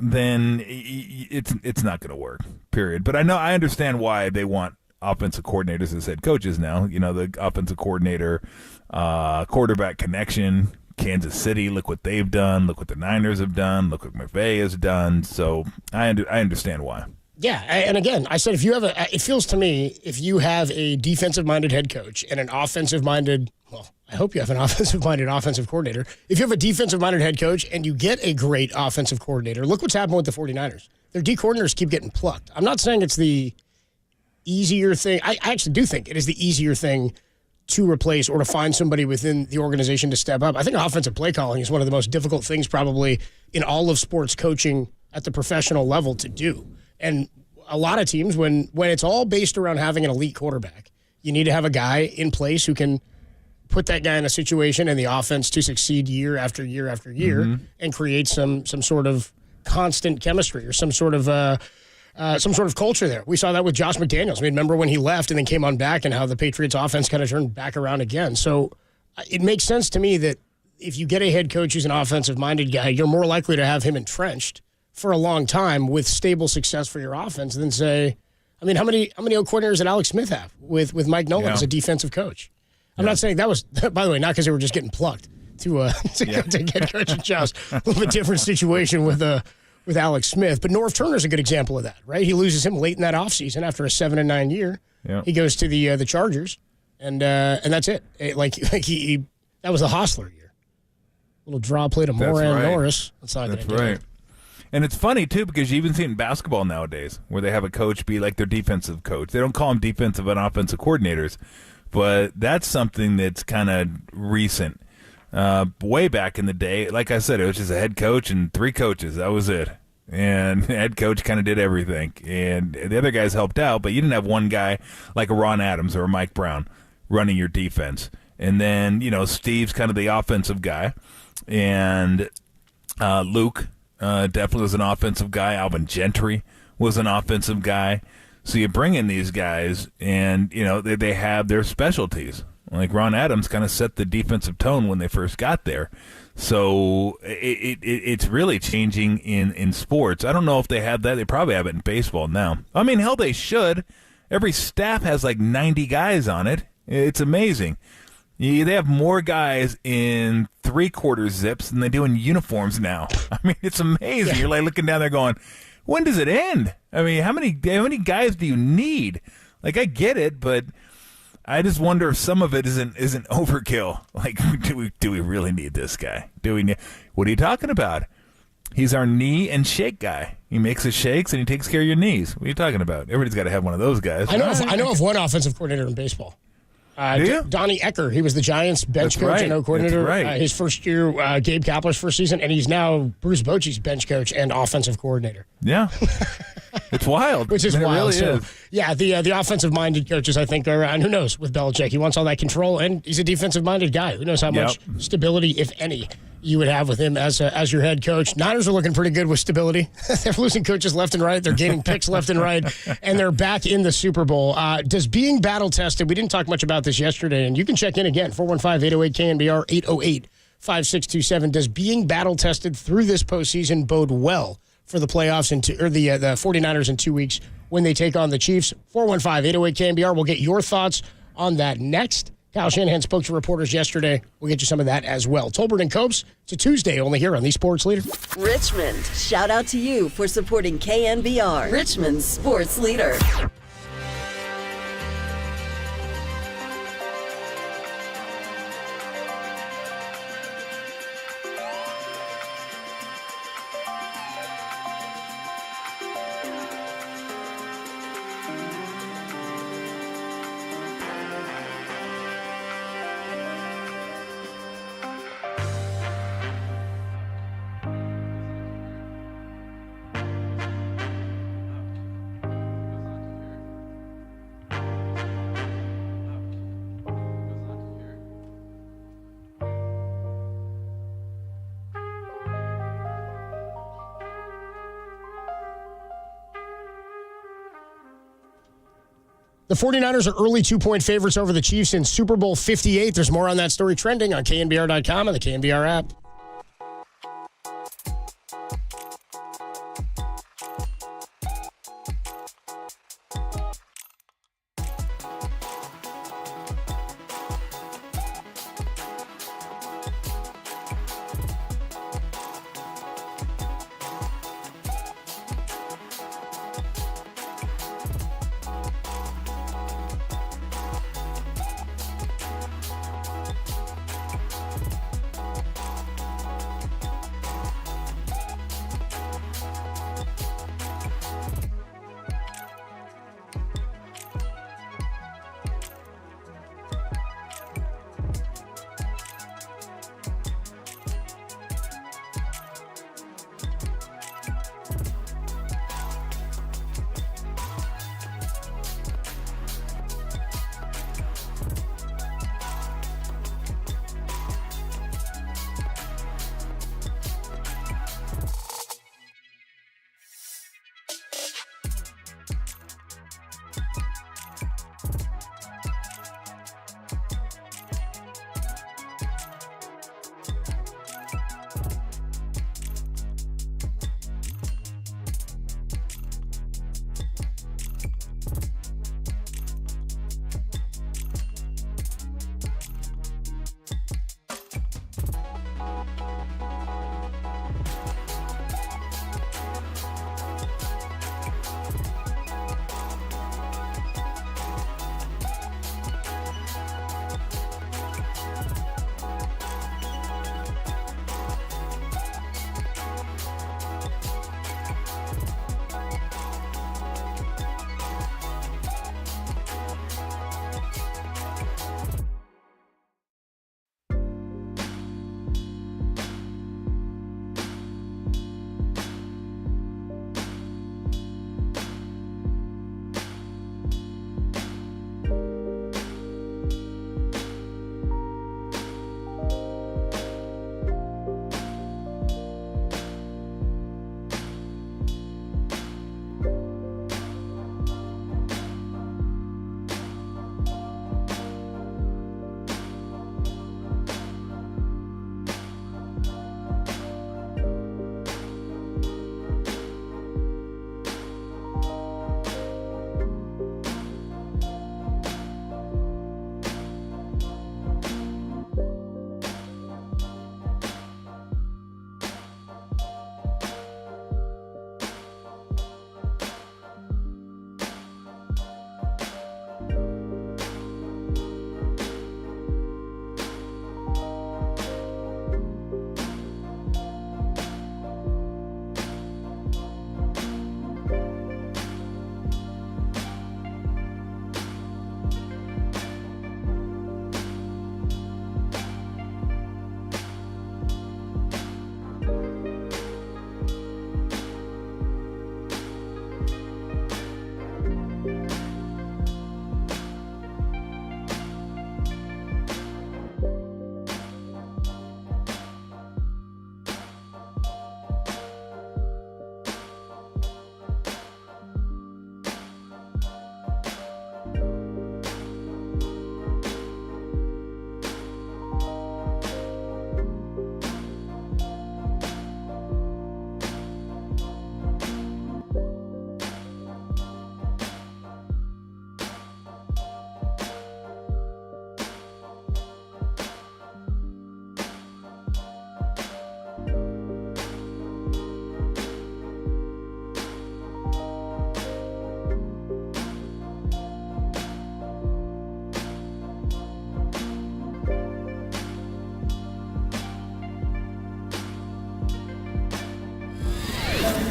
then it's not going to work, period. But I understand why they want offensive coordinators as head coaches now. The offensive coordinator, quarterback connection, Kansas City, look what they've done. Look what the Niners have done. Look what McVay has done. So I understand why. Yeah, and again, I said it feels to me, if you have a defensive-minded head coach and an offensive-minded, I hope you have an offensive-minded offensive coordinator. If you have a defensive-minded head coach and you get a great offensive coordinator, look what's happened with the 49ers. Their D coordinators keep getting plucked. I'm not saying it's the easier thing. I actually do think it is the easier thing to replace or to find somebody within the organization to step up. I think offensive play calling is one of the most difficult things probably in all of sports coaching at the professional level to do. And a lot of teams, when it's all based around having an elite quarterback, you need to have a guy in place who can put that guy in a situation and the offense to succeed year after year after year and create some sort of constant chemistry or some sort of culture there. We saw that with Josh McDaniels. I mean, remember when he left and then came on back and how the Patriots offense kind of turned back around again. So it makes sense to me that if you get a head coach who's an offensive-minded guy, you're more likely to have him entrenched for a long time with stable success for your offense than say, I mean, how many coordinators did Alex Smith have with Mike Nolan as a defensive coach? I'm not saying that was, by the way, not because they were just getting plucked to head coaching jobs. A little bit different situation with Alex Smith, but Norv Turner's a good example of that, right? He loses him late in that offseason after a 7-9 year. Yeah. He goes to the Chargers. and that's it. That was the Hostler year. Little draw play to Moran Norris. That's right. And it's funny, too, because you even see it in basketball nowadays where they have a coach be like their defensive coach. They don't call them defensive and offensive coordinators, but that's something that's kind of recent. Way back in the day, like I said, it was just a head coach and 3 coaches. That was it. And the head coach kind of did everything. And the other guys helped out, but you didn't have one guy like a Ron Adams or a Mike Brown running your defense. And then, Steve's kind of the offensive guy. And Luke definitely was an offensive guy. Alvin Gentry was an offensive guy. So you bring in these guys, and, they have their specialties. Like Ron Adams kind of set the defensive tone when they first got there. So it's really changing in sports. I don't know if they have that. They probably have it in baseball now. I mean, hell, they should. Every staff has like 90 guys on it. It's amazing. They have more guys in 3/4 zips than they do in uniforms now. I mean, it's amazing. You're like looking down there going, when does it end? I mean, how many guys do you need? Like, I get it, but I just wonder if some of it isn't overkill. Like, do we really need this guy? What are you talking about? He's our knee and shake guy. He makes the shakes and he takes care of your knees. What are you talking about? Everybody's got to have one of those guys. I know of one offensive coordinator in baseball. Donnie Ecker. He was the Giants bench coach and coordinator. That's right. His first year, Gabe Kapler's first season, and he's now Bruce Bochy's bench coach and offensive coordinator. Yeah. It's wild. Which is wild. It really is. Yeah, the offensive-minded coaches, I think, are, and who knows, with Belichick. He wants all that control, and he's a defensive-minded guy. Who knows how much stability, if any, you would have with him as your head coach. Niners are looking pretty good with stability. They're losing coaches left and right. They're gaining picks left and right, and they're back in the Super Bowl. Does being battle-tested, we didn't talk much about this yesterday, and you can check in again, 415-808-KNBR, 808-5627. Does being battle-tested through this postseason bode well for the playoffs the 49ers in 2 weeks when they take on the Chiefs? 415-808-KNBR. We'll get your thoughts on that next. Kyle Shanahan spoke to reporters yesterday. We'll get you some of that as well. Tolbert and Copes, it's a Tuesday only here on the Sports Leader. Richmond, shout out to you for supporting KNBR, Richmond's sports leader. The 49ers are early 2-point favorites over the Chiefs in Super Bowl 58. There's more on that story trending on KNBR.com and the KNBR app.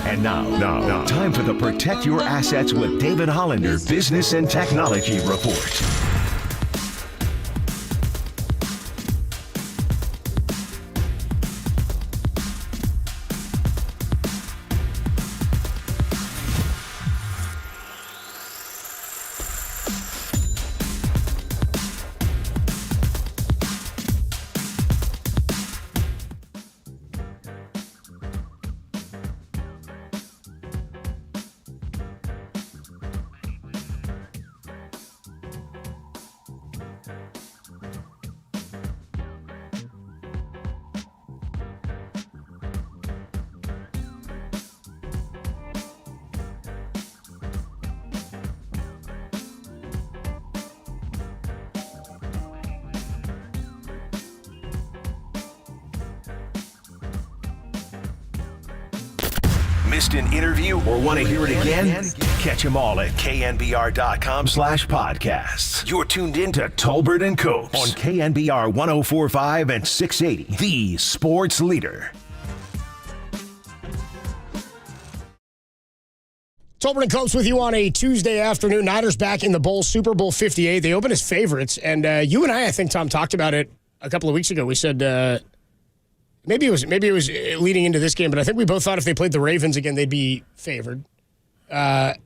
And now, time for the Protect Your Assets with David Hollander Business and Technology Report. Missed an interview or want to hear it again? Catch them all at knbr.com/podcasts. You're tuned in to Tolbert and Copes on KNBR 104.5 and 680, the sports leader. Tolbert and Copes with you on a Tuesday afternoon. Niners back in the bowl, Super Bowl 58. They open as favorites, and you and I think, Tom, talked about it a couple of weeks ago. We said maybe it was leading into this game, but I think we both thought if they played the Ravens again, they'd be favored. And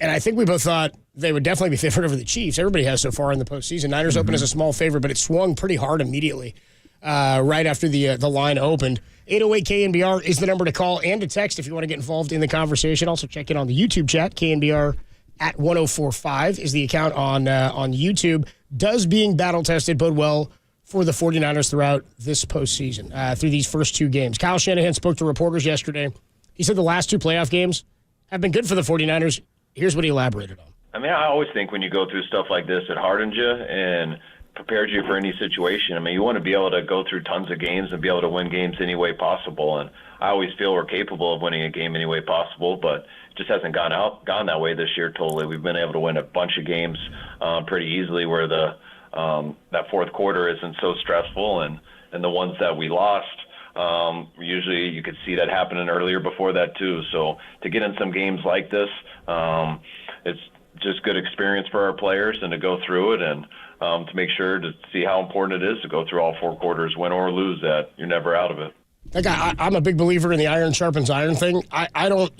I think we both thought they would definitely be favored over the Chiefs. Everybody has so far in the postseason. Niners open as a small favorite, but it swung pretty hard immediately right after the line opened. 808 KNBR is the number to call and to text if you want to get involved in the conversation. Also check in on the YouTube chat. KNBR at 1045 is the account on YouTube. Does being battle-tested bode well for the 49ers throughout this postseason, through these first two games? Kyle Shanahan spoke to reporters yesterday. He said the last two playoff games have been good for the 49ers. Here's what he elaborated on. I mean, I always think when you go through stuff like this, it hardens you and prepares you for any situation. I mean, you want to be able to go through tons of games and be able to win games any way possible. And I always feel we're capable of winning a game any way possible, but it just hasn't gone that way this year totally. We've been able to win a bunch of games pretty easily where that fourth quarter isn't so stressful, and the ones that we lost, usually you could see that happening earlier before that too. So to get in some games like this, it's just good experience for our players and to go through it and to make sure to see how important it is to go through all four quarters, win or lose that. You're never out of it. I'm a big believer in the iron sharpens iron thing. I don't,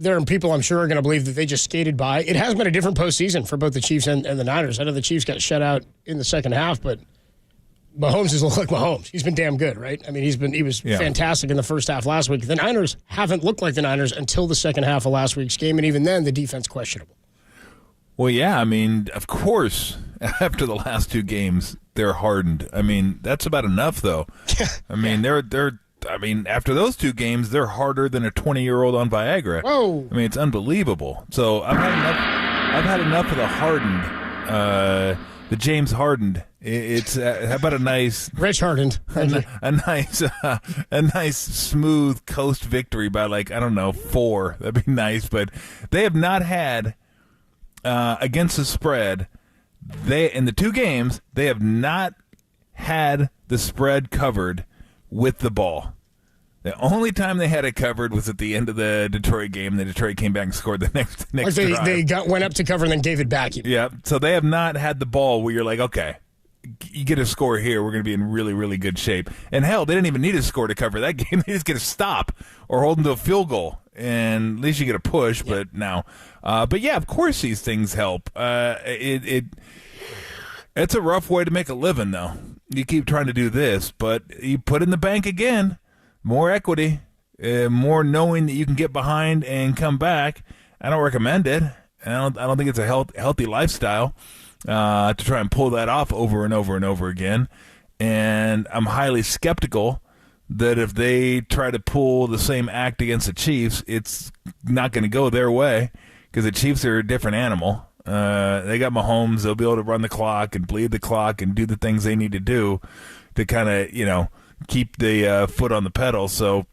there are people I'm sure are going to believe that they just skated by. It has been a different postseason for both the Chiefs and the Niners. I know the Chiefs got shut out in the second half, but Mahomes has looked like Mahomes. He's been damn good, right? I mean, he was fantastic in the first half last week. The Niners haven't looked like the Niners until the second half of last week's game, and even then, the defense questionable. Well, yeah, I mean, of course, after the last two games, they're hardened. I mean, that's about enough, though. I mean, after those two games, they're harder than a 20-year-old on Viagra. Whoa! I mean, it's unbelievable. So I've had enough of the hardened, the James Hardened. It's how about a nice Rich Hardened? A nice smooth coast victory by 4. That'd be nice. But they have not had against the spread. In the two games, they have not had the spread covered with the ball. The only time they had it covered was at the end of the Detroit game. The Detroit came back and scored the next drive. They went up to cover and then gave it back. Yeah, so they have not had the ball where you're like, okay, you get a score here, we're going to be in really, really good shape. And hell, they didn't even need a score to cover that game. They just get a stop or hold them to a field goal, and at least you get a push. Yeah. But no, but yeah, of course these things help. It's a rough way to make a living, though. You keep trying to do this, but you put in the bank again, more equity, more knowing that you can get behind and come back. I don't recommend it. I don't think it's a healthy lifestyle to try and pull that off over and over and over again. And I'm highly skeptical that if they try to pull the same act against the Chiefs, it's not going to go their way because the Chiefs are a different animal. They got Mahomes. They'll be able to run the clock and bleed the clock and do the things they need to do to kind of, keep the foot on the pedal. So,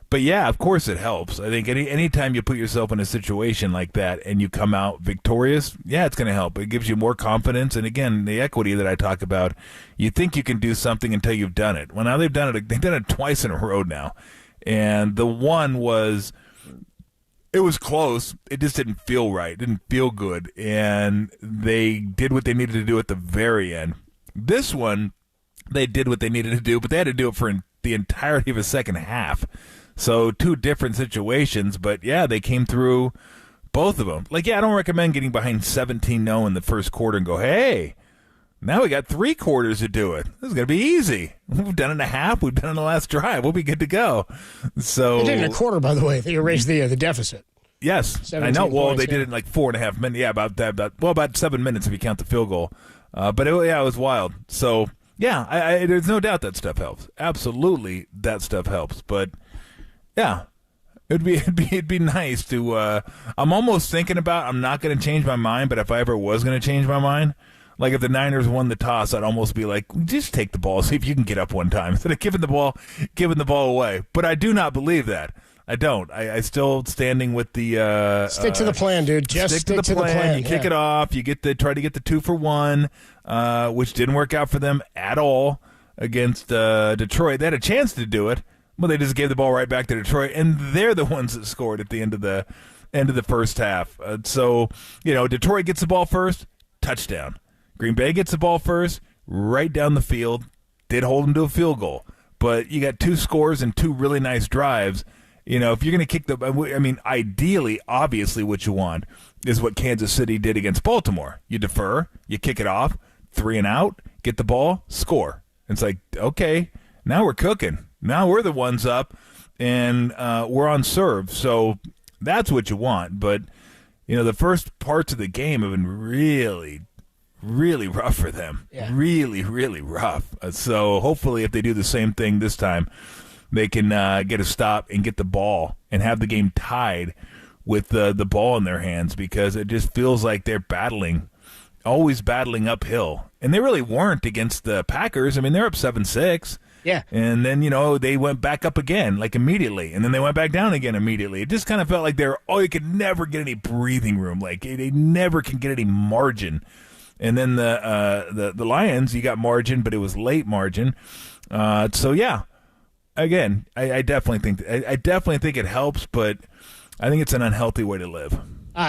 but yeah, of course it helps. I think anytime you put yourself in a situation like that and you come out victorious, yeah, it's going to help. It gives you more confidence. And again, the equity that I talk about, you think you can do something until you've done it. Well, now they've done it twice in a row now. And the one was It was close. It just didn't feel right. It didn't feel good. And they did what they needed to do at the very end. This one, they did what they needed to do, but they had to do it for the entirety of a second half. So 2 different situations, but yeah, they came through both of them. Like, yeah, I don't recommend getting behind 17-0 in the first quarter and go, hey, now we got 3 quarters to do it. This is going to be easy. We've done it in a half. We've done it in the last drive. We'll be good to go. So they did it in a quarter, by the way. They erased the deficit. Yes, I know. Well, they did it in like 4.5 minutes. Yeah, about 7 minutes if you count the field goal. But it was wild. So yeah, there's no doubt that stuff helps. Absolutely, that stuff helps. But yeah, it'd be nice to. I'm almost thinking about. I'm not going to change my mind, but if I ever was going to change my mind, like if the Niners won the toss, I'd almost be like, just take the ball, see if you can get up one time instead of giving the ball away. But I do not believe that. I don't. I still standing with the stick to the plan, dude. Just stick to the plan. You kick it off. You try to get the 2-for-1, which didn't work out for them at all against Detroit. They had a chance to do it, but they just gave the ball right back to Detroit, and they're the ones that scored at the end of the first half. So Detroit gets the ball first, touchdown. Green Bay gets the ball first, right down the field. Did hold them to a field goal, but you got 2 scores and 2 really nice drives. If you're going to kick ideally, obviously what you want is what Kansas City did against Baltimore. You defer, you kick it off, 3 and out, get the ball, score. It's like, okay, now we're cooking. Now we're the ones up, and we're on serve. So that's what you want. But, the first parts of the game have been really, really rough for them. Yeah. Really, really rough. So hopefully if they do the same thing this time, they can get a stop and get the ball and have the game tied with the ball in their hands, because it just feels like they're always battling uphill. And they really weren't against the Packers. I mean, they're up 7-6. Yeah. And then, they went back up again, like immediately. And then they went back down again immediately. It just kind of felt like you could never get any breathing room. Like they never can get any margin. And then the Lions, you got margin, but it was late margin. So, yeah. Again, I definitely think it helps, but I think it's an unhealthy way to live.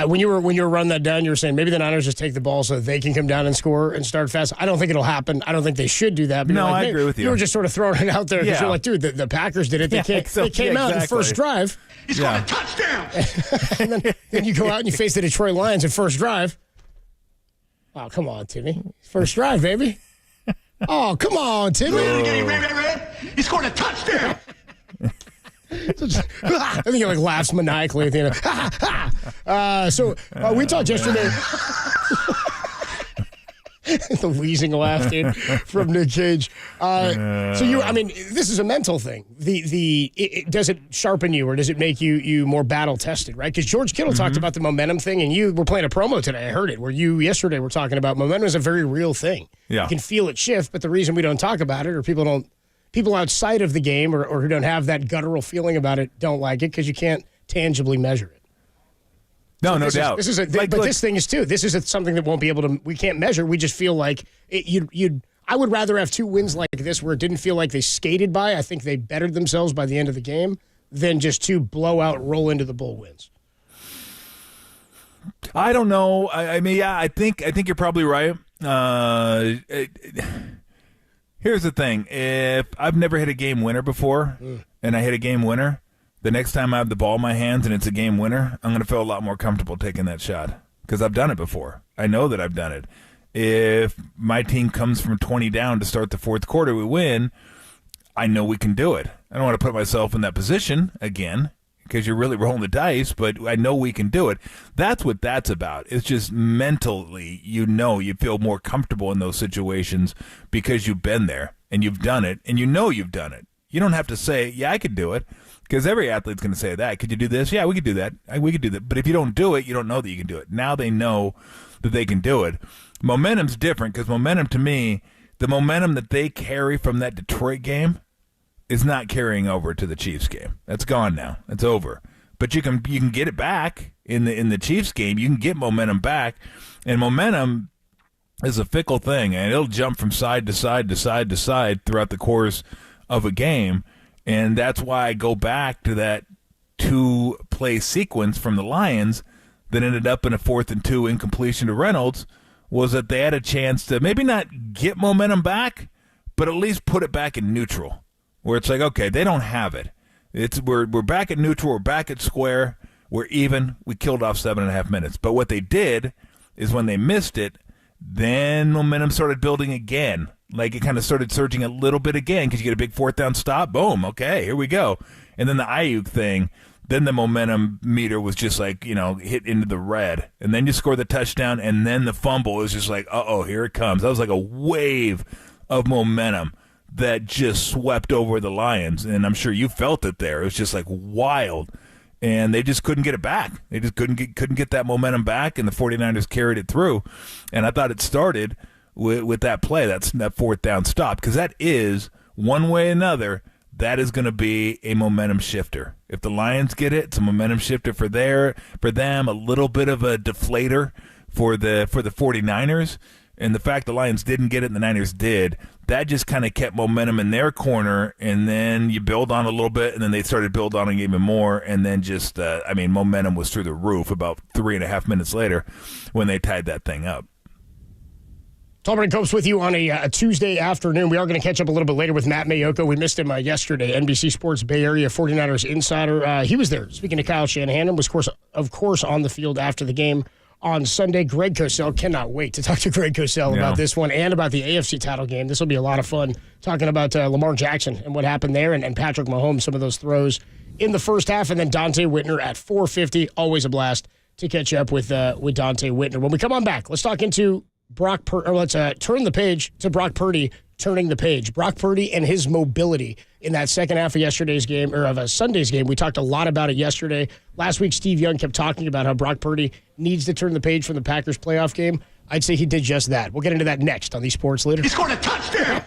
When you were running that down, you were saying maybe the Niners just take the ball so they can come down and score and start fast. I don't think it'll happen. I don't think they should do that. But no, I agree with you. You were just sort of throwing it out there because you're like, dude, the Packers did it. They came out in the first drive. He scored a touchdown. And then you go out and you face the Detroit Lions in first drive. Oh, come on, Timmy. First drive, baby. Oh, come on, Timmy. He scored a touchdown. I think he laughs maniacally at the end. So we talked yesterday. The wheezing laugh, dude, from Nick Cage. This is a mental thing. Does it sharpen you, or does it make you more battle tested, right? Because George Kittle talked about the momentum thing, and you were playing a promo today. I heard it, where you yesterday were talking about momentum is a very real thing. Yeah. You can feel it shift, but the reason we don't talk about it, or people outside of the game, or who don't have that guttural feeling about it, don't like it because you can't tangibly measure it. No, no doubt. This thing is too. This is something that won't be able to. We can't measure. We just feel like I would rather have 2 wins like this where it didn't feel like they skated by. I think they bettered themselves by the end of the game than just 2 blowout roll into the bull wins. I don't know. I think you're probably right. Here's the thing: if I've never hit a game winner before, and I hit a game winner, the next time I have the ball in my hands and it's a game winner, I'm going to feel a lot more comfortable taking that shot because I've done it before. I know that I've done it. If my team comes from 20 down to start the fourth quarter, we win, I know we can do it. I don't want to put myself in that position again because you're really rolling the dice, but I know we can do it. That's what that's about. It's just mentally, you feel more comfortable in those situations because you've been there and you've done it and you've done it. You don't have to say, yeah, I could do it. Because every athlete's going to say that. Could you do this? Yeah, we could do that. We could do that. But if you don't do it, you don't know that you can do it. Now they know that they can do it. Momentum's different because momentum, to me, the momentum that they carry from that Detroit game is not carrying over to the Chiefs game. That's gone now. It's over. But you can get it back in the Chiefs game. You can get momentum back, and momentum is a fickle thing, and it'll jump from side to side to side to side throughout the course of a game. And that's why I go back to that 2 2-play sequence from the Lions that ended up in a 4th and 2 incompletion to Reynolds was that they had a chance to maybe not get momentum back, but at least put it back in neutral, where it's like, okay, they don't have it. We're back at neutral, we're back at square, we're even, we killed off 7.5 minutes. But what they did is when they missed it, then momentum started building again. Like it kind of started surging a little bit again because you get a big 4th down stop. Boom, okay, here we go. And then the Ayuk thing, then the momentum meter was just like, hit into the red. And then you score the touchdown, and then the fumble is just like, uh-oh, here it comes. That was like a wave of momentum that just swept over the Lions. And I'm sure you felt it there. It was just like wild. And they just couldn't get it back. They just couldn't get that momentum back, and the 49ers carried it through. And I thought it started with that play, that 4th down stop, because that is, one way or another, that is going to be a momentum shifter. If the Lions get it, it's a momentum shifter for them, a little bit of a deflator for the 49ers. And the fact the Lions didn't get it and the Niners did, that just kind of kept momentum in their corner, and then you build on a little bit, and then they started building on even more, and then just, momentum was through the roof about 3.5 minutes later when they tied that thing up. Tolbert and Copes with you on a Tuesday afternoon. We are going to catch up a little bit later with Matt Mayoko. We missed him yesterday, NBC Sports Bay Area 49ers insider. He was there speaking to Kyle Shanahan and was, of course, on the field after the game on Sunday. Greg Cosell, cannot wait to talk to Greg Cosell about this one and about the AFC title game. This will be a lot of fun talking about Lamar Jackson and what happened there, and Patrick Mahomes, some of those throws in the first half, and then Dante Whitner at 4:50. Always a blast to catch up with Dante Whitner. When we come on back, let's talk into let's turn the page to Brock Purdy turning the page. Brock Purdy and his mobility in that second half of yesterday's game, or of Sunday's game. We talked a lot about it yesterday. Last week, Steve Young kept talking about how Brock Purdy needs to turn the page from the Packers playoff game. I'd say he did just that. We'll get into that next on the Sports Leader. He scored a touchdown!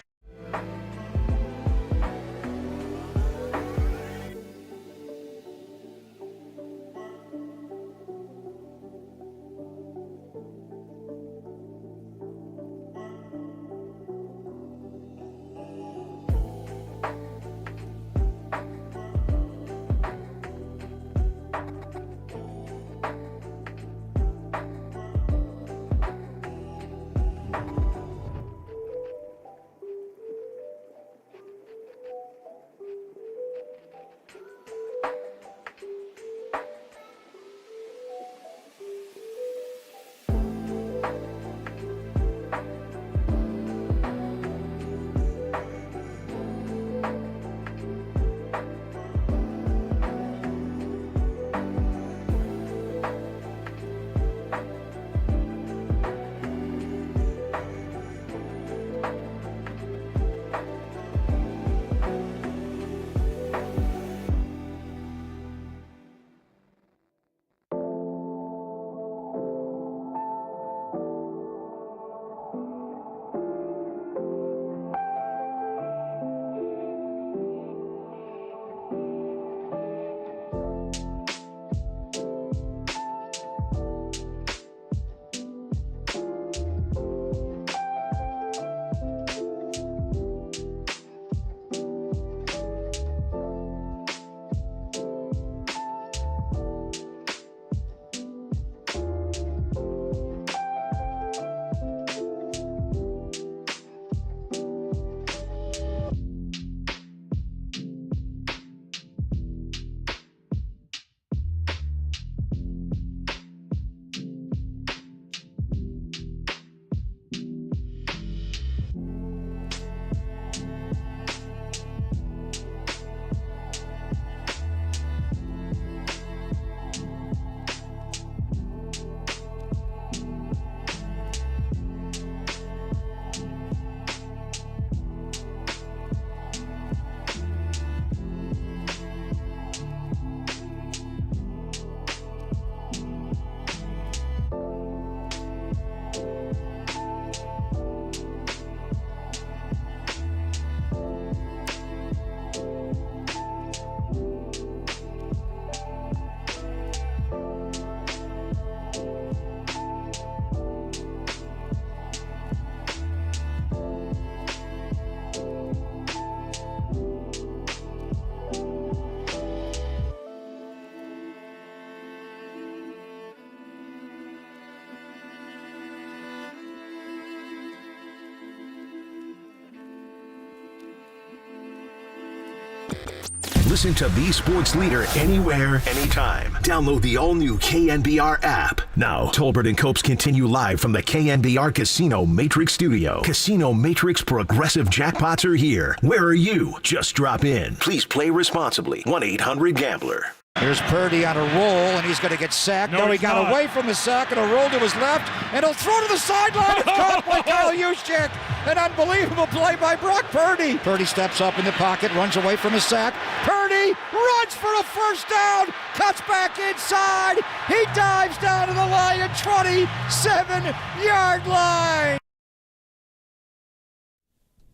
Listen to the sports leader anywhere, anytime. Download the all-new KNBR app. Now, Tolbert and Copes continue live from the KNBR Casino Matrix Studio. Casino Matrix Progressive Jackpots are here. Where are you? Just drop in. Please play responsibly. 1-800-GAMBLER. Here's Purdy on a roll, and he's going to get sacked. No, he got away from the sack, and a roll to his left, and he'll throw to the sideline. It's caught by Kyle Juszczyk. An unbelievable play by Brock Purdy. Purdy steps up in the pocket, runs away from the sack. Purdy runs for a first down, cuts back inside. He dives down to the line at 27-yard line.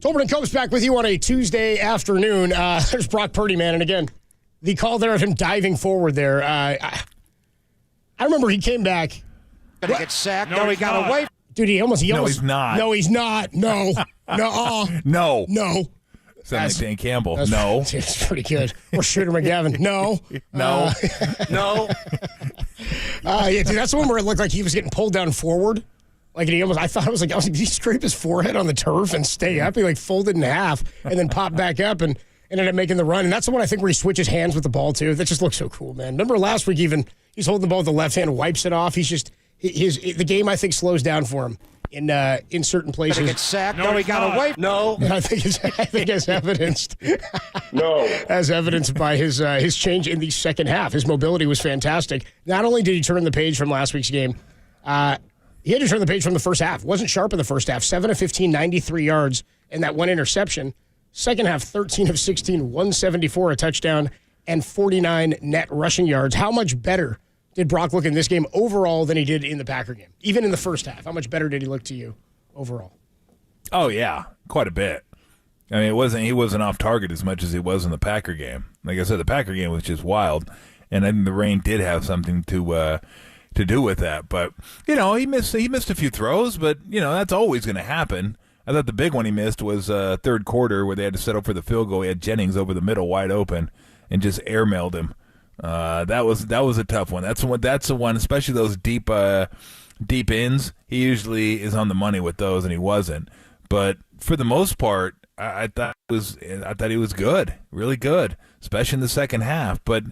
Tolbert and Copes back with you on a Tuesday afternoon. There's Brock Purdy, man, and again, the call there of him diving forward there. I remember he came back. Gonna get sacked. No, he got away. Dude, he almost. No, he's not. No, he's not. No. No. No. No. Sounds like Dan Campbell. No. It's pretty good. Or Shooter McGavin. No. No. No. Yeah, dude, that's the one where it looked like he was getting pulled down forward. Like, and I thought it was like, did he scrape his forehead on the turf and stay up? He like folded in half and then popped back up and ended up making the run. And that's the one I think where he switches hands with the ball too. That just looks so cool, man. Remember last week even, he's holding the ball with the left hand, wipes it off. He's just, the game I think slows down for him in certain places. He gets sacked. No, he got away. No. And I think as evidenced. No. As evidenced by his change in the second half. His mobility was fantastic. Not only did he turn the page from last week's game, he had to turn the page from the first half. Wasn't sharp in the first half. 7 of 15, 93 yards, and that one interception. Second half, 13 of 16, 174, a touchdown, and 49 net rushing yards. How much better did Brock look in this game overall than he did in the Packer game? Even in the first half, how much better did he look to you overall? Oh, yeah, quite a bit. I mean, he wasn't off target as much as he was in the Packer game. Like I said, the Packer game was just wild, and I think the rain did have something to do with that. But, he missed a few throws, but, that's always going to happen. I thought the big one he missed was third quarter where they had to settle for the field goal. He had Jennings over the middle wide open and just airmailed him. That was a tough one. That's the one, especially those deep ends. He usually is on the money with those, and he wasn't. But for the most part, I thought he was good, really good, especially in the second half. But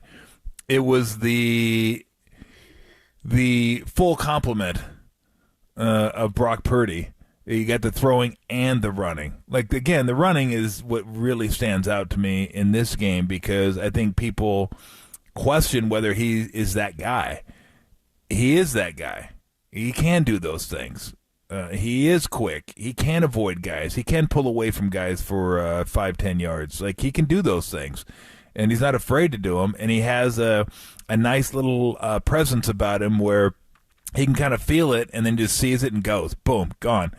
it was the full complement of Brock Purdy. You got the throwing and the running. Like, again, the running is what really stands out to me in this game because I think people question whether he is that guy. He is that guy. He can do those things. He is quick. He can avoid guys. He can pull away from guys for 5-10 yards. Like, he can do those things. And he's not afraid to do them. And he has a nice little presence about him where he can kind of feel it and then just sees it and goes, boom, gone.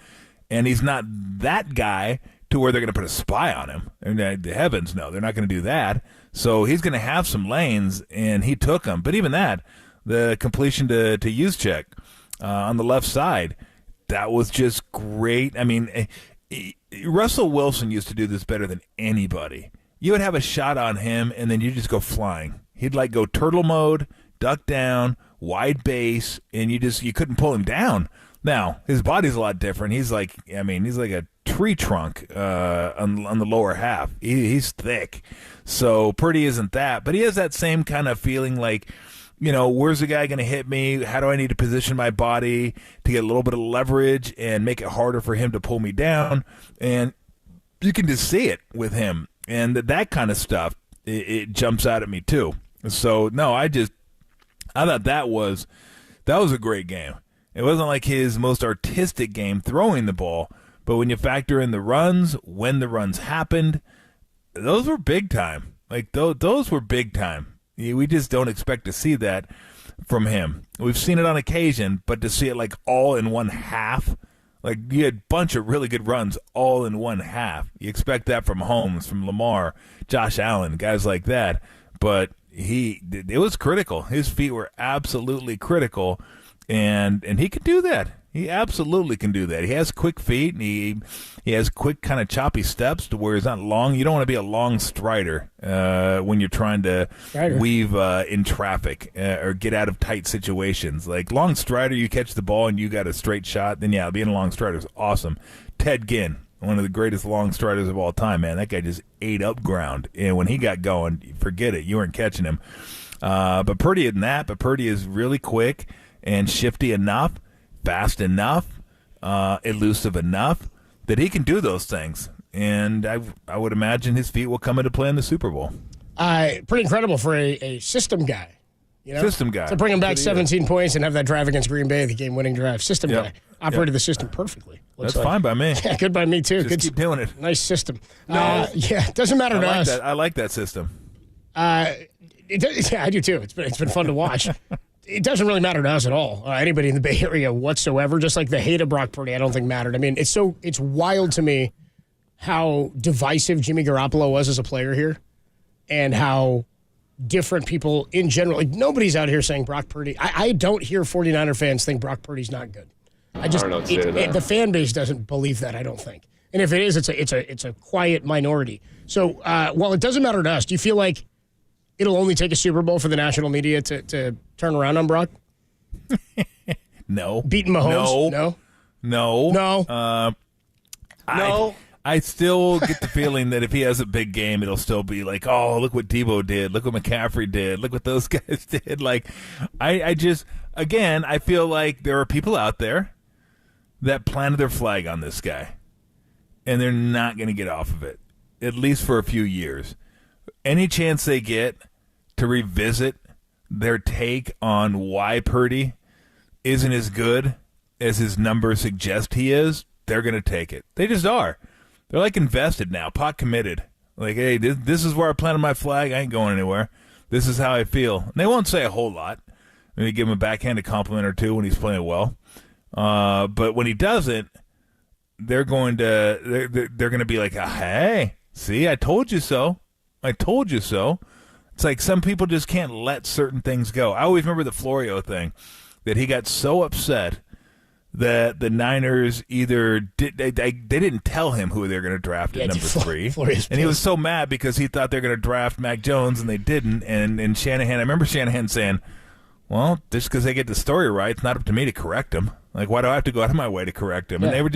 And he's not that guy to where they're going to put a spy on him. And the heavens, no, they're not going to do that. So he's going to have some lanes, and he took them. But even that, the completion to Juszczyk on the left side, that was just great. I mean, Russell Wilson used to do this better than anybody. You would have a shot on him, and then you just go flying. He'd like go turtle mode, duck down, wide base, and you couldn't pull him down. Now, his body's a lot different. He's like a tree trunk on the lower half. He's thick. So Purdy isn't that, but he has that same kind of feeling like, where's the guy going to hit me? How do I need to position my body to get a little bit of leverage and make it harder for him to pull me down? And you can just see it with him. And that kind of stuff, it jumps out at me too. So, no, I thought that was a great game. It wasn't like his most artistic game throwing the ball, but when you factor in the runs, when the runs happened, those were big time. Like, those were big time. We just don't expect to see that from him. We've seen it on occasion, but to see it like all in one half, like you had a bunch of really good runs all in one half. You expect that from Holmes, from Lamar, Josh Allen, guys like that. But it was critical. His feet were absolutely critical, and he can do that. He absolutely can do that. He has quick feet, and he has quick kind of choppy steps to where he's not long. You don't want to be a long strider when you're trying to weave in traffic or get out of tight situations. Like long strider, you catch the ball and you got a straight shot, then yeah, being a long strider is awesome. Ted Ginn, one of the greatest long striders of all time, man. That guy just ate up ground. And when he got going, forget it. You weren't catching him. But Purdy isn't that. But Purdy is really quick and shifty enough, fast enough, elusive enough that he can do those things. And I would imagine his feet will come into play in the Super Bowl. Pretty incredible for a system guy. You know? System guy. To bring him back 17 points and have that drive against Green Bay, the game-winning drive. System guy. Operated the system perfitly. That's fine by me. Yeah, good by me, too. Just keep doing it. Nice system. Yeah, it doesn't matter to us. I like that system. Yeah, I do, too. It's been fun to watch. It doesn't really matter to us at all. Anybody in the Bay Area whatsoever. Just like the hate of Brock Purdy, I don't think mattered. I mean, it's wild to me how divisive Jimmy Garoppolo was as a player here and how different people in general, like nobody's out here saying Brock Purdy. I don't hear 49er fans think Brock Purdy's not good. The fan base doesn't believe that, I don't think. And if it is, it's a quiet minority. So while it doesn't matter to us, do you feel like it'll only take a Super Bowl for the national media to turn around on Brock? No. Beating Mahomes? No. No. I still get the feeling that if he has a big game, it'll still be like, oh, look what Debo did. Look what McCaffrey did. Look what those guys did. Like, I feel like there are people out there that planted their flag on this guy, and they're not going to get off of it, at least for a few years. Any chance they get to revisit their take on why Purdy isn't as good as his numbers suggest he is, they're going to take it. They just are. They're like invested now, pot committed. Like, hey, this is where I planted my flag. I ain't going anywhere. This is how I feel. And they won't say a whole lot. Maybe give him a backhanded compliment or two when he's playing well. But when he doesn't, they're going to be like, hey, see, I told you so. I told you so. It's like some people just can't let certain things go. I always remember the Florio thing, that he got so upset that the Niners either they didn't tell him who they were going to draft at number 3, and he was so mad because he thought they were going to draft Mac Jones and they didn't. And Shanahan, I remember Shanahan saying, "Well, just because they get the story right, it's not up to me to correct him. Like, why do I have to go out of my way to correct him?" And they're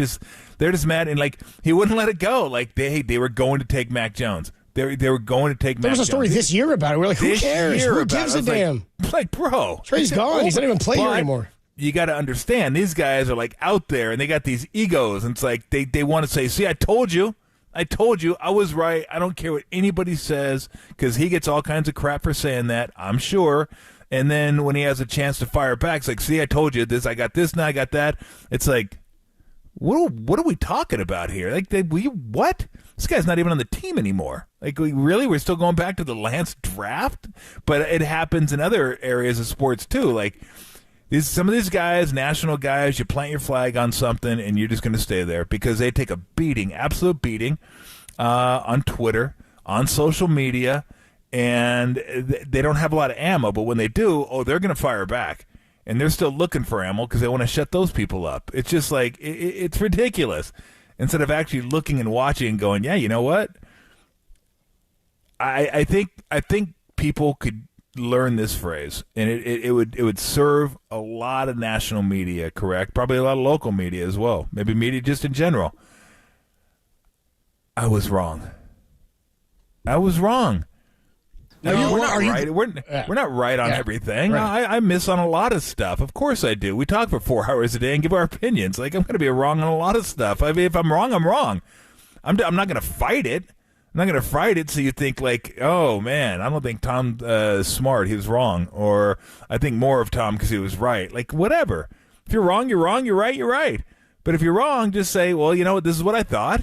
just mad, and like he wouldn't let it go. Like they were going to take Mac Jones. They were going to take Mac Jones. There was a story this year about it. We're like, who cares? Who gives a damn? Like, bro, Trey's gone. He's not even playing here anymore. You got to understand, these guys are like out there and they got these egos, and it's like they want to say, see, I told you, I was right. I don't care what anybody says, because he gets all kinds of crap for saying that, I'm sure. And then when he has a chance to fire back, it's like, see, I told you this, I got this, now I got that. It's like, what are we talking about here? Like, what? This guy's not even on the team anymore. Like, we're still going back to the Lance draft? But it happens in other areas of sports too. Like, some of these guys, national guys, you plant your flag on something and you're just going to stay there because they take a beating, absolute beating, on Twitter, on social media, and they don't have a lot of ammo. But when they do, they're going to fire back. And they're still looking for ammo because they want to shut those people up. It's just like, it's ridiculous. Instead of actually looking and watching and going, yeah, you know what? I think people could learn this phrase, and it would serve a lot of national media, correct? Probably a lot of local media as well. Maybe media just in general. I was wrong. No, we're not right. We're not right on everything. Right. I miss on a lot of stuff. Of course I do. We talk for 4 hours a day and give our opinions. Like, I'm going to be wrong on a lot of stuff. I mean, if I'm wrong, I'm wrong. I'm not going to fight it. I'm not going to fight it so you think like, oh, man, I don't think Tom is smart. He was wrong. Or I think more of Tom because he was right. Like, whatever. If you're wrong, you're wrong. You're right, you're right. But if you're wrong, just say, well, you know what, this is what I thought.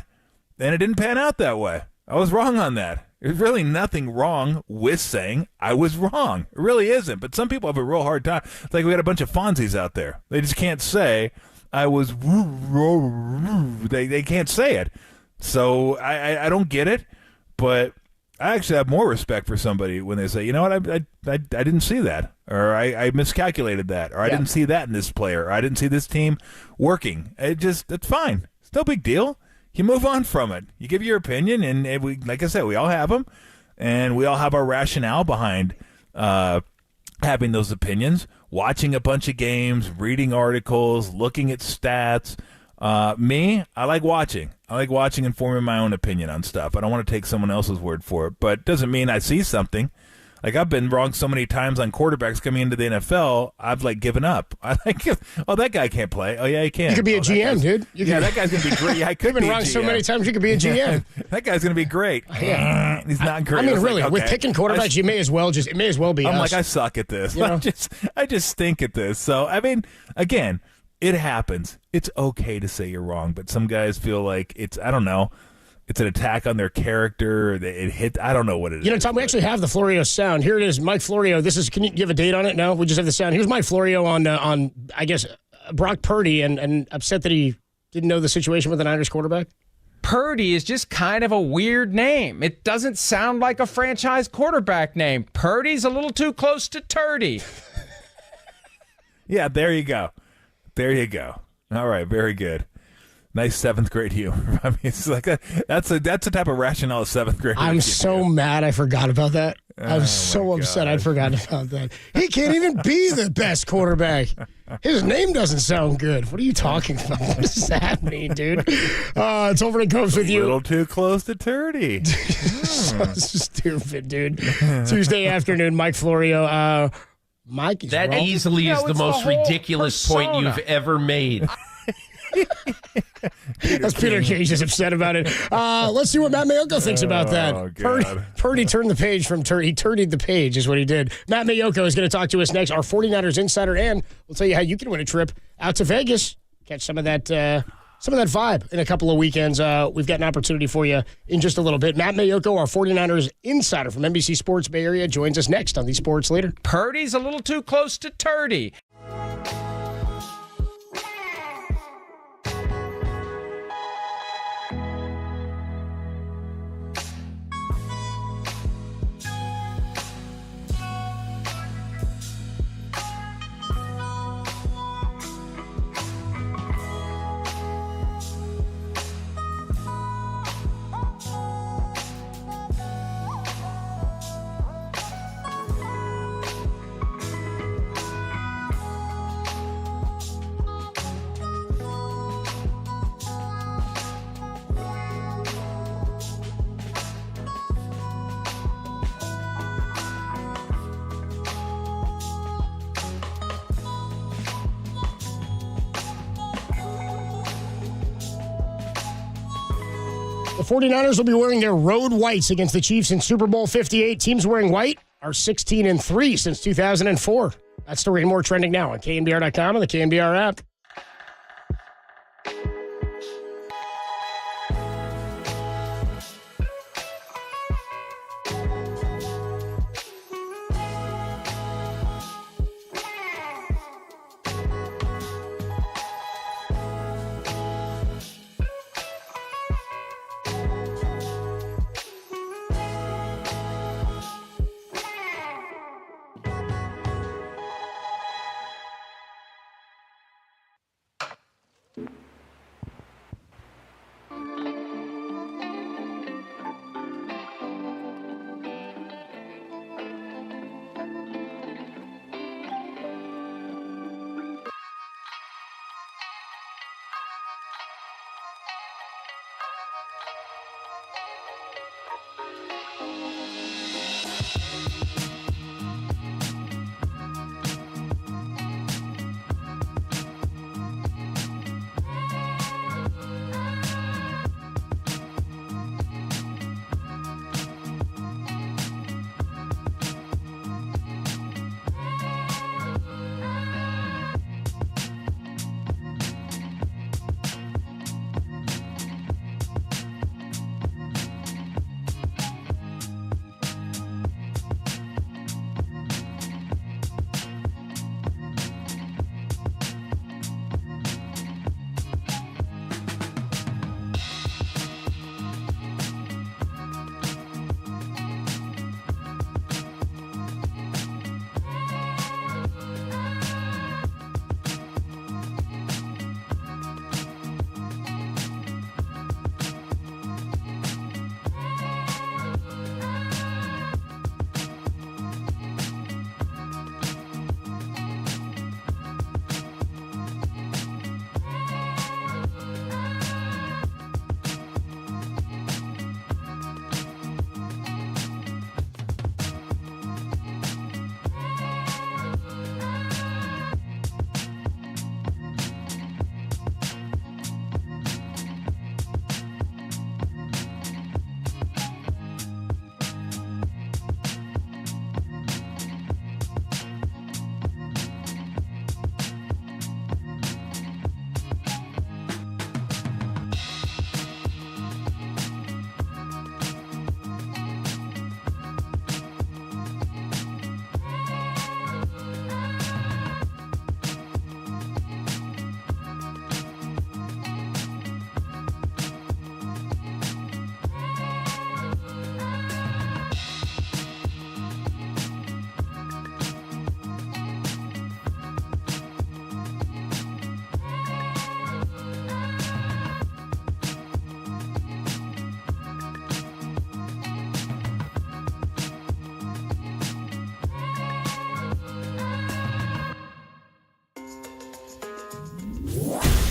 And it didn't pan out that way. I was wrong on that. There's really nothing wrong with saying I was wrong. It really isn't. But some people have a real hard time. It's like we got a bunch of Fonzies out there. They just can't say I was. They can't say it. So I don't get it. But I actually have more respect for somebody when they say, you know what, I didn't see that, or I miscalculated that, or I didn't see that in this player, or I didn't see this team working. That's fine. It's no big deal. You move on from it. You give your opinion, and we, like I said, we all have them, and we all have our rationale behind having those opinions, watching a bunch of games, reading articles, looking at stats, Me, I like watching. I like watching and forming my own opinion on stuff. I don't want to take someone else's word for it, but it doesn't mean I see something. Like, I've been wrong so many times on quarterbacks coming into the NFL, I've, like, given up. I like, oh, that guy can't play. Oh, yeah, he can. You could be a GM, dude. That guy's going to be great. Yeah, I could You've been be wrong a GM. so many times, you could be a GM. That guy's going to be great. Yeah. He's not great. I mean, really, like, with okay. picking quarterbacks, it may as well be I'm us. like, I suck at this. You know? I just stink at this. So, I mean, again, it happens. It's okay to say you're wrong, but some guys feel like it's, I don't know, it's an attack on their character. It hit. I don't know what it is. You know, Tom, we actually have the Florio sound. Here it is, Mike Florio. Can you give a date on it? No, we just have the sound. Here's Mike Florio on I guess, Brock Purdy and upset that he didn't know the situation with the Niners quarterback. Purdy is just kind of a weird name. It doesn't sound like a franchise quarterback name. Purdy's a little too close to Turdy. Yeah, there you go. There you go. All right, very good. Nice seventh grade humor. I mean, it's like that's the type of rationale of seventh grade. I'm so mad I forgot about that. I'm so upset I forgot about that. He can't even be the best quarterback. His name doesn't sound good. What are you talking about? What does that mean, dude? It's over and comes with you. A little too close to Turdy. So stupid, dude. Tuesday afternoon, Mike Florio. Mike is that wrong. easily is the most ridiculous point you've ever made. That's Peter Cage is upset about it. Let's see what Matt Mayoko thinks about that. Purdy turned the page from he turdied the page is what he did. Matt Mayoko is going to talk to us next, our 49ers insider, and we'll tell you how you can win a trip out to Vegas. Catch some of that vibe in a couple of weekends. We've got an opportunity for you in just a little bit. Matt Mayoko, our 49ers insider from NBC Sports Bay Area, joins us next on the Sports Leader. Purdy's a little too close to Turdy. The 49ers will be wearing their road whites against the Chiefs in Super Bowl 58. Teams wearing white are 16-3 since 2004. That story and more trending now on KNBR.com and the KNBR app.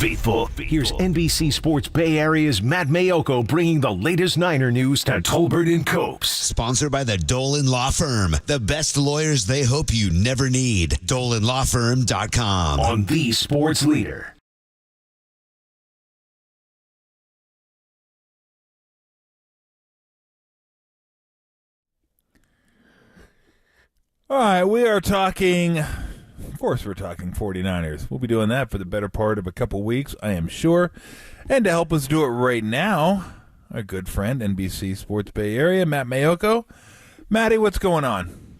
faithful. Here's NBC Sports Bay Area's Matt Mayoko bringing the latest Niner news to Tolbert and Copes. Sponsored by the Dolan Law Firm. The best lawyers they hope you never need. DolanLawFirm.com. On the Sports Leader. All right, we are talking, of course we're talking 49ers. We'll be doing that for the better part of a couple weeks, I am sure. And to help us do it right now, our good friend, NBC Sports Bay Area, Matt Mayoko. Matty, what's going on?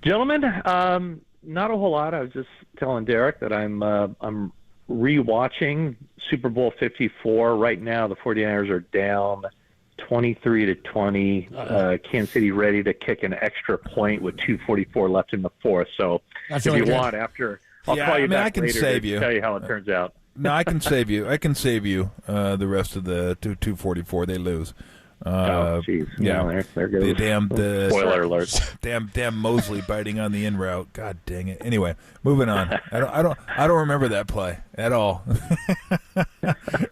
Gentlemen, not a whole lot. I was just telling Derek that I'm rewatching Super Bowl 54. Right now, the 49ers are down 23-20. Kansas City ready to kick an extra point with 2:44 left in the fourth. So if you want, after I'll call you back later to tell you how it turns out. No, I can save you. I can save you the rest of the 2:44. They lose. Jeez. Yeah, there goes. The spoiler alert. Damn Mosley biting on the in route. God dang it. Anyway, moving on. I don't remember that play at all.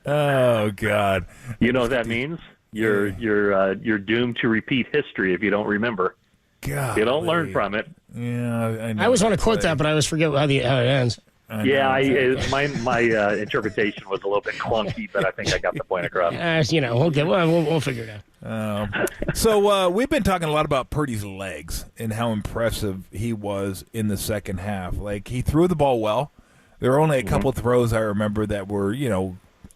Oh God. You know what that means? You're doomed to repeat history if you don't remember. God, you don't learn from it. Yeah, I always want to quote that, but I always forget how it ends. My interpretation was a little bit clunky, but I think I got the point across. We'll figure it out. So we've been talking a lot about Purdy's legs and how impressive he was in the second half. Like, he threw the ball well. There were only a couple throws I remember that were,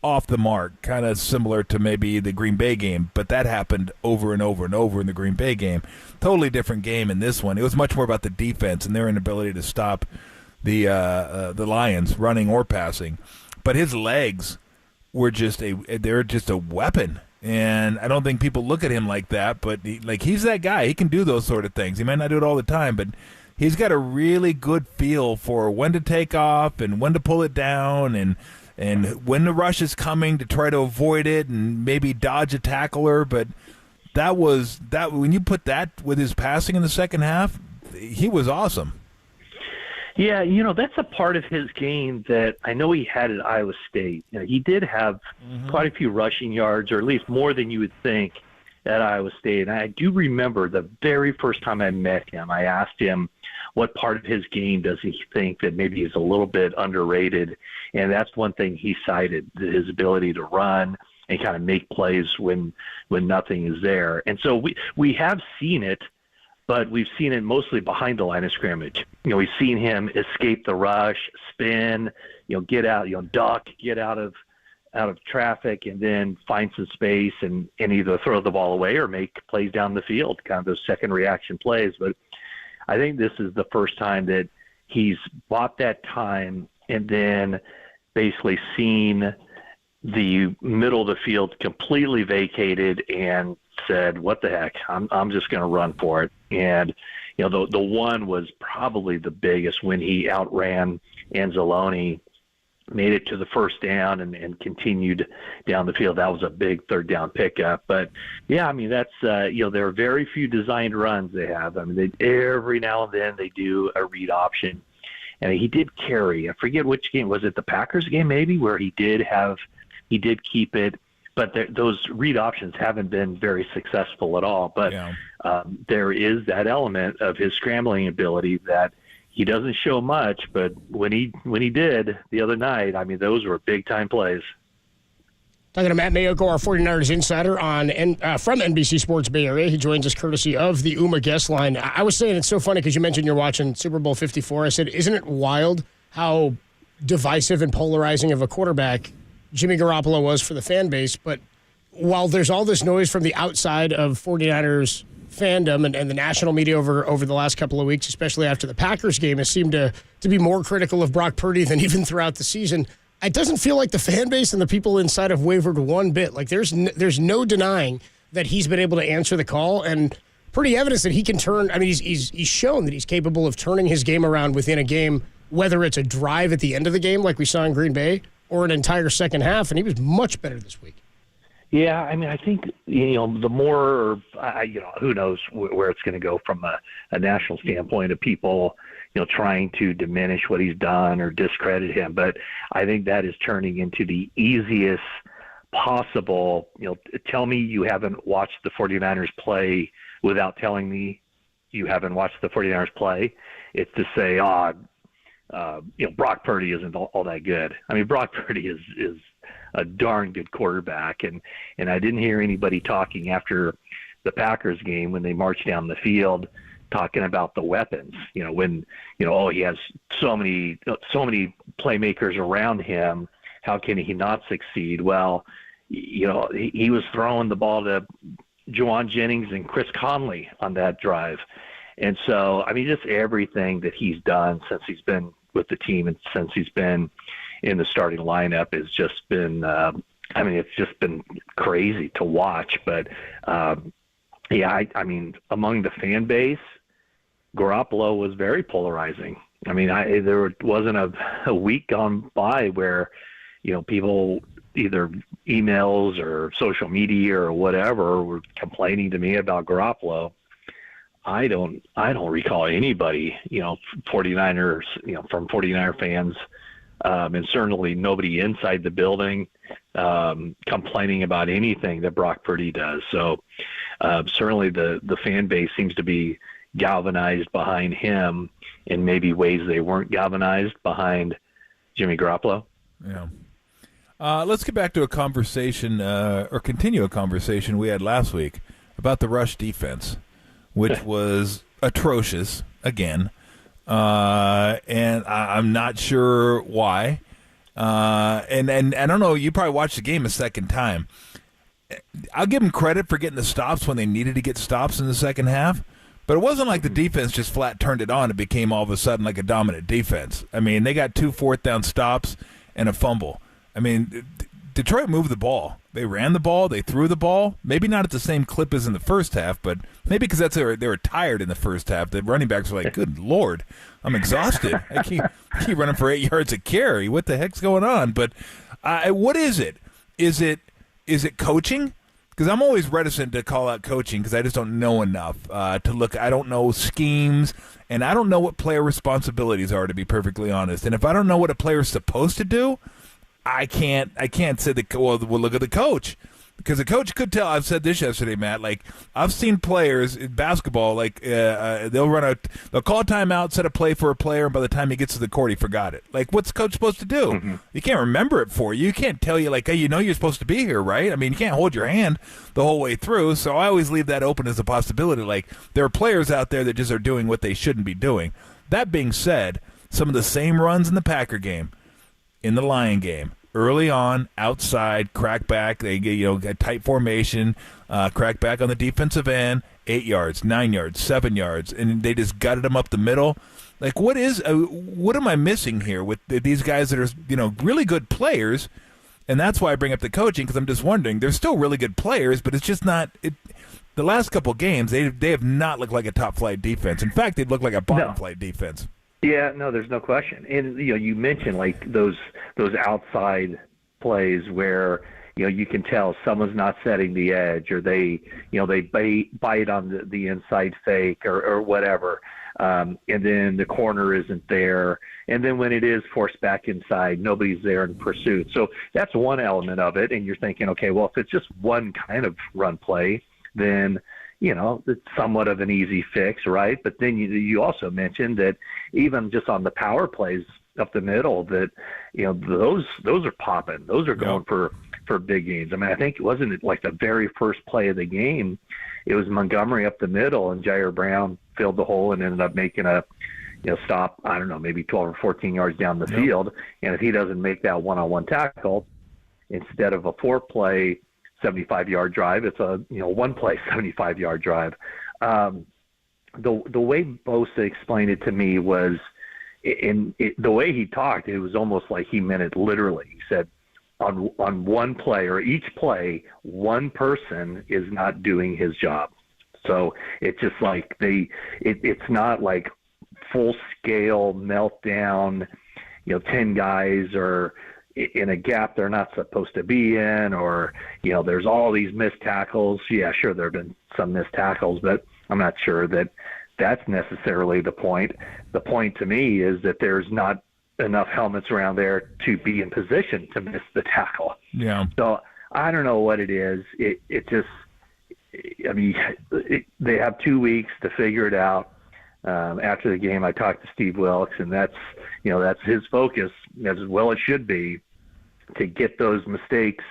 off the mark, kind of similar to maybe the Green Bay game, but that happened over and over and over in the Green Bay game. Totally different game in this one. It was much more about the defense and their inability to stop the Lions running or passing. But his legs were just a weapon. And I don't think people look at him like that, but he's that guy. He can do those sort of things. He might not do it all the time, but he's got a really good feel for when to take off and when to pull it down and when the rush is coming to try to avoid it and maybe dodge a tackler. But that when you put that with his passing in the second half, he was awesome. Yeah, that's a part of his game that I know he had at Iowa State. He did have quite a few rushing yards, or at least more than you would think, at Iowa State. And I do remember the very first time I met him, I asked him what part of his game does he think that maybe is a little bit underrated. And that's one thing he cited, his ability to run and kind of make plays when nothing is there. And so we have seen it, but we've seen it mostly behind the line of scrimmage. We've seen him escape the rush, spin, get out, duck, get out of traffic, and then find some space and either throw the ball away or make plays down the field, kind of those second reaction plays. But I think this is the first time that he's bought that time and then basically seen the middle of the field completely vacated and said, what the heck, I'm just going to run for it. And, the one was probably the biggest when he outran Anzalone, made it to the first down and continued down the field. That was a big third down pickup. But, yeah, that's, there are very few designed runs they have. Every now and then they do a read option. And he did carry, I forget which game, was it the Packers game maybe, where he did keep it. But those read options haven't been very successful at all. But there is that element of his scrambling ability that he doesn't show much, but when he did the other night, those were big-time plays. Talking to Matt Mayoko, our 49ers insider from NBC Sports Bay Area. He joins us courtesy of the UMA guest line. I was saying it's so funny because you mentioned you're watching Super Bowl 54. I said, isn't it wild how divisive and polarizing of a quarterback Jimmy Garoppolo was for the fan base? But while there's all this noise from the outside of 49ers fandom and the national media over the last couple of weeks, especially after the Packers game, has seemed to be more critical of Brock Purdy than even throughout the season. It doesn't feel like the fan base and the people inside have wavered one bit. Like there's no denying that he's been able to answer the call, and pretty evidence that he can turn. He's shown that he's capable of turning his game around within a game, whether it's a drive at the end of the game like we saw in Green Bay or an entire second half, and he was much better this week. Yeah, I think, the more, who knows where it's going to go from a national standpoint of people, trying to diminish what he's done or discredit him. But I think that is turning into the easiest possible, tell me you haven't watched the 49ers play without telling me you haven't watched the 49ers play. It's to say, Brock Purdy isn't all that good. I mean, Brock Purdy is a darn good quarterback. And I didn't hear anybody talking after the Packers game when they marched down the field talking about the weapons, when, he has so many playmakers around him. How can he not succeed? Well, he was throwing the ball to Juwan Jennings and Chris Conley on that drive. And so, I mean, just everything that he's done since he's been with the team and since he's been in the starting lineup has just been, it's just been crazy to watch. But, I mean, among the fan base, Garoppolo was very polarizing. I mean, there wasn't a week gone by where, people either emails or social media or whatever were complaining to me about Garoppolo. I don't recall anybody, 49ers, from 49er fans, and certainly nobody inside the building complaining about anything that Brock Purdy does. So certainly the fan base seems to be galvanized behind him in maybe ways they weren't galvanized behind Jimmy Garoppolo. Yeah. Let's get back to a conversation or continue a conversation we had last week about the rush defense, which was atrocious again. And I'm not sure why. And I don't know, you probably watched the game a second time. I'll give them credit for getting the stops when they needed to get stops in the second half. But it wasn't like the defense just flat turned it on and became all of a sudden like a dominant defense. I mean, they got 2 fourth-down stops and a fumble. I mean, Detroit moved the ball. They ran the ball. They threw the ball. Maybe not at the same clip as in the first half, but maybe because they were tired in the first half. The running backs were like, good Lord, I'm exhausted. I keep running for 8 yards a carry. What the heck's going on? But what is it? Is it coaching? Because I'm always reticent to call out coaching because I just don't know enough to look. I don't know schemes, and I don't know what player responsibilities are, to be perfectly honest. And if I don't know what a player is supposed to do, I can't say we'll look at the coach. Because the coach could tell. I've said this yesterday, Matt. Like, I've seen players in basketball, like they'll call a timeout, set a play for a player, and by the time he gets to the court, he forgot it. Like, what's the coach supposed to do? Mm-hmm. You can't remember it for you. You can't tell you, like, hey, you're supposed to be here, right? I mean, you can't hold your hand the whole way through. So I always leave that open as a possibility. Like, there are players out there that just are doing what they shouldn't be doing. That being said, some of the same runs in the Packer game, in the Lion game. Early on, outside, crack back, they get a tight formation, crack back on the defensive end, 8 yards, 9 yards, 7 yards, and they just gutted them up the middle. Like, what am I missing here with these guys that are, really good players? And that's why I bring up the coaching, because I'm just wondering, they're still really good players, but it's just not the last couple games, they have not looked like a top-flight defense. In fact, they've looked like a bottom-flight defense. Yeah, no, there's no question. And you mentioned like those outside plays where you can tell someone's not setting the edge, or they bite on the inside fake or whatever, and then the corner isn't there, and then when it is forced back inside, nobody's there in pursuit. So that's one element of it, and you're thinking, okay, well, if it's just one kind of run play, then it's somewhat of an easy fix, right? But then you also mentioned that even just on the power plays up the middle, that those are popping. Those are going for big gains. I mean, I think wasn't it like the very first play of the game? It was Montgomery up the middle, and Jair Brown filled the hole and ended up making a stop. I don't know, maybe 12 or 14 yards down the field. And if he doesn't make that one-on-one tackle, instead of a 4-play 75-yard drive, it's a one-play 75-yard drive. The way Bosa explained it to me was, the way he talked, it was almost like he meant it literally. He said, on one play or each play, one person is not doing his job. So it's just like it's not like full-scale meltdown. 10 guys are in a gap they're not supposed to be in, or there's all these missed tackles. Yeah, sure, there have been some missed tackles, but I'm not sure that that's necessarily the point. The point to me is that there's not enough helmets around there to be in position to miss the tackle. Yeah. So I don't know what it is. It just, I mean, they have 2 weeks to figure it out. After the game, I talked to Steve Wilkes, and that's his focus, as well it should be, to get those mistakes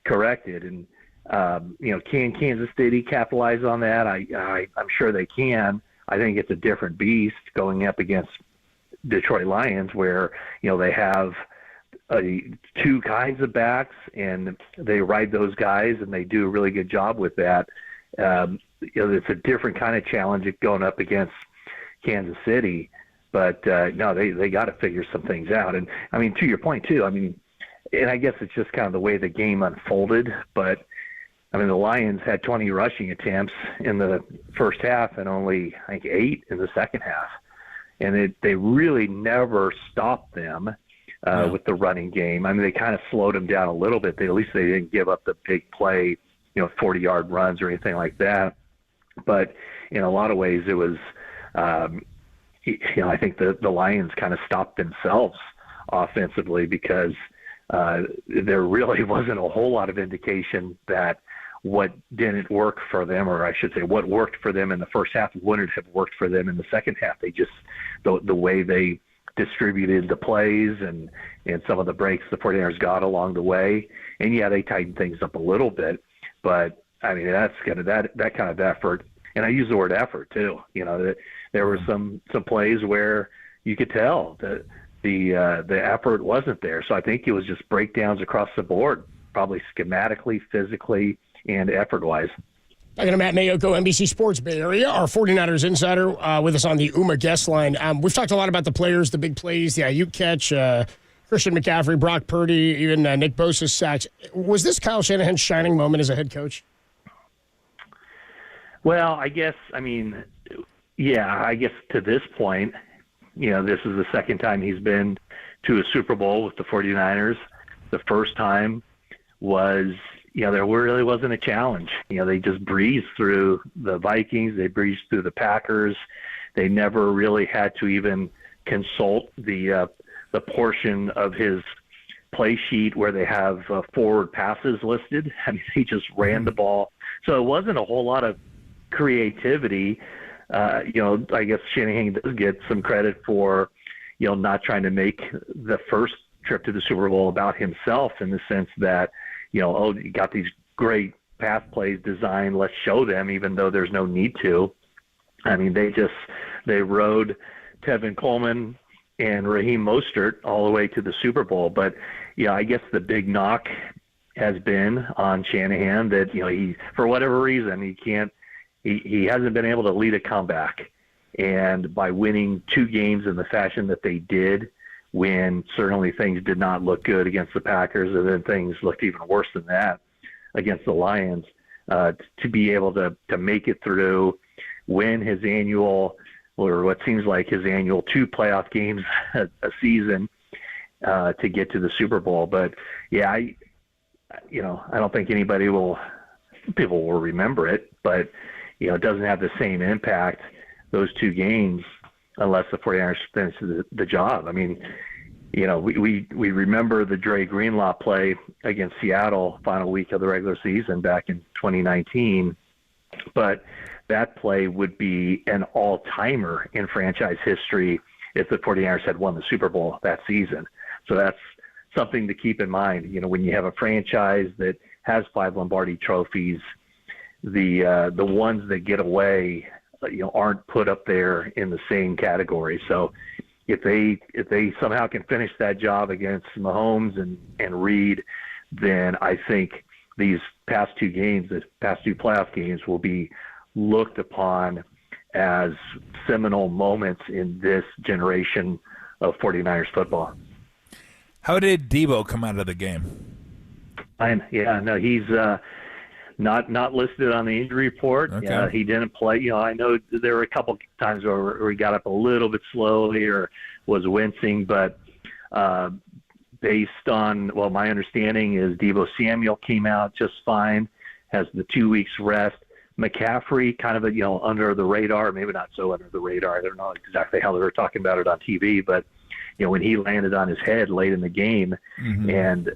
corrected. And can Kansas City capitalize on that? I'm sure they can. I think it's a different beast going up against Detroit Lions, where they have two kinds of backs, and they ride those guys, and they do a really good job with that. It's a different kind of challenge going up against Kansas City, but no, they got to figure some things out. And I mean, to your point too, I mean, and I guess it's just kind of the way the game unfolded, but I mean, the Lions had 20 rushing attempts in the first half and only, I think, 8 in the second half. And they really never stopped them with the running game. I mean, they kind of slowed them down a little bit. At least they didn't give up the big play, 40-yard runs or anything like that. But in a lot of ways, it was, I think the Lions kind of stopped themselves offensively because there really wasn't a whole lot of indication that what didn't work for them, or I should say what worked for them in the first half wouldn't have worked for them in the second half. They just, the way they distributed the plays and some of the breaks the 49ers got along the way. And yeah, they tightened things up a little bit, but I mean, that's kind of that kind of effort. And I use the word effort too. That there were some plays where you could tell that the effort wasn't there. So I think it was just breakdowns across the board, probably schematically, physically, and effort-wise. Talking to Matt Mayoko, NBC Sports Bay Area, our 49ers insider with us on the UMA guest line. We've talked a lot about the players, the big plays, the Ayuk catch, Christian McCaffrey, Brock Purdy, even Nick Bosa's sacks. Was this Kyle Shanahan's shining moment as a head coach? Well, I guess to this point, this is the second time he's been to a Super Bowl with the 49ers. The first time was, there really wasn't a challenge. They just breezed through the Vikings. They breezed through the Packers. They never really had to even consult the portion of his play sheet where they have forward passes listed. I mean, he just ran the ball. So it wasn't a whole lot of creativity. I guess Shanahan does get some credit for, not trying to make the first trip to the Super Bowl about himself, in the sense that, you got these great pass plays designed, let's show them, even though there's no need to. I mean, they rode Tevin Coleman and Raheem Mostert all the way to the Super Bowl. But, I guess the big knock has been on Shanahan that, he, for whatever reason, he hasn't been able to lead a comeback. And by winning 2 games in the fashion that they did, when certainly things did not look good against the Packers, and then things looked even worse than that against the Lions, to be able to make it through, win his annual, or what seems like his annual 2 playoff games a season, to get to the Super Bowl. But yeah, I don't think people will remember it, but it doesn't have the same impact, those 2 games, unless the 49ers finish the job. I mean, we remember the Dre Greenlaw play against Seattle final week of the regular season back in 2019, but that play would be an all-timer in franchise history if the 49ers had won the Super Bowl that season. So that's something to keep in mind. When you have a franchise that has 5 Lombardi trophies, the ones that get away aren't put up there in the same category. So if they somehow can finish that job against Mahomes and Reed, then I think these past 2 games, the past 2 playoff games, will be looked upon as seminal moments in this generation of 49ers football. How did Debo come out of the game? He's not listed on the injury report. Okay. He didn't play. I know there were a couple times where he got up a little bit slowly or was wincing, but based on, my understanding is Deebo Samuel came out just fine, has the 2 weeks rest. McCaffrey kind of under the radar, maybe not so under the radar. I don't know exactly how they were talking about it on TV, but when he landed on his head late in the game, and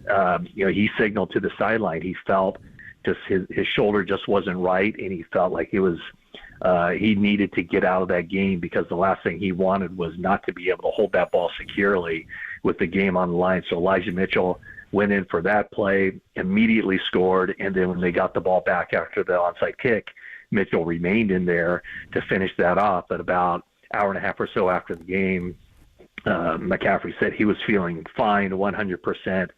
he signaled to the sideline, he felt just his shoulder just wasn't right, and he felt like he needed to get out of that game, because the last thing he wanted was not to be able to hold that ball securely with the game on the line. So Elijah Mitchell went in for that play, immediately scored, and then when they got the ball back after the onside kick, Mitchell remained in there to finish that off. But about an hour and a half or so after the game, McCaffrey said he was feeling fine, 100%,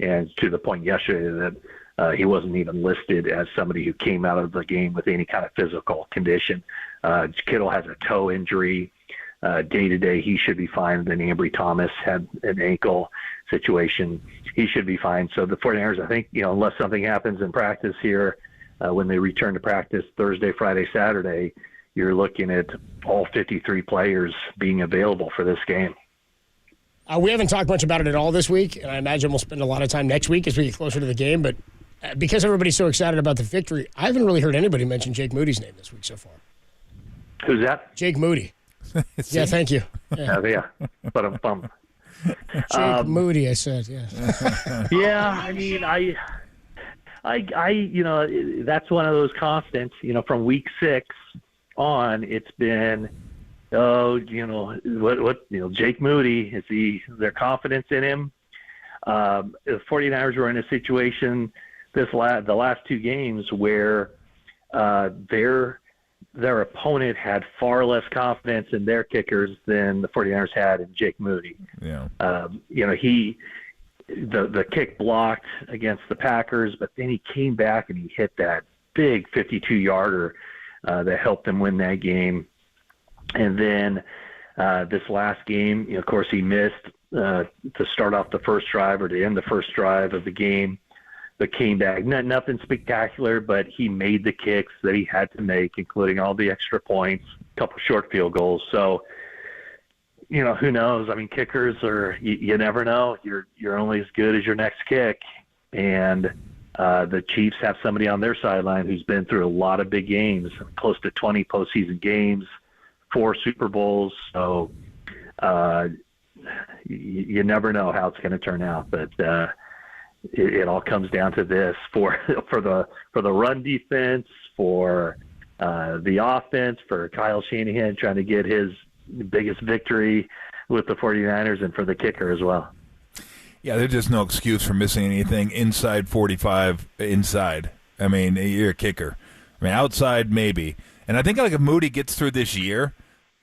and to the point yesterday that he wasn't even listed as somebody who came out of the game with any kind of physical condition. Kittle has a toe injury. Day-to-day, he should be fine. Then Ambry Thomas had an ankle situation. He should be fine. So the 49ers, I think, unless something happens in practice here, when they return to practice Thursday, Friday, Saturday, you're looking at all 53 players being available for this game. We haven't talked much about it at all this week, and I imagine we'll spend a lot of time next week as we get closer to the game. But because everybody's so excited about the victory, I haven't really heard anybody mention Jake Moody's name this week so far. Who's that? Jake Moody. Yeah, thank you. Yeah. But I'm bummed. Jake Moody, I said, yeah. Yeah, I mean, I that's one of those constants. From week 6 on, it's been, Jake Moody, is their confidence in him? The 49ers were in a situation the last 2 games where their opponent had far less confidence in their kickers than the 49ers had in Jake Moody. Yeah. The kick blocked against the Packers, but then he came back and he hit that big 52-yarder that helped them win that game. And then this last game, of course, he missed to start off the first drive or to end the first drive of the game, but came back. Nothing spectacular, but he made the kicks that he had to make, including all the extra points, a couple short field goals. So, who knows? I mean, kickers are, you never know. You're only as good as your next kick. And the Chiefs have somebody on their sideline who's been through a lot of big games, close to 20 postseason games, 4 Super Bowls. So you never know how it's going to turn out. But it all comes down to this for the run defense, for the offense, for Kyle Shanahan trying to get his biggest victory with the 49ers, and for the kicker as well. Yeah, there's just no excuse for missing anything inside 45 inside. I mean, you're a kicker. I mean, outside maybe. And I think if Moody gets through this year,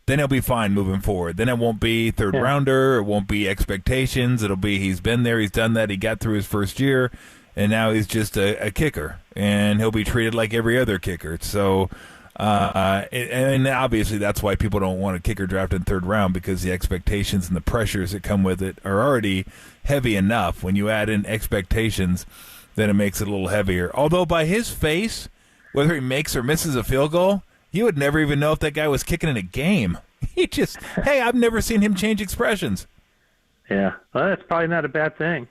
then he'll be fine moving forward. Then it won't be third rounder. It won't be expectations. It'll be he's been there, he's done that, he got through his first year, and now he's just a kicker. And he'll be treated like every other kicker. So, and obviously that's why people don't want a kicker drafted in third round, because the expectations and the pressures that come with it are already heavy enough. When you add in expectations, then it makes it a little heavier. Although by his face, whether he makes or misses a field goal, you would never even know if that guy was kicking in a game. He just, hey, I've never seen him change expressions. Yeah, well, that's probably not a bad thing.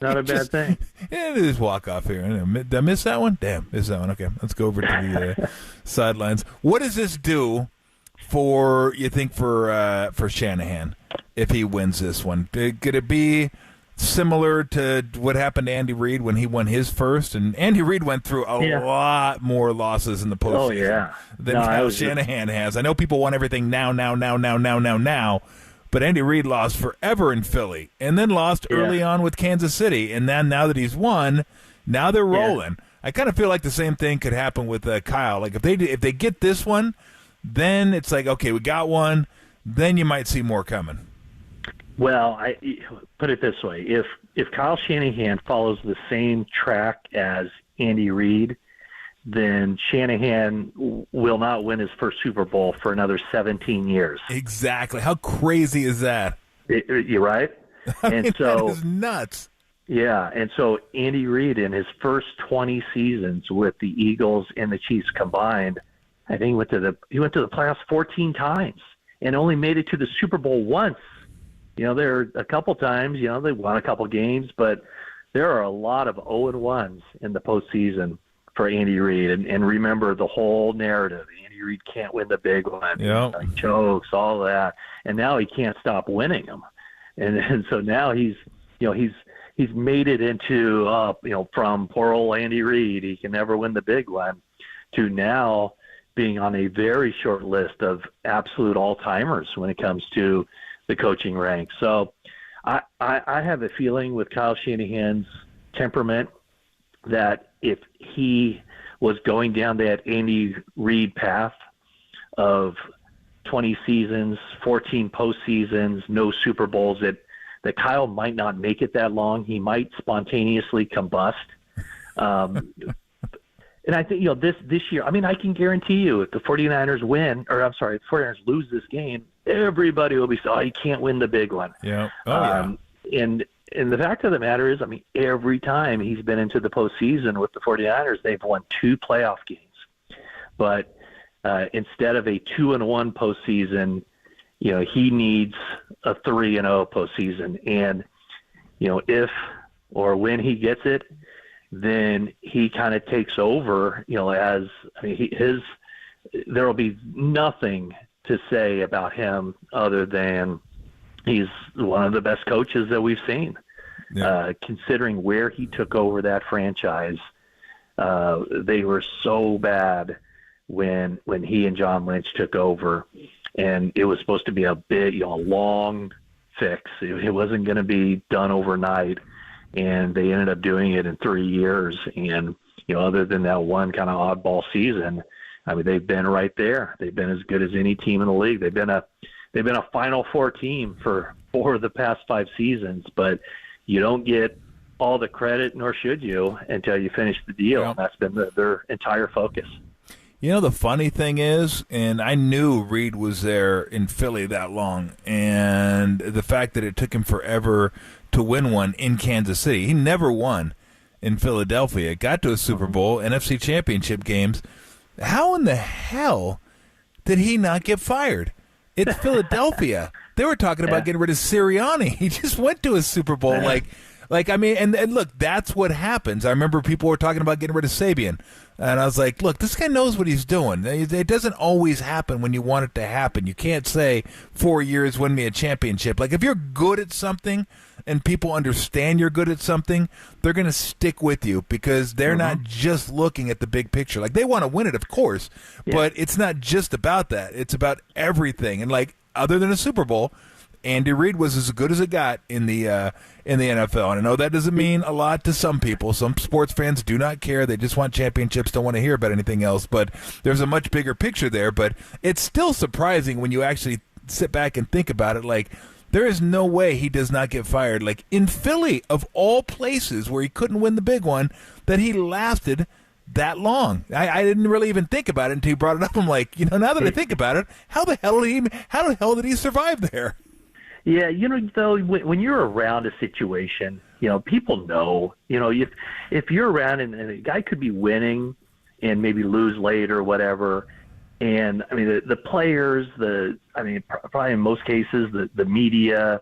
Not a bad thing. Yeah, just walk off here. Did I miss that one? Damn, missed that one. Okay, let's go over to the sidelines. What does this do for Shanahan if he wins this one? Could it be similar to what happened to Andy Reid when he won his first? And Andy Reid went through a lot more losses in the postseason than Shanahan has. I know people want everything now. But Andy Reid lost forever in Philly, and then lost early on with Kansas City. And then now that he's won, now they're rolling. I kind of feel like the same thing could happen with Kyle. Like if they get this one, then it's like, okay, we got one. Then you might see more coming. Well, I put it this way: if Kyle Shanahan follows the same track as Andy Reid, then Shanahan will not win his first Super Bowl for another 17 years. Exactly. How crazy is that? You're right. That is nuts. Yeah, and so Andy Reid in his first 20 seasons with the Eagles and the Chiefs combined, I think he went to the playoffs 14 times and only made it to the Super Bowl once. There are a couple times, they won a couple games, but there are a lot of 0-1s in the postseason for Andy Reid, and remember the whole narrative. Andy Reid can't win the big one. Yep. He chokes, all that, and now he can't stop winning them. And so now he's made it into from poor old Andy Reid, he can never win the big one, to now being on a very short list of absolute all-timers when it comes to the coaching ranks. So I have a feeling with Kyle Shanahan's temperament that if he was going down that Andy Reid path of 20 seasons, 14 postseasons, no Super Bowls, that Kyle might not make it that long. He might spontaneously combust. And I think, this year, I mean, I can guarantee you if the 49ers win, or I'm sorry, if the 49ers lose this game, everybody will be saying, oh, you can't win the big one. Yeah. Oh, yeah. And the fact of the matter is, I mean, every time he's been into the postseason with the 49ers, they've won 2 playoff games. But instead of a 2-1 postseason, he needs a 3-0 postseason. And, if or when he gets it, then he kind of takes over, there will be nothing to say about him other than he's one of the best coaches that we've seen. Yeah. Considering where he took over that franchise, they were so bad when he and John Lynch took over, and it was supposed to be a big, long fix. It wasn't going to be done overnight, and they ended up doing it in 3 years. And other than that one kind of oddball season, I mean, they've been right there. They've been as good as any team in the league. They've been a Final Four team for 4 of the past 5 seasons, but you don't get all the credit, nor should you, until you finish the deal. Yep. That's been their entire focus. The funny thing is, and I knew Reid was there in Philly that long, and the fact that it took him forever to win one in Kansas City. He never won in Philadelphia. Got to a Super Bowl, NFC Championship games. How in the hell did he not get fired? It's Philadelphia. They were talking about getting rid of Sirianni. He just went to a Super Bowl. I mean, and look, that's what happens. I remember people were talking about getting rid of Sabian. And I was like, look, this guy knows what he's doing. It doesn't always happen when you want it to happen. You can't say 4 years, win me a championship. Like, if you're good at something and people understand you're good at something, they're going to stick with you because they're not just looking at the big picture. Like, they want to win it, of course, but it's not just about that. It's about everything. And, other than a Super Bowl, Andy Reid was as good as it got in the NFL. And I know that doesn't mean a lot to some people. Some sports fans do not care. They just want championships, don't want to hear about anything else. But there's a much bigger picture there. But it's still surprising when you actually sit back and think about it. There is no way he does not get fired. In Philly, of all places where he couldn't win the big one, that he lasted that long. I didn't really even think about it until you brought it up. I'm like, now that I think about it, how the hell did he survive there? Yeah, though, when you're around a situation, people know, if you're around and a guy could be winning and maybe lose late or whatever. And I mean, the players, probably in most cases, the media,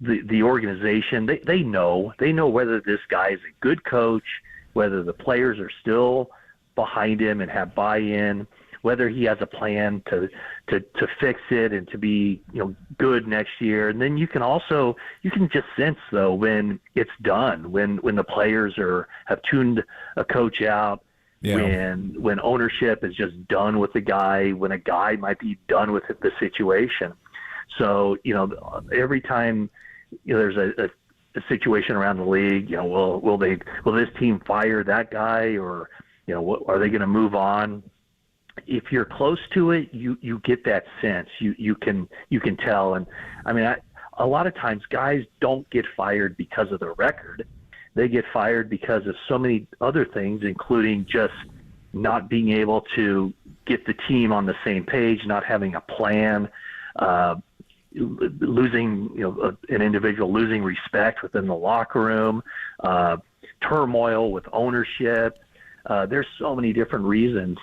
the organization, they know whether this guy is a good coach, whether the players are still behind him and have buy-in, whether he has a plan to fix it and to be good next year. And then you can just sense though when it's done, when the players have tuned a coach out, when ownership is just done with the guy, when a guy might be done with the situation. So every time there's a situation around the league, will this team fire that guy, or are they going to move on? If you're close to it, you get that sense. You can tell. And I mean, a lot of times guys don't get fired because of their record. They get fired because of so many other things, including just not being able to get the team on the same page, not having a plan, losing, an individual losing respect within the locker room, turmoil with ownership. There's so many different reasons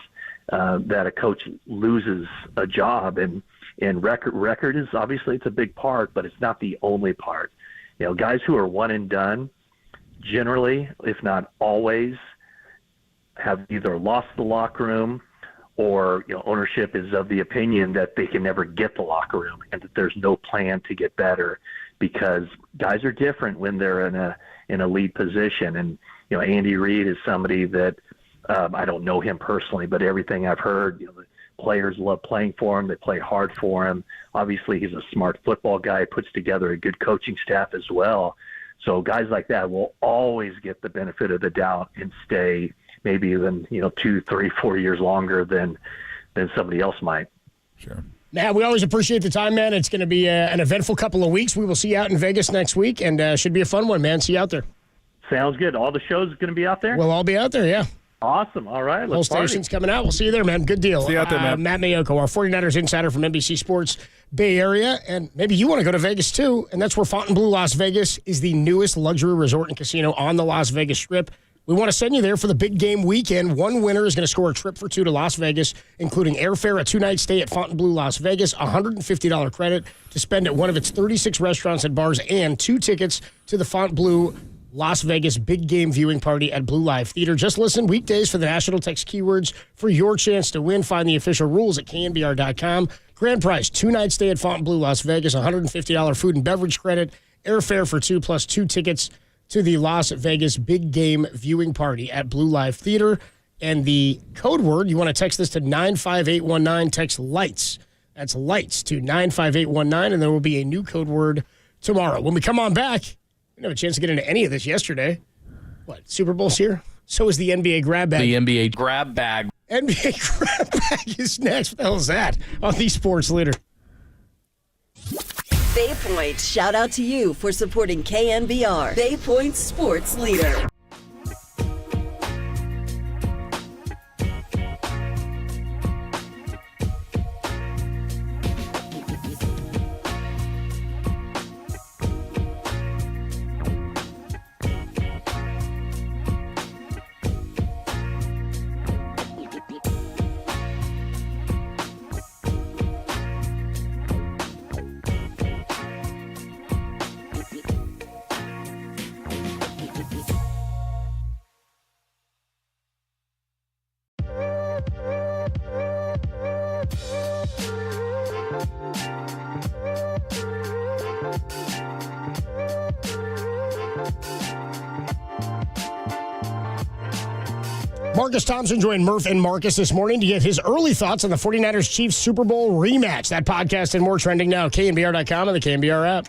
that a coach loses a job, and record is obviously it's a big part, but it's not the only part. Guys who are one and done, generally, if not always, have either lost the locker room or ownership is of the opinion that they can never get the locker room and that there's no plan to get better, because guys are different when they're in a lead position. And Andy Reid is somebody that I don't know him personally, but everything I've heard, the players love playing for him. They play hard for him. Obviously, he's a smart football guy, puts together a good coaching staff as well. So guys like that will always get the benefit of the doubt and stay maybe even 2, 3, 4 years longer than somebody else might. Sure. Now, we always appreciate the time, man. It's going to be an eventful couple of weeks. We will see you out in Vegas next week, and should be a fun one, man. See you out there. Sounds good. All the shows going to be out there? We'll all be out there, yeah. Awesome. All right. Whole station's coming out. We'll see you there, man. Good deal. See you out there, man. Matt Mayoko, our 49ers insider from NBC Sports Bay Area. And maybe you want to go to Vegas, too. And that's where Fontainebleau Las Vegas is the newest luxury resort and casino on the Las Vegas Strip. We want to send you there for the big game weekend. One winner is going to score a trip for two to Las Vegas, including airfare, a 2-night stay at Fontainebleau Las Vegas, $150 credit to spend at one of its 36 restaurants and bars, and 2 tickets to the Fontainebleau Las Vegas big game viewing party at Blue Live Theater. Just listen weekdays for the national text keywords for your chance to win. Find the official rules at knbr.com. Grand prize, 2-night stay at Fontainebleau Las Vegas, $150 food and beverage credit, airfare for 2 plus 2 tickets to the Las Vegas big game viewing party at Blue Live Theater. And the code word, you want to text this to 95819, text LIGHTS. That's LIGHTS to 95819, and there will be a new code word tomorrow. When we come on back, we didn't have a chance to get into any of this yesterday. What, Super Bowl's here? So is the NBA grab bag. The NBA grab bag. NBA grab bag is next. What the hell is that? On the Sports Leader. Bay Point, shout out to you for supporting KNBR. Bay Point Sports Leader. Marcus Thompson joined Murph and Marcus this morning to get his early thoughts on the 49ers Chiefs Super Bowl rematch. That podcast and more trending now. KNBR.com and the KNBR app.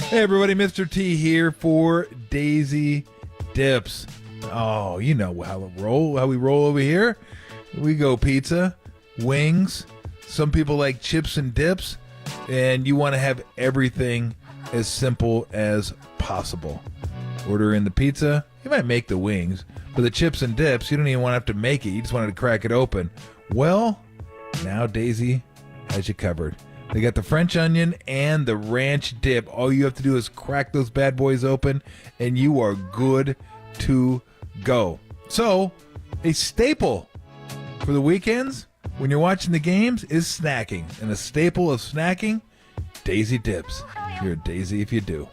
Hey everybody, Mr. T here for Daisy Dips. Oh, you know how we roll over here. We go pizza, wings. Some people like chips and dips, and you want to have everything as simple as possible. Order in the pizza. You might make the wings, but the chips and dips, you don't even want to have to make it. You just wanted to crack it open. Well, now Daisy has you covered. They got the French onion and the ranch dip. All you have to do is crack those bad boys open, and you are good to go. So, a staple for the weekends when you're watching the games is snacking. And a staple of snacking, Daisy Dips. You're a Daisy if you do.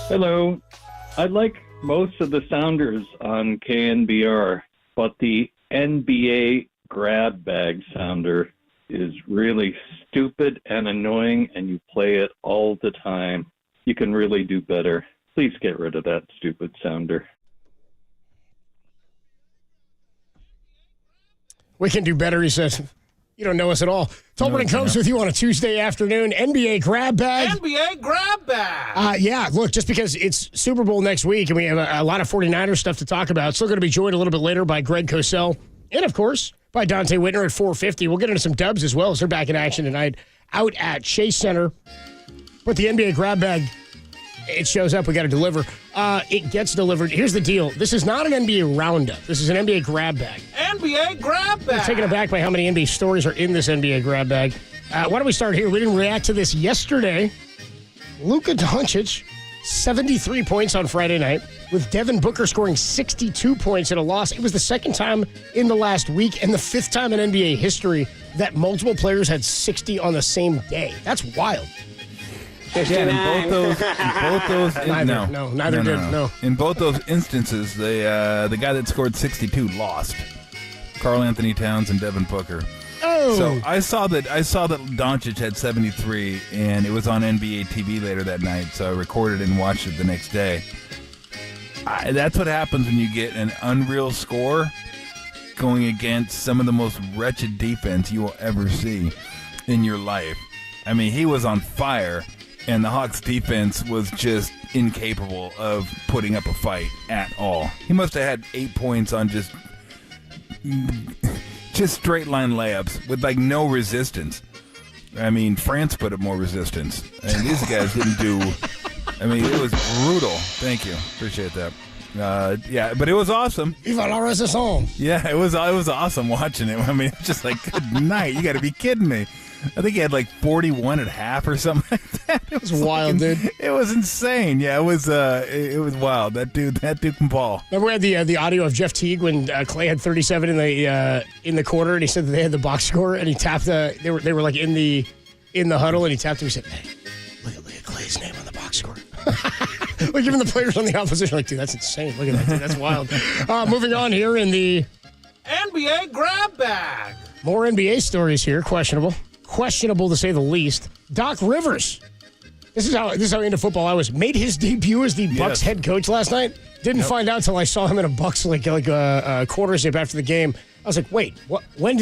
Hello. I like most of the sounders on KNBR, but the NBA grab bag sounder is really stupid and annoying, and you play it all the time. You can really do better. Please get rid of that stupid sounder. We can do better, he said. You don't know us at all. Tolbert comes with you on a Tuesday afternoon. NBA grab bag. NBA grab bag. Yeah, look, just because it's Super Bowl next week and we have a lot of 49ers stuff to talk about, still going to be joined a little bit later by Greg Cosell and, of course, by Dante Whitner at 4:50. We'll get into some dubs as well as they're back in action tonight out at Chase Center. But the NBA grab bag, it shows up. We got to deliver. It gets delivered. Here's the deal. This is not an NBA roundup. This is an NBA grab bag. NBA grab bag. I'm taken aback by how many NBA stories are in this NBA grab bag. Why don't we start here? We didn't react to this yesterday. Luka Doncic, 73 points on Friday night, with Devin Booker scoring 62 points in a loss. It was the second time in the last week and the fifth time in NBA history that multiple players had 60 on the same day. That's wild. Yeah, in both those, neither did. In both those instances, the guy that scored 62 lost. Karl Anthony Towns and Devin Booker. Oh. So I saw that Doncic had 73, and it was on NBA TV later that night. So I recorded and watched it the next day. That's what happens when you get an unreal score going against some of the most wretched defense you will ever see in your life. I mean, he was on fire. And the Hawks defense was just incapable of putting up a fight at all. He must have had 8 points on just straight line layups with like no resistance. I mean, France put up more resistance, and these guys didn't do. I mean, it was brutal. Thank you, appreciate that. Yeah, but it was awesome. Viva la resistance. Yeah, it was awesome watching it. I mean, it's just like, good night. You got to be kidding me. I think he had like 41 at half or something like that. It was wild, dude. It was insane. Yeah, it was wild. That dude can ball. Remember we had the audio of Jeff Teague when Clay had 37 in the quarter, and he said that they had the box score, and he tapped they were like in the huddle, and he tapped him. He said, "Hey, look at Clay's name on the box score." Like even the players on the opposition, like, dude, that's insane. Look at that, dude. That's wild. Moving on here in the NBA grab bag. More NBA stories here. Questionable to say the least. Doc Rivers. This is how into football I was. Made his debut as the Bucs head coach last night. Didn't find out until I saw him in a Bucs like a quarter zip after the game. I was like, wait, what? When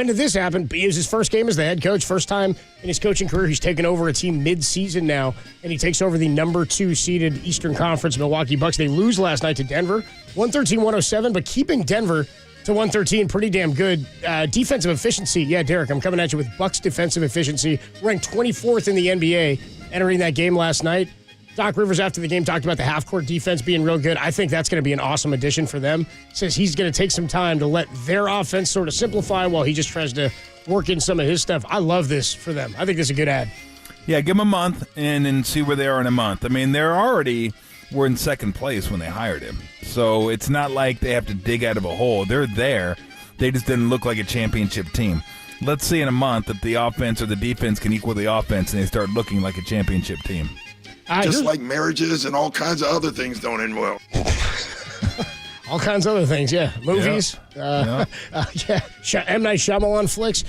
did this happen? It was his first game as the head coach. First time in his coaching career. He's taken over a team mid-season now, and he takes over the number 2 seeded Eastern Conference Milwaukee Bucks. They lose last night to Denver, 113-107, but keeping Denver to 113, pretty damn good. Defensive efficiency, yeah, Derek, I'm coming at you with Bucks defensive efficiency, ranked 24th in the NBA entering that game last night. Doc Rivers, after the game, talked about the half-court defense being real good. I think that's going to be an awesome addition for them. Says he's going to take some time to let their offense sort of simplify while he just tries to work in some of his stuff. I love this for them. I think this is a good ad. Yeah, give them a month and then see where they are in a month. I mean, we're in second place when they hired him. So it's not like they have to dig out of a hole. They're there. They just didn't look like a championship team. Let's see in a month if the offense or the defense can equal the offense and they start looking like a championship team. Just like marriages and all kinds of other things don't end well. All kinds of other things, yeah. Movies. Yeah. M. Night Shyamalan flicks.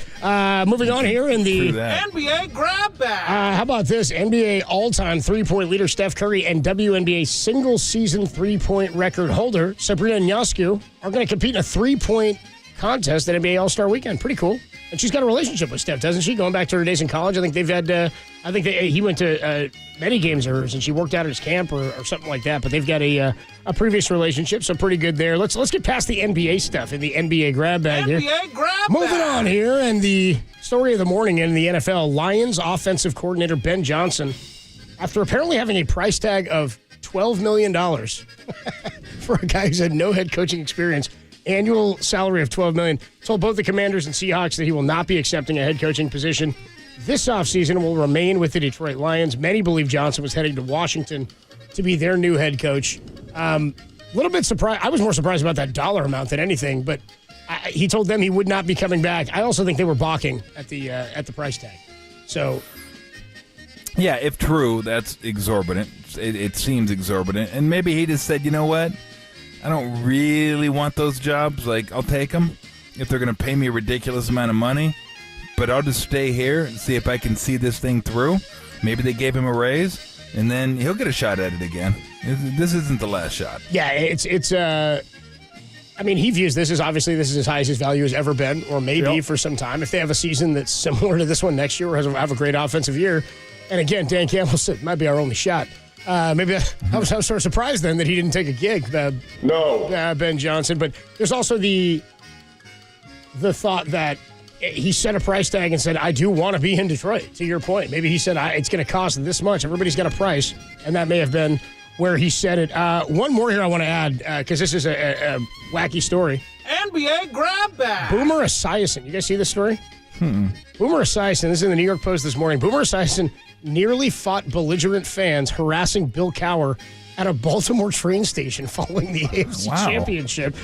Moving on here in the NBA grab bag. how about this? NBA all-time three-point leader Steph Curry and WNBA single-season three-point record holder Sabrina Ionescu are going to compete in a three-point contest at NBA All-Star Weekend. Pretty cool. And she's got a relationship with Steph, doesn't she? Going back to her days in college, I think they've had. He went to many games of hers, and she worked out at his camp or something like that. But they've got a previous relationship, so pretty good there. Let's get past the NBA stuff in the NBA grab bag here. Moving on here, and the story of the morning in the NFL: Lions offensive coordinator Ben Johnson, after apparently having a price tag of $12 million for a guy who's had no head coaching experience. Annual salary of $12 million, told both the Commanders and Seahawks that he will not be accepting a head coaching position this offseason and will remain with the Detroit Lions. Many believe Johnson was heading to Washington to be their new head coach. A little bit surprised. I was more surprised about that dollar amount than anything, but he told them he would not be coming back. I also think they were balking at the price tag. So, yeah, if true, that's exorbitant. It seems exorbitant. And maybe he just said, you know what? I don't really want those jobs. Like, I'll take them if they're going to pay me a ridiculous amount of money. But I'll just stay here and see if I can see this thing through. Maybe they gave him a raise, and then he'll get a shot at it again. This isn't the last shot. Yeah, it's. I mean, he views this as obviously this is as high as his value has ever been, or maybe for some time. If they have a season that's similar to this one next year, or have a great offensive year, and again, Dan Campbell said it might be our only shot. I was sort of surprised then that he didn't take a gig. Ben Johnson. But there's also the thought that he set a price tag and said, I do want to be in Detroit, to your point. Maybe he said, it's going to cost this much. Everybody's got a price. And that may have been where he said it. One more here I want to add, because this is a wacky story. NBA grab bag. Boomer Esiason. You guys see this story? Boomer Esiason. This is in the New York Post this morning. Boomer Esiason nearly fought belligerent fans harassing Bill Cowher at a Baltimore train station following the AFC Championship.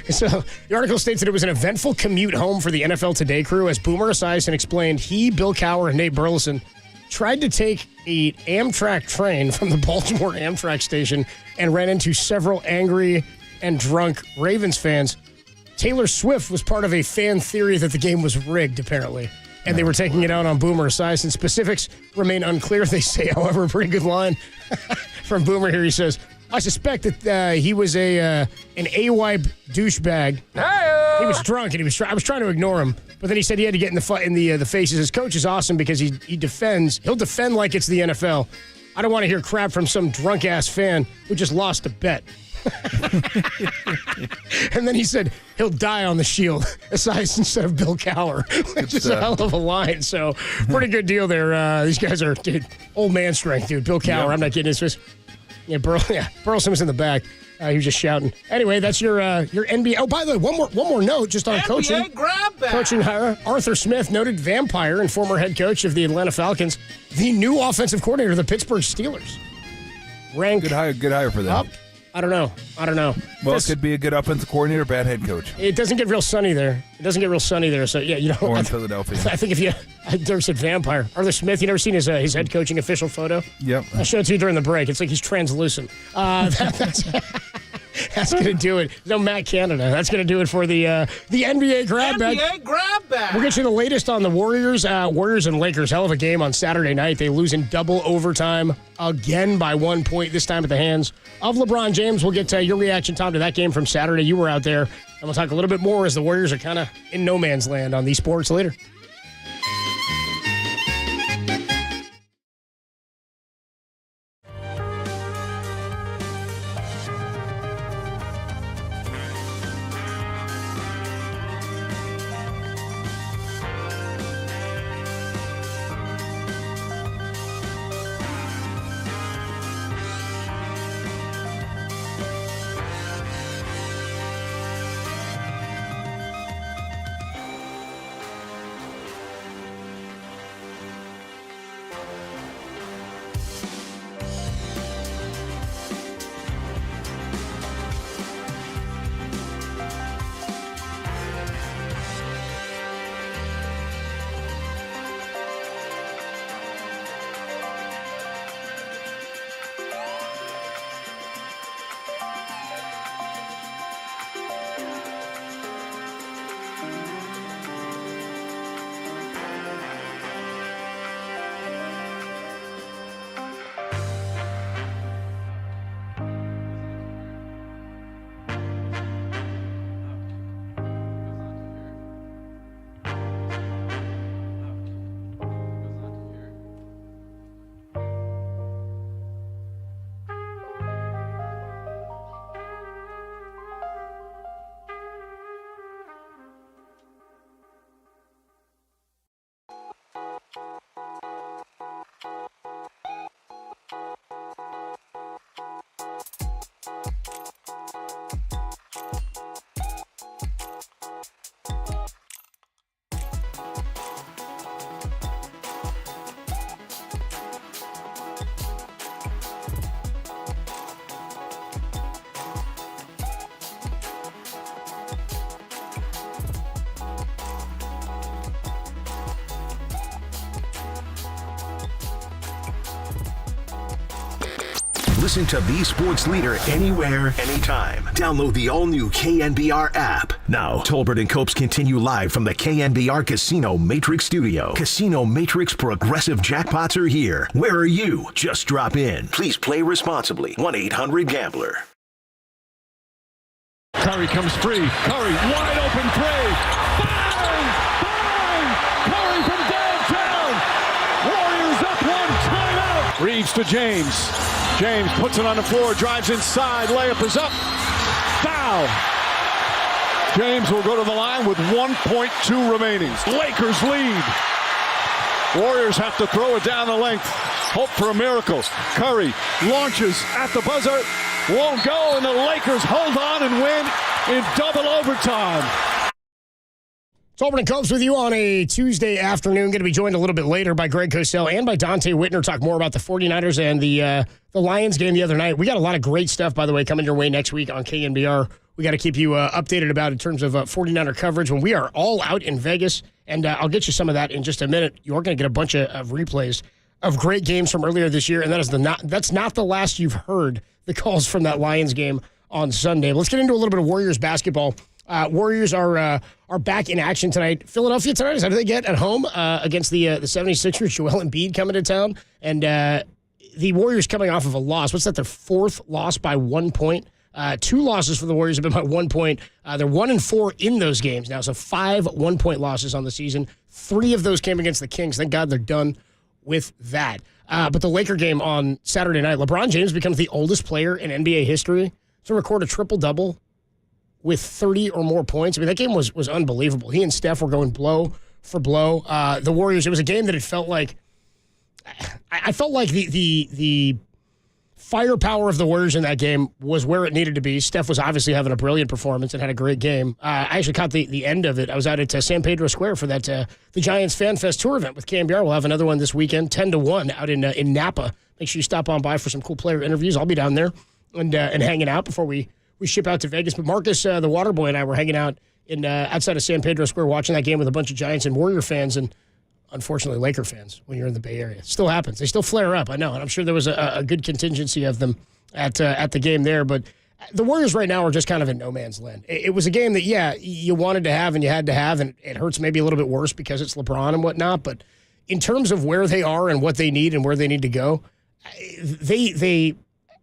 So the article states that it was an eventful commute home for the NFL Today crew as Boomer Esiason explained he, Bill Cowher, and Nate Burleson tried to take an Amtrak train from the Baltimore Amtrak station and ran into several angry and drunk Ravens fans. Taylor Swift was part of a fan theory that the game was rigged, apparently. And they were taking it out on Boomer Esiason. Specifics remain unclear, they say. However, a pretty good line from Boomer here. He says, I suspect that he was an AY douchebag. He was drunk, and I was trying to ignore him. But then he said he had to get in the faces. His coach is awesome because he defends. He'll defend like it's the NFL. I don't want to hear crap from some drunk-ass fan who just lost a bet. And then he said he'll die on the shield Esiason instead of Bill Cowher, which is a hell of a line. So pretty good deal there. These guys are old man strength, dude. Bill Cowher, I'm not kidding. It's just Burleson was in the back. He was just shouting. Anyway, that's your NBA. Oh, by the way, one more note just on coaching. Coaching hire. Arthur Smith, noted vampire and former head coach of the Atlanta Falcons, the new offensive coordinator of the Pittsburgh Steelers. Good hire for them. Up. I don't know. Well, it could be a good offensive coordinator, bad head coach. It doesn't get real sunny there. So, yeah, Or in Philadelphia. I think Dirk said vampire. Arthur Smith, you never seen his head coaching official photo? Yep. I showed it to you during the break. It's like he's translucent. That's going to do it. No Matt Canada. That's going to do it for the NBA grab bag. We'll get you the latest on the Warriors. Warriors and Lakers. Hell of a game on Saturday night. They lose in double overtime again by 1 point, this time at the hands of LeBron James. We'll get your reaction, Tom, to that game from Saturday. You were out there. And we'll talk a little bit more as the Warriors are kind of in no man's land on the Sports Leader. Listen to the sports leader anywhere, anytime. Download the all-new KNBR app. Now, Tolbert and Copes continue live from the KNBR Casino Matrix Studio. Casino Matrix Progressive Jackpots are here. Where are you? Just drop in. Please play responsibly. 1-800-GAMBLER. Curry comes free. Curry, wide open three. Bang! Bang! Curry from downtown. Warriors up one. Timeout. Reeves to James. James puts it on the floor, drives inside. Layup is up. Foul. James will go to the line with 1.2 remaining. Lakers lead. Warriors have to throw it down the length. Hope for a miracle. Curry launches at the buzzer. Won't go, and the Lakers hold on and win in double overtime. Tolbert and Copes with you on a Tuesday afternoon. Going to be joined a little bit later by Greg Cosell and by Dante Whitner. Talk more about the 49ers and the Lions game the other night. We got a lot of great stuff, by the way, coming your way next week on KNBR. We got to keep you updated about in terms of 49er coverage when we are all out in Vegas. And I'll get you some of that in just a minute. You're going to get a bunch of replays of great games from earlier this year. And that's not the last you've heard the calls from that Lions game on Sunday. Let's get into a little bit of Warriors basketball. Warriors are back in action tonight. Philadelphia tonight, how do they get at home against the 76ers? Joel Embiid coming to town. And the Warriors coming off of a loss. What's that, their fourth loss by 1 point? 2 losses for the Warriors have been by 1 point. They're 1-4 in those games now, so 5 1-point losses on the season. 3 of those came against the Kings. Thank God they're done with that. But the Laker game on Saturday night, LeBron James becomes the oldest player in NBA history to record a triple-double with 30 or more points. I mean, that game was unbelievable. He and Steph were going blow for blow. The Warriors, it was a game that it felt like, I felt like the firepower of the Warriors in that game was where it needed to be. Steph was obviously having a brilliant performance and had a great game. I actually caught the end of it. I was out at San Pedro Square for that the Giants Fan Fest tour event with KNBR. We'll have another one this weekend, 10-1 out in Napa. Make sure you stop on by for some cool player interviews. I'll be down there and hanging out before we ship out to Vegas. But Marcus, the water boy, and I were hanging out in outside of San Pedro Square watching that game with a bunch of Giants and Warrior fans and unfortunately Laker fans when you're in the Bay Area. It still happens. They still flare up, I know. And I'm sure there was a good contingency of them at the game there. But the Warriors right now are just kind of in no man's land. It was a game that, yeah, you wanted to have and you had to have, and it hurts maybe a little bit worse because it's LeBron and whatnot. But in terms of where they are and what they need and where they need to go, they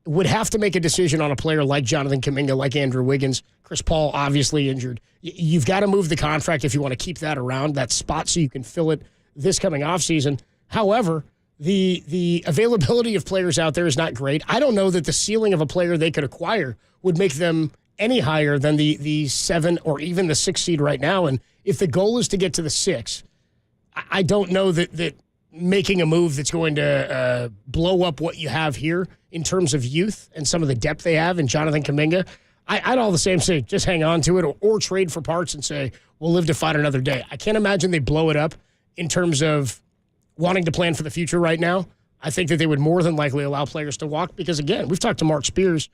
would have to make a decision on a player like Jonathan Kuminga, like Andrew Wiggins. Chris Paul obviously injured. You've got to move the contract if you want to keep that around, that spot, so you can fill it this coming offseason. However, the availability of players out there is not great. I don't know that the ceiling of a player they could acquire would make them any higher than the 7 or even the 6 seed right now. And if the goal is to get to the 6, I don't know that making a move that's going to blow up what you have here in terms of youth and some of the depth they have in Jonathan Kuminga, I'd all the same say just hang on to it or trade for parts and say we'll live to fight another day. I can't imagine they blow it up in terms of wanting to plan for the future right now. I think that they would more than likely allow players to walk because, again, we've talked to Mark Spears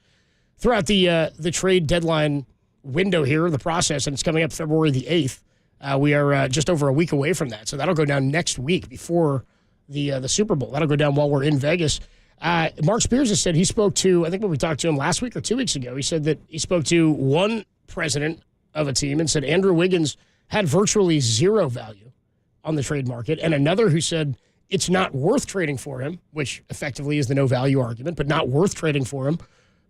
throughout the trade deadline window here, the process, and it's coming up February the 8th. We are just over a week away from that, so that'll go down next week before the Super Bowl. That'll go down while we're in Vegas. Mark Spears has said he spoke to, I think when we talked to him last week or 2 weeks ago, he said that he spoke to one president of a team and said Andrew Wiggins had virtually zero value on the trade market, and another who said it's not worth trading for him, which effectively is the no value argument, but not worth trading for him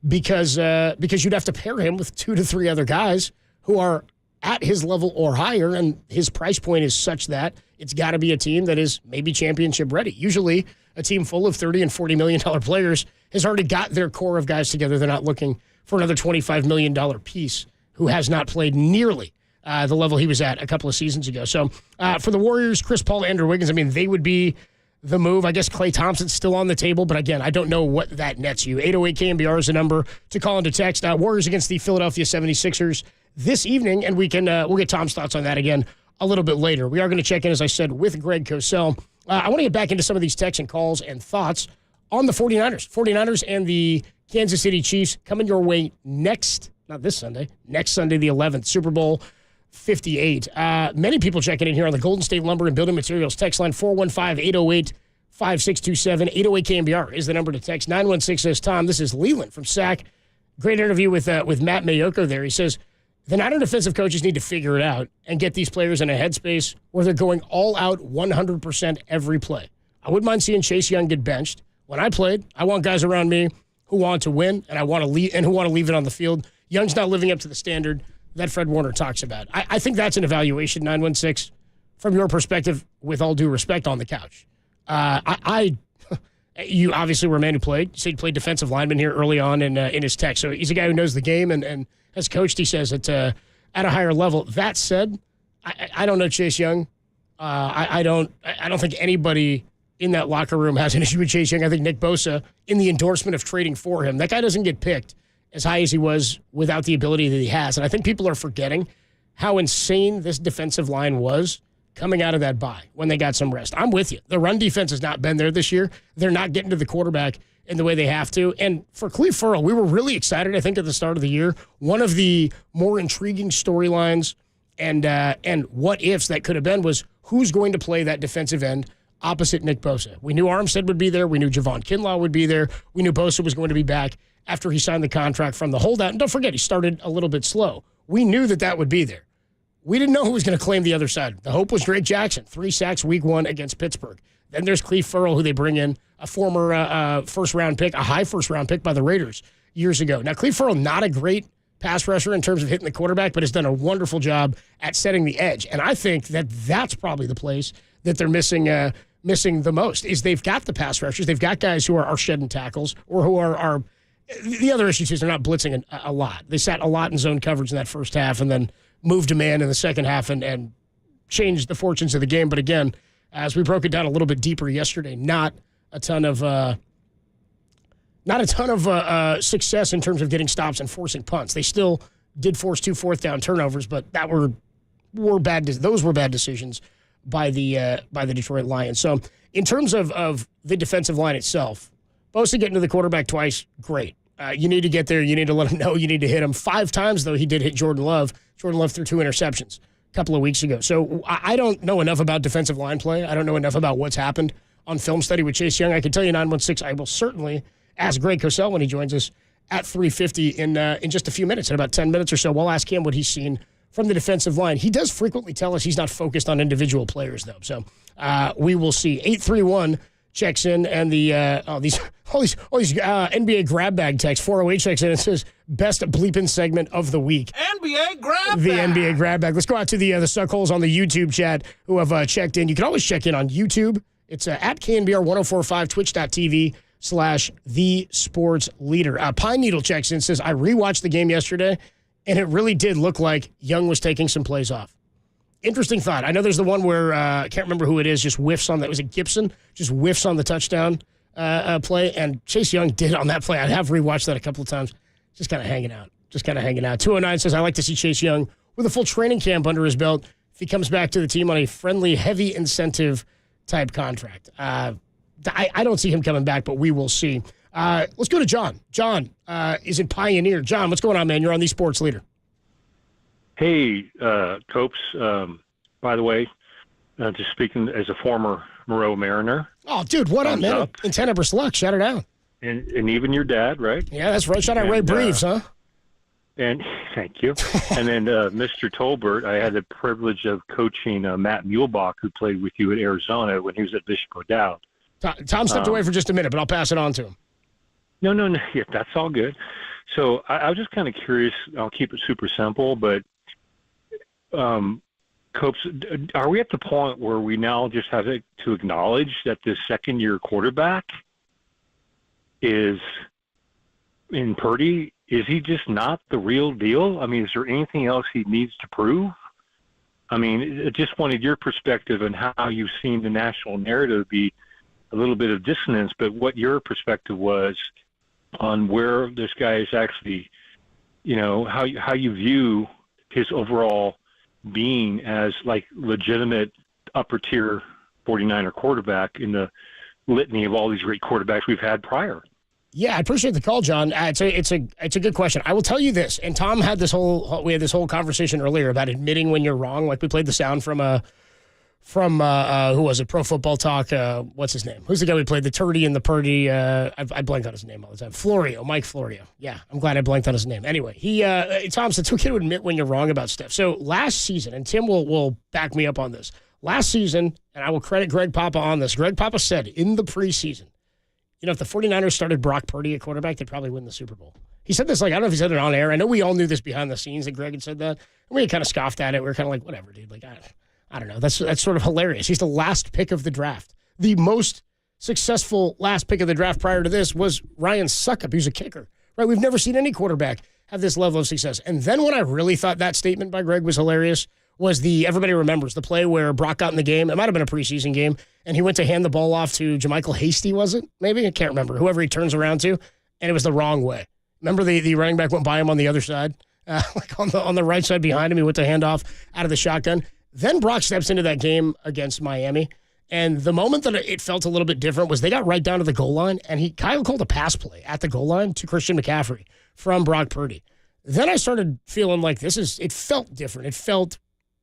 because you'd have to pair him with 2 to 3 other guys who are at his level or higher, and his price point is such that it's got to be a team that is maybe championship ready. Usually a team full of $30 and $40 million players has already got their core of guys together. They're not looking for another $25 million piece who has not played nearly the level he was at a couple of seasons ago. So for the Warriors, Chris Paul, Andrew Wiggins, I mean, they would be the move. I guess Klay Thompson's still on the table, but again, I don't know what that nets you. 808 KNBR is the number to call into text. Warriors against the Philadelphia 76ers this evening, and we'll get Tom's thoughts on that again a little bit later. We are going to check in, as I said, with Greg Cosell. I want to get back into some of these texts and calls and thoughts on the 49ers. 49ers and the Kansas City Chiefs coming your way next Sunday the 11th, Super Bowl 58. Many people checking in here on the Golden State Lumber and Building Materials text line 415-808-42 5627. 808 KNBR is the number to text. 916 says, Tom, this is Leland from SAC. Great interview with Matt Mayoko there. He says, the Niner defensive coaches need to figure it out and get these players in a headspace where they're going all out 100% every play. I wouldn't mind seeing Chase Young get benched. When I played, I want guys around me who want to win and who want to leave it on the field. Young's not living up to the standard that Fred Warner talks about. I think that's an evaluation, 916, from your perspective, with all due respect, on the couch. You obviously were a man who played. You said you played defensive lineman here early on in his text. So he's a guy who knows the game and has coached, he says, at a higher level. That said, I don't know Chase Young. I don't think anybody in that locker room has an issue with Chase Young. I think Nick Bosa, in the endorsement of trading for him, that guy doesn't get picked as high as he was without the ability that he has. And I think people are forgetting how insane this defensive line was coming out of that bye when they got some rest. I'm with you. The run defense has not been there this year. They're not getting to the quarterback in the way they have to. And for Cleve Furl, we were really excited, I think, at the start of the year. One of the more intriguing storylines and what ifs that could have been was who's going to play that defensive end opposite Nick Bosa. We knew Armstead would be there. We knew Javon Kinlaw would be there. We knew Bosa was going to be back after he signed the contract from the holdout. And don't forget, he started a little bit slow. We knew that would be there. We didn't know who was going to claim the other side. The hope was Drake Jackson, 3 sacks week 1 against Pittsburgh. Then there's Cleve Furl, who they bring in, a former first-round pick, a high first-round pick by the Raiders years ago. Now, Cleve Furl, not a great pass rusher in terms of hitting the quarterback, but has done a wonderful job at setting the edge. And I think that's probably the place that they're missing the most, is they've got the pass rushers. They've got guys who are shedding tackles or who are the other issue is they're not blitzing a lot. They sat a lot in zone coverage in that first half and then moved to man in the second half and changed the fortunes of the game. But again, as we broke it down a little bit deeper yesterday, not a ton of success in terms of getting stops and forcing punts. They still did force 2 fourth-down turnovers, but those were bad decisions by the Detroit Lions. So in terms of the defensive line itself, Bosa getting to the quarterback twice, great. You need to get there. You need to let him know. You need to hit him. 5 times, though, he did hit Jordan Love. Jordan Love threw 2 interceptions a couple of weeks ago. So I don't know enough about defensive line play. I don't know enough about what's happened on film study with Chase Young. I can tell you 916, I will certainly ask Greg Cosell when he joins us at 3:50 in just a few minutes, in about 10 minutes or so. We'll ask him what he's seen from the defensive line. He does frequently tell us he's not focused on individual players, though. So we will see. 831 checks in, and all these NBA grab bag text. 408 checks in and says, best bleeping segment of the week. NBA grab bag. The NBA grab bag. Let's go out to the suckholes on the YouTube chat who have checked in. You can always check in on YouTube. It's at KNBR 1045, twitch.tv/The Sports Leader. Pine Needle checks in, says, I rewatched the game yesterday, and it really did look like Young was taking some plays off. Interesting thought. I know there's the one where, I can't remember who it is, just whiffs on that. Was it Gibson? Just whiffs on the touchdown play. And Chase Young did on that play. I have rewatched that a couple of times. Just kind of hanging out. 209 says, I like to see Chase Young with a full training camp under his belt if he comes back to the team on a friendly, heavy incentive type contract. I don't see him coming back, but we will see. Let's go to John. John is in Pioneer. John, what's going on, man? You're on the Sports Leader. Hey, Copes, by the way, just speaking as a former Moreau Mariner. Oh, dude, what up, man? Up. In Tenebris Luck, shout it out. And even your dad, right? Yeah, that's right. Shout out Ray Breves, huh? And thank you. And then Mr. Tolbert, I had the privilege of coaching Matt Muehlbach, who played with you at Arizona when he was at Bishop O'Dowd. Tom stepped away for just a minute, but I'll pass it on to him. No. Yeah, that's all good. So I was just kind of curious. I'll keep it super simple, but Copes, are we at the point where we now just have to acknowledge that this second-year quarterback is in Purdy? Is he just not the real deal? I mean, is there anything else he needs to prove? I mean, I just wanted your perspective on how you've seen the national narrative be a little bit of dissonance, but what your perspective was on where this guy is actually, how you view his overall being as like legitimate upper tier 49er quarterback in the litany of all these great quarterbacks we've had prior. Yeah, I appreciate the call, John. It's a good question. I will tell you this, and Tom had we had this whole conversation earlier about admitting when you're wrong. Like we played the sound from from who was it? Pro Football Talk. What's his name? Who's the guy we played the Turdy and the Purdy? I blank on his name all the time. Mike Florio. Yeah, I'm glad I blanked on his name. Anyway, Tom said it's okay to admit when you're wrong about stuff. So last season, and Tim will back me up on this. Last season, and I will credit Greg Papa on this. Greg Papa said in the preseason, if the 49ers started Brock Purdy at quarterback, they'd probably win the Super Bowl. He said this, I don't know if he said it on air. I know we all knew this behind the scenes that Greg had said that. And we had kind of scoffed at it. We were kind of like, whatever, dude. Like, I don't know. That's sort of hilarious. He's the last pick of the draft. The most successful last pick of the draft prior to this was Ryan Suckup. He was a kicker, right? We've never seen any quarterback have this level of success. And then when I really thought that statement by Greg was hilarious was everybody remembers the play where Brock got in the game. It might have been a preseason game, and he went to hand the ball off to JaMychal Hasty, was it? Maybe? I can't remember. Whoever he turns around to, and it was the wrong way. Remember the running back went by him on the other side? Like on the right side behind him, he went to hand off out of the shotgun. Then Brock steps into that game against Miami, and the moment that it felt a little bit different was they got right down to the goal line, and Kyle called a pass play at the goal line to Christian McCaffrey from Brock Purdy. Then I started feeling like it felt different. It felt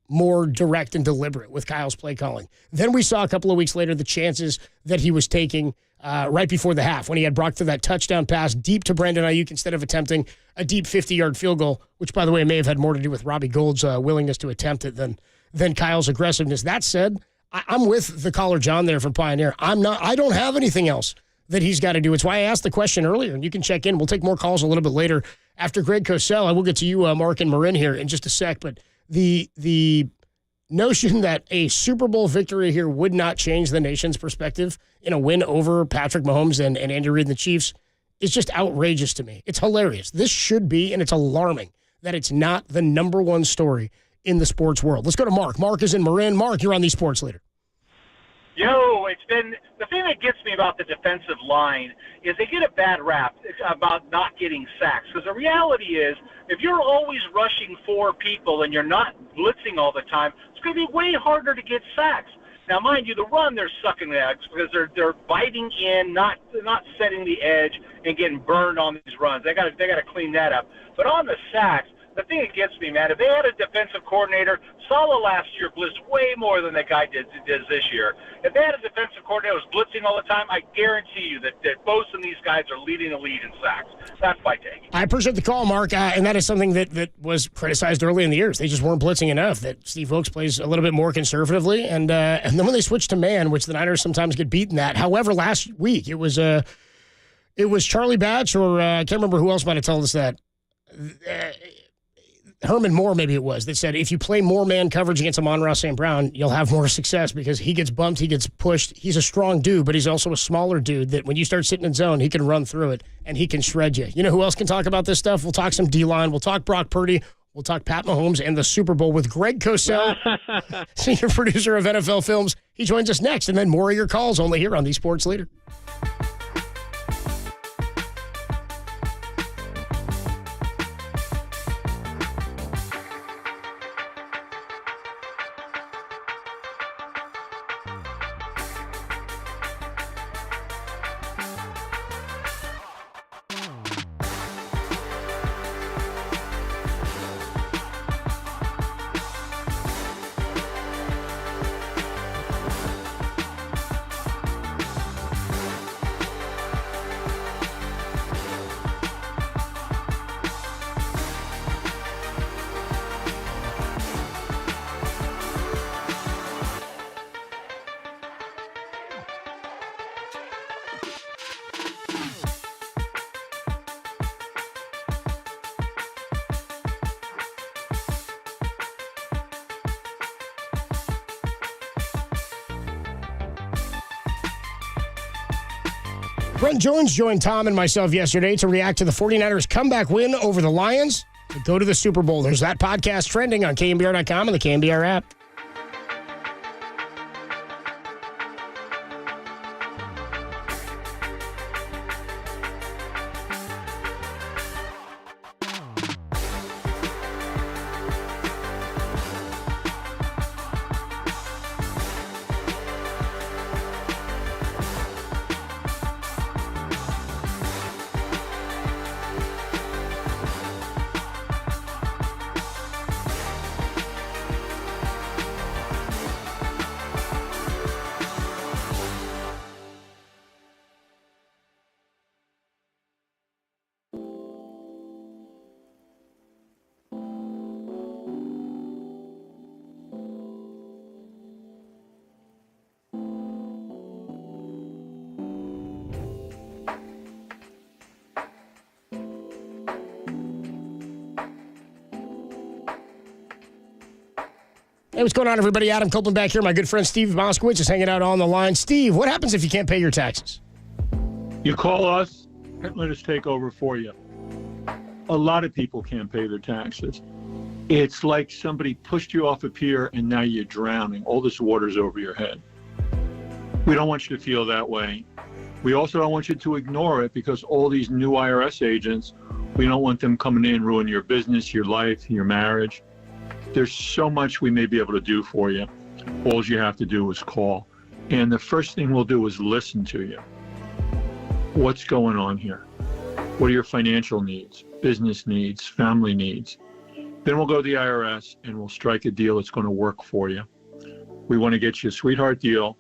more direct and deliberate with Kyle's play calling. Then we saw a couple of weeks later the chances that he was taking right before the half when he had Brock to that touchdown pass deep to Brandon Ayuk instead of attempting a deep 50-yard field goal, which, by the way, may have had more to do with Robbie Gould's willingness to attempt it than Kyle's aggressiveness. That said, I'm with the caller John there from Pioneer. I don't have anything else that he's got to do. It's why I asked the question earlier, and you can check in. We'll take more calls a little bit later after Greg Cosell. I will get to you, Mark and Marin, here in just a sec, but the notion that a Super Bowl victory here would not change the nation's perspective in a win over Patrick Mahomes and Andy Reid and the Chiefs is just outrageous to me. It's hilarious. This should be, and it's alarming that it's not the number one story in the sports world. Let's go to Mark. Mark is in Marin. Mark, you're on the Sports Leader. Yo, it's been the thing that gets me about the defensive line is they get a bad rap about not getting sacks. Because the reality is, if you're always rushing 4 people and you're not blitzing all the time, it's going to be way harder to get sacks. Now, mind you, the run they're sucking eggs because they're biting in, not setting the edge and getting burned on these runs. They got to clean that up. But on the sacks, the thing that gets me, man, if they had a defensive coordinator, Saleh last year blitzed way more than that guy did this year. If they had a defensive coordinator who was blitzing all the time, I guarantee you that both of these guys are leading the lead in sacks. That's my take. I appreciate the call, Mark, and that is something that was criticized early in the years. They just weren't blitzing enough, that Steve Wilkes plays a little bit more conservatively, and then when they switched to man, which the Niners sometimes get beaten at. However, last week, it was Charlie Batch, or I can't remember who else might have told us that. Herman Moore, maybe it was, that said if you play more man coverage against Amon-Ra St. Brown, you'll have more success because he gets bumped, he gets pushed. He's a strong dude, but he's also a smaller dude that when you start sitting in zone, he can run through it and he can shred you. You know who else can talk about this stuff? We'll talk some D-line. We'll talk Brock Purdy. We'll talk Pat Mahomes and the Super Bowl with Greg Cosell, senior producer of NFL Films. He joins us next, and then more of your calls only here on the Sports Leader. Brent Jones joined Tom and myself yesterday to react to the 49ers' comeback win over the Lions to go to the Super Bowl. There's that podcast trending on KNBR.com and the KNBR app. Hey, what's going on, everybody? Adam Copeland back here. My good friend Steve Moskowitz is hanging out on the line. Steve, what happens if you can't pay your taxes? You call us and let us take over for you. A lot of people can't pay their taxes. It's like somebody pushed you off a pier and now you're drowning. All this water's over your head. We don't want you to feel that way. We also don't want you to ignore it because all these new IRS agents, we don't want them coming in and ruining your business, your life, your marriage. There's so much we may be able to do for you. All you have to do is call. And the first thing we'll do is listen to you. What's going on here? What are your financial needs, business needs, family needs? Then we'll go to the IRS and we'll strike a deal that's going to work for you. We want to get you a sweetheart deal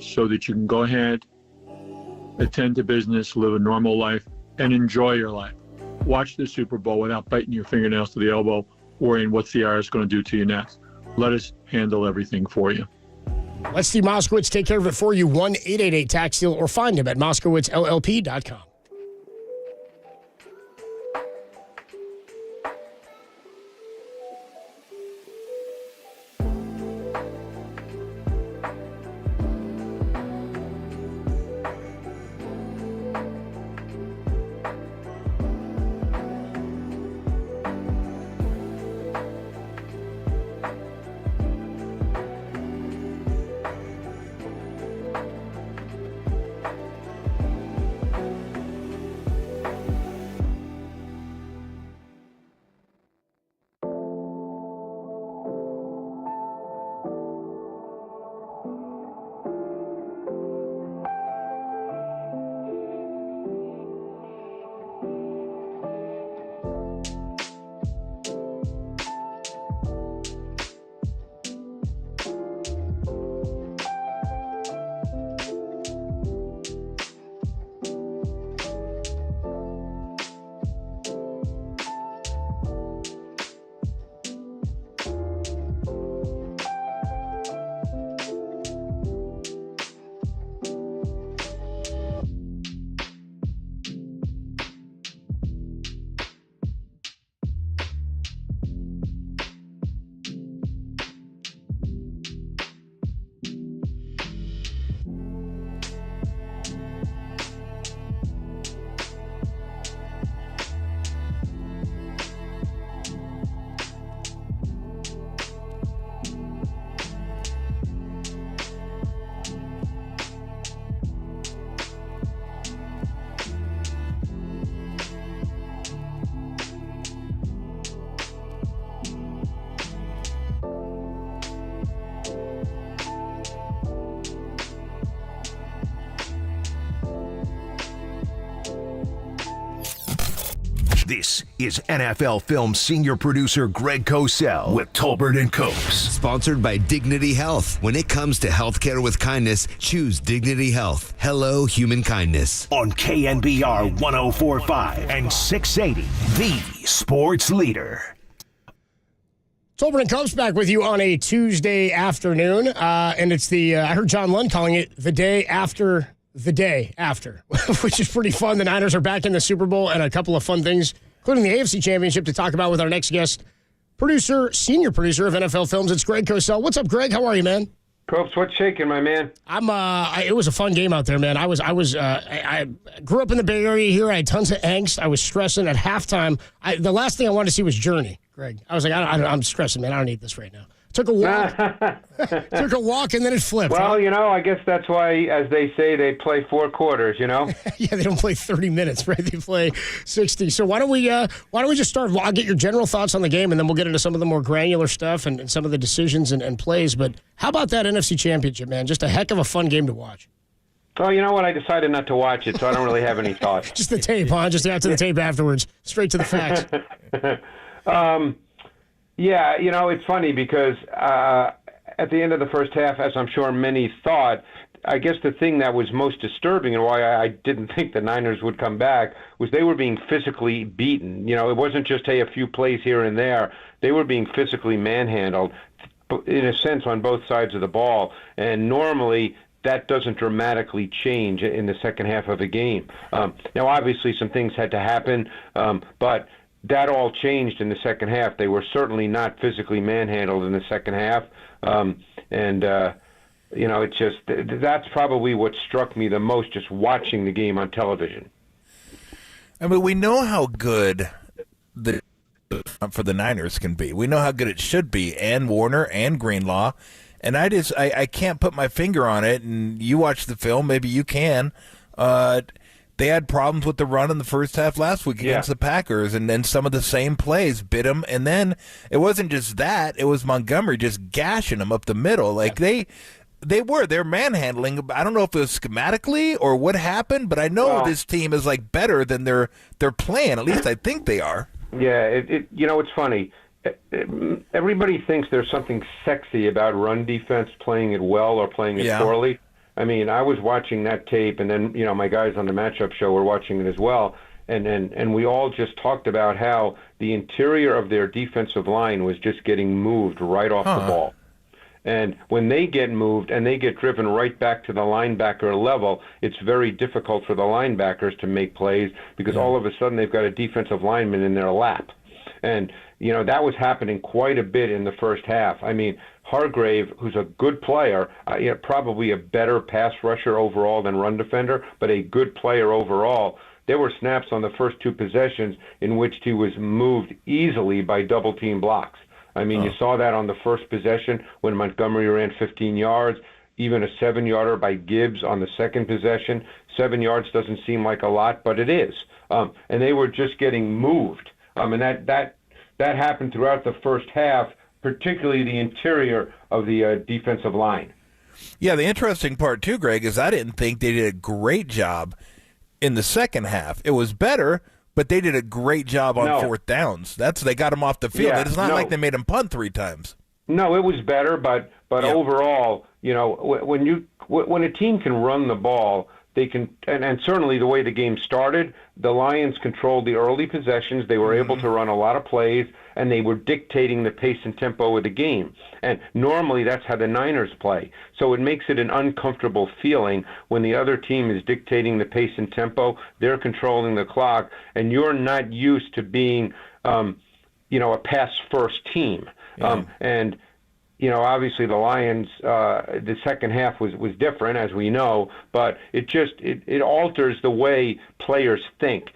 so that you can go ahead, attend to business, live a normal life, and enjoy your life. Watch the Super Bowl without biting your fingernails to the elbow, worrying what's the IRS going to do to you next. Let us handle everything for you. Let Steve Moskowitz take care of it for you. 1-888-TAX-DEAL or find him at MoskowitzLLP.com. This is NFL Film senior producer Greg Cosell with Tolbert and Copes. Sponsored by Dignity Health. When it comes to healthcare with kindness, choose Dignity Health. Hello, human kindness. On KNBR 104.5 and 680, the sports leader. Tolbert and Copes back with you on a Tuesday afternoon. And it's I heard John Lund calling it the day after the day after, which is pretty fun. The Niners are back in the Super Bowl and a couple of fun things, including the AFC Championship, to talk about with our next guest, senior producer of NFL Films. It's Greg Cosell. What's up, Greg? How are you, man? Copes, what's shaking, my man? It was a fun game out there, man. I grew up in the Bay Area here. I had tons of angst. I was stressing at halftime. The last thing I wanted to see was Journey, Greg. I was like, I'm stressing, man. I don't need this right now. Took a walk, and then it flipped. Well, I guess that's why, as they say, they play 4 quarters, Yeah, they don't play 30 minutes, right? They play 60. So why don't we just start? I'll get your general thoughts on the game, and then we'll get into some of the more granular stuff and some of the decisions and plays. But how about that NFC Championship, man? Just a heck of a fun game to watch. Oh, you know what? I decided not to watch it, so I don't really have any thoughts. Just the tape, huh? Just out to the tape afterwards. Straight to the facts. Yeah, it's funny because at the end of the first half, as I'm sure many thought, I guess the thing that was most disturbing and why I didn't think the Niners would come back was they were being physically beaten. It wasn't just, a few plays here and there. They were being physically manhandled, in a sense, on both sides of the ball. And normally that doesn't dramatically change in the second half of a game. Now, obviously, some things had to happen, but that all changed in the second half. They were certainly not physically manhandled in the second half. It's just that's probably what struck me the most, just watching the game on television. I mean, we know how good the for the Niners can be. We know how good it should be, and Warner and Greenlaw. And I can't put my finger on it, and you watch the film, maybe you can. They had problems with the run in the first half last week against the Packers, and then some of the same plays bit them. And then it wasn't just that; it was Montgomery just gashing them up the middle. Like they're manhandling. I don't know if it was schematically or what happened, but I know this team is like better than they're playing. At least I think they are. Yeah, it's funny. Everybody thinks there's something sexy about run defense playing it well or playing it poorly. I mean, I was watching that tape, and then my guys on the matchup show were watching it as well, and we all just talked about how the interior of their defensive line was just getting moved right off the ball. And when they get moved and they get driven right back to the linebacker level, it's very difficult for the linebackers to make plays because all of a sudden they've got a defensive lineman in their lap. And, that was happening quite a bit in the first half. I mean, Hargrave, who's a good player, probably a better pass rusher overall than run defender, but a good player overall. There were snaps on the first two possessions in which he was moved easily by double-team blocks. I mean, you saw that on the first possession when Montgomery ran 15 yards, even a 7-yarder by Gibbs on the second possession. 7 yards doesn't seem like a lot, but it is. And they were just getting moved. And that happened throughout the first half, particularly the interior of the defensive line. Yeah, the interesting part, too, Greg, is I didn't think they did a great job in the second half. It was better, but they did a great job on fourth downs. They got them off the field. It's not like they made them punt 3 times. No, it was better, but overall, when a team can run the ball, they can, and certainly the way the game started, the Lions controlled the early possessions. They were able to run a lot of plays, and they were dictating the pace and tempo of the game. And normally that's how the Niners play. So it makes it an uncomfortable feeling when the other team is dictating the pace and tempo. They're controlling the clock, and you're not used to being, a pass-first team. And obviously the Lions, the second half was different, as we know, but it alters the way players think.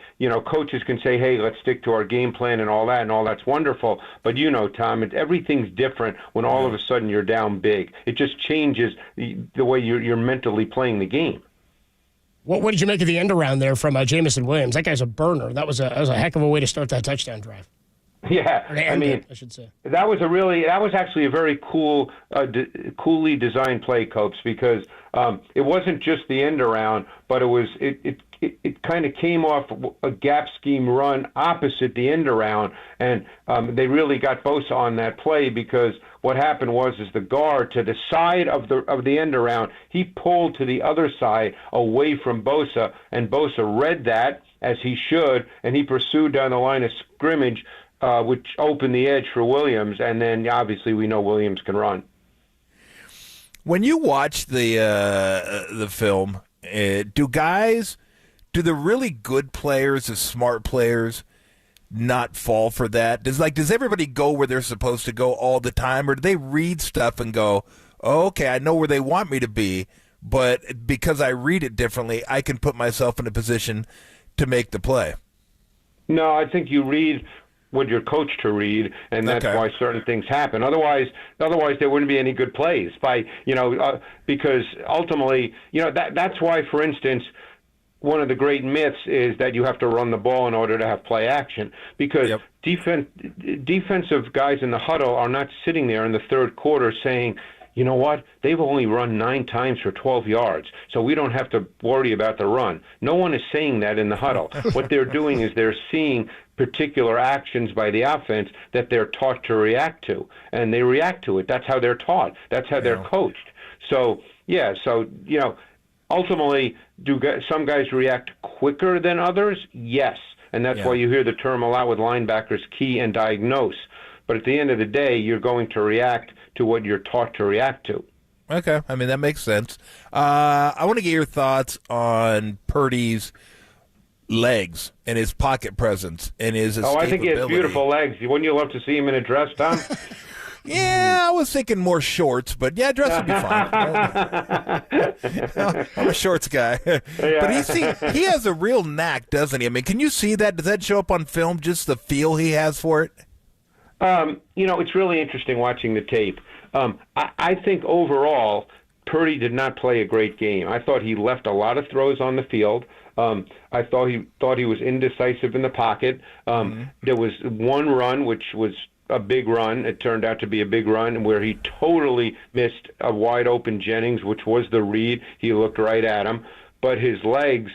Coaches can say, hey, let's stick to our game plan and all that's wonderful. But Tom, everything's different when all of a sudden you're down big. It just changes the way you're mentally playing the game. What did you make of the end around there from Jamison Williams? That guy's a burner. That was a heck of a way to start that touchdown drive. Yeah, I should say that was actually a very coolly designed play, Copes, because it wasn't just the end around, but it kind of came off a gap scheme run opposite the end around, and they really got Bosa on that play because what happened was the guard to the side of the end around, he pulled to the other side away from Bosa, and Bosa read that as he should, and he pursued down the line of scrimmage. Which opened the edge for Williams, and then obviously we know Williams can run. When you watch the film, do the really good players, the smart players, not fall for that? Does everybody go where they're supposed to go all the time, or do they read stuff and go, oh, okay, I know where they want me to be, but because I read it differently, I can put myself in a position to make the play? No, I think you read what you're coached to read, and that's why certain things happen. Otherwise there wouldn't be any good plays. Because ultimately, that's why, for instance, one of the great myths is that you have to run the ball in order to have play action. Because defensive guys in the huddle are not sitting there in the third quarter saying, you know what, they've only run 9 times for 12 yards, so we don't have to worry about the run. No one is saying that in the huddle. What they're doing is they're seeing particular actions by the offense that they're taught to react to, and they react to it. That's how they're taught. That's how they're coached. So, ultimately, do some guys react quicker than others? Yes, and that's why you hear the term a lot with linebackers, key and diagnose. But at the end of the day, you're going to react to what you're taught to react to. Okay, I mean, that makes sense. I want to get your thoughts on Purdy's legs and his pocket presence and his escapability. I think he has beautiful legs. Wouldn't you love to see him in a dress, Tom? Yeah, I was thinking more shorts, but yeah, dress would be fine. I'm a shorts guy. But he has a real knack, doesn't he? I mean, can you see that? Does that show up on film, just the feel he has for it? It's really interesting watching the tape. I think overall, Purdy did not play a great game. I thought he left a lot of throws on the field. I thought he was indecisive in the pocket. There was one run, which was a big run. It turned out to be a big run where he totally missed a wide-open Jennings, which was the read. He looked right at him. But his legs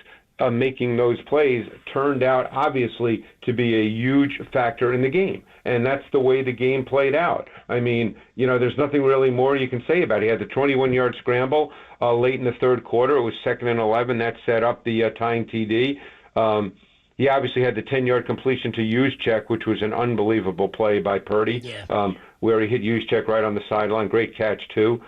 making those plays turned out, obviously, to be a huge factor in the game. And that's the way the game played out. I mean, there's nothing really more you can say about it. He had the 21-yard scramble late in the third quarter. It was 2nd and 11. That set up the tying TD. He obviously had the 10-yard completion to Juszczyk, which was an unbelievable play by Purdy, where he hit Juszczyk right on the sideline. Great catch, too.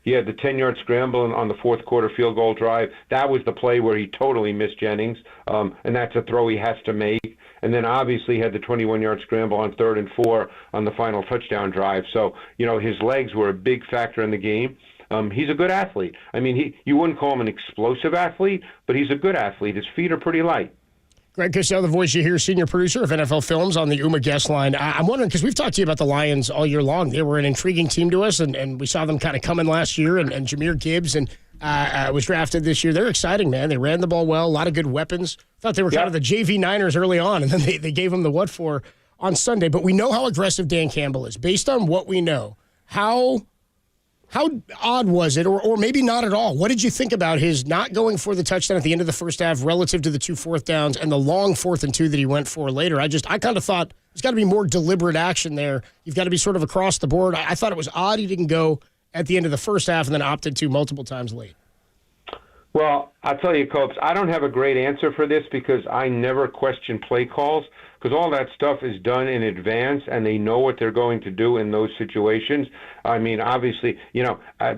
He had the 10-yard scramble on the fourth quarter field goal drive. That was the play where he totally missed Jennings, and that's a throw he has to make. And then obviously he had the 21-yard scramble on 3rd and 4 on the final touchdown drive. So, his legs were a big factor in the game. He's a good athlete. I mean, you wouldn't call him an explosive athlete, but he's a good athlete. His feet are pretty light. Greg Cosell, the voice you hear, senior producer of NFL Films on the UMA guest line. I'm wondering, because we've talked to you about the Lions all year long. They were an intriguing team to us, and we saw them kind of coming last year, and Jahmyr Gibbs was drafted this year. They're exciting, man. They ran the ball well, a lot of good weapons. Thought they were kind of the JV Niners early on, and then they gave them the what for on Sunday. But we know how aggressive Dan Campbell is. Based on what we know, how odd was it, or maybe not at all? What did you think about his not going for the touchdown at the end of the first half relative to the 2 fourth downs and the long 4th and 2 that he went for later? I kind of thought there's got to be more deliberate action there. You've got to be sort of across the board. I thought it was odd he didn't go at the end of the first half and then opted to multiple times late. Well, I'll tell you, Copes, I don't have a great answer for this because I never question play calls, because all that stuff is done in advance and they know what they're going to do in those situations. I mean, obviously, I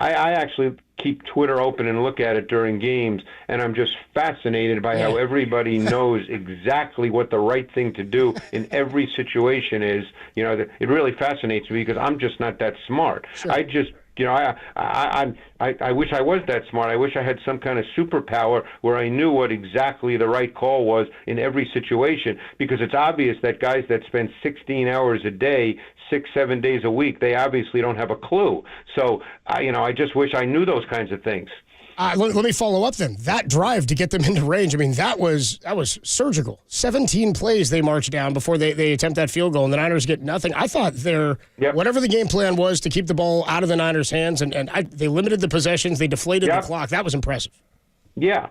actually keep Twitter open and look at it during games, and I'm just fascinated by how everybody knows exactly what the right thing to do in every situation is. It really fascinates me because I'm just not that smart. Sure. I just I wish I was that smart. I wish I had some kind of superpower where I knew what exactly the right call was in every situation, because it's obvious that guys that spend 16 hours a day, 6-7 days a week, they obviously don't have a clue. So, I just wish I knew those kinds of things. Let me follow up then. That drive to get them into range, I mean, that was surgical. 17 plays they marched down before they attempt that field goal, and the Niners get nothing. I thought whatever the game plan was to keep the ball out of the Niners' hands, and they limited the possessions, they deflated the clock. That was impressive. Yeah.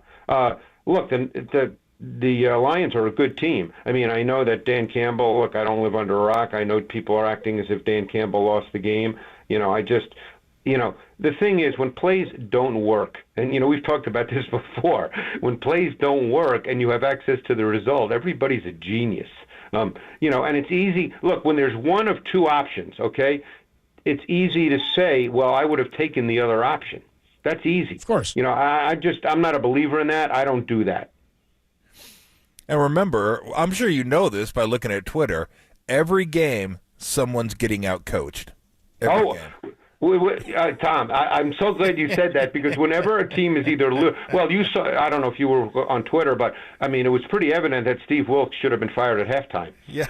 Look, the Lions are a good team. I mean, I know that Dan Campbell, look, I don't live under a rock. I know people are acting as if Dan Campbell lost the game. The thing is, when plays don't work, and, we've talked about this before, when plays don't work and you have access to the result, everybody's a genius. And it's easy. Look, when there's one of two options, okay, it's easy to say, well, I would have taken the other option. That's easy. Of course. I'm not a believer in that. I don't do that. And remember, I'm sure you know this by looking at Twitter, every game, someone's getting out-coached. Every game. Tom, I'm so glad you said that, because whenever a team is either you saw, I don't know if you were on Twitter, but I mean, it was pretty evident that Steve Wilkes should have been fired at halftime. Yeah.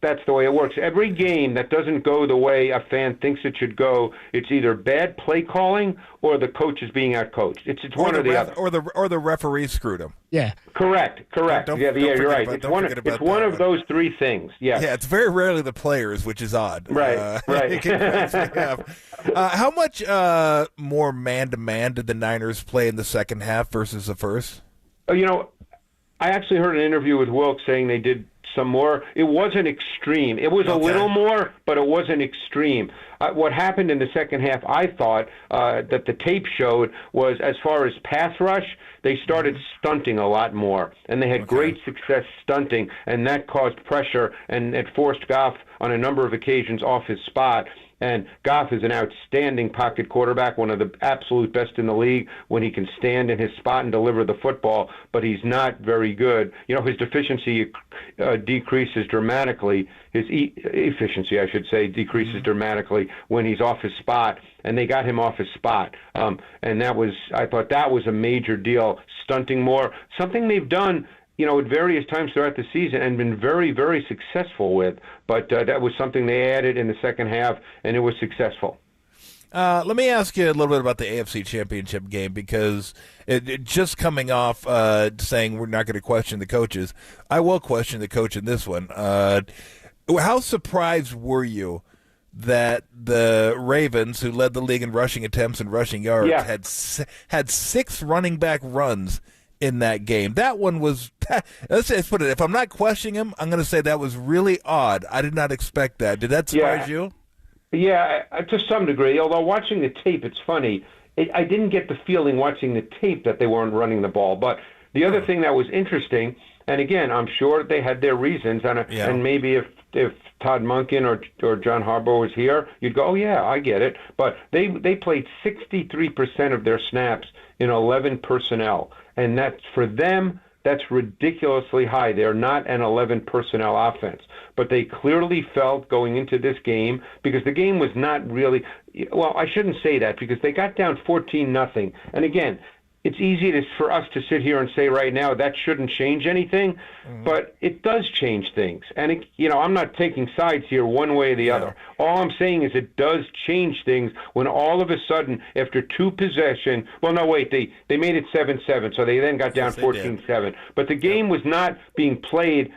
That's the way it works. Every game that doesn't go the way a fan thinks it should go, it's either bad play calling or the coach is being outcoached. It's one or the other. Or the referee screwed him. Yeah. Correct. You're right. It's one of those three things. Yeah. Yeah, it's very rarely the players, which is odd. Right. How much more man-to-man did the Niners play in the second half versus the first? I actually heard an interview with Wilkes saying they did some more. It wasn't extreme. It was a little more, but it wasn't extreme. What happened in the second half, I thought, that the tape showed was, as far as pass rush, they started stunting a lot more, and they had great success stunting, and that caused pressure, and it forced Goff on a number of occasions off his spot. And Goff is an outstanding pocket quarterback, one of the absolute best in the league when he can stand in his spot and deliver the football, but he's not very good. His deficiency decreases dramatically. His efficiency, I should say, decreases dramatically when he's off his spot, and they got him off his spot. And I thought that was a major deal, stunting more, something they've done at various times throughout the season and been very, very successful with. But that was something they added in the second half, and it was successful. Let me ask you a little bit about the AFC Championship game, because it just coming off saying we're not going to question the coaches. I will question the coach in this one. How surprised were you that the Ravens, who led the league in rushing attempts and rushing yards, had 6 running back runs in that game? That one was, let's put it, if I'm not questioning him, I'm going to say that was really odd. I did not expect that. Did that surprise you? Yeah, to some degree, although watching the tape, it's funny. I didn't get the feeling watching the tape that they weren't running the ball. But the other thing that was interesting, and again, I'm sure they had their reasons, and maybe if Todd Monken or John Harbaugh was here, you'd go, oh, yeah, I get it. But they played 63% of their snaps in 11 personnel. And for them, that's ridiculously high. They're not an 11 personnel offense. But they clearly felt going into this game, because the game was not really, well, I shouldn't say that, because they got down 14-0. And again, it's easy for us to sit here and say right now that shouldn't change anything, but it does change things. And, I'm not taking sides here one way or the other. All I'm saying is it does change things when all of a sudden, after 2 possessions, well, no, wait, they made it 7-7, so they then got down 14-7. But the game was not being played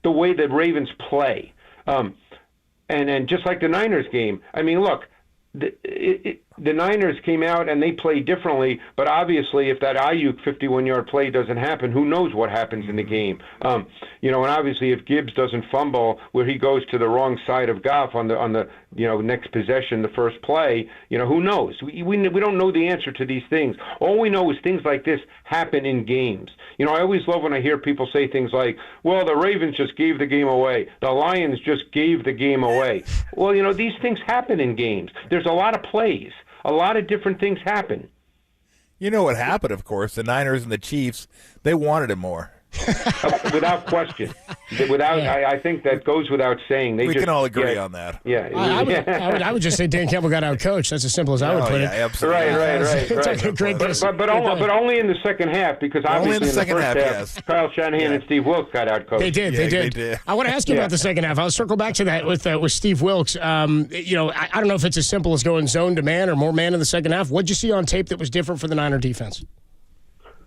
the way the Ravens play. And just like the Niners game, I mean, look, the Niners came out and they played differently, but obviously if that Ayuk 51-yard play doesn't happen, who knows what happens in the game? And obviously if Gibbs doesn't fumble where he goes to the wrong side of Goff on the next possession, the first play, who knows? We don't know the answer to these things. All we know is things like this happen in games. I always love when I hear people say things like, well, the Ravens just gave the game away. The Lions just gave the game away. Well, these things happen in games. There's a lot of plays. A lot of different things happen. You know what happened, of course. The Niners and the Chiefs, they wanted him more. Without question. I think that goes without saying. We can all agree on that. Yeah. I would just say Dan Campbell got out-coached. That's as simple as I would put it. Absolutely. Right. But only in the second half, because obviously in the first half, Kyle Shanahan and Steve Wilks got out-coached. They did. I want to ask you about the second half. I'll circle back to that with Steve Wilks. I don't know if it's as simple as going zone to man or more man in the second half. What did you see on tape that was different for the Niner defense?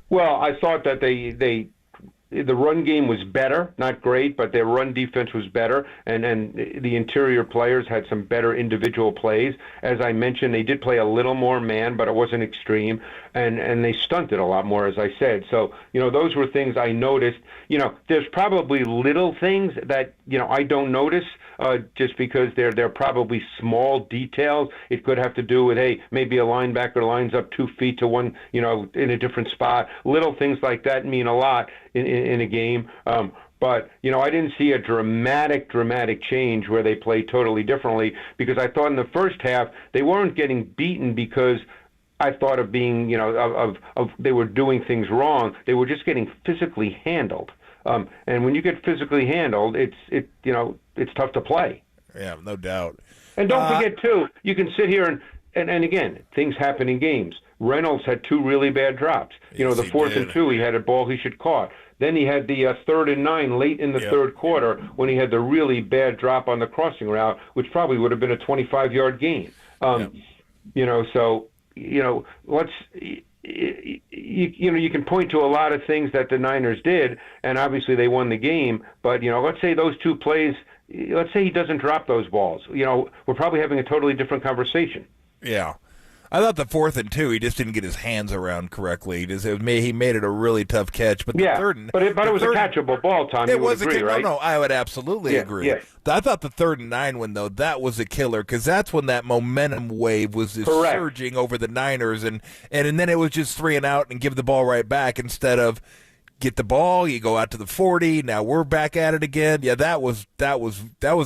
Well, I thought that the run game was better, not great, but their run defense was better, and the interior players had some better individual plays. As I mentioned, they did play a little more man, but it wasn't extreme, and they stunted a lot more, as I said. So, those were things I noticed. There's probably little things that, I don't notice just because they're probably small details. It could have to do with, hey, maybe a linebacker lines up 2 feet to one, in a different spot. Little things like that mean a lot in a game. But, I didn't see a dramatic change where they played totally differently, because I thought in the first half they weren't getting beaten because I thought of being, they were doing things wrong. They were just getting physically handled. And when you get physically handled, it's tough to play. Yeah, no doubt. And don't forget, too, you can sit here and again, things happen in games. Reynolds had 2 really bad drops. Yes, the 4th and 2, he had a ball he should caught. Then he had the 3rd and 9 late in the third quarter when he had the really bad drop on the crossing route, which probably would have been a 25-yard gain. So, let's... You can point to a lot of things that the Niners did, and obviously they won the game. But let's say those 2 plays, let's say he doesn't drop those balls. We're probably having a totally different conversation. Yeah. I thought the 4th and 2, he just didn't get his hands around correctly. He made it a really tough catch. But the third and, but it was a catchable ball, Tom. It was agree, right? No, I would absolutely agree. Yeah. I thought the 3rd and 9 one, though, that was a killer, because that's when that momentum wave was just surging over the Niners, and then it was just 3 and out and give the ball right back instead of get the ball, you go out to the 40. Now we're back at it again. Yeah, that was a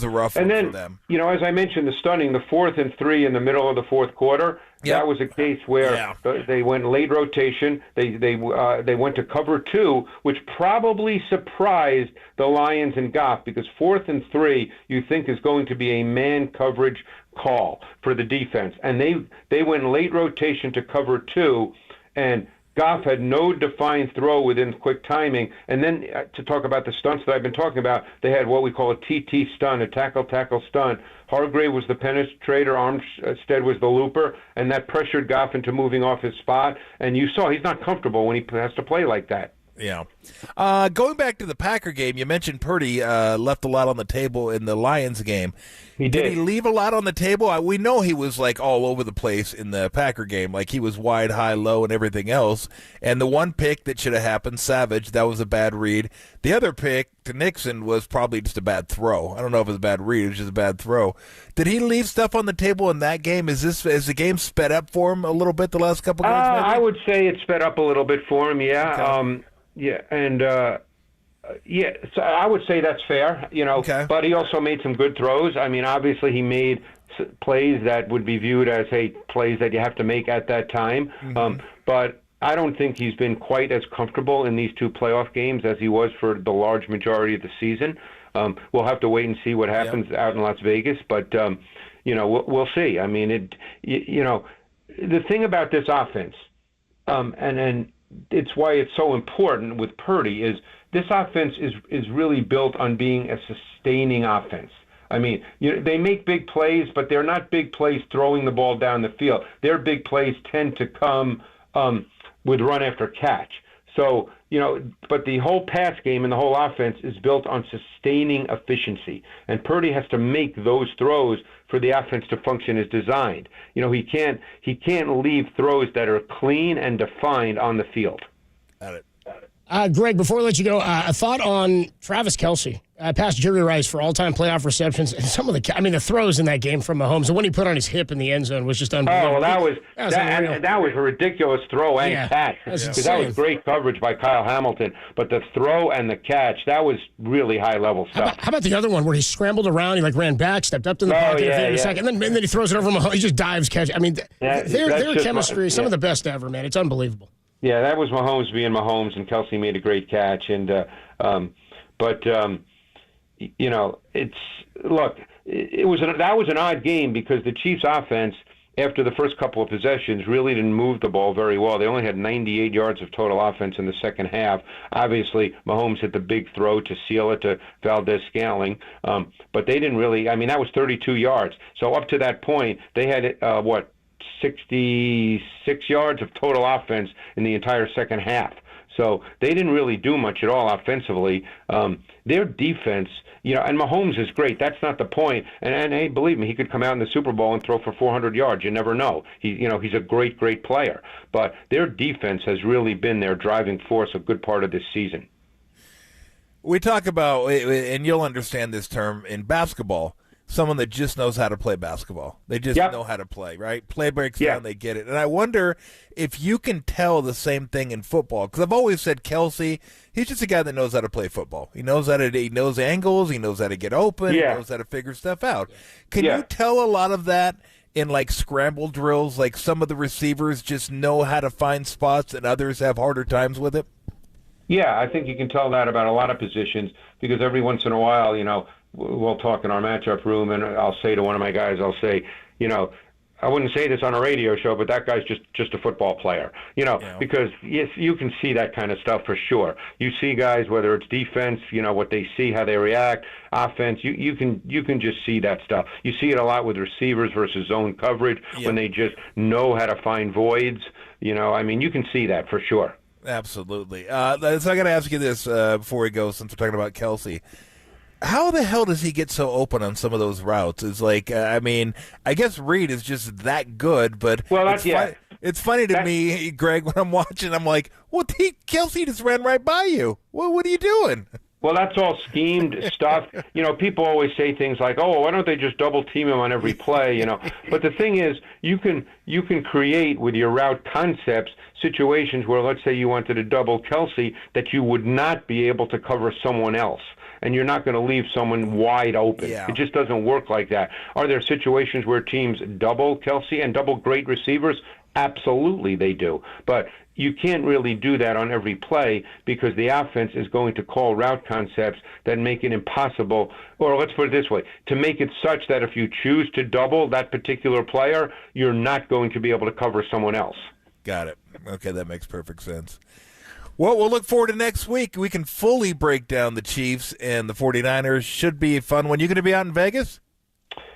rough one for them. As I mentioned, the 4th and 3 in the middle of the fourth quarter. Yep. That was a case where they went late rotation. They went to cover 2, which probably surprised the Lions and Goff, because 4th and 3 you think is going to be a man coverage call for the defense, and they went late rotation to cover 2, and Goff had no defined throw within quick timing. And then to talk about the stunts that I've been talking about, they had what we call a TT stunt, a tackle stunt. Hargrave was the penetrator, Armstead was the looper, and that pressured Goff into moving off his spot. And you saw he's not comfortable when he has to play like that. Yeah. Going back to the Packer game, you mentioned Purdy left a lot on the table in the Lions game. He did. Did he leave a lot on the table? We know he was like all over the place in the Packer game. Like he was wide, high, low, and everything else. And the one pick that should have happened, Savage, that was a bad read. The other pick to Nixon was probably just a bad throw. I don't know if it was a bad read. It was just a bad throw. Did he leave stuff on the table in that game? Is the game sped up for him a little bit the last couple games? I would say it sped up a little bit for him, yeah. Okay. So I would say that's fair, Okay. But he also made some good throws. I mean, obviously he made plays that would be viewed as, plays that you have to make at that time. Mm-hmm. But I don't think he's been quite as comfortable in these 2 playoff games as he was for the large majority of the season. We'll have to wait and see what happens out in Las Vegas, but we'll see. I mean, the thing about this offense, and it's why it's so important with Purdy, is this offense is really built on being a sustaining offense. I mean, they make big plays, but they're not big plays throwing the ball down the field. Their big plays tend to come with run after catch. So, but the whole pass game and the whole offense is built on sustaining efficiency. And Purdy has to make those throws for the offense to function as designed. He can't leave throws that are clean and defined on the field. Got it. Greg, before I let you go, a thought on Travis Kelce. Past Jerry Rice for all-time playoff receptions. And some of the throws in that game from Mahomes, the one he put on his hip in the end zone was just unbelievable. Oh, that was a ridiculous throw and catch. Because that was great coverage by Kyle Hamilton. But the throw and the catch, that was really high-level stuff. How about the other one where he scrambled around, he ran back, stepped up to the pocket in a second, and then he throws it over Mahomes. He just dives, catch. I mean, their chemistry, some of the best ever, man. It's unbelievable. Yeah, that was Mahomes being Mahomes, and Kelce made a great catch. And that was an odd game because the Chiefs' offense, after the first couple of possessions, really didn't move the ball very well. They only had 98 yards of total offense in the second half. Obviously, Mahomes hit the big throw to seal it to Valdez-Scantling, but they didn't really. I mean, that was 32 yards. So up to that point, they had 66 yards of total offense in the entire second half. So they didn't really do much at all offensively. Their defense, and Mahomes is great. That's not the point. And hey, believe me, he could come out in the Super Bowl and throw for 400 yards. You never know. He's a great player. But their defense has really been their driving force a good part of this season. We talk about, and you'll understand this term in basketball, someone that just knows how to play basketball. They just know how to play, right? Play breaks down, they get it. And I wonder if you can tell the same thing in football, because I've always said Kelce, he's just a guy that knows how to play football. He knows he knows angles, he knows how to get open, he knows how to figure stuff out. Can you tell a lot of that in scramble drills, like some of the receivers just know how to find spots and others have harder times with it? Yeah, I think you can tell that about a lot of positions, because every once in a while, we'll talk in our matchup room, and I'll say to one of my guys, I wouldn't say this on a radio show, but that guy's just a football player, because yes, you can see that kind of stuff for sure. You see guys, whether it's defense, what they see, how they react, offense, you can just see that stuff. You see it a lot with receivers versus zone coverage when they just know how to find voids. You can see that for sure. Absolutely. So I got to ask you this before we go, since we're talking about Kelce. How the hell does he get so open on some of those routes? It's I guess Reed is just that good, but it's funny to me, Greg, when I'm watching, I'm like, Kelce just ran right by you. What are you doing? Well, that's all schemed stuff. You know, people always say things like, "Oh, why don't they just double team him on every play?" You know, but the thing is, you can create with your route concepts situations where, let's say, you wanted to double Kelsey, that you would not be able to cover someone else, and you're not going to leave someone wide open. Yeah. It just doesn't work like that. Are there situations where teams double Kelsey and double great receivers? Absolutely, they do. But you can't really do that on every play because the offense is going to call route concepts that make it impossible, or let's put it this way, to make it such that if you choose to double that particular player, you're not going to be able to cover someone else. Got it. Okay, that makes perfect sense. Well, we'll look forward to next week. We can fully break down the Chiefs and the 49ers. Should be a fun one. You going to be out in Vegas?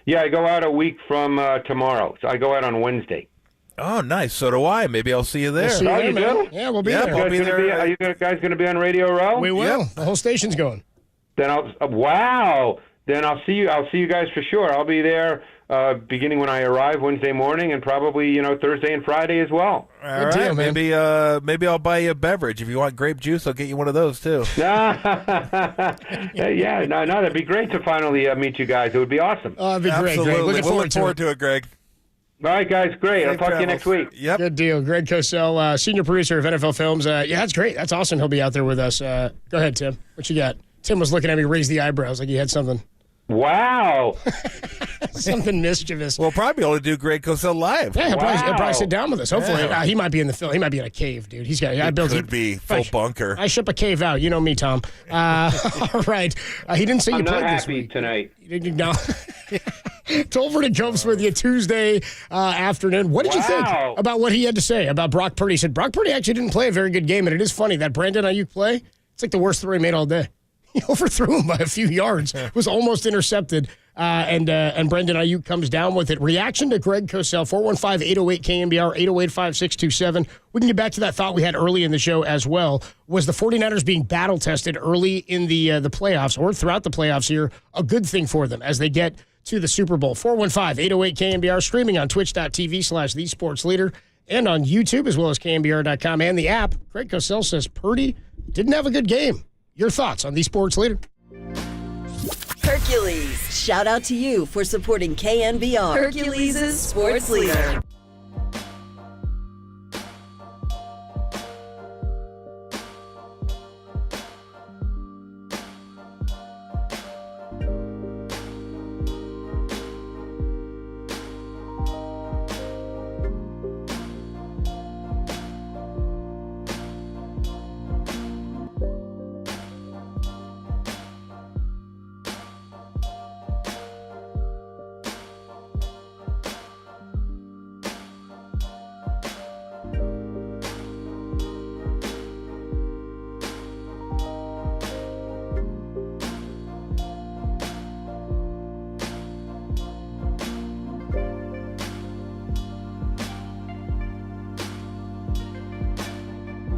Yeah, I go out a week from tomorrow. So I go out on Wednesday. Oh, nice. So do I. Maybe I'll see you there. We'll see you there, you man. do? Yeah, we'll be there. I'll be there. Are you guys going to be on Radio Row? We will. Yep. The whole station's going. Then wow. Then I'll see you. I'll see you guys for sure. I'll be there beginning when I arrive Wednesday morning, and probably Thursday and Friday as well. All right. deal, man. Maybe I'll buy you a beverage. If you want grape juice, I'll get you one of those too. Yeah, no, that'd be great to finally meet you guys. It would be awesome. Oh, it'd be great, Greg. Absolutely. Looking We'll look forward to it. to it, Greg. All right, guys, great. I'll Safe talk to you travels. next week. Yep. Good deal. Greg Cosell, senior producer of NFL Films. Yeah, that's great. That's awesome. He'll be out there with us. Go ahead, Tim. What you got? Tim was looking at me, raised the eyebrows like he had something. Wow. Something mischievous. We'll probably be able to do Greg Cosell live. Yeah, he'll probably sit down with us. Hopefully, Yeah. He might be in the film. He might be in a cave, dude. He's got. Could be full bunker. I ship a cave out. You know me, Tom. All right. He didn't say you I'm not played this happy week tonight. You didn't know. Tolbert jumps with you Tuesday afternoon. What did you think about what he had to say about Brock Purdy? He said Brock Purdy actually didn't play a very good game, and it is funny that Brandon Ayuk play. It's like the worst throw he made all day. He overthrew him by a few yards. Was almost intercepted. And Brendan Ayuk comes down with it. Reaction to Greg Cosell, 415-808-KNBR, 808-5627. We can get back to that thought we had early in the show as well. Was the 49ers being battle-tested early in the playoffs or throughout the playoffs here a good thing for them as they get to the Super Bowl? 415-808-KNBR, streaming on twitch.tv/thesportsleader and on YouTube as well as KNBR.com and the app. Greg Cosell says Purdy didn't have a good game. Your thoughts on the Sports Leader? Hercules. Shout out to you for supporting KNBR. Hercules' Sports Leader.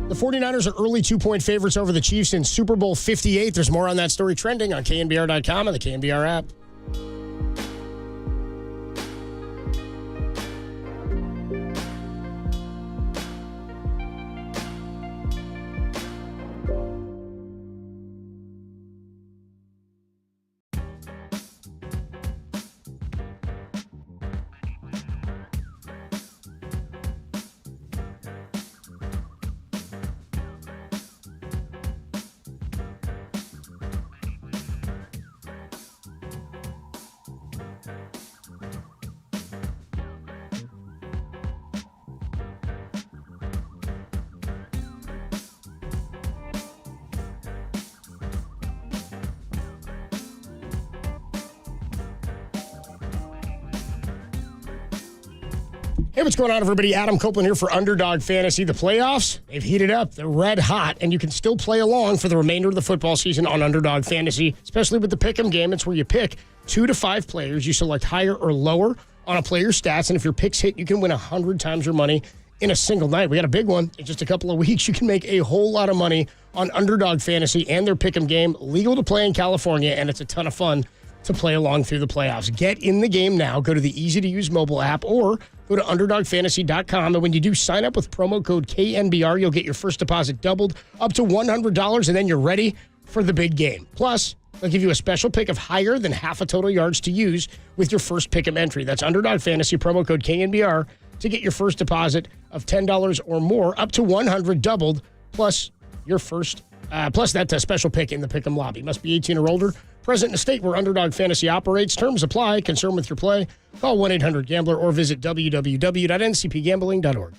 The 49ers are early 2-point favorites over the Chiefs in Super Bowl 58. There's more on that story trending on KNBR.com and the KNBR app. Hey, what's going on, everybody? Adam Copeland here for Underdog Fantasy. The playoffs, they've heated up. They're red hot, and you can still play along for the remainder of the football season on Underdog Fantasy, especially with the Pick'em game. It's where you pick 2 to 5 players. You select higher or lower on a player's stats, and if your picks hit, you can win 100 times your money in a single night. We got a big one in just a couple of weeks. You can make a whole lot of money on Underdog Fantasy and their Pick'em game. Legal to play in California, and it's a ton of fun to play along through the playoffs. Get in the game now. Go to the easy-to-use mobile app or go to UnderdogFantasy.com. And when you do sign up with promo code KNBR, you'll get your first deposit doubled up to $100, and then you're ready for the big game. Plus, they'll give you a special pick of higher than half a total yards to use with your first pick'em entry. That's Underdog Fantasy, promo code KNBR, to get your first deposit of $10 or more, up to $100 doubled, plus your first, plus that special pick in the pick'em lobby. Must be 18 or older, present in a state where Underdog Fantasy operates. Terms apply. Concerned with your play? Call 1-800-GAMBLER or visit www.ncpgambling.org.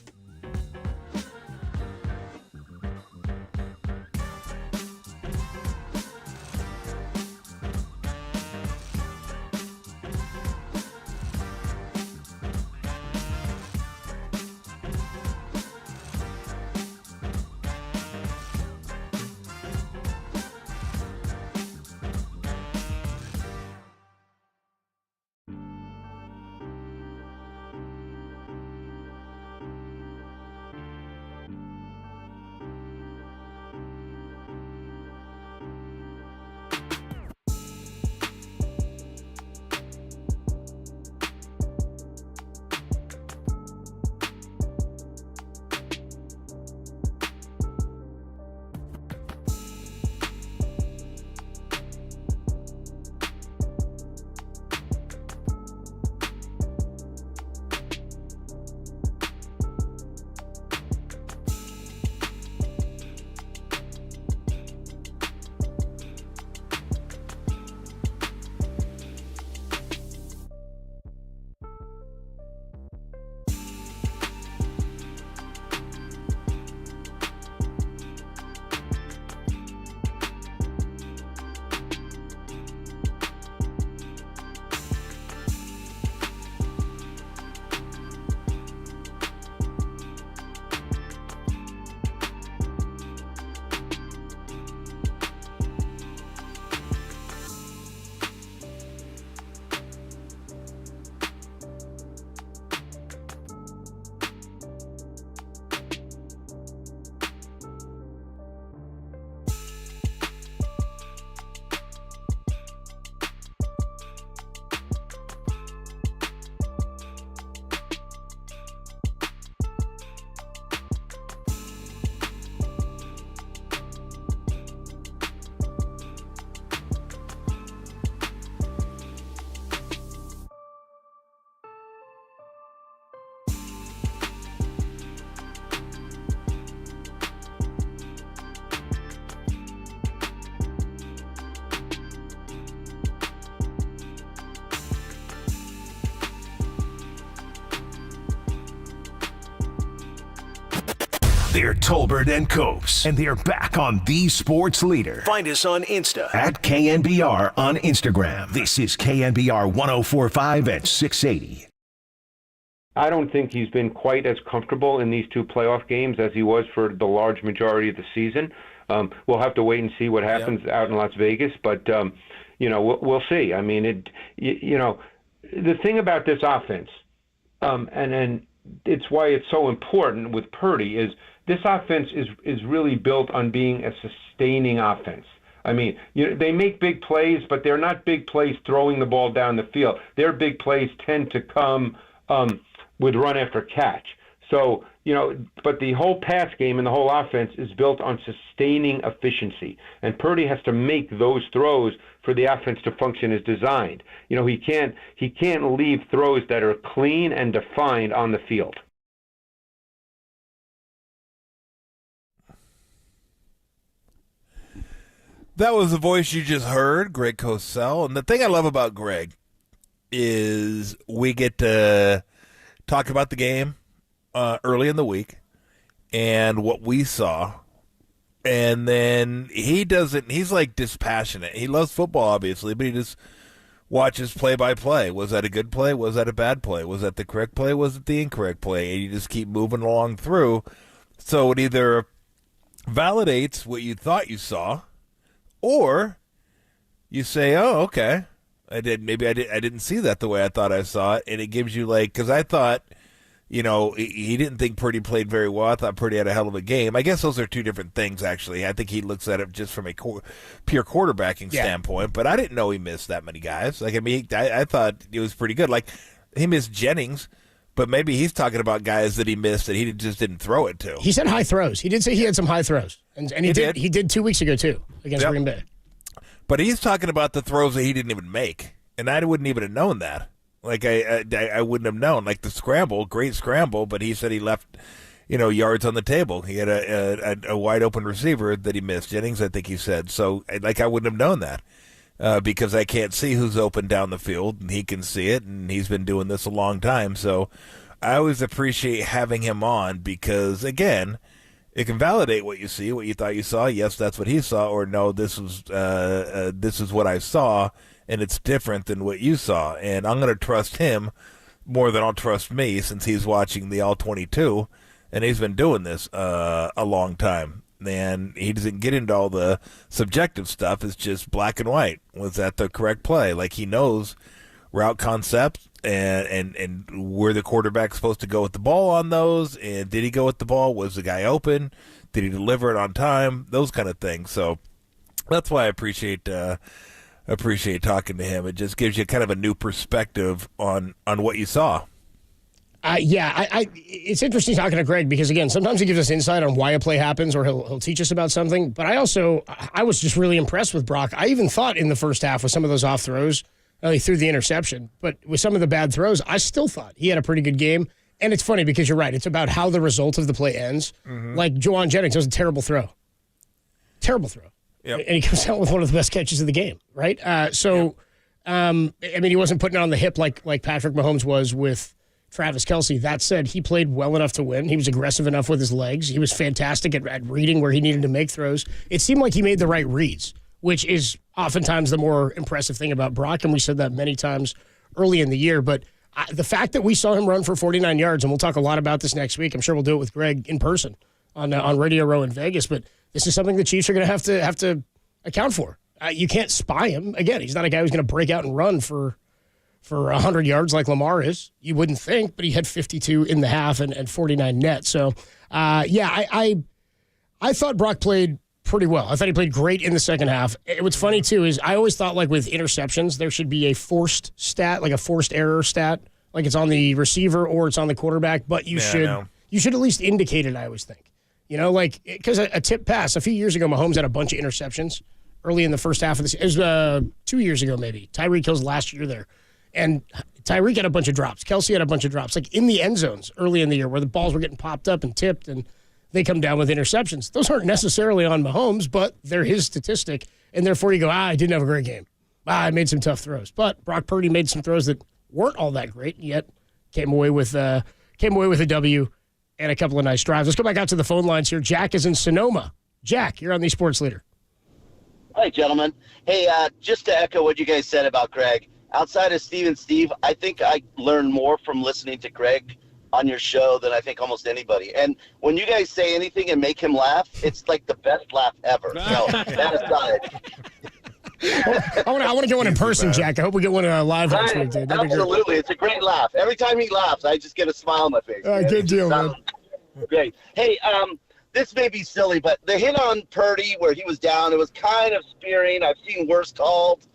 They're Tolbert and Copes, and they're back on The Sports Leader. Find us on Insta at KNBR on Instagram. This is KNBR 104.5 at 680. I don't think he's been quite as comfortable in these two playoff games as he was for the large majority of the season. We'll have to wait and see what happens out in Las Vegas, but we'll see. I mean, the thing about this offense, and it's why it's so important with Purdy, is this offense is really built on being a sustaining offense. I mean, they make big plays, but they're not big plays throwing the ball down the field. Their big plays tend to come with run after catch. So, but the whole pass game and the whole offense is built on sustaining efficiency. And Purdy has to make those throws for the offense to function as designed. He can't leave throws that are clean and defined on the field. That was the voice you just heard, Greg Cosell. And the thing I love about Greg is we get to talk about the game early in the week and what we saw. And then he's like dispassionate. He loves football, obviously, but he just watches play-by-play. Was that a good play? Was that a bad play? Was that the correct play? Was it the incorrect play? And you just keep moving along through. So it either validates what you thought you saw, or you say, "Oh, okay, I didn't see that the way I thought I saw it," and it gives you because I thought, he didn't think Purdy played very well. I thought Purdy had a hell of a game. I guess those are two different things, actually. I think he looks at it just from a pure quarterbacking standpoint, but I didn't know he missed that many guys. I thought it was pretty good. Like he missed Jennings, But maybe he's talking about guys that he missed that he just didn't throw it to. He said high throws. He did say he had some high throws. And he did. He did 2 weeks ago, too, against Green Bay. But he's talking about the throws that he didn't even make. And I wouldn't even have known that. Like, I wouldn't have known. Like, the scramble, great scramble, but he said he left, yards on the table. He had a wide-open receiver that he missed. Jennings, I think he said. So, I wouldn't have known that. Because I can't see who's open down the field, and he can see it, and he's been doing this a long time. So I always appreciate having him on because, again, it can validate what you see, what you thought you saw. Yes, that's what he saw, or no, this is what I saw, and it's different than what you saw. And I'm going to trust him more than I'll trust me since he's watching the All-22, and he's been doing this a long time. And he doesn't get into all the subjective stuff. It's just black and white. Was that the correct play? Like, he knows route concepts and where the quarterback's supposed to go with the ball on those. And did he go with the ball? Was the guy open? Did he deliver it on time? Those kind of things. So that's why I appreciate talking to him. It just gives you kind of a new perspective on what you saw. It's interesting talking to Greg because, again, sometimes he gives us insight on why a play happens or he'll teach us about something. But I was just really impressed with Brock. I even thought in the first half with some of those off throws, he threw the interception. But with some of the bad throws, I still thought he had a pretty good game. And it's funny because you're right. It's about how the result of the play ends. Mm-hmm. Like Juwan Jennings, was a terrible throw. Terrible throw. Yep. And he comes out with one of the best catches of the game, right? He wasn't putting it on the hip like Patrick Mahomes was with Travis Kelce. That said, he played well enough to win. He was aggressive enough with his legs. He was fantastic at reading where he needed to make throws. It seemed like he made the right reads, which is oftentimes the more impressive thing about Brock, and we said that many times early in the year. But the fact that we saw him run for 49 yards, and we'll talk a lot about this next week. I'm sure we'll do it with Greg in person on Radio Row in Vegas, but this is something the Chiefs are going to have to account for. You can't spy him. Again, he's not a guy who's going to break out and run for 100 yards like Lamar is. You wouldn't think, but he had 52 in the half and 49 net. So, I thought Brock played pretty well. I thought he played great in the second half. What's funny, too, is I always thought, like, with interceptions, there should be a forced stat, like a forced error stat, like it's on the receiver or it's on the quarterback, but you should at least indicate it, I always think. Because a tip pass, a few years ago, Mahomes had a bunch of interceptions early in the first half of the season. It was 2 years ago, maybe. Tyreek Hill's last year there. And Tyreek had a bunch of drops. Kelce had a bunch of drops, like in the end zones early in the year where the balls were getting popped up and tipped and they come down with interceptions. Those aren't necessarily on Mahomes, but they're his statistic. And therefore you go, I didn't have a great game. I made some tough throws. But Brock Purdy made some throws that weren't all that great, yet came away with a W and a couple of nice drives. Let's go back out to the phone lines here. Jack is in Sonoma. Jack, you're on the Sports Leader. Hi, gentlemen. Hey, just to echo what you guys said about Greg, outside of Steve, I think I learned more from listening to Greg on your show than I think almost anybody. And when you guys say anything and make him laugh, it's like the best laugh ever. So that aside. I want to get one in person, Jack. I hope we get one live next week, dude. Absolutely. It's a great laugh. Every time he laughs, I just get a smile on my face. Good deal, man. Great. Hey, this may be silly, but the hit on Purdy where he was down, it was kind of spearing. I've seen worse called.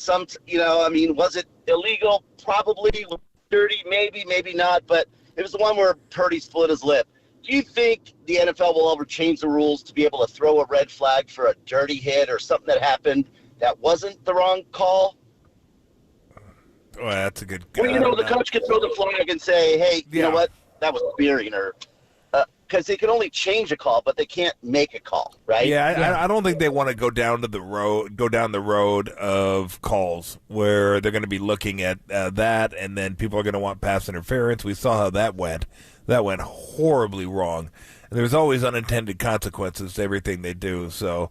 Was it illegal? Probably. Dirty? Maybe, maybe not. But it was the one where Purdy split his lip. Do you think the NFL will ever change the rules to be able to throw a red flag for a dirty hit or something that happened that wasn't the wrong call? Well, that's a good. Well, the coach could throw the flag and say, "Hey, you know what? That was spearing," or because they can only change a call, but they can't make a call, right? Yeah, I don't think they want to go down the road of calls where they're going to be looking at that, and then people are going to want pass interference. We saw how that went. That went horribly wrong. And there's always unintended consequences to everything they do. So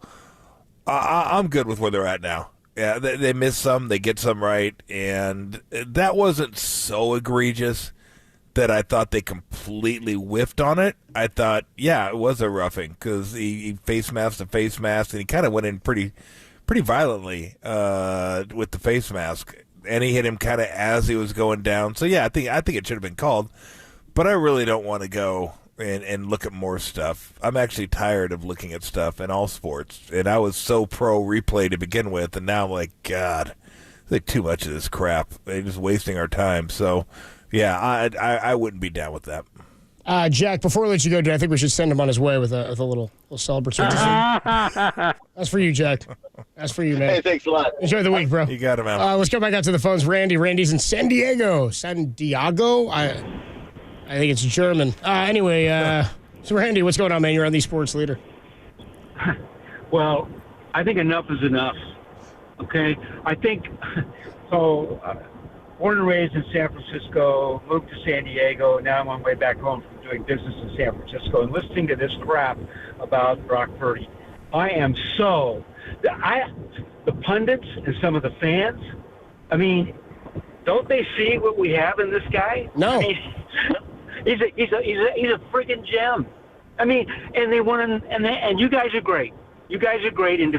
I'm good with where they're at now. Yeah, they miss some, they get some right, and that wasn't so egregious that I thought they completely whiffed on it. I thought, it was a roughing because he face masked to face mask, and he kind of went in pretty violently with the face mask, and he hit him kind of as he was going down. So I think it should have been called, but I really don't want to go and look at more stuff. I'm actually tired of looking at stuff in all sports, and I was so pro replay to begin with, and now I'm like, God, it's like too much of this crap. They're just wasting our time. So. Yeah, I wouldn't be down with that. Jack, before we let you go, dude, I think we should send him on his way with a little celebratory. That's for you, Jack. That's for you, man. Hey, thanks a lot. Enjoy the week, bro. You got it, man. Let's go back out to the phones. Randy's in San Diego. San Diego? I think it's German. Anyway, so Randy, what's going on, man? You're on the Sports Leader. Well, I think enough is enough. Okay? I think, born and raised in San Francisco, moved to San Diego. Now I'm on my way back home from doing business in San Francisco and listening to this crap about Brock Purdy. I am the pundits and some of the fans, I mean, don't they see what we have in this guy? No. I mean, he's a friggin' gem. I mean, and they want to, and you guys are great. You guys are great in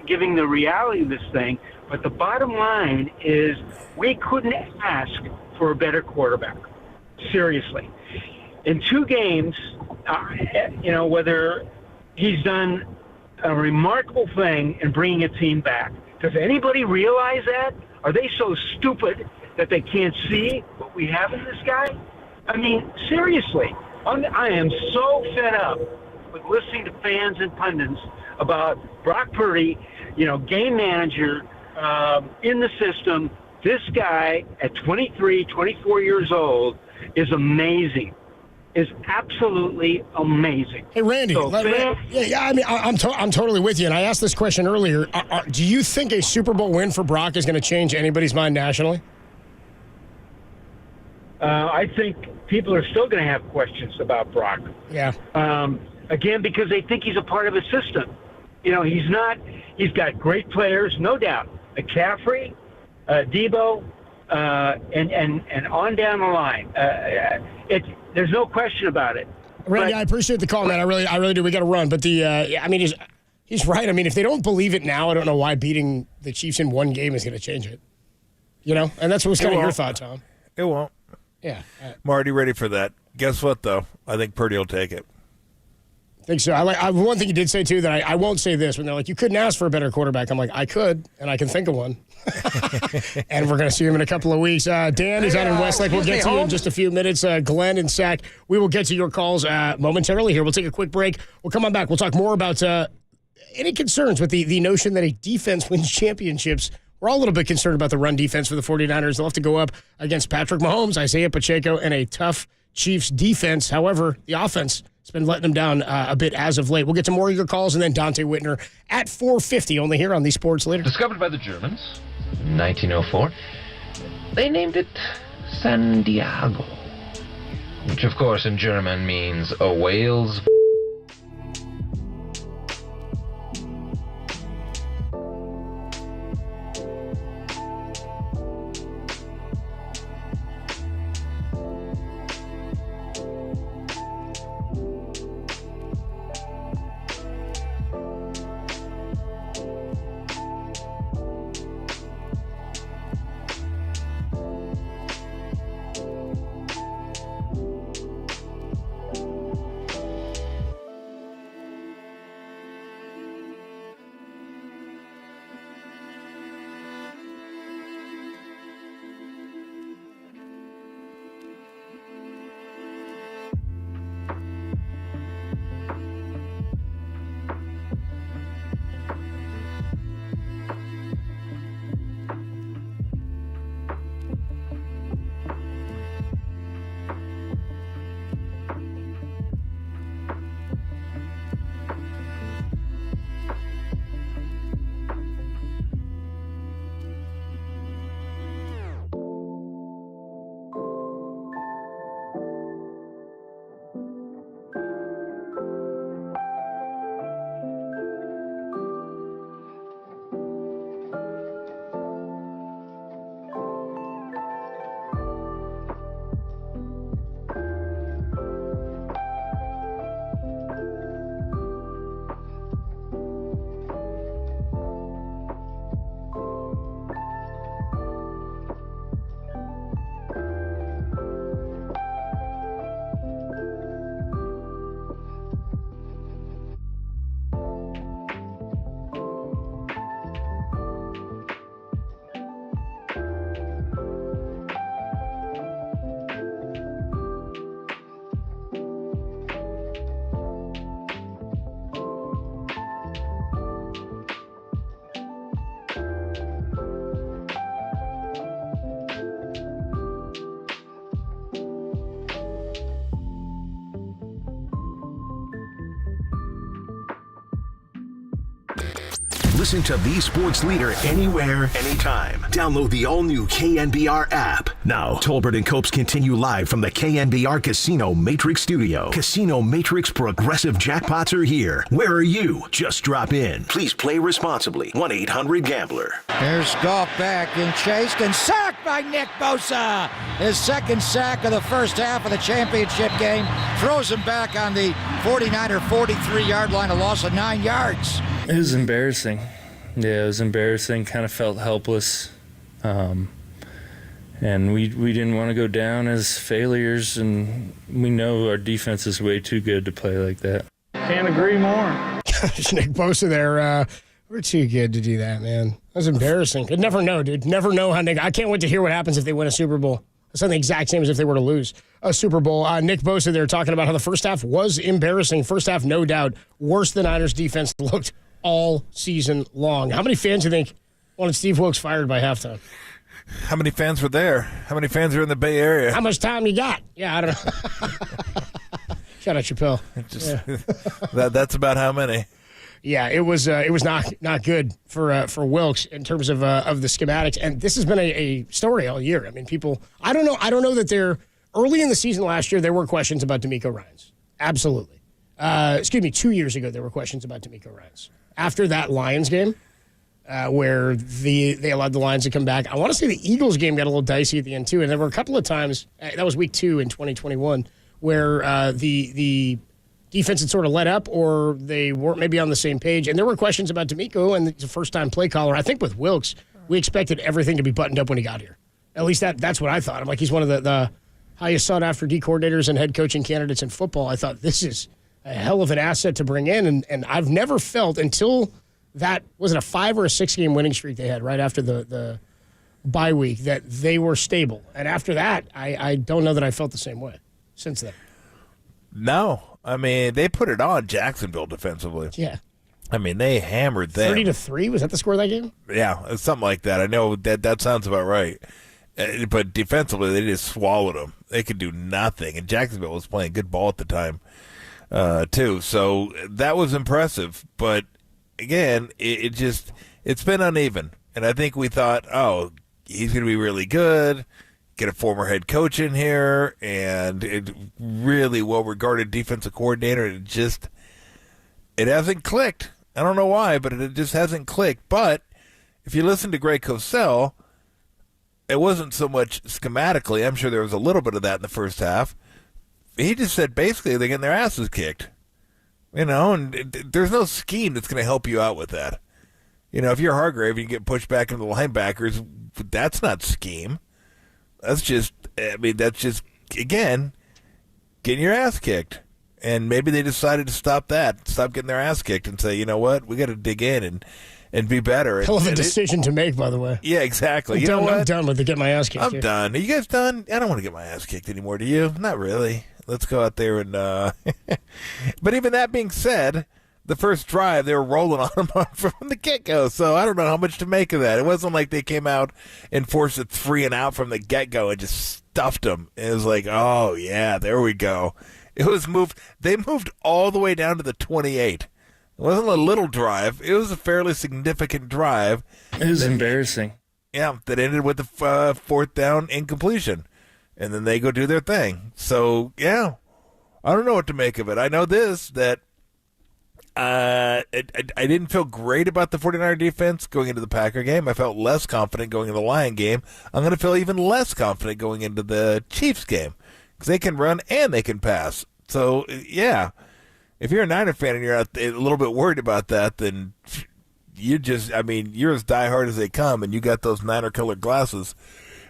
giving the reality of this thing. But the bottom line is we couldn't ask for a better quarterback. Seriously. In 2 games, whether he's done a remarkable thing in bringing a team back. Does anybody realize that? Are they so stupid that they can't see what we have in this guy? I mean, seriously. I am so fed up with listening to fans and pundits about Brock Purdy, game manager, in the system. This guy at 23, 24 years old is amazing. Is absolutely amazing. Hey, Randy. I'm totally with you. And I asked this question earlier. Do you think a Super Bowl win for Brock is going to change anybody's mind nationally? I think people are still going to have questions about Brock. Yeah. Again, because they think he's a part of a system. He's not. He's got great players, no doubt. McCaffrey, Debo, and on down the line. There's no question about it. Randy, I appreciate the call, man. I really do. We got to run, but he's right. I mean, if they don't believe it now, I don't know why beating the Chiefs in 1 game is going to change it. And that's what's kind of your thought, Tom. It won't. Yeah. I'm already ready for that. Guess what, though? I think Purdy will take it. I think so. One thing you did say, too, that I won't say this. When they're like, you couldn't ask for a better quarterback. I'm like, I could, and I can think of one. And we're going to see him in a couple of weeks. Dan is out in Westlake. We'll get to you in just a few minutes. Glenn and Sack, we will get to your calls momentarily here. We'll take a quick break. We'll come on back. We'll talk more about any concerns with the notion that a defense wins championships. We're all a little bit concerned about the run defense for the 49ers. They'll have to go up against Patrick Mahomes, Isaiah Pacheco, and a tough Chiefs defense. However, the offense has been letting them down a bit as of late. We'll get to more of your calls and then Dante Whitner at 4:50, only here on the Sports Leader. Discovered by the Germans in 1904, they named it San Diego, which of course in German means a whale's. Listen to the sports leader anywhere, anytime. Download the all-new KNBR app. Now, Tolbert and Copes continue live from the KNBR Casino Matrix Studio. Casino Matrix progressive jackpots are here. Where are you? Just drop in. Please play responsibly. 1-800-GAMBLER. Here's Goff back and chased and sacked by Nick Bosa. His second sack of the first half of the championship game. Throws him back on the 49er 43-yard line, a loss of 9 yards. It was embarrassing. Yeah, it was embarrassing. Kind of felt helpless. And we didn't want to go down as failures, and we know our defense is way too good to play like that. Can't agree more. Gosh, Nick Bosa there. We're too good to do that, man. That was embarrassing. Could never know, dude. Never know how Nick. I can't wait to hear what happens if they win a Super Bowl. It's not the exact same as if they were to lose a Super Bowl. Nick Bosa there talking about how the first half was embarrassing. First half, no doubt, worse than Niners defense looked all season long. How many fans do you think wanted Steve Wilkes fired by halftime? How many fans were there? How many fans are in the Bay Area? How much time you got? Yeah, I don't know. Shout out Chappelle. That's about how many. Yeah, it was not good for Wilkes in terms of the schematics, and this has been a story all year. I mean, people. I don't know that they're early in the season last year. There were questions about D'Amico Ryans. Absolutely. 2 years ago there were questions about D'Amico Ryans. After that Lions game, where they allowed the Lions to come back, I want to say the Eagles game got a little dicey at the end too, and there were a couple of times that was week 2 in 2021 where the defense had sort of let up or they weren't maybe on the same page, and there were questions about D'Amico and the first-time play caller. I think with Wilkes, we expected everything to be buttoned up when he got here. At least that's what I thought. I'm like, he's one of the highest sought-after D coordinators and head coaching candidates in football. I thought this is a hell of an asset to bring in, and I've never felt until that, was it a 5 or a 6 game winning streak they had right after the bye week, that they were stable. And after that, I don't know that I felt the same way since then. No. I mean, they put it on Jacksonville defensively. Yeah. I mean, they hammered them. 30-3, was that the score of that game? Yeah, something like that. I know that sounds about right. But defensively, they just swallowed them. They could do nothing. And Jacksonville was playing good ball at the time, too. So that was impressive. But, again, it's been uneven. And I think we thought, oh, he's going to be really good. Get a former head coach in here and really well-regarded defensive coordinator. It hasn't clicked. I don't know why, but it just hasn't clicked. But if you listen to Greg Cosell, it wasn't so much schematically. I'm sure there was a little bit of that in the first half. He just said basically they're getting their asses kicked. And there's no scheme that's going to help you out with that. If you're Hargrave and you get pushed back into the linebackers, that's not scheme. That's just, again, getting your ass kicked. And maybe they decided to stop getting their ass kicked and say, you know what, we got to dig in and be better. Hell of a decision to make, by the way. Yeah, exactly. I'm done with it. Get my ass kicked. I'm done. Are you guys done? I don't want to get my ass kicked anymore, do you? Not really. Let's go out there and but even that being said, the first drive, they were rolling on them from the get-go, so I don't know how much to make of that. It wasn't like they came out and forced it 3 and out from the get-go and just stuffed them. It was like, oh, yeah, there we go. It was moved. They moved all the way down to the 28. It wasn't a little drive. It was a fairly significant drive. It was embarrassing. Yeah, that ended with the 4th down incompletion. And then they go do their thing. So, yeah, I don't know what to make of it. I know this, that I didn't feel great about the 49er defense going into the Packer game. I felt less confident going into the Lion game. I'm going to feel even less confident going into the Chiefs game because they can run and they can pass. So, yeah, if you're a Niner fan and you're a little bit worried about that, then you're as diehard as they come, and you got those Niner colored glasses.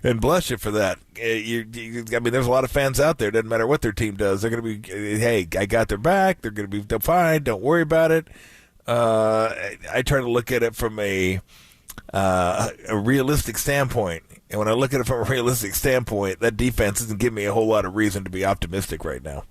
And bless you for that. There's a lot of fans out there. Doesn't matter what their team does. They're going to be, hey, I got their back. They're going to be fine. Don't worry about it. I try to look at it from a realistic standpoint. And when I look at it from a realistic standpoint, that defense doesn't give me a whole lot of reason to be optimistic right now.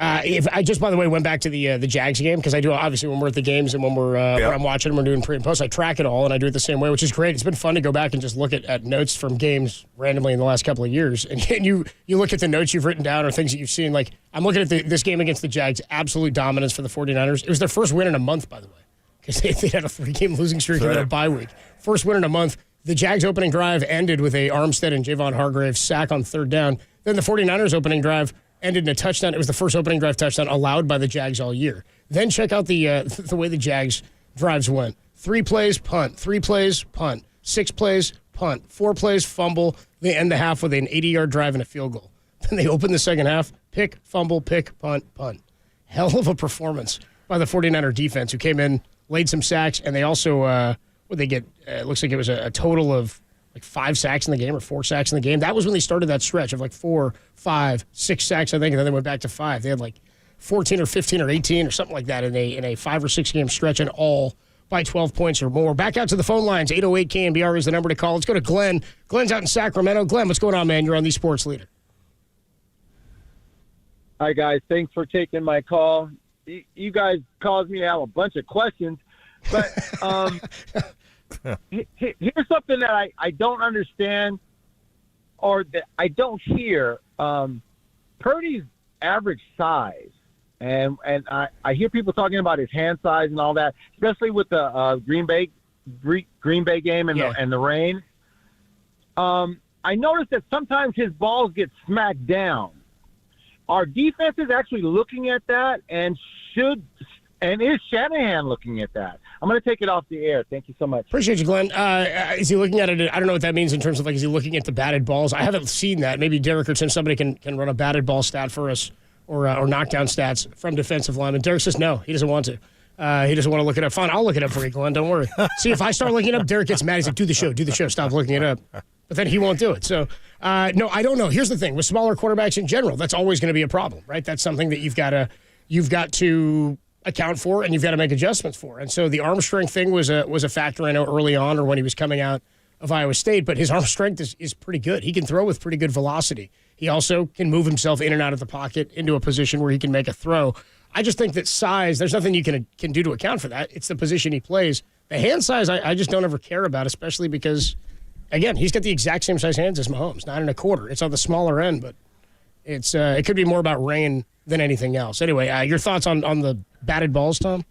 If I just, by the way, went back to the Jags game, because I do, obviously, when we're at the games and when when I'm watching them, we're doing pre and post, I track it all, and I do it the same way, which is great. It's been fun to go back and just look at notes from games randomly in the last couple of years. And you look at the notes you've written down or things that you've seen. Like, I'm looking at this game against the Jags, absolute dominance for the 49ers. It was their first win in a month, by the way. because they had a 3-game losing streak and a bye week. First win in a month. The Jags' opening drive ended with a Armstead and Javon Hargrave sack on 3rd down. Then the 49ers' opening drive ended in a touchdown. It was the first opening drive touchdown allowed by the Jags all year. Then check out the way the Jags' drives went. 3 plays, punt. 3 plays, punt. 6 plays, punt. 4 plays, fumble. They end the half with an 80-yard drive and a field goal. Then they open the second half, pick, fumble, pick, punt, punt. Hell of a performance by the 49er defense, who came in, laid some sacks, and they also, it looks like it was a total of like 5 sacks in the game or 4 sacks in the game. That was when they started that stretch of like 4, 5, 6 sacks, I think, and then they went back to 5. They had like 14 or 15 or 18 or something like that in a 5 or 6 game stretch, and all by 12 points or more. Back out to the phone lines. 808 KNBR is the number to call. Let's go to Glenn. Glenn's out in Sacramento. Glenn, what's going on, man? You're on the Sports Leader. Hi, guys. Thanks for taking my call. You guys caused me to have a bunch of questions, but here's something that I don't understand or that I don't hear. Purdy's average size, and I hear people talking about his hand size and all that, especially with the Green Bay game and the rain. I noticed that sometimes his balls get smacked down. Are defenses actually looking at that, and is Shanahan looking at that? I'm going to take it off the air. Thank you so much. Appreciate you, Glenn. Is he looking at it? I don't know what that means in terms of, like, is he looking at the batted balls? I haven't seen that. Maybe Derek or Tim, somebody can run a batted ball stat for us or knockdown stats from defensive linemen. Derek says no. He doesn't want to. He doesn't want to look it up. Fine, I'll look it up for you, Glenn. Don't worry. See, if I start looking it up, Derek gets mad. He's like, do the show. Stop looking it up. But then he won't do it. So, no, I don't know. Here's the thing. With smaller quarterbacks in general, that's always going to be a problem, right? That's something that you've got to account for, and you've got to make adjustments for. And so the arm strength thing was a factor, I know, early on or when he was coming out of Iowa State, but his arm strength is pretty good. He can throw with pretty good velocity. He also can move himself in and out of the pocket into a position where he can make a throw. I just think that size, there's nothing you can do to account for that. It's the position he plays. The hand size, I just don't ever care about, especially because, again, he's got the exact same size hands as Mahomes, 9.25. It's on the smaller end, but it could be more about rain than anything else. Anyway, your thoughts on the batted balls, Tom?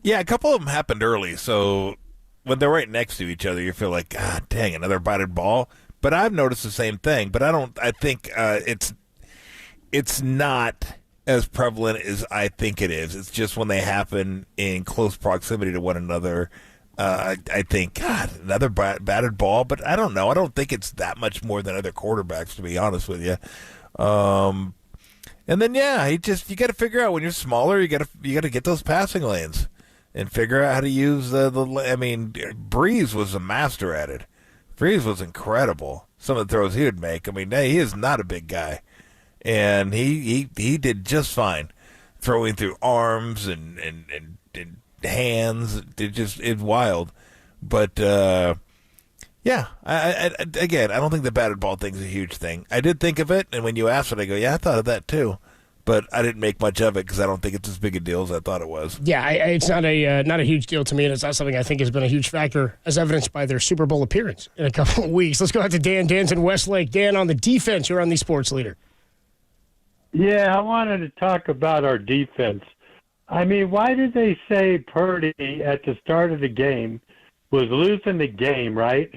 Yeah, a couple of them happened early, so when they're right next to each other, you feel like, God dang, another batted ball. But I've noticed the same thing. But I think it's not as prevalent as I think it is. It's just when they happen in close proximity to one another. I think, God, another batted ball, but I don't know. I don't think it's that much more than other quarterbacks, to be honest with you. And then, yeah, you got to figure out when you're smaller, you got to get those passing lanes and figure out how to use Breeze was a master at it. Breeze was incredible. Some of the throws he would make. I mean, he is not a big guy, and he did just fine throwing through arms and hands. It's wild. But yeah, I don't think the batted ball thing's a huge thing. I did think of it, and when you asked it, I go, yeah, I thought of that too. But I didn't make much of it because I don't think it's as big a deal as I thought it was. Yeah, it's not a huge deal to me, and it's not something I think has been a huge factor, as evidenced by their Super Bowl appearance in a couple of weeks. Let's go out to Dan. Dan's in Westlake. Dan, on the defense, you're on the Sports Leader. Yeah, I wanted to talk about our defense. I mean, why did they say Purdy at the start of the game was losing the game, right?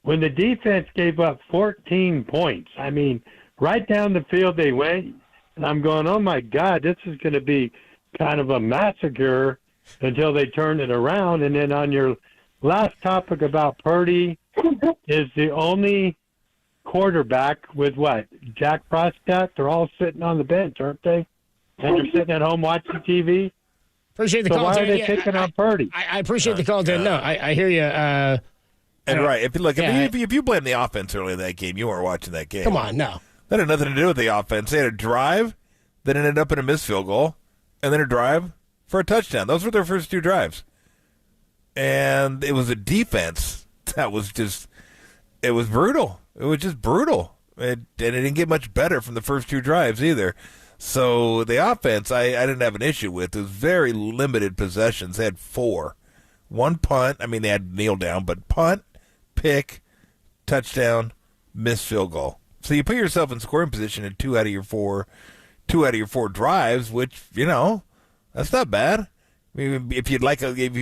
When the defense gave up 14 points. I mean, right down the field they went, and I'm going, oh, my God, this is going to be kind of a massacre until they turn it around. And then on your last topic about Purdy, is the only quarterback with what? Jack Prescott? They're all sitting on the bench, aren't they? And they're sitting at home watching TV? Appreciate the call, why Dan. are they picking on Purdy? I appreciate the call, Dan. No, I hear you. And right, if you blame the offense early in that game, you weren't watching that game. Come on, no. That had nothing to do with the offense. They had a drive that ended up in a missed field goal, and then a drive for a touchdown. Those were their first 2 drives. And it was a defense that was it was brutal. It was just brutal. And it didn't get much better from the first 2 drives either. So the offense, I didn't have an issue with. It was very limited possessions. They had 4. 1 punt. I mean, they had kneel down, but punt, pick, touchdown, missed field goal. So you put yourself in scoring position in 2 out of your 4 drives, which, that's not bad. I mean, if you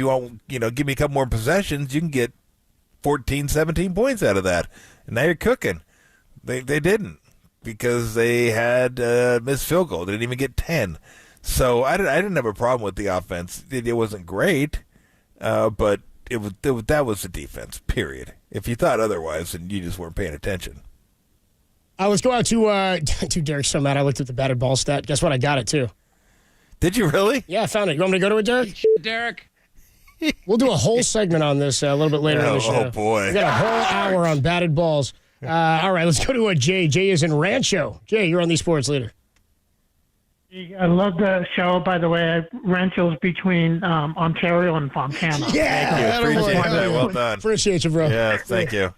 want, give me a couple more possessions, you can get 14, 17 points out of that. And now you're cooking. They didn't, because they had missed field goal. They didn't even get 10. So I didn't have a problem with the offense. It wasn't great, but that was the defense, period. If you thought otherwise, then you just weren't paying attention. Let's go out to Derek. So mad I looked at the batted ball stat. Guess what? I got it, too. Did you really? Yeah, I found it. You want me to go to it, Derek? Derek. We'll do a whole segment on this a little bit later in the show. Oh, boy. We got a whole hour on batted balls. All right, let's go to Jay. Jay is in Rancho. Jay, you're on the Sports Leader. I love the show, by the way. Rancho's between Ontario and Fontana. Yeah, appreciate that. Well done. Appreciate you, bro. Yeah, thank you.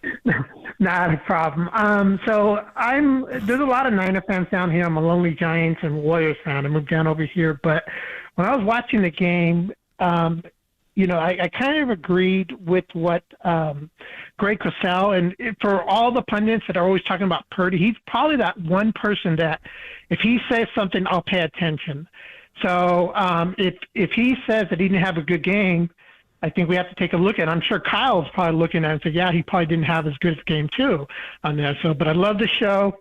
Not a problem. So there's a lot of Niner fans down here. I'm a lonely Giants and Warriors fan. I moved down over here. But when I was watching the game, I kind of agreed with what Greg Cosell, and for all the pundits that are always talking about Purdy, he's probably that one person that if he says something, I'll pay attention. So if he says that he didn't have a good game, I think we have to take a look at it. I'm sure Kyle's probably looking at it and saying, yeah, he probably didn't have as good a game too on that. So, but I love the show,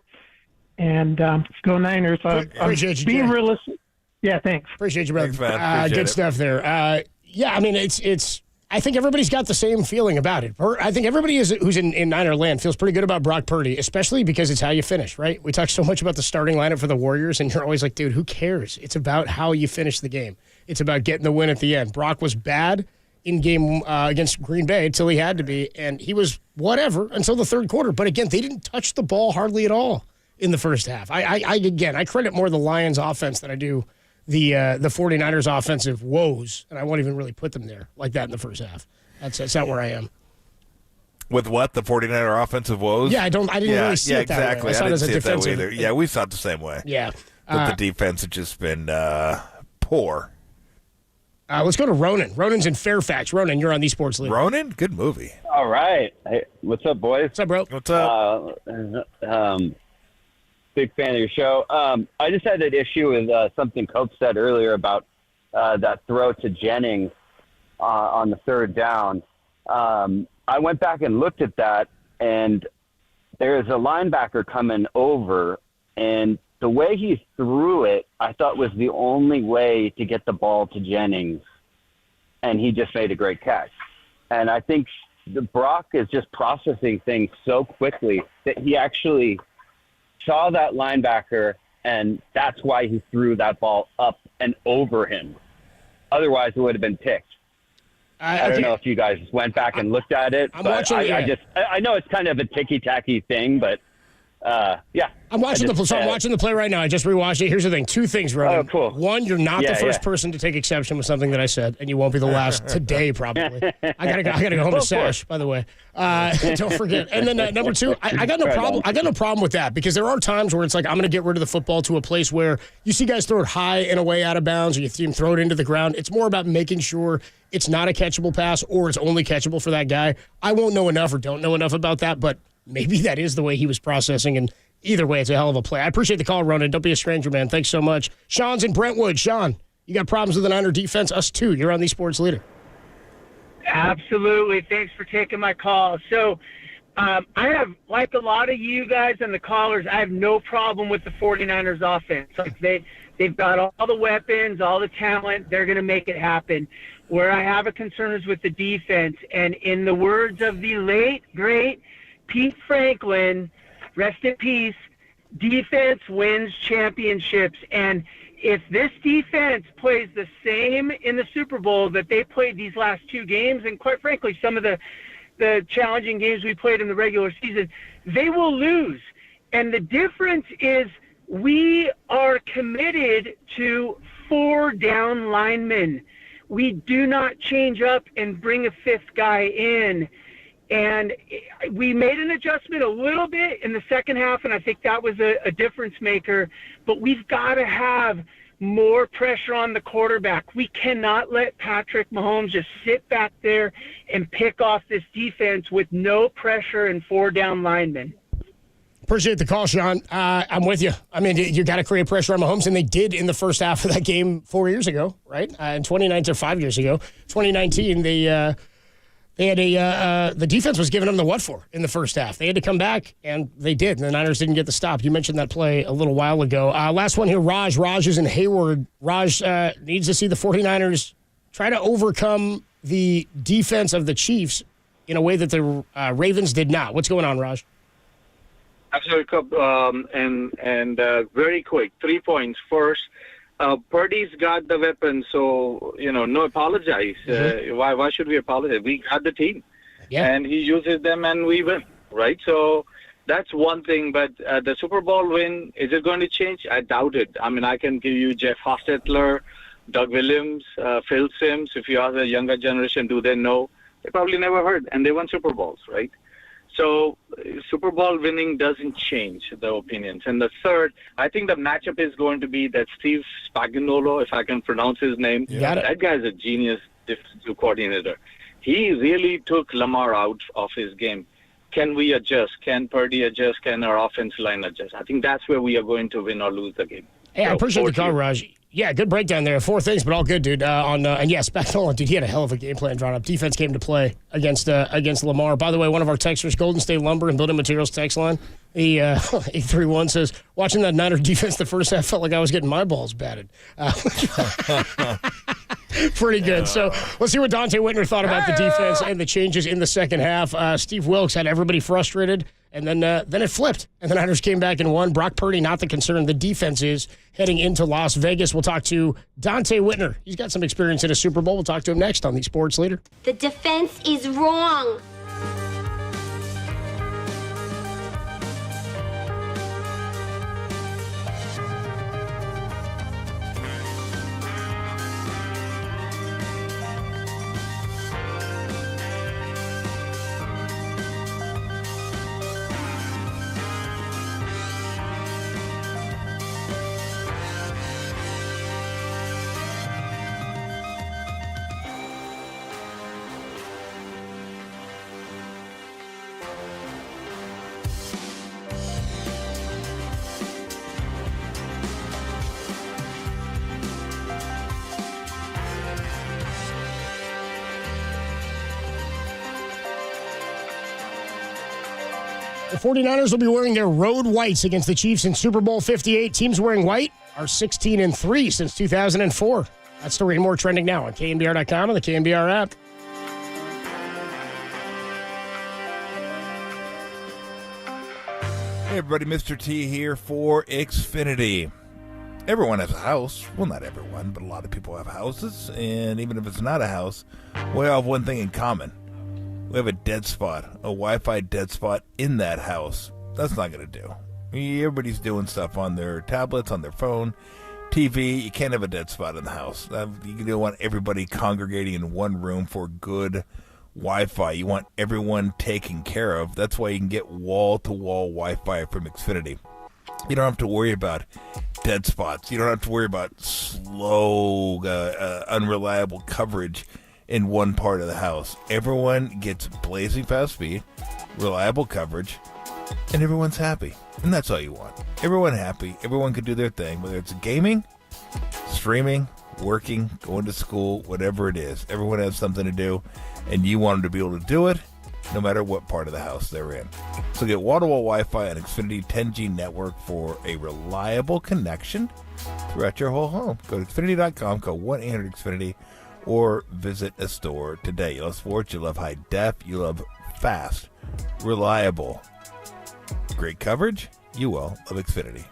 and let's go Niners. Appreciate you, being Jay. realistic. Yeah, thanks. Appreciate you, brother. Thanks, man. Appreciate good it. stuff there. Yeah, I mean, it's. I think everybody's got the same feeling about it. I think everybody who's in Niner land feels pretty good about Brock Purdy, especially because it's how you finish, right? We talk so much about the starting lineup for the Warriors, and you're always like, dude, who cares? It's about how you finish the game. It's about getting the win at the end. Brock was bad in game against Green Bay until he had to be, and he was whatever until the third quarter. But again, they didn't touch the ball hardly at all in the first half. I credit more the Lions offense than I do the 49ers offensive woes, and I won't even really put them there like that in the first half. That's not where I am. With what? The 49er offensive woes? Yeah, I didn't really see it that way. Exactly. I saw it as a didn't see it that way defensive. either. Yeah, we saw it the same way. Yeah. But the defense had just been poor. Let's go to Ronan. Ronan's in Fairfax. Ronan, you're on the Sports League. Ronan? Good movie. All right. Hey, what's up, boys? What's up, bro? What's up? Big fan of your show. I just had an issue with something Cope said earlier about that throw to Jennings on the third down. I went back and looked at that, and there's a linebacker coming over, and the way he threw it, I thought was the only way to get the ball to Jennings, and he just made a great catch. And I think Brock is just processing things so quickly that he actually saw that linebacker, and that's why he threw that ball up and over him. Otherwise, it would have been picked. I don't know if you guys went back and looked at it. I'm but watching. I know it's kind of a ticky-tacky thing, but yeah. I'm watching I'm watching the play right now. I just rewatched it. Here's the thing. Two things, Ronan. Oh, cool. One, you're not the first person to take exception with something that I said, and you won't be the last today, probably. I gotta go home to Sash, by the way. Don't forget. And then number two, I got no problem. I got no problem with that, because there are times where it's like, I'm gonna get rid of the football to a place where you see guys throw it high and away out of bounds, or you see them throw it into the ground. It's more about making sure it's not a catchable pass, or it's only catchable for that guy. I won't know enough or don't know enough about that, but maybe that is the way he was processing, and either way, it's a hell of a play. I appreciate the call, Ronan. Don't be a stranger, man. Thanks so much. Sean's in Brentwood. Sean, you got problems with the Niner defense? Us too. You're on the Sports Leader. Absolutely. Thanks for taking my call. So I have, like a lot of you guys and the callers, I have no problem with the 49ers offense. Like they've got all the weapons, all the talent. They're going to make it happen. Where I have a concern is with the defense. And in the words of the late, great Pete Franklin, rest in peace, defense wins championships. And if this defense plays the same in the Super Bowl that they played these last two games, and quite frankly, some of the challenging games we played in the regular season, they will lose. And the difference is we are committed to 4 down linemen. We do not change up and bring a 5th guy in. And we made an adjustment a little bit in the second half, and I think that was a difference maker. But we've got to have more pressure on the quarterback. We cannot let Patrick Mahomes just sit back there and pick off this defense with no pressure and 4 down linemen. Appreciate the call, Sean. I'm with you. I mean, you got to create pressure on Mahomes, and they did in the first half of that game 4 years ago, right? In 2019, or 5 years ago. 2019, they had the defense was giving them the what for in the first half. They had to come back, and they did. And the Niners didn't get the stop. You mentioned that play a little while ago. Last one here, Raj. Raj is in Hayward. Raj needs to see the 49ers try to overcome the defense of the Chiefs in a way that the Ravens did not. What's going on, Raj? Absolutely, and very quick. 3 points. First, Purdy's got the weapons, so no apologize. Why should we apologize? We got the team, and he uses them, and we win, right? So that's one thing. But the Super Bowl win, is it going to change? I doubt it. I mean, I can give you Jeff Hostetler, Doug Williams, Phil Simms. If you ask the younger generation, do they know? They probably never heard, and they won Super Bowls, right? So Super Bowl winning doesn't change the opinions. And the third, I think the matchup is going to be that Steve Spagnuolo, if I can pronounce his name. That guy's a genius defensive coordinator. He really took Lamar out of his game. Can we adjust? Can Purdy adjust? Can our offensive line adjust? I think that's where we are going to win or lose the game. Hey, I appreciate the call, Raj. Yeah, good breakdown there. 4 things, but all good, dude. And yes, Spagnuolo, dude, he had a hell of a game plan drawn up. Defense came to play against Lamar. By the way, one of our texters, Golden State Lumber and Building Materials text line, 831 says, watching that Niner defense the first half felt like I was getting my balls batted. Pretty good. So let's see what Dante Whitner thought about the defense and the changes in the second half. Steve Wilkes had everybody frustrated, and then it flipped. And the Niners came back and won. Brock Purdy, not the concern. The defense is heading into Las Vegas. We'll talk to Dante Whitner. He's got some experience in a Super Bowl. We'll talk to him next on The Sports Leader. The defense is wrong. The 49ers will be wearing their road whites against the Chiefs in Super Bowl 58. Teams wearing white are 16-3 since 2004. That story and more trending now on KNBR.com and the KNBR app. Hey everybody, Mr. T here for Xfinity. Everyone has a house. Well, not everyone, but a lot of people have houses. And even if it's not a house, we all have one thing in common. We have a dead spot, a Wi-Fi dead spot in that house. That's not going to do. Everybody's doing stuff on their tablets, on their phone, TV. You can't have a dead spot in the house. You don't want everybody congregating in one room for good Wi-Fi. You want everyone taken care of. That's why you can get wall-to-wall Wi-Fi from Xfinity. You don't have to worry about dead spots. You don't have to worry about slow, unreliable coverage in one part of the house. Everyone gets blazing fast speed, reliable coverage, and everyone's happy. And that's all you want. Everyone happy. Everyone can do their thing, whether it's gaming, streaming, working, going to school, whatever it is. Everyone has something to do, and you want them to be able to do it no matter what part of the house they're in. So get wall-to-wall Wi-Fi on Xfinity 10G network for a reliable connection throughout your whole home. Go to Xfinity.com, call 1-800-XFINITY, or visit a store today. You love sports, you love high def, you love fast, reliable, great coverage. You will love Xfinity.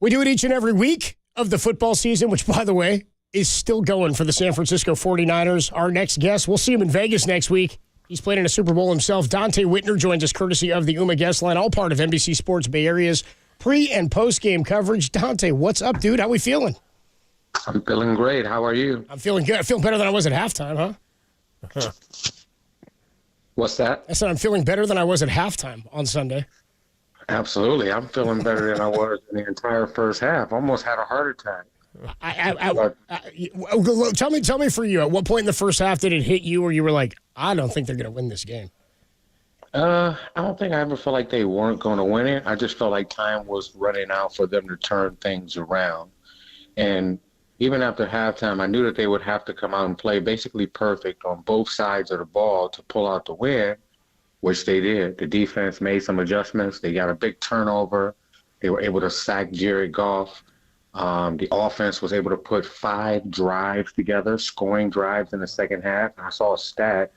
We do it each and every week of the football season, which, by the way, is still going for the San Francisco 49ers. Our next guest, we'll see him in Vegas next week. He's played in a Super Bowl himself. Dante Whitner joins us courtesy of the UMA guest line, all part of NBC Sports Bay Area's pre- and post-game coverage. Dante, what's up, dude? How we feeling? I'm feeling great. How are you? I'm feeling good. I feel better than I was at halftime, huh? What's that? I said I'm feeling better than I was at halftime on Sunday. Absolutely. I'm feeling better than I was in the entire first half. Almost had a heart attack. Tell me for you, at what point in the first half did it hit you where you were like, I don't think they're going to win this game? I don't think I ever felt like they weren't going to win it. I just felt like time was running out for them to turn things around. And even after halftime, I knew that they would have to come out and play basically perfect on both sides of the ball to pull out the win, which they did. The defense made some adjustments. They got a big turnover. They were able to sack Jared Goff. The offense was able to put 5 drives together, scoring drives in the second half. And I saw a stat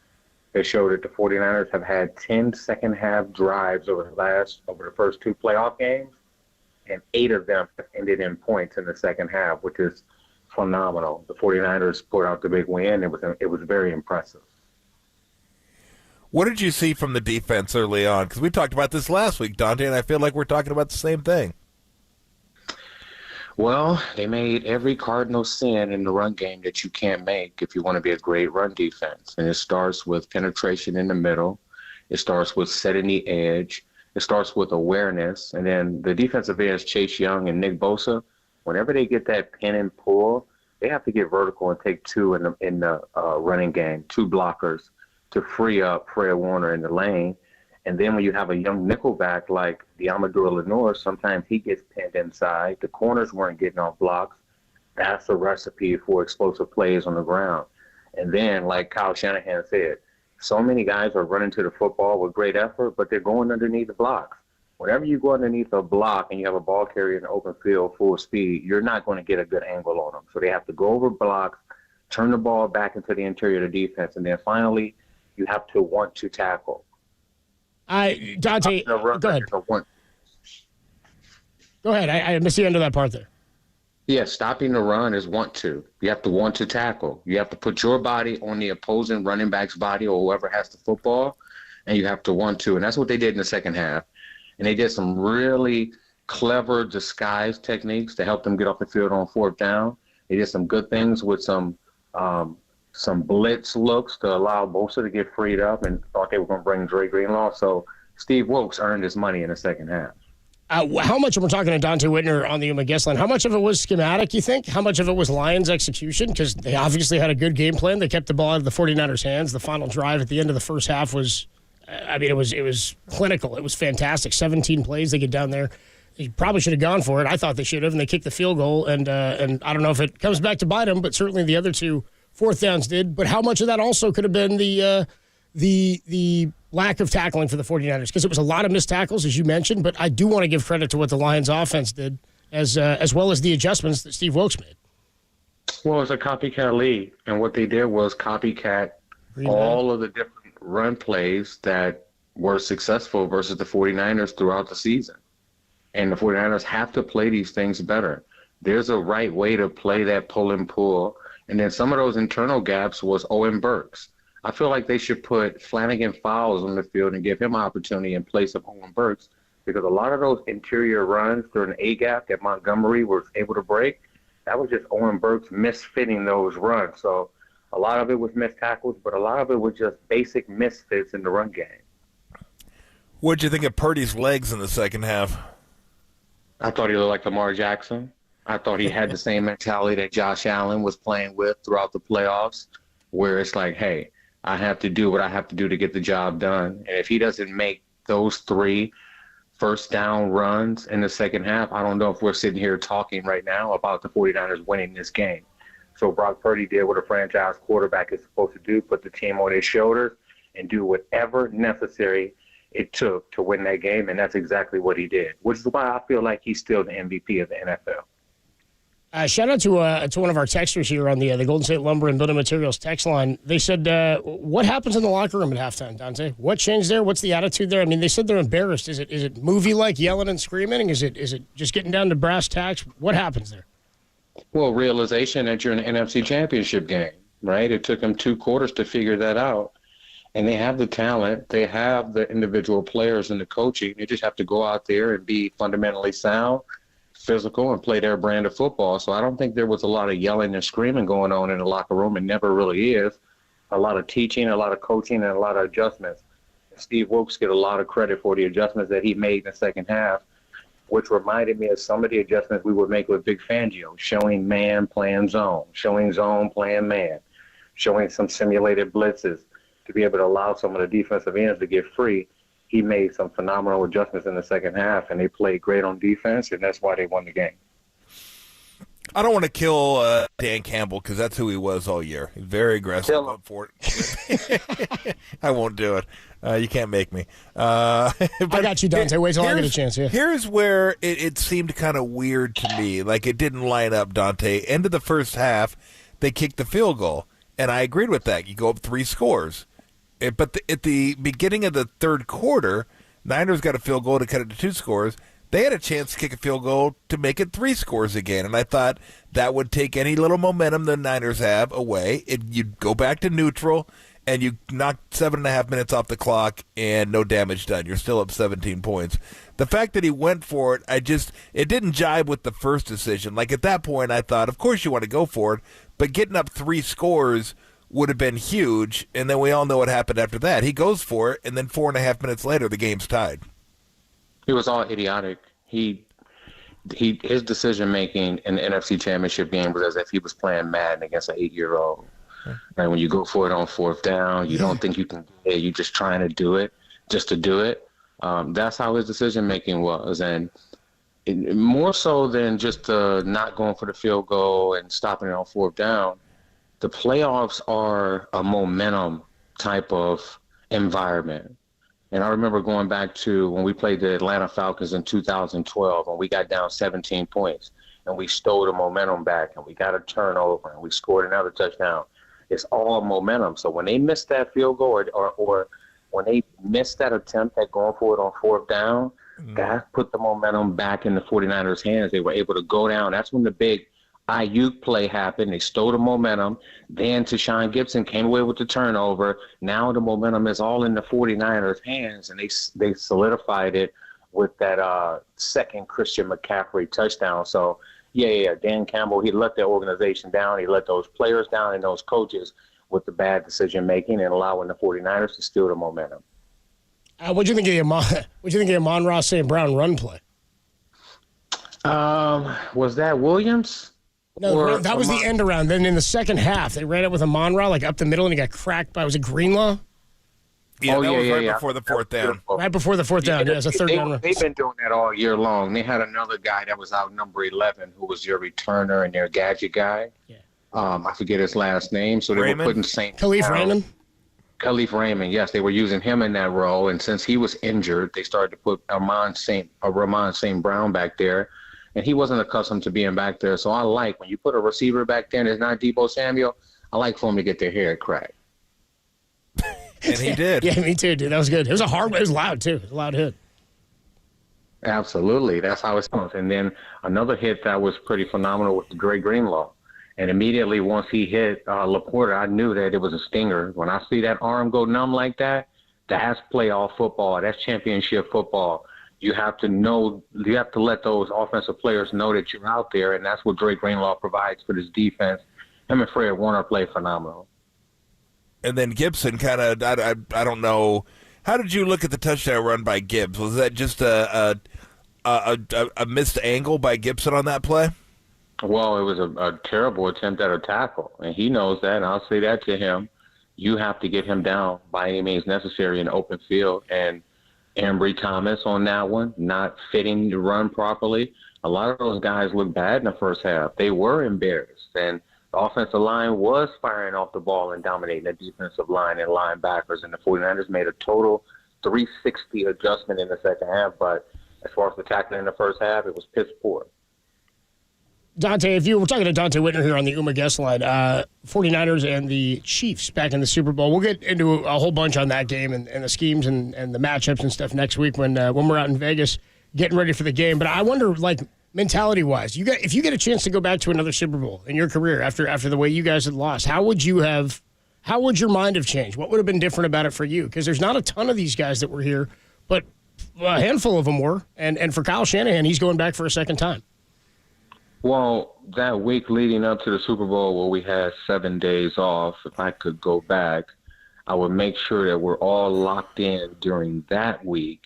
that showed that the 49ers have had 10 second-half drives over the first 2 playoff games, and 8 of them have ended in points in the second half, which is phenomenal. The 49ers put out the big win. It was very impressive. What did you see from the defense early on? Because we talked about this last week, Dante, and I feel like we're talking about the same thing. Well, they made every cardinal sin in the run game that you can't make if you want to be a great run defense. And it starts with penetration in the middle. It starts with setting the edge. It starts with awareness. And then the defensive ends, Chase Young and Nick Bosa, whenever they get that pin and pull, they have to get vertical and take 2 in the running game, 2 blockers to free up Fred Warner in the lane. And then when you have a young nickelback like Diamador Lenore, sometimes he gets pinned inside. The corners weren't getting off blocks. That's a recipe for explosive plays on the ground. And then, like Kyle Shanahan said, so many guys are running to the football with great effort, but they're going underneath the blocks. Whenever you go underneath a block and you have a ball carrier in the open field full speed, you're not going to get a good angle on them. So they have to go over blocks, turn the ball back into the interior of the defense, and then finally you have to want to tackle. Dante, go ahead. Go ahead. I missed the end of that part there. Yeah, stopping the run is want to. You have to want to tackle. You have to put your body on the opposing running back's body or whoever has the football, and you have to want to. And that's what they did in the second half. And they did some really clever disguise techniques to help them get off the field on 4th down. They did some good things with some blitz looks to allow Bosa to get freed up, and thought they were going to bring Dre Greenlaw. So Steve Wilkes earned his money in the second half. How much, and we're talking to Dante Whitner on the UMA guest line, how much of it was schematic, you think? How much of it was Lions execution? Because they obviously had a good game plan. They kept the ball out of the 49ers' hands. The final drive at the end of the first half was, it was clinical. It was fantastic. 17 plays. They get down there. They probably should have gone for it. I thought they should have, and they kicked the field goal. And I don't know if it comes back to bite them, but certainly the other 2 4th downs did. But how much of that also could have been the lack of tackling for the 49ers? Because it was a lot of missed tackles, as you mentioned, but I do want to give credit to what the Lions offense did, as well as the adjustments that Steve Wilkes made. Well, it's a copycat league, and what they did was copycat all of the different run plays that were successful versus the 49ers throughout the season. And the 49ers have to play these things better. There's a right way to play that pull and pull. And then some of those internal gaps was Owen Burks. I feel like they should put Flanagan Fowles on the field and give him an opportunity in place of Owen Burks, because a lot of those interior runs during the A-gap that Montgomery was able to break, that was just Owen Burks misfitting those runs. So a lot of it was missed tackles, but a lot of it was just basic misfits in the run game. What did you think of Purdy's legs in the second half? I thought he looked like Lamar Jackson. I thought he had the same mentality that Josh Allen was playing with throughout the playoffs, where it's like, hey, I have to do what I have to do to get the job done. And if he doesn't make those 3 first down runs in the second half, I don't know if we're sitting here talking right now about the 49ers winning this game. So Brock Purdy did what a franchise quarterback is supposed to do, put the team on his shoulders and do whatever necessary it took to win that game, and that's exactly what he did, which is why I feel like he's still the MVP of the NFL. Shout out to one of our texters here on the Golden State Lumber and Building Materials text line. They said, what happens in the locker room at halftime, Dante? What changed there? What's the attitude there? I mean, they said they're embarrassed. Is it movie-like yelling and screaming? Is it just getting down to brass tacks? What happens there? Well, realization that you're in an NFC championship game, right? It took them 2 quarters to figure that out. And they have the talent. They have the individual players and the coaching. They just have to go out there and be fundamentally sound, physical, and play their brand of football. So I don't think there was a lot of yelling and screaming going on in the locker room. It never really is. A lot of teaching, a lot of coaching, and a lot of adjustments. Steve Wilkes get a lot of credit for the adjustments that he made in the second half, which reminded me of some of the adjustments we would make with Vic Fangio, showing man playing zone, showing zone playing man, showing some simulated blitzes to be able to allow some of the defensive ends to get free. He made some phenomenal adjustments in the second half, and they played great on defense, and that's why they won the game. I don't want to kill Dan Campbell because that's who he was all year. He's very aggressive up for it. I won't do it. You can't make me. I got you, Dante. Wait till I get a chance. Yeah. Here's where it seemed kind of weird to me. Like it didn't line up, Dante. End of the first half, they kicked the field goal, and I agreed with that. You go up 3 scores. But at the beginning of the third quarter, Niners got a field goal to cut it to 2 scores. They had a chance to kick a field goal to make it 3 scores again, and I thought that would take any little momentum the Niners have away. You'd go back to neutral, and you knock 7.5 minutes off the clock, and no damage done. You're still up 17 points. The fact that he went for it, it didn't jibe with the first decision. Like at that point, I thought, of course you want to go for it, but getting up 3 scores would have been huge, and then we all know what happened after that. He goes for it, and then 4.5 minutes later, the game's tied. He was all idiotic. His decision making in the NFC Championship game was as if he was playing Madden against an 8-year-old. Right? When you go for it on 4th down, you don't think you can get it. You're just trying to do it just to do it. That's how his decision making was, and more so than just not going for the field goal and stopping it on 4th down. The playoffs are a momentum type of environment. And I remember going back to when we played the Atlanta Falcons in 2012, and we got down 17 points, and we stole the momentum back, and we got a turnover, and we scored another touchdown. It's all momentum. So when they missed that field goal or when they missed that attempt at going for it on 4th down, that put the momentum back in the 49ers' hands. They were able to go down. That's when the big Ayuk play happened. They stole the momentum. Then Tashawn Gibson came away with the turnover. Now the momentum is all in the 49ers' hands, and they solidified it with that second Christian McCaffrey touchdown. So, yeah, Dan Campbell, he let the organization down. He let those players down and those coaches with the bad decision-making and allowing the 49ers to steal the momentum. What do you think of the Amon-Ra St. Brown run play? Was that Williams? No, that was the end around. Then in the second half, they ran it with Amon-Ra like up the middle, and he got cracked by, was it Greenlaw? Yeah, that was right before the 4th down. Right before the 4th down, yeah, it's a 3rd down run. They've been doing that all year long. They had another guy that was out number 11 who was their returner and their gadget guy. Yeah. I forget his last name, so they were putting Khalif Raymond? Khalif Raymond, yes. They were using him in that role, and since he was injured, they started to put Ramon St. Brown back there. And he wasn't accustomed to being back there. So I like when you put a receiver back there and it's not Deebo Samuel, I like for him to get their hair cracked. And he did. Yeah, me too, dude. That was good. It was it was loud, too. It was a loud hit. Absolutely. That's how it sounds. And then another hit that was pretty phenomenal was Dre Greenlaw. And immediately once he hit Laporta, I knew that it was a stinger. When I see that arm go numb like that, that's playoff football. That's championship football. You have to let those offensive players know that you're out there, and that's what Dre Greenlaw provides for this defense. Him and Fred Warner play phenomenal. And then Gibson kind of, I don't know, how did you look at the touchdown run by Gibbs? Was that just a missed angle by Gibson on that play? Well, it was a terrible attempt at a tackle, and he knows that, and I'll say that to him. You have to get him down by any means necessary in open field, and Ambry Thomas on that one, not fitting the run properly. A lot of those guys looked bad in the first half. They were embarrassed, and the offensive line was firing off the ball and dominating the defensive line and linebackers, and the 49ers made a total 360 adjustment in the second half, but as far as the tackling in the first half, it was piss poor. Dante, if you were talking to Dante Whitner here on the UMA guest line, 49ers and the Chiefs back in the Super Bowl. We'll get into a whole bunch on that game and the schemes and the matchups and stuff next week when we're out in Vegas getting ready for the game. But I wonder, like, mentality-wise, if you get a chance to go back to another Super Bowl in your career after the way you guys had lost, how would your mind have changed? What would have been different about it for you? Because there's not a ton of these guys that were here, but a handful of them were. And for Kyle Shanahan, he's going back for a second time. Well, that week leading up to the Super Bowl where we had 7 days off, if I could go back, I would make sure that we're all locked in during that week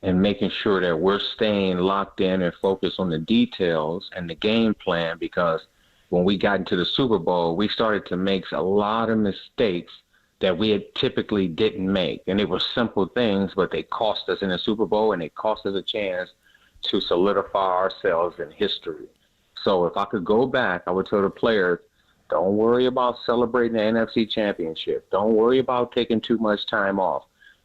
and making sure that we're staying locked in and focused on the details and the game plan, because when we got into the Super Bowl, we started to make a lot of mistakes that we had typically didn't make. And it were simple things, but they cost us in the Super Bowl, and they cost us a chance to solidify ourselves in history. So if I could go back, I would tell the players, don't worry about celebrating the NFC Championship. Don't worry about taking too much time off.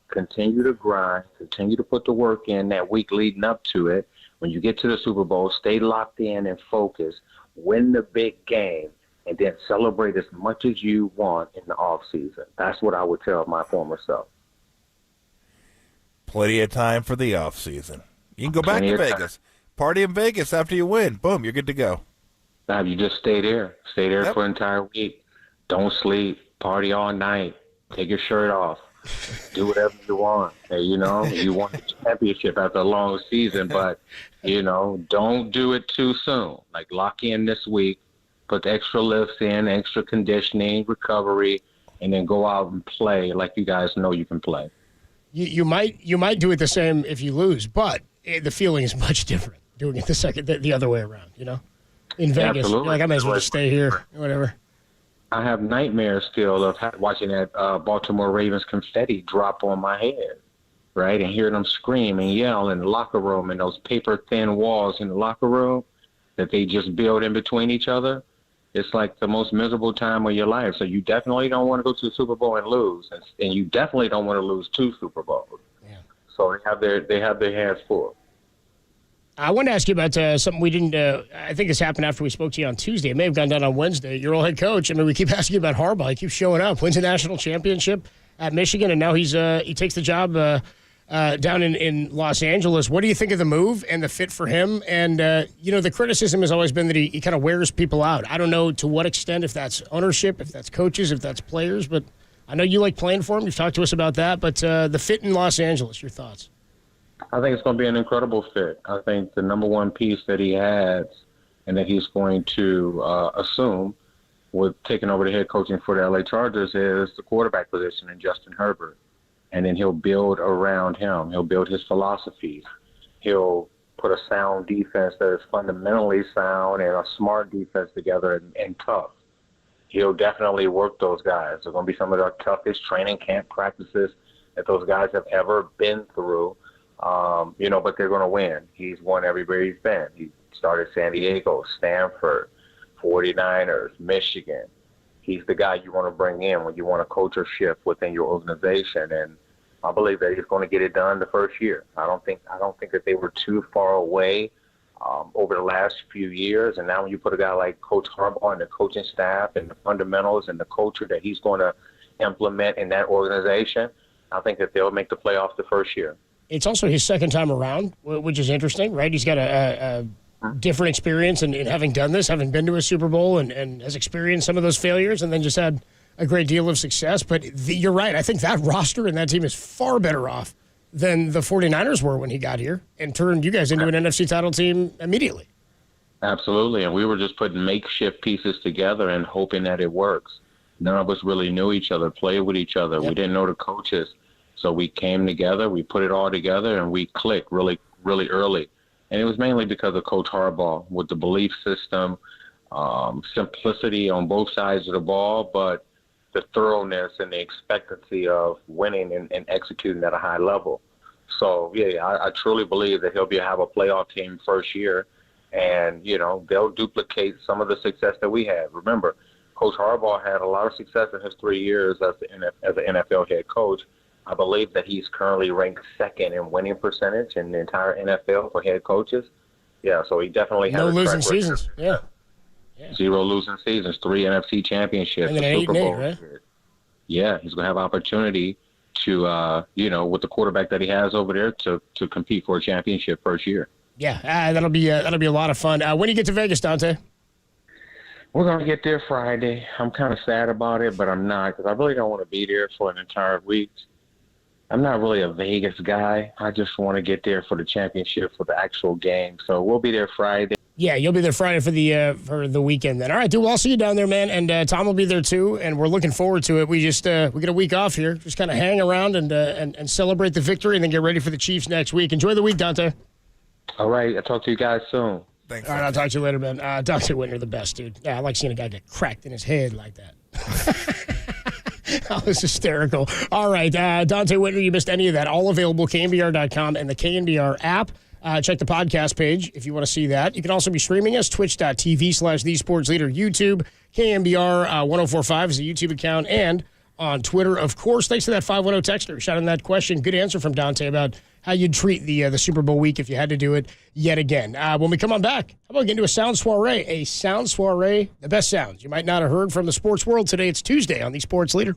Continue to grind. Continue to put the work in that week leading up to it. When you get to the Super Bowl, stay locked in and focused. Win the big game, and then celebrate as much as you want in the off season. That's what I would tell my former self. Plenty of time for the off season. You can go back to Vegas. Party in Vegas after you win. Boom, you're good to go. Now, you just stay there. Stay there for an entire week. Don't sleep. Party all night. Take your shirt off. Do whatever you want. You know, you won the championship after a long season, but, you know, don't do it too soon. Like, lock in this week. Put the extra lifts in, extra conditioning, recovery, and then go out and play like you guys know you can play. You might do it the same if you lose, but the feeling is much different doing it the other way around, you know? In Vegas. Absolutely. You're like, I might as well just stay here, whatever. I have nightmares still of watching that Baltimore Ravens confetti drop on my head, right? And hearing them scream and yell in the locker room and those paper-thin walls in the locker room that they just build in between each other. It's like the most miserable time of your life. So you definitely don't want to go to the Super Bowl and lose. And you definitely don't want to lose 2 Super Bowls. Yeah. So they have their hands full. I wanted to ask you about something we didn't. I think this happened after we spoke to you on Tuesday. It may have gone down on Wednesday. Your old head coach. I mean, we keep asking you about Harbaugh. He keeps showing up. Wins a national championship at Michigan, and now he takes the job down in Los Angeles. What do you think of the move and the fit for him? And the criticism has always been that he kind of wears people out. I don't know to what extent, if that's ownership, if that's coaches, if that's players. But I know you like playing for him. You've talked to us about that. But the fit in Los Angeles, your thoughts? I think it's going to be an incredible fit. I think the number one piece that he has and that he's going to assume with taking over the head coaching for the LA Chargers is the quarterback position in Justin Herbert. And then he'll build around him. He'll build his philosophies. He'll put a sound defense that is fundamentally sound and a smart defense together and tough. He'll definitely work those guys. They're going to be some of the toughest training camp practices that those guys have ever been through. But they're going to win. He's won everywhere he's been. He started San Diego, Stanford, 49ers, Michigan. He's the guy you want to bring in when you want a culture shift within your organization. And I believe that he's going to get it done the first year. I don't think that they were too far away over the last few years. And now when you put a guy like Coach Harbaugh and the coaching staff and the fundamentals and the culture that he's going to implement in that organization, I think that they'll make the playoffs the first year. It's also his second time around, which is interesting, right? He's got a different experience in having done this, having been to a Super Bowl and has experienced some of those failures and then just had a great deal of success. But you're right. I think that roster and that team is far better off than the 49ers were when he got here and turned you guys into an NFC title team immediately. Absolutely. And we were just putting makeshift pieces together and hoping that it works. None of us really knew each other, played with each other. Yep. We didn't know the coaches. So we came together, we put it all together, and we clicked really, really early. And it was mainly because of Coach Harbaugh with the belief system, simplicity on both sides of the ball, but the thoroughness and the expectancy of winning and executing at a high level. So, I truly believe that he'll have a playoff team first year, and, they'll duplicate some of the success that we had. Remember, Coach Harbaugh had a lot of success in his 3 years as an NFL head coach. I believe that he's currently ranked second in winning percentage in the entire NFL for head coaches. Yeah, so he definitely has no a losing track record. seasons. Yeah. 0 losing seasons, 3 NFC championships, And then a 8 Super and 8, Bowl. right? Yeah, he's going to have opportunity to, with the quarterback that he has over there, to compete for a championship first year. Yeah, that'll be a lot of fun. When do you get to Vegas, Dante? We're going to get there Friday. I'm kind of sad about it, but I'm not, because I really don't want to be there for an entire week. I'm not really a Vegas guy. I just want to get there for the championship, for the actual game. So we'll be there Friday. Yeah, you'll be there Friday for the weekend then. All right, dude, well, I'll see you down there, man. And Tom will be there too, and we're looking forward to it. We just we get a week off here, just kind of hang around and celebrate the victory, and then get ready for the Chiefs next week. Enjoy the week, Dante. All right, I'll talk to you guys soon. Thanks. All right, I'll talk to you later, man. Dante Whitner, the best, dude. Yeah, I like seeing a guy get cracked in his head like that. That was hysterical. All right, Dante Whitner, you missed any of that. All available, KNBR.com and the KNBR app. Check the podcast page if you want to see that. You can also be streaming us, twitch.tv/thesportsleader, YouTube, KNBR 1045 is the YouTube account, and on Twitter, of course. Thanks to that 510 texter. Shout out on that question. Good answer from Dante about how you'd treat the Super Bowl week if you had to do it yet again. When we come on back, how about getting to a sound soiree? A sound soiree, the best sounds you might not have heard from the sports world today. It's Tuesday on The Sports Leader.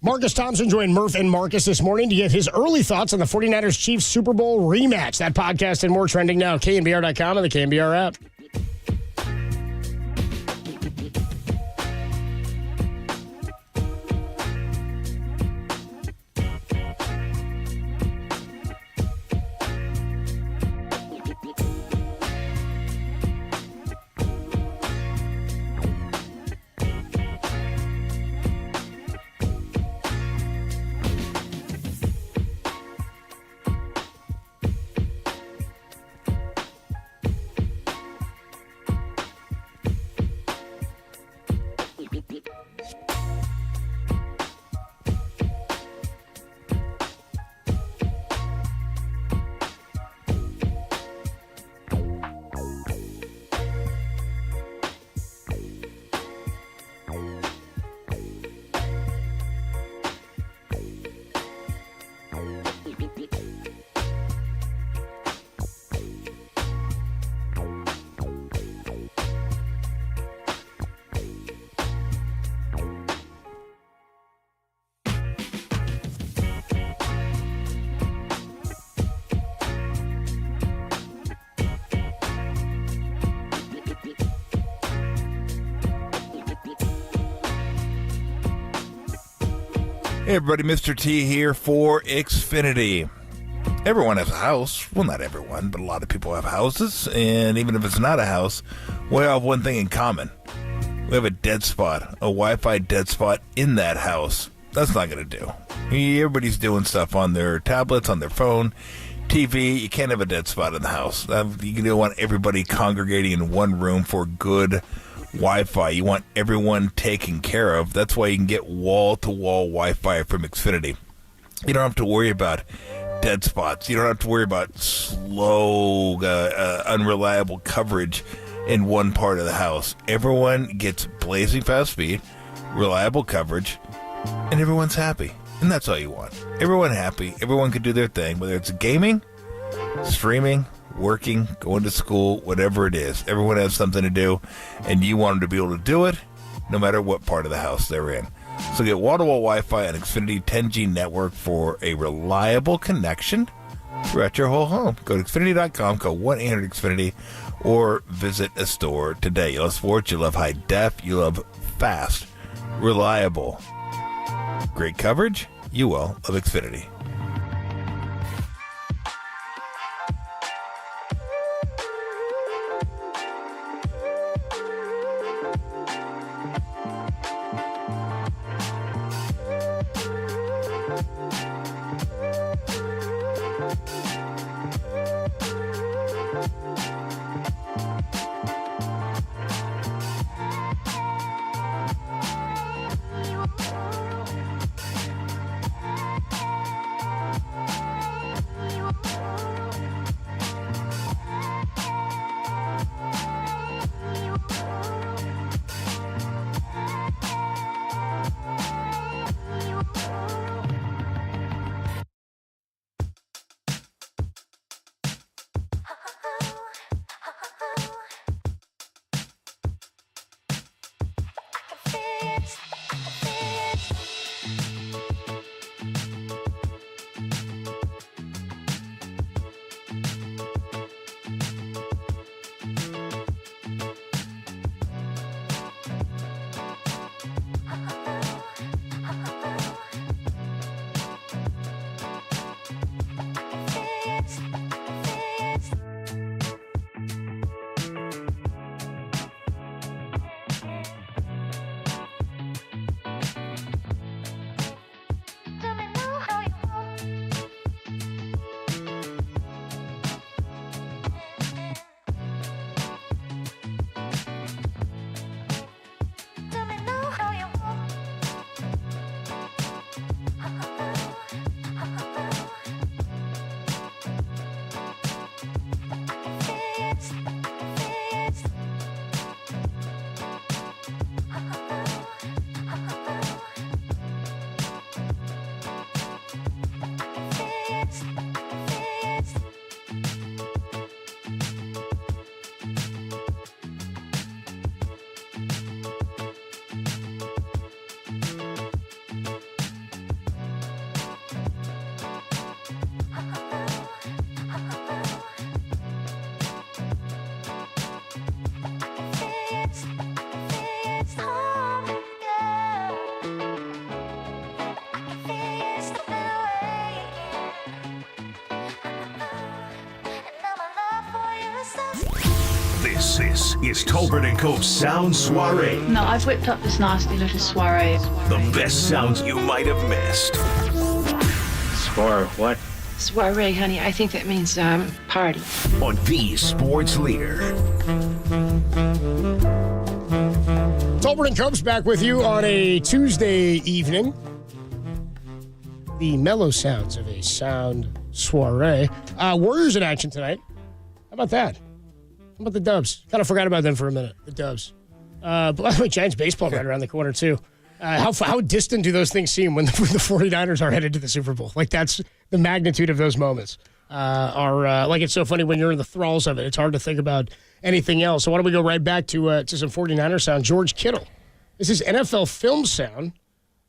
Marcus Thompson joined Murph and Marcus this morning to get his early thoughts on the 49ers Chiefs Super Bowl rematch. That podcast and more trending now. KNBR.com and the KNBR app. Hey everybody, Mr. T here for Xfinity. Everyone has a house. Well, not everyone, but a lot of people have houses. And even if it's not a house, we all have one thing in common. We have a dead spot, a Wi-Fi dead spot in that house. That's not going to do. Everybody's doing stuff on their tablets, on their phone, TV. You can't have a dead spot in the house. You don't want everybody congregating in one room for good Wi-Fi. You want everyone taken care of. That's why you can get wall-to-wall Wi-Fi from Xfinity. You don't have to worry about dead spots. You don't have to worry about slow, unreliable coverage in one part of the house. Everyone gets blazing fast speed, reliable coverage, and everyone's happy. And that's all you want. Everyone happy. Everyone can do their thing, whether it's gaming, streaming, working, going to school, whatever it is. Everyone has something to do, and you want them to be able to do it no matter what part of the house they're in. So get wall-to-wall Wi-Fi on Xfinity 10G network for a reliable connection throughout your whole home. Go to Xfinity.com, call 1-800-XFINITY, or visit a store today. You love sports, you love high def, you love fast, reliable, great coverage. You will love Xfinity. This is Tolbert & Co.'s Sound Soiree. No, I've whipped up this nasty little soiree. The best sounds you might have missed. What? Soiree, honey. I think that means party. On the Sports Leader. Tolbert & Cope's back with you on a Tuesday evening. The mellow sounds of a sound soiree. Warriors in action tonight. How about that? How about the Dubs? Kind of forgot about them for a minute, the Dubs. By the way, Giants baseball right around the corner, too. How distant do those things seem when the 49ers are headed to the Super Bowl? Like, that's the magnitude of those moments. Like, it's so funny when you're in the thralls of it. It's hard to think about anything else. So why don't we go right back to some 49er sound. George Kittle. This is NFL film sound.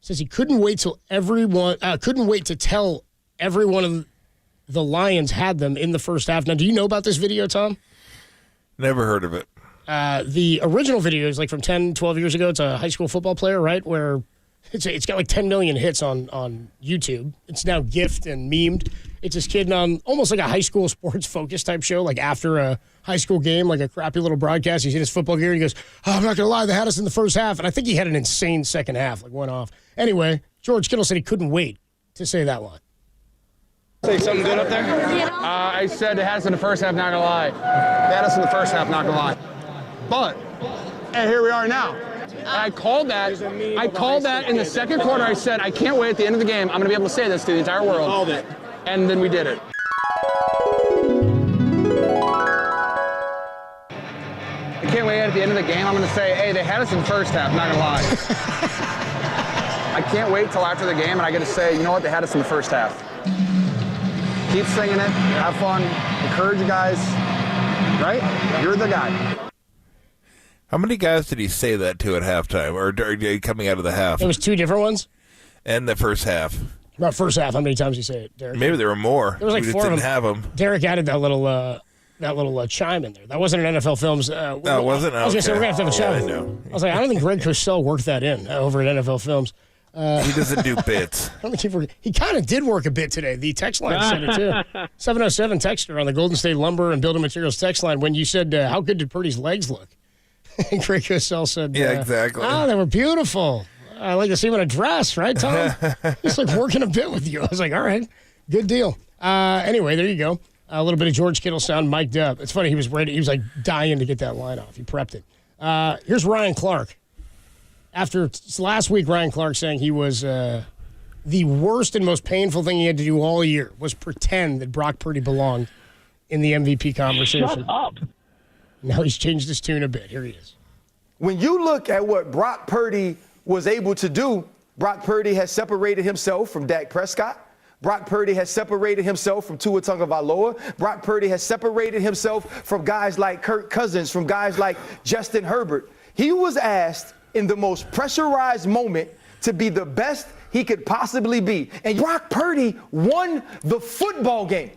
Says he couldn't wait to tell every one of the Lions had them in the first half. Now, do you know about this video, Tom? Never heard of it. The original video is like from 10, 12 years ago. It's a high school football player, right? Where it's got like 10 million hits on YouTube. It's now GIFed and memed. It's this kid on almost like a high school sports focus type show, like after a high school game, like a crappy little broadcast. He's in his football gear. And he goes, I'm not going to lie, they had us in the first half. And I think he had an insane second half, like went off. Anyway, George Kittle said he couldn't wait to say that line. Say something good up there? I said they had us in the first half, not gonna lie. They had us in the first half, not gonna lie. But, and here we are now. And I called that. I called that in the second quarter. I said, I can't wait at the end of the game. I'm gonna be able to say this to the entire world. Called it. And then we did it. I can't wait at the end of the game. I'm gonna say, hey, they had us in the first half, not gonna lie. I can't wait till after the game, and I get to say, you know what? They had us in the first half. Keep singing it, have fun, encourage you guys, right? You're the guy. How many guys did he say that to at halftime, or coming out of the half? It was two different ones? And the first half. About first half, how many times did he say it, Derek? Maybe there were more. There was like we four just of didn't them. have them. Derek added that little chime in there. That wasn't an NFL Films. No, it wasn't? I was going to say, we're going to have to have a chime. I know. I was like, I don't think Greg Cosell worked that in over at NFL Films. He doesn't do bits. He kind of did work a bit today. The text line said it too. 707 texter on the Golden State Lumber and Building Materials text line when you said, how good did Purdy's legs look? And Greg Cosell said, yeah, exactly. Oh, they were beautiful. I like to see him in a dress, right, Tom? He's like working a bit with you. I was like, all right, good deal. Anyway, there you go. A little bit of George Kittle sound mic'd up. It's funny, he was ready. He was like dying to get that line off. He prepped it. Here's Ryan Clark. After last week, Ryan Clark saying he was the worst and most painful thing he had to do all year was pretend that Brock Purdy belonged in the MVP conversation. Shut up. Now he's changed his tune a bit. Here he is. When you look at what Brock Purdy was able to do, Brock Purdy has separated himself from Dak Prescott. Brock Purdy has separated himself from Tua Tagovailoa. Brock Purdy has separated himself from guys like Kirk Cousins, from guys like Justin Herbert. He was asked in the most pressurized moment to be the best he could possibly be. And Brock Purdy won the football game.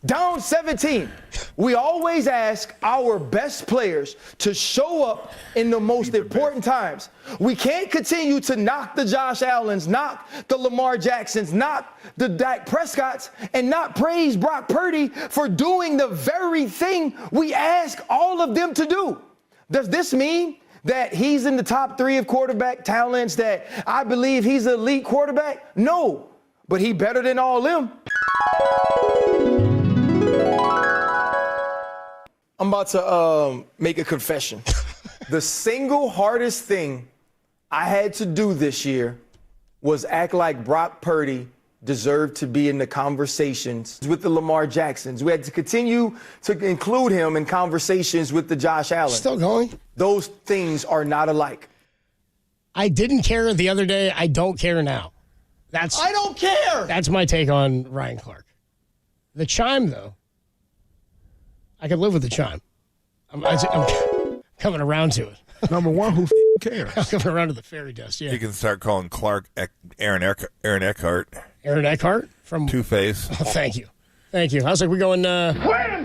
Down 17. We always ask our best players to show up in the most important times. We can't continue to knock the Josh Allens, knock the Lamar Jacksons, knock the Dak Prescotts, and not praise Brock Purdy for doing the very thing we ask all of them to do. Does this mean that he's in the top 3 of quarterback talents, that I believe he's an elite quarterback? No, but he better than all them. I'm about to make a confession. The single hardest thing I had to do this year was act like Brock Purdy deserved to be in the conversations with the Lamar Jacksons. We had to continue to include him in conversations with the Josh Allen. Still going? Those things are not alike. I didn't care the other day. I don't care now. I don't care. That's my take on Ryan Clark. The chime, though, I could live with the chime. I'm coming around to it. Number one, who cares? I'm coming around to the fairy dust, yeah. You can start calling Clark Aaron Eckhart. Aaron Eckhart from Two-Face. Oh, thank you. I was like, we're going. I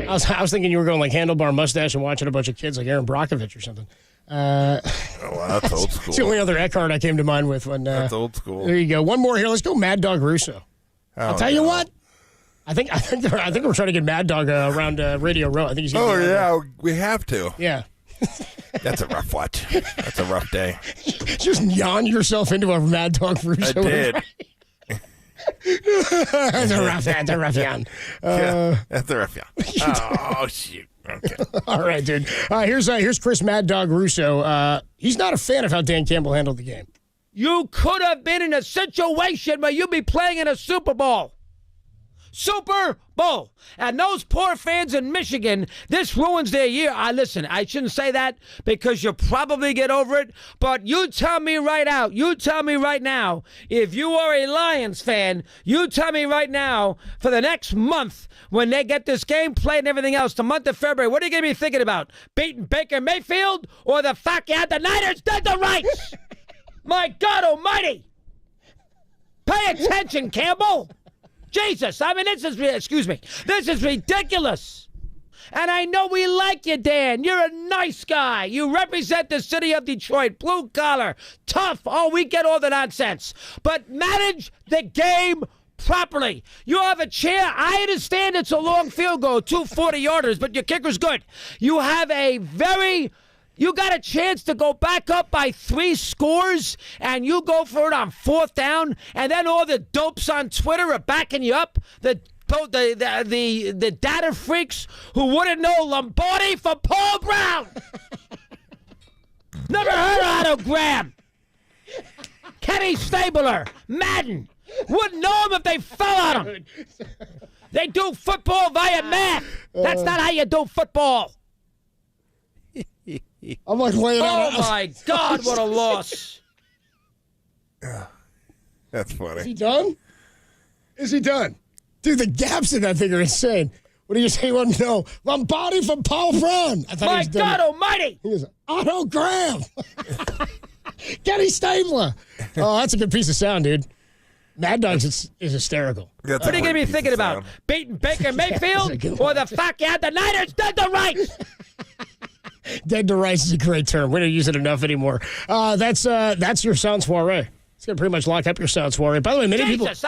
was thinking you were going like handlebar mustache and watching a bunch of kids like Aaron Brockovich or something. Oh, well, that's old school. It's the only other Eckhart I came to mind with when. That's old school. There you go. One more here. Let's go, Mad Dog Russo. I'll tell you what. I think we're trying to get Mad Dog around Radio Row. I think he's. We have to. Yeah. That's a rough watch. That's a rough day. Just yawn yourself into a Mad Dog Russo. I did. That's a rough yawn. That's a rough yawn. Oh, shoot. Okay. All right, dude. Here's Chris Mad Dog Russo. He's not a fan of how Dan Campbell handled the game. You could have been in a situation where you'd be playing in a Super Bowl. Super Bowl. And those poor fans in Michigan, this ruins their year. Listen, I shouldn't say that because you'll probably get over it, but you tell me right now, if you are a Lions fan, you tell me right now, for the next month, when they get this game played and everything else, the month of February, what are you going to be thinking about? Beating Baker Mayfield or the fact you had the Niners dead to rights? My God almighty. Pay attention, Campbell. Jesus, this is ridiculous. And I know we like you, Dan. You're a nice guy. You represent the city of Detroit, blue collar, tough. Oh, we get all the nonsense. But manage the game properly. You have a chair. I understand it's a long field goal, 2 40-yarders, but your kicker's good. You have you got a chance to go back up by 3 scores, and you go for it on 4th down, and then all the dopes on Twitter are backing you up. The data freaks who wouldn't know Lombardi for Paul Brown. Never heard of Otto Graham. Kenny Stabler, Madden. Wouldn't know him if they fell on him. They do football via math. That's not how you do football. I'm like laying out. Oh, my God, what a loss. That's funny. Is he done? Dude, the gaps in that thing are insane. What do you say? Well, no. Lombardi from Paul Brown. I thought my God almighty. He was Otto Graham. Kenny Stabler. Oh, that's a good piece of sound, dude. Mad Dogs is hysterical. What are you going to be thinking about? Beating Baker Mayfield or the fact you had the Niners dead to rights? Dead to rights is a great term. We don't use it enough anymore. That's your sound soiree. It's going to pretty much lock up your sound soiree. By the way, many people... this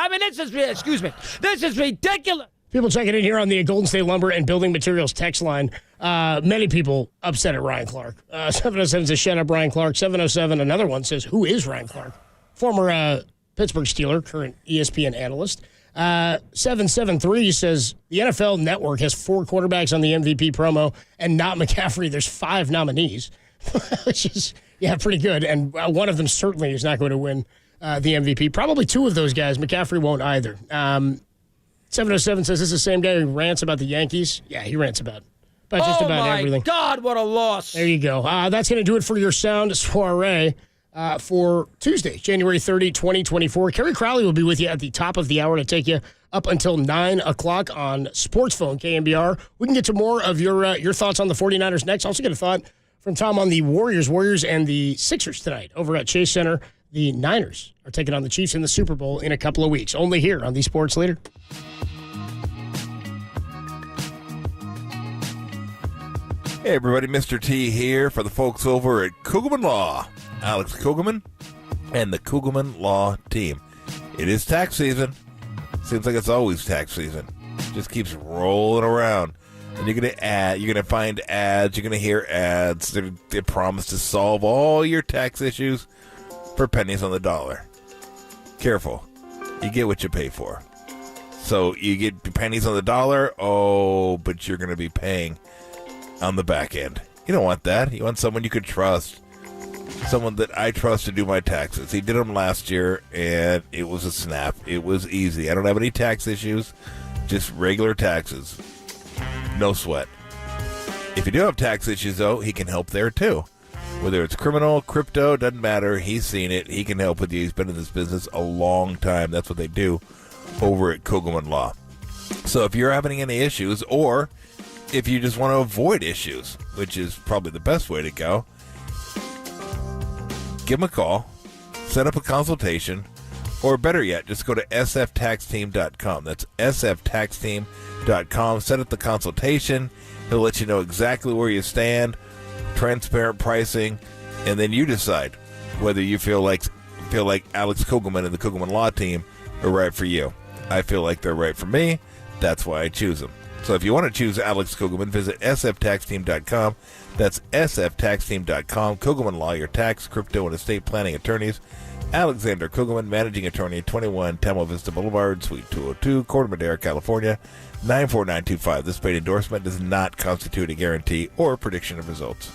is ridiculous. People checking in here on the Golden State Lumber and Building Materials text line. Many people upset at Ryan Clark. 707 says, shut up, Ryan Clark. 707, another one says, who is Ryan Clark? Former Pittsburgh Steeler, current ESPN analyst. 773 says the NFL Network has 4 quarterbacks on the MVP promo and not McCaffrey. There's 5 nominees, which is, pretty good. And one of them certainly is not going to win the MVP. Probably 2 of those guys. McCaffrey won't either. 707 says this is the same guy who rants about the Yankees. Yeah, he rants about just about everything. Oh, my God, what a loss. There you go. That's going to do it for your Sound Soiree for Tuesday, January 30, 2024. Kerry Crowley will be with you at the top of the hour to take you up until 9 o'clock on Sports Phone, KNBR. We can get to more of your thoughts on the 49ers next. Also get a thought from Tom on the Warriors and the Sixers tonight over at Chase Center. The Niners are taking on the Chiefs in the Super Bowl in a couple of weeks. Only here on the Sports Leader. Hey everybody, Mr. T here for the folks over at Kugelman Law. Alex Kugelman and the Kugelman Law team. It is tax season. Seems like it's always tax season. Just keeps rolling around. And you're gonna find ads, you're gonna hear ads. They promise to solve all your tax issues for pennies on the dollar. Careful. You get what you pay for. So you get pennies on the dollar, but you're gonna be paying on the back end. You don't want that. You want someone you could trust. Someone that I trust to do my taxes. He did them last year, and it was a snap. It was easy. I don't have any tax issues, just regular taxes. No sweat. If you do have tax issues, though, he can help there, too. Whether it's criminal, crypto, doesn't matter. He's seen it. He can help with you. He's been in this business a long time. That's what they do over at Kugelman Law. So if you're having any issues, or if you just want to avoid issues, which is probably the best way to go, give them a call, set up a consultation, or better yet, just go to sftaxteam.com. That's sftaxteam.com. Set up the consultation. He'll let you know exactly where you stand, transparent pricing, and then you decide whether you feel like Alex Kugelman and the Kugelman Law team are right for you. I feel like they're right for me. That's why I choose them. So if you want to choose Alex Kugelman, visit sftaxteam.com. That's sftaxteam.com. Kugelman Law, your tax, crypto, and estate planning attorneys. Alexander Kugelman, managing attorney, 21 Tamil Vista Boulevard, Suite 202, Corte Madera, California, 94925. This paid endorsement does not constitute a guarantee or prediction of results.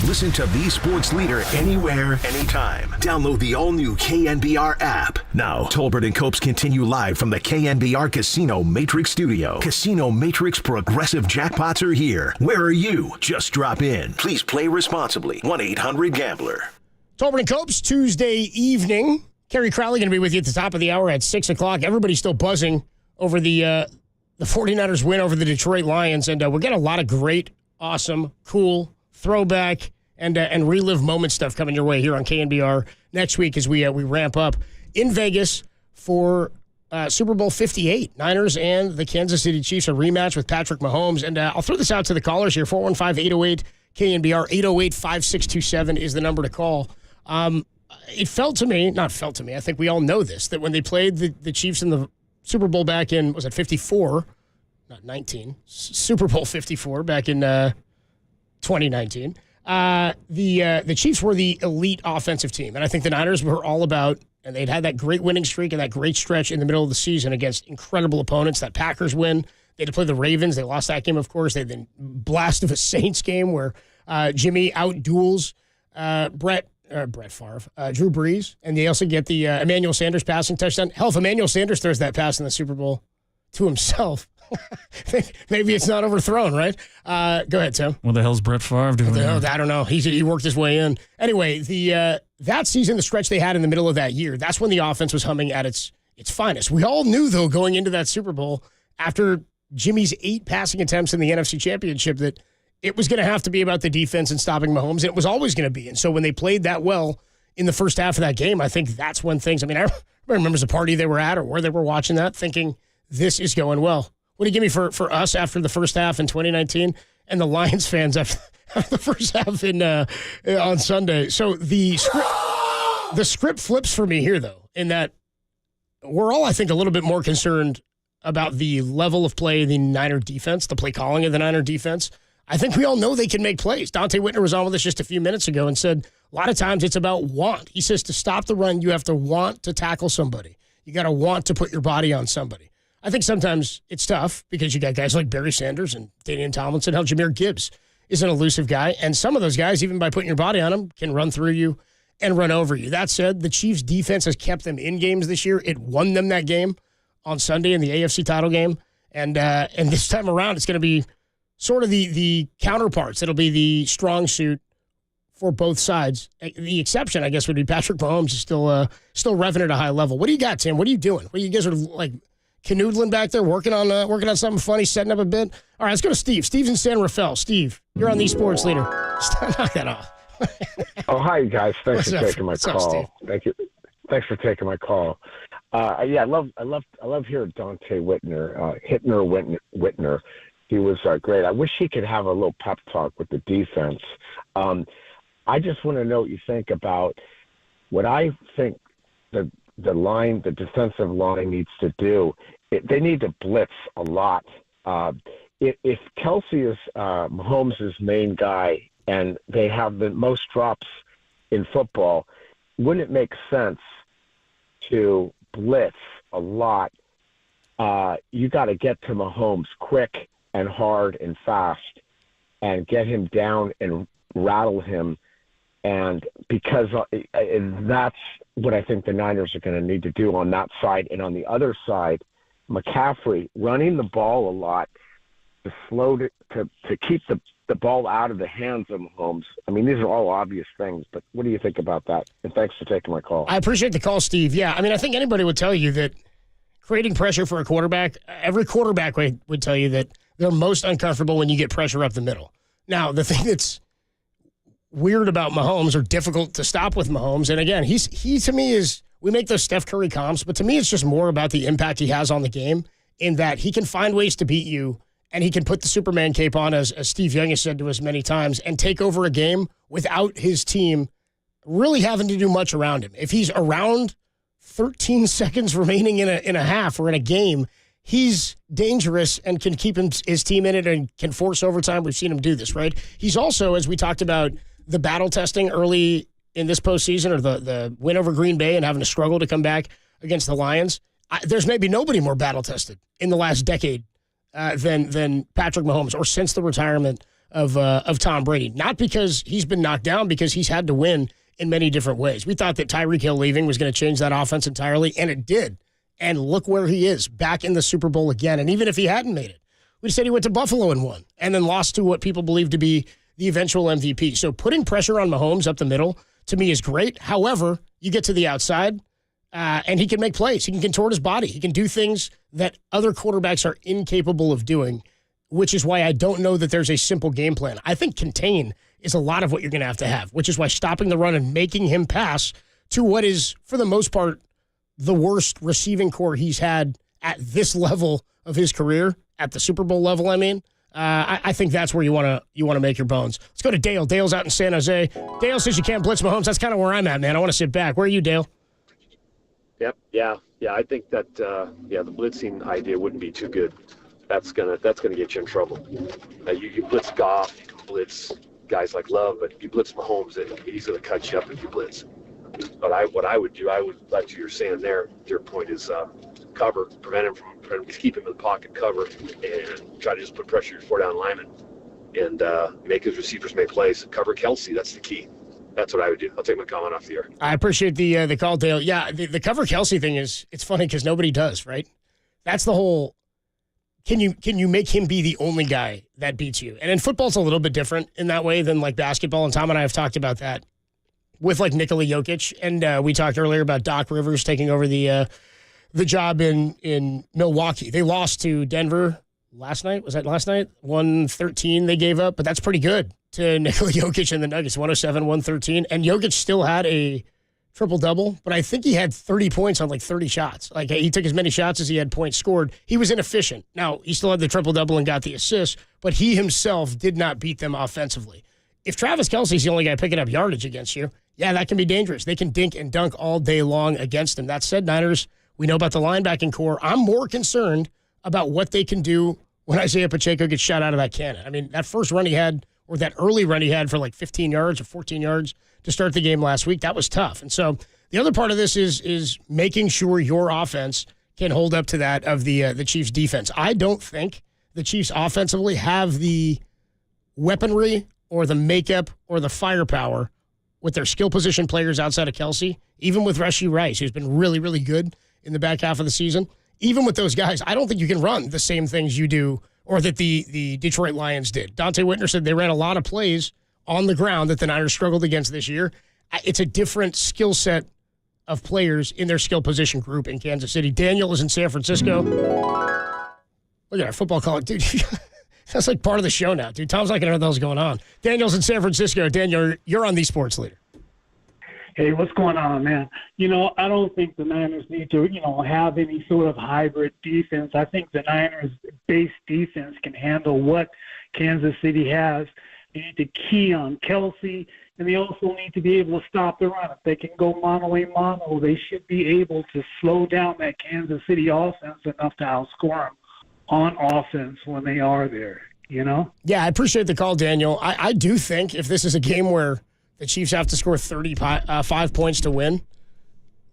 Listen to the Sports Leader anywhere, anytime. Download the all-new KNBR app. Now, Tolbert and Copes continue live from the KNBR Casino Matrix Studio. Casino Matrix Progressive Jackpots are here. Where are you? Just drop in. Please play responsibly. 1-800-GAMBLER. Tolbert and Copes, Tuesday evening. Kerry Crowley going to be with you at the top of the hour at 6 o'clock. Everybody's still buzzing over the 49ers win over the Detroit Lions, and we're getting a lot of great, awesome, cool, throwback, and relive moment stuff coming your way here on KNBR next week as we ramp up in Vegas for Super Bowl 58. Niners and the Kansas City Chiefs, a rematch with Patrick Mahomes. And I'll throw this out to the callers here, 415-808-KNBR, 808-5627 is the number to call. It felt to me, I think we all know this, that when they played the Chiefs in the Super Bowl back in, was it 54? Not 19. Super Bowl 54 back in 2019. The Chiefs were the elite offensive team. And I think the Niners were all about, and they'd had that great winning streak and that great stretch in the middle of the season against incredible opponents. That Packers win. They had to play the Ravens. They lost that game, of course. They had the blast of a Saints game where Jimmy outduels Brett Favre, Drew Brees, and they also get the Emmanuel Sanders passing touchdown. Hell, if Emmanuel Sanders throws that pass in the Super Bowl to himself, maybe it's not overthrown, right? Go ahead, Tim. What the hell's Brett Favre doing? I don't know. He worked his way in. Anyway, that season, the stretch they had in the middle of that year, that's when the offense was humming at its finest. We all knew, though, going into that Super Bowl, after Jimmy's 8 passing attempts in the NFC Championship, that it was going to have to be about the defense and stopping Mahomes, and it was always going to be. And so when they played that well in the first half of that game, I think that's when things, I remember the party they were at or where they were watching that, thinking this is going well. What do you give me for us after the first half in 2019 and the Lions fans after the first half on Sunday? So the script flips for me here, though, in that we're all, I think, a little bit more concerned about the level of play of the Niner defense, the play calling of the Niner defense. I think we all know they can make plays. Dante Whitner was on with us just a few minutes ago and said a lot of times it's about want. He says to stop the run, you have to want to tackle somebody. You got to want to put your body on somebody. I think sometimes it's tough because you got guys like Barry Sanders and Damian Tomlinson. Hell, Jahmyr Gibbs is an elusive guy. And some of those guys, even by putting your body on them, can run through you and run over you. That said, the Chiefs' defense has kept them in games this year. It won them that game on Sunday in the AFC title game. And this time around, it's going to be sort of the counterparts. It'll be the strong suit for both sides. The exception, I guess, would be Patrick Mahomes is still revving at a high level. What do you got, Tim? What are you doing? You guys are like canoodling back there, working on something funny, setting up a bit. All right, let's go to Steve. Steve's in San Rafael. Steve, you're on the Sports Leader. Knock that off. Oh, hi, guys. Thanks for taking my What's call. up, Steve? Thank you. Thanks for taking my call. I love hearing Dante Whitner. He was great. I wish he could have a little pep talk with the defense. I just want to know what you think about what I think the defensive line needs to do. They need to blitz a lot. If Kelsey is Mahomes' main guy and they have the most drops in football, wouldn't it make sense to blitz a lot? You got to get to Mahomes quick and hard and fast and get him down and rattle him. And because that's what I think the Niners are going to need to do on that side. And on the other side, McCaffrey running the ball a lot to keep the ball out of the hands of Mahomes. I mean, these are all obvious things, but what do you think about that? And thanks for taking my call. I appreciate the call, Steve. Yeah, I mean, I think anybody would tell you that creating pressure for a quarterback, every quarterback would tell you that they're most uncomfortable when you get pressure up the middle. Now, the thing that's weird about Mahomes or difficult to stop with Mahomes, and again, he to me is, we make those Steph Curry comps, but to me it's just more about the impact he has on the game in that he can find ways to beat you and he can put the Superman cape on, as Steve Young has said to us many times, and take over a game without his team really having to do much around him. If he's around 13 seconds remaining in a half or in a game, he's dangerous and can keep his team in it and can force overtime. We've seen him do this, right? He's also, as we talked about, the battle testing early in this postseason, or the win over Green Bay and having to struggle to come back against the Lions. There's maybe nobody more battle tested in the last decade than Patrick Mahomes, or since the retirement of Tom Brady. Not because he's been knocked down, because he's had to win in many different ways. We thought that Tyreek Hill leaving was going to change that offense entirely, and it did. And look where he is, back in the Super Bowl again. And even if he hadn't made it, we said he went to Buffalo and won, and then lost to what people believe to be the eventual MVP. So putting pressure on Mahomes up the middle, to me, is great. However, you get to the outside, and he can make plays. He can contort his body. He can do things that other quarterbacks are incapable of doing, which is why I don't know that there's a simple game plan. I think contain is a lot of what you're going to have, which is why stopping the run and making him pass to what is, for the most part, the worst receiving core he's had at this level of his career, at the Super Bowl level, I think that's where you want to make your bones. Let's go to Dale. Dale's out in San Jose. Dale says you can't blitz Mahomes. That's kind of where I'm at, man. I want to sit back. Where are you, Dale? Yep. Yeah. I think that the blitzing idea wouldn't be too good. That's gonna get you in trouble. You blitz Goff, you can blitz guys like Love, but if you blitz Mahomes, he's gonna cut you up if you blitz. But what I would do, like you're saying there, your point is cover, prevent him from keep him in the pocket, cover, and try to just put pressure on your 4-down lineman and make his receivers make plays. Cover Kelsey, that's the key. That's what I would do. I'll take my comment off the air. I appreciate the call, Dale. Yeah, the cover Kelsey thing it's funny because nobody does, right? That's the whole. Can you make him be the only guy that beats you? And in football's a little bit different in that way than like basketball. And Tom and I have talked about that with like Nikola Jokic. And we talked earlier about Doc Rivers taking over the job in Milwaukee. They lost to Denver last night. Was that last night? 113 they gave up, but that's pretty good to Nikola Jokic and the Nuggets, 107-113. And Jokic still had a triple-double, but I think he had 30 points on like 30 shots. Like he took as many shots as he had points scored. He was inefficient. Now, he still had the triple-double and got the assist, but he himself did not beat them offensively. If Travis Kelce's the only guy picking up yardage against you, yeah, that can be dangerous. They can dink and dunk all day long against him. That said, Niners, we know about the linebacking core. I'm more concerned about what they can do when Isaiah Pacheco gets shot out of that cannon. I mean, that first run he had, or that early run he had for like 15 yards or 14 yards to start the game last week, that was tough. And so the other part of this is making sure your offense can hold up to that of the Chiefs' defense. I don't think the Chiefs offensively have the weaponry or the makeup or the firepower with their skill position players outside of Kelsey, even with Rashee Rice, who's been really, really good in the back half of the season. Even with those guys, I don't think you can run the same things you do or that the Detroit Lions did. Dante Whitner said they ran a lot of plays on the ground that the Niners struggled against this year. It's a different skill set of players in their skill position group in Kansas City. Daniel is in San Francisco. Look at our football call. Dude, that's like part of the show now, dude. Tom's not going to know what the hell's going on. Daniel's in San Francisco. Daniel, you're on the Sports Leader. Hey, what's going on, man? I don't think the Niners need to, have any sort of hybrid defense. I think the Niners' base defense can handle what Kansas City has. They need to key on Kelsey, and they also need to be able to stop the run. If they can go mono-a-mono, they should be able to slow down that Kansas City offense enough to outscore them on offense when they are there, Yeah, I appreciate the call, Daniel. I do think if this is a game where the Chiefs have to score 35 points to win,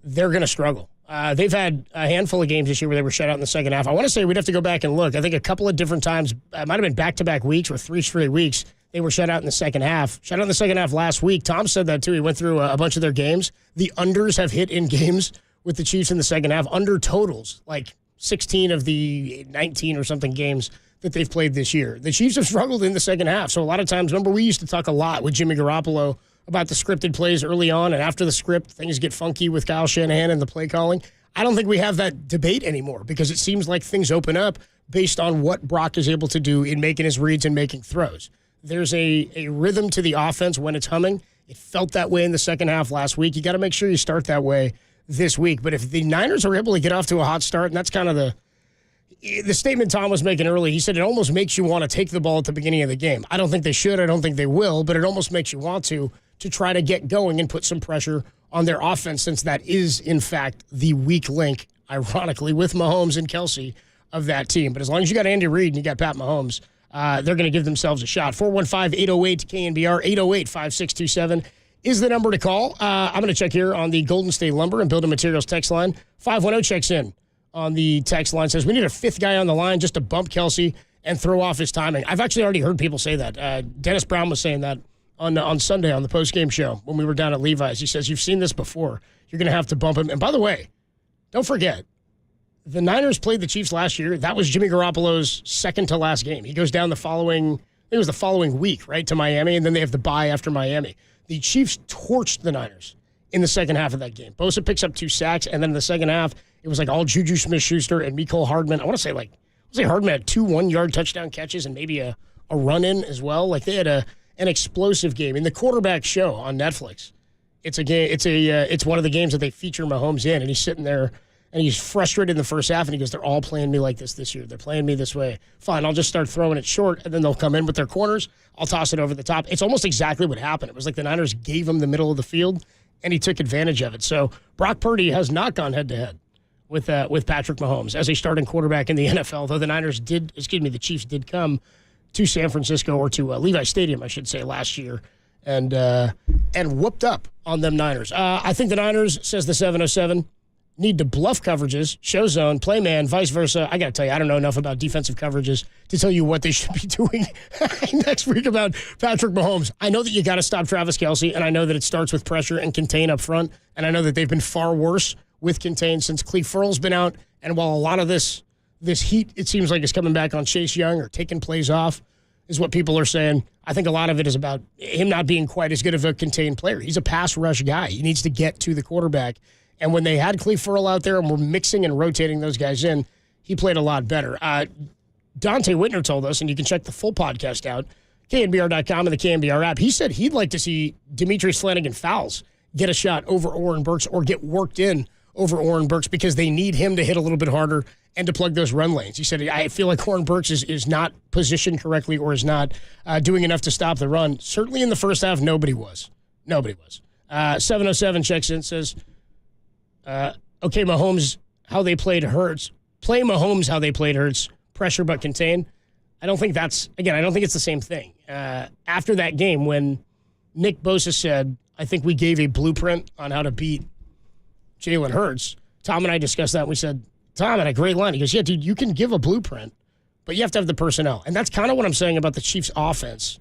they're going to struggle. They've had a handful of games this year where they were shut out in the second half. I want to say we'd have to go back and look. I think a couple of different times, it might have been back-to-back weeks or 3 straight weeks, they were shut out in the second half. Shut out in the second half last week. Tom said that, too. He went through a bunch of their games. The unders have hit in games with the Chiefs in the second half. Under totals, like 16 of the 19 or something games that they've played this year. The Chiefs have struggled in the second half. So a lot of times, remember, we used to talk a lot with Jimmy Garoppolo about the scripted plays early on, and after the script, things get funky with Kyle Shanahan and the play calling. I don't think we have that debate anymore because it seems like things open up based on what Brock is able to do in making his reads and making throws. There's a rhythm to the offense when it's humming. It felt that way in the second half last week. You got to make sure you start that way this week. But if the Niners are able to get off to a hot start, and that's kind of the statement Tom was making early, he said it almost makes you want to take the ball at the beginning of the game. I don't think they should. I don't think they will, but it almost makes you want to try to get going and put some pressure on their offense, since that is, in fact, the weak link, ironically, with Mahomes and Kelsey of that team. But as long as you got Andy Reid and you got Pat Mahomes, they're going to give themselves a shot. 415-808-KNBR, 808-5627 is the number to call. I'm going to check here on the Golden State Lumber and Building Materials text line. 510 checks in on the text line, says we need a fifth guy on the line just to bump Kelsey and throw off his timing. I've actually already heard people say that. Dennis Brown was saying that on Sunday on the post-game show when we were down at Levi's. He says, you've seen this before. You're going to have to bump him. And by the way, don't forget, the Niners played the Chiefs last year. That was Jimmy Garoppolo's second to last game. He goes down the following week, right, to Miami, and then they have the bye after Miami. The Chiefs torched the Niners in the second half of that game. Bosa picks up 2 sacks, and then in the second half, it was like all Juju Smith-Schuster and Mecole Hardman. I want to say Hardman had 2 one-yard touchdown catches and maybe a run-in as well. Like they had an explosive game. In the Quarterback Show on Netflix, it's one of the games that they feature Mahomes in, and he's sitting there and he's frustrated in the first half, and he goes, they're all playing me like this year. They're playing me this way. Fine, I'll just start throwing it short, and then they'll come in with their corners. I'll toss it over the top. It's almost exactly what happened. It was like the Niners gave him the middle of the field, and he took advantage of it. So Brock Purdy has not gone head-to-head with Patrick Mahomes as a starting quarterback in the NFL, though the Chiefs did come to San Francisco, or to Levi Stadium, I should say, last year, and whooped up on them Niners. I think the Niners, says the 707, need to bluff coverages, show zone, play man, vice versa. I got to tell you, I don't know enough about defensive coverages to tell you what they should be doing next week about Patrick Mahomes. I know that you got to stop Travis Kelce, and I know that it starts with pressure and contain up front, and I know that they've been far worse with contain since Cleve Ferrell's been out, and while a lot of this heat, it seems like, is coming back on Chase Young or taking plays off, is what people are saying. I think a lot of it is about him not being quite as good of a contained player. He's a pass rush guy. He needs to get to the quarterback. And when they had Cleve Ferrell out there and were mixing and rotating those guys in, he played a lot better. Dante Whitner told us, and you can check the full podcast out, KNBR.com and the KNBR app. He said he'd like to see Demetrius Flanagan-Fowles get a shot over Oren Burks or get worked in over Oren Burks because they need him to hit a little bit harder and to plug those run lanes. He said, I feel like Oren Burks is not positioned correctly or is not doing enough to stop the run. Certainly in the first half, nobody was. 707 checks in, says, okay, Mahomes, how they played hurts. Play Mahomes how they played hurts. Pressure but contain. I don't think it's the same thing. After that game, when Nick Bosa said, I think we gave a blueprint on how to beat Jalen Hurts, Tom and I discussed that, and we said, Tom had a great line. He goes, yeah, dude, you can give a blueprint, but you have to have the personnel. And that's kind of what I'm saying about the Chiefs' offense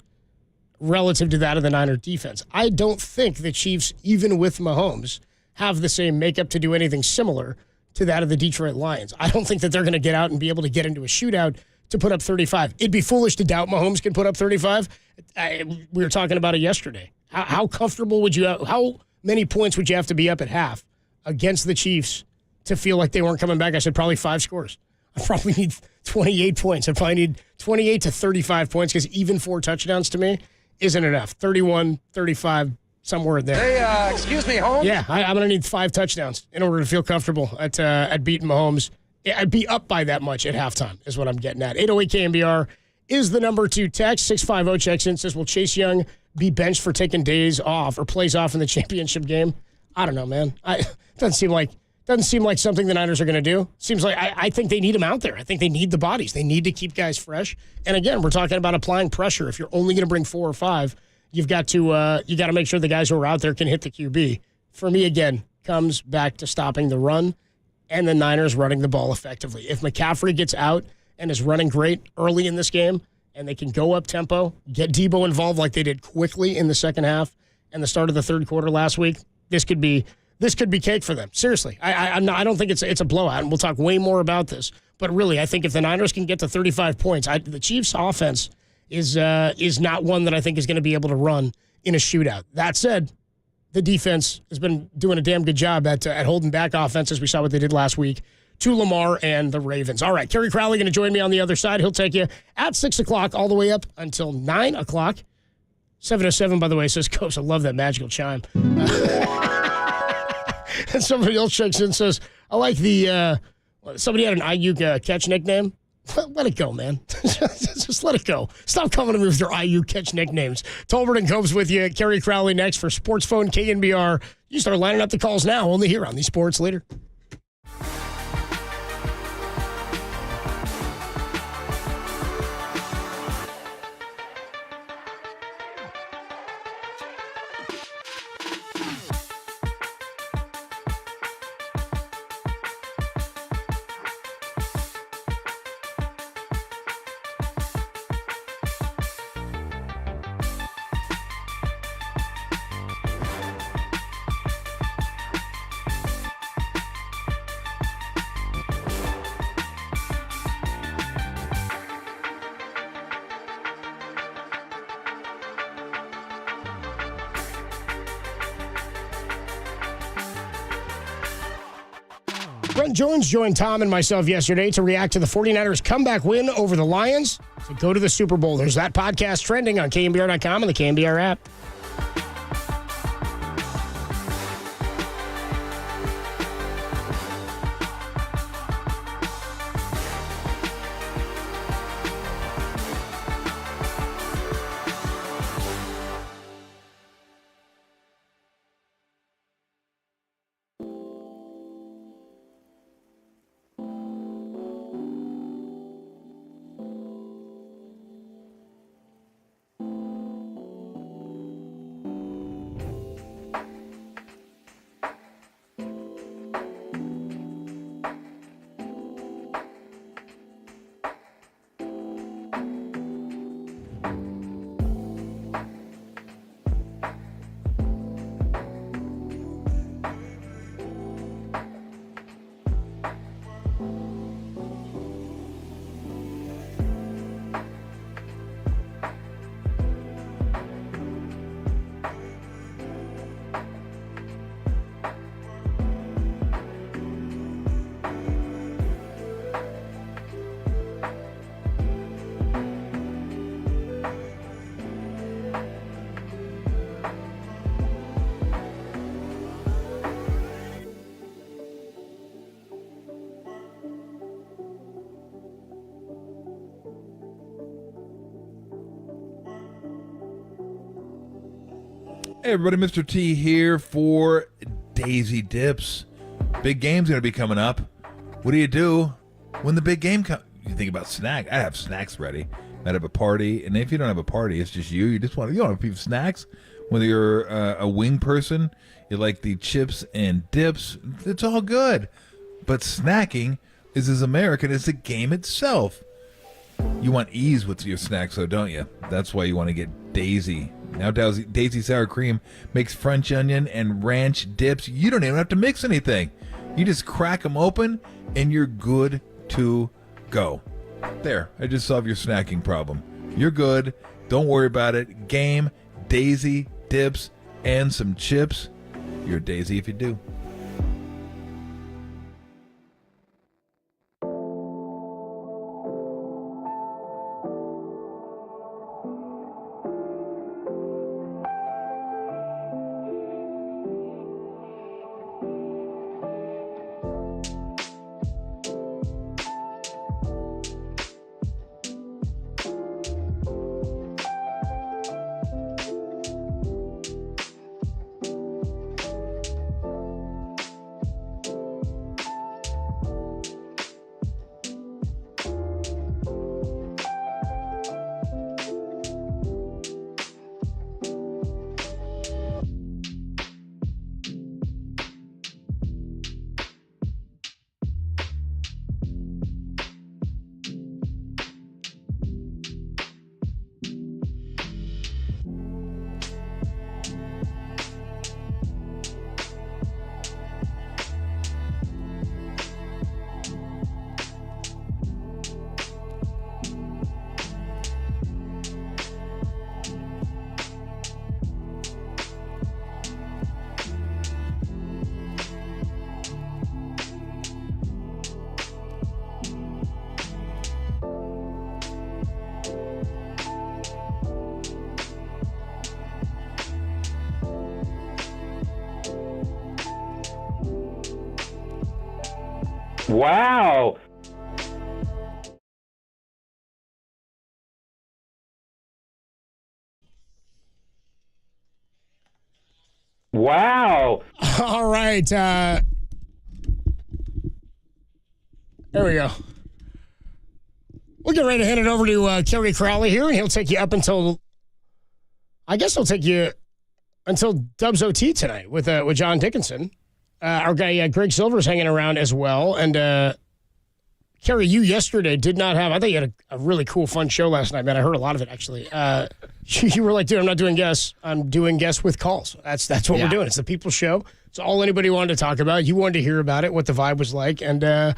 relative to that of the Niner defense. I don't think the Chiefs, even with Mahomes, have the same makeup to do anything similar to that of the Detroit Lions. I don't think that they're going to get out and be able to get into a shootout to put up 35. It'd be foolish to doubt Mahomes can put up 35. We were talking about it yesterday. How comfortable would you have? How many points would you have to be up at half against the Chiefs to feel like they weren't coming back? I said probably 5 scores. I probably need 28 points. I probably need 28 to 35 points because even 4 touchdowns to me isn't enough. 31, 35, somewhere in there. Hey, excuse me, Holmes? Yeah, I'm going to need 5 touchdowns in order to feel comfortable at beating Mahomes. I'd be up by that much at halftime is what I'm getting at. 808 KNBR is the number to text. 650 checks in, says, will Chase Young be benched for taking days off or plays off in the championship game? I don't know, man. Doesn't seem like something the Niners are going to do. Seems like I think they need him out there. I think they need the bodies. They need to keep guys fresh. And again, we're talking about applying pressure. If you're only going to bring 4 or 5, you've got to make sure the guys who are out there can hit the QB. For me, again, comes back to stopping the run and the Niners running the ball effectively. If McCaffrey gets out and is running great early in this game, and they can go up tempo, get Debo involved like they did quickly in the second half and the start of the third quarter last week, this could be cake for them. Seriously, I don't think it's a blowout, and we'll talk way more about this. But really, I think if the Niners can get to 35 points, the Chiefs' offense is not one that I think is going to be able to run in a shootout. That said, the defense has been doing a damn good job at holding back offenses. We saw what they did last week to Lamar and the Ravens. All right, Kerry Crowley going to join me on the other side. He'll take you at 6 o'clock all the way up until 9 o'clock. 707, by the way, says, Coach, I love that magical chime. And somebody else checks in and says, I like the, somebody had an Ayuk catch nickname. Let it go, man. Just let it go. Stop coming to me with your Ayuk catch nicknames. Tolbert and Copes with you. Kerry Crowley next for Sports Phone KNBR. You start lining up the calls now, only here on the Sports Leader. Brent Jones joined Tom and myself yesterday to react to the 49ers comeback win over the Lions to go to the Super Bowl. There's that podcast trending on KNBR.com and the KNBR app. Hey everybody, Mr. T here for Daisy Dips. Big game's going to be coming up. What do when the big game comes? You think about snack. I have snacks ready. I'd have a party, and if you don't have a party, it's just you. You don't have a few snacks. Whether you're a wing person, you like the chips and dips, it's all good. But snacking is as American as the game itself. You want ease with your snacks, though, don't you? That's why you want to get Daisy. Now Daisy Sour Cream makes French onion and ranch dips. You don't even have to mix anything. You just crack them open, and you're good to go. There, I just solved your snacking problem. You're good. Don't worry about it. Game, Daisy, dips, and some chips. You're Daisy if you do. Wow. Wow. All right. There we go. We'll get ready to hand it over to Kerry Crowley here, and he'll take you up until, I guess he'll take you until Dubs OT tonight with John Dickinson. Our guy Greg Silver's hanging around as well. And Kerry, you yesterday did not have, I thought you had a really cool, fun show last night, man. I heard a lot of it, actually. You were like, dude, I'm not doing guests. I'm doing guests with calls. That's what we're doing. It's the People's Show. It's all anybody wanted to talk about. You wanted to hear about it, what the vibe was like. And I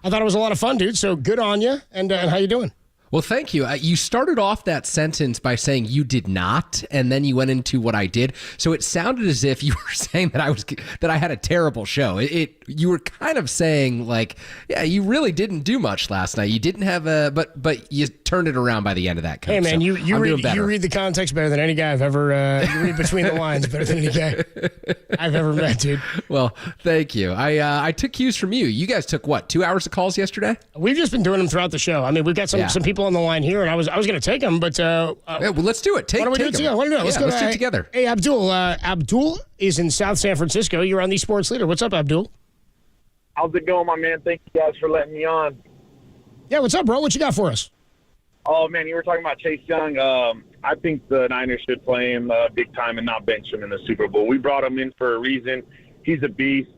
thought it was a lot of fun, dude. So good on you. And how you doing? Well, thank you. You started off that sentence by saying you did not, and then you went into what I did. So it sounded as if you were saying that I had a terrible show. You were kind of saying like, yeah, you really didn't do much last night. You didn't have but you turned it around by the end of that. Coach. Hey man, so you read the context better than any guy I've ever. You read between the lines better than any guy I've ever met, dude. Well, thank you. I took cues from you. You guys took what, 2 hours of calls yesterday? We've just been doing them throughout the show. I mean, we've got some people on the line here, and I was going to take them, but yeah, well, let's do it. Why don't we do it together? Let's do it together. Hey, Abdul. Abdul is in South San Francisco. You're on the Sports Leader. What's up, Abdul? How's it going, my man? Thank you guys for letting me on. Yeah, what's up, bro? What you got for us? Oh, man, you were talking about Chase Young. I think the Niners should play him big time and not bench him in the Super Bowl. We brought him in for a reason. He's a beast.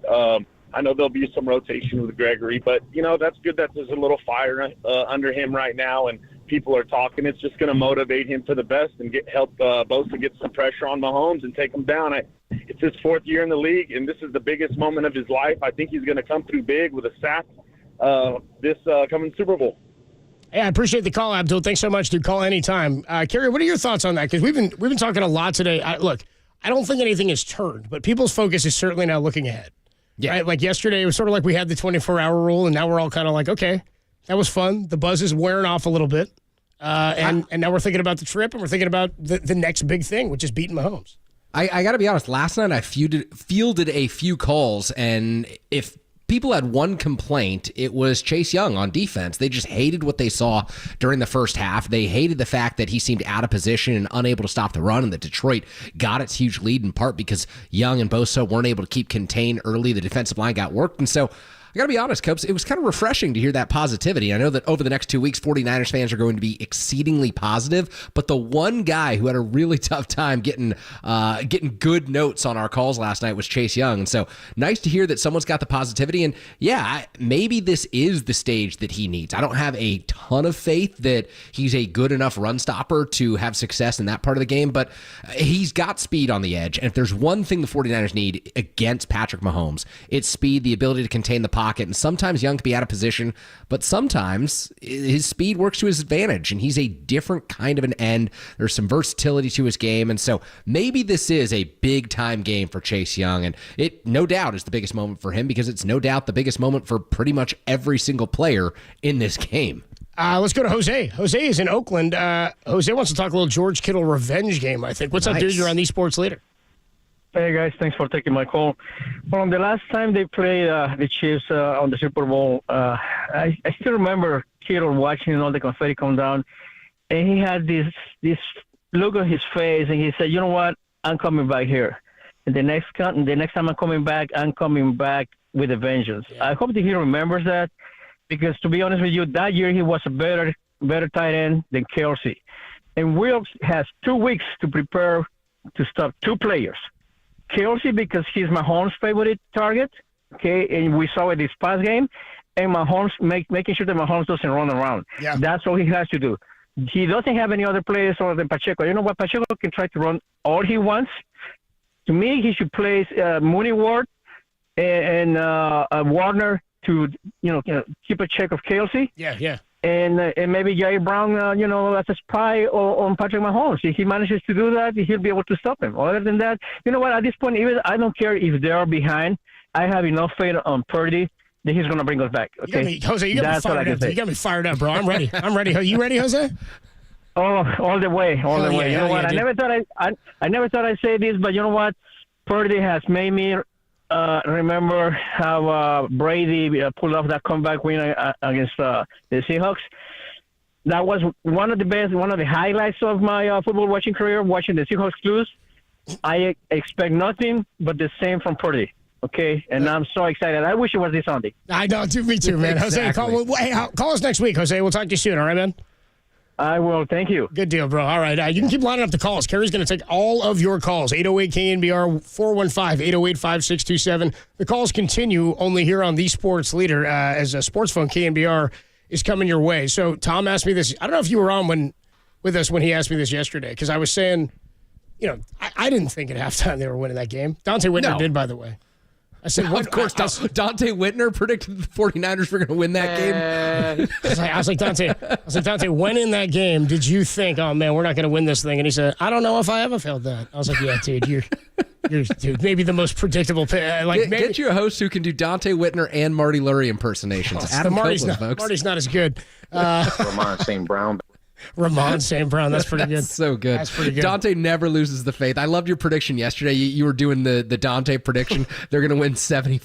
I know there'll be some rotation with Gregory, but, that's good that there's a little fire under him right now, and people are talking. It's just going to motivate him to the best and help Bosa get some pressure on Mahomes and take him down. It's his 4th year in the league, and this is the biggest moment of his life. I think he's going to come through big with a sack this coming Super Bowl. Hey, I appreciate the call, Abdul. Thanks so much, dude. Call anytime. Kerry, what are your thoughts on that? Because we've been talking a lot today. Look, I don't think anything has turned, but people's focus is certainly now looking ahead. Yeah. Right? Like yesterday, it was sort of like we had the 24-hour rule, and now we're all kind of like, okay, that was fun. The buzz is wearing off a little bit. And now we're thinking about the trip, and we're thinking about the next big thing, which is beating Mahomes. I got to be honest. Last night I fielded a few calls, and if people had one complaint, it was Chase Young on defense. They just hated what they saw during the first half. They hated the fact that he seemed out of position and unable to stop the run, and that Detroit got its huge lead in part because Young and Bosa weren't able to keep contained early. The defensive line got worked, and so I got to be honest, Cubs, it was kind of refreshing to hear that positivity. I know that over the next 2 weeks, 49ers fans are going to be exceedingly positive, but the one guy who had a really tough time getting good notes on our calls last night was Chase Young. And so nice to hear that someone's got the positivity. And yeah, maybe this is the stage that he needs. I don't have a ton of faith that he's a good enough run stopper to have success in that part of the game, but he's got speed on the edge. And if there's one thing the 49ers need against Patrick Mahomes, it's speed, the ability to contain the pocket. And sometimes Young can be out of position, but sometimes his speed works to his advantage, and he's a different kind of an end. There's some versatility to his game, and so maybe this is a big-time game for Chase Young, and it no doubt is the biggest moment for him because it's no doubt the biggest moment for pretty much every single player in this game. Let's go to Jose. Jose is in Oakland. Jose wants to talk a little George Kittle revenge game, I think. What's up, dude? You're on the Sports Leader. Hey, guys. Thanks for taking my call. Well, the last time they played the Chiefs on the Super Bowl, I still remember Kittle watching all the confetti come down, and he had this look on his face, and he said, you know what, I'm coming back here. And the next time I'm coming back with a vengeance. Yeah. I hope that he remembers that, because to be honest with you, that year he was a better tight end than Kelsey. And Wilkes has 2 weeks to prepare to stop 2 players. Kelsey, because he's Mahomes' favorite target, okay, and we saw it this past game, and Mahomes making sure that Mahomes doesn't run around. Yeah. That's all he has to do. He doesn't have any other players other than Pacheco. You know what? Pacheco can try to run all he wants. To me, he should place Mooney Ward and Warner to keep a check of Kelsey. Yeah. And maybe Jair Brown, as a spy on Patrick Mahomes. If he manages to do that, he'll be able to stop him. Other than that, you know what? At this point, even I don't care if they are behind. I have enough faith on Purdy that he's going to bring us back. Okay, Jose, you got me fired up. You got me fired up, bro. I'm ready. Are you ready, Jose? Oh, all the way, all the way. Yeah, you know what? Yeah, I never thought I'd say this, but you know what? Purdy has made me remember how Brady pulled off that comeback win against the Seahawks. That was one of the highlights of my football watching career, watching the Seahawks lose. I expect nothing but the same from Purdy. Okay, and I'm so excited. I wish it was this Sunday. I know, me too, man. Exactly. Jose, call us next week, Jose. We'll talk to you soon, all right, man? I will. Thank you. Good deal, bro. All right. You can keep lining up the calls. Kerry's going to take all of your calls. 808-KNBR, 415-808-5627. The calls continue only here on the Sports Leader as a sports phone KNBR is coming your way. So Tom asked me this. I don't know if you were on with us when he asked me this yesterday, because I was saying, I didn't think at halftime they were winning that game. Dante Whitner did, by the way. I said, of course, Dante Whitner predicted the 49ers were going to win that game. I was like, Dante, when in that game did you think, oh, man, we're not going to win this thing? And he said, I don't know if I ever felt that. I was like, yeah, dude, you're dude, maybe the most predictable. Get you a host who can do Dante Whitner and Marty Lurie impersonations. Adam Copeland, folks. Marty's not as good. Ramon St. Brown. Ramon St. Brown, that's pretty good. That's so good. That's pretty good. Dante never loses the faith. I loved your prediction yesterday. You were doing the Dante prediction. They're going to win 74-6.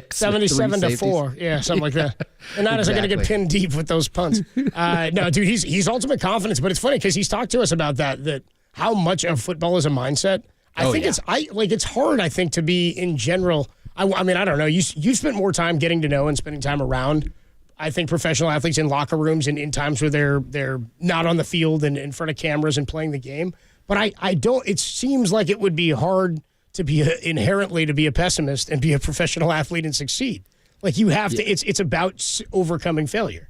77-4. Yeah, something like that. And not as I'm going to get pinned deep with those punts. No, dude, he's ultimate confidence. But it's funny because he's talked to us about that how much of football is a mindset. I think it's hard, I think, to be in general. I mean, I don't know. You spent more time getting to know and spending time around, I think, professional athletes in locker rooms and in times where they're not on the field and in front of cameras and playing the game. But I don't. It seems like it would be hard to be inherently to be a pessimist and be a professional athlete and succeed. Like you have to. It's about overcoming failure.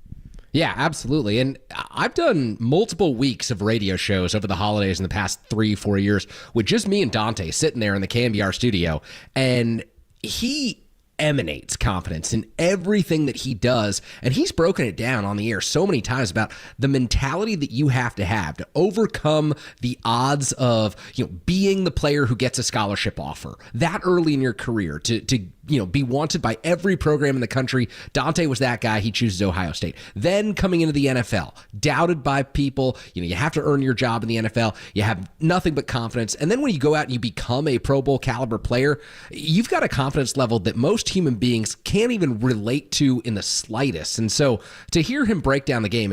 Yeah, absolutely. And I've done multiple weeks of radio shows over the holidays in the past 3-4 years with just me and Dante sitting there in the KNBR studio, and he emanates confidence in everything that he does, and he's broken it down on the air so many times about the mentality that you have to overcome the odds of being the player who gets a scholarship offer that early in your career to be wanted by every program in the country. Dante was that guy. He chooses Ohio State. Then coming into the NFL, doubted by people. You have to earn your job in the NFL. You have nothing but confidence. And then when you go out and you become a Pro Bowl caliber player, you've got a confidence level that most human beings can't even relate to in the slightest. And so to hear him break down the game